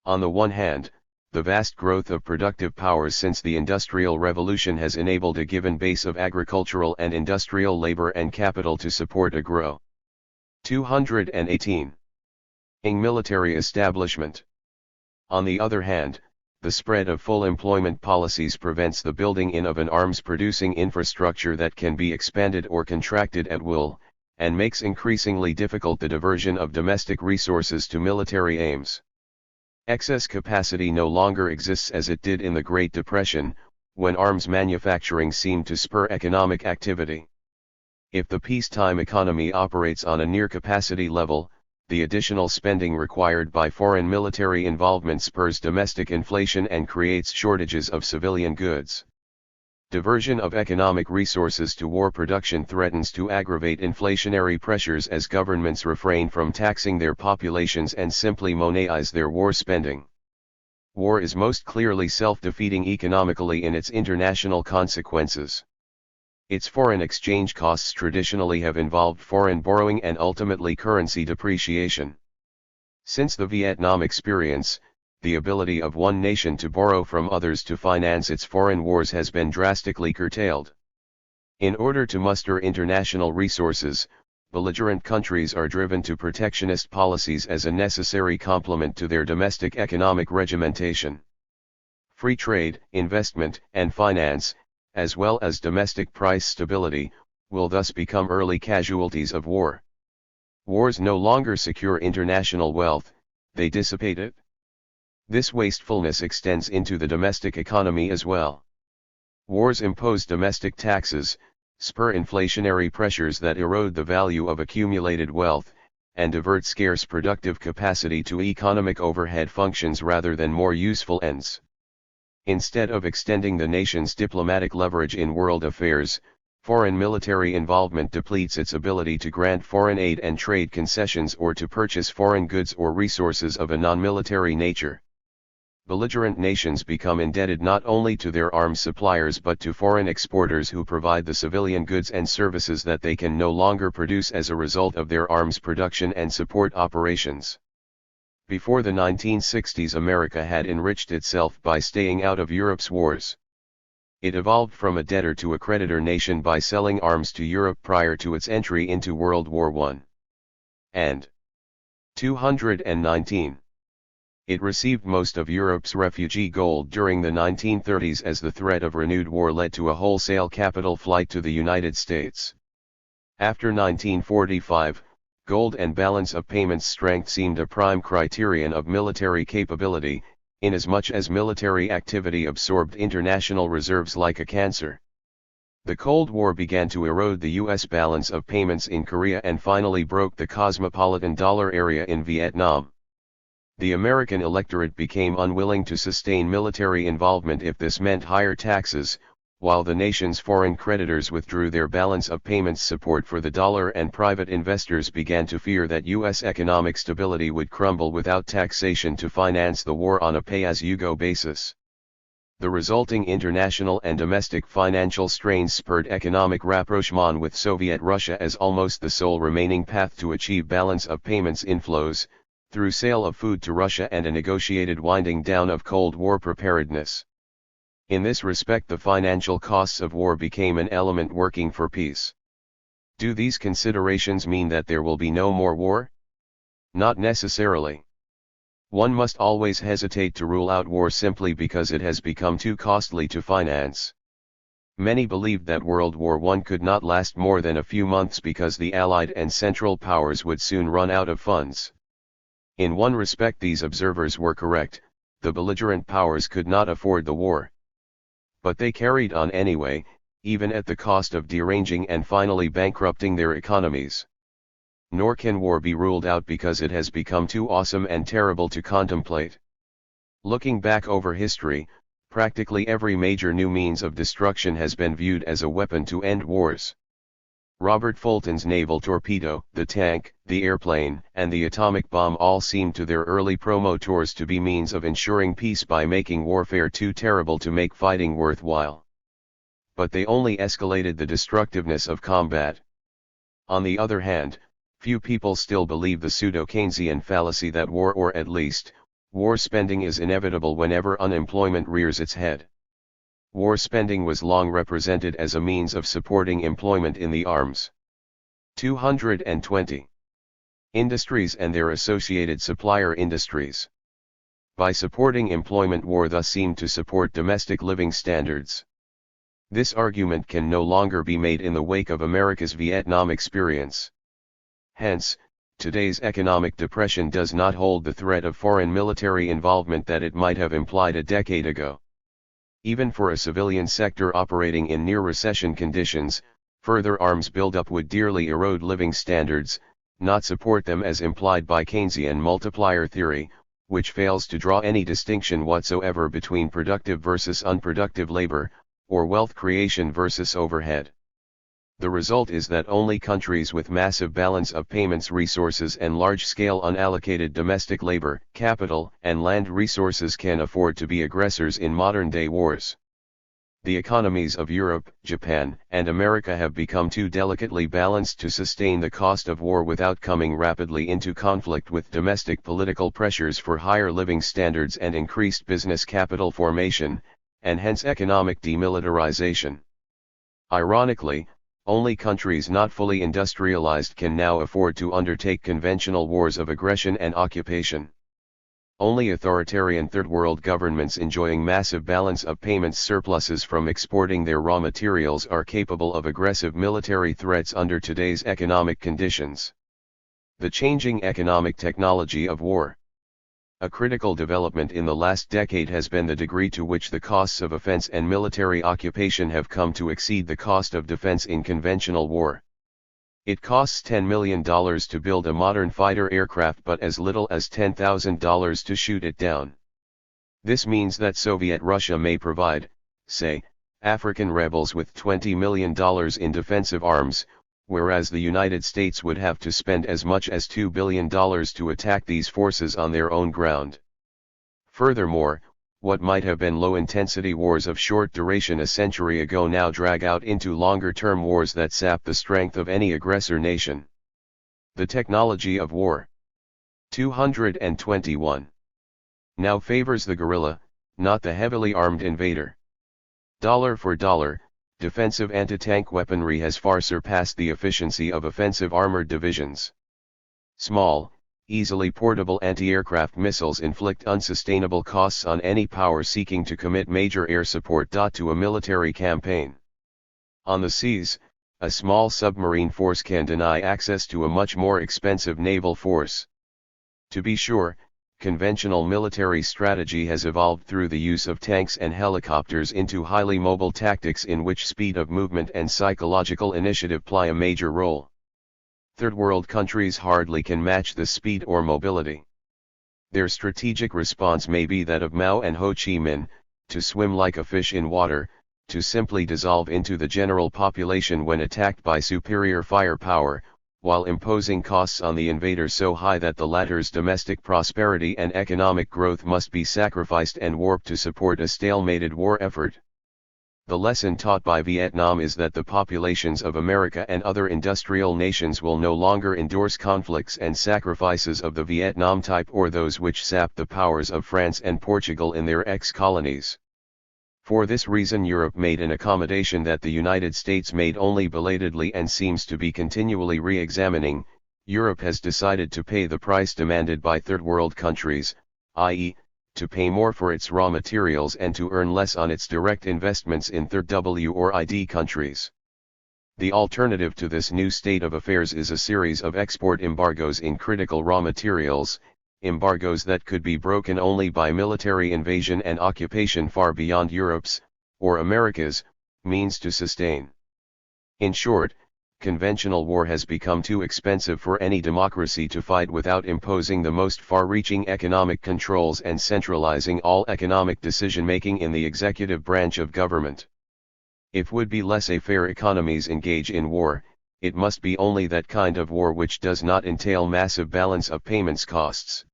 On the one hand, the vast growth of productive powers since the Industrial Revolution has enabled a given base of agricultural and industrial labor and capital to support a grow. 218. Military establishment. On the other hand, the spread of full employment policies prevents the building in of an arms-producing infrastructure that can be expanded or contracted at will, and makes increasingly difficult the diversion of domestic resources to military aims. Excess capacity no longer exists as it did in the Great Depression, when arms manufacturing seemed to spur economic activity. If the peacetime economy operates on a near-capacity level, the additional spending required by foreign military involvement spurs domestic inflation and creates shortages of civilian goods. Diversion of economic resources to war production threatens to aggravate inflationary pressures as governments refrain from taxing their populations and simply monetize their war spending. War is most clearly self-defeating economically in its international consequences. Its foreign exchange costs traditionally have involved foreign borrowing and ultimately currency depreciation. Since the Vietnam experience, the ability of one nation to borrow from others to finance its foreign wars has been drastically curtailed. In order to muster international resources, belligerent countries are driven to protectionist policies as a necessary complement to their domestic economic regimentation. Free trade, investment, and finance, as well as domestic price stability, will thus become early casualties of war. Wars no longer secure international wealth, they dissipate it. This wastefulness extends into the domestic economy as well. Wars impose domestic taxes, spur inflationary pressures that erode the value of accumulated wealth, and divert scarce productive capacity to economic overhead functions rather than more useful ends. Instead of extending the nation's diplomatic leverage in world affairs, foreign military involvement depletes its ability to grant foreign aid and trade concessions or to purchase foreign goods or resources of a non-military nature. Belligerent nations become indebted not only to their arms suppliers but to foreign exporters who provide the civilian goods and services that they can no longer produce as a result of their arms production and support operations. Before the 1960s, America had enriched itself by staying out of Europe's wars. It evolved from a debtor to a creditor nation by selling arms to Europe prior to its entry into World War I. And 219. It received most of Europe's refugee gold during the 1930s as the threat of renewed war led to a wholesale capital flight to the United States. After 1945, gold and balance of payments strength seemed a prime criterion of military capability, inasmuch as military activity absorbed international reserves like a cancer. The Cold War began to erode the U.S. balance of payments in Korea and finally broke the cosmopolitan dollar area in Vietnam. The American electorate became unwilling to sustain military involvement if this meant higher taxes, while the nation's foreign creditors withdrew their balance of payments support for the dollar and private investors began to fear that U.S. economic stability would crumble without taxation to finance the war on a pay-as-you-go basis. The resulting international and domestic financial strains spurred economic rapprochement with Soviet Russia as almost the sole remaining path to achieve balance of payments inflows, through sale of food to Russia and a negotiated winding down of Cold War preparedness. In this respect, the financial costs of war became an element working for peace. Do these considerations mean that there will be no more war? Not necessarily. One must always hesitate to rule out war simply because it has become too costly to finance. Many believed that World War I could not last more than a few months because the Allied and Central Powers would soon run out of funds. In one respect, these observers were correct: the belligerent powers could not afford the war. But they carried on anyway, even at the cost of deranging and finally bankrupting their economies. Nor can war be ruled out because it has become too awesome and terrible to contemplate. Looking back over history, practically every major new means of destruction has been viewed as a weapon to end wars. Robert Fulton's naval torpedo, the tank, the airplane, and the atomic bomb all seemed to their early promoters to be means of ensuring peace by making warfare too terrible to make fighting worthwhile. But they only escalated the destructiveness of combat. On the other hand, few people still believe the pseudo-Keynesian fallacy that war, or at least, war spending, is inevitable whenever unemployment rears its head. War spending was long represented as a means of supporting employment in the arms. 220. Industries and their associated supplier industries. By supporting employment, war thus seemed to support domestic living standards. This argument can no longer be made in the wake of America's Vietnam experience. Hence, Today's economic depression does not hold the threat of foreign military involvement that it might have implied a decade ago. Even for a civilian sector operating in near-recession conditions, further arms buildup would dearly erode living standards, not support them as implied by Keynesian multiplier theory, which fails to draw any distinction whatsoever between productive versus unproductive labor, or wealth creation versus overhead. The result is that only countries with massive balance of payments resources and large-scale unallocated domestic labor, capital, and land resources can afford to be aggressors in modern-day wars. The economies of Europe, Japan, and America have become too delicately balanced to sustain the cost of war without coming rapidly into conflict with domestic political pressures for higher living standards and increased business capital formation, and hence economic demilitarization. Ironically, only countries not fully industrialized can now afford to undertake conventional wars of aggression and occupation. Only authoritarian third world governments enjoying massive balance of payments surpluses from exporting their raw materials are capable of aggressive military threats under today's economic conditions. The changing economic technology of war. A critical development in the last decade has been the degree to which the costs of offense and military occupation have come to exceed the cost of defense in conventional war. It costs $10 million to build a modern fighter aircraft but as little as $10,000 to shoot it down. This means that Soviet Russia may provide, say, African rebels with $20 million in defensive arms, whereas the United States would have to spend as much as $2 billion to attack these forces on their own ground. Furthermore, what might have been low-intensity wars of short duration a century ago now drag out into longer-term wars that sap the strength of any aggressor nation. The technology of war. 221. Now favors the guerrilla, not the heavily armed invader. Dollar for dollar, defensive anti-tank weaponry has far surpassed the efficiency of offensive armored divisions. Small, easily portable anti-aircraft missiles inflict unsustainable costs on any power seeking to commit major air support to a military campaign. On the seas, a small submarine force can deny access to a much more expensive naval force. To be sure, conventional military strategy has evolved through the use of tanks and helicopters into highly mobile tactics in which speed of movement and psychological initiative play a major role. Third world countries hardly can match this speed or mobility. Their strategic response may be that of Mao and Ho Chi Minh, to swim like a fish in water, to simply dissolve into the general population when attacked by superior firepower, while imposing costs on the invader so high that the latter's domestic prosperity and economic growth must be sacrificed and warped to support a stalemated war effort. The lesson taught by Vietnam is that the populations of America and other industrial nations will no longer endorse conflicts and sacrifices of the Vietnam type or those which sapped the powers of France and Portugal in their ex-colonies. For this reason Europe made an accommodation that the United States made only belatedly and seems to be continually re-examining. Europe has decided to pay the price demanded by third world countries, i.e., to pay more for its raw materials and to earn less on its direct investments in third W or ID countries. The alternative to this new state of affairs is a series of export embargoes in critical raw materials, embargoes that could be broken only by military invasion and occupation far beyond Europe's, or America's, means to sustain. In short, conventional war has become too expensive for any democracy to fight without imposing the most far-reaching economic controls and centralizing all economic decision-making in the executive branch of government. If would-be laissez-faire economies engage in war, it must be only that kind of war which does not entail massive balance of payments costs.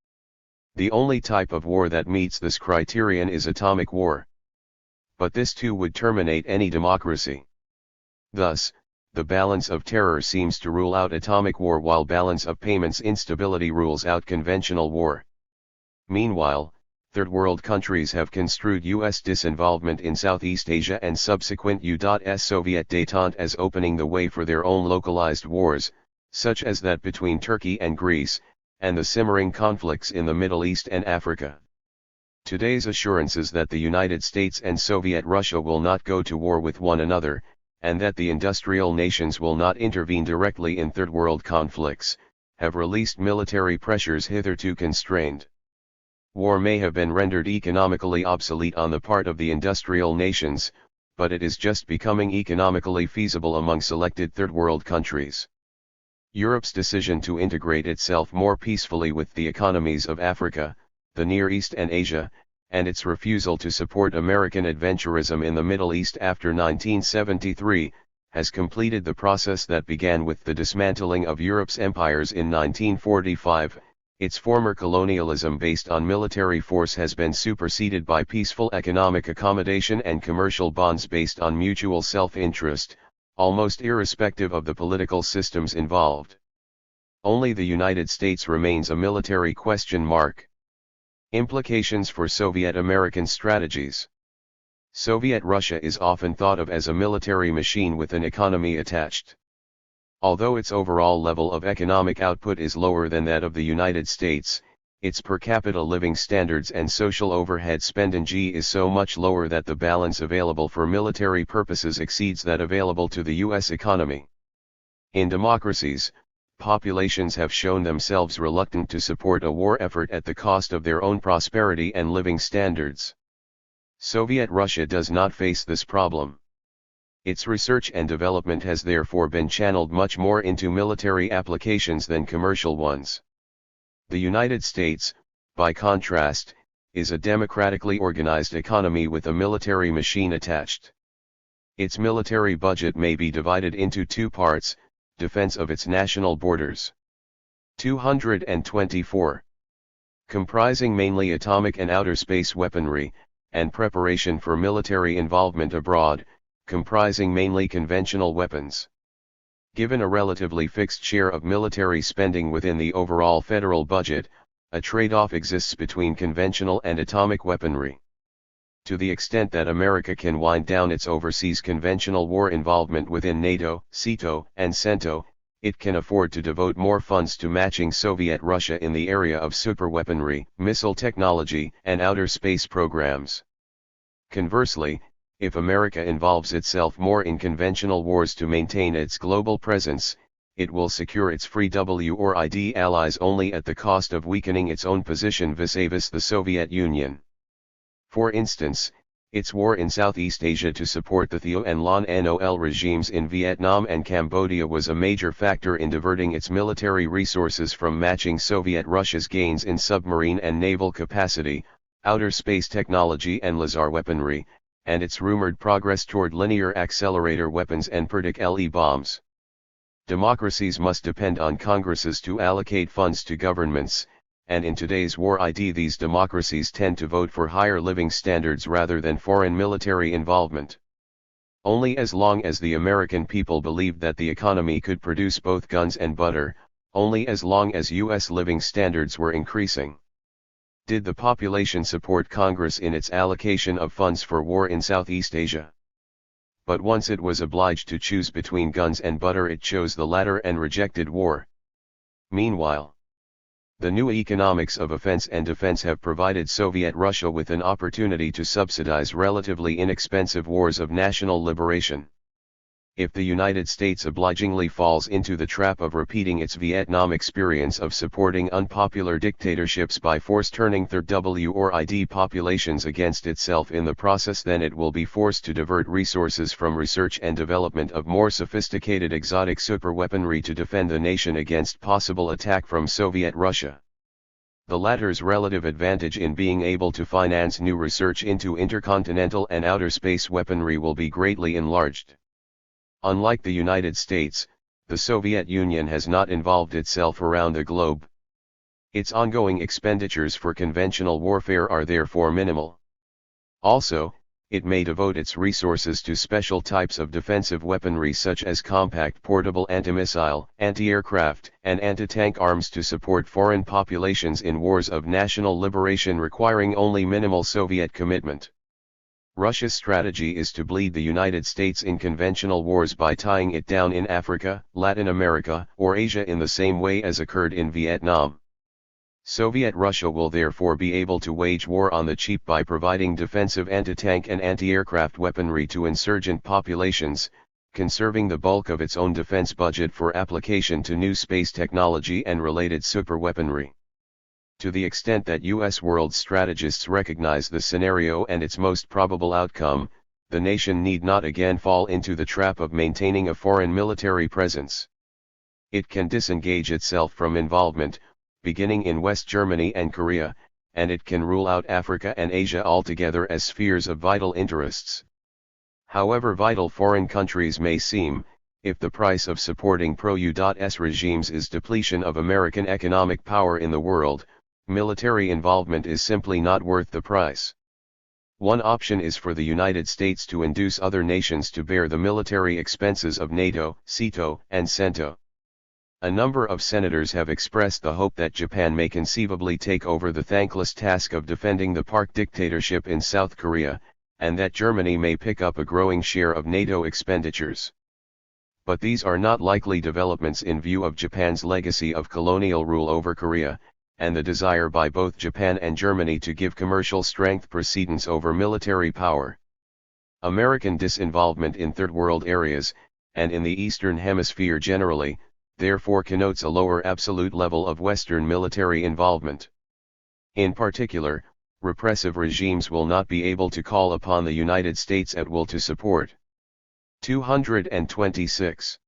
The only type of war that meets this criterion is atomic war. But this too would terminate any democracy. Thus, the balance of terror seems to rule out atomic war while balance of payments instability rules out conventional war. Meanwhile, third world countries have construed U.S. disinvolvement in Southeast Asia and subsequent U.S. Soviet détente as opening the way for their own localized wars, such as that between Turkey and Greece, and the simmering conflicts in the Middle East and Africa. Today's assurances that the United States and Soviet Russia will not go to war with one another, and that the industrial nations will not intervene directly in third world conflicts, have released military pressures hitherto constrained. War may have been rendered economically obsolete on the part of the industrial nations, but it is just becoming economically feasible among selected third world countries. Europe's decision to integrate itself more peacefully with the economies of Africa, the Near East and Asia, and its refusal to support American adventurism in the Middle East after 1973, has completed the process that began with the dismantling of Europe's empires in 1945. Its former colonialism based on military force has been superseded by peaceful economic accommodation and commercial bonds based on mutual self-interest, almost irrespective of the political systems involved. Only the United States remains a military question mark. Implications for Soviet-American strategies. Soviet Russia is often thought of as a military machine with an economy attached. Although its overall level of economic output is lower than that of the United States, its per capita living standards and social overhead spending is so much lower that the balance available for military purposes exceeds that available to the U.S. economy. In democracies, populations have shown themselves reluctant to support a war effort at the cost of their own prosperity and living standards. Soviet Russia does not face this problem. Its research and development has therefore been channeled much more into military applications than commercial ones. The United States, by contrast, is a democratically organized economy with a military machine attached. Its military budget may be divided into two parts: defense of its national borders. 224. Comprising mainly atomic and outer space weaponry, and preparation for military involvement abroad, comprising mainly conventional weapons. Given a relatively fixed share of military spending within the overall federal budget, a trade-off exists between conventional and atomic weaponry. To the extent that America can wind down its overseas conventional war involvement within NATO, SEATO, and CENTO, it can afford to devote more funds to matching Soviet Russia in the area of superweaponry, missile technology, and outer space programs. Conversely, if America involves itself more in conventional wars to maintain its global presence, it will secure its free WORID allies only at the cost of weakening its own position vis-a-vis the Soviet Union. For instance, its war in Southeast Asia to support the Thieu and Lon Nol regimes in Vietnam and Cambodia was a major factor in diverting its military resources from matching Soviet Russia's gains in submarine and naval capacity, outer space technology and laser weaponry, and its rumored progress toward linear accelerator weapons and particle bombs. Democracies must depend on Congresses to allocate funds to governments, and in today's war these democracies tend to vote for higher living standards rather than foreign military involvement. Only as long as the American people believed that the economy could produce both guns and butter, only as long as U.S. living standards were increasing, did the population support Congress in its allocation of funds for war in Southeast Asia. But once it was obliged to choose between guns and butter, it chose the latter and rejected war. Meanwhile, the new economics of offense and defense have provided Soviet Russia with an opportunity to subsidize relatively inexpensive wars of national liberation. If the United States obligingly falls into the trap of repeating its Vietnam experience of supporting unpopular dictatorships by force, turning third-world populations against itself in the process, then it will be forced to divert resources from research and development of more sophisticated exotic superweaponry to defend the nation against possible attack from Soviet Russia. The latter's relative advantage in being able to finance new research into intercontinental and outer space weaponry will be greatly enlarged. Unlike the United States, the Soviet Union has not involved itself around the globe. Its ongoing expenditures for conventional warfare are therefore minimal. Also, it may devote its resources to special types of defensive weaponry such as compact portable anti-missile, anti-aircraft, and anti-tank arms to support foreign populations in wars of national liberation requiring only minimal Soviet commitment. Russia's strategy is to bleed the United States in conventional wars by tying it down in Africa, Latin America, or Asia in the same way as occurred in Vietnam. Soviet Russia will therefore be able to wage war on the cheap by providing defensive anti-tank and anti-aircraft weaponry to insurgent populations, conserving the bulk of its own defense budget for application to new space technology and related superweaponry. To the extent that U.S. world strategists recognize the scenario and its most probable outcome, the nation need not again fall into the trap of maintaining a foreign military presence. It can disengage itself from involvement, beginning in West Germany and Korea, and it can rule out Africa and Asia altogether as spheres of vital interests. However vital foreign countries may seem, if the price of supporting pro-US regimes is depletion of American economic power in the world, military involvement is simply not worth the price. One option is for the United States to induce other nations to bear the military expenses of NATO, SEATO, and CENTO. A number of senators have expressed the hope that Japan may conceivably take over the thankless task of defending the Park dictatorship in South Korea, and that Germany may pick up a growing share of NATO expenditures. But these are not likely developments in view of Japan's legacy of colonial rule over Korea, and the desire by both Japan and Germany to give commercial strength precedence over military power. American disinvolvement in Third World areas, and in the Eastern Hemisphere generally, therefore connotes a lower absolute level of Western military involvement. In particular, repressive regimes will not be able to call upon the United States at will to support. 226.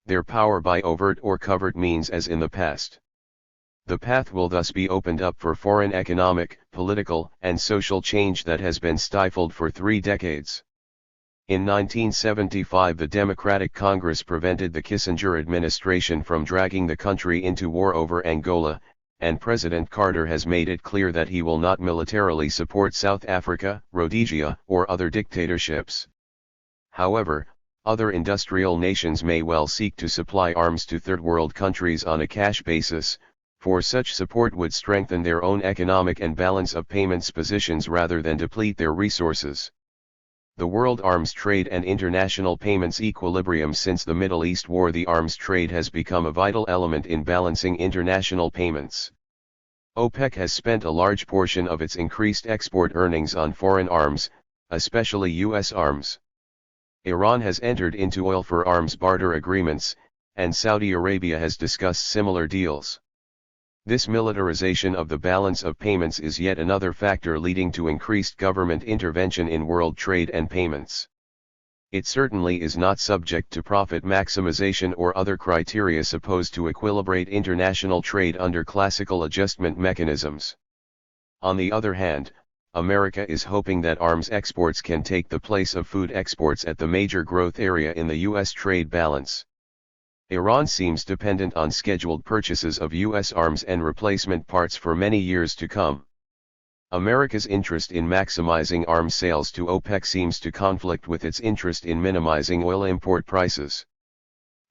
Their power by overt or covert means as in the past. The path will thus be opened up for foreign economic, political, and social change that has been stifled for 3 decades. In 1975 the Democratic Congress prevented the Kissinger administration from dragging the country into war over Angola, and President Carter has made it clear that he will not militarily support South Africa, Rhodesia, or other dictatorships. However, other industrial nations may well seek to supply arms to Third World countries on a cash basis, for such support would strengthen their own economic and balance of payments positions rather than deplete their resources. The world arms trade and international payments equilibrium. Since the Middle East War, the arms trade has become a vital element in balancing international payments. OPEC has spent a large portion of its increased export earnings on foreign arms, especially U.S. arms. Iran has entered into oil for arms barter agreements, and Saudi Arabia has discussed similar deals. This militarization of the balance of payments is yet another factor leading to increased government intervention in world trade and payments. It certainly is not subject to profit maximization or other criteria supposed to equilibrate international trade under classical adjustment mechanisms. On the other hand, America is hoping that arms exports can take the place of food exports at the major growth area in the U.S. trade balance. Iran seems dependent on scheduled purchases of U.S. arms and replacement parts for many years to come. America's interest in maximizing arms sales to OPEC seems to conflict with its interest in minimizing oil import prices.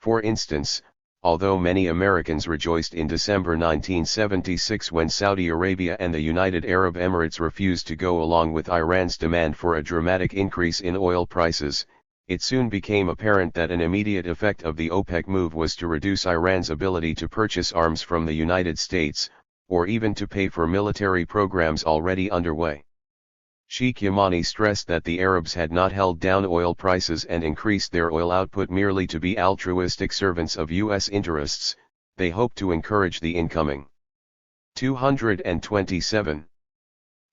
For instance, although many Americans rejoiced in December 1976 when Saudi Arabia and the United Arab Emirates refused to go along with Iran's demand for a dramatic increase in oil prices, it soon became apparent that an immediate effect of the OPEC move was to reduce Iran's ability to purchase arms from the United States, or even to pay for military programs already underway. Sheikh Yamani stressed that the Arabs had not held down oil prices and increased their oil output merely to be altruistic servants of U.S. interests, they hoped to encourage the incoming. 227.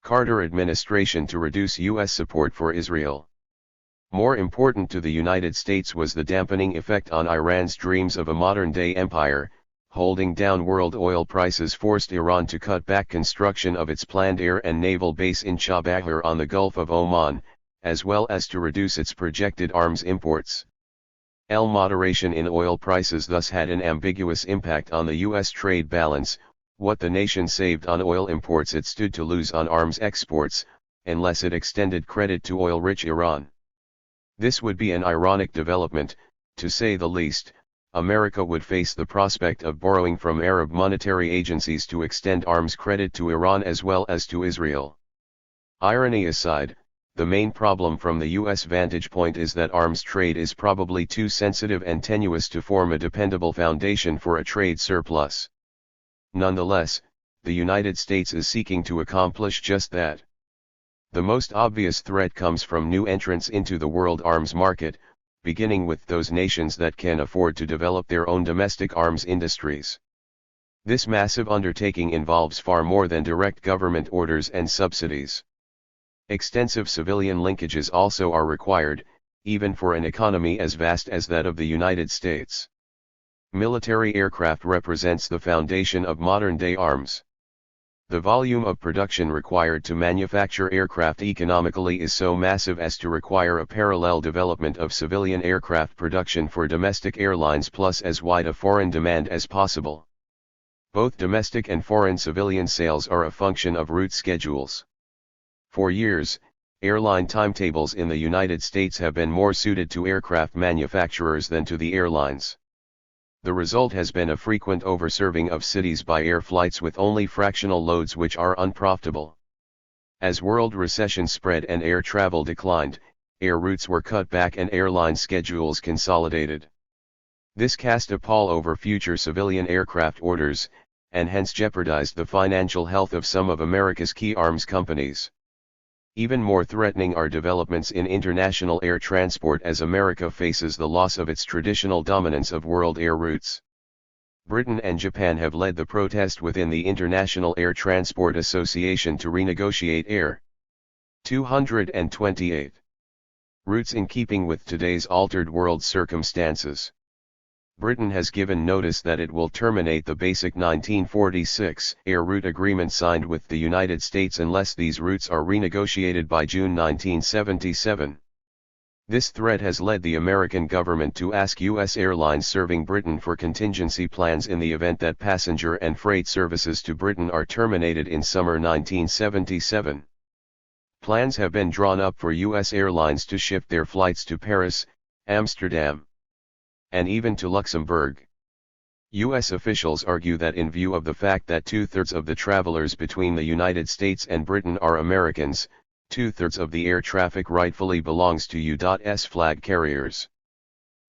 Carter administration to reduce U.S. support for Israel. More important to the United States was the dampening effect on Iran's dreams of a modern-day empire. Holding down world oil prices forced Iran to cut back construction of its planned air and naval base in Chabahar on the Gulf of Oman, as well as to reduce its projected arms imports. Moderation in oil prices thus had an ambiguous impact on the U.S. trade balance. What the nation saved on oil imports it stood to lose on arms exports, unless it extended credit to oil-rich Iran. This would be an ironic development, to say the least. America would face the prospect of borrowing from Arab monetary agencies to extend arms credit to Iran as well as to Israel. Irony aside, the main problem from the U.S. vantage point is that arms trade is probably too sensitive and tenuous to form a dependable foundation for a trade surplus. Nonetheless, the United States is seeking to accomplish just that. The most obvious threat comes from new entrants into the world arms market, beginning with those nations that can afford to develop their own domestic arms industries. This massive undertaking involves far more than direct government orders and subsidies. Extensive civilian linkages also are required, even for an economy as vast as that of the United States. Military aircraft represents the foundation of modern-day arms. The volume of production required to manufacture aircraft economically is so massive as to require a parallel development of civilian aircraft production for domestic airlines plus as wide a foreign demand as possible. Both domestic and foreign civilian sales are a function of route schedules. For years, airline timetables in the United States have been more suited to aircraft manufacturers than to the airlines. The result has been a frequent overserving of cities by air flights with only fractional loads which are unprofitable. As world recession spread and air travel declined, air routes were cut back and airline schedules consolidated. This cast a pall over future civilian aircraft orders, and hence jeopardized the financial health of some of America's key arms companies. Even more threatening are developments in international air transport as America faces the loss of its traditional dominance of world air routes. Britain and Japan have led the protest within the International Air Transport Association to renegotiate Air 228 routes in keeping with today's altered world circumstances. Britain has given notice that it will terminate the basic 1946 air route agreement signed with the United States unless these routes are renegotiated by June 1977. This threat has led the American government to ask U.S. airlines serving Britain for contingency plans in the event that passenger and freight services to Britain are terminated in summer 1977. Plans have been drawn up for U.S. airlines to shift their flights to Paris, Amsterdam, and even to Luxembourg. U.S. officials argue that in view of the fact that two-thirds of the travelers between the United States and Britain are Americans, two-thirds of the air traffic rightfully belongs to U.S. flag carriers.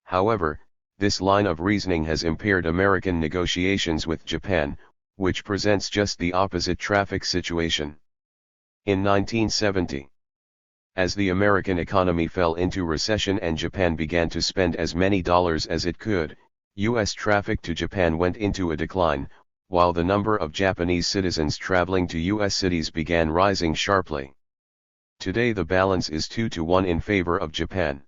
However, this line of reasoning has impaired American negotiations with Japan, which presents just the opposite traffic situation. In 1970, as the American economy fell into recession and Japan began to spend as many dollars as it could, U.S. traffic to Japan went into a decline, while the number of Japanese citizens traveling to U.S. cities began rising sharply. Today the balance is 2-to-1 in favor of Japan.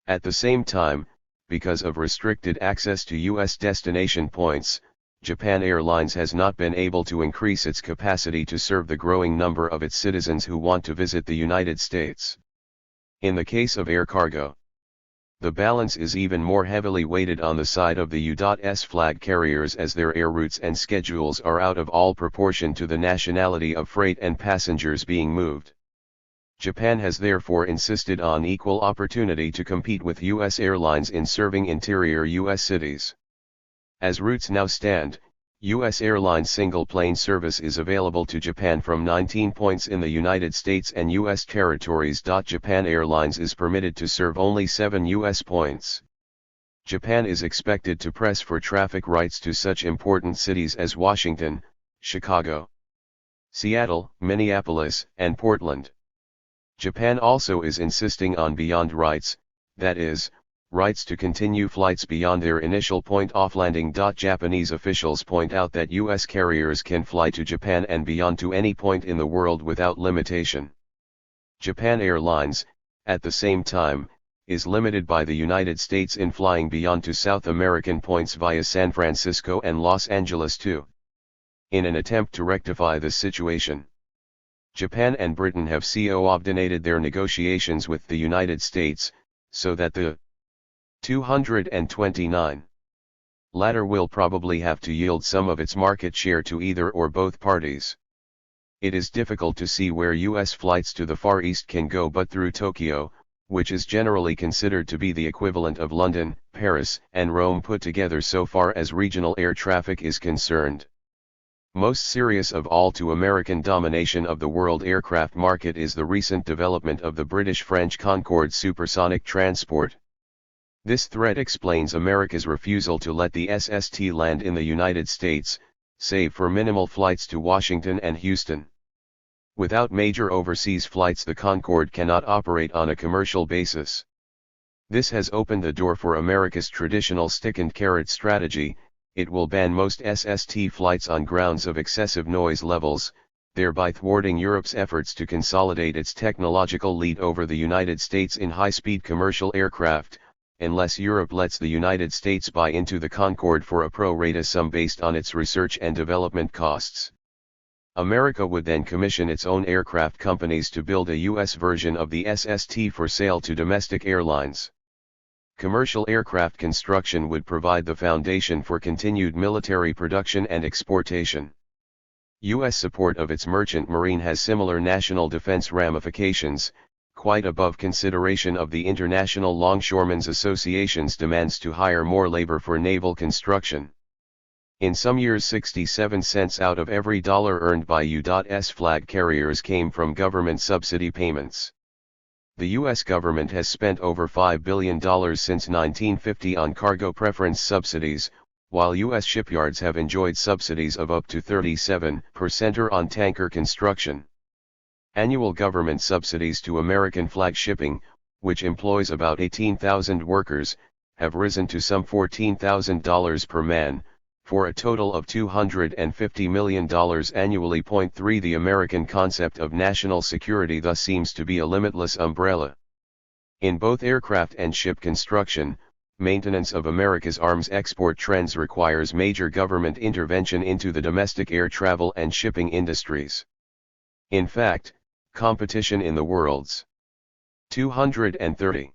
At the same time, because of restricted access to U.S. destination points, Japan Airlines has not been able to increase its capacity to serve the growing number of its citizens who want to visit the United States. In the case of air cargo, the balance is even more heavily weighted on the side of the U.S. flag carriers as their air routes and schedules are out of all proportion to the nationality of freight and passengers being moved. Japan has therefore insisted on equal opportunity to compete with U.S. airlines in serving interior U.S. cities. As routes now stand, U.S. Airlines single-plane service is available to Japan from 19 points in the United States and U.S. territories. Japan Airlines is permitted to serve only 7 U.S. points. Japan is expected to press for traffic rights to such important cities as Washington, Chicago, Seattle, Minneapolis, and Portland. Japan also is insisting on beyond rights, that is, rights to continue flights beyond their initial point off landing. Japanese officials point out that U.S. carriers can fly to Japan and beyond to any point in the world without limitation. Japan Airlines, at the same time, is limited by the United States in flying beyond to South American points via San Francisco and Los Angeles too. In an attempt to rectify this situation, Japan and Britain have coordinated their negotiations with the United States, so that the 229 latter will probably have to yield some of its market share to either or both parties. It is difficult to see where U.S. flights to the Far East can go but through Tokyo, which is generally considered to be the equivalent of London, Paris, and Rome put together so far as regional air traffic is concerned. Most serious of all to American domination of the world aircraft market is the recent development of the British-French Concorde supersonic transport. This threat explains America's refusal to let the SST land in the United States, save for minimal flights to Washington and Houston. Without major overseas flights, the Concorde cannot operate on a commercial basis. This has opened the door for America's traditional stick-and-carrot strategy. It will ban most SST flights on grounds of excessive noise levels, thereby thwarting Europe's efforts to consolidate its technological lead over the United States in high-speed commercial aircraft, unless Europe lets the United States buy into the Concorde for a pro rata sum based on its research and development costs. America would then commission its own aircraft companies to build a U.S. version of the SST for sale to domestic airlines. Commercial aircraft construction would provide the foundation for continued military production and exportation. U.S. support of its merchant marine has similar national defense ramifications, quite above consideration of the International Longshoremen's Association's demands to hire more labor for naval construction. In some years 67 cents out of every dollar earned by U.S. flag carriers came from government subsidy payments. The U.S. government has spent over $5 billion since 1950 on cargo preference subsidies, while U.S. shipyards have enjoyed subsidies of up to 37% on tanker construction. Annual government subsidies to American flag shipping, which employs about 18,000 workers, have risen to some $14,000 per man, for a total of $250 million annually. 3 The American concept of national security thus seems to be a limitless umbrella. In both aircraft and ship construction, maintenance of America's arms export trends requires major government intervention into the domestic air travel and shipping industries. In fact, competition in the world's 230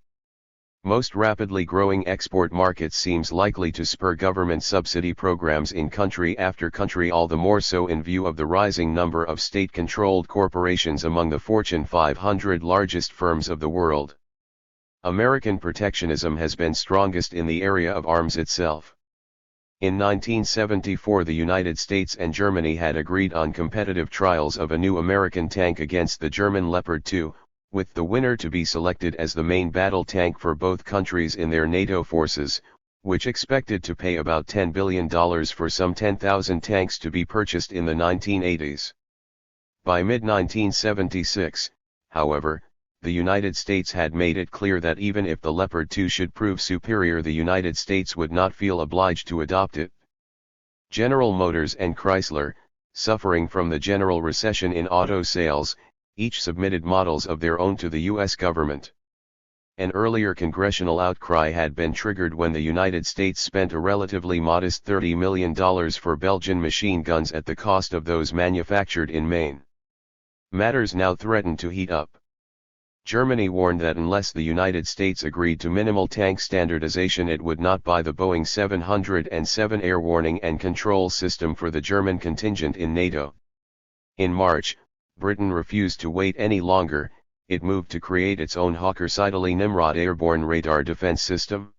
most rapidly growing export markets seems likely to spur government subsidy programs in country after country, all the more so in view of the rising number of state-controlled corporations among the Fortune 500 largest firms of the world. American protectionism has been strongest in the area of arms itself. In 1974 the United States and Germany had agreed on competitive trials of a new American tank against the German Leopard 2, with the winner to be selected as the main battle tank for both countries in their NATO forces, which expected to pay about $10 billion for some 10,000 tanks to be purchased in the 1980s. By mid-1976, however, the United States had made it clear that even if the Leopard 2 should prove superior, the United States would not feel obliged to adopt it. General Motors and Chrysler, suffering from the general recession in auto sales, each submitted models of their own to the U.S. government. An earlier congressional outcry had been triggered when the United States spent a relatively modest $30 million for Belgian machine guns at the cost of those manufactured in Maine. Matters now threatened to heat up. Germany warned that unless the United States agreed to minimal tank standardization, it would not buy the Boeing 707 air warning and control system for the German contingent in NATO. In March, Britain refused to wait any longer. It moved to create its own Hawker-Siddeley Nimrod airborne radar defense system.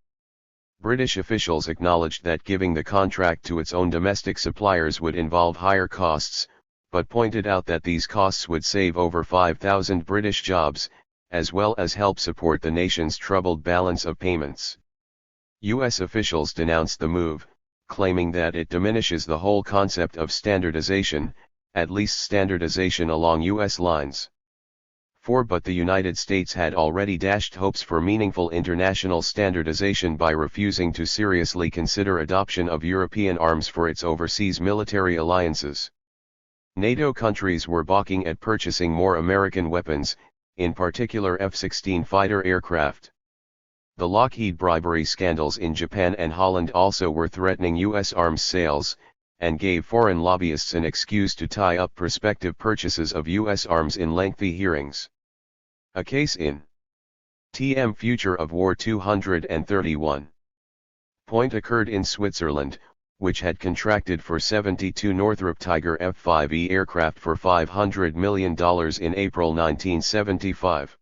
British officials acknowledged that giving the contract to its own domestic suppliers would involve higher costs, but pointed out that these costs would save over 5,000 British jobs, as well as help support the nation's troubled balance of payments. U.S. officials denounced the move, claiming that it diminishes the whole concept of standardization, at least standardization along U.S. lines. But the United States had already dashed hopes for meaningful international standardization by refusing to seriously consider adoption of European arms for its overseas military alliances. NATO countries were balking at purchasing more American weapons, in particular F-16 fighter aircraft. The Lockheed bribery scandals in Japan and Holland also were threatening U.S. arms sales, and gave foreign lobbyists an excuse to tie up prospective purchases of U.S. arms in lengthy hearings. A case in TM Future of War 231 point occurred in Switzerland, which had contracted for 72 Northrop Tiger F-5E aircraft for $500 million in April 1975.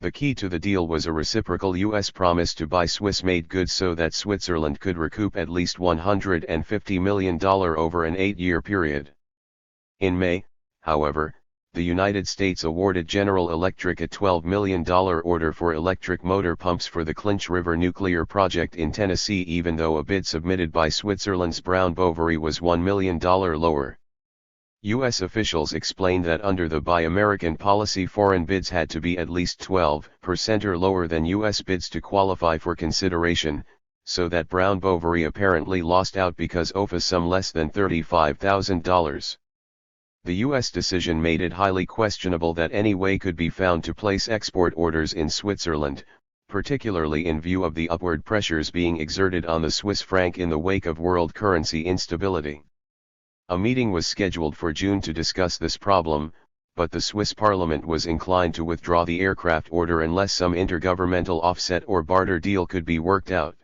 The key to the deal was a reciprocal U.S. promise to buy Swiss-made goods so that Switzerland could recoup at least $150 million over an 8-year period. In May, however, the United States awarded General Electric a $12 million order for electric motor pumps for the Clinch River nuclear project in Tennessee, even though a bid submitted by Switzerland's Brown Boveri was $1 million lower. U.S. officials explained that under the Buy American policy, foreign bids had to be at least 12% or lower than U.S. bids to qualify for consideration, so that Brown Boveri apparently lost out because of a sum less than $35,000. The U.S. decision made it highly questionable that any way could be found to place export orders in Switzerland, particularly in view of the upward pressures being exerted on the Swiss franc in the wake of world currency instability. A meeting was scheduled for June to discuss this problem, but the Swiss parliament was inclined to withdraw the aircraft order unless some intergovernmental offset or barter deal could be worked out.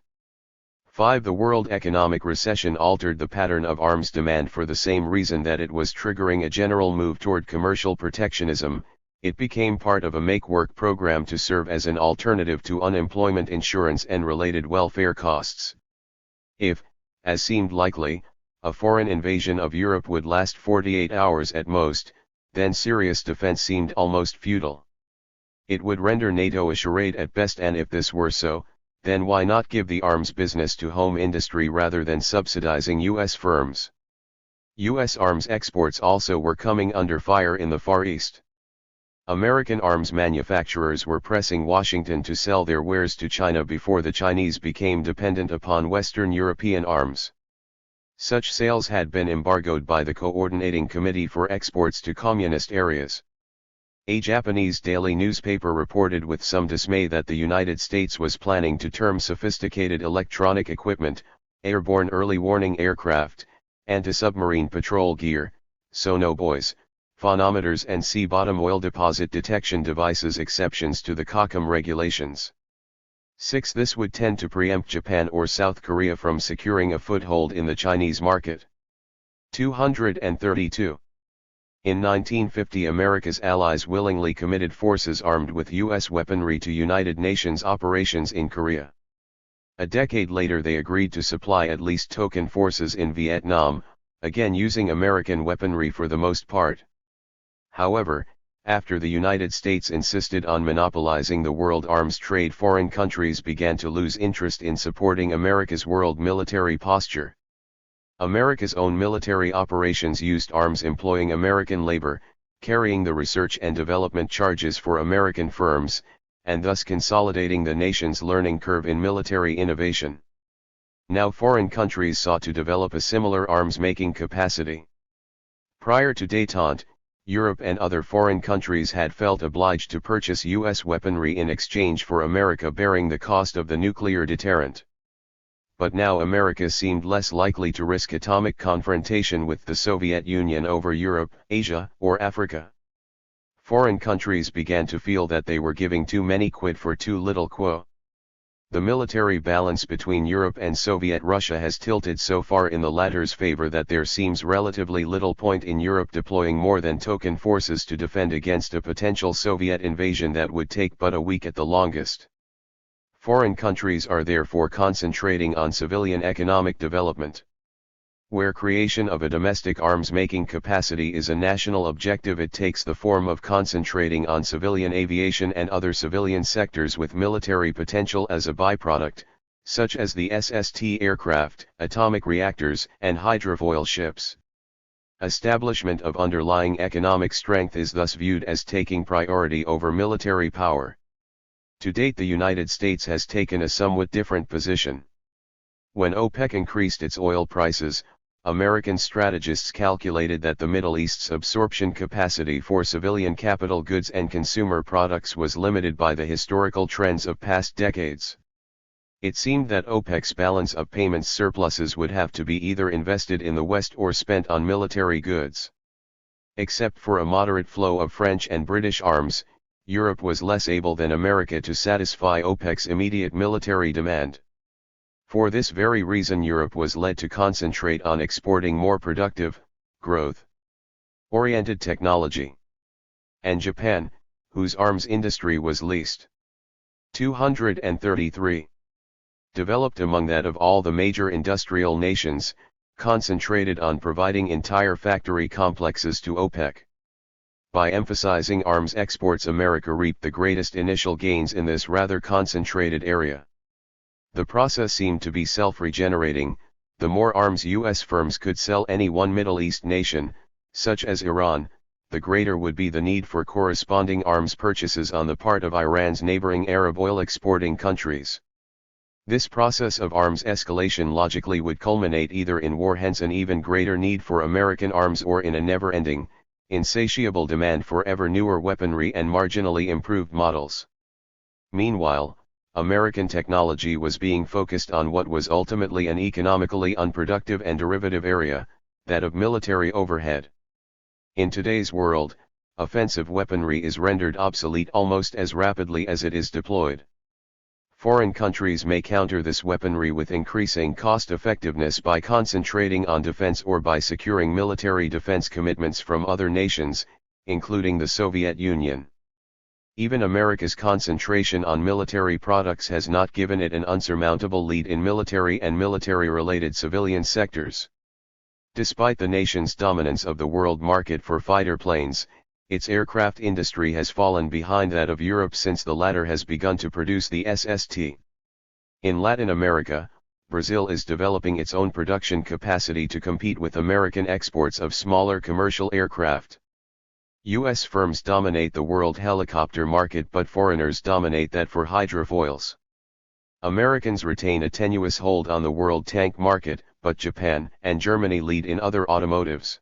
5. The world economic recession altered the pattern of arms demand for the same reason that it was triggering a general move toward commercial protectionism. It became part of a make-work program to serve as an alternative to unemployment insurance and related welfare costs. If, as seemed likely, a foreign invasion of Europe would last 48 hours at most, then serious defense seemed almost futile. It would render NATO a charade at best, and if this were so, then why not give the arms business to home industry rather than subsidizing U.S. firms? U.S. arms exports also were coming under fire in the Far East. American arms manufacturers were pressing Washington to sell their wares to China before the Chinese became dependent upon Western European arms. Such sales had been embargoed by the Coordinating Committee for Exports to Communist Areas. A Japanese daily newspaper reported with some dismay that the United States was planning to term sophisticated electronic equipment, airborne early warning aircraft, anti-submarine patrol gear, sonobuoys, phonometers and sea-bottom oil deposit detection devices exceptions to the COCOM regulations. 6. This would tend to preempt Japan or South Korea from securing a foothold in the Chinese market. 232. In 1950, America's allies willingly committed forces armed with U.S. weaponry to United Nations operations in Korea. A decade later they agreed to supply at least token forces in Vietnam, again using American weaponry for the most part. However, after the United States insisted on monopolizing the world arms trade, foreign countries began to lose interest in supporting America's world military posture. America's own military operations used arms employing American labor, carrying the research and development charges for American firms, and thus consolidating the nation's learning curve in military innovation. Now foreign countries sought to develop a similar arms-making capacity. Prior to détente, Europe and other foreign countries had felt obliged to purchase U.S. weaponry in exchange for America bearing the cost of the nuclear deterrent. But now America seemed less likely to risk atomic confrontation with the Soviet Union over Europe, Asia, or Africa. Foreign countries began to feel that they were giving too many quid for too little quo. The military balance between Europe and Soviet Russia has tilted so far in the latter's favor that there seems relatively little point in Europe deploying more than token forces to defend against a potential Soviet invasion that would take but a week at the longest. Foreign countries are therefore concentrating on civilian economic development. Where creation of a domestic arms-making capacity is a national objective, it takes the form of concentrating on civilian aviation and other civilian sectors with military potential as a byproduct, such as the SST aircraft, atomic reactors, and hydrofoil ships. Establishment of underlying economic strength is thus viewed as taking priority over military power. To date, the United States has taken a somewhat different position. When OPEC increased its oil prices, American strategists calculated that the Middle East's absorption capacity for civilian capital goods and consumer products was limited by the historical trends of past decades. It seemed that OPEC's balance of payments surpluses would have to be either invested in the West or spent on military goods. Except for a moderate flow of French and British arms, Europe was less able than America to satisfy OPEC's immediate military demand. For this very reason, Europe was led to concentrate on exporting more productive, growth-oriented technology. And Japan, whose arms industry was least 233 developed among that of all the major industrial nations, concentrated on providing entire factory complexes to OPEC. By emphasizing arms exports, America reaped the greatest initial gains in this rather concentrated area. The process seemed to be self-regenerating. The more arms U.S. firms could sell any one Middle East nation, such as Iran, the greater would be the need for corresponding arms purchases on the part of Iran's neighboring Arab oil-exporting countries. This process of arms escalation logically would culminate either in war, hence an even greater need for American arms, or in a never-ending, insatiable demand for ever newer weaponry and marginally improved models. Meanwhile, American technology was being focused on what was ultimately an economically unproductive and derivative area, that of military overhead. In today's world, offensive weaponry is rendered obsolete almost as rapidly as it is deployed. Foreign countries may counter this weaponry with increasing cost-effectiveness by concentrating on defense or by securing military defense commitments from other nations, including the Soviet Union. Even America's concentration on military products has not given it an unsurmountable lead in military and military-related civilian sectors. Despite the nation's dominance of the world market for fighter planes, its aircraft industry has fallen behind that of Europe since the latter has begun to produce the SST. In Latin America, Brazil is developing its own production capacity to compete with American exports of smaller commercial aircraft. U.S. firms dominate the world helicopter market, but foreigners dominate that for hydrofoils. Americans retain a tenuous hold on the world tank market, but Japan and Germany lead in other automotives.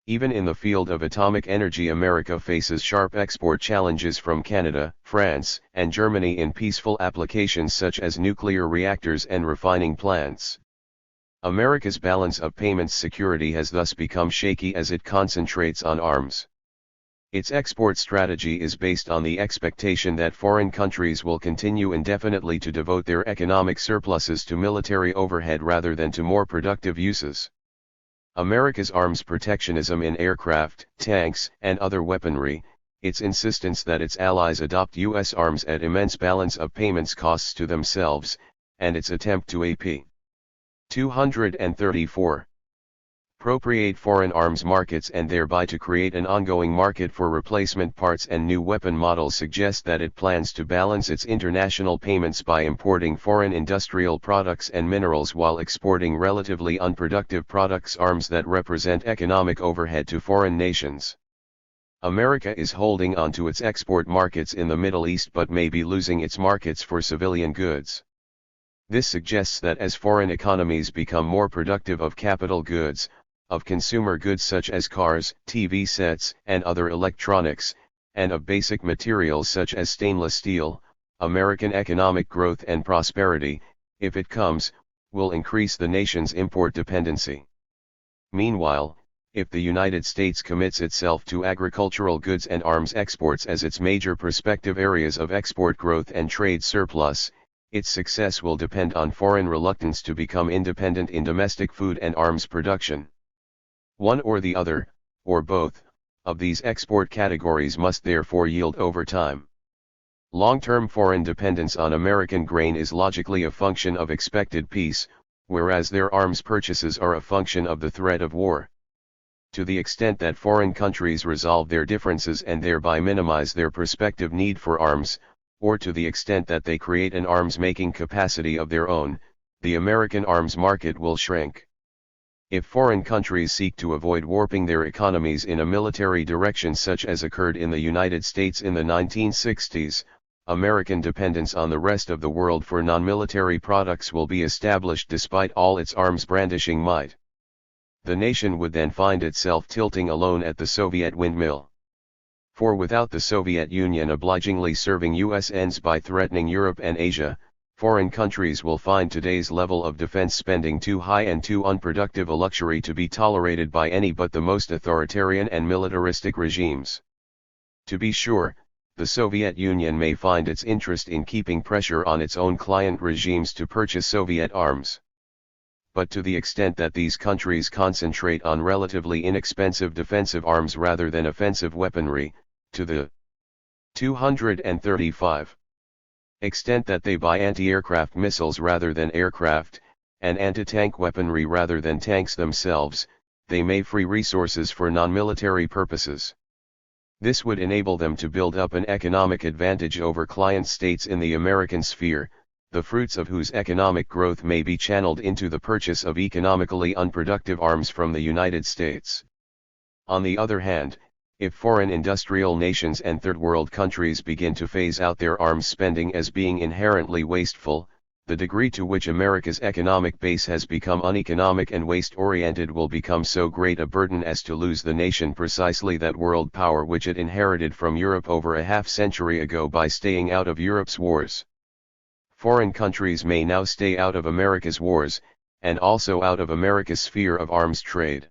Even in the field of atomic energy, America faces sharp export challenges from Canada, France, and Germany in peaceful applications such as nuclear reactors and refining plants. America's balance of payments security has thus become shaky as it concentrates on arms. Its export strategy is based on the expectation that foreign countries will continue indefinitely to devote their economic surpluses to military overhead rather than to more productive uses. America's arms protectionism in aircraft, tanks, and other weaponry, its insistence that its allies adopt U.S. arms at immense balance of payments costs to themselves, and its attempt to AP. 234. Appropriate foreign arms markets and thereby to create an ongoing market for replacement parts and new weapon models suggest that it plans to balance its international payments by importing foreign industrial products and minerals while exporting relatively unproductive products, arms that represent economic overhead to foreign nations. America is holding on to its export markets in the Middle East but may be losing its markets for civilian goods. This suggests that as foreign economies become more productive of capital goods, of consumer goods such as cars, TV sets, and other electronics, and of basic materials such as stainless steel, American economic growth and prosperity, if it comes, will increase the nation's import dependency. Meanwhile, if the United States commits itself to agricultural goods and arms exports as its major prospective areas of export growth and trade surplus, its success will depend on foreign reluctance to become independent in domestic food and arms production. One or the other, or both, of these export categories must therefore yield over time. Long-term foreign dependence on American grain is logically a function of expected peace, whereas their arms purchases are a function of the threat of war. To the extent that foreign countries resolve their differences and thereby minimize their prospective need for arms, or to the extent that they create an arms-making capacity of their own, the American arms market will shrink. If foreign countries seek to avoid warping their economies in a military direction such as occurred in the United States in the 1960s, American dependence on the rest of the world for non-military products will be established despite all its arms brandishing might. The nation would then find itself tilting alone at the Soviet windmill. For without the Soviet Union obligingly serving US ends by threatening Europe and Asia, foreign countries will find today's level of defense spending too high and too unproductive a luxury to be tolerated by any but the most authoritarian and militaristic regimes. To be sure, the Soviet Union may find its interest in keeping pressure on its own client regimes to purchase Soviet arms. But to the extent that these countries concentrate on relatively inexpensive defensive arms rather than offensive weaponry, to the 235 extent that they buy anti-aircraft missiles rather than aircraft, and anti-tank weaponry rather than tanks themselves, they may free resources for non-military purposes. This would enable them to build up an economic advantage over client states in the American sphere, the fruits of whose economic growth may be channeled into the purchase of economically unproductive arms from the United States. On the other hand, if foreign industrial nations and third world countries begin to phase out their arms spending as being inherently wasteful, the degree to which America's economic base has become uneconomic and waste-oriented will become so great a burden as to lose the nation precisely that world power which it inherited from Europe over a half-century ago by staying out of Europe's wars. Foreign countries may now stay out of America's wars, and also out of America's sphere of arms trade.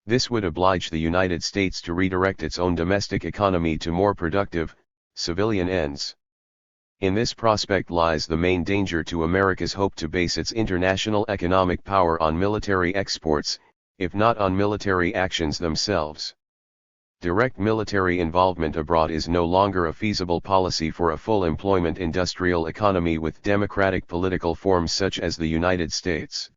This would oblige the United States to redirect its own domestic economy to more productive, civilian ends. In this prospect lies the main danger to America's hope to base its international economic power on military exports, if not on military actions themselves. Direct military involvement abroad is no longer a feasible policy for a full employment industrial economy with democratic political forms such as the United States.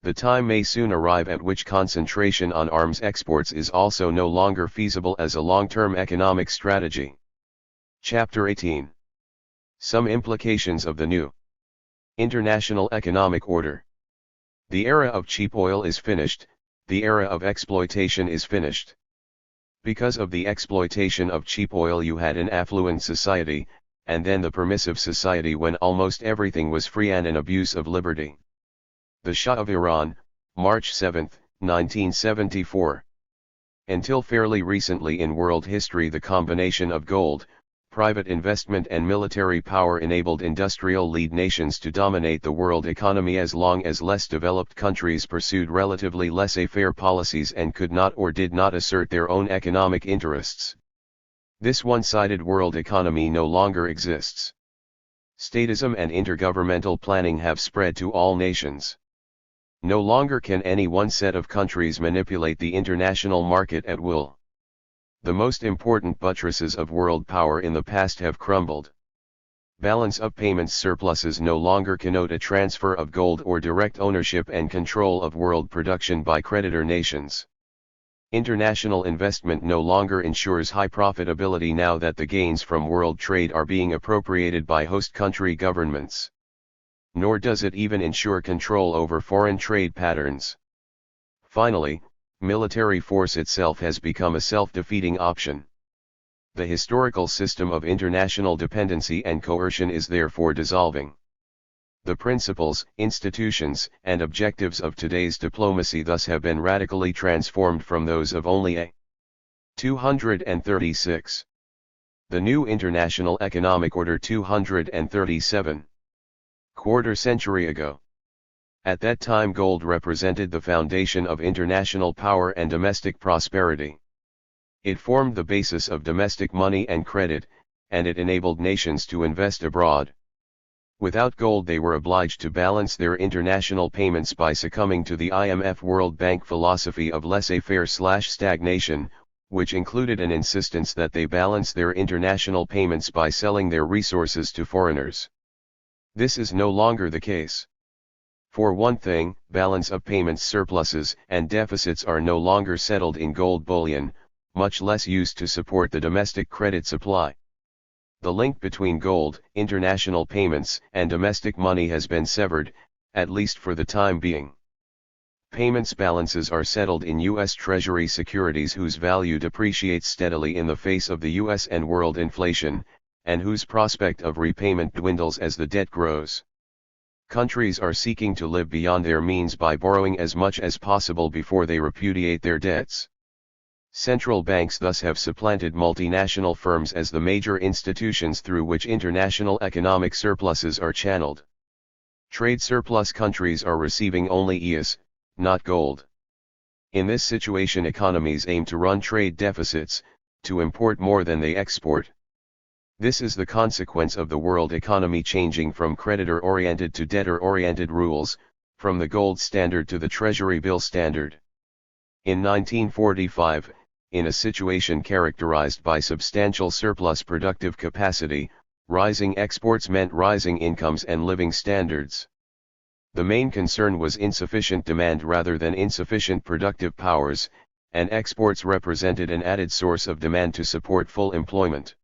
The time may soon arrive at which concentration on arms exports is also no longer feasible as a long-term economic strategy. Chapter 18. Some implications of the new international economic order. The era of cheap oil is finished, the era of exploitation is finished. Because of the exploitation of cheap oil you had an affluent society, and then the permissive society when almost everything was free and an abuse of liberty. The Shah of Iran, March 7, 1974. Until fairly recently in world history the combination of gold, private investment and military power enabled industrial lead nations to dominate the world economy as long as less developed countries pursued relatively laissez-faire policies and could not or did not assert their own economic interests. This one-sided world economy no longer exists. Statism and intergovernmental planning have spread to all nations. No longer can any one set of countries manipulate the international market at will. The most important buttresses of world power in the past have crumbled. Balance of payments surpluses no longer connote a transfer of gold or direct ownership and control of world production by creditor nations. International investment no longer ensures high profitability now that the gains from world trade are being appropriated by host country governments. Nor does it even ensure control over foreign trade patterns. Finally, military force itself has become a self-defeating option. The historical system of international dependency and coercion is therefore dissolving. The principles, institutions, and objectives of today's diplomacy thus have been radically transformed from those of only a 236. The new International Economic Order 237. Quarter century ago. At that time gold represented the foundation of international power and domestic prosperity. It formed the basis of domestic money and credit, and it enabled nations to invest abroad. Without gold they were obliged to balance their international payments by succumbing to the IMF World Bank philosophy of laissez-faire/stagnation, which included an insistence that they balance their international payments by selling their resources to foreigners. This is no longer the case. For one thing, balance of payments surpluses and deficits are no longer settled in gold bullion, much less used to support the domestic credit supply. The link between gold, international payments, and domestic money has been severed, at least for the time being. Payments balances are settled in U.S. Treasury securities whose value depreciates steadily in the face of the U.S. and world inflation, and whose prospect of repayment dwindles as the debt grows. Countries are seeking to live beyond their means by borrowing as much as possible before they repudiate their debts. Central banks thus have supplanted multinational firms as the major institutions through which international economic surpluses are channeled. Trade surplus countries are receiving only EAS, not gold. In this situation economies aim to run trade deficits, to import more than they export. This is the consequence of the world economy changing from creditor-oriented to debtor-oriented rules, from the gold standard to the treasury bill standard. In 1945, in a situation characterized by substantial surplus productive capacity, rising exports meant rising incomes and living standards. The main concern was insufficient demand rather than insufficient productive powers, and exports represented an added source of demand to support full employment.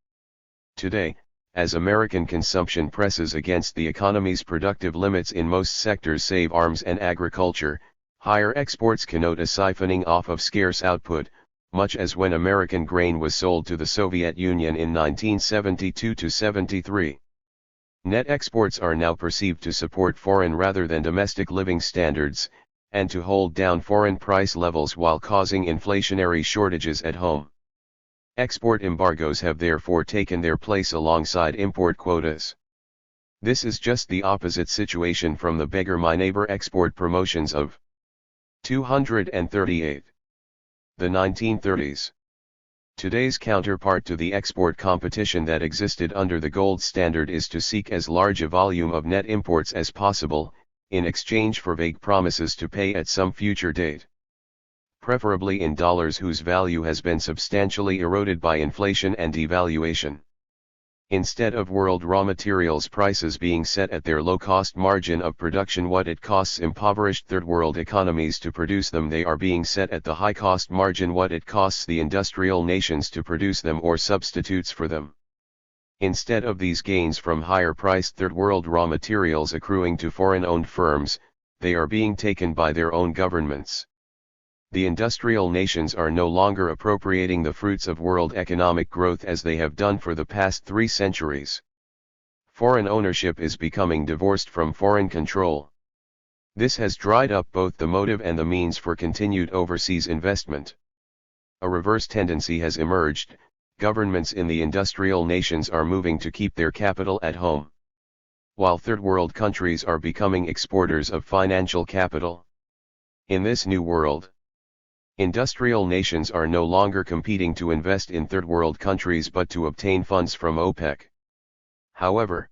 Today, as American consumption presses against the economy's productive limits in most sectors save arms and agriculture, higher exports connote a siphoning off of scarce output, much as when American grain was sold to the Soviet Union in 1972–73. Net exports are now perceived to support foreign rather than domestic living standards, and to hold down foreign price levels while causing inflationary shortages at home. Export embargoes have therefore taken their place alongside import quotas. This is just the opposite situation from the beggar my neighbor export promotions of 238. The 1930s. Today's counterpart to the export competition that existed under the gold standard is to seek as large a volume of net imports as possible, in exchange for vague promises to pay at some future date. Preferably in dollars whose value has been substantially eroded by inflation and devaluation. Instead of world raw materials prices being set at their low-cost margin of production, what it costs impoverished third-world economies to produce them, they are being set at the high-cost margin what it costs the industrial nations to produce them or substitutes for them. Instead of these gains from higher-priced third-world raw materials accruing to foreign-owned firms, they are being taken by their own governments. The industrial nations are no longer appropriating the fruits of world economic growth as they have done for the past 3 centuries. Foreign ownership is becoming divorced from foreign control. This has dried up both the motive and the means for continued overseas investment. A reverse tendency has emerged: governments in the industrial nations are moving to keep their capital at home, while third-world countries are becoming exporters of financial capital. In this new world, industrial nations are no longer competing to invest in third-world countries but to obtain funds from OPEC. However,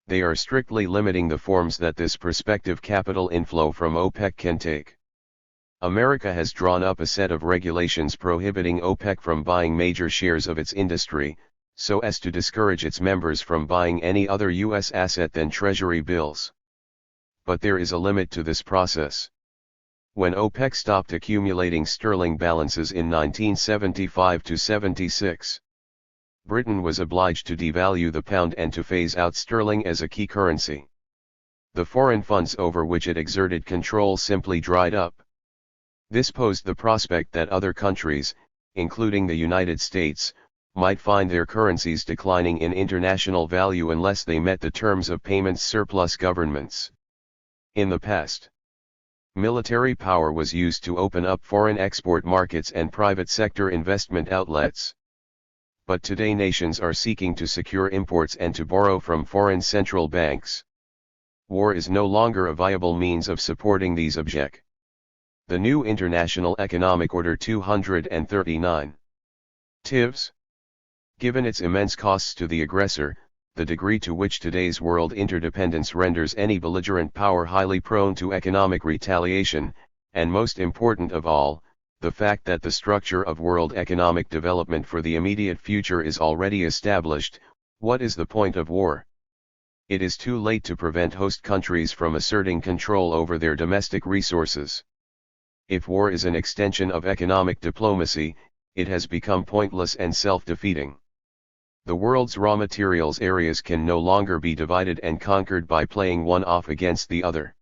they are strictly limiting the forms that this prospective capital inflow from OPEC can take. America has drawn up a set of regulations prohibiting OPEC from buying major shares of its industry, so as to discourage its members from buying any other U.S. asset than Treasury bills. But there is a limit to this process. When OPEC stopped accumulating sterling balances in 1975–76, Britain was obliged to devalue the pound and to phase out sterling as a key currency. The foreign funds over which it exerted control simply dried up. This posed the prospect that other countries, including the United States, might find their currencies declining in international value unless they met the terms of payments surplus governments. In the past, military power was used to open up foreign export markets and private sector investment outlets. But today nations are seeking to secure imports and to borrow from foreign central banks. War is no longer a viable means of supporting these objectives. The new International Economic Order 239. TIVS. Given its immense costs to the aggressor, the degree to which today's world interdependence renders any belligerent power highly prone to economic retaliation, and most important of all, the fact that the structure of world economic development for the immediate future is already established, what is the point of war? It is too late to prevent host countries from asserting control over their domestic resources. If war is an extension of economic diplomacy, it has become pointless and self-defeating. The world's raw materials areas can no longer be divided and conquered by playing one off against the other.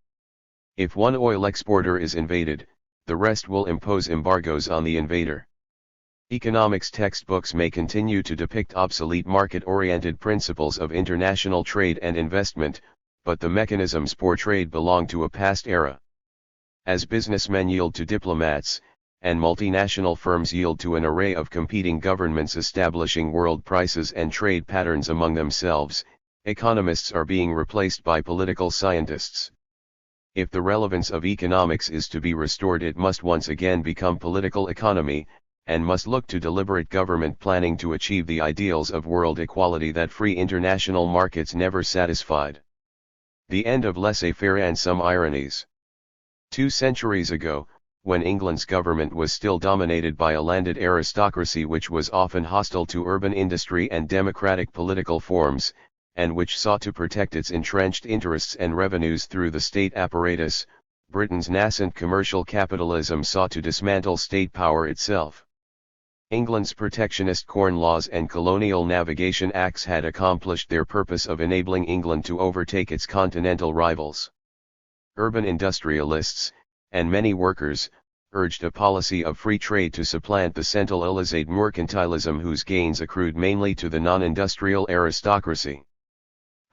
If one oil exporter is invaded, the rest will impose embargoes on the invader. Economics textbooks may continue to depict obsolete market-oriented principles of international trade and investment, but the mechanisms portrayed belong to a past era. As businessmen yield to diplomats, and multinational firms yield to an array of competing governments establishing world prices and trade patterns among themselves, economists are being replaced by political scientists. If the relevance of economics is to be restored, it must once again become political economy, and must look to deliberate government planning to achieve the ideals of world equality that free international markets never satisfied. The end of laissez-faire and some ironies. 2 centuries ago, when England's government was still dominated by a landed aristocracy which was often hostile to urban industry and democratic political forms, and which sought to protect its entrenched interests and revenues through the state apparatus, Britain's nascent commercial capitalism sought to dismantle state power itself. England's protectionist Corn Laws and Colonial Navigation Acts had accomplished their purpose of enabling England to overtake its continental rivals. Urban industrialists, and many workers, urged a policy of free trade to supplant the centralized mercantilism whose gains accrued mainly to the non-industrial aristocracy.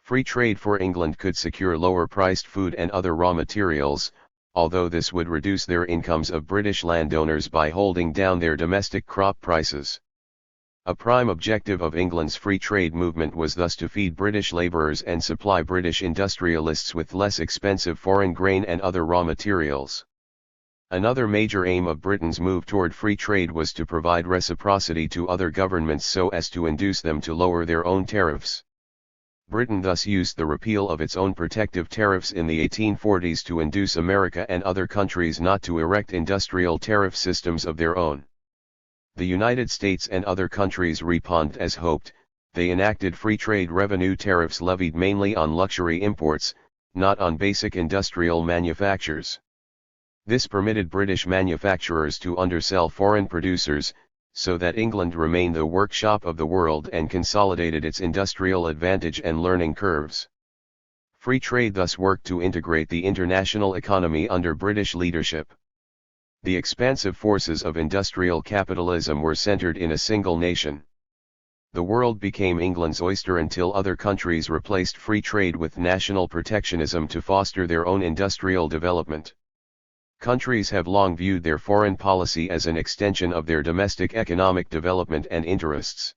Free trade for England could secure lower-priced food and other raw materials, although this would reduce their incomes of British landowners by holding down their domestic crop prices. A prime objective of England's free trade movement was thus to feed British labourers and supply British industrialists with less expensive foreign grain and other raw materials. Another major aim of Britain's move toward free trade was to provide reciprocity to other governments so as to induce them to lower their own tariffs. Britain thus used the repeal of its own protective tariffs in the 1840s to induce America and other countries not to erect industrial tariff systems of their own. The United States and other countries responded as hoped. They enacted free trade revenue tariffs levied mainly on luxury imports, not on basic industrial manufactures. This permitted British manufacturers to undersell foreign producers, so that England remained the workshop of the world and consolidated its industrial advantage and learning curves. Free trade thus worked to integrate the international economy under British leadership. The expansive forces of industrial capitalism were centered in a single nation. The world became England's oyster until other countries replaced free trade with national protectionism to foster their own industrial development. Countries have long viewed their foreign policy as an extension of their domestic economic development and interests.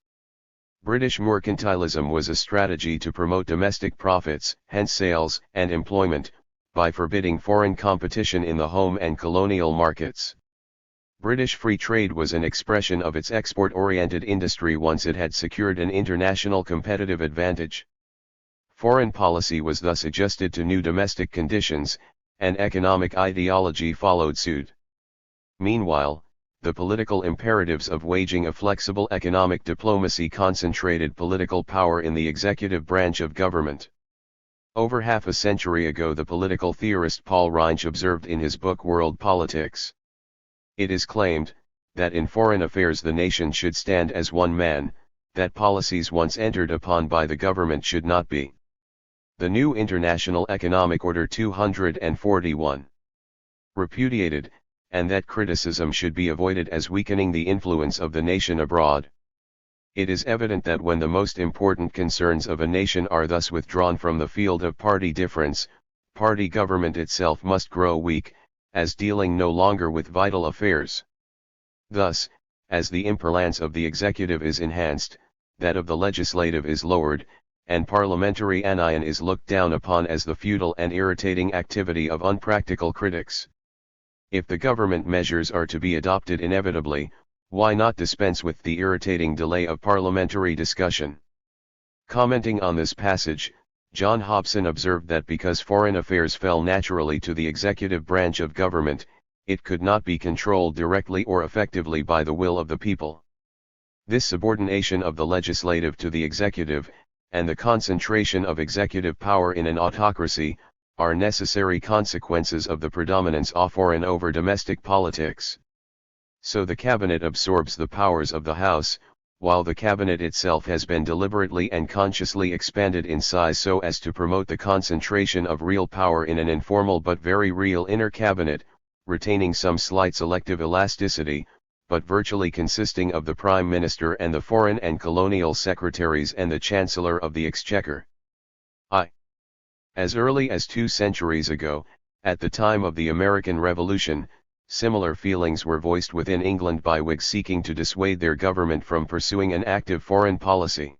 British mercantilism was a strategy to promote domestic profits, hence sales and employment, by forbidding foreign competition in the home and colonial markets. British free trade was an expression of its export-oriented industry once it had secured an international competitive advantage. Foreign policy was thus adjusted to new domestic conditions, and economic ideology followed suit. Meanwhile, the political imperatives of waging a flexible economic diplomacy concentrated political power in the executive branch of government. Over half a century ago the political theorist Paul Reinsch observed in his book World Politics. It is claimed, that in foreign affairs the nation should stand as one man, that policies once entered upon by the government should not be. The new International Economic Order 241. Repudiated, and that criticism should be avoided as weakening the influence of the nation abroad. It is evident that when the most important concerns of a nation are thus withdrawn from the field of party difference, party government itself must grow weak, as dealing no longer with vital affairs. Thus, as the imperlance of the executive is enhanced, that of the legislative is lowered, and parliamentary anion is looked down upon as the futile and irritating activity of unpractical critics. If the government measures are to be adopted inevitably, why not dispense with the irritating delay of parliamentary discussion? Commenting on this passage, John Hobson observed that because foreign affairs fell naturally to the executive branch of government, it could not be controlled directly or effectively by the will of the people. This subordination of the legislative to the executive, and the concentration of executive power in an autocracy, are necessary consequences of the predominance of foreign over domestic politics. So the cabinet absorbs the powers of the House, while the cabinet itself has been deliberately and consciously expanded in size so as to promote the concentration of real power in an informal but very real inner cabinet, retaining some slight selective elasticity, but virtually consisting of the Prime Minister and the Foreign and Colonial Secretaries and the Chancellor of the Exchequer. As early as 2 centuries ago, at the time of the American Revolution, similar feelings were voiced within England by Whigs seeking to dissuade their government from pursuing an active foreign policy.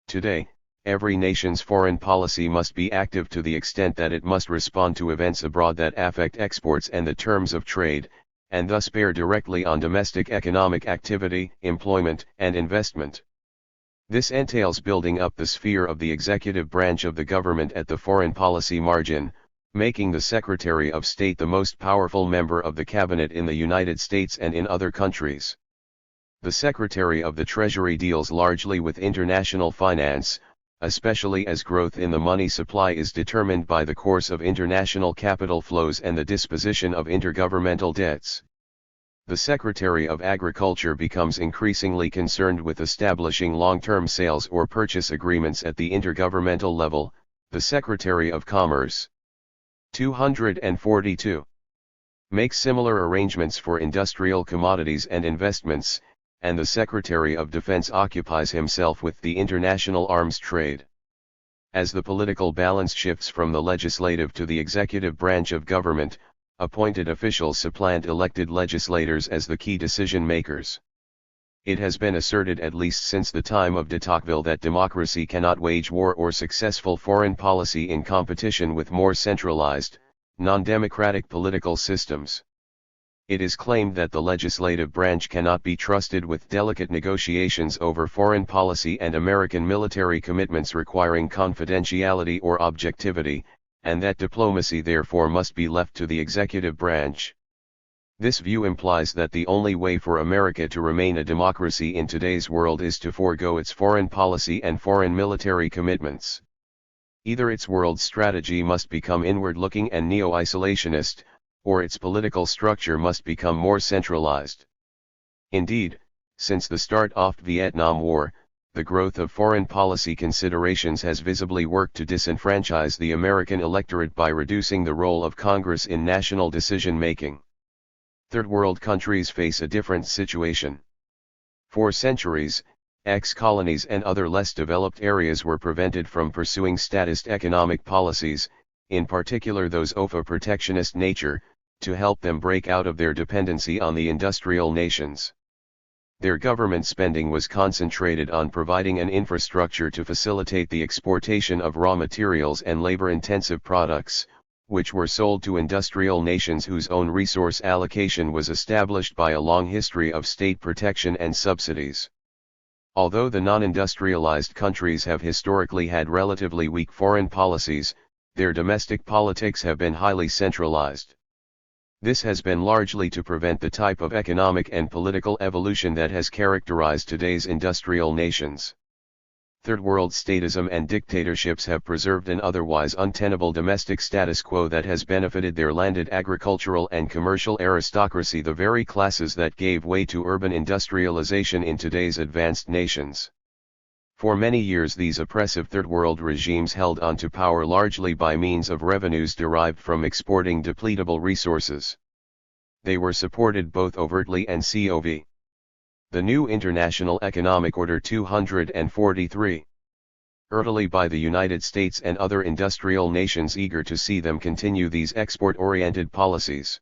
Today, every nation's foreign policy must be active to the extent that it must respond to events abroad that affect exports and the terms of trade, and thus bear directly on domestic economic activity, employment, and investment. This entails building up the sphere of the executive branch of the government at the foreign policy margin, making the Secretary of State the most powerful member of the cabinet in the United States and in other countries. The Secretary of the Treasury deals largely with international finance, especially as growth in the money supply is determined by the course of international capital flows and the disposition of intergovernmental debts. The Secretary of Agriculture becomes increasingly concerned with establishing long-term sales or purchase agreements at the intergovernmental level, the Secretary of Commerce. 242. Make similar arrangements for industrial commodities and investments, and the Secretary of Defense occupies himself with the international arms trade. As the political balance shifts from the legislative to the executive branch of government, appointed officials supplant elected legislators as the key decision makers. It has been asserted at least since the time of de Tocqueville that democracy cannot wage war or successful foreign policy in competition with more centralized, non-democratic political systems. It is claimed that the legislative branch cannot be trusted with delicate negotiations over foreign policy and American military commitments requiring confidentiality or objectivity, and that diplomacy therefore must be left to the executive branch. This view implies that the only way for America to remain a democracy in today's world is to forego its foreign policy and foreign military commitments. Either its world strategy must become inward-looking and neo-isolationist, or its political structure must become more centralized. Indeed, since the start of the Vietnam War, the growth of foreign policy considerations has visibly worked to disenfranchise the American electorate by reducing the role of Congress in national decision-making. Third world countries face a different situation. For centuries, ex-colonies and other less developed areas were prevented from pursuing statist economic policies, in particular those of a protectionist nature, to help them break out of their dependency on the industrial nations. Their government spending was concentrated on providing an infrastructure to facilitate the exportation of raw materials and labor-intensive products, which were sold to industrial nations whose own resource allocation was established by a long history of state protection and subsidies. Although the non-industrialized countries have historically had relatively weak foreign policies, their domestic politics have been highly centralized. This has been largely to prevent the type of economic and political evolution that has characterized today's industrial nations. Third world statism and dictatorships have preserved an otherwise untenable domestic status quo that has benefited their landed agricultural and commercial aristocracy, the very classes that gave way to urban industrialization in today's advanced nations. For many years these oppressive third world regimes held on to power largely by means of revenues derived from exporting depletable resources. They were supported both overtly and COV. The new International Economic Order 243. Early by the United States and other industrial nations eager to see them continue these export-oriented policies.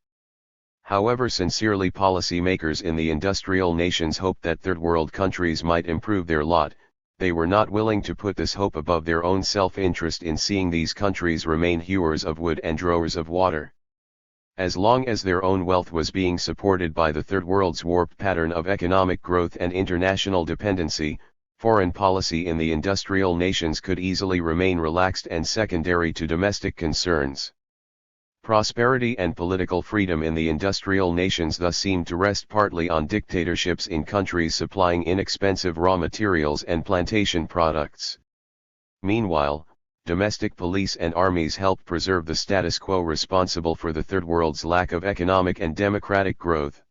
However sincerely policymakers in the industrial nations hoped that third world countries might improve their lot, they were not willing to put this hope above their own self-interest in seeing these countries remain hewers of wood and drawers of water. As long as their own wealth was being supported by the Third World's warped pattern of economic growth and international dependency, foreign policy in the industrial nations could easily remain relaxed and secondary to domestic concerns. Prosperity and political freedom in the industrial nations thus seemed to rest partly on dictatorships in countries supplying inexpensive raw materials and plantation products. Meanwhile, domestic police and armies helped preserve the status quo responsible for the Third World's lack of economic and democratic growth.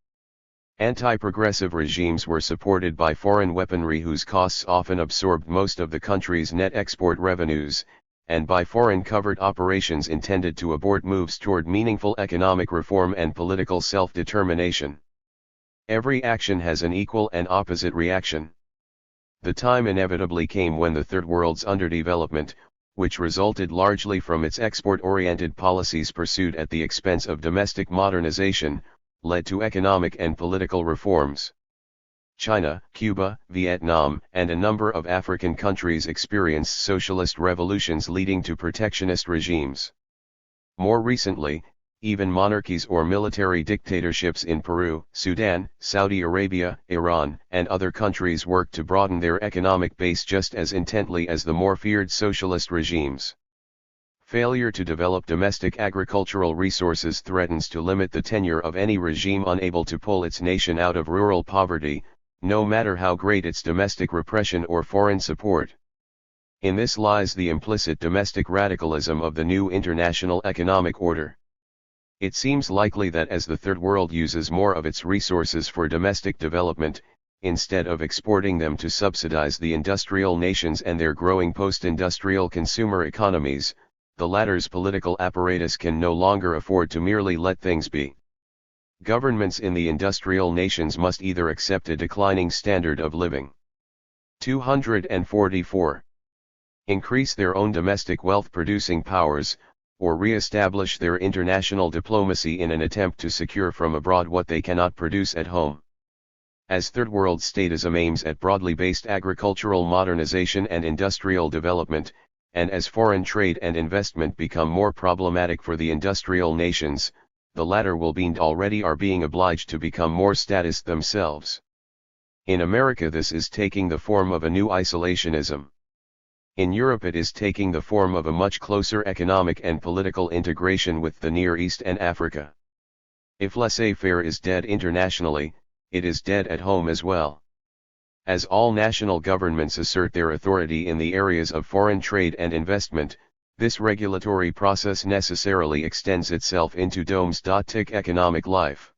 Anti-progressive regimes were supported by foreign weaponry whose costs often absorbed most of the country's net export revenues, and by foreign covert operations intended to abort moves toward meaningful economic reform and political self-determination. Every action has an equal and opposite reaction. The time inevitably came when the Third World's underdevelopment, which resulted largely from its export-oriented policies pursued at the expense of domestic modernization, led to economic and political reforms. China, Cuba, Vietnam, and a number of African countries experienced socialist revolutions leading to protectionist regimes. More recently, even monarchies or military dictatorships in Peru, Sudan, Saudi Arabia, Iran, and other countries worked to broaden their economic base just as intently as the more feared socialist regimes. Failure to develop domestic agricultural resources threatens to limit the tenure of any regime unable to pull its nation out of rural poverty, no matter how great its domestic repression or foreign support. In this lies the implicit domestic radicalism of the new international economic order. It seems likely that as the Third World uses more of its resources for domestic development, instead of exporting them to subsidize the industrial nations and their growing post-industrial consumer economies, the latter's political apparatus can no longer afford to merely let things be. Governments in the industrial nations must either accept a declining standard of living. 244. Increase their own domestic wealth-producing powers, or re-establish their international diplomacy in an attempt to secure from abroad what they cannot produce at home. As Third World statism aims at broadly based agricultural modernization and industrial development, and as foreign trade and investment become more problematic for the industrial nations, the latter will be and already are being obliged to become more statist themselves. In America this is taking the form of a new isolationism. In Europe it is taking the form of a much closer economic and political integration with the Near East and Africa. If laissez-faire is dead internationally, it is dead at home as well. As all national governments assert their authority in the areas of foreign trade and investment, this regulatory process necessarily extends itself into domestic economic life.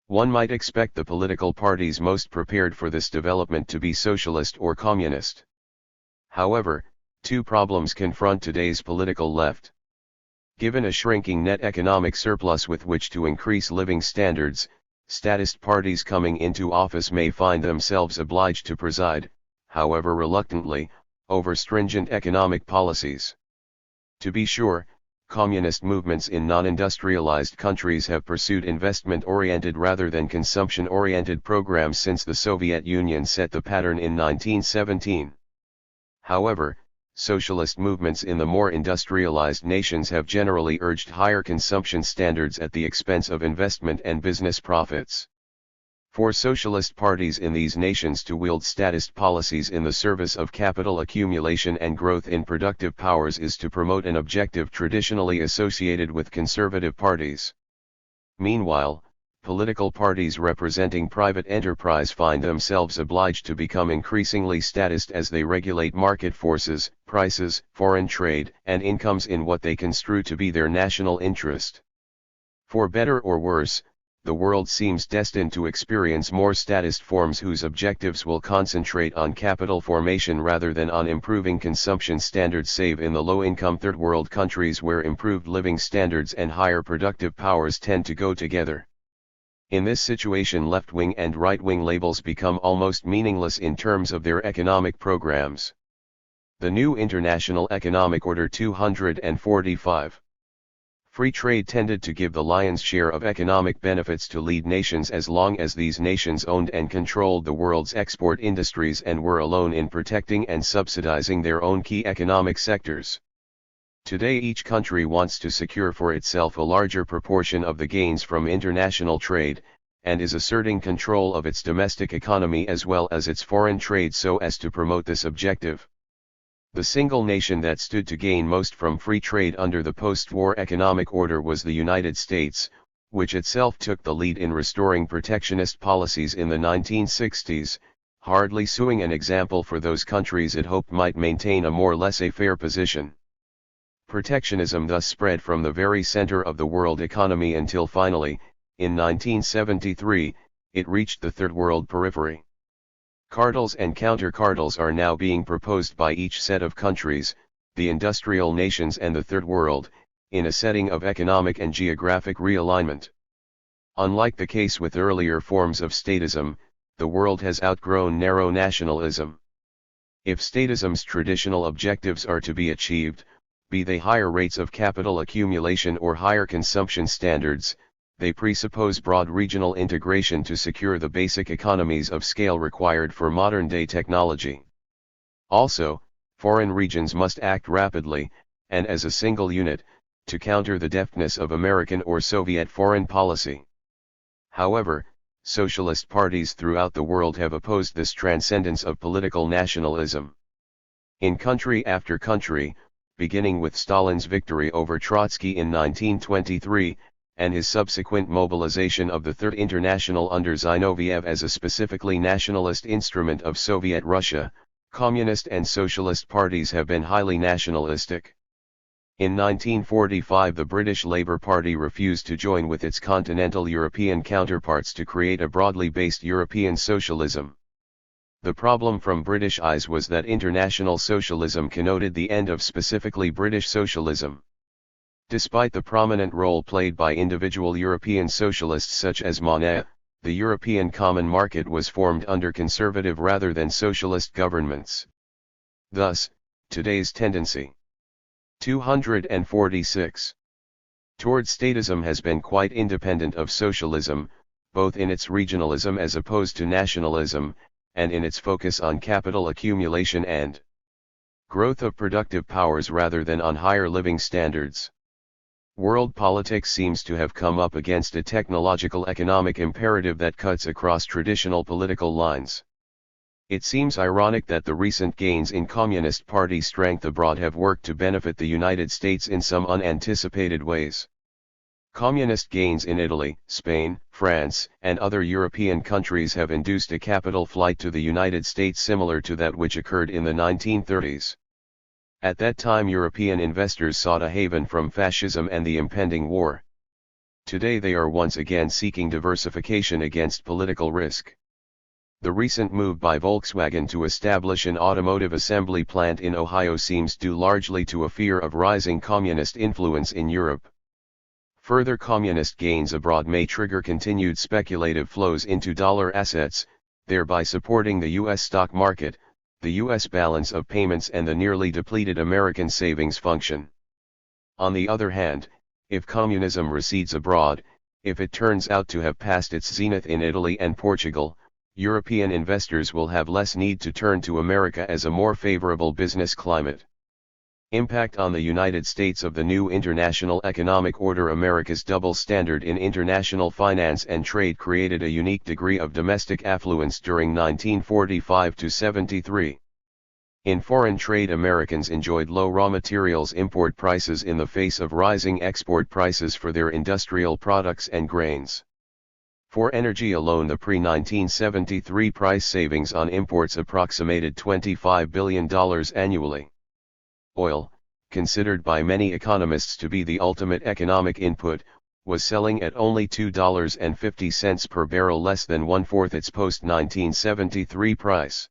One might expect the political parties most prepared for this development to be socialist or communist. However, two problems confront today's political left. Given a shrinking net economic surplus with which to increase living standards, statist parties coming into office may find themselves obliged to preside, however reluctantly, over stringent economic policies. To be sure, communist movements in non-industrialized countries have pursued investment-oriented rather than consumption-oriented programs since the Soviet Union set the pattern in 1917. However, socialist movements in the more industrialized nations have generally urged higher consumption standards at the expense of investment and business profits. For socialist parties in these nations to wield statist policies in the service of capital accumulation and growth in productive powers is to promote an objective traditionally associated with conservative parties. Meanwhile, political parties representing private enterprise find themselves obliged to become increasingly statist as they regulate market forces, prices, foreign trade, and incomes in what they construe to be their national interest. For better or worse, the world seems destined to experience more statist forms whose objectives will concentrate on capital formation rather than on improving consumption standards, save in the low-income third world countries where improved living standards and higher productive powers tend to go together. In this situation, left-wing and right-wing labels become almost meaningless in terms of their economic programs. The New International Economic Order 245. Free trade tended to give the lion's share of economic benefits to lead nations as long as these nations owned and controlled the world's export industries and were alone in protecting and subsidizing their own key economic sectors. Today each country wants to secure for itself a larger proportion of the gains from international trade, and is asserting control of its domestic economy as well as its foreign trade so as to promote this objective. The single nation that stood to gain most from free trade under the post-war economic order was the United States, which itself took the lead in restoring protectionist policies in the 1960s, hardly suing an example for those countries it hoped might maintain a more laissez-faire position. Protectionism thus spread from the very center of the world economy until finally, in 1973, it reached the third world periphery. Cartels and counter-cartels are now being proposed by each set of countries, the industrial nations and the third world, in a setting of economic and geographic realignment. Unlike the case with earlier forms of statism, the world has outgrown narrow nationalism. If statism's traditional objectives are to be achieved, be they higher rates of capital accumulation or higher consumption standards, they presuppose broad regional integration to secure the basic economies of scale required for modern-day technology. Also, foreign regions must act rapidly, and as a single unit, to counter the deafness of American or Soviet foreign policy. However, socialist parties throughout the world have opposed this transcendence of political nationalism. In country after country, beginning with Stalin's victory over Trotsky in 1923, and his subsequent mobilization of the Third International under Zinoviev as a specifically nationalist instrument of Soviet Russia, communist and socialist parties have been highly nationalistic. In 1945 the British Labour Party refused to join with its continental European counterparts to create a broadly based European socialism. The problem from British eyes was that international socialism connoted the end of specifically British socialism. Despite the prominent role played by individual European socialists such as Monnet, the European Common Market was formed under conservative rather than socialist governments. Thus, today's tendency. 246. Toward statism has been quite independent of socialism, both in its regionalism as opposed to nationalism, and in its focus on capital accumulation and growth of productive powers rather than on higher living standards. World politics seems to have come up against a technological economic imperative that cuts across traditional political lines. It seems ironic that the recent gains in Communist Party strength abroad have worked to benefit the United States in some unanticipated ways. Communist gains in Italy, Spain, France, and other European countries have induced a capital flight to the United States similar to that which occurred in the 1930s. At that time European investors sought a haven from fascism and the impending war. Today they are once again seeking diversification against political risk. The recent move by Volkswagen to establish an automotive assembly plant in Ohio seems due largely to a fear of rising communist influence in Europe. Further communist gains abroad may trigger continued speculative flows into dollar assets, thereby supporting the U.S. stock market, the U.S. balance of payments and the nearly depleted American savings function. On the other hand, if communism recedes abroad, if it turns out to have passed its zenith in Italy and Portugal, European investors will have less need to turn to America as a more favorable business climate. Impact on the United States of the new international economic order. America's double standard in international finance and trade created a unique degree of domestic affluence during 1945 to 73. In foreign trade, Americans enjoyed low raw materials import prices in the face of rising export prices for their industrial products and grains. For energy alone, the pre-1973 price savings on imports approximated $25 billion annually. Oil, considered by many economists to be the ultimate economic input, was selling at only $2.50 per barrel, less than one-fourth its post-1973 price.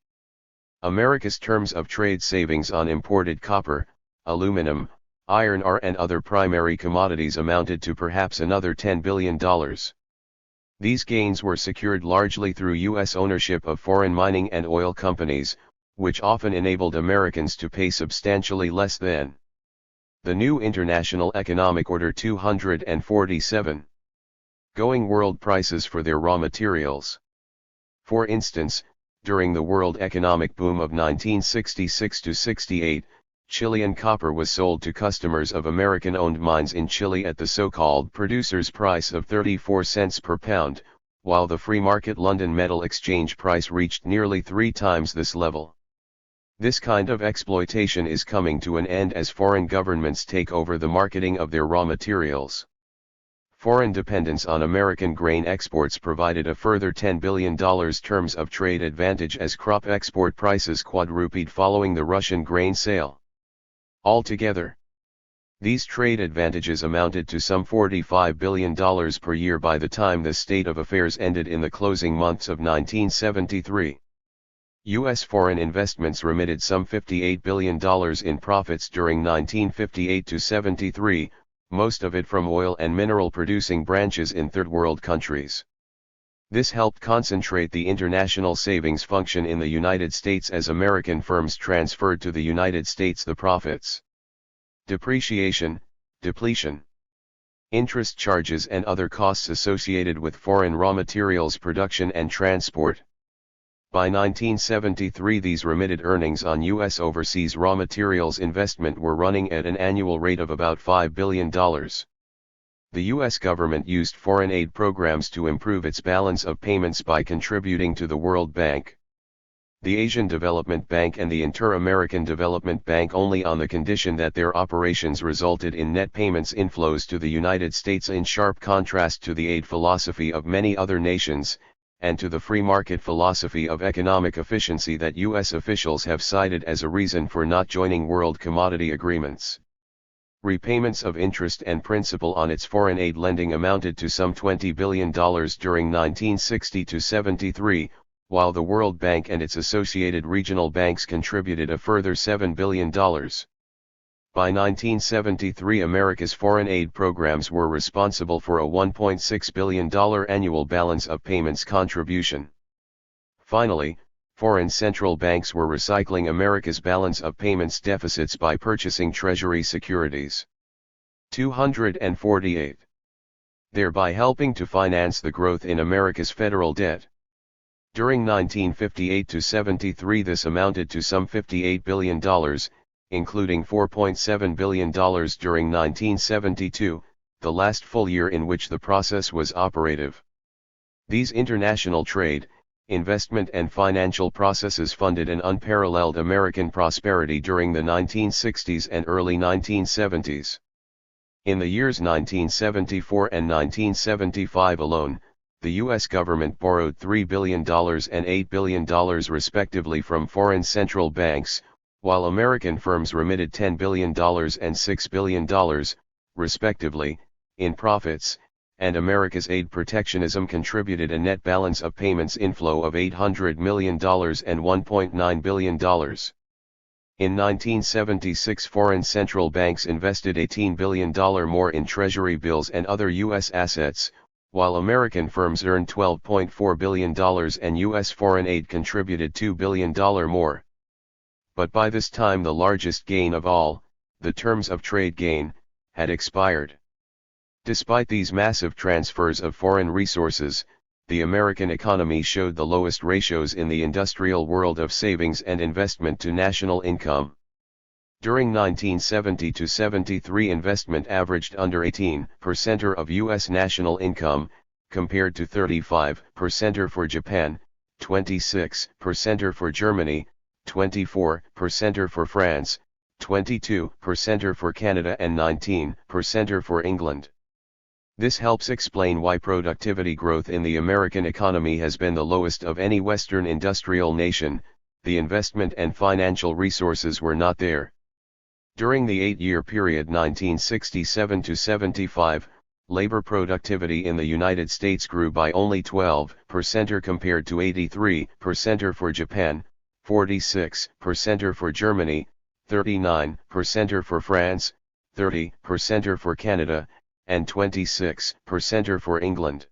America's terms of trade savings on imported copper, aluminum, iron ore and other primary commodities amounted to perhaps another $10 billion. These gains were secured largely through U.S. ownership of foreign mining and oil companies, which often enabled Americans to pay substantially less than the new international economic order. 247. Going world prices for their raw materials. For instance, during the world economic boom of 1966 to 68, Chilean copper was sold to customers of American-owned mines in Chile at the so-called producer's price of 34 cents per pound, while the free market London Metal Exchange price reached nearly 3 times this level. This kind of exploitation is coming to an end as foreign governments take over the marketing of their raw materials. Foreign dependence on American grain exports provided a further $10 billion terms of trade advantage as crop export prices quadrupled following the Russian grain sale. Altogether, these trade advantages amounted to some $45 billion per year by the time the state of affairs ended in the closing months of 1973. U.S. foreign investments remitted some $58 billion in profits during 1958 to 73, most of it from oil and mineral producing branches in third world countries. This helped concentrate the international savings function in the United States as American firms transferred to the United States the profits. Depreciation, depletion, interest charges and other costs associated with foreign raw materials production and transport. By 1973 these remitted earnings on U.S. overseas raw materials investment were running at an annual rate of about $5 billion. The U.S. government used foreign aid programs to improve its balance of payments by contributing to the World Bank, the Asian Development Bank and the Inter-American Development Bank only on the condition that their operations resulted in net payments inflows to the United States, in sharp contrast to the aid philosophy of many other nations, and to the free market philosophy of economic efficiency that U.S. officials have cited as a reason for not joining world commodity agreements. Repayments of interest and principal on its foreign aid lending amounted to some $20 billion during 1960 to 73, while the World Bank and its associated regional banks contributed a further $7 billion. By 1973, America's foreign aid programs were responsible for a $1.6 billion annual balance of payments contribution. Finally, foreign central banks were recycling America's balance of payments deficits by purchasing Treasury securities. 248. Thereby helping to finance the growth in America's federal debt. During 1958 to 73, this amounted to some $58 billion, including $4.7 billion during 1972, the last full year in which the process was operative. These international trade, investment and financial processes funded an unparalleled American prosperity during the 1960s and early 1970s. In the years 1974 and 1975 alone, the U.S. government borrowed $3 billion and $8 billion respectively from foreign central banks, while American firms remitted $10 billion and $6 billion, respectively, in profits, and America's aid protectionism contributed a net balance of payments inflow of $800 million and $1.9 billion. In 1976, foreign central banks invested $18 billion more in Treasury bills and other U.S. assets, while American firms earned $12.4 billion and U.S. foreign aid contributed $2 billion more. But by this time the largest gain of all, the terms of trade gain, had expired. Despite these massive transfers of foreign resources, the American economy showed the lowest ratios in the industrial world of savings and investment to national income. During 1970 to 73, investment averaged under 18% of U.S. national income, compared to 35% for Japan, 26% for Germany, 24% for France, 22% for Canada and 19% for England. This helps explain why productivity growth in the American economy has been the lowest of any Western industrial nation. The investment and financial resources were not there. During the 8-year period 1967 to 75, labor productivity in the United States grew by only 12% compared to 83% for Japan, 46% for Germany, 39% for France, 30% for Canada, and 26% for England.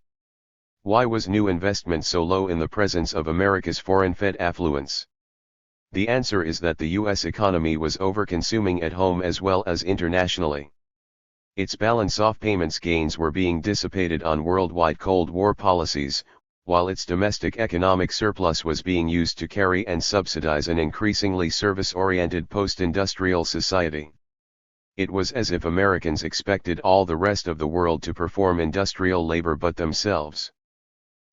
Why was new investment so low in the presence of America's foreign Fed affluence? The answer is that the U.S. economy was over-consuming at home as well as internationally. Its balance of payments gains were being dissipated on worldwide Cold War policies, while its domestic economic surplus was being used to carry and subsidize an increasingly service-oriented post-industrial society. It was as if Americans expected all the rest of the world to perform industrial labor but themselves.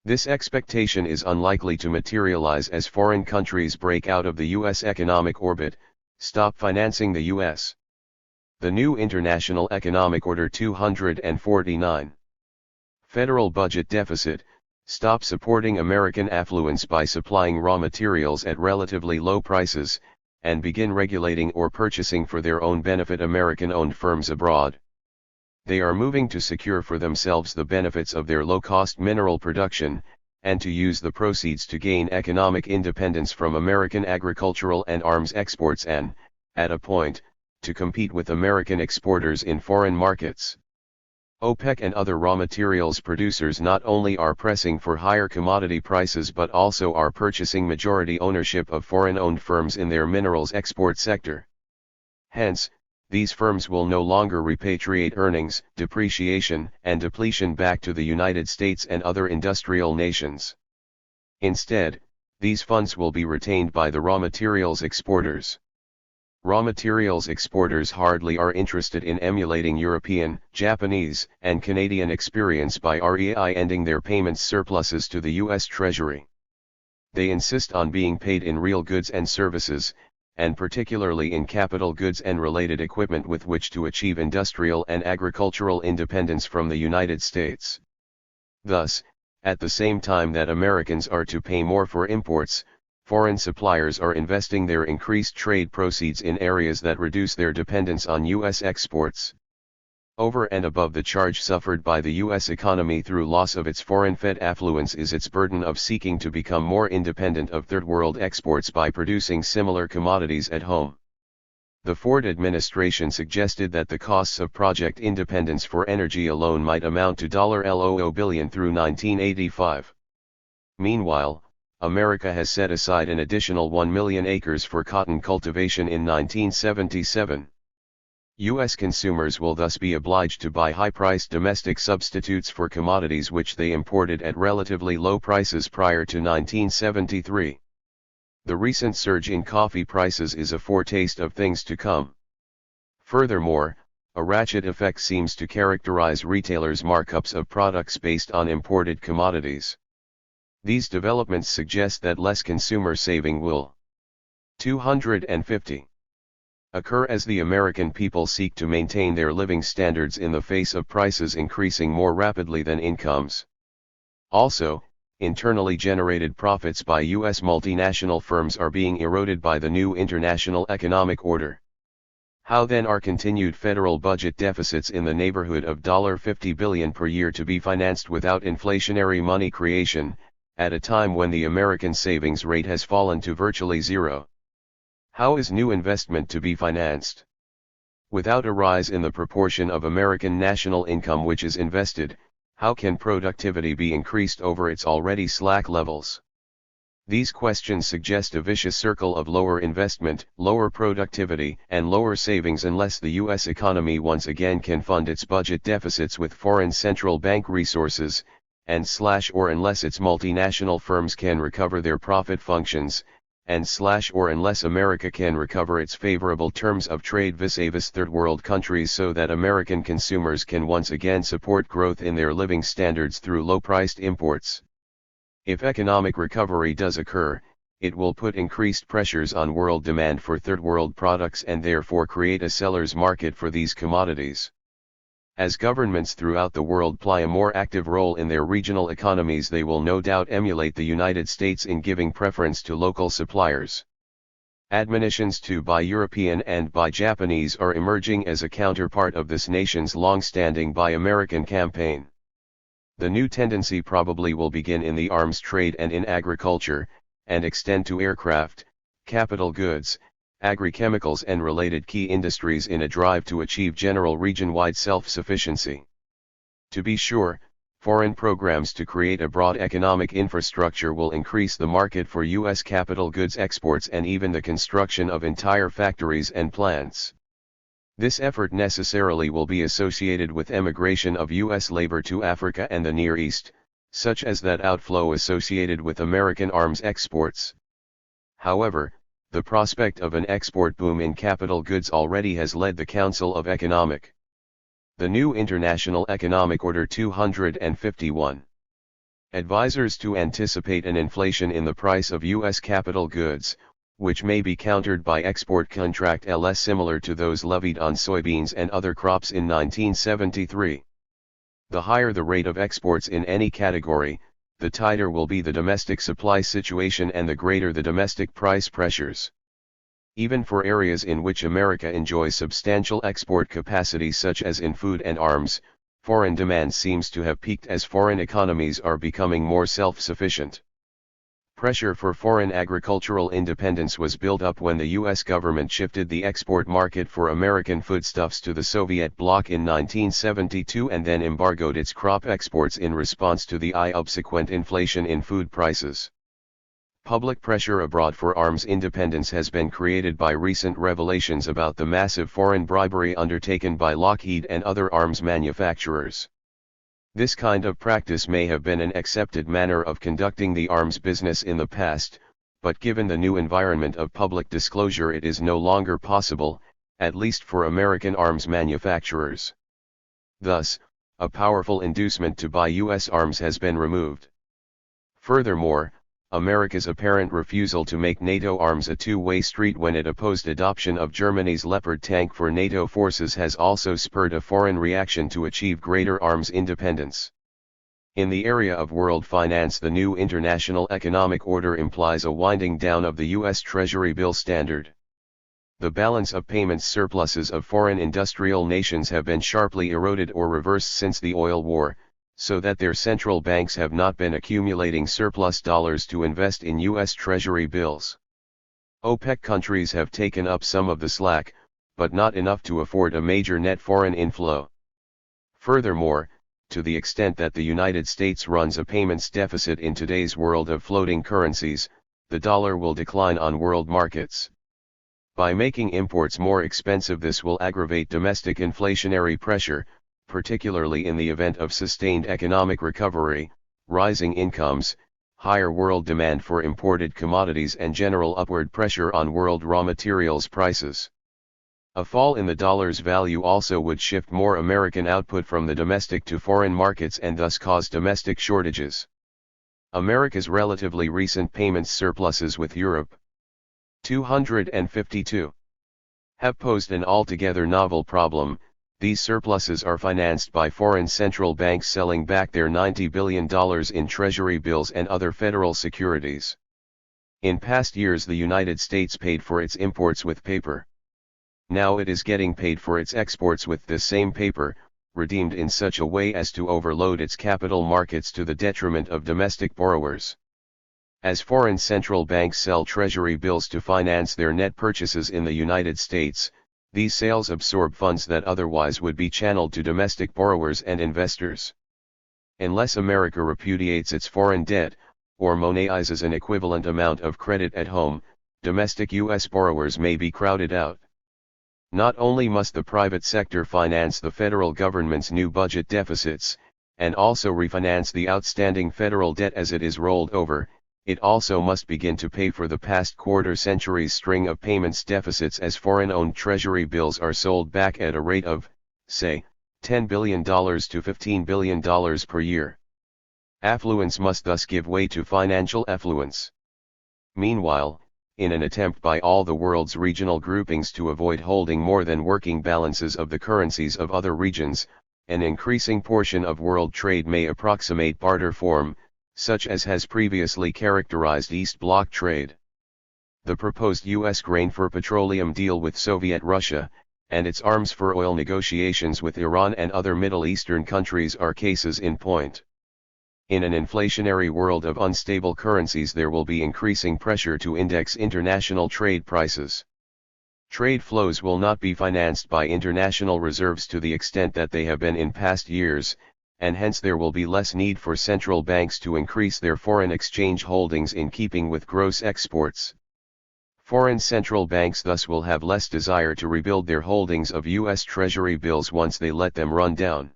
This expectation is unlikely to materialize as foreign countries break out of the U.S. economic orbit, stop financing the U.S. The new International Economic Order 249. Federal budget deficit, stop supporting American affluence by supplying raw materials at relatively low prices, and begin regulating or purchasing for their own benefit American-owned firms abroad. They are moving to secure for themselves the benefits of their low-cost mineral production, and to use the proceeds to gain economic independence from American agricultural and arms exports and, at a point, to compete with American exporters in foreign markets. OPEC and other raw materials producers not only are pressing for higher commodity prices but also are purchasing majority ownership of foreign-owned firms in their minerals export sector. Hence, these firms will no longer repatriate earnings, depreciation, and depletion back to the United States and other industrial nations. Instead, these funds will be retained by the raw materials exporters. Raw materials exporters hardly are interested in emulating European, Japanese, and Canadian experience by re-ending their payments surpluses to the U.S. Treasury. They insist on being paid in real goods and services, and particularly in capital goods and related equipment with which to achieve industrial and agricultural independence from the United States. Thus, at the same time that Americans are to pay more for imports, foreign suppliers are investing their increased trade proceeds in areas that reduce their dependence on U.S. exports. Over and above the charge suffered by the U.S. economy through loss of its foreign Fed affluence is its burden of seeking to become more independent of third world exports by producing similar commodities at home. The Ford administration suggested that the costs of Project Independence for energy alone might amount to $100 billion through 1985. Meanwhile, America has set aside an additional 1 million acres for cotton cultivation in 1977. U.S. consumers will thus be obliged to buy high-priced domestic substitutes for commodities which they imported at relatively low prices prior to 1973. The recent surge in coffee prices is a foretaste of things to come. Furthermore, a ratchet effect seems to characterize retailers' markups of products based on imported commodities. These developments suggest that less consumer saving will 250 occur as the American people seek to maintain their living standards in the face of prices increasing more rapidly than incomes. Also, internally generated profits by U.S. multinational firms are being eroded by the new international economic order. How then are continued federal budget deficits in the neighborhood of $50 billion per year to be financed without inflationary money creation, at a time when the American savings rate has fallen to virtually zero? How is new investment to be financed? Without a rise in the proportion of American national income which is invested, how can productivity be increased over its already slack levels? These questions suggest a vicious circle of lower investment, lower productivity, and lower savings unless the U.S. economy once again can fund its budget deficits with foreign central bank resources, or unless its multinational firms can recover their profit functions, or unless America can recover its favorable terms of trade vis-a-vis third world countries so that American consumers can once again support growth in their living standards through low-priced imports. If economic recovery does occur, it will put increased pressures on world demand for third world products and therefore create a seller's market for these commodities. As governments throughout the world ply a more active role in their regional economies, they will no doubt emulate the United States in giving preference to local suppliers. Admonitions to buy European and buy Japanese are emerging as a counterpart of this nation's long-standing Buy American campaign. The new tendency probably will begin in the arms trade and in agriculture, and extend to aircraft, capital goods, agri-chemicals and related key industries in a drive to achieve general region-wide self-sufficiency. To be sure, foreign programs to create a broad economic infrastructure will increase the market for U.S. capital goods exports and even the construction of entire factories and plants. This effort necessarily will be associated with emigration of U.S. labor to Africa and the Near East, such as that outflow associated with American arms exports. However, the prospect of an export boom in capital goods already has led the Council of Economic. The new International Economic Order 251. Advisors to anticipate an inflation in the price of U.S. capital goods, which may be countered by export contract LS similar to those levied on soybeans and other crops in 1973. The higher the rate of exports in any category, the tighter will be the domestic supply situation and the greater the domestic price pressures. Even for areas in which America enjoys substantial export capacity such as in food and arms, foreign demand seems to have peaked as foreign economies are becoming more self-sufficient. Pressure for foreign agricultural independence was built up when the U.S. government shifted the export market for American foodstuffs to the Soviet bloc in 1972 and then embargoed its crop exports in response to the subsequent inflation in food prices. Public pressure abroad for arms independence has been created by recent revelations about the massive foreign bribery undertaken by Lockheed and other arms manufacturers. This kind of practice may have been an accepted manner of conducting the arms business in the past, but given the new environment of public disclosure it is no longer possible, at least for American arms manufacturers. Thus, a powerful inducement to buy U.S. arms has been removed. Furthermore, America's apparent refusal to make NATO arms a two-way street when it opposed adoption of Germany's Leopard tank for NATO forces has also spurred a foreign reaction to achieve greater arms independence. In the area of world finance, the new international economic order implies a winding down of the U.S. Treasury bill standard. The balance of payments surpluses of foreign industrial nations have been sharply eroded or reversed since the oil war, so that their central banks have not been accumulating surplus dollars to invest in U.S. Treasury bills. OPEC countries have taken up some of the slack, but not enough to afford a major net foreign inflow. Furthermore, to the extent that the United States runs a payments deficit in today's world of floating currencies, the dollar will decline on world markets. By making imports more expensive, this will aggravate domestic inflationary pressure, particularly in the event of sustained economic recovery, rising incomes, higher world demand for imported commodities, and general upward pressure on world raw materials prices. A fall in the dollar's value also would shift more American output from the domestic to foreign markets and thus cause domestic shortages. America's relatively recent payments surpluses with Europe, 252, have posed an altogether novel problem. These surpluses are financed by foreign central banks selling back their $90 billion in Treasury bills and other federal securities. In past years, the United States paid for its imports with paper. Now it is getting paid for its exports with this same paper, redeemed in such a way as to overload its capital markets to the detriment of domestic borrowers. As foreign central banks sell Treasury bills to finance their net purchases in the United States, these sales absorb funds that otherwise would be channeled to domestic borrowers and investors. Unless America repudiates its foreign debt, or monetisms an equivalent amount of credit at home, domestic U.S. borrowers may be crowded out. Not only must the private sector finance the federal government's new budget deficits, and also refinance the outstanding federal debt as it is rolled over, it also must begin to pay for the past quarter-century's string of payments deficits as foreign-owned Treasury bills are sold back at a rate of, say, $10 billion to $15 billion per year. Affluence must thus give way to financial effluence. Meanwhile, in an attempt by all the world's regional groupings to avoid holding more than working balances of the currencies of other regions, an increasing portion of world trade may approximate barter form, such as has previously characterized East Bloc trade. The proposed U.S. grain for petroleum deal with Soviet Russia, and its arms for oil negotiations with Iran and other Middle Eastern countries are cases in point. In an inflationary world of unstable currencies, there will be increasing pressure to index international trade prices. Trade flows will not be financed by international reserves to the extent that they have been in past years, and hence there will be less need for central banks to increase their foreign exchange holdings in keeping with gross exports. Foreign central banks thus will have less desire to rebuild their holdings of U.S. Treasury bills once they let them run down.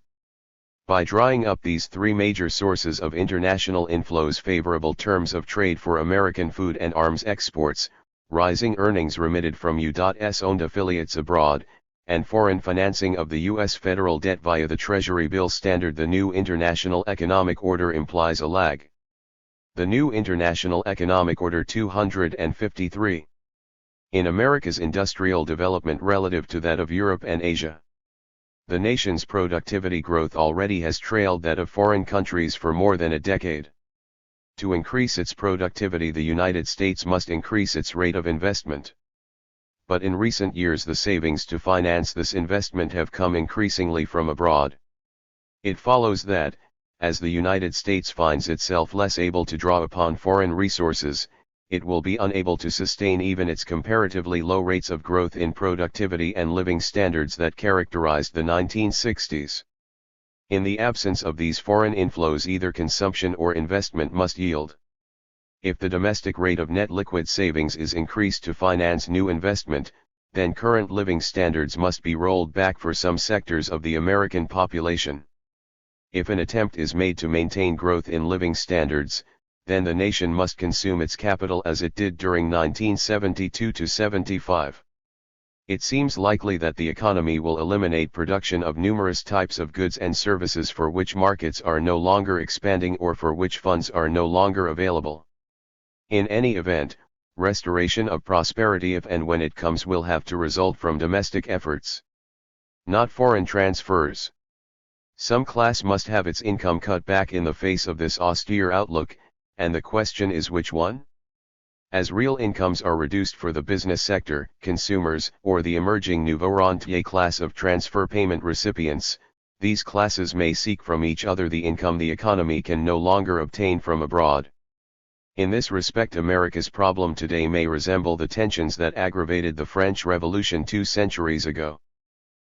By drying up these three major sources of international inflows, favorable terms of trade for American food and arms exports, rising earnings remitted from U.S. owned affiliates abroad, and foreign financing of the U.S. federal debt via the Treasury bill standard, the new international economic order implies a lag. The new international economic order 253. In America's industrial development relative to that of Europe and Asia, the nation's productivity growth already has trailed that of foreign countries for more than a decade. To increase its productivity, the United States must increase its rate of investment. But in recent years, the savings to finance this investment have come increasingly from abroad. It follows that, as the United States finds itself less able to draw upon foreign resources, it will be unable to sustain even its comparatively low rates of growth in productivity and living standards that characterized the 1960s. In the absence of these foreign inflows, either consumption or investment must yield. If the domestic rate of net liquid savings is increased to finance new investment, then current living standards must be rolled back for some sectors of the American population. If an attempt is made to maintain growth in living standards, then the nation must consume its capital as it did during 1972 to 75. It seems likely that the economy will eliminate production of numerous types of goods and services for which markets are no longer expanding or for which funds are no longer available. In any event, restoration of prosperity, if and when it comes, will have to result from domestic efforts, not foreign transfers. Some class must have its income cut back in the face of this austere outlook, and the question is which one? As real incomes are reduced for the business sector, consumers, or the emerging nouveau rentier class of transfer payment recipients, these classes may seek from each other the income the economy can no longer obtain from abroad. In this respect, America's problem today may resemble the tensions that aggravated the French Revolution 2 centuries ago.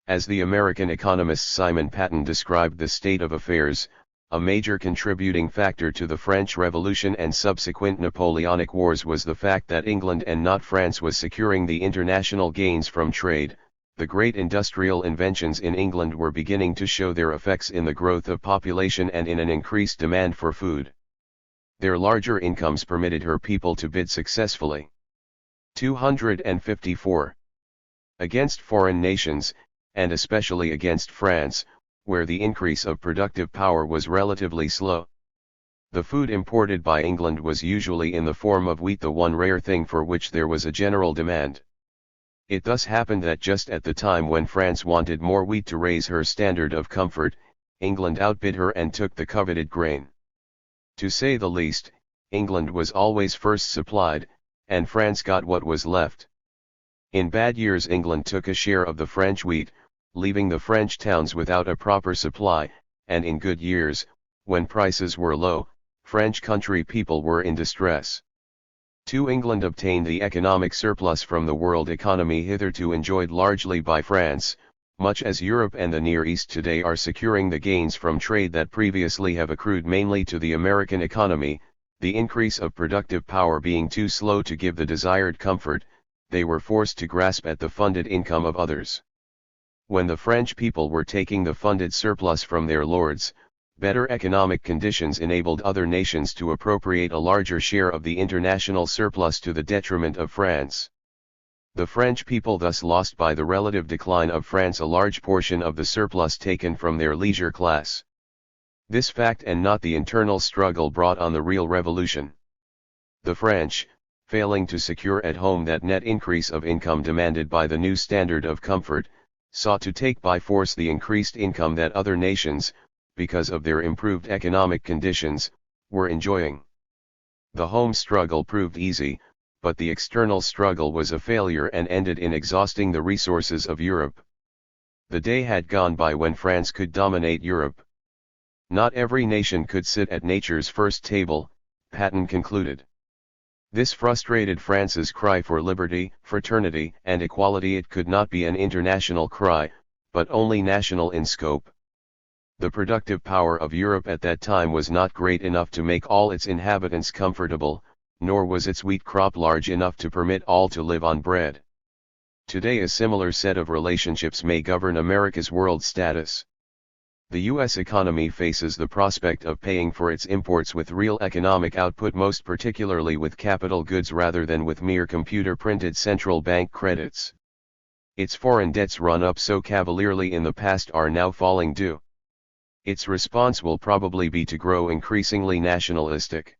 As the American economist Simon Patten described the state of affairs, a major contributing factor to the French Revolution and subsequent Napoleonic Wars was the fact that England and not France was securing the international gains from trade. The great industrial inventions in England were beginning to show their effects in the growth of population and in an increased demand for food. Their larger incomes permitted her people to bid successfully. 254. Against foreign nations, and especially against France, where the increase of productive power was relatively slow. The food imported by England was usually in the form of wheat, the one rare thing for which there was a general demand. It thus happened that just at the time when France wanted more wheat to raise her standard of comfort, England outbid her and took the coveted grain. To say the least, England was always first supplied, and France got what was left. In bad years England took a share of the French wheat, leaving the French towns without a proper supply, and in good years, when prices were low, French country people were in distress. 2. England obtained the economic surplus from the world economy hitherto enjoyed largely by France, much as Europe and the Near East today are securing the gains from trade that previously have accrued mainly to the American economy. The increase of productive power being too slow to give the desired comfort, they were forced to grasp at the funded income of others. When the French people were taking the funded surplus from their lords, better economic conditions enabled other nations to appropriate a larger share of the international surplus to the detriment of France. The French people thus lost by the relative decline of France a large portion of the surplus taken from their leisure class. This fact and not the internal struggle brought on the real revolution. The French, failing to secure at home that net increase of income demanded by the new standard of comfort, sought to take by force the increased income that other nations, because of their improved economic conditions, were enjoying. The home struggle proved easy, but the external struggle was a failure and ended in exhausting the resources of Europe. The day had gone by when France could dominate Europe. Not every nation could sit at nature's first table, Patten concluded. This frustrated France's cry for liberty, fraternity, and equality. It could not be an international cry, but only national in scope. The productive power of Europe at that time was not great enough to make all its inhabitants comfortable, nor was its wheat crop large enough to permit all to live on bread. Today a similar set of relationships may govern America's world status. The U.S. economy faces the prospect of paying for its imports with real economic output, most particularly with capital goods rather than with mere computer-printed central bank credits. Its foreign debts run up so cavalierly in the past are now falling due. Its response will probably be to grow increasingly nationalistic.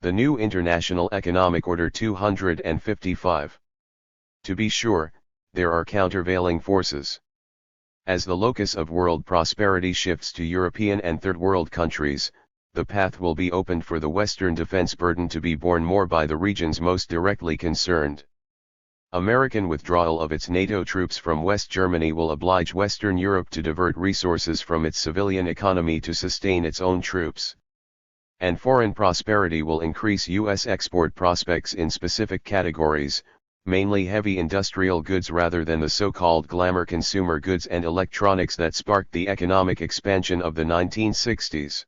The new international economic order 255. To be sure, there are countervailing forces. As the locus of world prosperity shifts to European and Third World countries, the path will be opened for the Western defense burden to be borne more by the regions most directly concerned. American withdrawal of its NATO troops from West Germany will oblige Western Europe to divert resources from its civilian economy to sustain its own troops. And foreign prosperity will increase U.S. export prospects in specific categories, mainly heavy industrial goods rather than the so-called glamour consumer goods and electronics that sparked the economic expansion of the 1960s.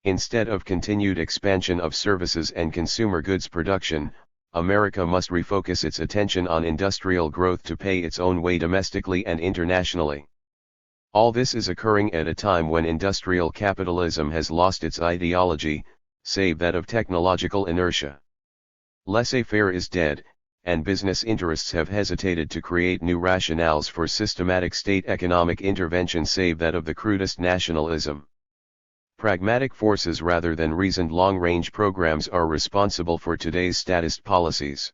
Instead of continued expansion of services and consumer goods production, America must refocus its attention on industrial growth to pay its own way domestically and internationally. All this is occurring at a time when industrial capitalism has lost its ideology, save that of technological inertia. Laissez-faire is dead, and business interests have hesitated to create new rationales for systematic state economic intervention save that of the crudest nationalism. Pragmatic forces rather than reasoned long-range programs are responsible for today's statist policies.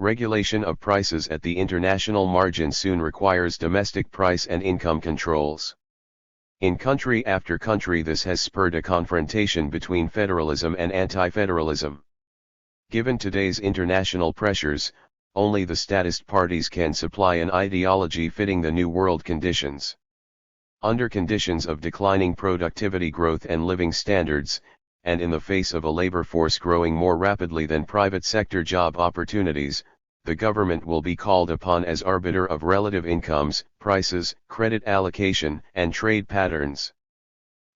Regulation of prices at the international margin soon requires domestic price and income controls. In country after country this has spurred a confrontation between federalism and anti-federalism. Given today's international pressures, only the statist parties can supply an ideology fitting the new world conditions. Under conditions of declining productivity growth and living standards, and in the face of a labor force growing more rapidly than private sector job opportunities, the government will be called upon as arbiter of relative incomes, prices, credit allocation, and trade patterns.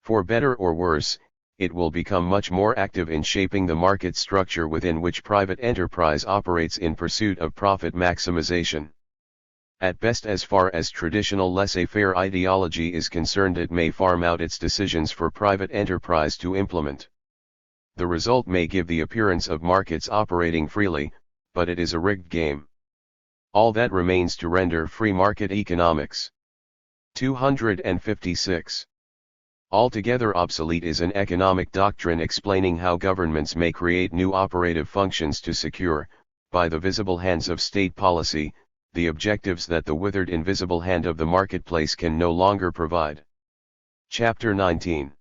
For better or worse, it will become much more active in shaping the market structure within which private enterprise operates in pursuit of profit maximization. At best, as far as traditional laissez-faire ideology is concerned, it may farm out its decisions for private enterprise to implement. The result may give the appearance of markets operating freely, but it is a rigged game. All that remains to render free market economics 256 altogether obsolete is an economic doctrine explaining how governments may create new operative functions to secure, by the visible hands of state policy, the objectives that the withered invisible hand of the marketplace can no longer provide. Chapter 19.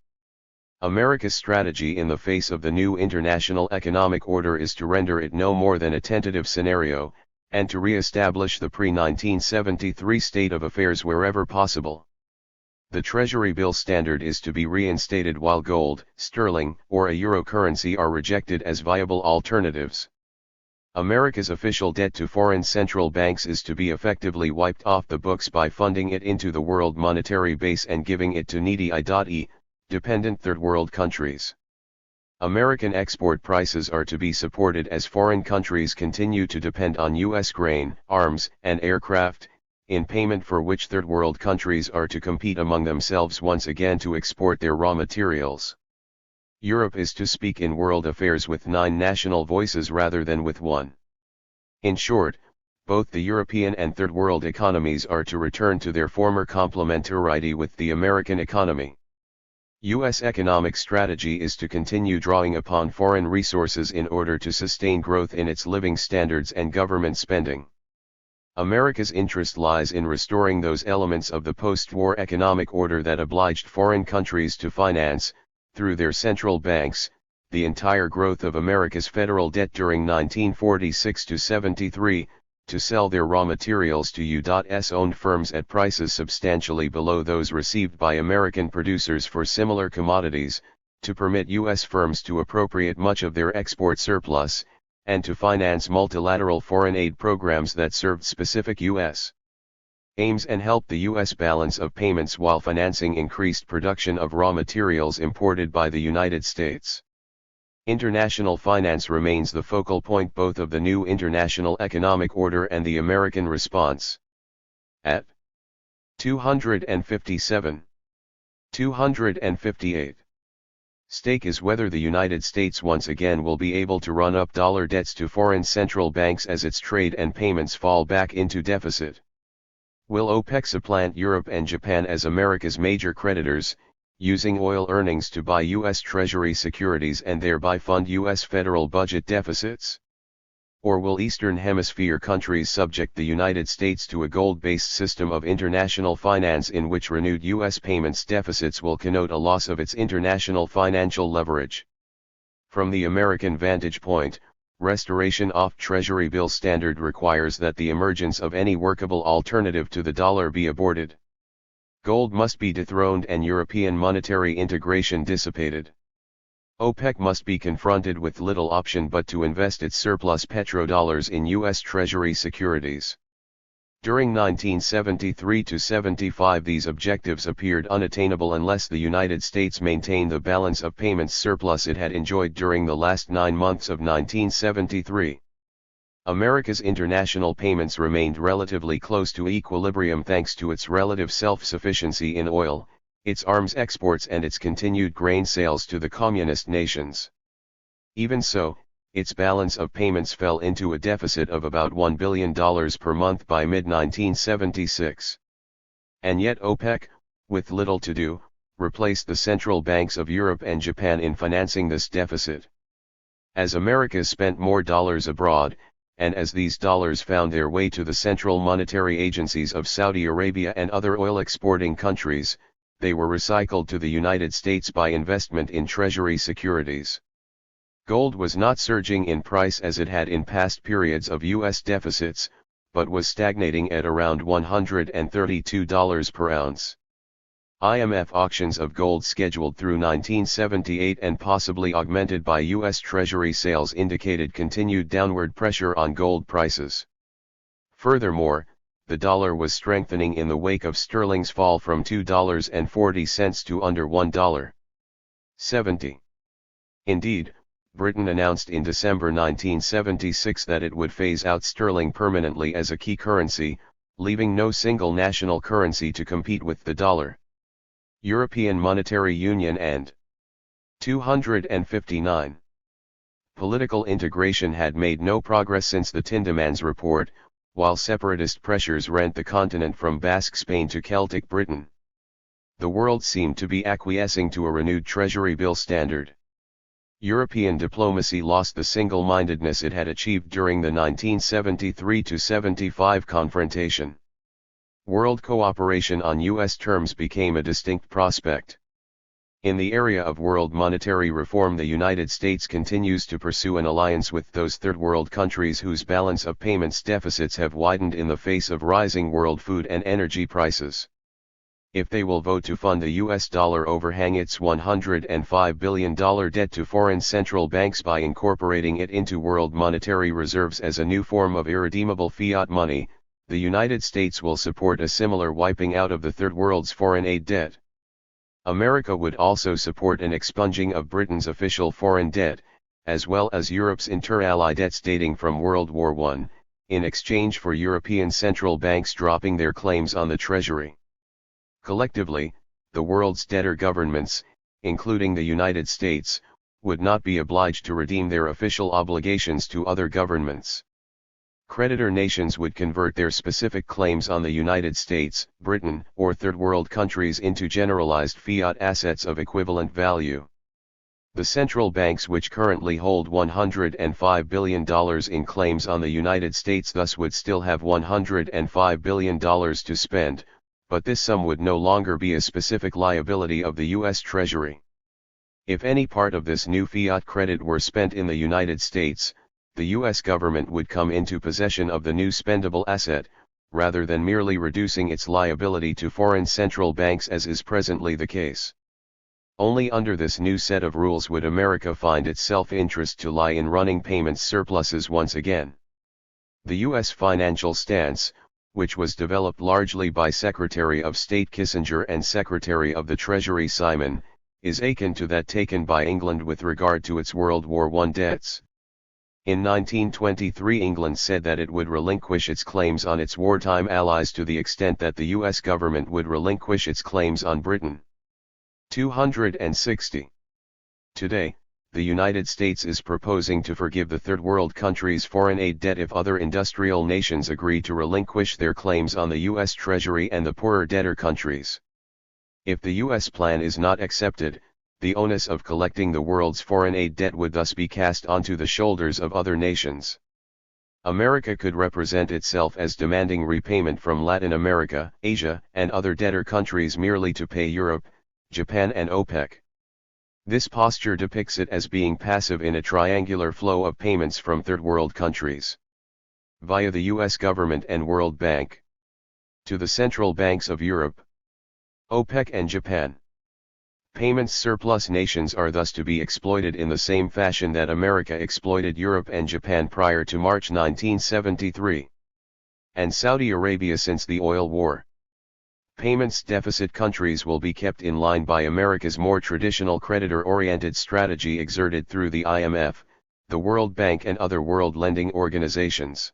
America's strategy in the face of the new international economic order is to render it no more than a tentative scenario, and to re-establish the pre-1973 state of affairs wherever possible. The Treasury bill standard is to be reinstated while gold, sterling, or a euro currency are rejected as viable alternatives. America's official debt to foreign central banks is to be effectively wiped off the books by funding it into the world monetary base and giving it to needy dependent third world countries. American export prices are to be supported as foreign countries continue to depend on U.S. grain, arms, and aircraft, in payment for which third world countries are to compete among themselves once again to export their raw materials. Europe is to speak in world affairs with 9 national voices rather than with one. In short, both the European and third world economies are to return to their former complementarity with the American economy. U.S. economic strategy is to continue drawing upon foreign resources in order to sustain growth in its living standards and government spending. America's interest lies in restoring those elements of the post-war economic order that obliged foreign countries to finance, through their central banks, the entire growth of America's federal debt during 1946–73, to sell their raw materials to U.S. owned firms at prices substantially below those received by American producers for similar commodities, to permit U.S. firms to appropriate much of their export surplus, and to finance multilateral foreign aid programs that served specific U.S. aims and helped the U.S. balance of payments while financing increased production of raw materials imported by the United States. International finance remains the focal point both of the new international economic order and the American response. At 257. 258. Stake is whether the United States once again will be able to run up dollar debts to foreign central banks as its trade and payments fall back into deficit. Will OPEC supplant Europe and Japan as America's major creditors, using oil earnings to buy U.S. Treasury securities and thereby fund U.S. federal budget deficits? Or will Eastern Hemisphere countries subject the United States to a gold-based system of international finance in which renewed U.S. payments deficits will connote a loss of its international financial leverage? From the American vantage point, restoration of Treasury bill standard requires that the emergence of any workable alternative to the dollar be aborted. Gold must be dethroned and European monetary integration dissipated. OPEC must be confronted with little option but to invest its surplus petrodollars in U.S. Treasury securities. During 1973–75 these objectives appeared unattainable unless the United States maintained the balance of payments surplus it had enjoyed during the last 9 months of 1973. America's international payments remained relatively close to equilibrium thanks to its relative self-sufficiency in oil, its arms exports and its continued grain sales to the communist nations. Even so, its balance of payments fell into a deficit of about $1 billion per month by mid-1976. And yet OPEC, with little to do, replaced the central banks of Europe and Japan in financing this deficit. As America spent more dollars abroad, and as these dollars found their way to the central monetary agencies of Saudi Arabia and other oil-exporting countries, they were recycled to the United States by investment in Treasury securities. Gold was not surging in price as it had in past periods of U.S. deficits, but was stagnating at around $132 per ounce. IMF auctions of gold scheduled through 1978 and possibly augmented by U.S. Treasury sales indicated continued downward pressure on gold prices. Furthermore, the dollar was strengthening in the wake of sterling's fall from $2.40 to under $1.70. Indeed, Britain announced in December 1976 that it would phase out sterling permanently as a key currency, leaving no single national currency to compete with the dollar. European Monetary Union and 259. Political integration had made no progress since the Tindemans Report, while separatist pressures rent the continent from Basque Spain to Celtic Britain. The world seemed to be acquiescing to a renewed treasury bill standard. European diplomacy lost the single-mindedness it had achieved during the 1973-75 confrontation. World cooperation on U.S. terms became a distinct prospect. In the area of world monetary reform, the United States continues to pursue an alliance with those third-world countries whose balance of payments deficits have widened in the face of rising world food and energy prices. If they will vote to fund the U.S. dollar overhang its $105 billion debt to foreign central banks by incorporating it into world monetary reserves as a new form of irredeemable fiat money, the United States will support a similar wiping out of the Third World's foreign aid debt. America would also support an expunging of Britain's official foreign debt, as well as Europe's inter-ally debts dating from World War I, in exchange for European central banks dropping their claims on the Treasury. Collectively, the world's debtor governments, including the United States, would not be obliged to redeem their official obligations to other governments. Creditor nations would convert their specific claims on the United States, Britain, or Third World countries into generalized fiat assets of equivalent value. The central banks, which currently hold $105 billion in claims on the United States, thus would still have $105 billion to spend, but this sum would no longer be a specific liability of the U.S. Treasury. If any part of this new fiat credit were spent in the United States, the U.S. government would come into possession of the new spendable asset, rather than merely reducing its liability to foreign central banks as is presently the case. Only under this new set of rules would America find its self-interest to lie in running payments surpluses once again. The U.S. financial stance, which was developed largely by Secretary of State Kissinger and Secretary of the Treasury Simon, is akin to that taken by England with regard to its World War I debts. In 1923, England said that it would relinquish its claims on its wartime allies to the extent that the U.S. government would relinquish its claims on Britain. 260. Today, the United States is proposing to forgive the Third World countries' foreign aid debt if other industrial nations agree to relinquish their claims on the U.S. Treasury and the poorer debtor countries. If the U.S. plan is not accepted, the onus of collecting the world's foreign aid debt would thus be cast onto the shoulders of other nations. America could represent itself as demanding repayment from Latin America, Asia, and other debtor countries merely to pay Europe, Japan and OPEC. This posture depicts it as being passive in a triangular flow of payments from Third World countries, via the U.S. government and World Bank, to the central banks of Europe, OPEC and Japan. Payments surplus nations are thus to be exploited in the same fashion that America exploited Europe and Japan prior to March 1973, and Saudi Arabia since the oil war. Payments deficit countries will be kept in line by America's more traditional creditor-oriented strategy exerted through the IMF, the World Bank and other world lending organizations.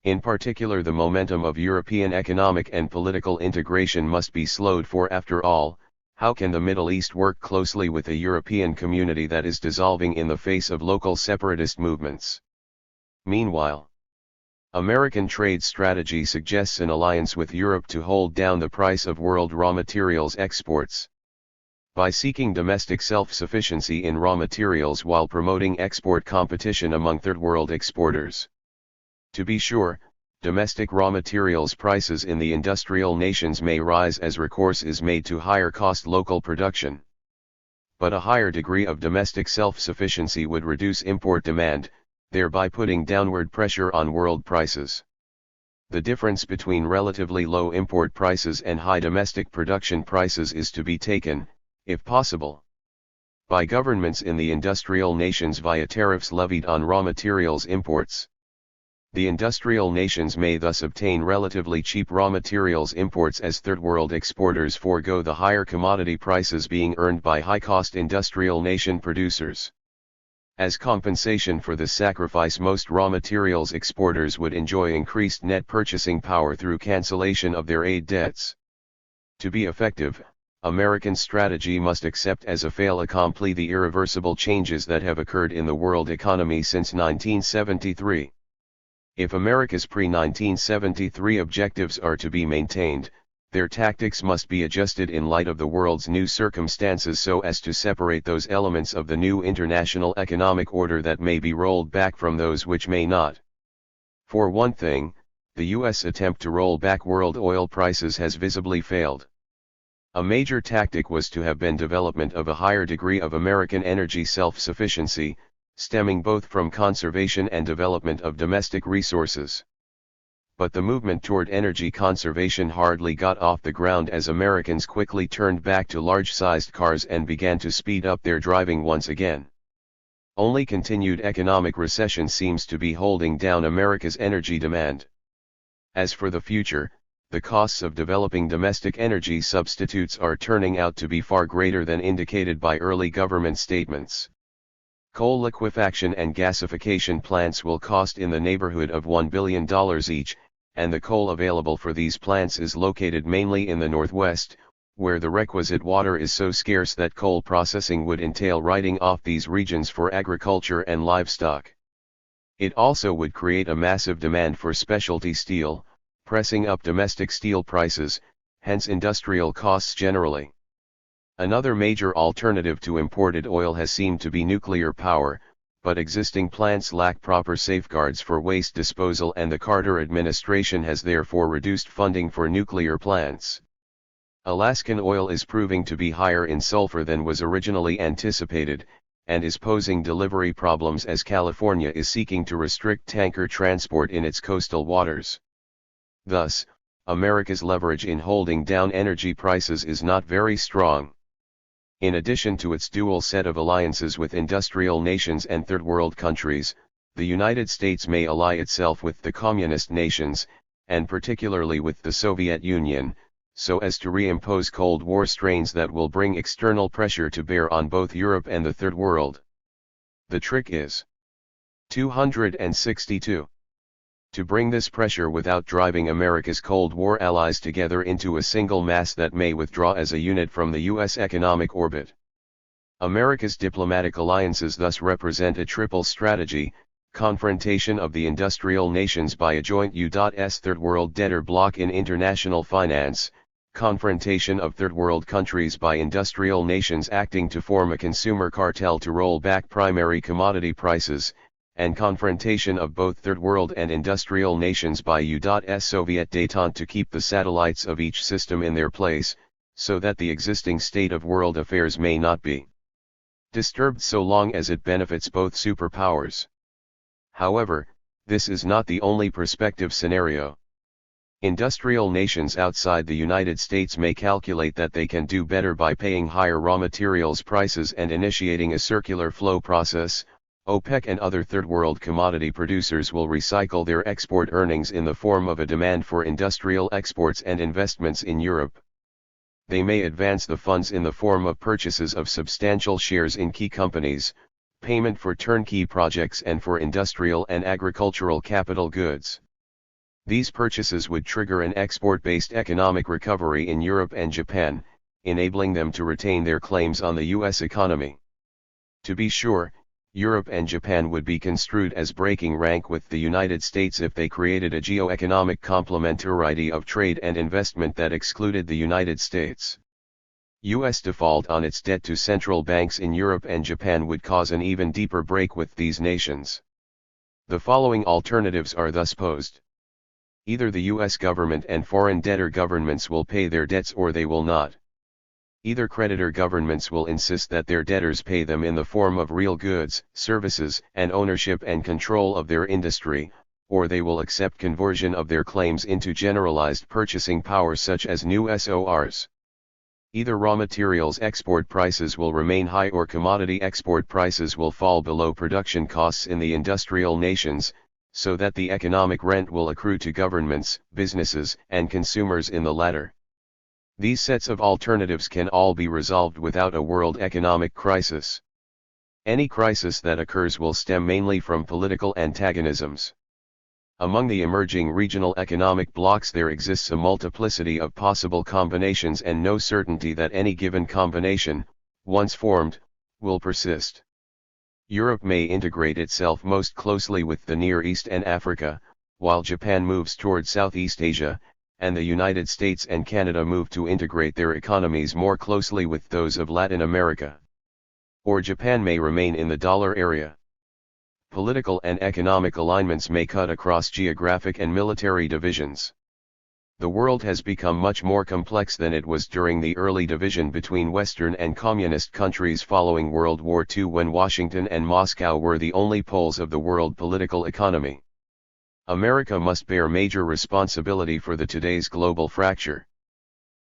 In particular, the momentum of European economic and political integration must be slowed, for after all, how can the Middle East work closely with a European community that is dissolving in the face of local separatist movements? Meanwhile, American trade strategy suggests an alliance with Europe to hold down the price of world raw materials exports. By seeking domestic self-sufficiency in raw materials while promoting export competition among Third World exporters. To be sure, domestic raw materials prices in the industrial nations may rise as recourse is made to higher-cost local production. But a higher degree of domestic self-sufficiency would reduce import demand, thereby putting downward pressure on world prices. the difference between relatively low import prices and high domestic production prices is to be taken, if possible, by governments in the industrial nations via tariffs levied on raw materials imports. The industrial nations may thus obtain relatively cheap raw materials imports as third world exporters forego the higher commodity prices being earned by high-cost industrial nation producers. As compensation for this sacrifice, most raw materials exporters would enjoy increased net purchasing power through cancellation of their aid debts. To be effective, American strategy must accept as a fait accompli the irreversible changes that have occurred in the world economy since 1973. If America's pre-1973 objectives are to be maintained, their tactics must be adjusted in light of the world's new circumstances so as to separate those elements of the new international economic order that may be rolled back from those which may not. For one thing, the U.S. attempt to roll back world oil prices has visibly failed. A major tactic was to have been development of a higher degree of American energy self-sufficiency, stemming both from conservation and development of domestic resources. But the movement toward energy conservation hardly got off the ground as Americans quickly turned back to large-sized cars and began to speed up their driving once again. Only continued economic recession seems to be holding down America's energy demand. As for the future, the costs of developing domestic energy substitutes are turning out to be far greater than indicated by early government statements. Coal liquefaction and gasification plants will cost in the neighborhood of $1 billion each, and the coal available for these plants is located mainly in the Northwest, where the requisite water is so scarce that coal processing would entail writing off these regions for agriculture and livestock. It also would create a massive demand for specialty steel, pressing up domestic steel prices, hence industrial costs generally. Another major alternative to imported oil has seemed to be nuclear power, but existing plants lack proper safeguards for waste disposal and the Carter administration has therefore reduced funding for nuclear plants. Alaskan oil is proving to be higher in sulfur than was originally anticipated, and is posing delivery problems as California is seeking to restrict tanker transport in its coastal waters. Thus, America's leverage in holding down energy prices is not very strong. In addition to its dual set of alliances with industrial nations and third world countries, the United States may ally itself with the communist nations, and particularly with the Soviet Union, so as to reimpose Cold War strains that will bring external pressure to bear on both Europe and the Third World. The trick is 262. To bring this pressure without driving America's Cold War allies together into a single mass that may withdraw as a unit from the U.S. economic orbit. America's diplomatic alliances thus represent a triple strategy: confrontation of the industrial nations by a joint U.S. Third World debtor bloc in international finance, confrontation of Third World countries by industrial nations acting to form a consumer cartel to roll back primary commodity prices, and confrontation of both Third World and industrial nations by U.S. Soviet détente to keep the satellites of each system in their place, so that the existing state of world affairs may not be disturbed so long as it benefits both superpowers. However, this is not the only prospective scenario. Industrial nations outside the United States may calculate that they can do better by paying higher raw materials prices and initiating a circular flow process. OPEC and other third world commodity producers will recycle their export earnings in the form of a demand for industrial exports and investments in Europe. They may advance the funds in the form of purchases of substantial shares in key companies, payment for turnkey projects and for industrial and agricultural capital goods. These purchases would trigger an export-based economic recovery in Europe and Japan, enabling them to retain their claims on the U.S. economy. To be sure, Europe and Japan would be construed as breaking rank with the United States if they created a geo-economic complementarity of trade and investment that excluded the United States. U.S. default on its debt to central banks in Europe and Japan would cause an even deeper break with these nations. The following alternatives are thus posed. Either the U.S. government and foreign debtor governments will pay their debts or they will not. Either creditor governments will insist that their debtors pay them in the form of real goods, services, and ownership and control of their industry, or they will accept conversion of their claims into generalized purchasing power such as new SORs. Either raw materials export prices will remain high or commodity export prices will fall below production costs in the industrial nations, so that the economic rent will accrue to governments, businesses, and consumers in the latter. These sets of alternatives can all be resolved without a world economic crisis. Any crisis that occurs will stem mainly from political antagonisms. Among the emerging regional economic blocs there exists a multiplicity of possible combinations and no certainty that any given combination, once formed, will persist. Europe may integrate itself most closely with the Near East and Africa, while Japan moves toward Southeast Asia, and the United States and Canada move to integrate their economies more closely with those of Latin America. Or Japan may remain in the dollar area. Political and economic alignments may cut across geographic and military divisions. The world has become much more complex than it was during the early division between Western and Communist countries following World War II, when Washington and Moscow were the only poles of the world political economy. America must bear major responsibility for today's global fracture.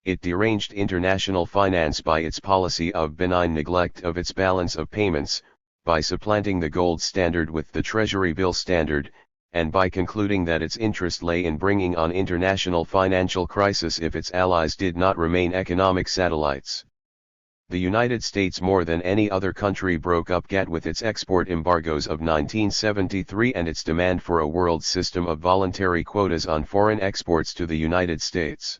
It deranged international finance by its policy of benign neglect of its balance of payments, by supplanting the gold standard with the Treasury bill standard, and by concluding that its interest lay in bringing on international financial crisis if its allies did not remain economic satellites. The United States more than any other country broke up GATT with its export embargoes of 1973 and its demand for a world system of voluntary quotas on foreign exports to the United States.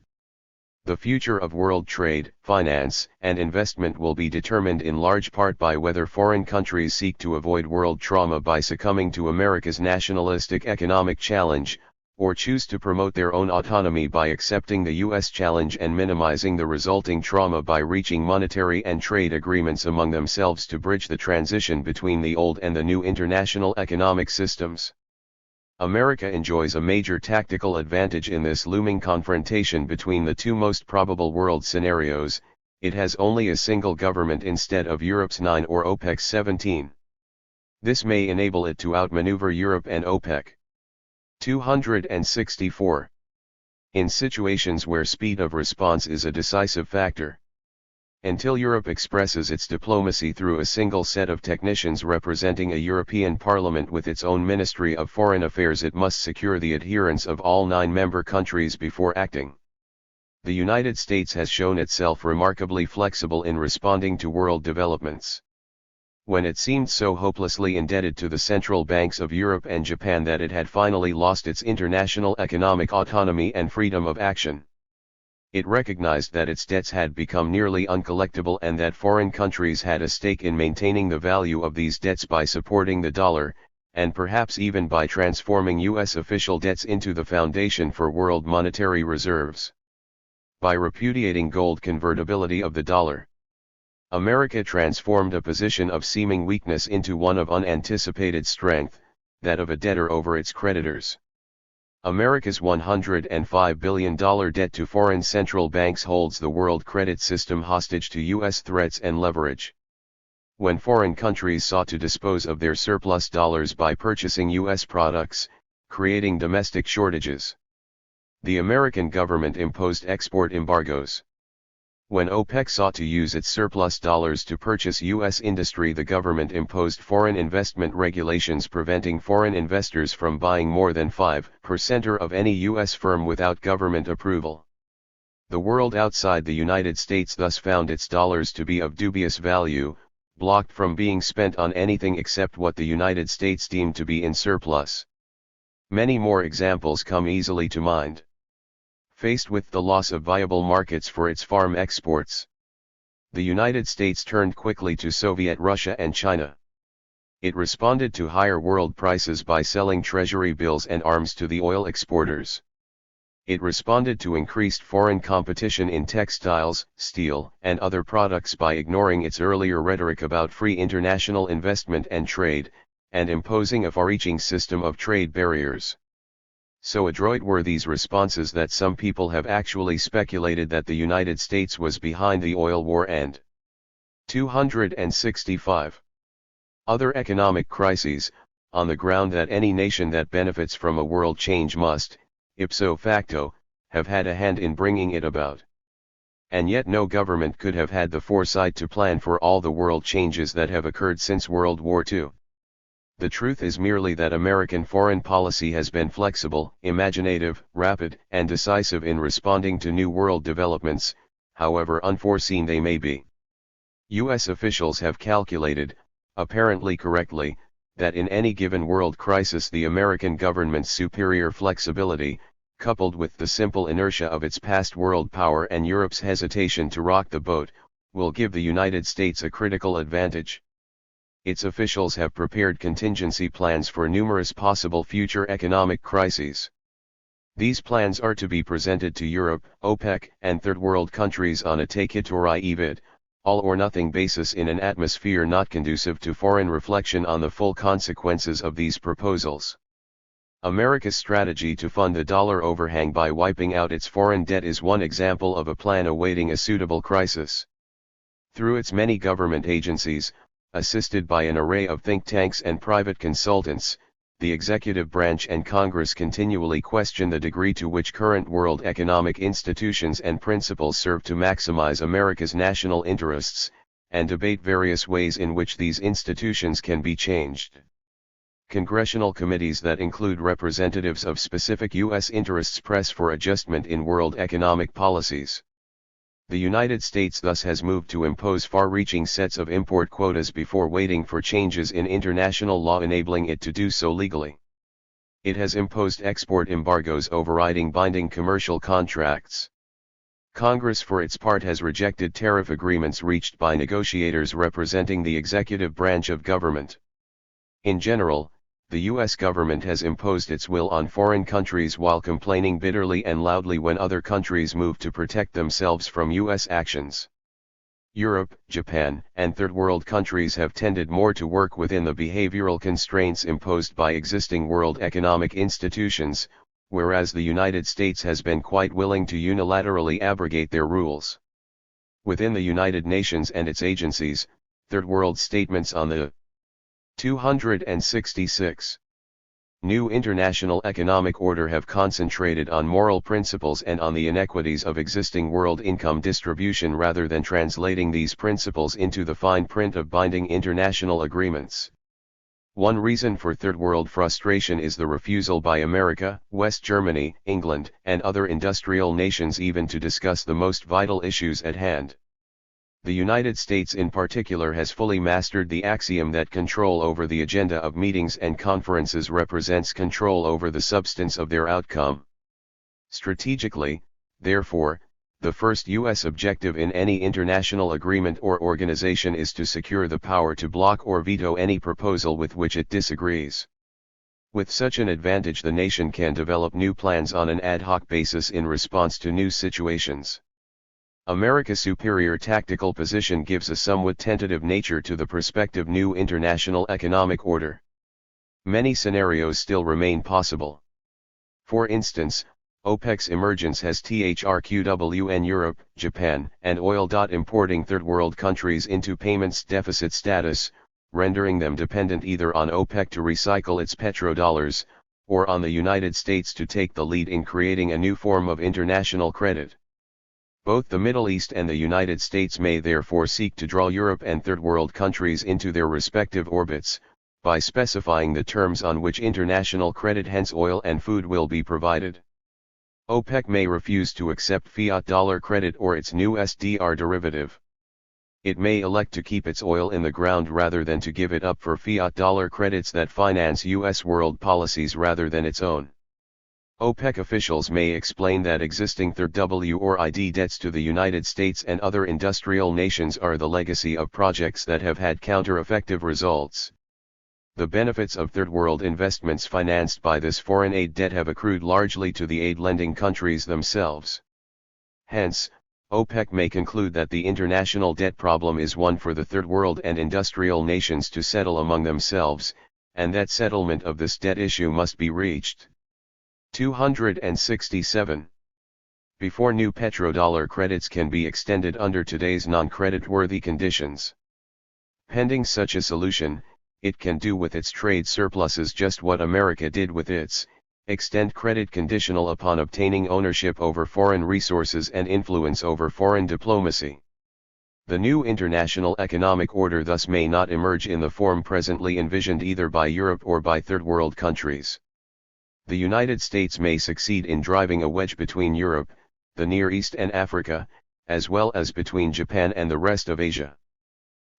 The future of world trade, finance, and investment will be determined in large part by whether foreign countries seek to avoid world trauma by succumbing to America's nationalistic economic challenge, or choose to promote their own autonomy by accepting the U.S. challenge and minimizing the resulting trauma by reaching monetary and trade agreements among themselves to bridge the transition between the old and the new international economic systems. America enjoys a major tactical advantage in this looming confrontation between the two most probable world scenarios. It has only a single government instead of Europe's 9 or OPEC's 17. This may enable it to outmaneuver Europe and OPEC. 264. In situations where speed of response is a decisive factor. Until Europe expresses its diplomacy through a single set of technicians representing a European Parliament with its own Ministry of Foreign Affairs, it must secure the adherence of all 9 member countries before acting. The United States has shown itself remarkably flexible in responding to world developments. When it seemed so hopelessly indebted to the central banks of Europe and Japan that it had finally lost its international economic autonomy and freedom of action, it recognized that its debts had become nearly uncollectible and that foreign countries had a stake in maintaining the value of these debts by supporting the dollar, and perhaps even by transforming U.S. official debts into the foundation for world monetary reserves. By repudiating gold convertibility of the dollar, America transformed a position of seeming weakness into one of unanticipated strength, that of a debtor over its creditors. America's $105 billion debt to foreign central banks holds the world credit system hostage to U.S. threats and leverage. When foreign countries sought to dispose of their surplus dollars by purchasing U.S. products, creating domestic shortages, the American government imposed export embargoes. When OPEC sought to use its surplus dollars to purchase U.S. industry, the government imposed foreign investment regulations preventing foreign investors from buying more than 5% of any U.S. firm without government approval. The world outside the United States thus found its dollars to be of dubious value, blocked from being spent on anything except what the United States deemed to be in surplus. Many more examples come easily to mind. Faced with the loss of viable markets for its farm exports, the United States turned quickly to Soviet Russia and China. It responded to higher world prices by selling treasury bills and arms to the oil exporters. It responded to increased foreign competition in textiles, steel, and other products by ignoring its earlier rhetoric about free international investment and trade, and imposing a far-reaching system of trade barriers. So adroit were these responses that some people have actually speculated that the United States was behind the oil war and 265 other economic crises, on the ground that any nation that benefits from a world change must, ipso facto, have had a hand in bringing it about. And yet no government could have had the foresight to plan for all the world changes that have occurred since World War II. The truth is merely that American foreign policy has been flexible, imaginative, rapid, and decisive in responding to new world developments, however unforeseen they may be. U.S. officials have calculated, apparently correctly, that in any given world crisis the American government's superior flexibility, coupled with the simple inertia of its past world power and Europe's hesitation to rock the boat, will give the United States a critical advantage. Its officials have prepared contingency plans for numerous possible future economic crises. These plans are to be presented to Europe, OPEC, and third world countries on a take it or leave it, all-or-nothing basis in an atmosphere not conducive to foreign reflection on the full consequences of these proposals. America's strategy to fund the dollar overhang by wiping out its foreign debt is one example of a plan awaiting a suitable crisis. Through its many government agencies, assisted by an array of think tanks and private consultants, the executive branch and Congress continually question the degree to which current world economic institutions and principles serve to maximize America's national interests, and debate various ways in which these institutions can be changed. Congressional committees that include representatives of specific U.S. interests press for adjustment in world economic policies. The United States thus has moved to impose far-reaching sets of import quotas before waiting for changes in international law enabling it to do so legally. It has imposed export embargoes overriding binding commercial contracts. Congress for its part has rejected tariff agreements reached by negotiators representing the executive branch of government. In general, the U.S. government has imposed its will on foreign countries while complaining bitterly and loudly when other countries move to protect themselves from U.S. actions. Europe, Japan, and third world countries have tended more to work within the behavioral constraints imposed by existing world economic institutions, whereas the United States has been quite willing to unilaterally abrogate their rules. Within the United Nations and its agencies, third world statements on the 266. New international economic order have concentrated on moral principles and on the inequities of existing world income distribution rather than translating these principles into the fine print of binding international agreements. One reason for third world frustration is the refusal by America, West Germany, England, and other industrial nations even to discuss the most vital issues at hand. The United States in particular has fully mastered the axiom that control over the agenda of meetings and conferences represents control over the substance of their outcome. Strategically, therefore, the first U.S. objective in any international agreement or organization is to secure the power to block or veto any proposal with which it disagrees. With such an advantage, the nation can develop new plans on an ad hoc basis in response to new situations. America's superior tactical position gives a somewhat tentative nature to the prospective new international economic order. Many scenarios still remain possible. For instance, OPEC's emergence has THRQWN Europe, Japan, and oil. Importing third world countries into payments deficit status, rendering them dependent either on OPEC to recycle its petrodollars, or on the United States to take the lead in creating a new form of international credit. Both the Middle East and the United States may therefore seek to draw Europe and third world countries into their respective orbits, by specifying the terms on which international credit, hence oil and food, will be provided. OPEC may refuse to accept fiat dollar credit or its new SDR derivative. It may elect to keep its oil in the ground rather than to give it up for fiat dollar credits that finance U.S. world policies rather than its own. OPEC officials may explain that existing third world debts to the United States and other industrial nations are the legacy of projects that have had counter-effective results. The benefits of third world investments financed by this foreign aid debt have accrued largely to the aid-lending countries themselves. Hence, OPEC may conclude that the international debt problem is one for the third world and industrial nations to settle among themselves, and that settlement of this debt issue must be reached. 267. Before new petrodollar credits can be extended under today's non-credit-worthy conditions. Pending such a solution, it can do with its trade surpluses just what America did with its, extend credit conditional upon obtaining ownership over foreign resources and influence over foreign diplomacy. The new international economic order thus may not emerge in the form presently envisioned either by Europe or by third world countries. The United States may succeed in driving a wedge between Europe, the Near East and Africa, as well as between Japan and the rest of Asia.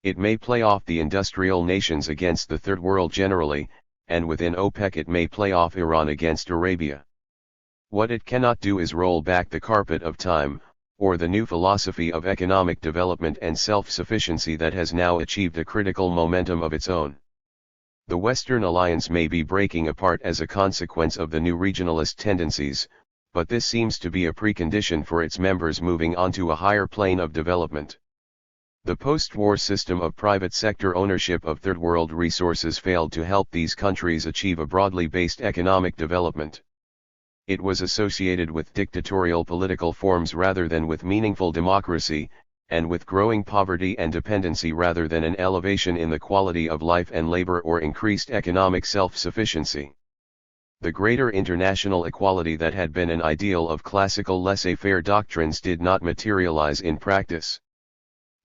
It may play off the industrial nations against the Third World generally, and within OPEC it may play off Iran against Arabia. What it cannot do is roll back the carpet of time, or the new philosophy of economic development and self-sufficiency that has now achieved a critical momentum of its own. The Western alliance may be breaking apart as a consequence of the new regionalist tendencies, but this seems to be a precondition for its members moving onto a higher plane of development. The post-war system of private sector ownership of third world resources failed to help these countries achieve a broadly based economic development. It was associated with dictatorial political forms rather than with meaningful democracy, and with growing poverty and dependency rather than an elevation in the quality of life and labor or increased economic self-sufficiency. The greater international equality that had been an ideal of classical laissez-faire doctrines did not materialize in practice.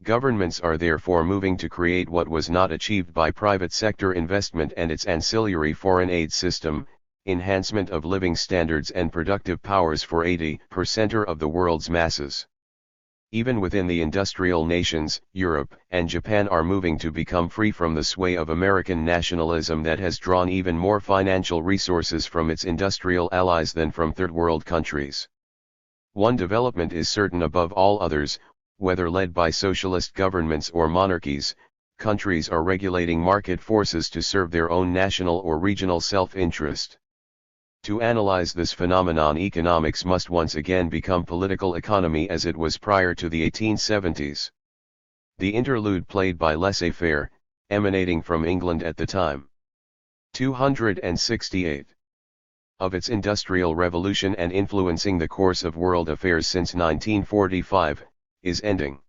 Governments are therefore moving to create what was not achieved by private sector investment and its ancillary foreign aid system, enhancement of living standards and productive powers for 80% of the world's masses. Even within the industrial nations, Europe and Japan are moving to become free from the sway of American nationalism that has drawn even more financial resources from its industrial allies than from third world countries. One development is certain above all others: whether led by socialist governments or monarchies, countries are regulating market forces to serve their own national or regional self-interest. To analyze this phenomenon, economics must once again become political economy as it was prior to the 1870s. The interlude played by laissez-faire, emanating from England at the time. 268. Of its industrial revolution and influencing the course of world affairs since 1945, is ending.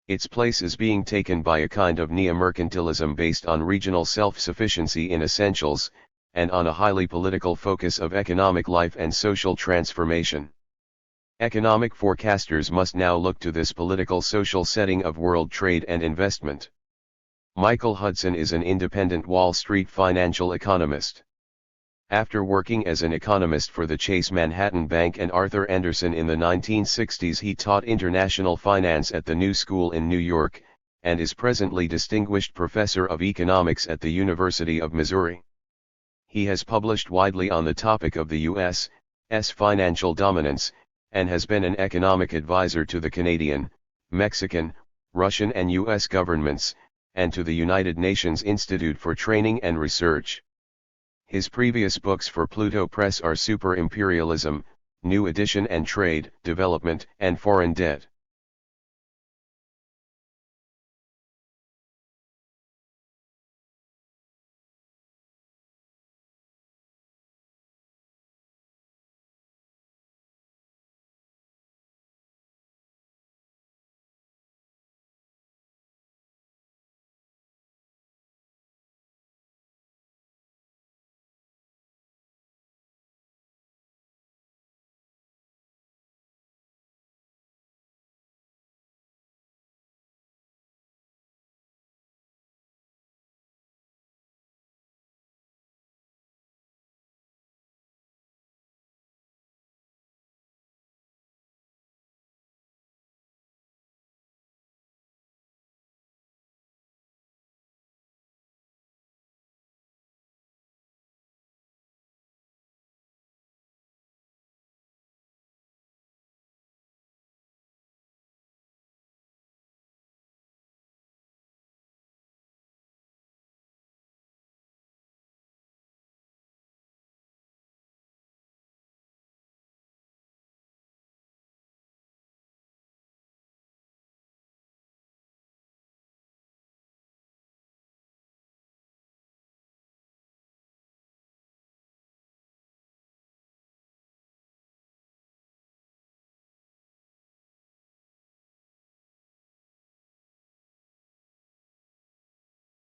Its place is being taken by a kind of neo-mercantilism based on regional self-sufficiency in essentials, and on a highly political focus of economic life and social transformation. Economic forecasters must now look to this political social setting of world trade and investment. Michael Hudson is an independent Wall Street financial economist. After working as an economist for the Chase Manhattan Bank and Arthur Andersen in the 1960s, he taught international finance at the New School in New York, and is presently Distinguished Professor of Economics at the University of Missouri. He has published widely on the topic of the U.S.'s financial dominance, and has been an economic advisor to the Canadian, Mexican, Russian and U.S. governments, and to the United Nations Institute for Training and Research. His previous books for Pluto Press are Super Imperialism, New Edition, and Trade, Development, and Foreign Debt.